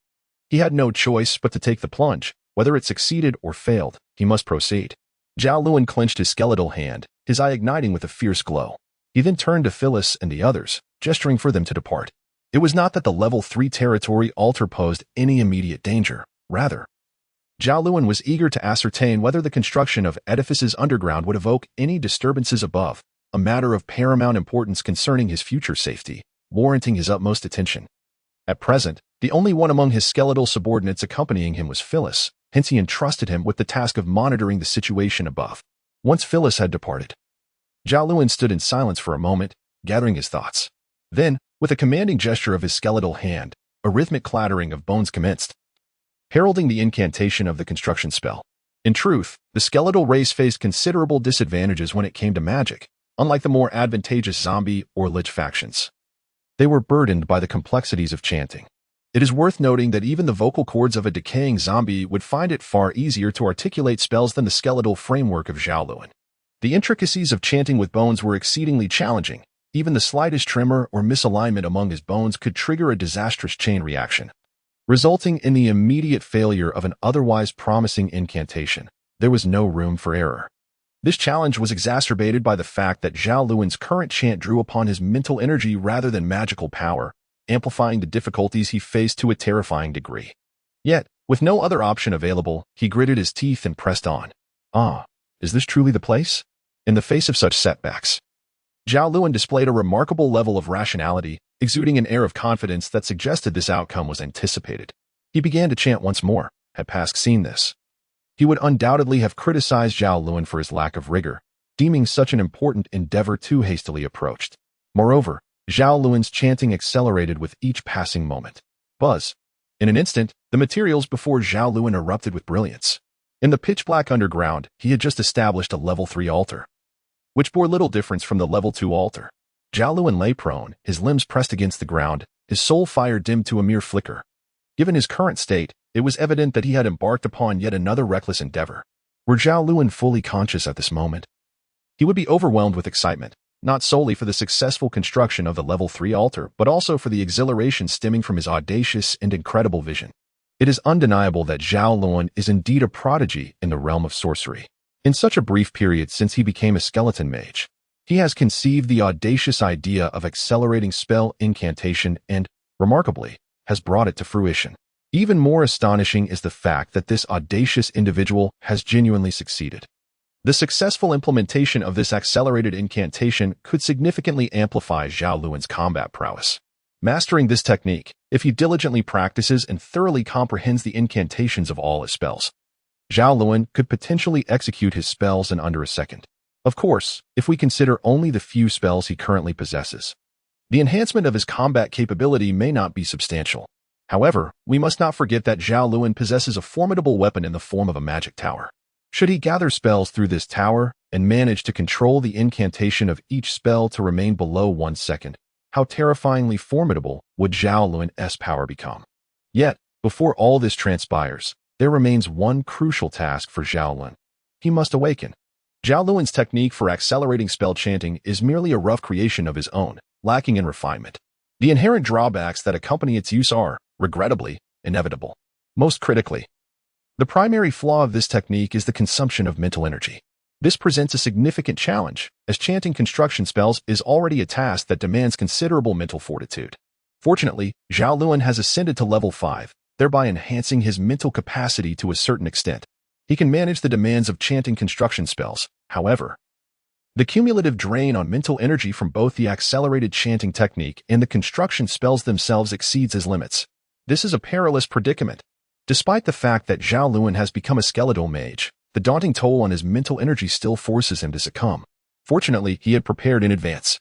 [SPEAKER 1] he had no choice but to take the plunge. Whether it succeeded or failed, he must proceed. Zhao Lun clenched his skeletal hand, his eye igniting with a fierce glow. He then turned to Phyllis and the others, gesturing for them to depart. It was not that the level 3 territory altar posed any immediate danger. Rather, Zhao Lun was eager to ascertain whether the construction of edifices underground would evoke any disturbances above, a matter of paramount importance concerning his future safety, warranting his utmost attention. At present, the only one among his skeletal subordinates accompanying him was Phyllis, hence he entrusted him with the task of monitoring the situation above. Once Phyllis had departed, Zhao Lun stood in silence for a moment, gathering his thoughts. Then, with a commanding gesture of his skeletal hand, a rhythmic clattering of bones commenced, heralding the incantation of the construction spell. In truth, the skeletal race faced considerable disadvantages when it came to magic, unlike the more advantageous zombie or lich factions. They were burdened by the complexities of chanting. It is worth noting that even the vocal cords of a decaying zombie would find it far easier to articulate spells than the skeletal framework of Zhao Lun. The intricacies of chanting with bones were exceedingly challenging. Even the slightest tremor or misalignment among his bones could trigger a disastrous chain reaction, resulting in the immediate failure of an otherwise promising incantation. There was no room for error. This challenge was exacerbated by the fact that Zhao Lun's current chant drew upon his mental energy rather than magical power, amplifying the difficulties he faced to a terrifying degree. Yet, with no other option available, he gritted his teeth and pressed on. Is this truly the place? In the face of such setbacks, Zhao Lun displayed a remarkable level of rationality, exuding an air of confidence that suggested this outcome was anticipated. He began to chant once more. Had Pask seen this, he would undoubtedly have criticized Zhao Lun for his lack of rigor, deeming such an important endeavor too hastily approached. Moreover, Zhao Lun's chanting accelerated with each passing moment. Buzz. In an instant, the materials before Zhao Lun erupted with brilliance. In the pitch-black underground, he had just established a level 3 altar, which bore little difference from the level 2 altar. Zhao Lun lay prone, his limbs pressed against the ground, his soul fire dimmed to a mere flicker. Given his current state, it was evident that he had embarked upon yet another reckless endeavor. Were Zhao Lun fully conscious at this moment, he would be overwhelmed with excitement, not solely for the successful construction of the level 3 altar, but also for the exhilaration stemming from his audacious and incredible vision. It is undeniable that Zhao Lun is indeed a prodigy in the realm of sorcery. In such a brief period since he became a skeleton mage, he has conceived the audacious idea of accelerating spell incantation and, remarkably, has brought it to fruition. Even more astonishing is the fact that this audacious individual has genuinely succeeded. The successful implementation of this accelerated incantation could significantly amplify Zhao Lun's combat prowess. Mastering this technique, if he diligently practices and thoroughly comprehends the incantations of all his spells, Zhao Lun could potentially execute his spells in under a second. Of course, if we consider only the few spells he currently possesses, the enhancement of his combat capability may not be substantial. However, we must not forget that Zhao Lun possesses a formidable weapon in the form of a magic tower. Should he gather spells through this tower and manage to control the incantation of each spell to remain below 1 second, how terrifyingly formidable would Zhao Lun's power become? Yet, before all this transpires, there remains one crucial task for Zhao Lun. He must awaken. Zhao Lun's technique for accelerating spell chanting is merely a rough creation of his own, lacking in refinement. The inherent drawbacks that accompany its use are, regrettably, inevitable. Most critically, the primary flaw of this technique is the consumption of mental energy. This presents a significant challenge, as chanting construction spells is already a task that demands considerable mental fortitude. Fortunately, Zhao Lun has ascended to level 5, thereby enhancing his mental capacity to a certain extent. He can manage the demands of chanting construction spells. However, the cumulative drain on mental energy from both the accelerated chanting technique and the construction spells themselves exceeds his limits. This is a perilous predicament. Despite the fact that Zhao Lun has become a skeletal mage, the daunting toll on his mental energy still forces him to succumb. Fortunately, he had prepared in advance.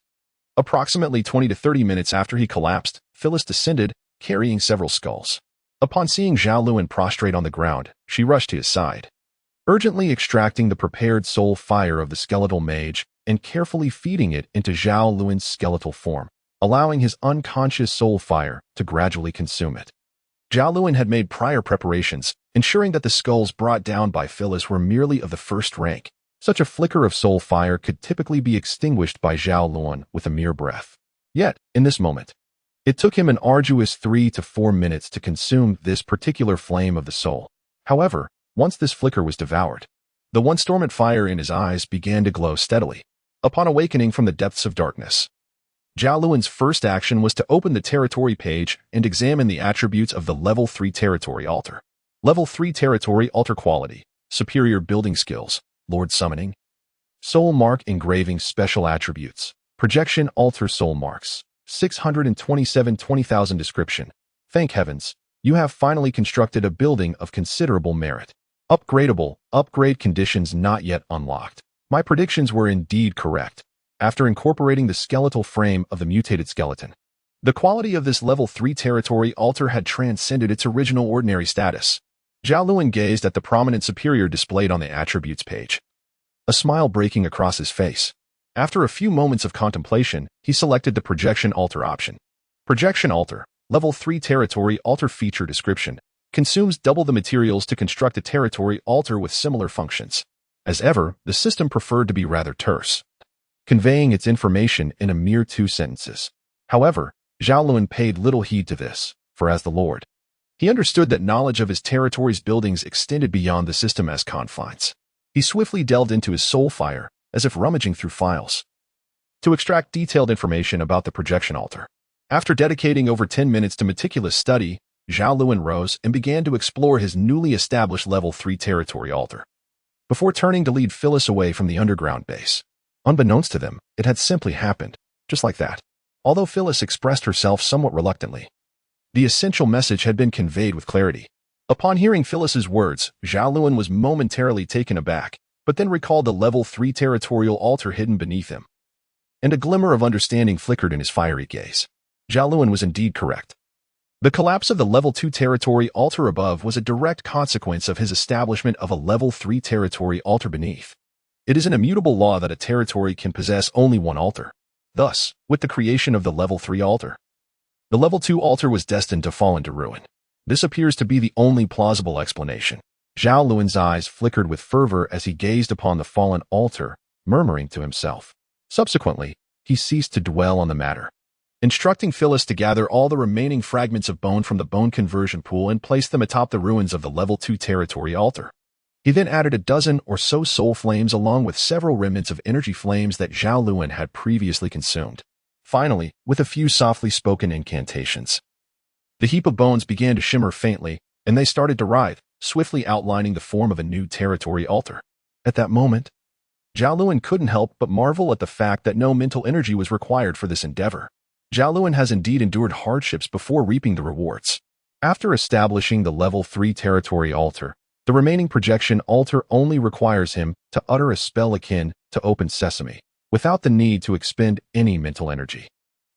[SPEAKER 1] Approximately 20 to 30 minutes after he collapsed, Phyllis descended, carrying several skulls. Upon seeing Zhao Lun prostrate on the ground, she rushed to his side, urgently extracting the prepared soul fire of the skeletal mage and carefully feeding it into Zhao Lun's skeletal form, allowing his unconscious soul fire to gradually consume it. Zhao Lun had made prior preparations, ensuring that the skulls brought down by Phyllis were merely of the first rank. Such a flicker of soul fire could typically be extinguished by Zhao Lun with a mere breath. Yet, in this moment, it took him an arduous 3 to 4 minutes to consume this particular flame of the soul. However, once this flicker was devoured, the once dormant fire in his eyes began to glow steadily. Upon awakening from the depths of darkness, Zhao Lun's first action was to open the territory page and examine the attributes of the Level 3 Territory Altar. Level 3 Territory Altar Quality, Superior Building Skills, Lord Summoning, Soul Mark Engraving Special Attributes, Projection Altar Soul Marks, 627 20,000 Description. Thank heavens, you have finally constructed a building of considerable merit. Upgradable, upgrade conditions not yet unlocked. My predictions were indeed correct. After incorporating the skeletal frame of the mutated skeleton, the quality of this level 3 territory altar had transcended its original ordinary status. Zhao Lun gazed at the prominent superior displayed on the attributes page, a smile breaking across his face. After a few moments of contemplation, he selected the projection altar option. Projection altar, level 3 territory altar feature description, consumes double the materials to construct a territory altar with similar functions. As ever, the system preferred to be rather terse, conveying its information in a mere 2 sentences. However, Zhao Lun paid little heed to this, for as the Lord, he understood that knowledge of his territory's buildings extended beyond the system's confines. He swiftly delved into his soul fire, as if rummaging through files, to extract detailed information about the projection altar. After dedicating over 10 minutes to meticulous study, Zhao Lun rose and began to explore his newly established level 3 territory altar, before turning to lead Phyllis away from the underground base. Unbeknownst to them, it had simply happened, just like that. Although Phyllis expressed herself somewhat reluctantly, the essential message had been conveyed with clarity. Upon hearing Phyllis's words, Zhao Lun was momentarily taken aback, but then recalled the level 3 territorial altar hidden beneath him, and a glimmer of understanding flickered in his fiery gaze. Zhao Lun was indeed correct. The collapse of the level 2 territory altar above was a direct consequence of his establishment of a level 3 territory altar beneath. It is an immutable law that a territory can possess only one altar. Thus, with the creation of the level 3 altar, the level 2 altar was destined to fall into ruin. This appears to be the only plausible explanation. Zhao Lun's eyes flickered with fervor as he gazed upon the fallen altar, murmuring to himself. Subsequently, he ceased to dwell on the matter, instructing Phyllis to gather all the remaining fragments of bone from the bone conversion pool and place them atop the ruins of the level 2 territory altar. He then added a dozen or so soul flames along with several remnants of energy flames that Zhao Lun had previously consumed. Finally, with a few softly spoken incantations, the heap of bones began to shimmer faintly, and they started to writhe, swiftly outlining the form of a new territory altar. At that moment, Zhao Lun couldn't help but marvel at the fact that no mental energy was required for this endeavor. Zhao Lun has indeed endured hardships before reaping the rewards. After establishing the level 3 territory altar, the remaining projection altar only requires him to utter a spell akin to Open Sesame, without the need to expend any mental energy.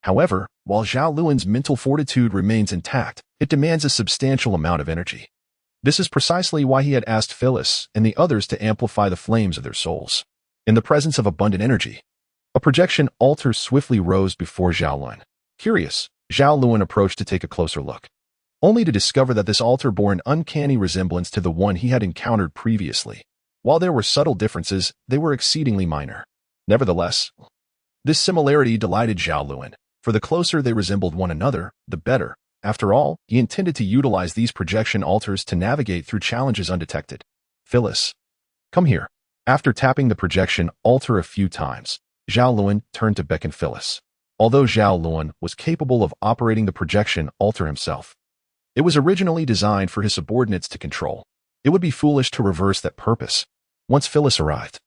[SPEAKER 1] However, while Zhao Lun's mental fortitude remains intact, it demands a substantial amount of energy. This is precisely why he had asked Phyllis and the others to amplify the flames of their souls. In the presence of abundant energy, a projection altar swiftly rose before Zhao Lun. Curious, Zhao Lun approached to take a closer look, only to discover that this altar bore an uncanny resemblance to the one he had encountered previously. While there were subtle differences, they were exceedingly minor. Nevertheless, this similarity delighted Zhao Lun, for the closer they resembled one another, the better. After all, he intended to utilize these projection altars to navigate through challenges undetected. Phyllis, come here. After tapping the projection altar a few times, Zhao Lun turned to beckon Phyllis. Although Zhao Lun was capable of operating the projection altar himself, it was originally designed for his subordinates to control. It would be foolish to reverse that purpose. Once Phyllis arrived,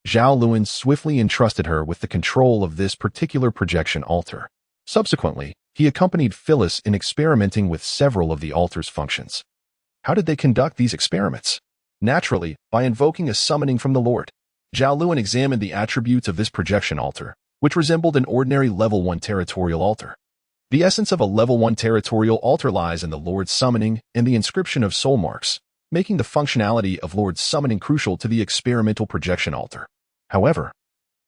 [SPEAKER 1] Zhao Lun swiftly entrusted her with the control of this particular projection altar. Subsequently, he accompanied Phyllis in experimenting with several of the altar's functions. How did they conduct these experiments? Naturally, by invoking a summoning from the Lord. Zhao Lun examined the attributes of this projection altar, which resembled an ordinary level 1 territorial altar. The essence of a level 1 territorial altar lies in the Lord's summoning and the inscription of soul marks, making the functionality of Lord's summoning crucial to the experimental projection altar. However,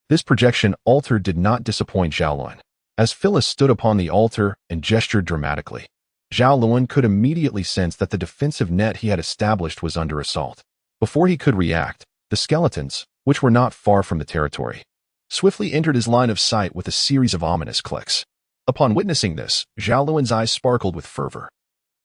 [SPEAKER 1] this projection altar did not disappoint Zhao Lun. As Phyllis stood upon the altar and gestured dramatically, Zhao Lun could immediately sense that the defensive net he had established was under assault. Before he could react, the skeletons, which were not far from the territory, swiftly entered his line of sight with a series of ominous clicks. Upon witnessing this, Zhao Lun's eyes sparkled with fervor.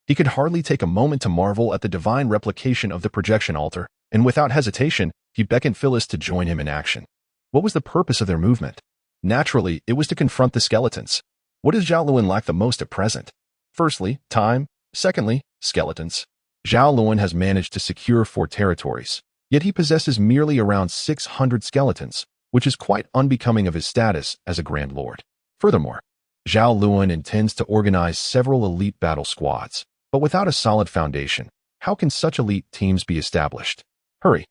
[SPEAKER 1] He could hardly take a moment to marvel at the divine replication of the projection altar, and without hesitation, he beckoned Phyllis to join him in action. What was the purpose of their movement? Naturally, it was to confront the skeletons. What does Zhao Lun lack the most at present? Firstly, time. Secondly, skeletons. Zhao Lun has managed to secure 4 territories, yet he possesses merely around 600 skeletons, which is quite unbecoming of his status as a Grand Lord. Furthermore, Zhao Lun intends to organize several elite battle squads, but without a solid foundation, how can such elite teams be established? Hurry!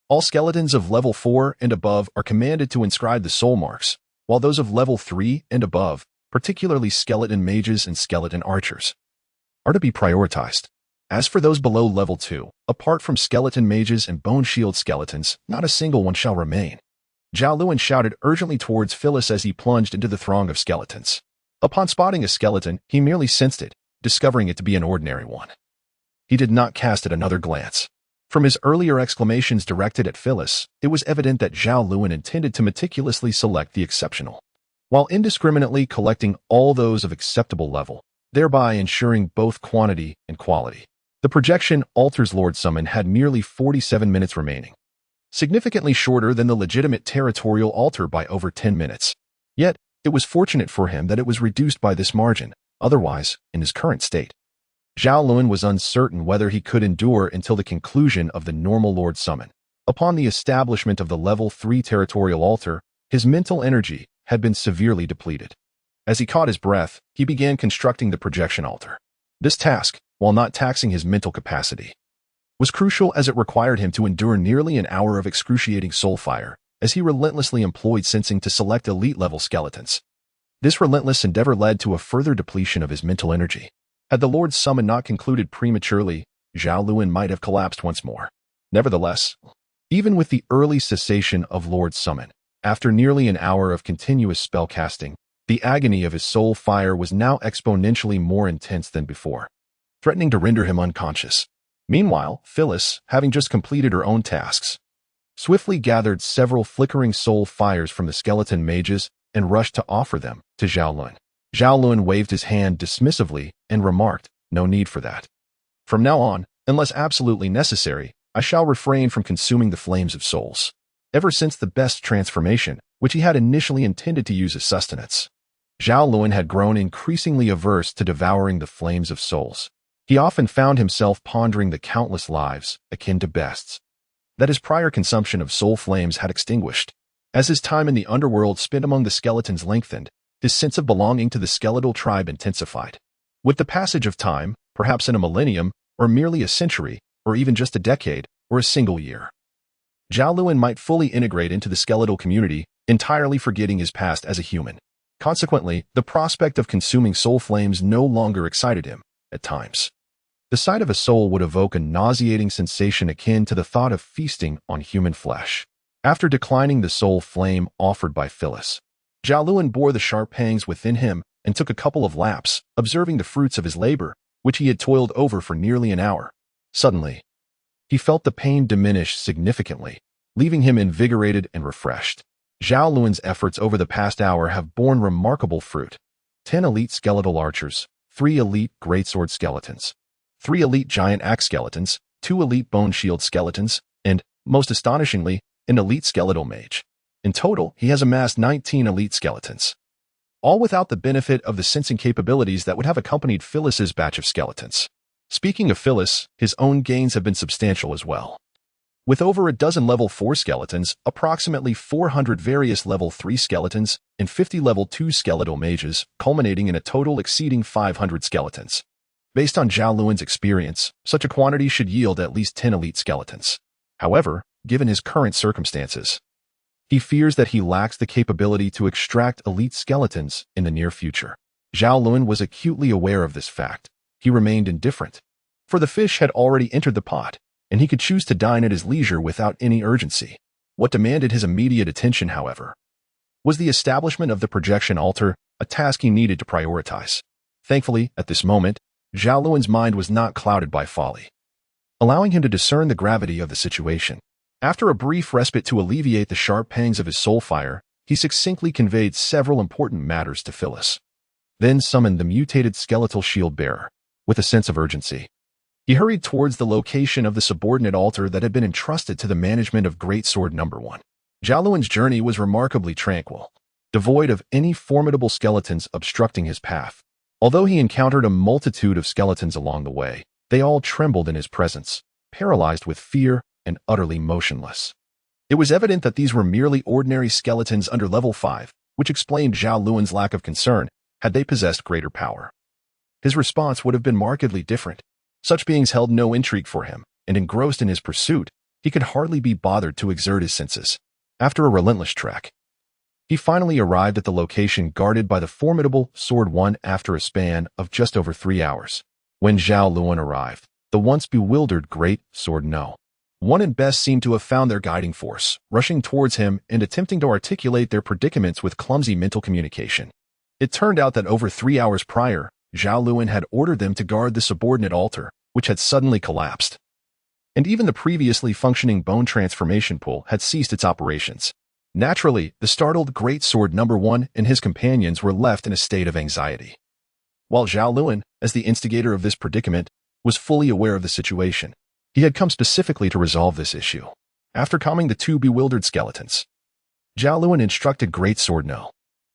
[SPEAKER 1] All skeletons of level 4 and above are commanded to inscribe the soul marks, while those of level 3 and above, particularly skeleton mages and skeleton archers, are to be prioritized. As for those below level 2, apart from skeleton mages and bone shield skeletons, not a single one shall remain. Zhao Lun shouted urgently towards Phyllis as he plunged into the throng of skeletons. Upon spotting a skeleton, he merely sensed it, discovering it to be an ordinary one. He did not cast it another glance. From his earlier exclamations directed at Phyllis, it was evident that Zhao Lun intended to meticulously select the exceptional, while indiscriminately collecting all those of acceptable level, thereby ensuring both quantity and quality. The projection altar's Lord Summon had merely 47 minutes remaining, significantly shorter than the legitimate territorial altar by over 10 minutes. Yet, it was fortunate for him that it was reduced by this margin. Otherwise, in his current state, Zhao Lun was uncertain whether he could endure until the conclusion of the normal Lord Summon. Upon the establishment of the level 3 territorial altar, his mental energy had been severely depleted. As he caught his breath, he began constructing the projection altar. This task, while not taxing his mental capacity, was crucial as it required him to endure nearly an hour of excruciating soul fire, as he relentlessly employed sensing to select elite-level skeletons. This relentless endeavor led to a further depletion of his mental energy. Had the Lord's summon not concluded prematurely, Zhao Lun might have collapsed once more. Nevertheless, even with the early cessation of Lord's summon, after nearly an hour of continuous spell casting, the agony of his soul fire was now exponentially more intense than before, threatening to render him unconscious. Meanwhile, Phyllis, having just completed her own tasks, swiftly gathered several flickering soul fires from the skeleton mages and rushed to offer them to Zhao Lun. Zhao Lun waved his hand dismissively and remarked, "No need for that. From now on, unless absolutely necessary, I shall refrain from consuming the flames of souls." Ever since the best transformation, which he had initially intended to use as sustenance, Zhao Lun had grown increasingly averse to devouring the flames of souls. He often found himself pondering the countless lives, akin to bests, that his prior consumption of soul flames had extinguished. As his time in the underworld spent among the skeletons lengthened, his sense of belonging to the skeletal tribe intensified. With the passage of time, perhaps in a millennium, or merely a century, or even just a decade, or a single year, Zhao Lun might fully integrate into the skeletal community, entirely forgetting his past as a human. Consequently, the prospect of consuming soul flames no longer excited him, at times. The sight of a soul would evoke a nauseating sensation akin to the thought of feasting on human flesh. After declining the soul flame offered by Phyllis, Zhao Lun bore the sharp pangs within him and took a couple of laps, observing the fruits of his labor, which he had toiled over for nearly an hour. Suddenly, he felt the pain diminish significantly, leaving him invigorated and refreshed. Zhao Lun's efforts over the past hour have borne remarkable fruit. 10 elite skeletal archers, 3 elite greatsword skeletons, 3 elite giant axe skeletons, 2 elite bone shield skeletons, and, most astonishingly, an elite skeletal mage. In total, he has amassed 19 elite skeletons, all without the benefit of the sensing capabilities that would have accompanied Phyllis's batch of skeletons. Speaking of Phyllis, his own gains have been substantial as well. With over a dozen level 4 skeletons, approximately 400 various level 3 skeletons, and 50 level 2 skeletal mages, culminating in a total exceeding 500 skeletons. Based on Zhao Lun's experience, such a quantity should yield at least 10 elite skeletons. However, given his current circumstances, he fears that he lacks the capability to extract elite skeletons in the near future. Zhao Lun was acutely aware of this fact. He remained indifferent, for the fish had already entered the pot, and he could choose to dine at his leisure without any urgency. What demanded his immediate attention, however, was the establishment of the projection altar, a task he needed to prioritize. Thankfully, at this moment, Zhao Lun's mind was not clouded by folly, allowing him to discern the gravity of the situation. After a brief respite to alleviate the sharp pangs of his soul fire, he succinctly conveyed several important matters to Phyllis, then summoned the mutated skeletal shield bearer. With a sense of urgency, he hurried towards the location of the subordinate altar that had been entrusted to the management of Greatsword No. 1. Zhao Lun's journey was remarkably tranquil, devoid of any formidable skeletons obstructing his path. Although he encountered a multitude of skeletons along the way, they all trembled in his presence, paralyzed with fear and utterly motionless. It was evident that these were merely ordinary skeletons under level 5, which explained Zhao Lun's lack of concern. Had they possessed greater power, his response would have been markedly different. Such beings held no intrigue for him, and engrossed in his pursuit, he could hardly be bothered to exert his senses. After a relentless trek, he finally arrived at the location guarded by the formidable Sword 1 after a span of just over 3 hours. When Zhao Lun arrived, the once bewildered Great Sword No. 1 and Best seemed to have found their guiding force, rushing towards him and attempting to articulate their predicaments with clumsy mental communication. It turned out that over 3 hours prior, Zhao Lun had ordered them to guard the subordinate altar, which had suddenly collapsed. And even the previously functioning bone transformation pool had ceased its operations. Naturally, the startled Great Sword No. 1 and his companions were left in a state of anxiety. While Zhao Lun, as the instigator of this predicament, was fully aware of the situation, he had come specifically to resolve this issue. After calming the 2 bewildered skeletons, Zhao Lun instructed Great Sword No.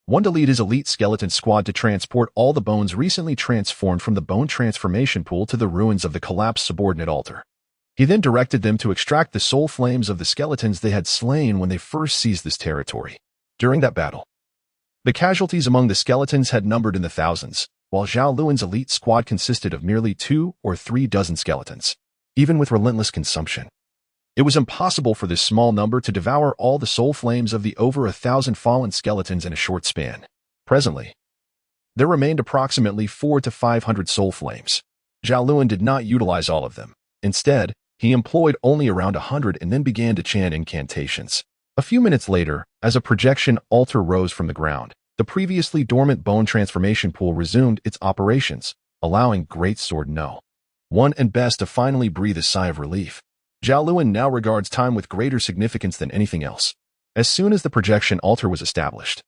[SPEAKER 1] 1 to lead his elite skeleton squad to transport all the bones recently transformed from the bone transformation pool to the ruins of the collapsed subordinate altar. He then directed them to extract the soul flames of the skeletons they had slain when they first seized this territory. During that battle, the casualties among the skeletons had numbered in the thousands, while Zhao Lun's elite squad consisted of merely 2 or 3 dozen skeletons. Even with relentless consumption, it was impossible for this small number to devour all the soul flames of the over 1,000 fallen skeletons in a short span. Presently, There remained approximately 400 to 500 soul flames. Zhao Lun did not utilize all of them. Instead, he employed only around 100 and then began to chant incantations. A few minutes later, as a projection altar rose from the ground, the previously dormant bone transformation pool resumed its operations, allowing Greatsword No. 1 and Best to finally breathe a sigh of relief. Zhao Lun now regards time with greater significance than anything else. As soon as the projection altar was established,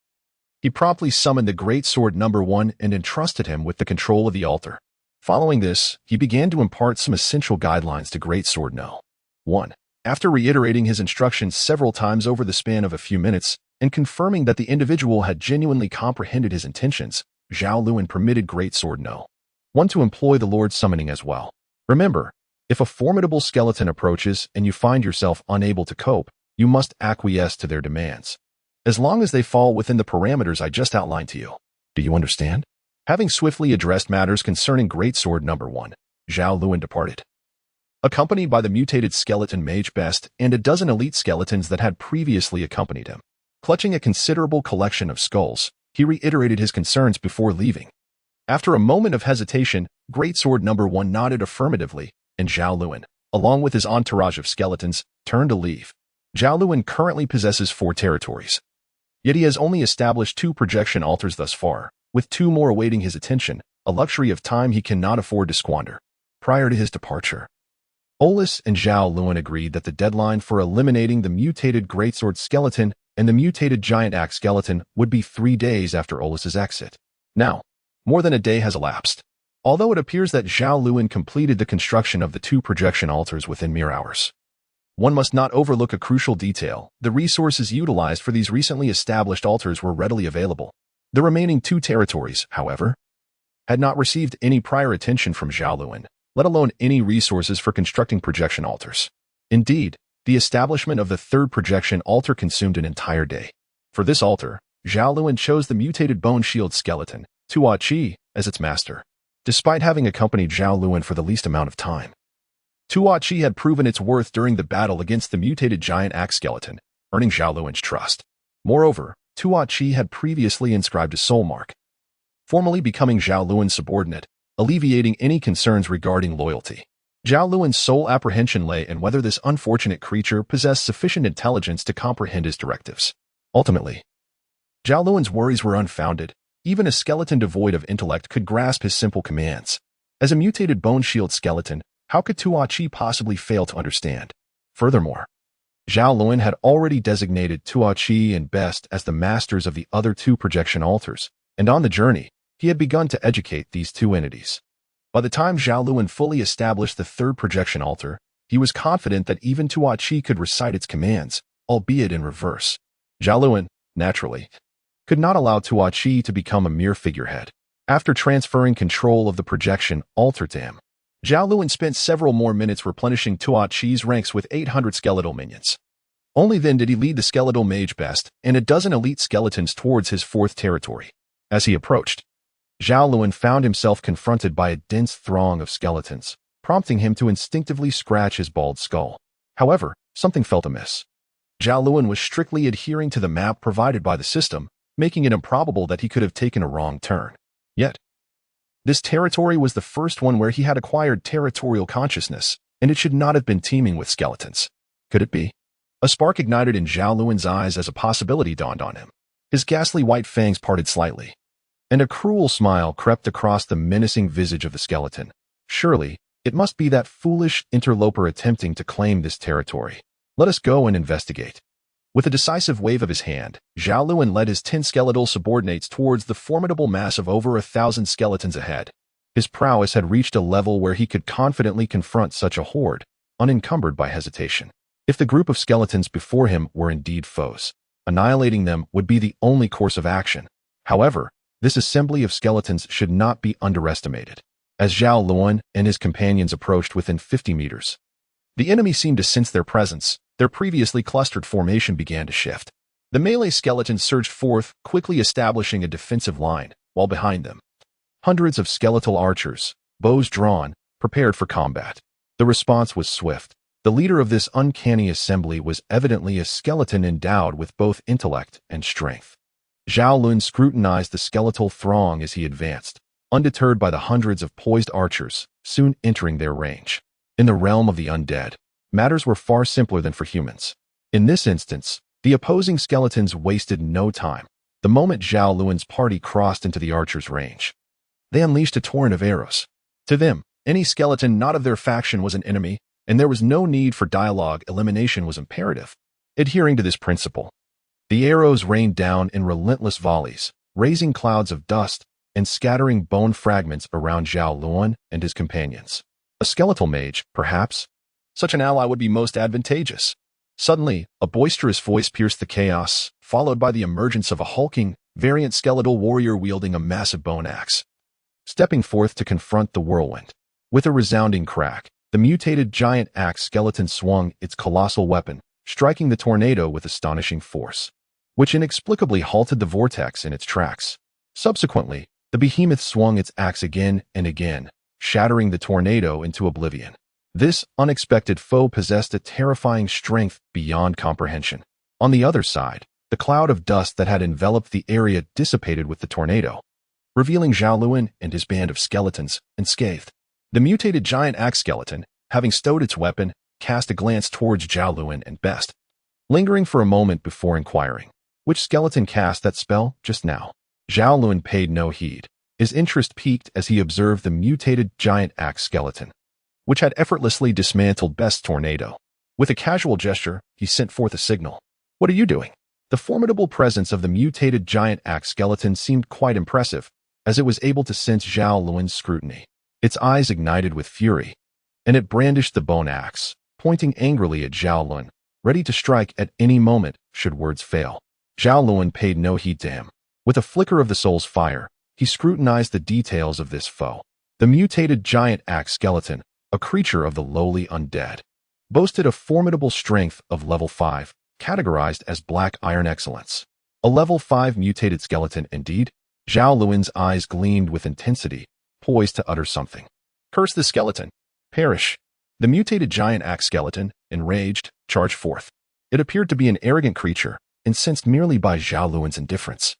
[SPEAKER 1] he promptly summoned the Greatsword No. 1 and entrusted him with the control of the altar. Following this, he began to impart some essential guidelines to Greatsword No. 1. After reiterating his instructions several times over the span of a few minutes and confirming that the individual had genuinely comprehended his intentions, Zhao Lun permitted Greatsword No. 1 to employ the Lord's summoning as well. Remember, if a formidable skeleton approaches and you find yourself unable to cope, you must acquiesce to their demands, as long as they fall within the parameters I just outlined to you. Do you understand? Having swiftly addressed matters concerning Greatsword No. 1, Zhao Lun departed, accompanied by the mutated skeleton mage Best and a dozen elite skeletons that had previously accompanied him. Clutching a considerable collection of skulls, he reiterated his concerns before leaving. After a moment of hesitation, Greatsword No. 1 nodded affirmatively, and Zhao Lun, along with his entourage of skeletons, turned to leave. Zhao Lun currently possesses 4 territories, yet he has only established 2 projection altars thus far, with 2 more awaiting his attention, a luxury of time he cannot afford to squander. Prior to his departure, Olus and Zhao Lun agreed that the deadline for eliminating the mutated Greatsword skeleton and the mutated giant axe skeleton would be 3 days after Olus's exit. Now, more than a day has elapsed. Although it appears that Zhao Lun completed the construction of the 2 projection altars within mere hours, one must not overlook a crucial detail. The resources utilized for these recently established altars were readily available. The remaining 2 territories, however, had not received any prior attention from Zhao Lun, let alone any resources for constructing projection altars. Indeed, the establishment of the 3rd projection altar consumed an entire day. For this altar, Zhao Lun chose the mutated bone shield skeleton, Tua Qi, as its master. Despite having accompanied Zhao Lun for the least amount of time, Tua Qi had proven its worth during the battle against the mutated giant axe skeleton, earning Zhao Lun's trust. Moreover, Tua Qi had previously inscribed a soul mark, formally becoming Zhao Lun's subordinate, alleviating any concerns regarding loyalty. Zhao Lun's sole apprehension lay in whether this unfortunate creature possessed sufficient intelligence to comprehend his directives. Ultimately, Zhao Lun's worries were unfounded. Even a skeleton devoid of intellect could grasp his simple commands. As a mutated bone shield skeleton, how could Tua Qi possibly fail to understand? Furthermore, Zhao Lun had already designated Tua Qi and Best as the masters of the other 2 projection altars, and on the journey, he had begun to educate these 2 entities. By the time Zhao Lun fully established the 3rd projection altar, he was confident that even Tua Qi could recite its commands, albeit in reverse. Zhao Lun, naturally, could not allow Tua Qi to become a mere figurehead. After transferring control of the projection altar to him, Zhao Lun spent several more minutes replenishing Tua Qi's ranks with 800 skeletal minions. Only then did he lead the skeletal mage Best and a dozen elite skeletons towards his 4th territory. As he approached, Zhao Lun found himself confronted by a dense throng of skeletons, prompting him to instinctively scratch his bald skull. However, something felt amiss. Zhao Lun was strictly adhering to the map provided by the system, making it improbable that he could have taken a wrong turn. Yet, this territory was the first one where he had acquired territorial consciousness, and it should not have been teeming with skeletons. Could it be? A spark ignited in Zhao Lun's eyes as a possibility dawned on him. His ghastly white fangs parted slightly, and a cruel smile crept across the menacing visage of the skeleton. Surely, it must be that foolish interloper attempting to claim this territory. Let us go and investigate. With a decisive wave of his hand, Zhao Lun led his 10 skeletal subordinates towards the formidable mass of over 1,000 skeletons ahead. His prowess had reached a level where he could confidently confront such a horde, unencumbered by hesitation. If the group of skeletons before him were indeed foes, annihilating them would be the only course of action. However, this assembly of skeletons should not be underestimated. As Zhao Lun and his companions approached within 50 meters, the enemy seemed to sense their presence. Their previously clustered formation began to shift. The melee skeletons surged forth, quickly establishing a defensive line, while behind them, hundreds of skeletal archers, bows drawn, prepared for combat. The response was swift. The leader of this uncanny assembly was evidently a skeleton endowed with both intellect and strength. Zhao Lun scrutinized the skeletal throng as he advanced, undeterred by the hundreds of poised archers, soon entering their range. In the realm of the undead, matters were far simpler than for humans. In this instance, the opposing skeletons wasted no time. The moment Zhao Lun's party crossed into the archer's range, they unleashed a torrent of arrows. To them, any skeleton not of their faction was an enemy, and there was no need for dialogue. Elimination was imperative. Adhering to this principle, the arrows rained down in relentless volleys, raising clouds of dust and scattering bone fragments around Zhao Lun and his companions. A skeletal mage, perhaps? Such an ally would be most advantageous. Suddenly, a boisterous voice pierced the chaos, followed by the emergence of a hulking, variant skeletal warrior wielding a massive bone axe. Stepping forth to confront the whirlwind. With a resounding crack, the mutated giant axe skeleton swung its colossal weapon, striking the tornado with astonishing force, which inexplicably halted the vortex in its tracks. Subsequently, the behemoth swung its axe again and again, shattering the tornado into oblivion. This unexpected foe possessed a terrifying strength beyond comprehension. On the other side, the cloud of dust that had enveloped the area dissipated with the tornado, revealing Zhao Lun and his band of skeletons unscathed. The mutated giant axe skeleton, having stowed its weapon, cast a glance towards Zhao Lun and Best, lingering for a moment before inquiring, "Which skeleton cast that spell just now?" Zhao Lun paid no heed. His interest piqued as he observed the mutated giant axe skeleton, which had effortlessly dismantled Best's tornado. With a casual gesture, he sent forth a signal. "What are you doing?" The formidable presence of the mutated giant axe skeleton seemed quite impressive, as it was able to sense Zhao Lun's scrutiny. Its eyes ignited with fury, and it brandished the bone axe, pointing angrily at Zhao Lun, ready to strike at any moment should words fail. Zhao Lun paid no heed to him. With a flicker of the soul's fire, he scrutinized the details of this foe. The mutated giant axe skeleton, a creature of the lowly undead, boasted a formidable strength of level 5, categorized as black iron excellence. A level 5 mutated skeleton indeed. Zhao Lun's eyes gleamed with intensity, poised to utter something. "Curse the skeleton! Perish!" The mutated giant axe skeleton, enraged, charged forth. It appeared to be an arrogant creature, incensed merely by Zhao Lun's indifference,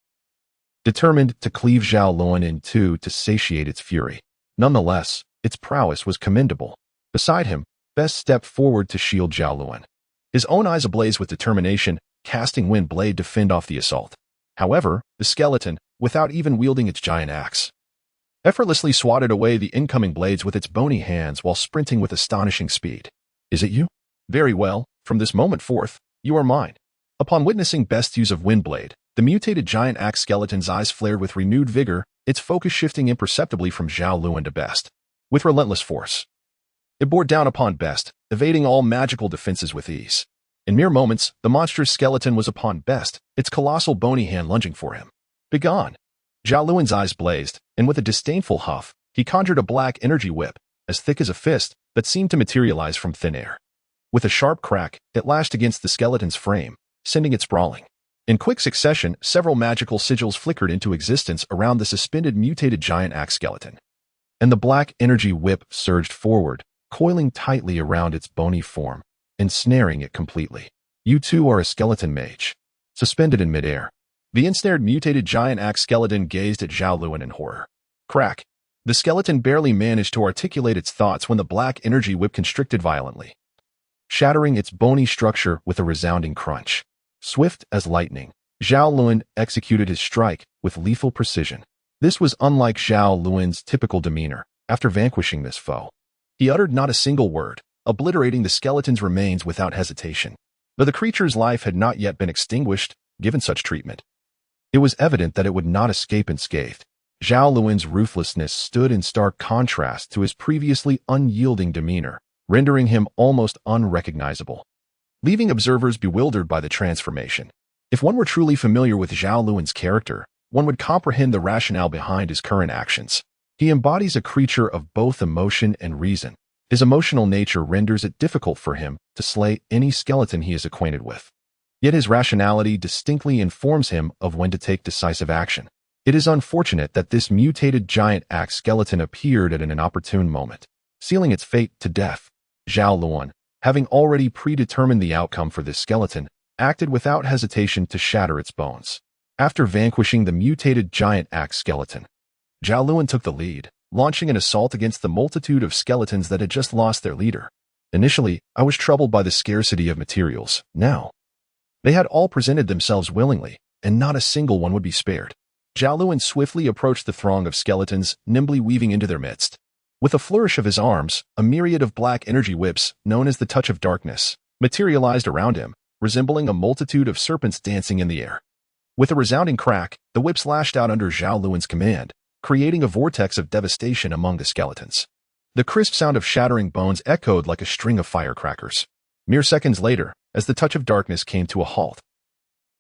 [SPEAKER 1] determined to cleave Zhao Lun in two to satiate its fury. Nonetheless, its prowess was commendable. Beside him, Best stepped forward to shield Zhao Lun, his own eyes ablaze with determination, casting wind blade to fend off the assault. However, the skeleton, without even wielding its giant axe, effortlessly swatted away the incoming blades with its bony hands while sprinting with astonishing speed. "Is it you? Very well, from this moment forth, you are mine." Upon witnessing Best's use of Windblade, the mutated giant axe skeleton's eyes flared with renewed vigor, its focus shifting imperceptibly from Zhao Lun to Best. With relentless force, it bore down upon Best, evading all magical defenses with ease. In mere moments, the monstrous skeleton was upon Best, its colossal bony hand lunging for him. "Begone!" Zhao Lun's eyes blazed, and with a disdainful huff, he conjured a black energy whip, as thick as a fist, that seemed to materialize from thin air. With a sharp crack, it lashed against the skeleton's frame, sending it sprawling. In quick succession, several magical sigils flickered into existence around the suspended mutated giant axe skeleton, and the black energy whip surged forward, coiling tightly around its bony form, ensnaring it completely. "You too are a skeleton mage." Suspended in midair, the ensnared mutated giant axe skeleton gazed at Zhao Lun in horror. Crack! The skeleton barely managed to articulate its thoughts when the black energy whip constricted violently, shattering its bony structure with a resounding crunch. Swift as lightning, Zhao Lun executed his strike with lethal precision. This was unlike Zhao Lun's typical demeanor. After vanquishing this foe, he uttered not a single word, obliterating the skeleton's remains without hesitation. Though the creature's life had not yet been extinguished, given such treatment, it was evident that it would not escape unscathed. Zhao Lun's ruthlessness stood in stark contrast to his previously unyielding demeanor, rendering him almost unrecognizable, leaving observers bewildered by the transformation. If one were truly familiar with Zhao Lun's character, one would comprehend the rationale behind his current actions. He embodies a creature of both emotion and reason. His emotional nature renders it difficult for him to slay any skeleton he is acquainted with. Yet his rationality distinctly informs him of when to take decisive action. It is unfortunate that this mutated giant axe skeleton appeared at an inopportune moment, sealing its fate to death. Zhao Lun, having already predetermined the outcome for this skeleton, acted without hesitation to shatter its bones. After vanquishing the mutated giant axe skeleton, Zhao Lun took the lead, launching an assault against the multitude of skeletons that had just lost their leader. Initially, I was troubled by the scarcity of materials. Now, they had all presented themselves willingly, and not a single one would be spared. Zhao Lun swiftly approached the throng of skeletons, nimbly weaving into their midst. With a flourish of his arms, a myriad of black energy whips, known as the touch of darkness, materialized around him, resembling a multitude of serpents dancing in the air. With a resounding crack, the whips lashed out under Zhao Lun's command, creating a vortex of devastation among the skeletons. The crisp sound of shattering bones echoed like a string of firecrackers. Mere seconds later, as the touch of darkness came to a halt,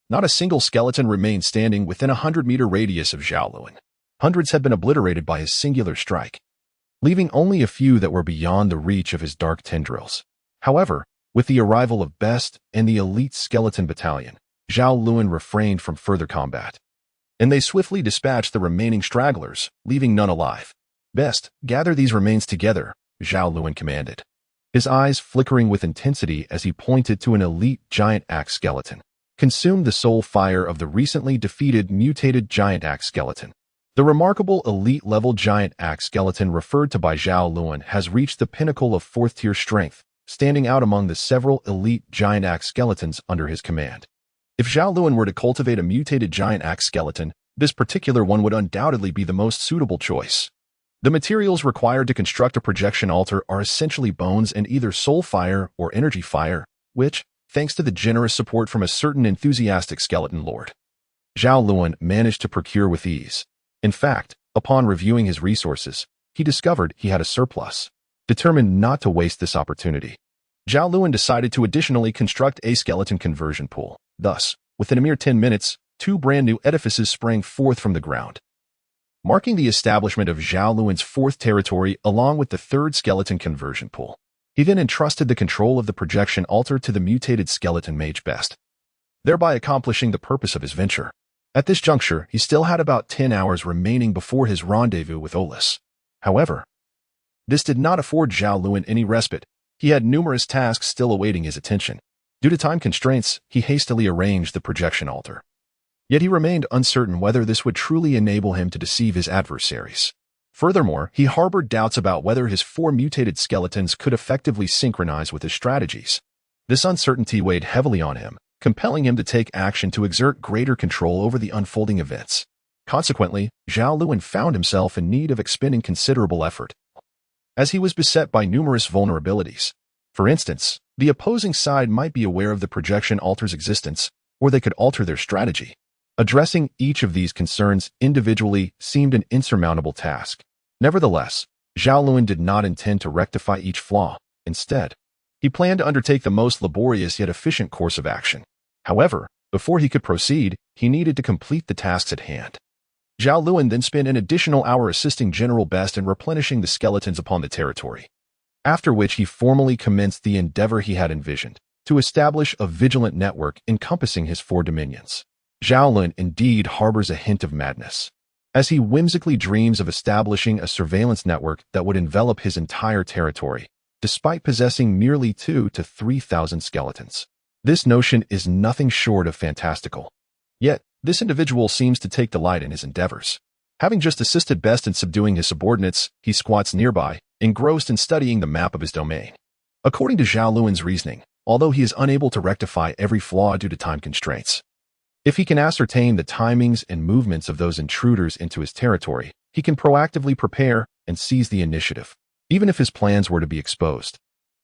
[SPEAKER 1] not a single skeleton remained standing within a 100-meter radius of Zhao Lun. Hundreds had been obliterated by his singular strike, leaving only a few that were beyond the reach of his dark tendrils. However, with the arrival of Best and the elite skeleton battalion, Zhao Lun refrained from further combat, and they swiftly dispatched the remaining stragglers, leaving none alive. Best, gather these remains together, Zhao Lun commanded, his eyes flickering with intensity as he pointed to an elite giant axe skeleton. Consumed the soul fire of the recently defeated mutated giant axe skeleton. The remarkable elite-level giant axe skeleton referred to by Zhao Lun has reached the pinnacle of 4th-tier strength, standing out among the several elite giant axe skeletons under his command. If Zhao Lun were to cultivate a mutated giant axe skeleton, this particular one would undoubtedly be the most suitable choice. The materials required to construct a projection altar are essentially bones and either soul fire or energy fire, which, thanks to the generous support from a certain enthusiastic skeleton lord, Zhao Lun managed to procure with ease. In fact, upon reviewing his resources, he discovered he had a surplus. Determined not to waste this opportunity, Zhao Lun decided to additionally construct a skeleton conversion pool. Thus, within a mere 10 minutes, 2 brand new edifices sprang forth from the ground, marking the establishment of Zhao Lun's 4th territory along with the 3rd skeleton conversion pool. He then entrusted the control of the projection altar to the mutated skeleton mage Best, thereby accomplishing the purpose of his venture. At this juncture, he still had about 10 hours remaining before his rendezvous with Olus. However, this did not afford Zhao Lun any respite. He had numerous tasks still awaiting his attention. Due to time constraints, he hastily arranged the projection altar. Yet he remained uncertain whether this would truly enable him to deceive his adversaries. Furthermore, he harbored doubts about whether his 4 mutated skeletons could effectively synchronize with his strategies. This uncertainty weighed heavily on him, compelling him to take action to exert greater control over the unfolding events. Consequently, Zhao Lun found himself in need of expending considerable effort, as he was beset by numerous vulnerabilities. For instance, the opposing side might be aware of the projection altar's existence, or they could alter their strategy. Addressing each of these concerns individually seemed an insurmountable task. Nevertheless, Zhao Lun did not intend to rectify each flaw. Instead, he planned to undertake the most laborious yet efficient course of action. However, before he could proceed, he needed to complete the tasks at hand. Zhao Lun then spent an additional hour assisting General Best in replenishing the skeletons upon the territory, after which he formally commenced the endeavor he had envisioned, to establish a vigilant network encompassing his 4 dominions. Zhao Lun indeed harbors a hint of madness, as he whimsically dreams of establishing a surveillance network that would envelop his entire territory, despite possessing merely 2,000 to 3,000 skeletons. This notion is nothing short of fantastical. Yet, this individual seems to take delight in his endeavors. Having just assisted Best in subduing his subordinates, he squats nearby, engrossed in studying the map of his domain. According to Zhao Lun's reasoning, although he is unable to rectify every flaw due to time constraints, if he can ascertain the timings and movements of those intruders into his territory, he can proactively prepare and seize the initiative. Even if his plans were to be exposed,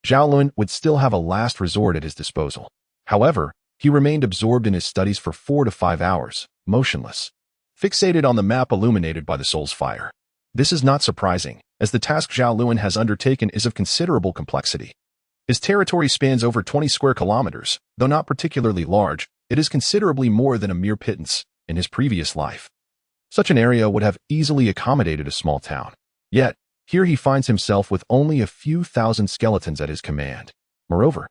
[SPEAKER 1] Zhao Lun would still have a last resort at his disposal. However, he remained absorbed in his studies for 4 to 5 hours, motionless, fixated on the map illuminated by the soul's fire. This is not surprising, as the task Zhao Lun has undertaken is of considerable complexity. His territory spans over 20 square kilometers. Though not particularly large, it is considerably more than a mere pittance in his previous life. Such an area would have easily accommodated a small town. Yet, here he finds himself with only a few thousand skeletons at his command. Moreover,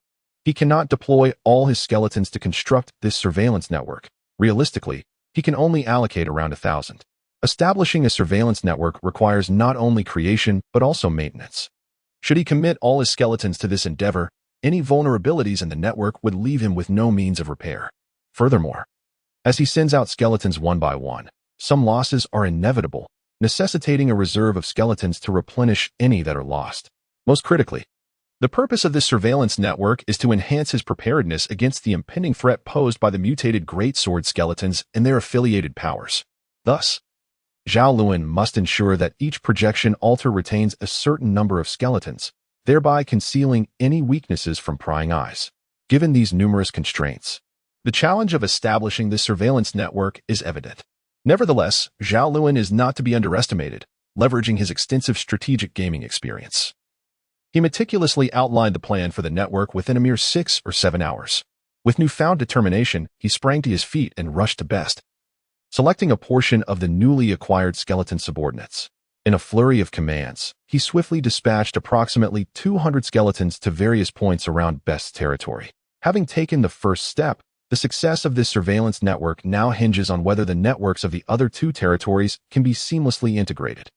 [SPEAKER 1] he cannot deploy all his skeletons to construct this surveillance network. Realistically, he can only allocate around 1,000. Establishing a surveillance network requires not only creation but also maintenance. Should he commit all his skeletons to this endeavor, any vulnerabilities in the network would leave him with no means of repair. Furthermore, As he sends out skeletons one by one, some losses are inevitable, necessitating a reserve of skeletons to replenish any that are lost. Most critically, the purpose of this surveillance network is to enhance his preparedness against the impending threat posed by the mutated greatsword skeletons and their affiliated powers. Thus, Zhao Lun must ensure that each projection altar retains a certain number of skeletons, thereby concealing any weaknesses from prying eyes. Given these numerous constraints, the challenge of establishing this surveillance network is evident. Nevertheless, Zhao Lun is not to be underestimated, leveraging his extensive strategic gaming experience. He meticulously outlined the plan for the network within a mere 6 or 7 hours. With newfound determination, he sprang to his feet and rushed to Best, selecting a portion of the newly acquired skeleton subordinates. In a flurry of commands, he swiftly dispatched approximately 200 skeletons to various points around Best's territory. Having taken the first step, the success of this surveillance network now hinges on whether the networks of the other 2 territories can be seamlessly integrated.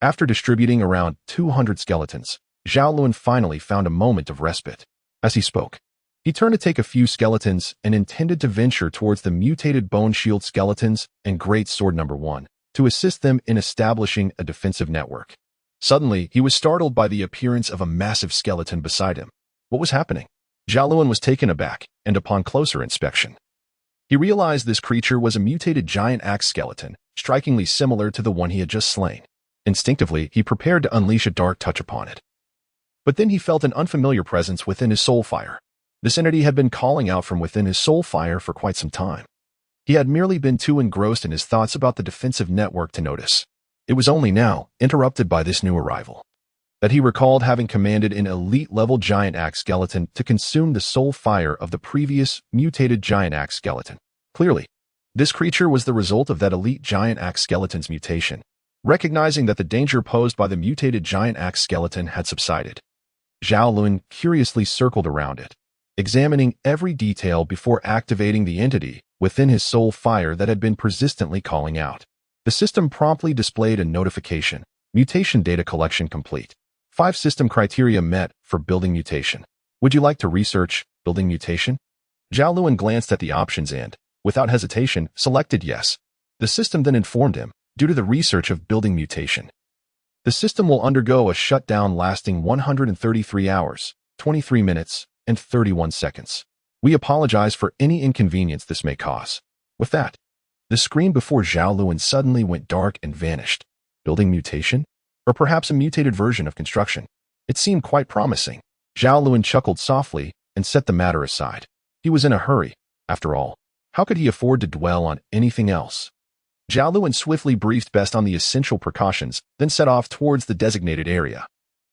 [SPEAKER 1] After distributing around 200 skeletons, Zhao Lun finally found a moment of respite. As he spoke, he turned to take a few skeletons and intended to venture towards the mutated bone shield skeletons and great sword number 1 to assist them in establishing a defensive network. Suddenly, he was startled by the appearance of a massive skeleton beside him. What was happening? Zhao Lun was taken aback, and upon closer inspection, he realized this creature was a mutated giant axe skeleton, strikingly similar to the one he had just slain. Instinctively, he prepared to unleash a dark touch upon it. But then he felt an unfamiliar presence within his soul fire. This entity had been calling out from within his soul fire for quite some time. He had merely been too engrossed in his thoughts about the defensive network to notice. It was only now, interrupted by this new arrival, that he recalled having commanded an elite-level giant axe skeleton to consume the soul fire of the previous mutated giant axe skeleton. Clearly, this creature was the result of that elite giant axe skeleton's mutation. Recognizing that the danger posed by the mutated giant axe skeleton had subsided, Zhao Lun curiously circled around it, examining every detail before activating the entity within his soul fire that had been persistently calling out. The system promptly displayed a notification: mutation data collection complete. 5 system criteria met for building mutation. Would you like to research building mutation? Zhao Lun glanced at the options and, without hesitation, selected yes. The system then informed him, due to the research of building mutation, the system will undergo a shutdown lasting 133 hours, 23 minutes, and 31 seconds. We apologize for any inconvenience this may cause. With that, the screen before Zhao Lun suddenly went dark and vanished. Building mutation? Or perhaps a mutated version of construction? It seemed quite promising. Zhao Lun chuckled softly and set the matter aside. He was in a hurry. After all, how could he afford to dwell on anything else? Zhao Lun swiftly briefed Best on the essential precautions, then set off towards the designated area.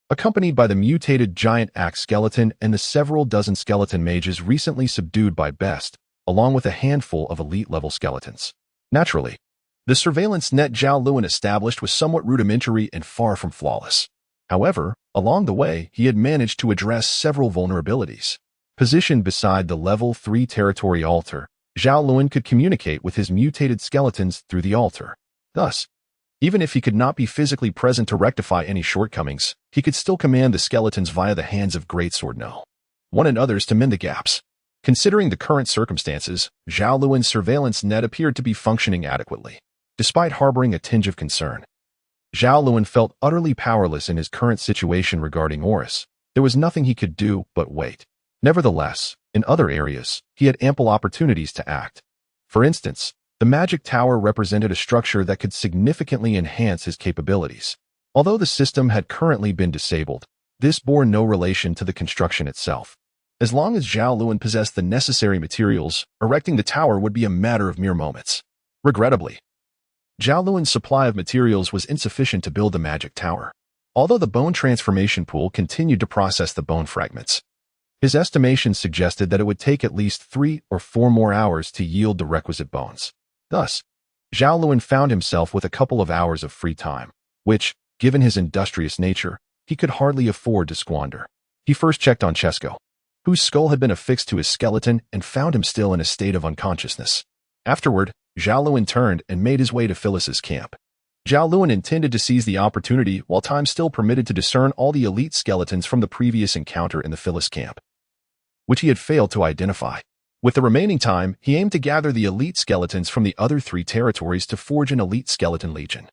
[SPEAKER 1] Accompanied by the mutated giant axe skeleton and the several dozen skeleton mages recently subdued by Best, along with a handful of elite-level skeletons. Naturally, the surveillance net Zhao Lun established was somewhat rudimentary and far from flawless. However, along the way, he had managed to address several vulnerabilities. Positioned beside the level 3 territory altar, Zhao Lun could communicate with his mutated skeletons through the altar. Thus, even if he could not be physically present to rectify any shortcomings, he could still command the skeletons via the hands of Greatsword No. 1 and others to mend the gaps. Considering the current circumstances, Zhao Lun's surveillance net appeared to be functioning adequately. Despite harboring a tinge of concern, Zhao Lun felt utterly powerless in his current situation regarding Horus. There was nothing he could do but wait. Nevertheless, in other areas, he had ample opportunities to act. For instance, the magic tower represented a structure that could significantly enhance his capabilities. Although the system had currently been disabled, this bore no relation to the construction itself. As long as Zhao Lun possessed the necessary materials, erecting the tower would be a matter of mere moments. Regrettably, Zhao Lun's supply of materials was insufficient to build the magic tower. Although the bone transformation pool continued to process the bone fragments, his estimations suggested that it would take at least 3 or 4 more hours to yield the requisite bones. Thus, Zhao Lun found himself with a couple of hours of free time, which, given his industrious nature, he could hardly afford to squander. He first checked on Chesko, whose skull had been affixed to his skeleton, and found him still in a state of unconsciousness. Afterward, Zhao Lun turned and made his way to Phyllis's camp. Zhao Lun intended to seize the opportunity while time still permitted to discern all the elite skeletons from the previous encounter in the Phyllis camp, which he had failed to identify. With the remaining time, he aimed to gather the elite skeletons from the other 3 territories to forge an elite skeleton legion.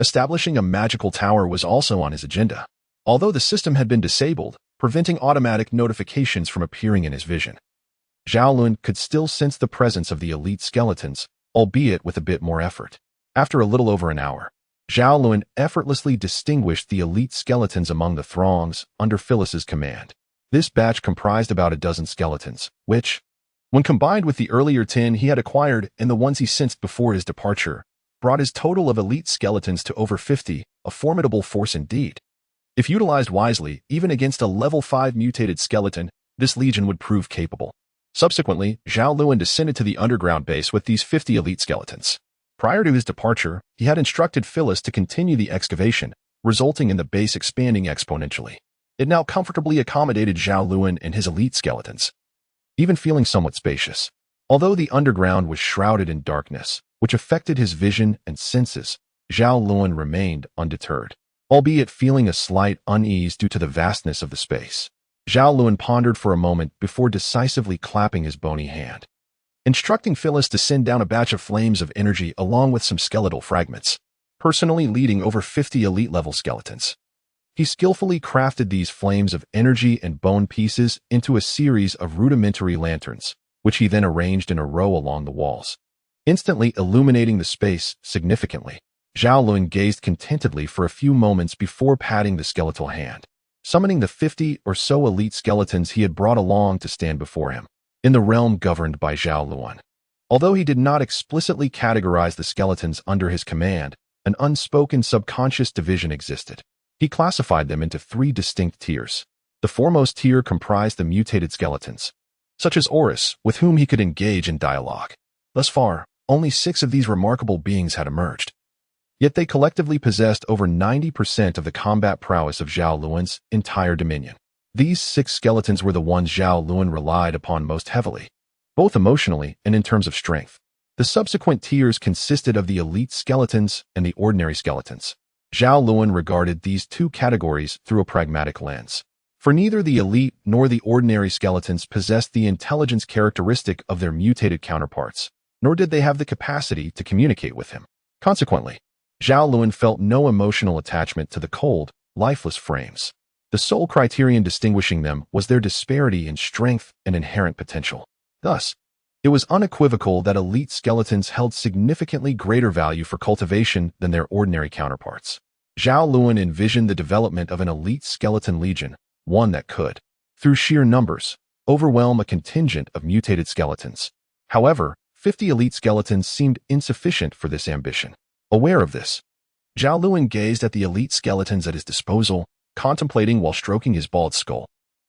[SPEAKER 1] Establishing a magical tower was also on his agenda, although the system had been disabled, preventing automatic notifications from appearing in his vision. Zhao Lun could still sense the presence of the elite skeletons, albeit with a bit more effort. After a little over an hour, Zhao Lun effortlessly distinguished the elite skeletons among the throngs under Phyllis's command. This batch comprised about a dozen skeletons, which, when combined with the earlier 10 he had acquired and the ones he sensed before his departure, brought his total of elite skeletons to over 50, a formidable force indeed. If utilized wisely, even against a level 5 mutated skeleton, this legion would prove capable. Subsequently, Zhao Lun descended to the underground base with these 50 elite skeletons. Prior to his departure, he had instructed Phyllis to continue the excavation, resulting in the base expanding exponentially. It now comfortably accommodated Zhao Lun and his elite skeletons, even feeling somewhat spacious. Although the underground was shrouded in darkness, which affected his vision and senses, Zhao Lun remained undeterred, albeit feeling a slight unease due to the vastness of the space. Zhao Lun pondered for a moment before decisively clapping his bony hand, instructing Phyllis to send down a batch of flames of energy along with some skeletal fragments, personally leading over 50 elite-level skeletons. He skillfully crafted these flames of energy and bone pieces into a series of rudimentary lanterns, which he then arranged in a row along the walls, instantly illuminating the space significantly. Zhao Lun gazed contentedly for a few moments before patting the skeletal hand, summoning the 50 or so elite skeletons he had brought along to stand before him. In the realm governed by Zhao Lun, although he did not explicitly categorize the skeletons under his command, an unspoken subconscious division existed. He classified them into 3 distinct tiers. The foremost tier comprised the mutated skeletons, such as Horus, with whom he could engage in dialogue. Thus far, only 6 of these remarkable beings had emerged. Yet they collectively possessed over 90% of the combat prowess of Zhao Lun's entire dominion. These 6 skeletons were the ones Zhao Lun relied upon most heavily, both emotionally and in terms of strength. The subsequent tiers consisted of the elite skeletons and the ordinary skeletons. Zhao Lun regarded these 2 categories through a pragmatic lens, for neither the elite nor the ordinary skeletons possessed the intelligence characteristic of their mutated counterparts, nor did they have the capacity to communicate with him. Consequently, Zhao Lun felt no emotional attachment to the cold, lifeless frames. The sole criterion distinguishing them was their disparity in strength and inherent potential. Thus, it was unequivocal that elite skeletons held significantly greater value for cultivation than their ordinary counterparts. Zhao Lun envisioned the development of an elite skeleton legion, one that could, through sheer numbers, overwhelm a contingent of mutated skeletons. However, 50 elite skeletons seemed insufficient for this ambition. Aware of this, Zhao Lun gazed at the elite skeletons at his disposal, contemplating while stroking his bald skull.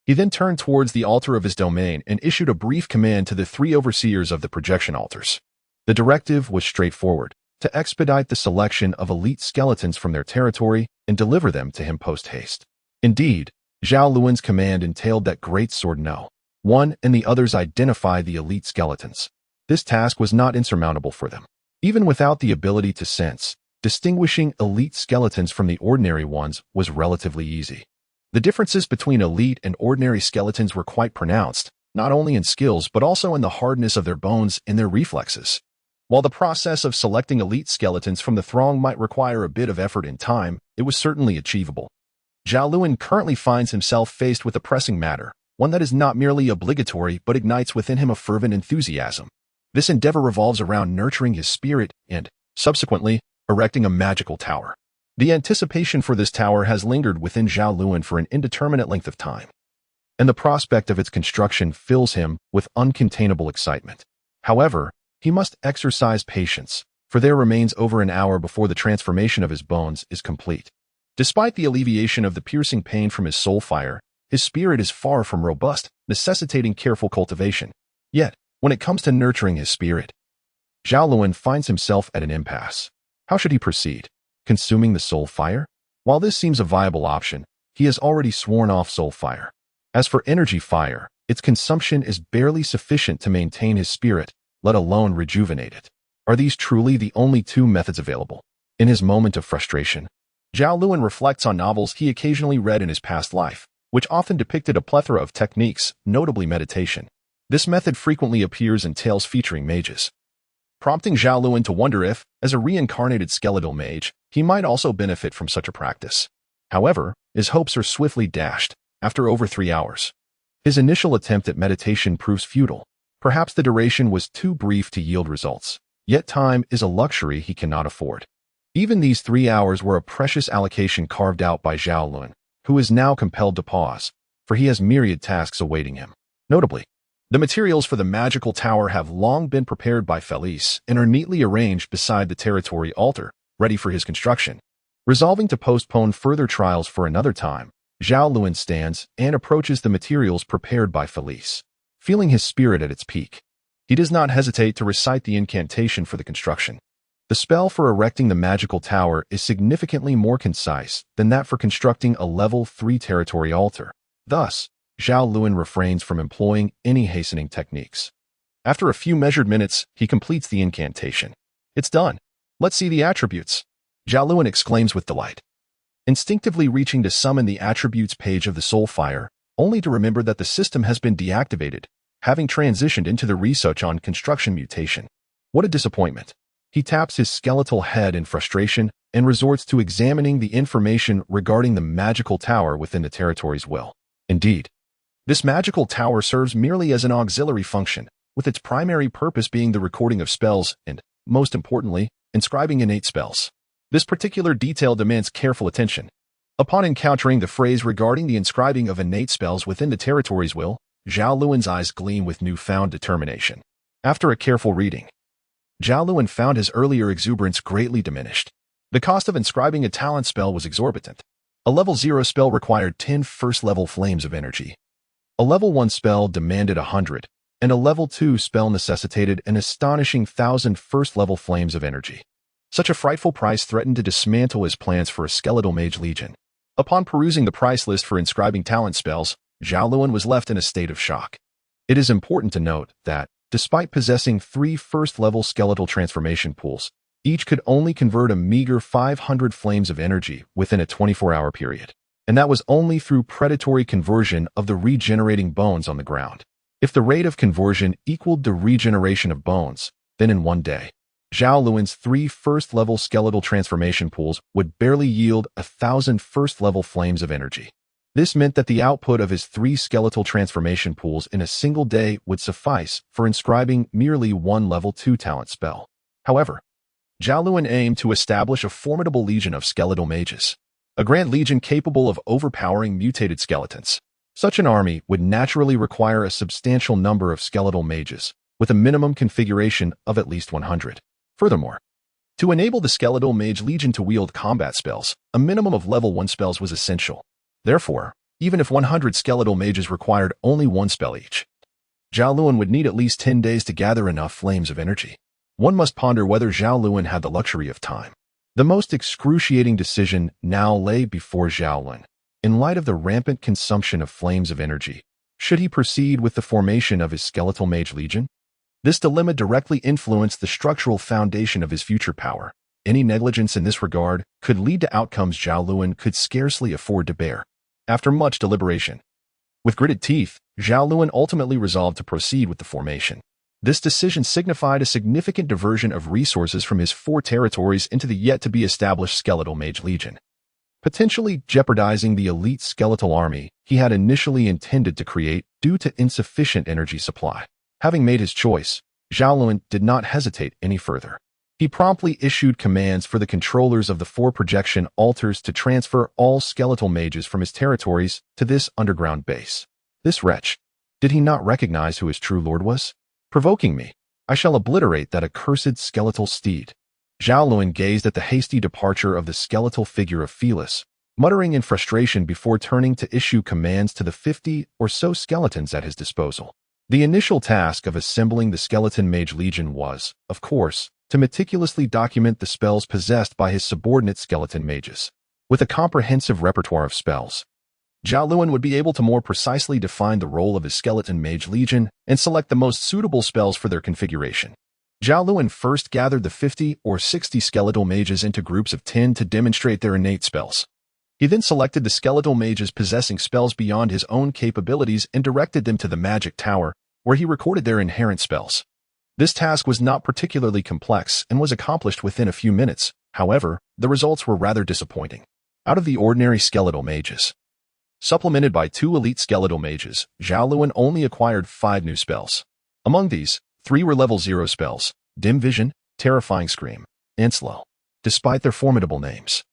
[SPEAKER 1] He then turned towards the altar of his domain and issued a brief command to the 3 overseers of the projection altars. The directive was straightforward: to expedite the selection of elite skeletons from their territory and deliver them to him post-haste. Indeed, Zhao Lun's command entailed that greatsword know one and the others identify the elite skeletons. This task was not insurmountable for them. Even without the ability to sense, distinguishing elite skeletons from the ordinary ones was relatively easy. The differences between elite and ordinary skeletons were quite pronounced, not only in skills but also in the hardness of their bones and their reflexes. While the process of selecting elite skeletons from the throng might require a bit of effort and time, it was certainly achievable. Zhao Lun currently finds himself faced with a pressing matter, one that is not merely obligatory but ignites within him a fervent enthusiasm. This endeavor revolves around nurturing his spirit and, subsequently, erecting a magical tower. The anticipation for this tower has lingered within Zhao Lun for an indeterminate length of time, and the prospect of its construction fills him with uncontainable excitement. However, he must exercise patience, for there remains over an hour before the transformation of his bones is complete. Despite the alleviation of the piercing pain from his soul fire, his spirit is far from robust, necessitating careful cultivation. Yet, when it comes to nurturing his spirit, Zhao Lun finds himself at an impasse. How should he proceed? Consuming the soul fire? While this seems a viable option, he has already sworn off soul fire. As for energy fire, its consumption is barely sufficient to maintain his spirit, let alone rejuvenate it. Are these truly the only 2 methods available? In his moment of frustration, Zhao Lun reflects on novels he occasionally read in his past life, which often depicted a plethora of techniques, notably meditation. This method frequently appears in tales featuring mages, prompting Zhao Lun to wonder if, as a reincarnated skeletal mage, he might also benefit from such a practice. However, his hopes are swiftly dashed after over 3 hours. His initial attempt at meditation proves futile. Perhaps the duration was too brief to yield results. Yet time is a luxury he cannot afford. Even these 3 hours were a precious allocation carved out by Zhao Lun, who is now compelled to pause, for he has myriad tasks awaiting him. Notably, the materials for the magical tower have long been prepared by Felice and are neatly arranged beside the territory altar, ready for his construction. Resolving to postpone further trials for another time, Zhao Lun stands and approaches the materials prepared by Felice. Feeling his spirit at its peak, he does not hesitate to recite the incantation for the construction. The spell for erecting the magical tower is significantly more concise than that for constructing a level 3 territory altar. Thus, Zhao Lun refrains from employing any hastening techniques. After a few measured minutes, he completes the incantation. It's done. Let's see the attributes, Zhao Lun exclaims with delight. Instinctively reaching to summon the attributes page of the soul fire, only to remember that the system has been deactivated, having transitioned into the research on construction mutation. What a disappointment. He taps his skeletal head in frustration and resorts to examining the information regarding the magical tower within the territory's will. Indeed, this magical tower serves merely as an auxiliary function, with its primary purpose being the recording of spells and, most importantly, inscribing innate spells. This particular detail demands careful attention. Upon encountering the phrase regarding the inscribing of innate spells within the territory's will, Zhao Lun's eyes gleam with newfound determination. After a careful reading, Zhao Lun found his earlier exuberance greatly diminished. The cost of inscribing a talent spell was exorbitant. A level 0 spell required 10 first-level flames of energy. A level 1 spell demanded 100, and a level 2 spell necessitated an astonishing 1,000 first-level flames of energy. Such a frightful price threatened to dismantle his plans for a skeletal mage legion. Upon perusing the price list for inscribing talent spells, Zhao Lun was left in a state of shock. It is important to note that, despite possessing 3 first-level skeletal transformation pools, each could only convert a meager 500 flames of energy within a 24-hour period. And that was only through predatory conversion of the regenerating bones on the ground. If the rate of conversion equaled the regeneration of bones, then in one day, Zhao Lun's 3 first-level skeletal transformation pools would barely yield 1,000 first-level flames of energy. This meant that the output of his 3 skeletal transformation pools in a single day would suffice for inscribing merely 1 level 2 talent spell. However, Zhao Lun aimed to establish a formidable legion of skeletal mages, a grand legion capable of overpowering mutated skeletons. Such an army would naturally require a substantial number of skeletal mages, with a minimum configuration of at least 100. Furthermore, to enable the skeletal mage legion to wield combat spells, a minimum of level 1 spells was essential. Therefore, even if 100 skeletal mages required only 1 spell each, Zhao Lun would need at least 10 days to gather enough flames of energy. One must ponder whether Zhao Lun had the luxury of time. The most excruciating decision now lay before Zhao Lun. In light of the rampant consumption of flames of energy, should he proceed with the formation of his skeletal mage legion? This dilemma directly influenced the structural foundation of his future power. Any negligence in this regard could lead to outcomes Zhao Lun could scarcely afford to bear. After much deliberation, with gritted teeth, Zhao Lun ultimately resolved to proceed with the formation. This decision signified a significant diversion of resources from his 4 territories into the yet-to-be-established skeletal mage legion, potentially jeopardizing the elite skeletal army he had initially intended to create due to insufficient energy supply. Having made his choice, Zhao Lun did not hesitate any further. He promptly issued commands for the controllers of the 4 projection altars to transfer all skeletal mages from his territories to this underground base. This wretch, did he not recognize who his true lord was? Provoking me, I shall obliterate that accursed skeletal steed. Zhao Lun gazed at the hasty departure of the skeletal figure of Felis, muttering in frustration before turning to issue commands to the 50 or so skeletons at his disposal. The initial task of assembling the skeleton mage legion was, of course, to meticulously document the spells possessed by his subordinate skeleton mages. With a comprehensive repertoire of spells, Zhao Lun would be able to more precisely define the role of his skeleton mage legion and select the most suitable spells for their configuration. Zhao Lun first gathered the 50 or 60 skeletal mages into groups of 10 to demonstrate their innate spells. He then selected the skeletal mages possessing spells beyond his own capabilities and directed them to the magic tower, where he recorded their inherent spells. This task was not particularly complex and was accomplished within a few minutes. However, the results were rather disappointing. Out of the ordinary skeletal mages, supplemented by 2 elite skeletal mages, Zhao Lun only acquired 5 new spells. Among these, 3 were level 0 spells: Dim Vision, Terrifying Scream, and Slow. Despite their formidable names,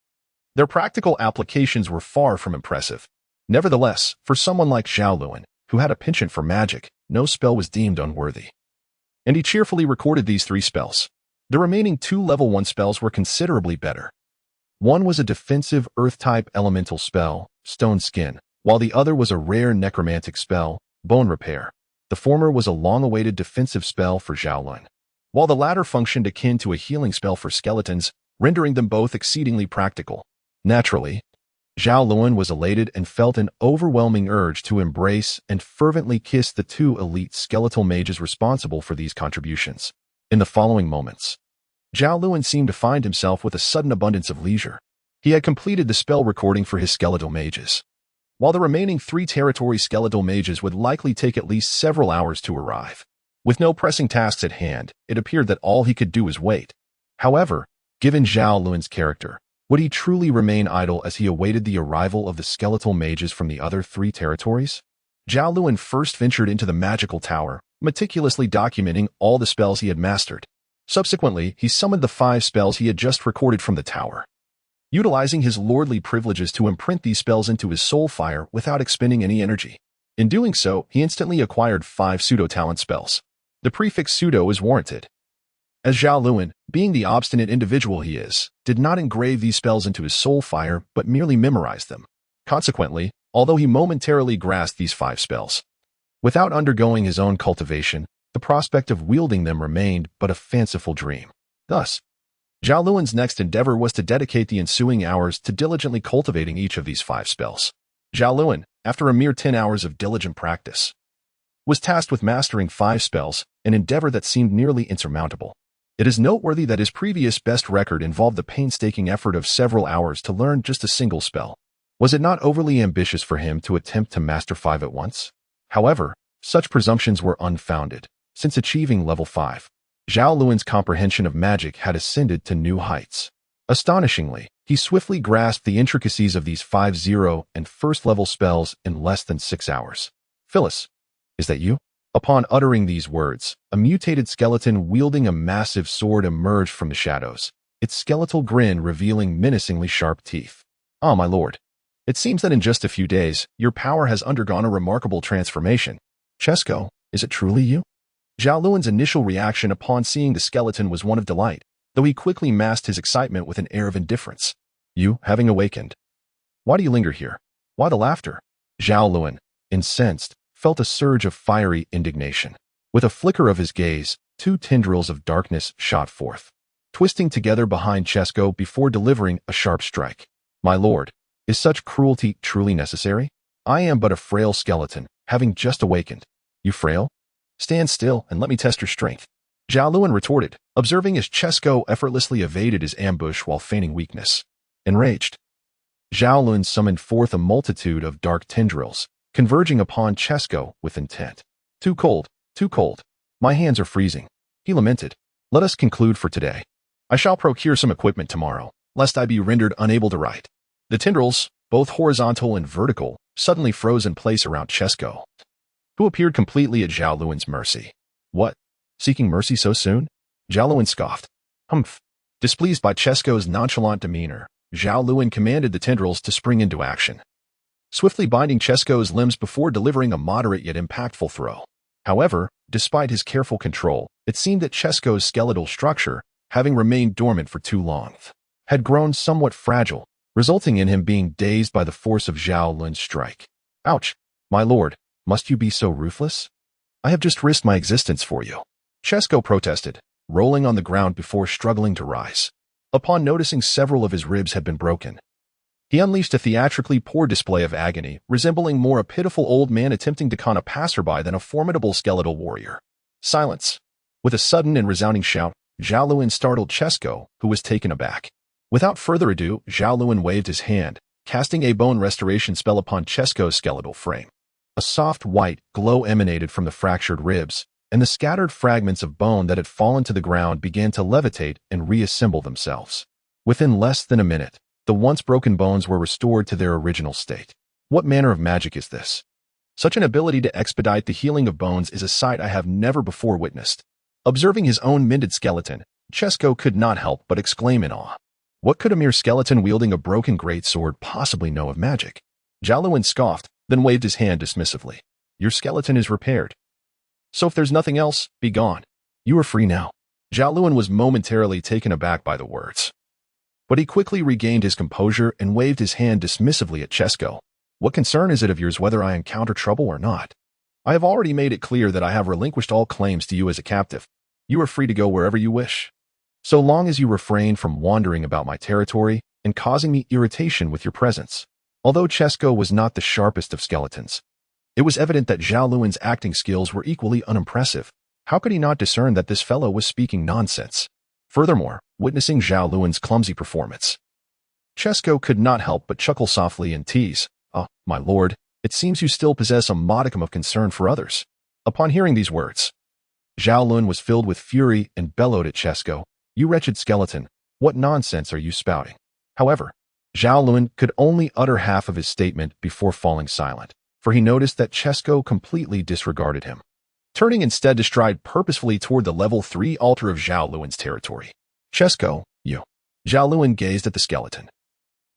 [SPEAKER 1] their practical applications were far from impressive. Nevertheless, for someone like Zhao Lun, who had a penchant for magic, no spell was deemed unworthy, and he cheerfully recorded these 3 spells. The remaining 2 level 1 spells were considerably better. One was a defensive earth-type elemental spell, Stone Skin, while the other was a rare necromantic spell, Bone Repair. The former was a long-awaited defensive spell for Zhao Lun, while the latter functioned akin to a healing spell for skeletons, rendering them both exceedingly practical. Naturally, Zhao Lun was elated and felt an overwhelming urge to embrace and fervently kiss the 2 elite skeletal mages responsible for these contributions. In the following moments, Zhao Lun seemed to find himself with a sudden abundance of leisure. He had completed the spell recording for his skeletal mages, while the remaining 3 territory skeletal mages would likely take at least several hours to arrive. With no pressing tasks at hand, it appeared that all he could do was wait. However, given Zhao Lun's character, would he truly remain idle as he awaited the arrival of the skeletal mages from the other 3 territories? Zhao Lun first ventured into the magical tower, meticulously documenting all the spells he had mastered. Subsequently, he summoned the 5 spells he had just recorded from the tower, utilizing his lordly privileges to imprint these spells into his soul fire without expending any energy. In doing so, he instantly acquired 5 pseudo-talent spells. The prefix pseudo is warranted, as Zhao Lun, being the obstinate individual he is, did not engrave these spells into his soul fire but merely memorized them. Consequently, although he momentarily grasped these 5 spells, without undergoing his own cultivation, the prospect of wielding them remained but a fanciful dream. Thus, Zhao Lun's next endeavor was to dedicate the ensuing hours to diligently cultivating each of these 5 spells. Zhao Lun, after a mere 10 hours of diligent practice, was tasked with mastering 5 spells, an endeavor that seemed nearly insurmountable. It is noteworthy that his previous best record involved the painstaking effort of several hours to learn just a single spell. Was it not overly ambitious for him to attempt to master 5 at once? However, such presumptions were unfounded. Since achieving level 5, Zhao Lun's comprehension of magic had ascended to new heights. Astonishingly, he swiftly grasped the intricacies of these 5 0 and first-level spells in less than 6 hours. Phyllis, is that you? Upon uttering these words, a mutated skeleton wielding a massive sword emerged from the shadows, its skeletal grin revealing menacingly sharp teeth. Ah, my lord. It seems that in just a few days, your power has undergone a remarkable transformation. Chesko, is it truly you? Zhao Lun's initial reaction upon seeing the skeleton was one of delight, though he quickly masked his excitement with an air of indifference. You, having awakened. Why do you linger here? Why the laughter? Zhao Lun, incensed, felt a surge of fiery indignation. With a flicker of his gaze, 2 tendrils of darkness shot forth, twisting together behind Chesko before delivering a sharp strike. My lord, is such cruelty truly necessary? I am but a frail skeleton, having just awakened. You frail? Stand still and let me test your strength. Zhao Lun retorted, observing as Chesko effortlessly evaded his ambush while feigning weakness. Enraged, Zhao Lun summoned forth a multitude of dark tendrils, converging upon Chesko with intent. Too cold, too cold. My hands are freezing. He lamented. Let us conclude for today. I shall procure some equipment tomorrow, lest I be rendered unable to write. The tendrils, both horizontal and vertical, suddenly froze in place around Chesko, who appeared completely at Zhao Lun's mercy. What? Seeking mercy so soon? Zhao Lun scoffed. Humph. Displeased by Chesko's nonchalant demeanor, Zhao Lun commanded the tendrils to spring into action, swiftly binding Chesko's limbs before delivering a moderate yet impactful throw. However, despite his careful control, it seemed that Chesko's skeletal structure, having remained dormant for too long, had grown somewhat fragile, resulting in him being dazed by the force of Zhao Lun's strike. Ouch! My lord, must you be so ruthless? I have just risked my existence for you. Chesko protested, rolling on the ground before struggling to rise. Upon noticing several of his ribs had been broken, he unleashed a theatrically poor display of agony, resembling more a pitiful old man attempting to con a passerby than a formidable skeletal warrior. Silence. With a sudden and resounding shout, Zhao Lun startled Chesko, who was taken aback. Without further ado, Zhao Lun waved his hand, casting a bone restoration spell upon Chesko's skeletal frame. A soft white glow emanated from the fractured ribs, and the scattered fragments of bone that had fallen to the ground began to levitate and reassemble themselves. Within less than a minute, the once broken bones were restored to their original state. What manner of magic is this? Such an ability to expedite the healing of bones is a sight I have never before witnessed. Observing his own mended skeleton, Chesko could not help but exclaim in awe. What could a mere skeleton wielding a broken greatsword possibly know of magic? Zhao Lun scoffed, then waved his hand dismissively. Your skeleton is repaired. So if there's nothing else, be gone. You are free now. Zhao Lun was momentarily taken aback by the words. But he quickly regained his composure and waved his hand dismissively at Chesko. What concern is it of yours whether I encounter trouble or not? I have already made it clear that I have relinquished all claims to you as a captive. You are free to go wherever you wish, so long as you refrain from wandering about my territory and causing me irritation with your presence. Although Chesko was not the sharpest of skeletons, it was evident that Zhao Lun's acting skills were equally unimpressive. How could he not discern that this fellow was speaking nonsense? Furthermore, witnessing Zhao Lun's clumsy performance, Chesko could not help but chuckle softly and tease, my lord, it seems you still possess a modicum of concern for others. Upon hearing these words, Zhao Lun was filled with fury and bellowed at Chesko, You wretched skeleton, what nonsense are you spouting? However, Zhao Lun could only utter half of his statement before falling silent, for he noticed that Chesko completely disregarded him, turning instead to stride purposefully toward the level 3 altar of Zhao Lun's territory. Chesko, you. Zhao Lun gazed at the skeleton,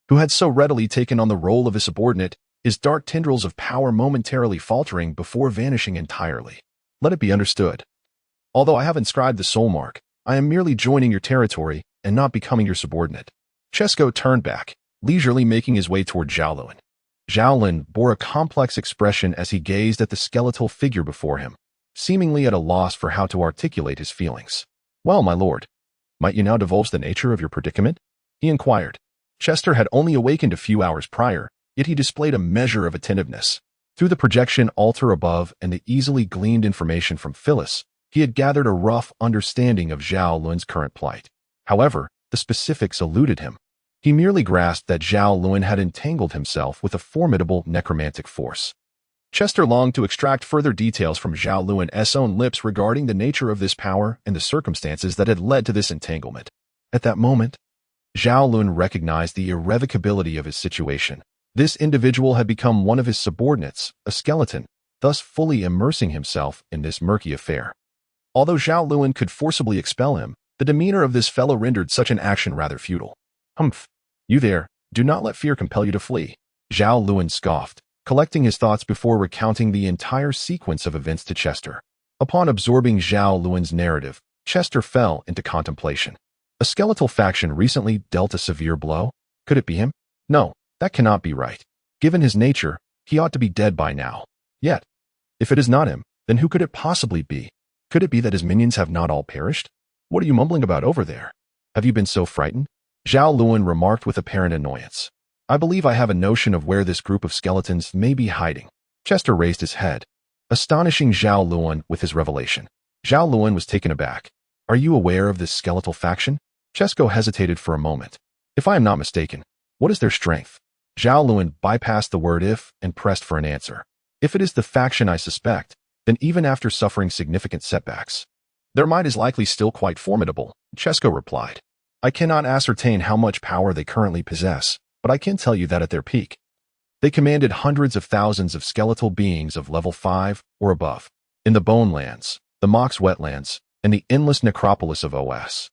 [SPEAKER 1] who had so readily taken on the role of a subordinate, his dark tendrils of power momentarily faltering before vanishing entirely. Let it be understood. Although I have inscribed the soul mark, I am merely joining your territory and not becoming your subordinate. Chesko turned back, leisurely making his way toward Zhao Lun. Zhao Lun bore a complex expression as he gazed at the skeletal figure before him, seemingly at a loss for how to articulate his feelings. Well, my lord, might you now divulge the nature of your predicament? He inquired. Chester had only awakened a few hours prior, yet he displayed a measure of attentiveness. Through the projection altar above and the easily gleaned information from Phyllis, he had gathered a rough understanding of Zhao Lun's current plight. However, the specifics eluded him. He merely grasped that Zhao Lun had entangled himself with a formidable necromantic force. Chester longed to extract further details from Zhao Lun's own lips regarding the nature of this power and the circumstances that had led to this entanglement. At that moment, Zhao Lun recognized the irrevocability of his situation. This individual had become one of his subordinates, a skeleton, thus fully immersing himself in this murky affair. Although Zhao Lun could forcibly expel him, the demeanor of this fellow rendered such an action rather futile. Humph! You there, do not let fear compel you to flee. Zhao Lun scoffed, collecting his thoughts before recounting the entire sequence of events to Chester. Upon absorbing Zhao Lun's narrative, Chester fell into contemplation. A skeletal faction recently dealt a severe blow? Could it be him? No, that cannot be right. Given his nature, he ought to be dead by now. Yet, if it is not him, then who could it possibly be? Could it be that his minions have not all perished? What are you mumbling about over there? Have you been so frightened? Zhao Lun remarked with apparent annoyance. I believe I have a notion of where this group of skeletons may be hiding. Chester raised his head, astonishing Zhao Lun with his revelation. Zhao Lun was taken aback. Are you aware of this skeletal faction? Chesko hesitated for a moment. If I am not mistaken, what is their strength? Zhao Lun bypassed the word if and pressed for an answer. If it is the faction I suspect, then even after suffering significant setbacks, their might is likely still quite formidable, Chesko replied. I cannot ascertain how much power they currently possess, but I can tell you that at their peak, they commanded hundreds of thousands of skeletal beings of level 5 or above. In the Bone Lands, the Mox Wetlands, and the endless necropolis of OS,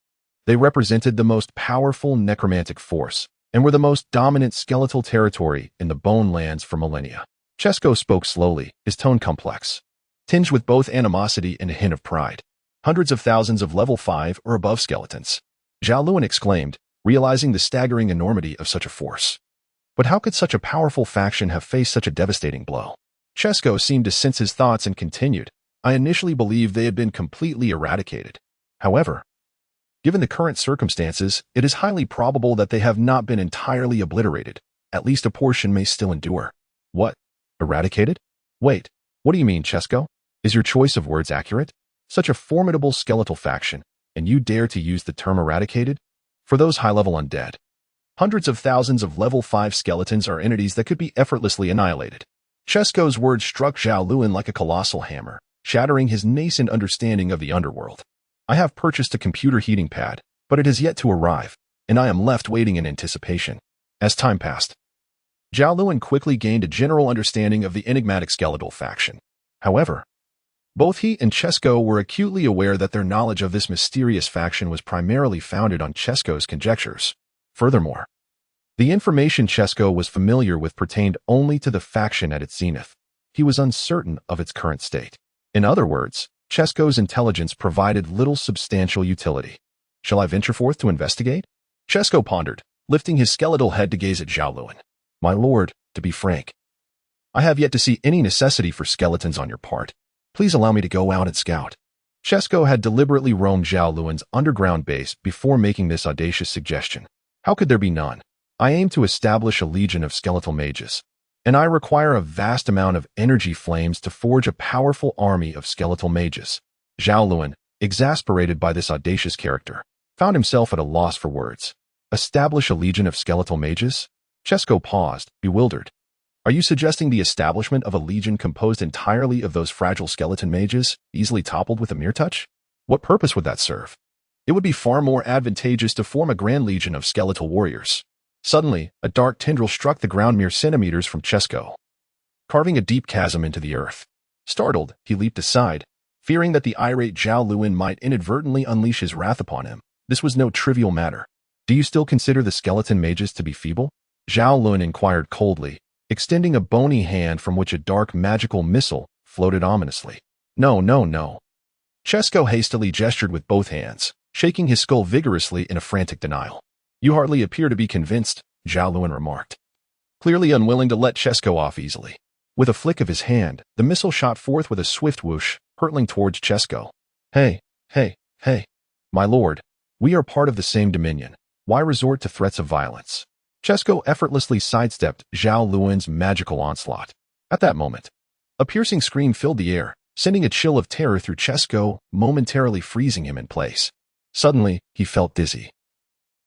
[SPEAKER 1] they represented the most powerful necromantic force and were the most dominant skeletal territory in the Bone Lands for millennia. Chesko spoke slowly, his tone complex, tinged with both animosity and a hint of pride. Hundreds of thousands of level 5 or above skeletons. Zhao Lun exclaimed, realizing the staggering enormity of such a force. But how could such a powerful faction have faced such a devastating blow? Chesko seemed to sense his thoughts and continued, I initially believed they had been completely eradicated. However, given the current circumstances, it is highly probable that they have not been entirely obliterated. At least a portion may still endure. What? Eradicated? Wait, what do you mean, Chesko? Is your choice of words accurate? Such a formidable skeletal faction, and you dare to use the term eradicated? For those high-level undead, hundreds of thousands of level 5 skeletons are entities that could be effortlessly annihilated. Chesko's words struck Zhao Lun like a colossal hammer, shattering his nascent understanding of the underworld. I have purchased a computer heating pad, but it has yet to arrive, and I am left waiting in anticipation. As time passed, Zhao Lun quickly gained a general understanding of the enigmatic skeletal faction. However, both he and Chesko were acutely aware that their knowledge of this mysterious faction was primarily founded on Chesko's conjectures. Furthermore, the information Chesko was familiar with pertained only to the faction at its zenith. He was uncertain of its current state. In other words, Chesko's intelligence provided little substantial utility. Shall I venture forth to investigate? Chesko pondered, lifting his skeletal head to gaze at Zhao Lun. My lord, to be frank, I have yet to see any necessity for skeletons on your part. Please allow me to go out and scout. Chesko had deliberately roamed Zhao Lun's underground base before making this audacious suggestion. How could there be none? I aim to establish a legion of skeletal mages, and I require a vast amount of energy flames to forge a powerful army of skeletal mages. Zhao Lun, exasperated by this audacious character, found himself at a loss for words. Establish a legion of skeletal mages? Chesko paused, bewildered. Are you suggesting the establishment of a legion composed entirely of those fragile skeleton mages, easily toppled with a mere touch? What purpose would that serve? It would be far more advantageous to form a grand legion of skeletal warriors. Suddenly, a dark tendril struck the ground mere centimeters from Chesko, carving a deep chasm into the earth. Startled, he leaped aside, fearing that the irate Zhao Lun might inadvertently unleash his wrath upon him. This was no trivial matter. Do you still consider the skeleton mages to be feeble? Zhao Lun inquired coldly, extending a bony hand from which a dark magical missile floated ominously. No. Chesko hastily gestured with both hands, shaking his skull vigorously in a frantic denial. You hardly appear to be convinced, Zhao Lun remarked, clearly unwilling to let Chesko off easily. With a flick of his hand, the missile shot forth with a swift whoosh, hurtling towards Chesko. Hey, my lord, we are part of the same dominion. Why resort to threats of violence? Chesko effortlessly sidestepped Zhao Lun's magical onslaught. At that moment, a piercing scream filled the air, sending a chill of terror through Chesko, momentarily freezing him in place. Suddenly, he felt dizzy,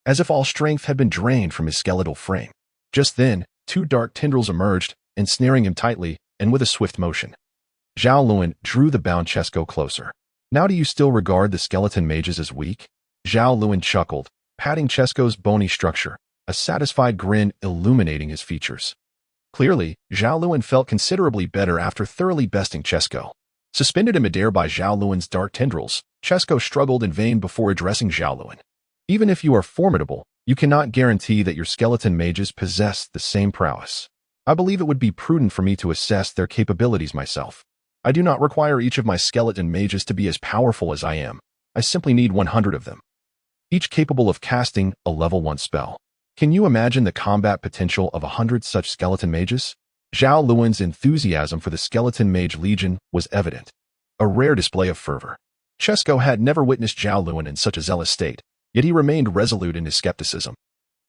[SPEAKER 1] as if all strength had been drained from his skeletal frame. Just then, two dark tendrils emerged, ensnaring him tightly, and with a swift motion, Zhao Lun drew the bound Chesko closer. Now do you still regard the skeleton mages as weak? Zhao Lun chuckled, patting Chesko's bony structure, a satisfied grin illuminating his features. Clearly, Zhao Lun felt considerably better after thoroughly besting Chesko. Suspended in midair by Zhao Lun's dark tendrils, Chesko struggled in vain before addressing Zhao Lun. Even if you are formidable, you cannot guarantee that your skeleton mages possess the same prowess. I believe it would be prudent for me to assess their capabilities myself. I do not require each of my skeleton mages to be as powerful as I am. I simply need 100 of them, each capable of casting a level 1 spell. Can you imagine the combat potential of 100 such skeleton mages? Zhao Lun's enthusiasm for the skeleton mage legion was evident, a rare display of fervor. Chesko had never witnessed Zhao Lun in such a zealous state, yet he remained resolute in his skepticism.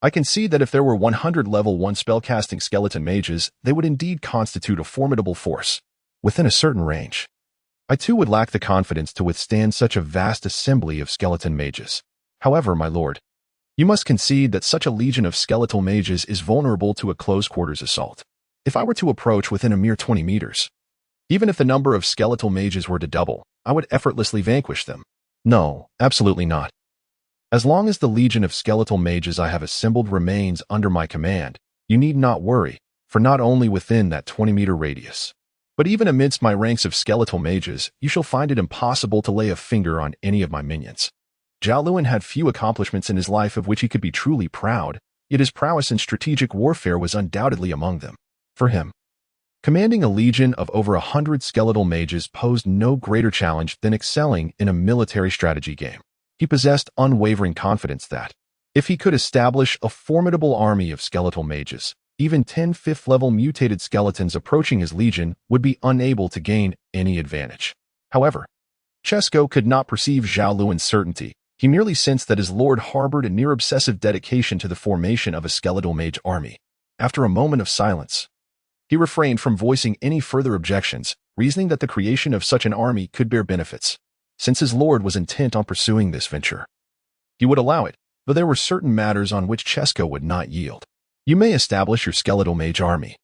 [SPEAKER 1] I can see that if there were 100 level 1 spellcasting skeleton mages, they would indeed constitute a formidable force, within a certain range. I too would lack the confidence to withstand such a vast assembly of skeleton mages. However, my lord, you must concede that such a legion of skeletal mages is vulnerable to a close-quarters assault. If I were to approach within a mere 20 meters, even if the number of skeletal mages were to double, I would effortlessly vanquish them. No, absolutely not. As long as the legion of skeletal mages I have assembled remains under my command, you need not worry, for not only within that 20-meter radius, but even amidst my ranks of skeletal mages, you shall find it impossible to lay a finger on any of my minions. Zhao Lun had few accomplishments in his life of which he could be truly proud, yet his prowess in strategic warfare was undoubtedly among them. For him, commanding a legion of over 100 skeletal mages posed no greater challenge than excelling in a military strategy game. He possessed unwavering confidence that, if he could establish a formidable army of skeletal mages, even 10 fifth-level mutated skeletons approaching his legion would be unable to gain any advantage. However, Chesko could not perceive Zhao Lun's certainty. He merely sensed that his lord harbored a near-obsessive dedication to the formation of a skeletal mage army. After a moment of silence, he refrained from voicing any further objections, reasoning that the creation of such an army could bear benefits. Since his lord was intent on pursuing this venture, he would allow it, but there were certain matters on which Chesko would not yield. You may establish your skeletal mage army,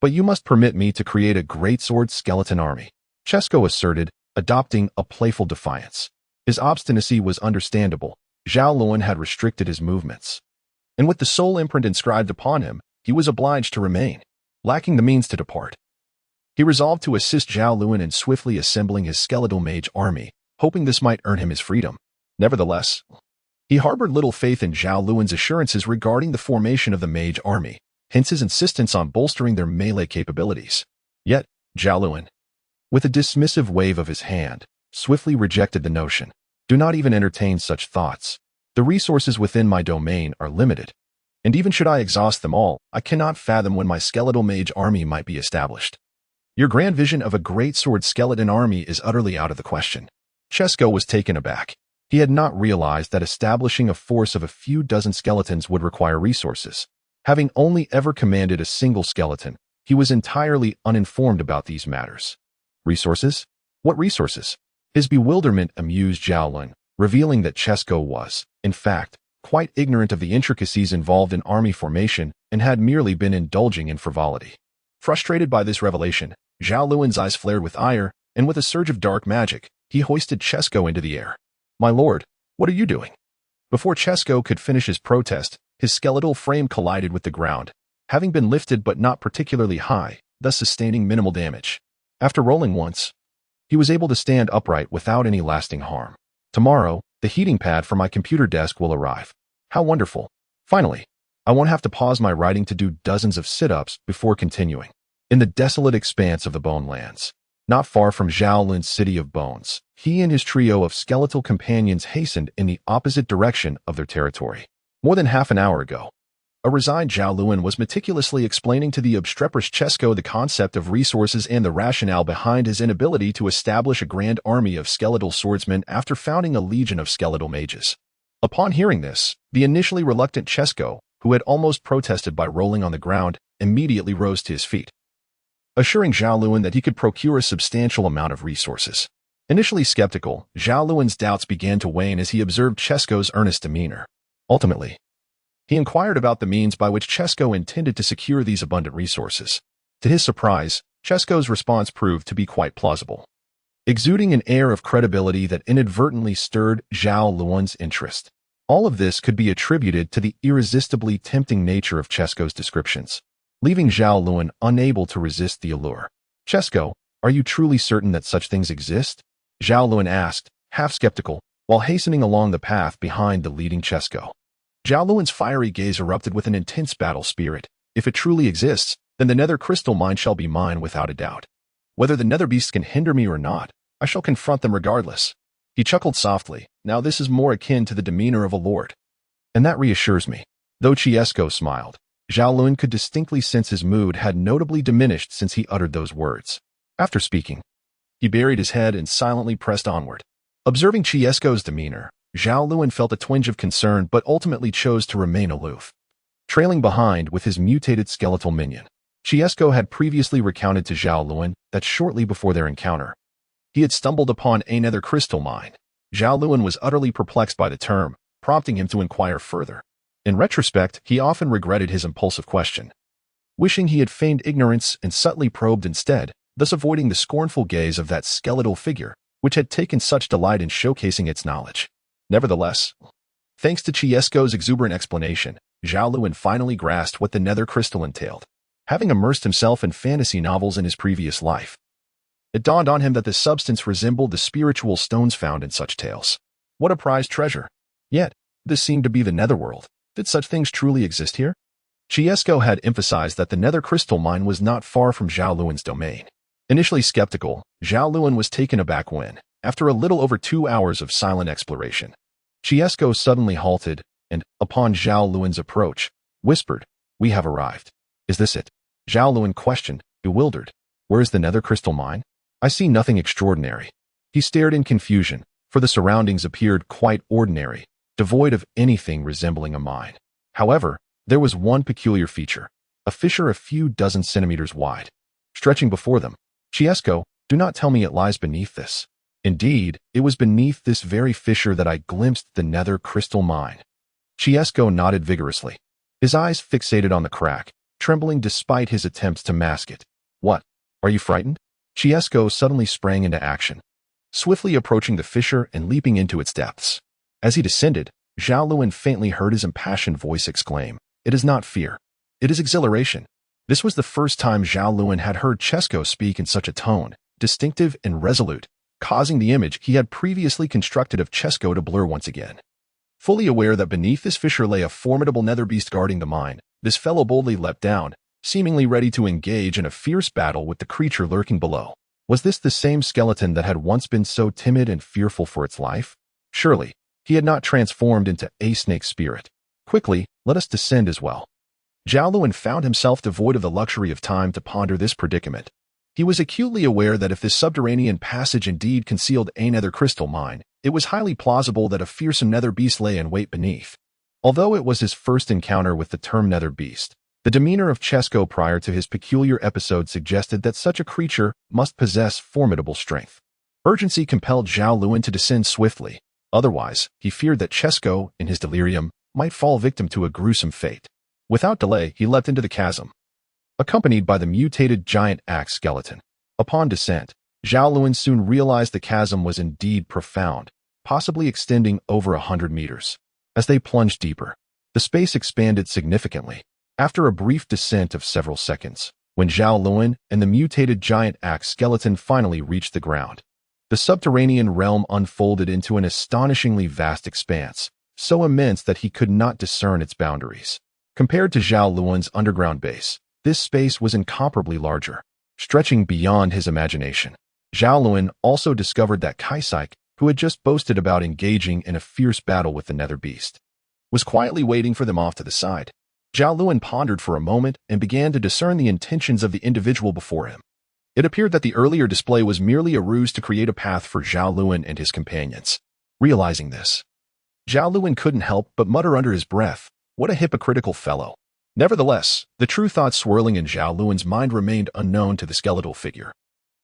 [SPEAKER 1] But you must permit me to create a greatsword skeleton army, Chesko asserted, adopting a playful defiance. His obstinacy was understandable. Zhao Lun had restricted his movements, and with the soul imprint inscribed upon him, he was obliged to remain, lacking the means to depart. He resolved to assist Zhao Lun in swiftly assembling his skeletal mage army, hoping this might earn him his freedom. Nevertheless, he harbored little faith in Zhao Lun's assurances regarding the formation of the mage army, hence his insistence on bolstering their melee capabilities. Yet, Zhao Lun, with a dismissive wave of his hand, swiftly rejected the notion. Do not even entertain such thoughts. The resources within my domain are limited, and even should I exhaust them all, I cannot fathom when my skeletal mage army might be established. Your grand vision of a greatsword skeleton army is utterly out of the question. Chesko was taken aback. He had not realized that establishing a force of a few dozen skeletons would require resources. Having only ever commanded a single skeleton, he was entirely uninformed about these matters. Resources? What resources? His bewilderment amused Zhao Lun, revealing that Chesko was, in fact, quite ignorant of the intricacies involved in army formation and had merely been indulging in frivolity. Frustrated by this revelation, Zhao Lun's eyes flared with ire, and with a surge of dark magic, he hoisted Chesko into the air. My lord, what are you doing? Before Chesko could finish his protest, his skeletal frame collided with the ground, having been lifted but not particularly high, thus sustaining minimal damage. After rolling once, he was able to stand upright without any lasting harm. Tomorrow, the heating pad for my computer desk will arrive. How wonderful. Finally, I won't have to pause my writing to do dozens of sit-ups before continuing. In the desolate expanse of the Bone Lands, not far from Zhao Lun's city of bones, he and his trio of skeletal companions hastened in the opposite direction of their territory. More than half an hour ago, a resigned Zhao Lun was meticulously explaining to the obstreperous Chesko the concept of resources and the rationale behind his inability to establish a grand army of skeletal swordsmen after founding a legion of skeletal mages. Upon hearing this, the initially reluctant Chesko, who had almost protested by rolling on the ground, immediately rose to his feet, assuring Zhao Lun that he could procure a substantial amount of resources. Initially skeptical, Zhao Lun's doubts began to wane as he observed Chesko's earnest demeanor. Ultimately, he inquired about the means by which Chesko intended to secure these abundant resources. To his surprise, Chesko's response proved to be quite plausible, exuding an air of credibility that inadvertently stirred Zhao Lun's interest. All of this could be attributed to the irresistibly tempting nature of Chesko's descriptions, leaving Zhao Lun unable to resist the allure. Chesko, are you truly certain that such things exist? Zhao Lun asked, half skeptical, while hastening along the path behind the leading Chesko. Zhao Lun's fiery gaze erupted with an intense battle spirit. If it truly exists, then the nether crystal mine shall be mine without a doubt. Whether the nether beasts can hinder me or not, I shall confront them regardless. He chuckled softly. Now this is more akin to the demeanor of a lord, and that reassures me. Though Chesko smiled, Zhao Lun could distinctly sense his mood had notably diminished since he uttered those words. After speaking, he buried his head and silently pressed onward. Observing Chesko's demeanor, Zhao Lun felt a twinge of concern but ultimately chose to remain aloof. Trailing behind with his mutated skeletal minion, Chesko had previously recounted to Zhao Lun that shortly before their encounter, he had stumbled upon a nether crystal mine. Zhao Lun was utterly perplexed by the term, prompting him to inquire further. In retrospect, he often regretted his impulsive question, wishing he had feigned ignorance and subtly probed instead, thus avoiding the scornful gaze of that skeletal figure, which had taken such delight in showcasing its knowledge. Nevertheless, thanks to Chesko's exuberant explanation, Zhao Lun finally grasped what the nether crystal entailed. Having immersed himself in fantasy novels in his previous life, it dawned on him that the substance resembled the spiritual stones found in such tales. What a prized treasure! Yet, this seemed to be the netherworld. Did such things truly exist here? Chesko had emphasized that the nether crystal mine was not far from Zhao Lun's domain. Initially skeptical, Zhao Lun was taken aback when, after a little over 2 hours of silent exploration, Chesko suddenly halted and, upon Zhao Lun's approach, whispered, "We have arrived." "Is this it?" Zhao Lun questioned, bewildered. "Where is the nether crystal mine? I see nothing extraordinary." He stared in confusion, for the surroundings appeared quite ordinary, devoid of anything resembling a mine. However, there was one peculiar feature, a fissure a few dozen centimeters wide, stretching before them. "Chesko, do not tell me it lies beneath this." Indeed, it was beneath this very fissure that I glimpsed the nether crystal mine. Chesko nodded vigorously, his eyes fixated on the crack, trembling despite his attempts to mask it. "What? Are you frightened?" Chiesko suddenly sprang into action, swiftly approaching the fissure and leaping into its depths. As he descended, Zhao Lun faintly heard his impassioned voice exclaim, "It is not fear. It is exhilaration." This was the first time Zhao Lun had heard Chiesko speak in such a tone, distinctive and resolute, causing the image he had previously constructed of Chiesko to blur once again. Fully aware that beneath this fissure lay a formidable nether beast guarding the mine, this fellow boldly leapt down, seemingly ready to engage in a fierce battle with the creature lurking below. Was this the same skeleton that had once been so timid and fearful for its life? Surely, he had not transformed into a snake spirit. Quickly, let us descend as well. Zhao Lun found himself devoid of the luxury of time to ponder this predicament. He was acutely aware that if this subterranean passage indeed concealed a nether crystal mine, it was highly plausible that a fearsome nether beast lay in wait beneath. Although it was his first encounter with the term nether beast, the demeanor of Chiesko prior to his peculiar episode suggested that such a creature must possess formidable strength. Urgency compelled Zhao Lun to descend swiftly. Otherwise, he feared that Chiesko, in his delirium, might fall victim to a gruesome fate. Without delay, he leapt into the chasm, accompanied by the mutated giant axe skeleton. Upon descent, Zhao Lun soon realized the chasm was indeed profound, possibly extending over 100 meters. As they plunged deeper, the space expanded significantly. After a brief descent of several seconds, when Zhao Lun and the mutated giant axe skeleton finally reached the ground, the subterranean realm unfolded into an astonishingly vast expanse, so immense that he could not discern its boundaries. Compared to Zhao Lun's underground base, this space was incomparably larger, stretching beyond his imagination. Zhao Lun also discovered that Kaisik, who had just boasted about engaging in a fierce battle with the nether beast, was quietly waiting for them off to the side. Zhao Lun pondered for a moment and began to discern the intentions of the individual before him. It appeared that the earlier display was merely a ruse to create a path for Zhao Lun and his companions. Realizing this, Zhao Lun couldn't help but mutter under his breath, "What a hypocritical fellow." Nevertheless, the true thoughts swirling in Zhao Lun's mind remained unknown to the skeletal figure.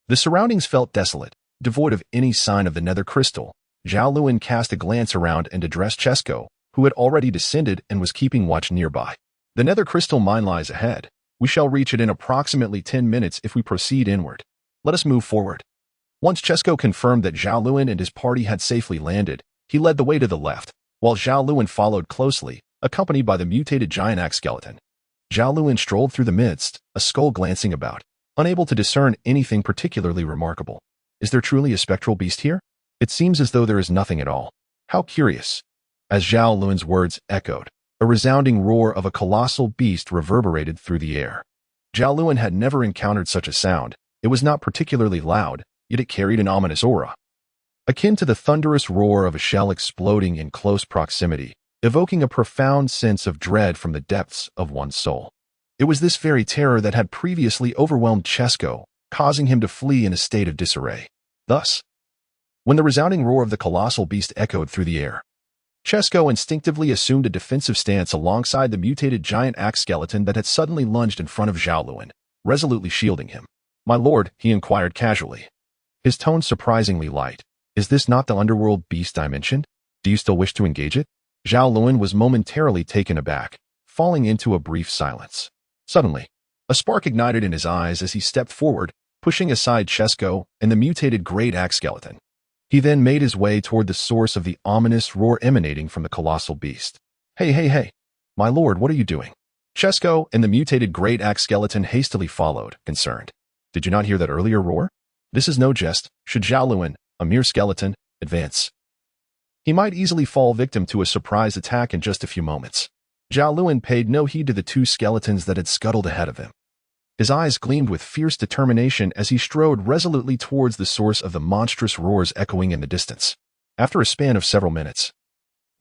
[SPEAKER 1] The surroundings felt desolate, devoid of any sign of the nether crystal. Zhao Lun cast a glance around and addressed Chiesko, who had already descended and was keeping watch nearby. "The nether crystal mine lies ahead. We shall reach it in approximately 10 minutes if we proceed inward. Let us move forward." Once Chiesko confirmed that Zhao Lun and his party had safely landed, he led the way to the left, while Zhao Lun followed closely, accompanied by the mutated giant axe skeleton. Zhao Lun strolled through the midst, a skull glancing about, unable to discern anything particularly remarkable. Is there truly a spectral beast here? It seems as though there is nothing at all. How curious. As Zhao Lun's words echoed, a resounding roar of a colossal beast reverberated through the air. Zhao Lun had never encountered such a sound. It was not particularly loud, yet it carried an ominous aura, akin to the thunderous roar of a shell exploding in close proximity, evoking a profound sense of dread from the depths of one's soul. It was this very terror that had previously overwhelmed Chiesko, causing him to flee in a state of disarray. Thus, when the resounding roar of the colossal beast echoed through the air, Chiesko instinctively assumed a defensive stance alongside the mutated giant axe skeleton that had suddenly lunged in front of Zhao Lun, resolutely shielding him. "My lord," he inquired casually, his tone surprisingly light, "is this not the underworld beast I mentioned? Do you still wish to engage it?" Zhao Lun was momentarily taken aback, falling into a brief silence. Suddenly, a spark ignited in his eyes as he stepped forward, pushing aside Chiesko and the mutated great axe skeleton. He then made his way toward the source of the ominous roar emanating from the colossal beast. Hey, my lord, what are you doing?" Chiesko and the mutated great axe skeleton hastily followed, concerned. "Did you not hear that earlier roar? This is no jest. Should Zhao Lun, a mere skeleton, advance, he might easily fall victim to a surprise attack in just a few moments." Zhao Lun paid no heed to the two skeletons that had scuttled ahead of him. His eyes gleamed with fierce determination as he strode resolutely towards the source of the monstrous roars echoing in the distance. After a span of several minutes,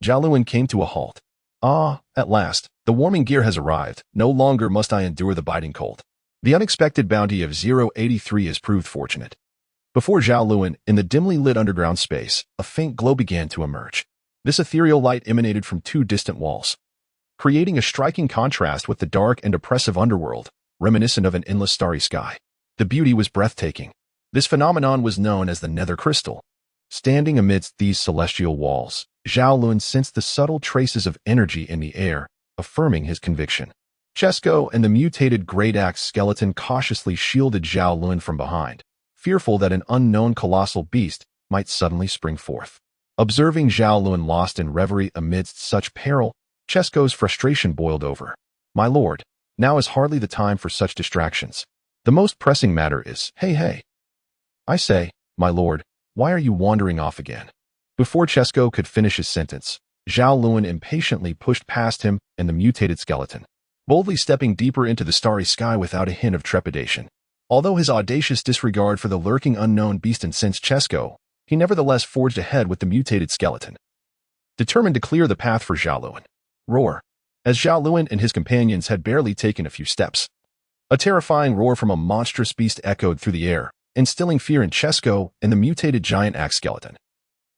[SPEAKER 1] Zhao Lun came to a halt. "Ah, at last, the warming gear has arrived. No longer must I endure the biting cold. The unexpected bounty of 083 has proved fortunate." Before Zhao Lun, in the dimly lit underground space, a faint glow began to emerge. This ethereal light emanated from two distant walls, creating a striking contrast with the dark and oppressive underworld, reminiscent of an endless starry sky. The beauty was breathtaking. This phenomenon was known as the nether crystal. Standing amidst these celestial walls, Zhao Lun sensed the subtle traces of energy in the air, affirming his conviction. Chesko and the mutated great axe skeleton cautiously shielded Zhao Lun from behind, fearful that an unknown colossal beast might suddenly spring forth. Observing Zhao Lun lost in reverie amidst such peril, Chesko's frustration boiled over. "My lord, now is hardly the time for such distractions. The most pressing matter is, hey. I say, my lord, why are you wandering off again?" Before Chesko could finish his sentence, Zhao Lun impatiently pushed past him and the mutated skeleton, boldly stepping deeper into the starry sky without a hint of trepidation. Although his audacious disregard for the lurking unknown beast incensed Chesko, he nevertheless forged ahead with the mutated skeleton, determined to clear the path for Zhao Lun. Roar! As Zhao Lun and his companions had barely taken a few steps, a terrifying roar from a monstrous beast echoed through the air, instilling fear in Chesko and the mutated giant axe skeleton,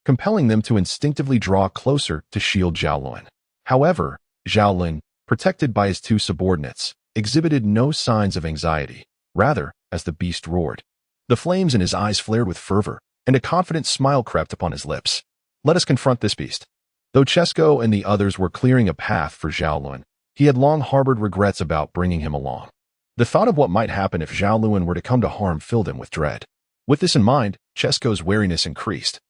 [SPEAKER 1] compelling them to instinctively draw closer to shield Zhao Lun. However, Zhao Lun, protected by his two subordinates, exhibited no signs of anxiety. Rather, as the beast roared, the flames in his eyes flared with fervor, and a confident smile crept upon his lips. "Let us confront this beast." Though Chesko and the others were clearing a path for Zhao Lun, he had long harbored regrets about bringing him along. The thought of what might happen if Zhao Lun were to come to harm filled him with dread. With this in mind, Chesko's wariness increased,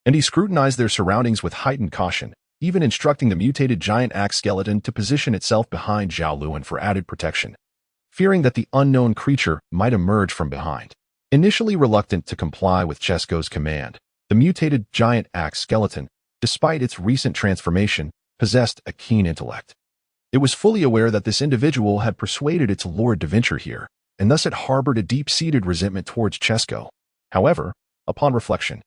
[SPEAKER 1] and he scrutinized their surroundings with heightened caution, even instructing the mutated giant axe skeleton to position itself behind Zhao Lun for added protection, fearing that the unknown creature might emerge from behind. Initially reluctant to comply with Chesko's command, the mutated giant axe skeleton, despite its recent transformation, possessed a keen intellect. It was fully aware that this individual had persuaded its lord to venture here, and thus it harbored a deep-seated resentment towards Chesko. However, upon reflection,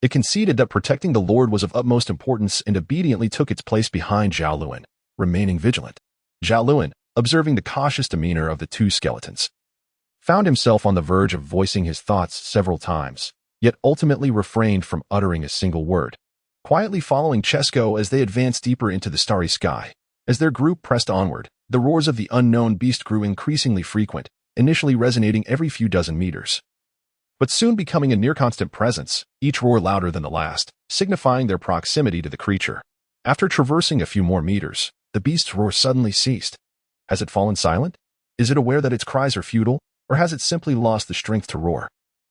[SPEAKER 1] it conceded that protecting the lord was of utmost importance and obediently took its place behind Zhao Lun, remaining vigilant. Zhao Lun, observing the cautious demeanor of the two skeletons, found himself on the verge of voicing his thoughts several times, yet ultimately refrained from uttering a single word, quietly following Chesko as they advanced deeper into the starry sky. As their group pressed onward, the roars of the unknown beast grew increasingly frequent, initially resonating every few dozen meters, but soon becoming a near-constant presence, each roar louder than the last, signifying their proximity to the creature. After traversing a few more meters, the beast's roar suddenly ceased. Has it fallen silent? Is it aware that its cries are futile, or has it simply lost the strength to roar?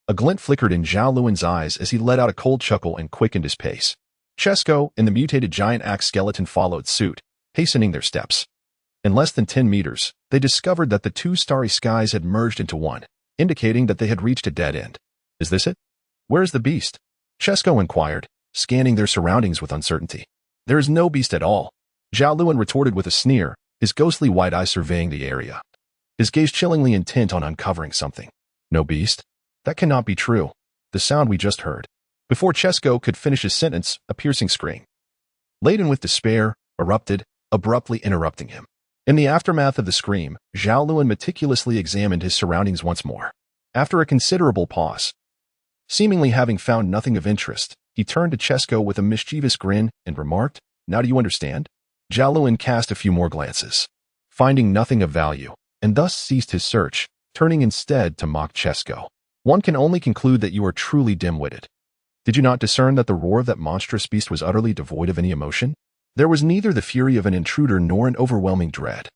[SPEAKER 1] A glint flickered in Zhao Lun's eyes as he let out a cold chuckle and quickened his pace. Chesko and the mutated giant axe skeleton followed suit, hastening their steps. In less than 10 meters, they discovered that the two starry skies had merged into one, indicating that they had reached a dead end. "Is this it? Where is the beast?" Chesko inquired, scanning their surroundings with uncertainty. "There is no beast at all," Zhao Lun retorted with a sneer, his ghostly white eye surveying the area, his gaze chillingly intent on uncovering something. "No beast? That cannot be true. The sound we just heard." Before Chesko could finish his sentence, a piercing scream, laden with despair, erupted, abruptly interrupting him. In the aftermath of the scream, Zhao Lun meticulously examined his surroundings once more. After a considerable pause, seemingly having found nothing of interest, he turned to Chesko with a mischievous grin and remarked, "Now do you understand?" Zhao Lun cast a few more glances, finding nothing of value, and thus ceased his search, turning instead to mock Chesko. "One can only conclude that you are truly dim-witted. Did you not discern that the roar of that monstrous beast was utterly devoid of any emotion? There was neither the fury of an intruder nor an overwhelming dread.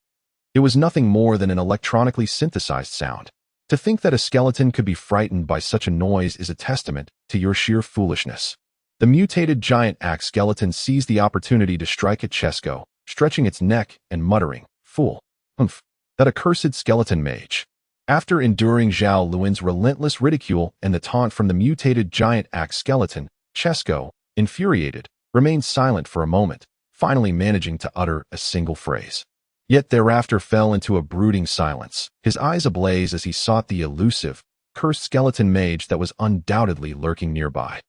[SPEAKER 1] It was nothing more than an electronically synthesized sound. To think that a skeleton could be frightened by such a noise is a testament to your sheer foolishness." The mutated giant axe skeleton seized the opportunity to strike at Chesko, stretching its neck and muttering, "Fool! Humph! That accursed skeleton mage." After enduring Zhao Lun's relentless ridicule and the taunt from the mutated giant axe skeleton, Chesko, infuriated, remained silent for a moment, finally managing to utter a single phrase. Yet thereafter fell into a brooding silence, his eyes ablaze as he sought the elusive, cursed skeleton mage that was undoubtedly lurking nearby.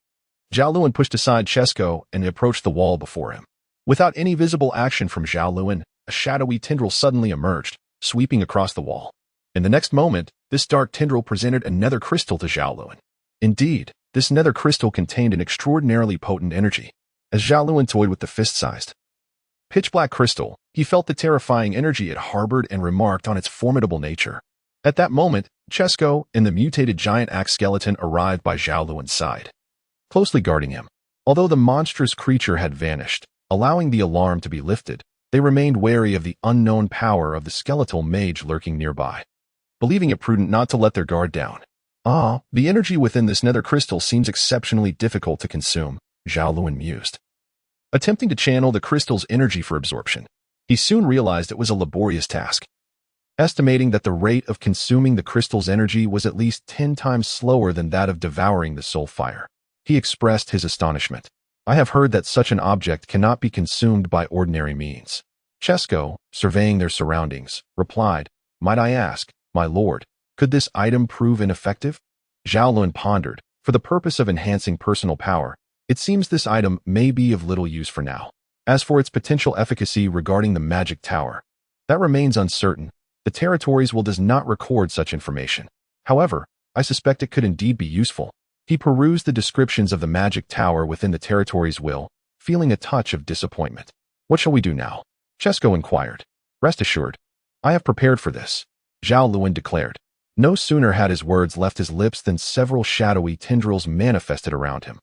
[SPEAKER 1] Zhao Lun pushed aside Chesko and approached the wall before him. Without any visible action from Zhao Lun, a shadowy tendril suddenly emerged, sweeping across the wall. In the next moment, this dark tendril presented a nether crystal to Zhao Lun. Indeed, this nether crystal contained an extraordinarily potent energy. As Zhao Lun toyed with the fist-sized, pitch-black crystal, he felt the terrifying energy it harbored and remarked on its formidable nature. At that moment, Chesko and the mutated giant axe skeleton arrived by Zhao Lun's side, closely guarding him. Although the monstrous creature had vanished, allowing the alarm to be lifted, They remained wary of the unknown power of the skeletal mage lurking nearby, believing it prudent not to let their guard down. The energy within this nether crystal seems exceptionally difficult to consume, Zhao Lun mused. Attempting to channel the crystal's energy for absorption, he soon realized it was a laborious task. Estimating that the rate of consuming the crystal's energy was at least 10 times slower than that of devouring the soul fire, he expressed his astonishment. I have heard that such an object cannot be consumed by ordinary means. Chesko, surveying their surroundings, replied, Might I ask, my lord, could this item prove ineffective? Zhao Lun pondered. For the purpose of enhancing personal power, it seems this item may be of little use for now. As for its potential efficacy regarding the magic tower, that remains uncertain. The territories will does not record such information. However, I suspect it could indeed be useful. He perused the descriptions of the magic tower within the territory's will, feeling a touch of disappointment. What shall we do now? Chesko inquired. Rest assured, I have prepared for this, Zhao Lun declared. No sooner had his words left his lips than several shadowy tendrils manifested around him.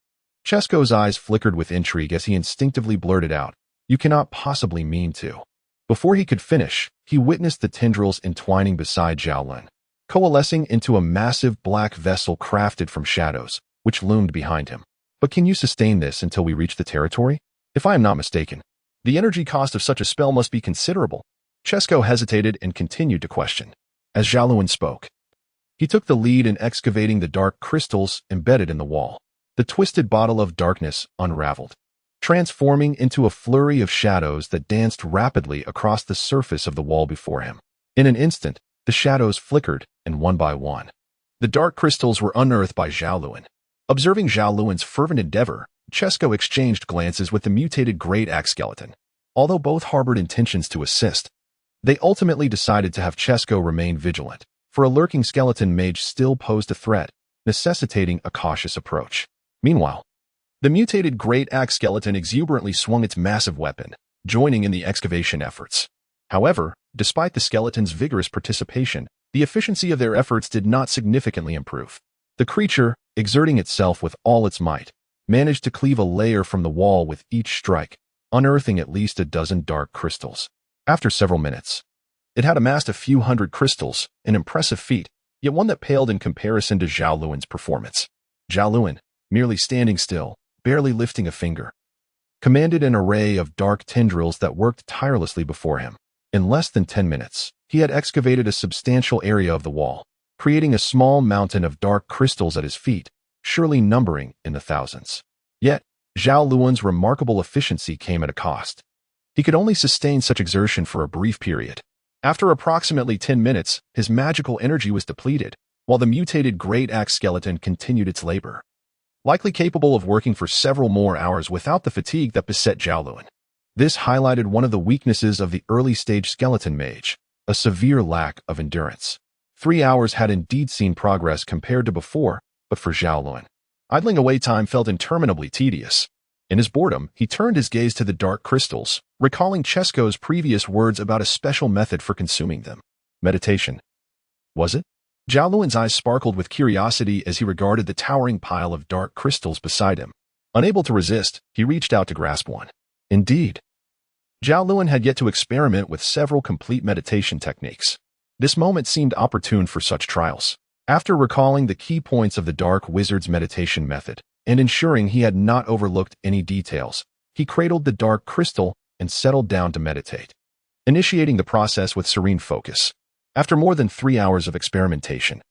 [SPEAKER 1] Chesko's eyes flickered with intrigue as he instinctively blurted out, You cannot possibly mean to. Before he could finish, he witnessed the tendrils entwining beside Zhao Lun, coalescing into a massive black vessel crafted from shadows, which loomed behind him. But can you sustain this until we reach the territory? If I am not mistaken, the energy cost of such a spell must be considerable. Chesko hesitated and continued to question. As Zhao Lun spoke, he took the lead in excavating the dark crystals embedded in the wall. The twisted bottle of darkness unraveled, transforming into a flurry of shadows that danced rapidly across the surface of the wall before him. In an instant, the shadows flickered, and one by one, the dark crystals were unearthed by Zhao Lun. Observing Zhao Lun's fervent endeavor, Chesko exchanged glances with the mutated great axe skeleton. Although both harbored intentions to assist, they ultimately decided to have Chesko remain vigilant, for a lurking skeleton mage still posed a threat, necessitating a cautious approach. Meanwhile, the mutated great axe skeleton exuberantly swung its massive weapon, joining in the excavation efforts. However, despite the skeleton's vigorous participation, the efficiency of their efforts did not significantly improve. The creature, exerting itself with all its might, managed to cleave a layer from the wall with each strike, unearthing at least a dozen dark crystals. After several minutes, it had amassed a few hundred crystals, an impressive feat, yet one that paled in comparison to Zhao Lun's performance. Zhao Lun, merely standing still, barely lifting a finger, commanded an array of dark tendrils that worked tirelessly before him. In less than 10 minutes, he had excavated a substantial area of the wall, creating a small mountain of dark crystals at his feet, surely numbering in the thousands. Yet, Zhao Lun's remarkable efficiency came at a cost. He could only sustain such exertion for a brief period. After approximately 10 minutes, his magical energy was depleted, while the mutated great axe skeleton continued its labor, likely capable of working for several more hours without the fatigue that beset Zhao Lun. This highlighted one of the weaknesses of the early-stage skeleton mage, a severe lack of endurance. 3 hours had indeed seen progress compared to before, but for Zhao Lun, idling away time felt interminably tedious. In his boredom, he turned his gaze to the dark crystals, recalling Chesko's previous words about a special method for consuming them. Meditation. Was it? Zhao Lun's eyes sparkled with curiosity as he regarded the towering pile of dark crystals beside him. Unable to resist, he reached out to grasp one. Indeed, Zhao Lun had yet to experiment with several complete meditation techniques. This moment seemed opportune for such trials. After recalling the key points of the dark wizard's meditation method, and ensuring he had not overlooked any details, he cradled the dark crystal and settled down to meditate, initiating the process with serene focus. After more than 3 hours of experimentation,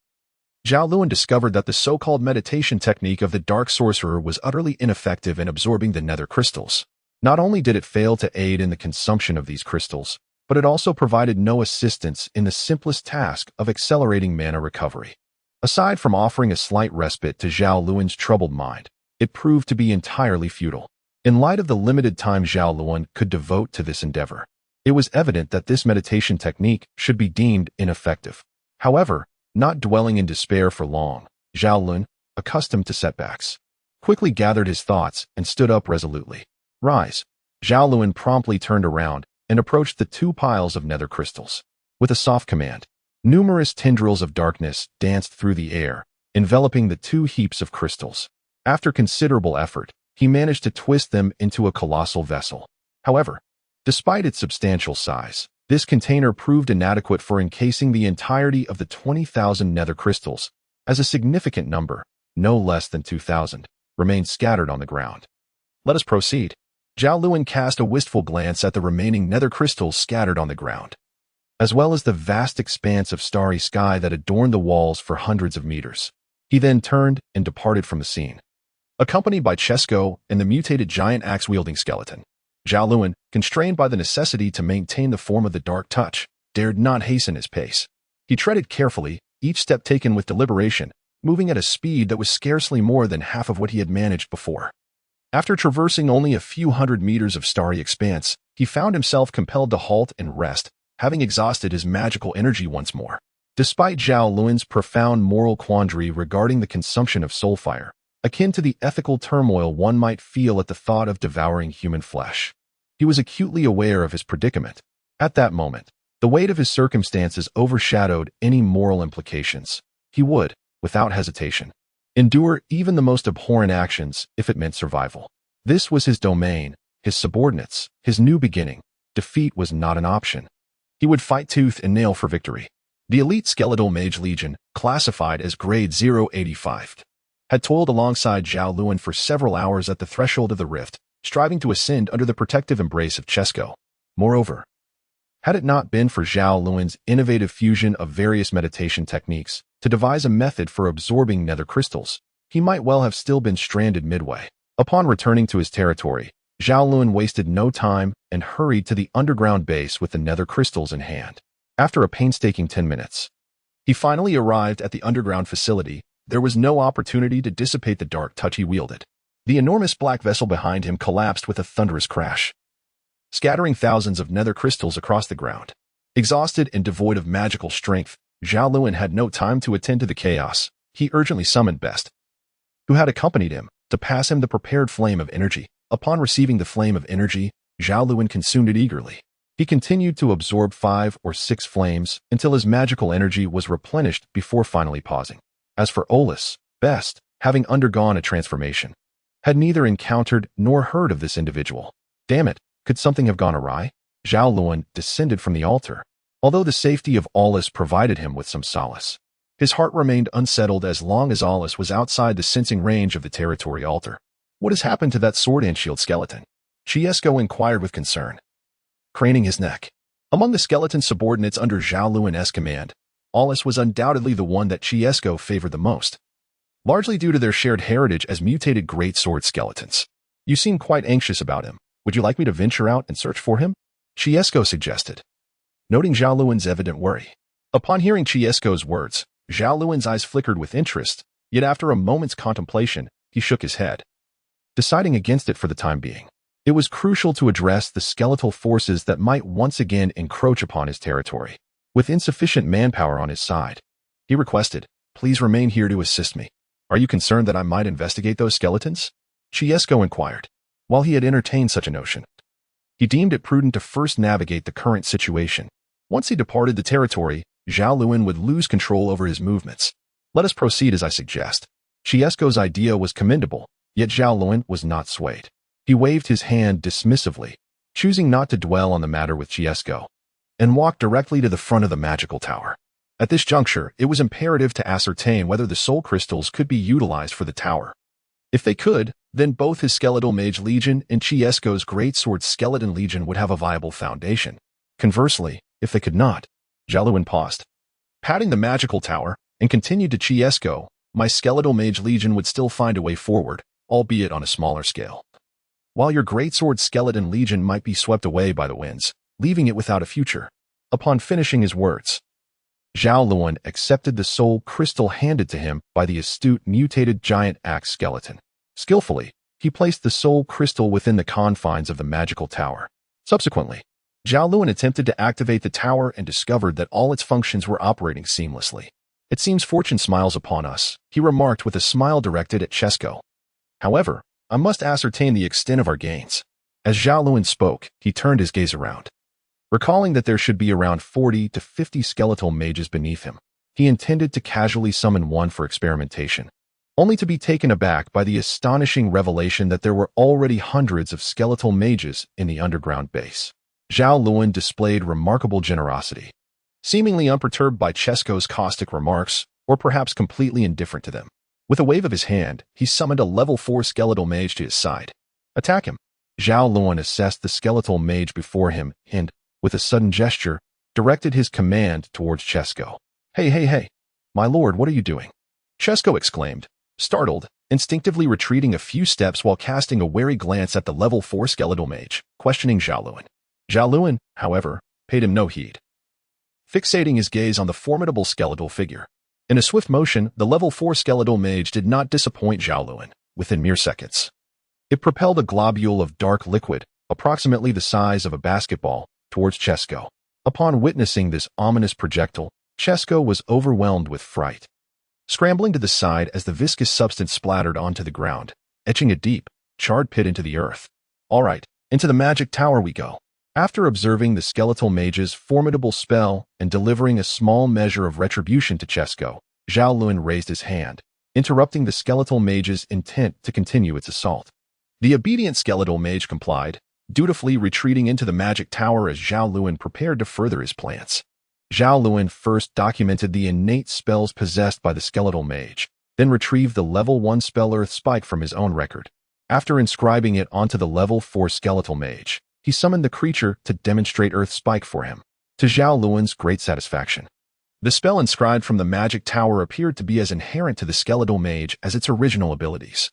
[SPEAKER 1] Zhao Lun discovered that the so-called meditation technique of the dark sorcerer was utterly ineffective in absorbing the nether crystals. Not only did it fail to aid in the consumption of these crystals, but it also provided no assistance in the simplest task of accelerating mana recovery. Aside from offering a slight respite to Zhao Lun's troubled mind, it proved to be entirely futile. In light of the limited time Zhao Lun could devote to this endeavor, it was evident that this meditation technique should be deemed ineffective. However, not dwelling in despair for long, Zhao Lun, accustomed to setbacks, quickly gathered his thoughts and stood up resolutely. Rise. Zhao Lun promptly turned around and approached the 2 piles of nether crystals. With a soft command, numerous tendrils of darkness danced through the air, enveloping the 2 heaps of crystals. After considerable effort, he managed to twist them into a colossal vessel. However, Despite its substantial size, this container proved inadequate for encasing the entirety of the 20,000 nether crystals, as a significant number, no less than 2,000, remained scattered on the ground. Let us proceed. Zhao Lun cast a wistful glance at the remaining nether crystals scattered on the ground, as well as the vast expanse of starry sky that adorned the walls for hundreds of meters. He then turned and departed from the scene, accompanied by Chesko and the mutated giant axe-wielding skeleton. Zhao Lun, constrained by the necessity to maintain the form of the dark touch, dared not hasten his pace. He treaded carefully, each step taken with deliberation, moving at a speed that was scarcely more than half of what he had managed before. After traversing only a few hundred meters of starry expanse, he found himself compelled to halt and rest, having exhausted his magical energy once more. Despite Zhao Lun's profound moral quandary regarding the consumption of soulfire, akin to the ethical turmoil one might feel at the thought of devouring human flesh, he was acutely aware of his predicament. At that moment, the weight of his circumstances overshadowed any moral implications. He would, without hesitation, endure even the most abhorrent actions if it meant survival. This was his domain, his subordinates, his new beginning. Defeat was not an option. He would fight tooth and nail for victory. The elite skeletal mage legion, classified as grade 085, had toiled alongside Zhao Lun for several hours at the threshold of the rift, striving to ascend under the protective embrace of Chesko. Moreover, had it not been for Zhao Lun's innovative fusion of various meditation techniques to devise a method for absorbing nether crystals, he might well have still been stranded midway. Upon returning to his territory, Zhao Lun wasted no time and hurried to the underground base with the nether crystals in hand. After a painstaking 10 minutes, he finally arrived at the underground facility. There was no opportunity to dissipate the dark touch he wielded. The enormous black vessel behind him collapsed with a thunderous crash, scattering thousands of nether crystals across the ground. Exhausted and devoid of magical strength, Zhao Lun had no time to attend to the chaos. He urgently summoned Best, who had accompanied him, to pass him the prepared flame of energy. Upon receiving the flame of energy, Zhao Lun consumed it eagerly. He continued to absorb 5 or 6 flames until his magical energy was replenished before finally pausing. As for Olus, Best, having undergone a transformation, had neither encountered nor heard of this individual. Damn it, could something have gone awry? Zhao Lun descended from the altar, although the safety of Olus provided him with some solace. His heart remained unsettled as long as Olus was outside the sensing range of the territory altar. What has happened to that sword and shield skeleton? Chesko inquired with concern, craning his neck. Among the skeleton subordinates under Zhao Lun's command, Olus was undoubtedly the one that Chesko favored the most, largely due to their shared heritage as mutated greatsword skeletons. You seem quite anxious about him. Would you like me to venture out and search for him? Chesko suggested, noting Zhao Lun's evident worry. Upon hearing Chesko's words, Zhao Lun's eyes flickered with interest, yet after a moment's contemplation, he shook his head, deciding against it for the time being. It was crucial to address the skeletal forces that might once again encroach upon his territory. With insufficient manpower on his side, he requested, "Please remain here to assist me." "Are you concerned that I might investigate those skeletons?" Chesko inquired. While he had entertained such a notion, he deemed it prudent to first navigate the current situation. Once he departed the territory, Zhao Lun would lose control over his movements. Let us proceed as I suggest. Chesko's idea was commendable, yet Zhao Lun was not swayed. He waved his hand dismissively, choosing not to dwell on the matter with Chesko, and walked directly to the front of the magical tower. At this juncture, it was imperative to ascertain whether the soul crystals could be utilized for the tower. If they could, then both his skeletal mage legion and Chesko's greatsword skeleton legion would have a viable foundation. Conversely, if they could not, Zhao Lun paused, patting the magical tower, and continued to Chesko, "My skeletal mage legion would still find a way forward, albeit on a smaller scale, while your greatsword skeleton legion might be swept away by the winds, leaving it without a future." Upon finishing his words, Zhao Lun accepted the soul crystal handed to him by the astute mutated giant axe skeleton. Skillfully, he placed the soul crystal within the confines of the magical tower. Subsequently, Zhao Lun attempted to activate the tower and discovered that all its functions were operating seamlessly. "It seems fortune smiles upon us," he remarked with a smile directed at Chesko. "However, I must ascertain the extent of our gains." As Zhao Lun spoke, he turned his gaze around, recalling that there should be around 40 to 50 skeletal mages beneath him. He intended to casually summon one for experimentation, only to be taken aback by the astonishing revelation that there were already hundreds of skeletal mages in the underground base. Zhao Lun displayed remarkable generosity, seemingly unperturbed by Chesko's caustic remarks, or perhaps completely indifferent to them. With a wave of his hand, he summoned a level 4 skeletal mage to his side. Attack him. Zhao Lun assessed the skeletal mage before him and, with a sudden gesture, directed his command towards Chesko. Hey, my lord, what are you doing? Chesko exclaimed, startled, instinctively retreating a few steps while casting a wary glance at the level 4 skeletal mage, questioning Zhao Lun. Zhao Lun, however, paid him no heed, fixating his gaze on the formidable skeletal figure. In a swift motion, the level 4 skeletal mage did not disappoint Zhao Lun within mere seconds. It propelled a globule of dark liquid, approximately the size of a basketball, towards Chesko. Upon witnessing this ominous projectile, Chesko was overwhelmed with fright, scrambling to the side as the viscous substance splattered onto the ground, etching a deep, charred pit into the earth. All right, into the magic tower we go. After observing the skeletal mage's formidable spell and delivering a small measure of retribution to Chesko, Zhao Lun raised his hand, interrupting the skeletal mage's intent to continue its assault. The obedient skeletal mage complied, dutifully retreating into the magic tower as Zhao Lun prepared to further his plans. Zhao Lun first documented the innate spells possessed by the skeletal mage, then retrieved the level 1 spell Earth Spike from his own record. After inscribing it onto the level 4 skeletal mage, he summoned the creature to demonstrate Earth Spike for him, to Zhao Lun's great satisfaction. The spell inscribed from the magic tower appeared to be as inherent to the skeletal mage as its original abilities,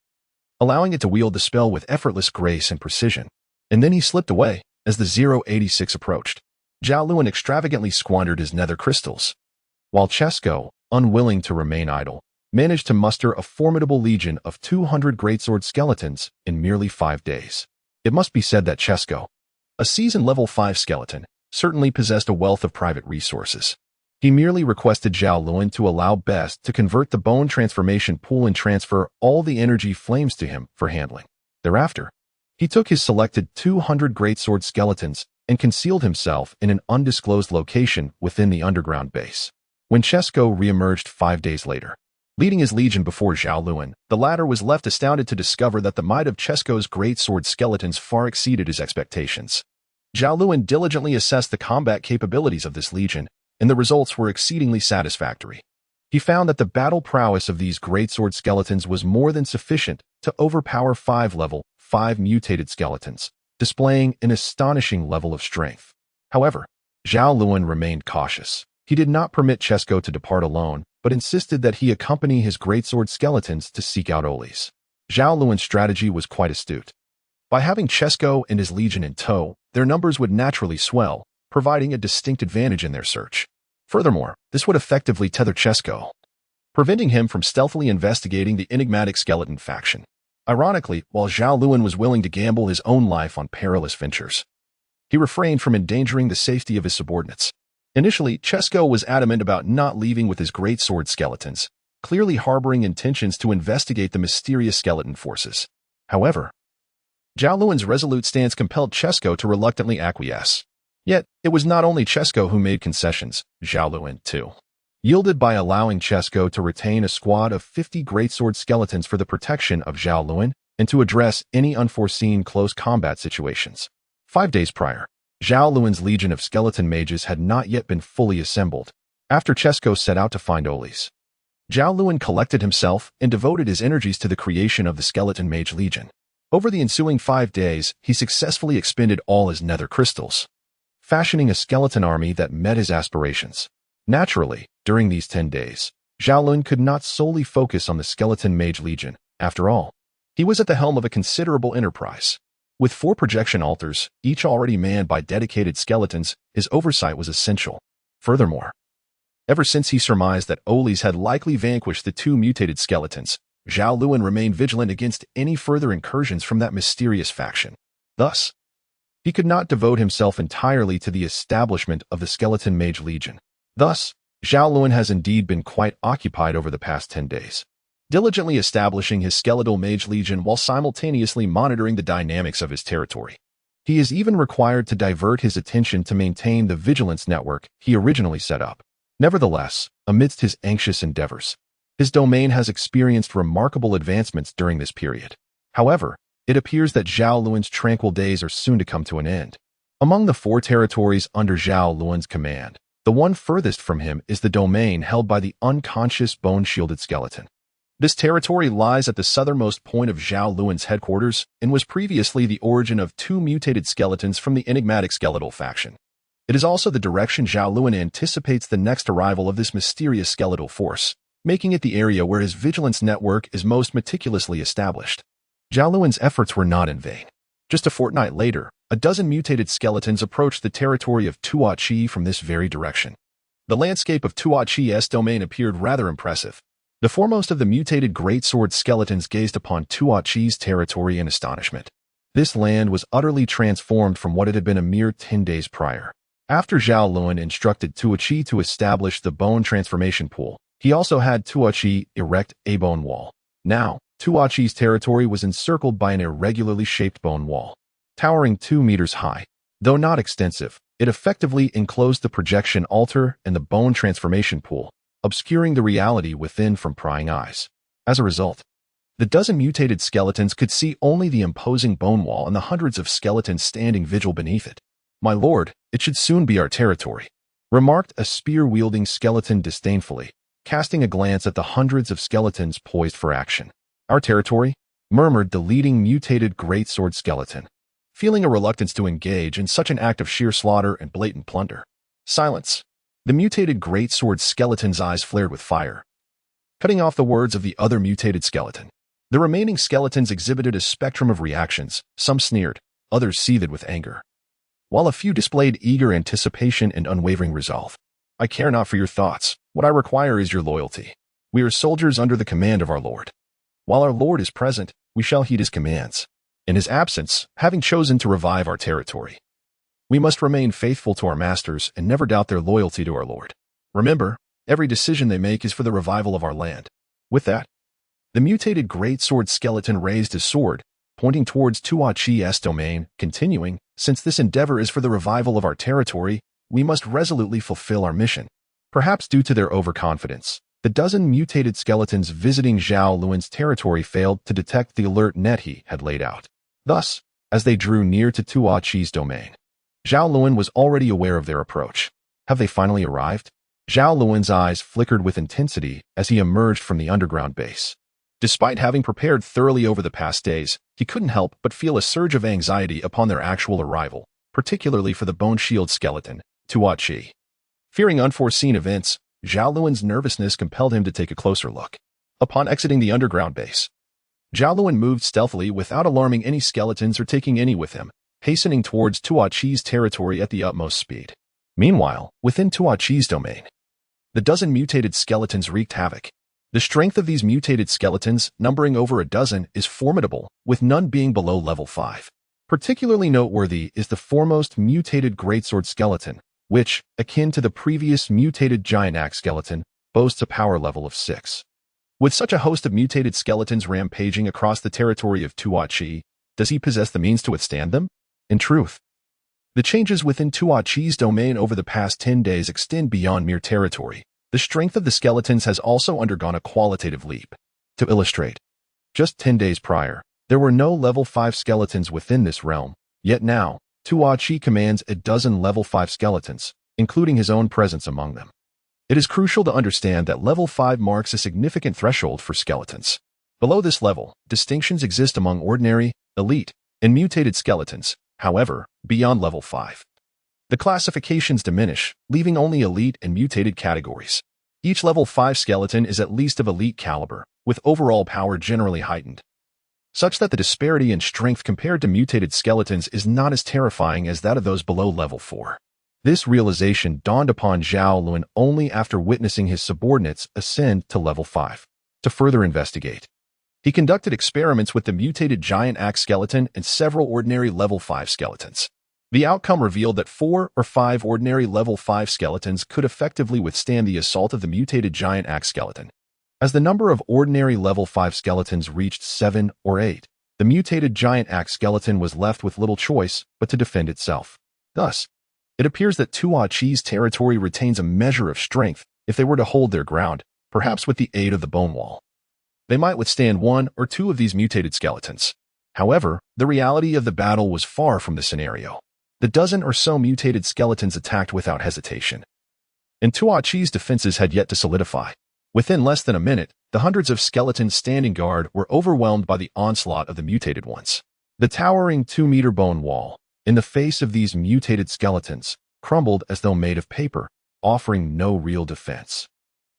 [SPEAKER 1] allowing it to wield the spell with effortless grace and precision. And then he slipped away as the 086 approached. Zhao Lun extravagantly squandered his nether crystals, while Chesko, unwilling to remain idle, managed to muster a formidable legion of 200 greatsword skeletons in merely 5 days. It must be said that Chesko, a seasoned level 5 skeleton, certainly possessed a wealth of private resources. He merely requested Zhao Lun to allow Best to convert the bone transformation pool and transfer all the energy flames to him for handling. Thereafter, he took his selected 200 greatsword skeletons and concealed himself in an undisclosed location within the underground base. When Chesko reemerged 5 days later, leading his legion before Zhao Lun, the latter was left astounded to discover that the might of Chesko's greatsword skeletons far exceeded his expectations. Zhao Lun diligently assessed the combat capabilities of this legion, and the results were exceedingly satisfactory. He found that the battle prowess of these greatsword skeletons was more than sufficient to overpower 5 level 5 mutated skeletons, displaying an astonishing level of strength. However, Zhao Lun remained cautious. He did not permit Chesko to depart alone, but insisted that he accompany his greatsword skeletons to seek out Olis. Zhao Lun's strategy was quite astute. By having Chesko and his legion in tow, their numbers would naturally swell, providing a distinct advantage in their search. Furthermore, this would effectively tether Chesko, preventing him from stealthily investigating the enigmatic skeleton faction. Ironically, while Zhao Lun was willing to gamble his own life on perilous ventures, he refrained from endangering the safety of his subordinates. Initially, Chesko was adamant about not leaving with his greatsword skeletons, clearly harboring intentions to investigate the mysterious skeleton forces. However, Zhao Lun's resolute stance compelled Chesko to reluctantly acquiesce. Yet, it was not only Chesko who made concessions. Zhao Lun, too, yielded by allowing Chesko to retain a squad of 50 greatsword skeletons for the protection of Zhao Lun and to address any unforeseen close combat situations. 5 days prior, Zhao Lun's legion of skeleton mages had not yet been fully assembled. After Chesko set out to find Olis, Zhao Lun collected himself and devoted his energies to the creation of the skeleton mage legion. Over the ensuing 5 days, he successfully expended all his nether crystals, fashioning a skeleton army that met his aspirations. Naturally, during these 10 days, Zhao Lun could not solely focus on the skeleton mage legion. After all, he was at the helm of a considerable enterprise. With 4 projection altars, each already manned by dedicated skeletons, his oversight was essential. Furthermore, ever since he surmised that Olis had likely vanquished the 2 mutated skeletons, Zhao Lun remained vigilant against any further incursions from that mysterious faction. Thus, he could not devote himself entirely to the establishment of the skeleton mage legion. Thus, Zhao Lun has indeed been quite occupied over the past 10 days, diligently establishing his skeletal mage legion while simultaneously monitoring the dynamics of his territory. He is even required to divert his attention to maintain the vigilance network he originally set up. Nevertheless, amidst his anxious endeavors, his domain has experienced remarkable advancements during this period. However, it appears that Zhao Lun's tranquil days are soon to come to an end. Among the 4 territories under Zhao Lun's command, the one furthest from him is the domain held by the unconscious bone-shielded skeleton. This territory lies at the southernmost point of Zhao Lun's headquarters and was previously the origin of 2 mutated skeletons from the enigmatic skeletal faction. It is also the direction Zhao Lun anticipates the next arrival of this mysterious skeletal force, making it the area where his vigilance network is most meticulously established. Zhao Lun's efforts were not in vain. Just a fortnight later, a dozen mutated skeletons approached the territory of Tuachi from this very direction. The landscape of Tuachi's domain appeared rather impressive. The foremost of the mutated greatsword skeletons gazed upon Tuachi's territory in astonishment. This land was utterly transformed from what it had been a mere 10 days prior. After Zhao Lun instructed Tuachi to establish the bone transformation pool, he also had Tuachi erect a bone wall. Now, Tuachi's territory was encircled by an irregularly shaped bone wall, towering 2 meters high. Though not extensive, it effectively enclosed the projection altar and the bone transformation pool, obscuring the reality within from prying eyes. As a result, the dozen mutated skeletons could see only the imposing bone wall and the hundreds of skeletons standing vigil beneath it. "My lord, it should soon be our territory," remarked a spear-wielding skeleton disdainfully, casting a glance at the hundreds of skeletons poised for action. "Our territory?" murmured the leading mutated greatsword skeleton, feeling a reluctance to engage in such an act of sheer slaughter and blatant plunder. Silence. The mutated greatsword skeleton's eyes flared with fire, cutting off the words of the other mutated skeleton. The remaining skeletons exhibited a spectrum of reactions, some sneered, others seethed with anger, while a few displayed eager anticipation and unwavering resolve. "I care not for your thoughts. What I require is your loyalty. We are soldiers under the command of our lord. While our lord is present, we shall heed his commands. In his absence, having chosen to revive our territory, we must remain faithful to our masters and never doubt their loyalty to our lord. Remember, every decision they make is for the revival of our land." With that, the mutated greatsword skeleton raised his sword, pointing towards Tuachi's domain, continuing, "Since this endeavor is for the revival of our territory, we must resolutely fulfill our mission." Perhaps due to their overconfidence, the dozen mutated skeletons visiting Zhao Lun's territory failed to detect the alert net he had laid out. Thus, as they drew near to Tuachi's domain, Zhao Lun was already aware of their approach. Have they finally arrived? Zhao Lun's eyes flickered with intensity as he emerged from the underground base. Despite having prepared thoroughly over the past days, he couldn't help but feel a surge of anxiety upon their actual arrival, particularly for the bone shield skeleton, Tuachi. Fearing unforeseen events, Zhao Lun's nervousness compelled him to take a closer look. Upon exiting the underground base, Zhao Lun moved stealthily without alarming any skeletons or taking any with him, hastening towards Tuachi's territory at the utmost speed. Meanwhile, within Tuachi's domain, the dozen mutated skeletons wreaked havoc. The strength of these mutated skeletons, numbering over a dozen, is formidable, with none being below level 5. Particularly noteworthy is the foremost mutated greatsword skeleton, which, akin to the previous mutated giant axe skeleton, boasts a power level of 6. With such a host of mutated skeletons rampaging across the territory of Tuachi, does he possess the means to withstand them? In truth, the changes within Tuachi's domain over the past 10 days extend beyond mere territory. The strength of the skeletons has also undergone a qualitative leap. To illustrate, just 10 days prior, there were no level 5 skeletons within this realm, yet now, Tuachi commands a dozen level 5 skeletons, including his own presence among them. It is crucial to understand that level 5 marks a significant threshold for skeletons. Below this level, distinctions exist among ordinary, elite, and mutated skeletons. However, beyond level 5, the classifications diminish, leaving only elite and mutated categories. Each level 5 skeleton is at least of elite caliber, with overall power generally heightened, such that the disparity in strength compared to mutated skeletons is not as terrifying as that of those below level 4. This realization dawned upon Zhao Lun only after witnessing his subordinates ascend to level 5. To further investigate, he conducted experiments with the mutated giant axe skeleton and several ordinary level 5 skeletons. The outcome revealed that 4 or 5 ordinary level 5 skeletons could effectively withstand the assault of the mutated giant axe skeleton. As the number of ordinary level 5 skeletons reached 7 or 8, the mutated giant axe skeleton was left with little choice but to defend itself. Thus, it appears that Tuachi's territory retains a measure of strength if they were to hold their ground, perhaps with the aid of the bone wall. They might withstand 1 or 2 of these mutated skeletons. However, the reality of the battle was far from the scenario. The dozen or so mutated skeletons attacked without hesitation. And Tuo Chi's defenses had yet to solidify. Within less than a minute, the hundreds of skeletons standing guard were overwhelmed by the onslaught of the mutated ones. The towering 2-meter bone wall, in the face of these mutated skeletons, crumbled as though made of paper, offering no real defense.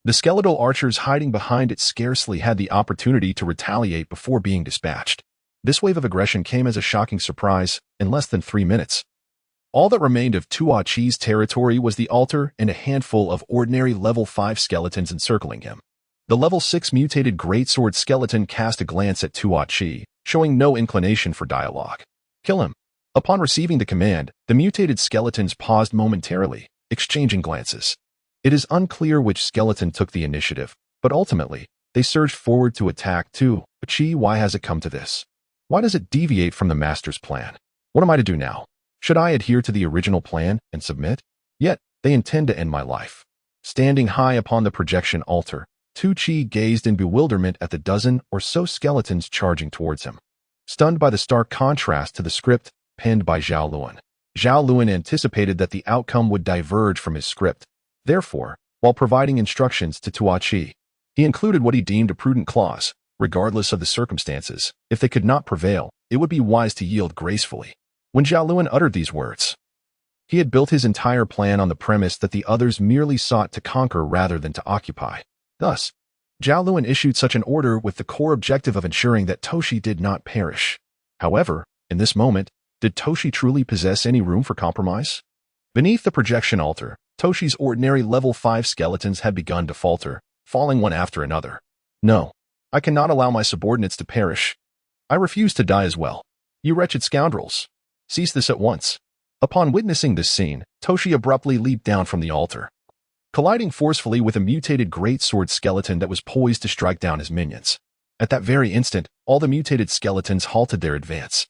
[SPEAKER 1] The skeletal archers hiding behind it scarcely had the opportunity to retaliate before being dispatched. This wave of aggression came as a shocking surprise in less than 3 minutes. All that remained of Tuo Chi's territory was the altar and a handful of ordinary level 5 skeletons encircling him. The level 6 mutated greatsword skeleton cast a glance at Tuo Chi, showing no inclination for dialogue. Kill him. Upon receiving the command, the mutated skeletons paused momentarily, exchanging glances. It is unclear which skeleton took the initiative, but ultimately, they surged forward to attack Tuo Chi. Why has it come to this? Why does it deviate from the master's plan? What am I to do now? Should I adhere to the original plan and submit? Yet, they intend to end my life. Standing high upon the projection altar, Tuo Chi gazed in bewilderment at the dozen or so skeletons charging towards him. Stunned by the stark contrast to the script penned by Zhao Lun, Zhao Lun anticipated that the outcome would diverge from his script. Therefore, while providing instructions to Tuo Chi, he included what he deemed a prudent clause. Regardless of the circumstances, if they could not prevail, it would be wise to yield gracefully. When Zhao Lun uttered these words, he had built his entire plan on the premise that the others merely sought to conquer rather than to occupy. Thus, Zhao Lun issued such an order with the core objective of ensuring that Toshi did not perish. However, in this moment, did Toshi truly possess any room for compromise? Beneath the projection altar, Toshi's ordinary level 5 skeletons had begun to falter, falling one after another. No, I cannot allow my subordinates to perish. I refuse to die as well. You wretched scoundrels. Cease this at once. Upon witnessing this scene, Toshi abruptly leaped down from the altar, colliding forcefully with a mutated greatsword skeleton that was poised to strike down his minions. At that very instant, all the mutated skeletons halted their advance.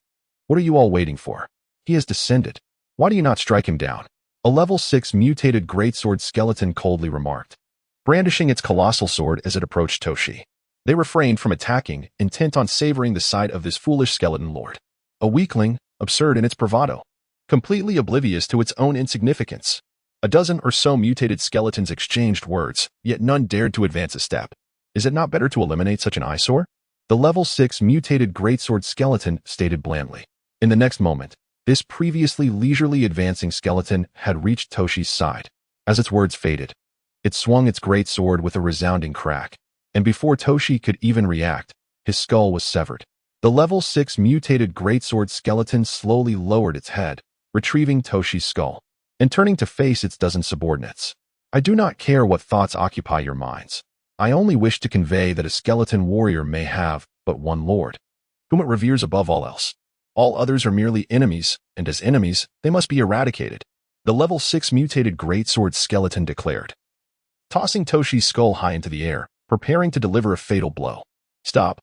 [SPEAKER 1] What are you all waiting for? He has descended. Why do you not strike him down? A level 6 mutated greatsword skeleton coldly remarked, brandishing its colossal sword as it approached Toshi. They refrained from attacking, intent on savoring the sight of this foolish skeleton lord. A weakling, absurd in its bravado, completely oblivious to its own insignificance. A dozen or so mutated skeletons exchanged words, yet none dared to advance a step. Is it not better to eliminate such an eyesore? The level 6 mutated greatsword skeleton stated blandly. In the next moment, this previously leisurely advancing skeleton had reached Toshi's side. As its words faded, it swung its great sword with a resounding crack, and before Toshi could even react, his skull was severed. The level 6 mutated greatsword skeleton slowly lowered its head, retrieving Toshi's skull, and turning to face its dozen subordinates. I do not care what thoughts occupy your minds. I only wish to convey that a skeleton warrior may have but one lord, whom it reveres above all else. All others are merely enemies, and as enemies, they must be eradicated. The level 6 mutated greatsword skeleton declared, tossing Toshi's skull high into the air, preparing to deliver a fatal blow. Stop.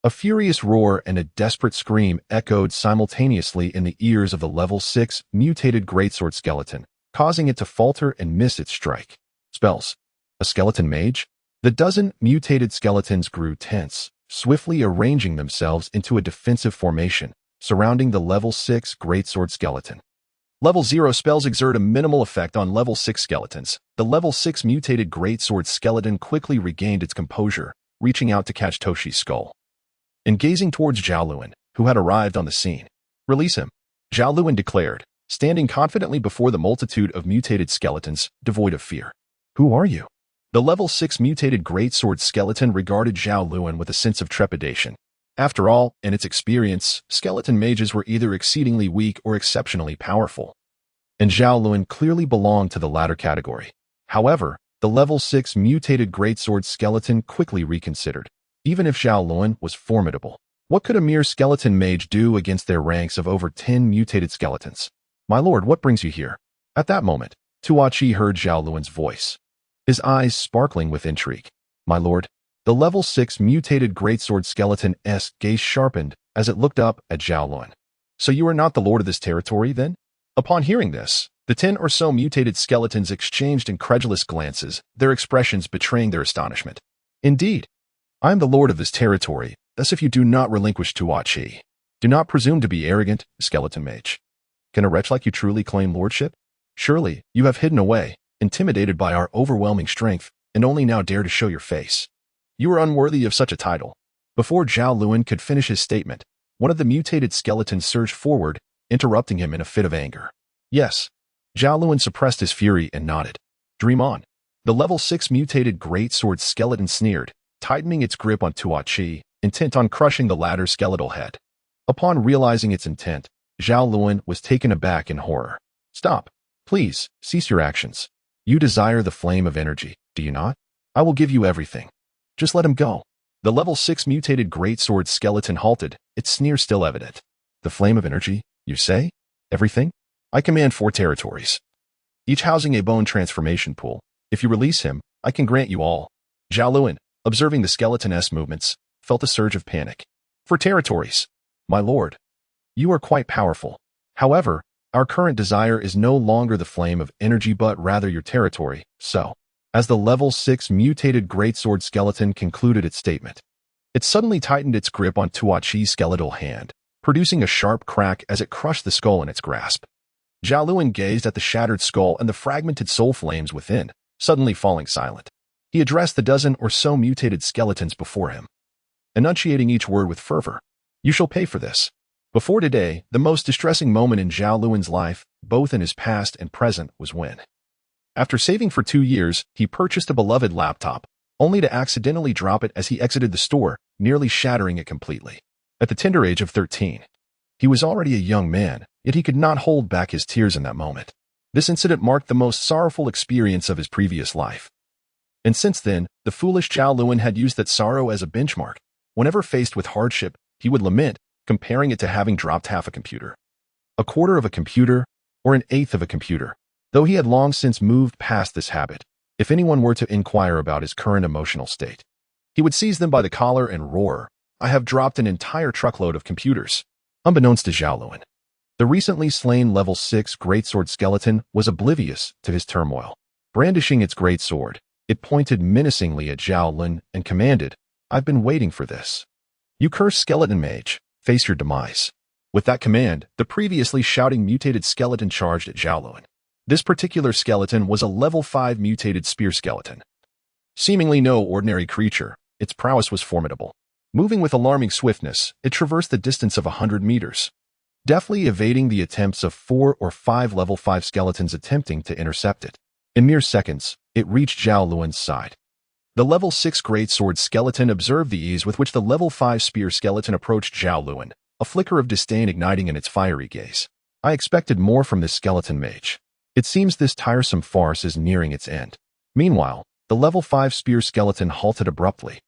[SPEAKER 1] A furious roar and a desperate scream echoed simultaneously in the ears of the level 6 mutated greatsword skeleton, causing it to falter and miss its strike. Spells. A skeleton mage? The dozen mutated skeletons grew tense, swiftly arranging themselves into a defensive formation, surrounding the level 6 greatsword skeleton. Level 0 spells exert a minimal effect on level 6 skeletons. The level 6 mutated greatsword skeleton quickly regained its composure, reaching out to catch Toshi's skull, and gazing towards Zhao Lun, who had arrived on the scene. Release him, Zhao Lun declared, standing confidently before the multitude of mutated skeletons, devoid of fear. Who are you? The level 6 mutated greatsword skeleton regarded Zhao Lun with a sense of trepidation. After all, in its experience, skeleton mages were either exceedingly weak or exceptionally powerful, and Zhao Lun clearly belonged to the latter category. However, the level 6 mutated greatsword skeleton quickly reconsidered. Even if Zhao Lun was formidable, what could a mere skeleton mage do against their ranks of over 10 mutated skeletons? My lord, what brings you here? At that moment, Tuo Chi heard Zhao Lun's voice, his eyes sparkling with intrigue. My lord, the level 6 mutated greatsword skeleton's gaze sharpened as it looked up at Zhao Lun. So you are not the lord of this territory, then? Upon hearing this, the 10 or so mutated skeletons exchanged incredulous glances, their expressions betraying their astonishment. Indeed, I am the lord of this territory, thus if you do not relinquish Tuo Chi, do not presume to be arrogant, skeleton mage. Can a wretch like you truly claim lordship? Surely, you have hidden away, intimidated by our overwhelming strength, and only now dare to show your face. You are unworthy of such a title. Before Zhao Lun could finish his statement, one of the mutated skeletons surged forward, interrupting him in a fit of anger. Yes. Zhao Lun suppressed his fury and nodded. Dream on. The level 6 mutated greatsword skeleton sneered, tightening its grip on Tuo Chi, intent on crushing the latter's skeletal head. Upon realizing its intent, Zhao Lun was taken aback in horror. Stop. Please, cease your actions. You desire the flame of energy, do you not? I will give you everything. Just let him go. The level 6 mutated greatsword skeleton halted, its sneer still evident. The flame of energy, you say? Everything? I command 4 territories, each housing a bone transformation pool. If you release him, I can grant you all. Zhao Lun, observing the skeleton's movements, felt a surge of panic. 4 territories. My lord, you are quite powerful. However, our current desire is no longer the flame of energy but rather your territory, so. As the level 6 mutated greatsword skeleton concluded its statement, it suddenly tightened its grip on Tuo Chi's skeletal hand, producing a sharp crack as it crushed the skull in its grasp. Zhao Lun gazed at the shattered skull and the fragmented soul flames within, suddenly falling silent. He addressed the dozen or so mutated skeletons before him, enunciating each word with fervor. You shall pay for this. Before today, the most distressing moment in Zhao Lun's life, both in his past and present, was when, after saving for 2 years, he purchased a beloved laptop, only to accidentally drop it as he exited the store, nearly shattering it completely. At the tender age of 13, he was already a young man, yet he could not hold back his tears in that moment. This incident marked the most sorrowful experience of his previous life. And since then, the foolish Zhao Lun had used that sorrow as a benchmark. Whenever faced with hardship, he would lament, comparing it to having dropped half a computer, a quarter of a computer, or an eighth of a computer. Though he had long since moved past this habit, if anyone were to inquire about his current emotional state, he would seize them by the collar and roar, I have dropped an entire truckload of computers. Unbeknownst to Zhao Lun, the recently slain level 6 greatsword skeleton was oblivious to his turmoil. Brandishing its greatsword, it pointed menacingly at Zhao Lun and commanded, I've been waiting for this. You cursed skeleton mage, face your demise. With that command, the previously shouting mutated skeleton charged at Zhao Lun. This particular skeleton was a level 5 mutated spear skeleton. Seemingly no ordinary creature, its prowess was formidable. Moving with alarming swiftness, it traversed the distance of 100 meters, deftly evading the attempts of 4 or 5 level 5 skeletons attempting to intercept it. In mere seconds, it reached Zhao Lun's side. The level 6 greatsword skeleton observed the ease with which the level 5 spear skeleton approached Zhao Lun, a flicker of disdain igniting in its fiery gaze. I expected more from this skeleton mage. It seems this tiresome farce is nearing its end. Meanwhile, the level 5 spear skeleton halted abruptly,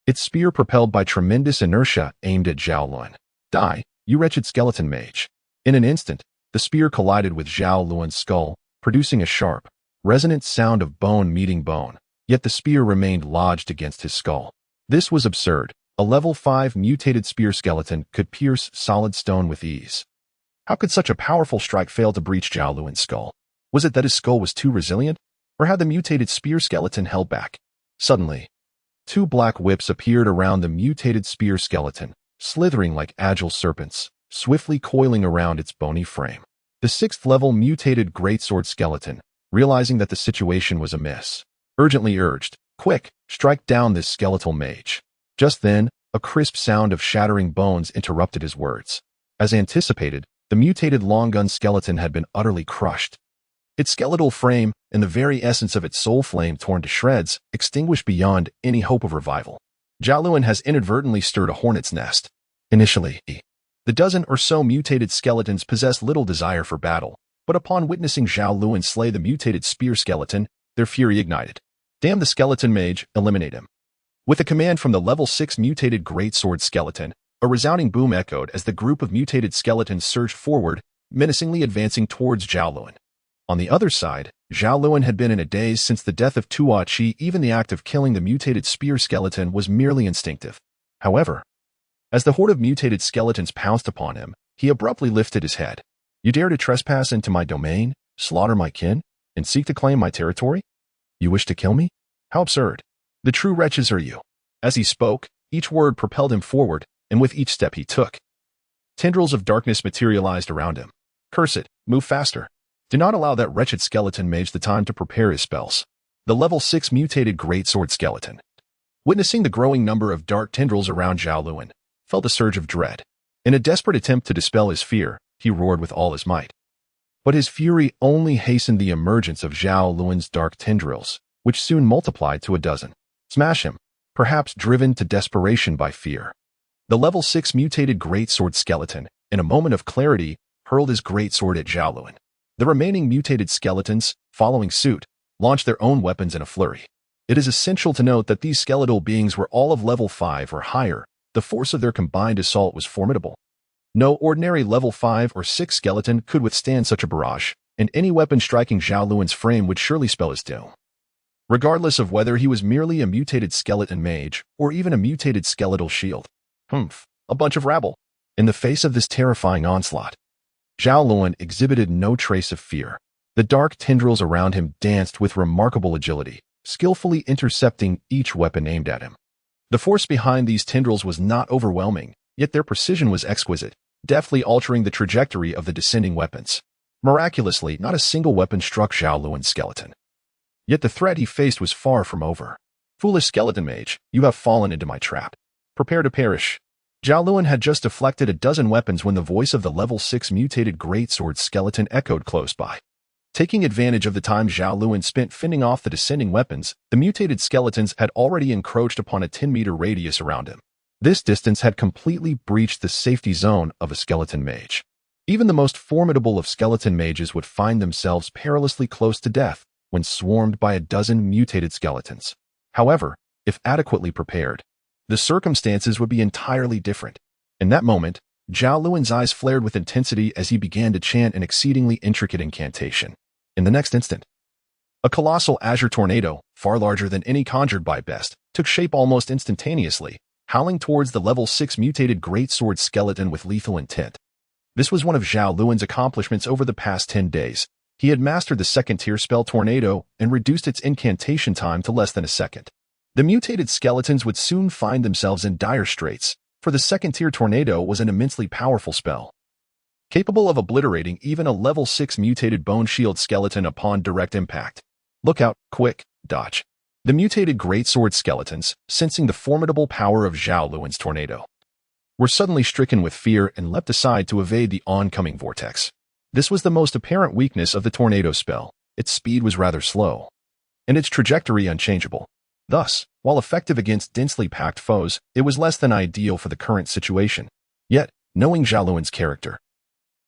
[SPEAKER 1] its spear propelled by tremendous inertia aimed at Zhao Lun. Die, you wretched skeleton mage. In an instant, the spear collided with Zhao Lun's skull, producing a sharp, resonant sound of bone meeting bone, yet the spear remained lodged against his skull. This was absurd. A level 5 mutated spear skeleton could pierce solid stone with ease. How could such a powerful strike fail to breach Zhao Lun's skull? Was it that his skull was too resilient, or had the mutated spear skeleton held back? Suddenly, 2 black whips appeared around the mutated spear skeleton, slithering like agile serpents, swiftly coiling around its bony frame. The 6th level mutated greatsword skeleton, realizing that the situation was amiss, urgently urged, quick, strike down this skeletal mage. Just then, a crisp sound of shattering bones interrupted his words. As anticipated, the mutated long gun skeleton had been utterly crushed. Its skeletal frame, and the very essence of its soul flame torn to shreds, extinguished beyond any hope of revival. Zhao Lun has inadvertently stirred a hornet's nest. Initially, the dozen or so mutated skeletons possessed little desire for battle, but upon witnessing Zhao Lun slay the mutated spear skeleton, their fury ignited. Damn the skeleton mage, eliminate him. With a command from the level 6 mutated greatsword skeleton, a resounding boom echoed as the group of mutated skeletons surged forward, menacingly advancing towards Zhao Lun. On the other side, Zhao Lun had been in a daze since the death of Tuo Chi. Even the act of killing the mutated spear skeleton was merely instinctive. However, as the horde of mutated skeletons pounced upon him, he abruptly lifted his head. You dare to trespass into my domain, slaughter my kin, and seek to claim my territory? You wish to kill me? How absurd. The true wretches are you. As he spoke, each word propelled him forward, and with each step he took, tendrils of darkness materialized around him. Curse it, move faster. Do not allow that wretched skeleton mage the time to prepare his spells. The level 6 mutated greatsword skeleton. Witnessing the growing number of dark tendrils around Zhao Lun, felt a surge of dread. In a desperate attempt to dispel his fear, he roared with all his might. But his fury only hastened the emergence of Zhao Lun's dark tendrils, which soon multiplied to a dozen. Smash him, perhaps driven to desperation by fear. The level 6 mutated greatsword skeleton, in a moment of clarity, hurled his greatsword at Zhao Lun. The remaining mutated skeletons, following suit, launched their own weapons in a flurry. It is essential to note that these skeletal beings were all of level 5 or higher. The force of their combined assault was formidable. No ordinary level 5 or 6 skeleton could withstand such a barrage, and any weapon striking Zhao Lun's frame would surely spell his doom. Regardless of whether he was merely a mutated skeleton mage or even a mutated skeletal shield. A bunch of rabble. In the face of this terrifying onslaught, Zhao Lun exhibited no trace of fear. The dark tendrils around him danced with remarkable agility, skillfully intercepting each weapon aimed at him. The force behind these tendrils was not overwhelming, yet their precision was exquisite, deftly altering the trajectory of the descending weapons. Miraculously, not a single weapon struck Zhao Lun's skeleton. Yet the threat he faced was far from over. Foolish skeleton mage, you have fallen into my trap. Prepare to perish. Zhao Lun had just deflected a dozen weapons when the voice of the level 6 mutated greatsword skeleton echoed close by. Taking advantage of the time Zhao Lun spent fending off the descending weapons, the mutated skeletons had already encroached upon a 10-meter radius around him. This distance had completely breached the safety zone of a skeleton mage. Even the most formidable of skeleton mages would find themselves perilously close to death when swarmed by a dozen mutated skeletons. However, if adequately prepared, the circumstances would be entirely different. In that moment, Zhao Lun's eyes flared with intensity as he began to chant an exceedingly intricate incantation. In the next instant, a colossal azure tornado, far larger than any conjured by Best, took shape almost instantaneously, howling towards the level 6 mutated greatsword skeleton with lethal intent. This was one of Zhao Lun's accomplishments over the past 10 days. He had mastered the second-tier spell Tornado and reduced its incantation time to less than a second. The mutated skeletons would soon find themselves in dire straits, for the second-tier Tornado was an immensely powerful spell, capable of obliterating even a level 6 mutated bone shield skeleton upon direct impact. Look out, quick, dodge. The mutated greatsword skeletons, sensing the formidable power of Zhao Lun's tornado, were suddenly stricken with fear and leapt aside to evade the oncoming vortex. This was the most apparent weakness of the tornado spell. Its speed was rather slow, and its trajectory unchangeable. Thus, while effective against densely packed foes, it was less than ideal for the current situation. Yet, knowing Zhao Lun's character,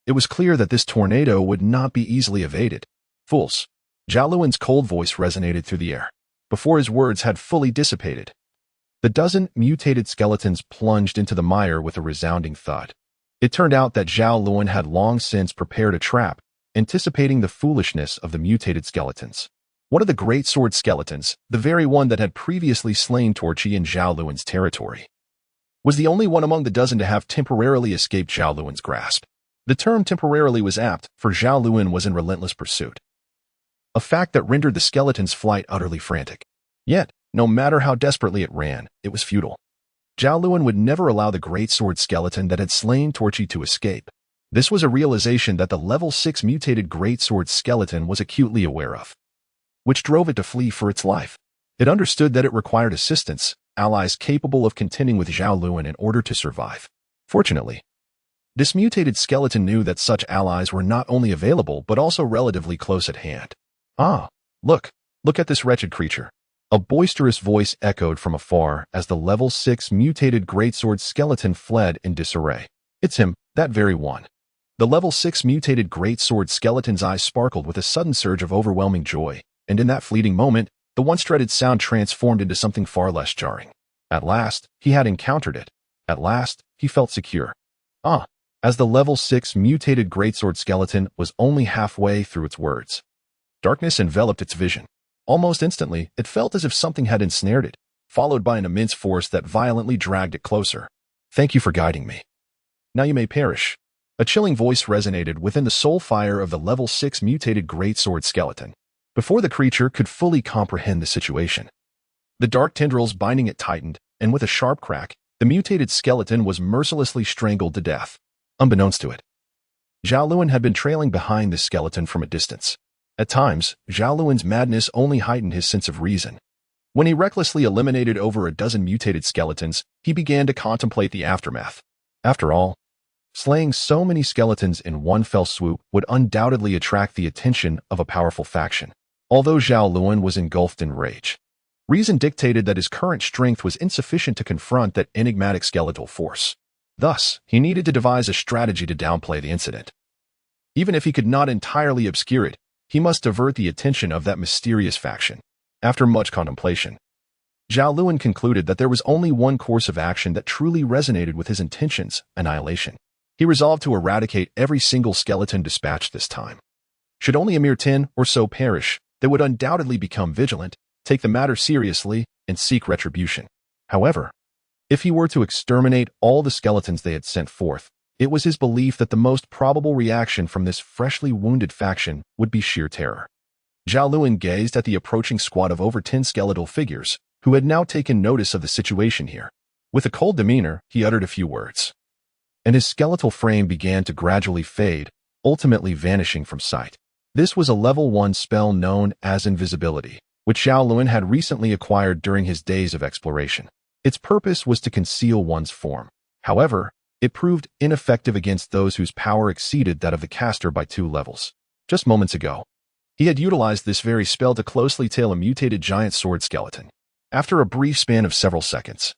[SPEAKER 1] it was clear that this tornado would not be easily evaded. Fools! Zhao Lun's cold voice resonated through the air. Before his words had fully dissipated, the dozen mutated skeletons plunged into the mire with a resounding thud. It turned out that Zhao Lun had long since prepared a trap, anticipating the foolishness of the mutated skeletons. One of the greatsword skeletons, the very one that had previously slain Torchi in Zhao Lun's territory, was the only one among the dozen to have temporarily escaped Zhao Lun's grasp. The term temporarily was apt, for Zhao Lun was in relentless pursuit, a fact that rendered the skeleton's flight utterly frantic. Yet, no matter how desperately it ran, it was futile. Zhao Lun would never allow the greatsword skeleton that had slain Torchi to escape. This was a realization that the level 6 mutated greatsword skeleton was acutely aware of, which drove it to flee for its life. It understood that it required assistance, allies capable of contending with Zhao Lun in order to survive. Fortunately, this mutated skeleton knew that such allies were not only available but also relatively close at hand. Ah, look at this wretched creature. A boisterous voice echoed from afar as the level 6 mutated greatsword skeleton fled in disarray. It's him, that very one. The level 6 mutated greatsword skeleton's eyes sparkled with a sudden surge of overwhelming joy, and in that fleeting moment, the once dreaded sound transformed into something far less jarring. At last, he had encountered it. At last, he felt secure. As the level 6 mutated greatsword skeleton was only halfway through its words, darkness enveloped its vision. Almost instantly, it felt as if something had ensnared it, followed by an immense force that violently dragged it closer. Thank you for guiding me. Now you may perish. A chilling voice resonated within the soul fire of the level 6 mutated greatsword skeleton. Before the creature could fully comprehend the situation, the dark tendrils binding it tightened, and with a sharp crack, the mutated skeleton was mercilessly strangled to death. Unbeknownst to it, Zhao Lun had been trailing behind the skeleton from a distance. At times, Zhao Lun's madness only heightened his sense of reason. When he recklessly eliminated over a dozen mutated skeletons, he began to contemplate the aftermath. After all, slaying so many skeletons in one fell swoop would undoubtedly attract the attention of a powerful faction. Although Zhao Lun was engulfed in rage, reason dictated that his current strength was insufficient to confront that enigmatic skeletal force. Thus, he needed to devise a strategy to downplay the incident. Even if he could not entirely obscure it, he must divert the attention of that mysterious faction. After much contemplation, Zhao Lun concluded that there was only one course of action that truly resonated with his intentions: annihilation. He resolved to eradicate every single skeleton dispatched this time. Should only a mere 10 or so perish, they would undoubtedly become vigilant, take the matter seriously, and seek retribution. However, if he were to exterminate all the skeletons they had sent forth, it was his belief that the most probable reaction from this freshly wounded faction would be sheer terror. Zhao Lun gazed at the approaching squad of over 10 skeletal figures, who had now taken notice of the situation here. With a cold demeanor, he uttered a few words, and his skeletal frame began to gradually fade, ultimately vanishing from sight. This was a level 1 spell known as invisibility, which Zhao Lun had recently acquired during his days of exploration. Its purpose was to conceal one's form. However, it proved ineffective against those whose power exceeded that of the caster by 2 levels. Just moments ago, he had utilized this very spell to closely tail a mutated giant sword skeleton. After a brief span of several seconds,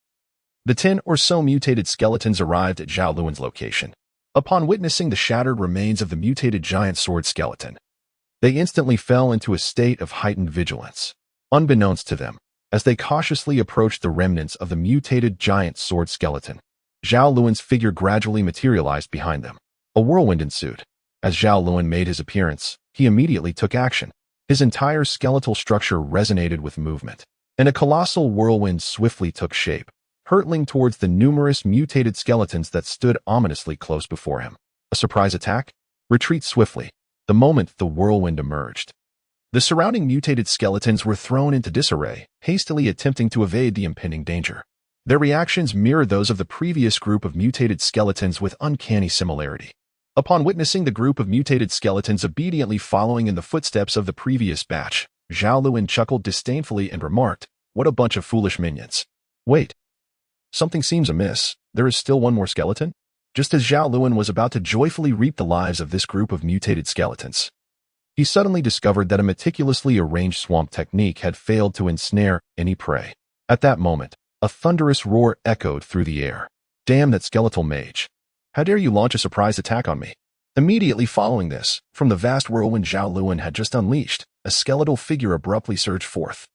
[SPEAKER 1] the 10 or so mutated skeletons arrived at Zhao Lun's location. Upon witnessing the shattered remains of the mutated giant sword skeleton, they instantly fell into a state of heightened vigilance. Unbeknownst to them, as they cautiously approached the remnants of the mutated giant sword skeleton, Zhao Lun's figure gradually materialized behind them. A whirlwind ensued. As Zhao Lun made his appearance, he immediately took action. His entire skeletal structure resonated with movement, and a colossal whirlwind swiftly took shape, hurtling towards the numerous mutated skeletons that stood ominously close before him. A surprise attack? Retreat swiftly. The moment the whirlwind emerged, the surrounding mutated skeletons were thrown into disarray, hastily attempting to evade the impending danger. Their reactions mirrored those of the previous group of mutated skeletons with uncanny similarity. Upon witnessing the group of mutated skeletons obediently following in the footsteps of the previous batch, Zhao Lun chuckled disdainfully and remarked, "What a bunch of foolish minions." Wait. Something seems amiss. There is still one more skeleton? Just as Zhao Lun was about to joyfully reap the lives of this group of mutated skeletons, he suddenly discovered that a meticulously arranged swamp technique had failed to ensnare any prey. At that moment, a thunderous roar echoed through the air. "Damn that skeletal mage. How dare you launch a surprise attack on me?" Immediately following this, from the vast whirlwind Zhao Lun had just unleashed, a skeletal figure abruptly surged forth,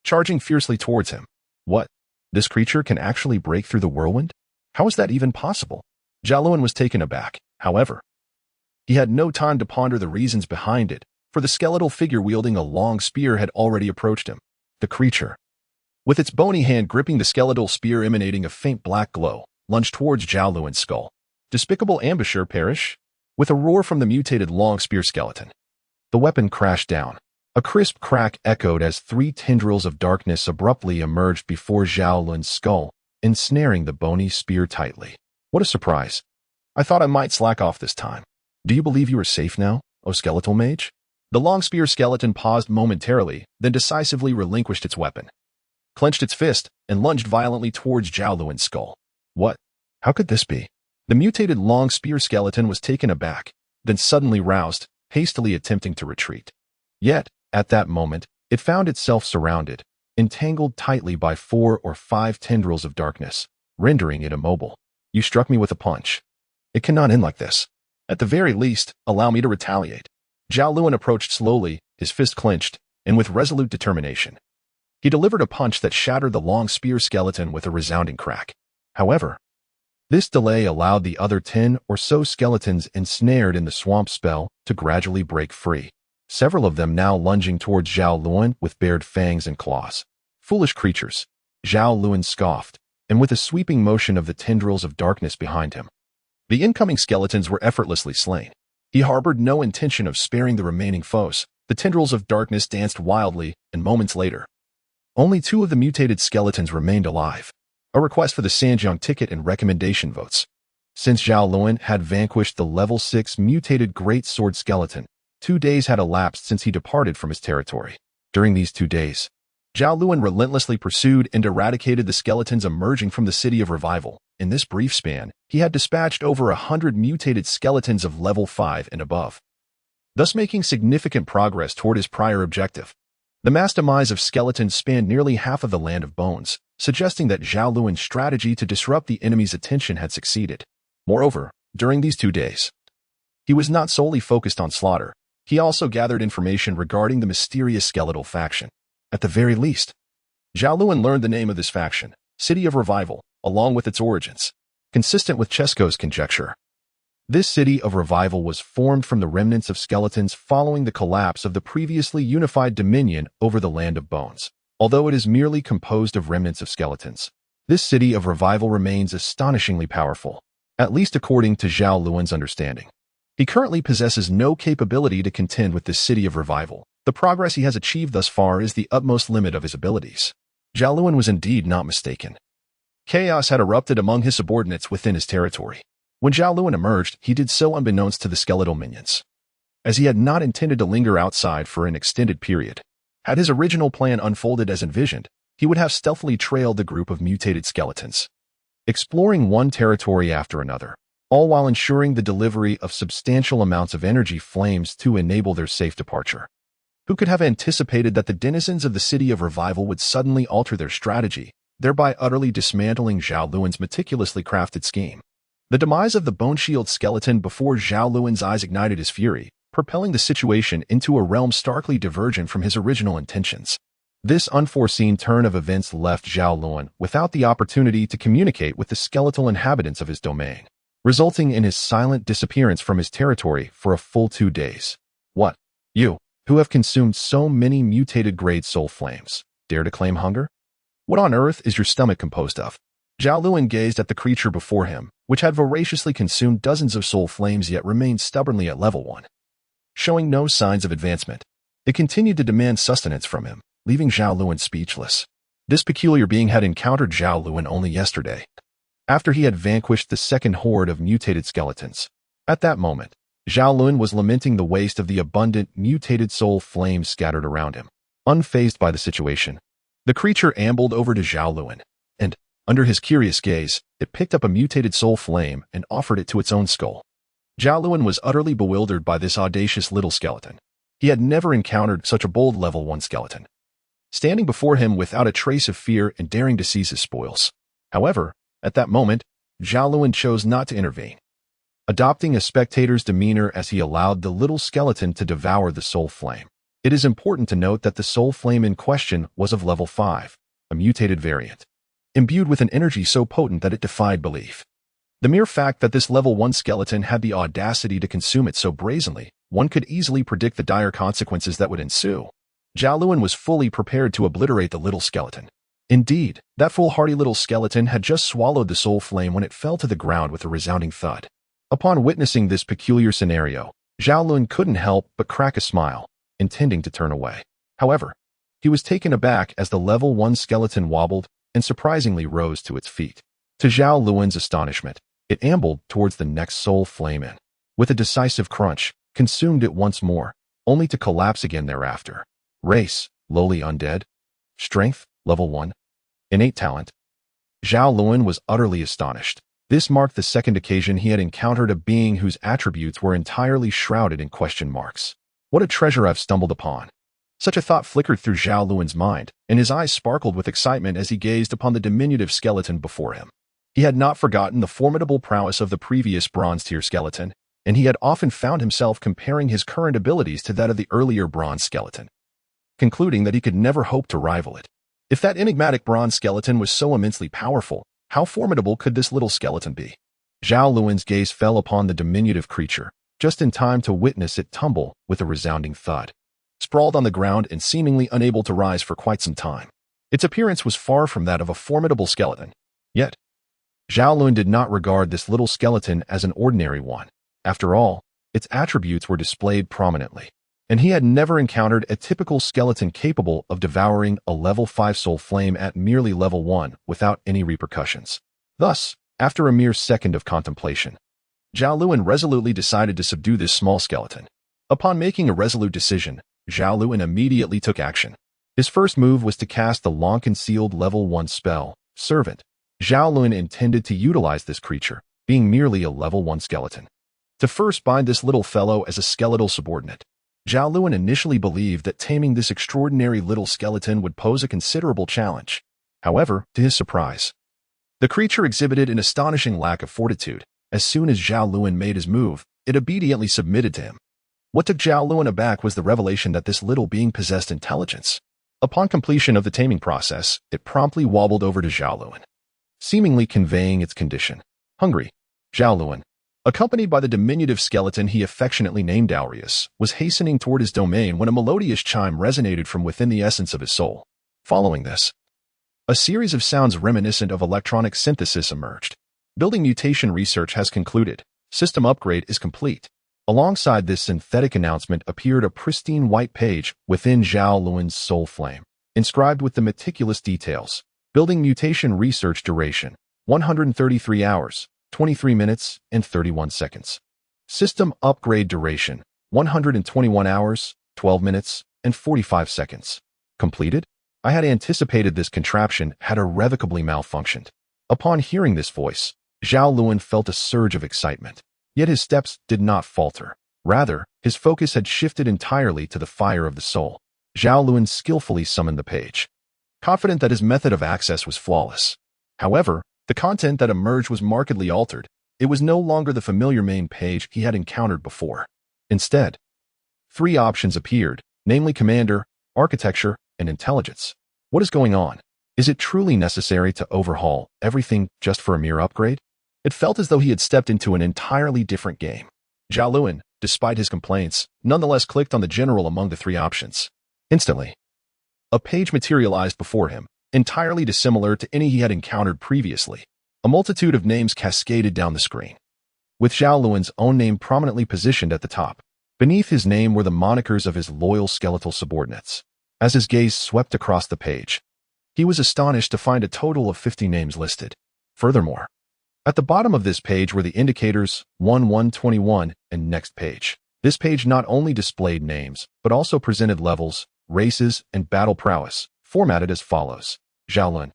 [SPEAKER 1] charging fiercely towards him. What? This creature can actually break through the whirlwind? How is that even possible? Zhao Lun was taken aback. However, he had no time to ponder the reasons behind it, for the skeletal figure wielding a long spear had already approached him. The creature, with its bony hand gripping the skeletal spear emanating a faint black glow, lunged towards Zhao Lun's skull. Despicable ambusher, perish! With a roar from the mutated long spear skeleton, the weapon crashed down. A crisp crack echoed as 3 tendrils of darkness abruptly emerged before Zhao Lun's skull, ensnaring the bony spear tightly. What a surprise. I thought I might slack off this time. Do you believe you are safe now, O skeletal mage? The long spear skeleton paused momentarily, then decisively relinquished its weapon, clenched its fist, and lunged violently towards Zhao Lun's skull. What? How could this be? The mutated long spear skeleton was taken aback, then suddenly roused, hastily attempting to retreat. Yet, at that moment, it found itself surrounded, entangled tightly by 4 or 5 tendrils of darkness, rendering it immobile. You struck me with a punch. It cannot end like this. At the very least, allow me to retaliate. Zhao Lun approached slowly, his fist clenched, and with resolute determination. He delivered a punch that shattered the long spear skeleton with a resounding crack. However, this delay allowed the other 10 or so skeletons ensnared in the swamp spell to gradually break free, several of them now lunging towards Zhao Lun with bared fangs and claws. Foolish creatures, Zhao Lun scoffed, and with a sweeping motion of the tendrils of darkness behind him, the incoming skeletons were effortlessly slain. He harbored no intention of sparing the remaining foes. The tendrils of darkness danced wildly, and moments later, only 2 of the mutated skeletons remained alive. A request for the Sanjiang ticket and recommendation votes. Since Zhao Lun had vanquished the level 6 mutated great sword skeleton, 2 days had elapsed since he departed from his territory. During these 2 days, Zhao Lun relentlessly pursued and eradicated the skeletons emerging from the City of Revival. In this brief span, he had dispatched over 100 mutated skeletons of level 5 and above, thus making significant progress toward his prior objective. The mass demise of skeletons spanned nearly half of the Land of Bones, suggesting that Zhao Lun's strategy to disrupt the enemy's attention had succeeded. Moreover, during these 2 days, he was not solely focused on slaughter. He also gathered information regarding the mysterious skeletal faction. At the very least, Zhao Lun learned the name of this faction, City of Revival, along with its origins, consistent with Chesko's conjecture. This City of Revival was formed from the remnants of skeletons following the collapse of the previously unified dominion over the Land of Bones. Although it is merely composed of remnants of skeletons, this City of Revival remains astonishingly powerful, at least according to Zhao Lun's understanding. He currently possesses no capability to contend with this City of Revival. The progress he has achieved thus far is the utmost limit of his abilities. Zhao Lun was indeed not mistaken. Chaos had erupted among his subordinates within his territory. When Zhao Lun emerged, he did so unbeknownst to the skeletal minions, as he had not intended to linger outside for an extended period. Had his original plan unfolded as envisioned, he would have stealthily trailed the group of mutated skeletons, exploring one territory after another, all while ensuring the delivery of substantial amounts of energy flames to enable their safe departure. Who could have anticipated that the denizens of the City of Revival would suddenly alter their strategy, thereby utterly dismantling Zhao Lun's meticulously crafted scheme? The demise of the Bone Shield skeleton before Zhao Lun's eyes ignited his fury, propelling the situation into a realm starkly divergent from his original intentions. This unforeseen turn of events left Zhao Lun without the opportunity to communicate with the skeletal inhabitants of his domain, resulting in his silent disappearance from his territory for a full 2 days. What? You, who have consumed so many mutated grade soul flames, dare to claim hunger? What on earth is your stomach composed of? Zhao Lun gazed at the creature before him, which had voraciously consumed dozens of soul flames yet remained stubbornly at level 1. Showing no signs of advancement, it continued to demand sustenance from him, leaving Zhao Lun speechless. This peculiar being had encountered Zhao Lun only yesterday, after he had vanquished the second horde of mutated skeletons. At that moment, Zhao Lun was lamenting the waste of the abundant mutated soul flames scattered around him. Unfazed by the situation, the creature ambled over to Zhao Lun, and, under his curious gaze, it picked up a mutated soul flame and offered it to its own skull. Zhao Lun was utterly bewildered by this audacious little skeleton. He had never encountered such a bold level 1 skeleton, standing before him without a trace of fear and daring to seize his spoils. However, at that moment, Zhao Lun chose not to intervene, adopting a spectator's demeanor as he allowed the little skeleton to devour the soul flame. It is important to note that the soul flame in question was of level 5, a mutated variant, imbued with an energy so potent that it defied belief. The mere fact that this level 1 skeleton had the audacity to consume it so brazenly, one could easily predict the dire consequences that would ensue. Zhao Lun was fully prepared to obliterate the little skeleton. Indeed, that foolhardy little skeleton had just swallowed the soul flame when it fell to the ground with a resounding thud. Upon witnessing this peculiar scenario, Zhao Lun couldn't help but crack a smile, intending to turn away. However, he was taken aback as the level 1 skeleton wobbled and surprisingly rose to its feet. To Zhao Lun's astonishment, it ambled towards the next soul flame and, with a decisive crunch, consumed it once more, only to collapse again thereafter. Race, lowly undead. Strength, level 1. Innate talent. Zhao Lun was utterly astonished. This marked the second occasion he had encountered a being whose attributes were entirely shrouded in question marks. What a treasure I've stumbled upon. Such a thought flickered through Zhao Lun's mind, and his eyes sparkled with excitement as he gazed upon the diminutive skeleton before him. He had not forgotten the formidable prowess of the previous bronze-tier skeleton, and he had often found himself comparing his current abilities to that of the earlier bronze skeleton, concluding that he could never hope to rival it. If that enigmatic bronze skeleton was so immensely powerful, how formidable could this little skeleton be? Zhao Lun's gaze fell upon the diminutive creature, just in time to witness it tumble with a resounding thud, sprawled on the ground and seemingly unable to rise for quite some time. Its appearance was far from that of a formidable skeleton. Yet, Zhao Lun did not regard this little skeleton as an ordinary one. After all, its attributes were displayed prominently, and he had never encountered a typical skeleton capable of devouring a level 5 soul flame at merely level 1 without any repercussions. Thus, After a mere second of contemplation, Zhao Lun resolutely decided to subdue this small skeleton. Upon making a resolute decision, Zhao Lun immediately took action. His first move was to cast the long-concealed level 1 spell, Servant. Zhao Lun intended to utilize this creature, being merely a level 1 skeleton, to first bind this little fellow as a skeletal subordinate. Zhao Lun initially believed that taming this extraordinary little skeleton would pose a considerable challenge. However, to his surprise, the creature exhibited an astonishing lack of fortitude. As soon as Zhao Lun made his move, it obediently submitted to him. What took Zhao Lun aback was the revelation that this little being possessed intelligence. Upon completion of the taming process, it promptly wobbled over to Zhao Lun, seemingly conveying its condition. Hungry. Zhao Lun, accompanied by the diminutive skeleton he affectionately named Aureus, was hastening toward his domain when a melodious chime resonated from within the essence of his soul. Following this, a series of sounds reminiscent of electronic synthesis emerged. Building mutation research has concluded. System upgrade is complete. Alongside this synthetic announcement appeared a pristine white page within Zhao Lun's soul flame, inscribed with the meticulous details. Building mutation research duration, 133 hours, 23 minutes, and 31 seconds. System upgrade duration, 121 hours, 12 minutes, and 45 seconds. Completed? I had anticipated this contraption had irrevocably malfunctioned. Upon hearing this voice, Zhao Lun felt a surge of excitement. Yet his steps did not falter. Rather, his focus had shifted entirely to the fire of the soul. Zhao Lun skillfully summoned the page, confident that his method of access was flawless. However, the content that emerged was markedly altered. It was no longer the familiar main page he had encountered before. Instead, 3 options appeared, namely Commander, Architecture, and Intelligence. What is going on? Is it truly necessary to overhaul everything just for a mere upgrade? It felt as though he had stepped into an entirely different game. Zhao Lun, despite his complaints, nonetheless clicked on the general among the 3 options. Instantly, a page materialized before him, entirely dissimilar to any he had encountered previously. A multitude of names cascaded down the screen, with Zhao Lun's own name prominently positioned at the top. Beneath his name were the monikers of his loyal skeletal subordinates. As his gaze swept across the page, he was astonished to find a total of 50 names listed. Furthermore, at the bottom of this page were the indicators 1121 and next page. This page not only displayed names, but also presented levels, races, and battle prowess, formatted as follows. Zhao Lun,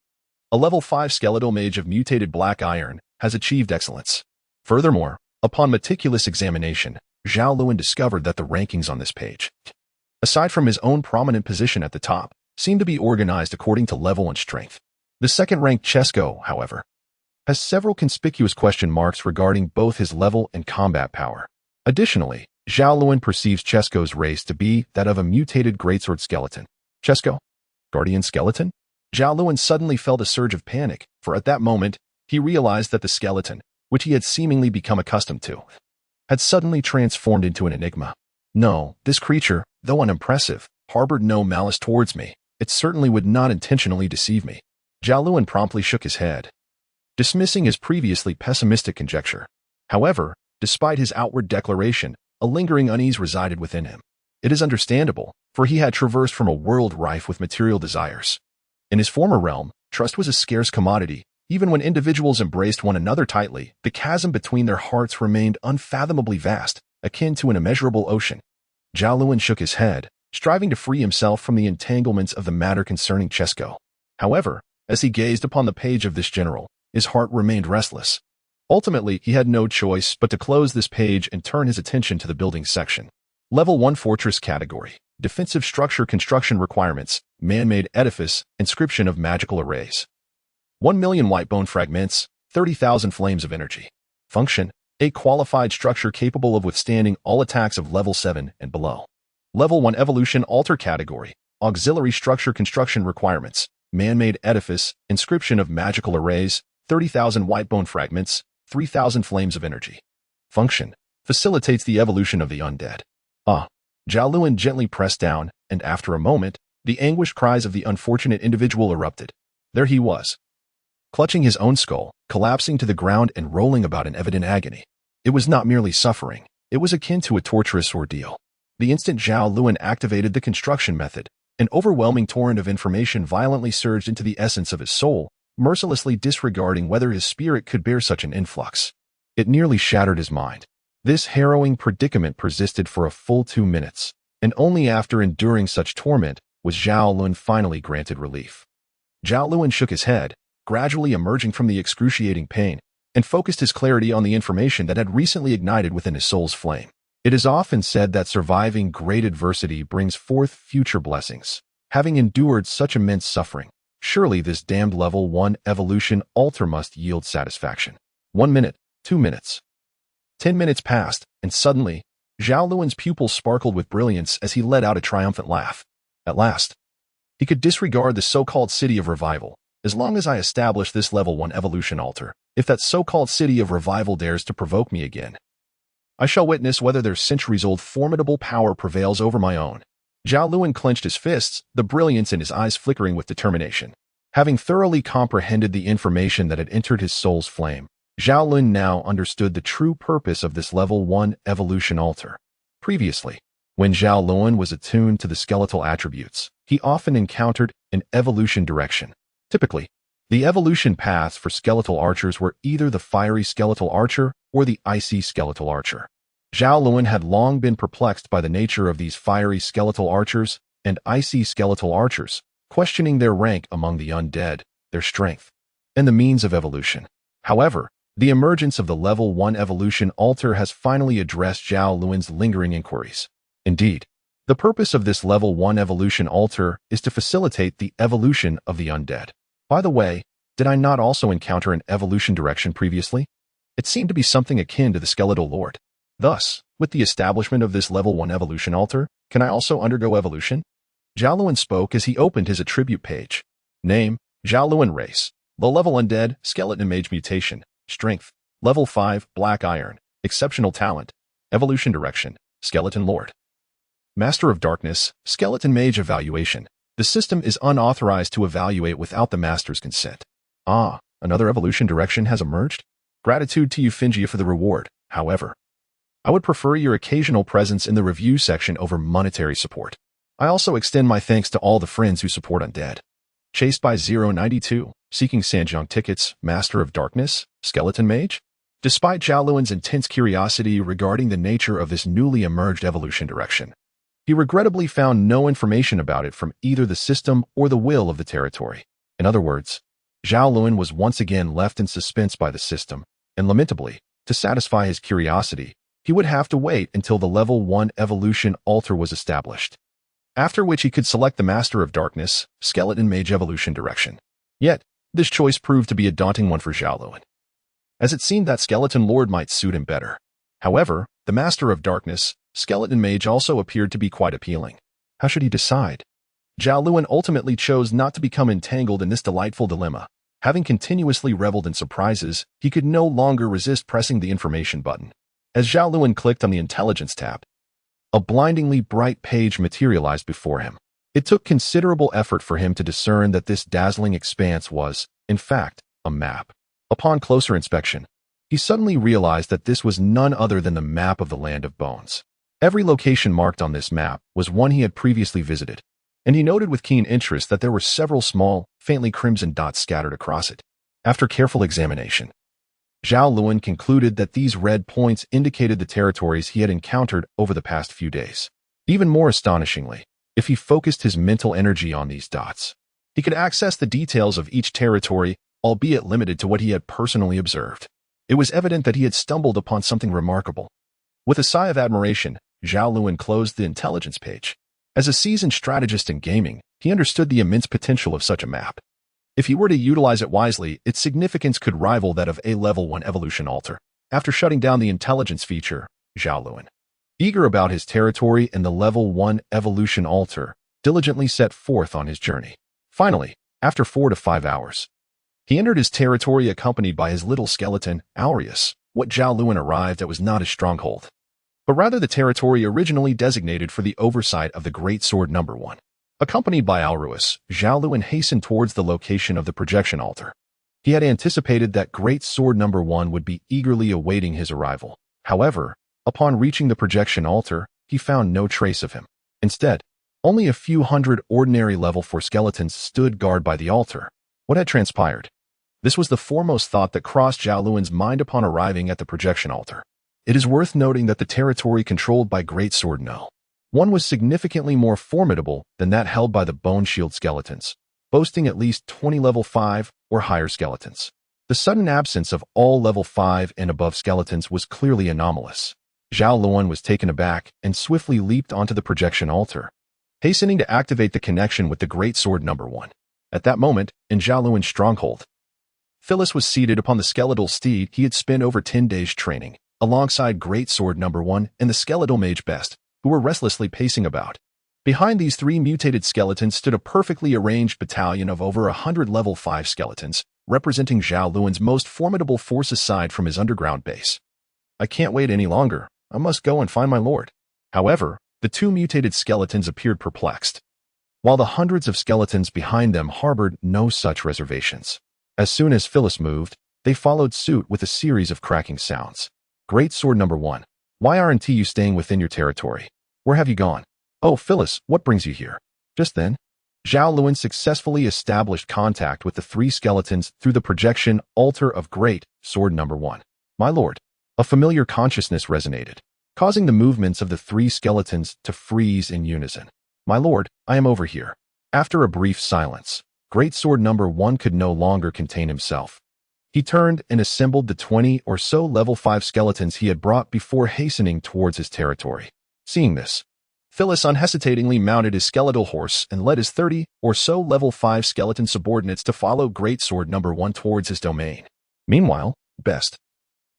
[SPEAKER 1] a level 5 skeletal mage of mutated black iron, has achieved excellence. Furthermore, upon meticulous examination, Zhao Lun discovered that the rankings on this page, aside from his own prominent position at the top, seemed to be organized according to level and strength. The second-ranked Chesko, however, has several conspicuous question marks regarding both his level and combat power. Additionally, Zhao Lun perceives Chesko's race to be that of a mutated greatsword skeleton. Chesko? Guardian skeleton? Zhao Lun suddenly felt a surge of panic, for at that moment, he realized that the skeleton, which he had seemingly become accustomed to, had suddenly transformed into an enigma. No, this creature, though unimpressive, harbored no malice towards me. It certainly would not intentionally deceive me. Zhao Lun promptly shook his head, dismissing his previously pessimistic conjecture. However, despite his outward declaration, a lingering unease resided within him. It is understandable, for he had traversed from a world rife with material desires. In his former realm, trust was a scarce commodity. Even when individuals embraced one another tightly, the chasm between their hearts remained unfathomably vast, akin to an immeasurable ocean. Zhao Lun shook his head, striving to free himself from the entanglements of the matter concerning Chesko. However, as he gazed upon the page of this general, his heart remained restless. Ultimately, he had no choice but to close this page and turn his attention to the building section. Level 1 Fortress Category. Defensive Structure Construction Requirements. Man-made Edifice. Inscription of Magical Arrays. 1 million white bone fragments. 30,000 flames of energy. Function. A qualified structure capable of withstanding all attacks of level 7 and below. Level 1 Evolution Altar Category. Auxiliary Structure Construction Requirements. Man-made Edifice. Inscription of Magical Arrays. 30,000 white bone fragments. 3,000 flames of energy. Function. Facilitates the evolution of the undead. Zhao Lun gently pressed down, and after a moment, the anguished cries of the unfortunate individual erupted. There he was, clutching his own skull, collapsing to the ground and rolling about in evident agony. It was not merely suffering, it was akin to a torturous ordeal. The instant Zhao Lun activated the construction method, an overwhelming torrent of information violently surged into the essence of his soul, mercilessly disregarding whether his spirit could bear such an influx. It nearly shattered his mind. This harrowing predicament persisted for a full 2 minutes, and only after enduring such torment was Zhao Lun finally granted relief. Zhao Lun shook his head, gradually emerging from the excruciating pain, and focused his clarity on the information that had recently ignited within his soul's flame. It is often said that surviving great adversity brings forth future blessings. Having endured such immense suffering, surely this damned level 1 evolution altar must yield satisfaction. 1 minute, 2 minutes. 10 minutes passed, and suddenly, Zhao Lun's pupils sparkled with brilliance as he let out a triumphant laugh. At last, he could disregard the so-called city of revival. As long as I establish this level 1 evolution altar, if that so-called city of revival dares to provoke me again, I shall witness whether their centuries-old formidable power prevails over my own. Zhao Lun clenched his fists, the brilliance in his eyes flickering with determination. Having thoroughly comprehended the information that had entered his soul's flame, Zhao Lun now understood the true purpose of this level 1 evolution altar. Previously, when Zhao Lun was attuned to the skeletal attributes, he often encountered an evolution direction. Typically, the evolution paths for skeletal archers were either the fiery skeletal archer or the icy skeletal archer. Zhao Lun had long been perplexed by the nature of these fiery skeletal archers and icy skeletal archers, questioning their rank among the undead, their strength, and the means of evolution. However, the emergence of the level 1 evolution altar has finally addressed Zhao Lun's lingering inquiries. Indeed, the purpose of this level 1 evolution altar is to facilitate the evolution of the undead. By the way, did I not also encounter an evolution direction previously? It seemed to be something akin to the skeletal lord. Thus, with the establishment of this level 1 evolution altar, can I also undergo evolution? Zhao Lun spoke as he opened his attribute page. Name, Zhao Lun. Race, low-level undead, skeleton mage mutation. Strength, level 5, black iron. Exceptional talent, evolution direction, skeleton lord. Master of darkness, skeleton mage evaluation. The system is unauthorized to evaluate without the master's consent. Ah, another evolution direction has emerged? Gratitude to you, Fingia, for the reward. However, I would prefer your occasional presence in the review section over monetary support. I also extend my thanks to all the friends who support Undead. Chased by 092, seeking Sanjiang tickets, Master of Darkness, Skeleton Mage? Despite Zhao Lun's intense curiosity regarding the nature of this newly emerged evolution direction, he regrettably found no information about it from either the system or the will of the territory. In other words, Zhao Lun was once again left in suspense by the system, and lamentably, to satisfy his curiosity, he would have to wait until the level 1 evolution altar was established, after which he could select the Master of Darkness, Skeleton Mage evolution direction. Yet, this choice proved to be a daunting one for Zhao Lun, as it seemed that Skeleton Lord might suit him better. However, the Master of Darkness, Skeleton Mage also appeared to be quite appealing. How should he decide? Zhao Lun ultimately chose not to become entangled in this delightful dilemma. Having continuously reveled in surprises, he could no longer resist pressing the information button. As Zhao Lun clicked on the intelligence tab, a blindingly bright page materialized before him. It took considerable effort for him to discern that this dazzling expanse was, in fact, a map. Upon closer inspection, he suddenly realized that this was none other than the map of the Land of Bones. Every location marked on this map was one he had previously visited, and he noted with keen interest that there were several small, faintly crimson dots scattered across it. After careful examination, Zhao Lun concluded that these red points indicated the territories he had encountered over the past few days. Even more astonishingly, if he focused his mental energy on these dots, he could access the details of each territory, albeit limited to what he had personally observed. It was evident that he had stumbled upon something remarkable. With a sigh of admiration, Zhao Lun closed the intelligence page. As a seasoned strategist in gaming, he understood the immense potential of such a map. If he were to utilize it wisely, its significance could rival that of a level 1 evolution altar. After shutting down the intelligence feature, Zhao Lun, eager about his territory and the level 1 evolution altar, diligently set forth on his journey. Finally, after 4 to 5 hours, he entered his territory accompanied by his little skeleton, Aureus. What Zhao Lun arrived at was not his stronghold, but rather the territory originally designated for the oversight of the Great Sword No. 1. Accompanied by Aureus, Zhao Lun hastened towards the location of the projection altar. He had anticipated that Great Sword No. 1 would be eagerly awaiting his arrival. However, upon reaching the projection altar, he found no trace of him. Instead, only a few hundred ordinary level 4 skeletons stood guard by the altar. What had transpired? This was the foremost thought that crossed Zhao Lun's mind upon arriving at the projection altar. It is worth noting that the territory controlled by Greatsword No. 1 was significantly more formidable than that held by the Bone Shield skeletons, boasting at least 20 level 5 or higher skeletons. The sudden absence of all level 5 and above skeletons was clearly anomalous. Zhao Lun was taken aback and swiftly leaped onto the projection altar, hastening to activate the connection with the Greatsword No. 1. At that moment, in Zhao Lun's stronghold, Phyllis was seated upon the skeletal steed he had spent over 10 days training, alongside Greatsword No. 1 and the skeletal mage best, who were restlessly pacing about. Behind these three mutated skeletons stood a perfectly arranged battalion of over 100 level 5 skeletons, representing Zhao Lun's most formidable force aside from his underground base. I can't wait any longer. I must go and find my lord. However, the two mutated skeletons appeared perplexed, while the hundreds of skeletons behind them harbored no such reservations. As soon as Phyllis moved, they followed suit with a series of cracking sounds. Greatsword No. 1. Why aren't you staying within your territory? Where have you gone? Oh, Phyllis, what brings you here? Just then, Zhao Lun successfully established contact with the three skeletons through the projection altar of Greatsword No. 1. My lord, a familiar consciousness resonated, causing the movements of the three skeletons to freeze in unison. My lord, I am over here. After a brief silence, Greatsword No. 1 could no longer contain himself. He turned and assembled the 20 or so level 5 skeletons he had brought before hastening towards his territory. Seeing this, Phyllis unhesitatingly mounted his skeletal horse and led his 30 or so level 5 skeleton subordinates to follow Greatsword No. 1 towards his domain. Meanwhile, Best,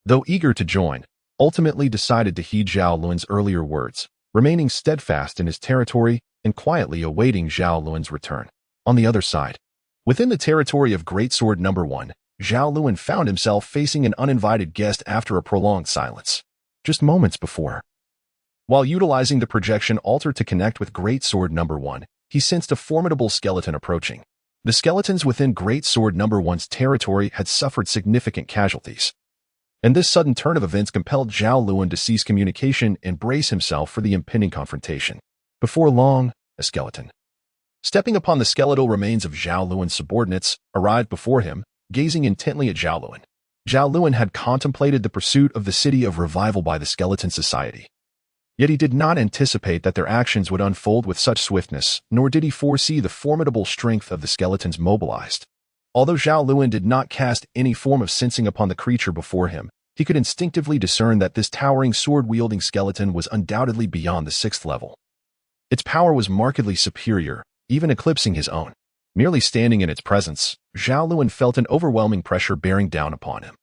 [SPEAKER 1] though eager to join, ultimately decided to heed Zhao Lun's earlier words, remaining steadfast in his territory and quietly awaiting Zhao Lun's return. On the other side, within the territory of Greatsword No. 1, Zhao Lun found himself facing an uninvited guest after a prolonged silence. Just moments before, while utilizing the projection altar to connect with Greatsword No. 1, he sensed a formidable skeleton approaching. The skeletons within Greatsword No. 1's territory had suffered significant casualties, and this sudden turn of events compelled Zhao Lun to cease communication and brace himself for the impending confrontation. Before long, a skeleton, stepping upon the skeletal remains of Zhao Lun's subordinates, arrived before him, gazing intently at Zhao Lun. Zhao Lun had contemplated the pursuit of the City of Revival by the Skeleton Society. Yet he did not anticipate that their actions would unfold with such swiftness, nor did he foresee the formidable strength of the skeletons mobilized. Although Zhao Lun did not cast any form of sensing upon the creature before him, he could instinctively discern that this towering sword-wielding skeleton was undoubtedly beyond the 6th level. Its power was markedly superior, even eclipsing his own. Merely standing in its presence, Zhao Lun felt an overwhelming pressure bearing down upon him.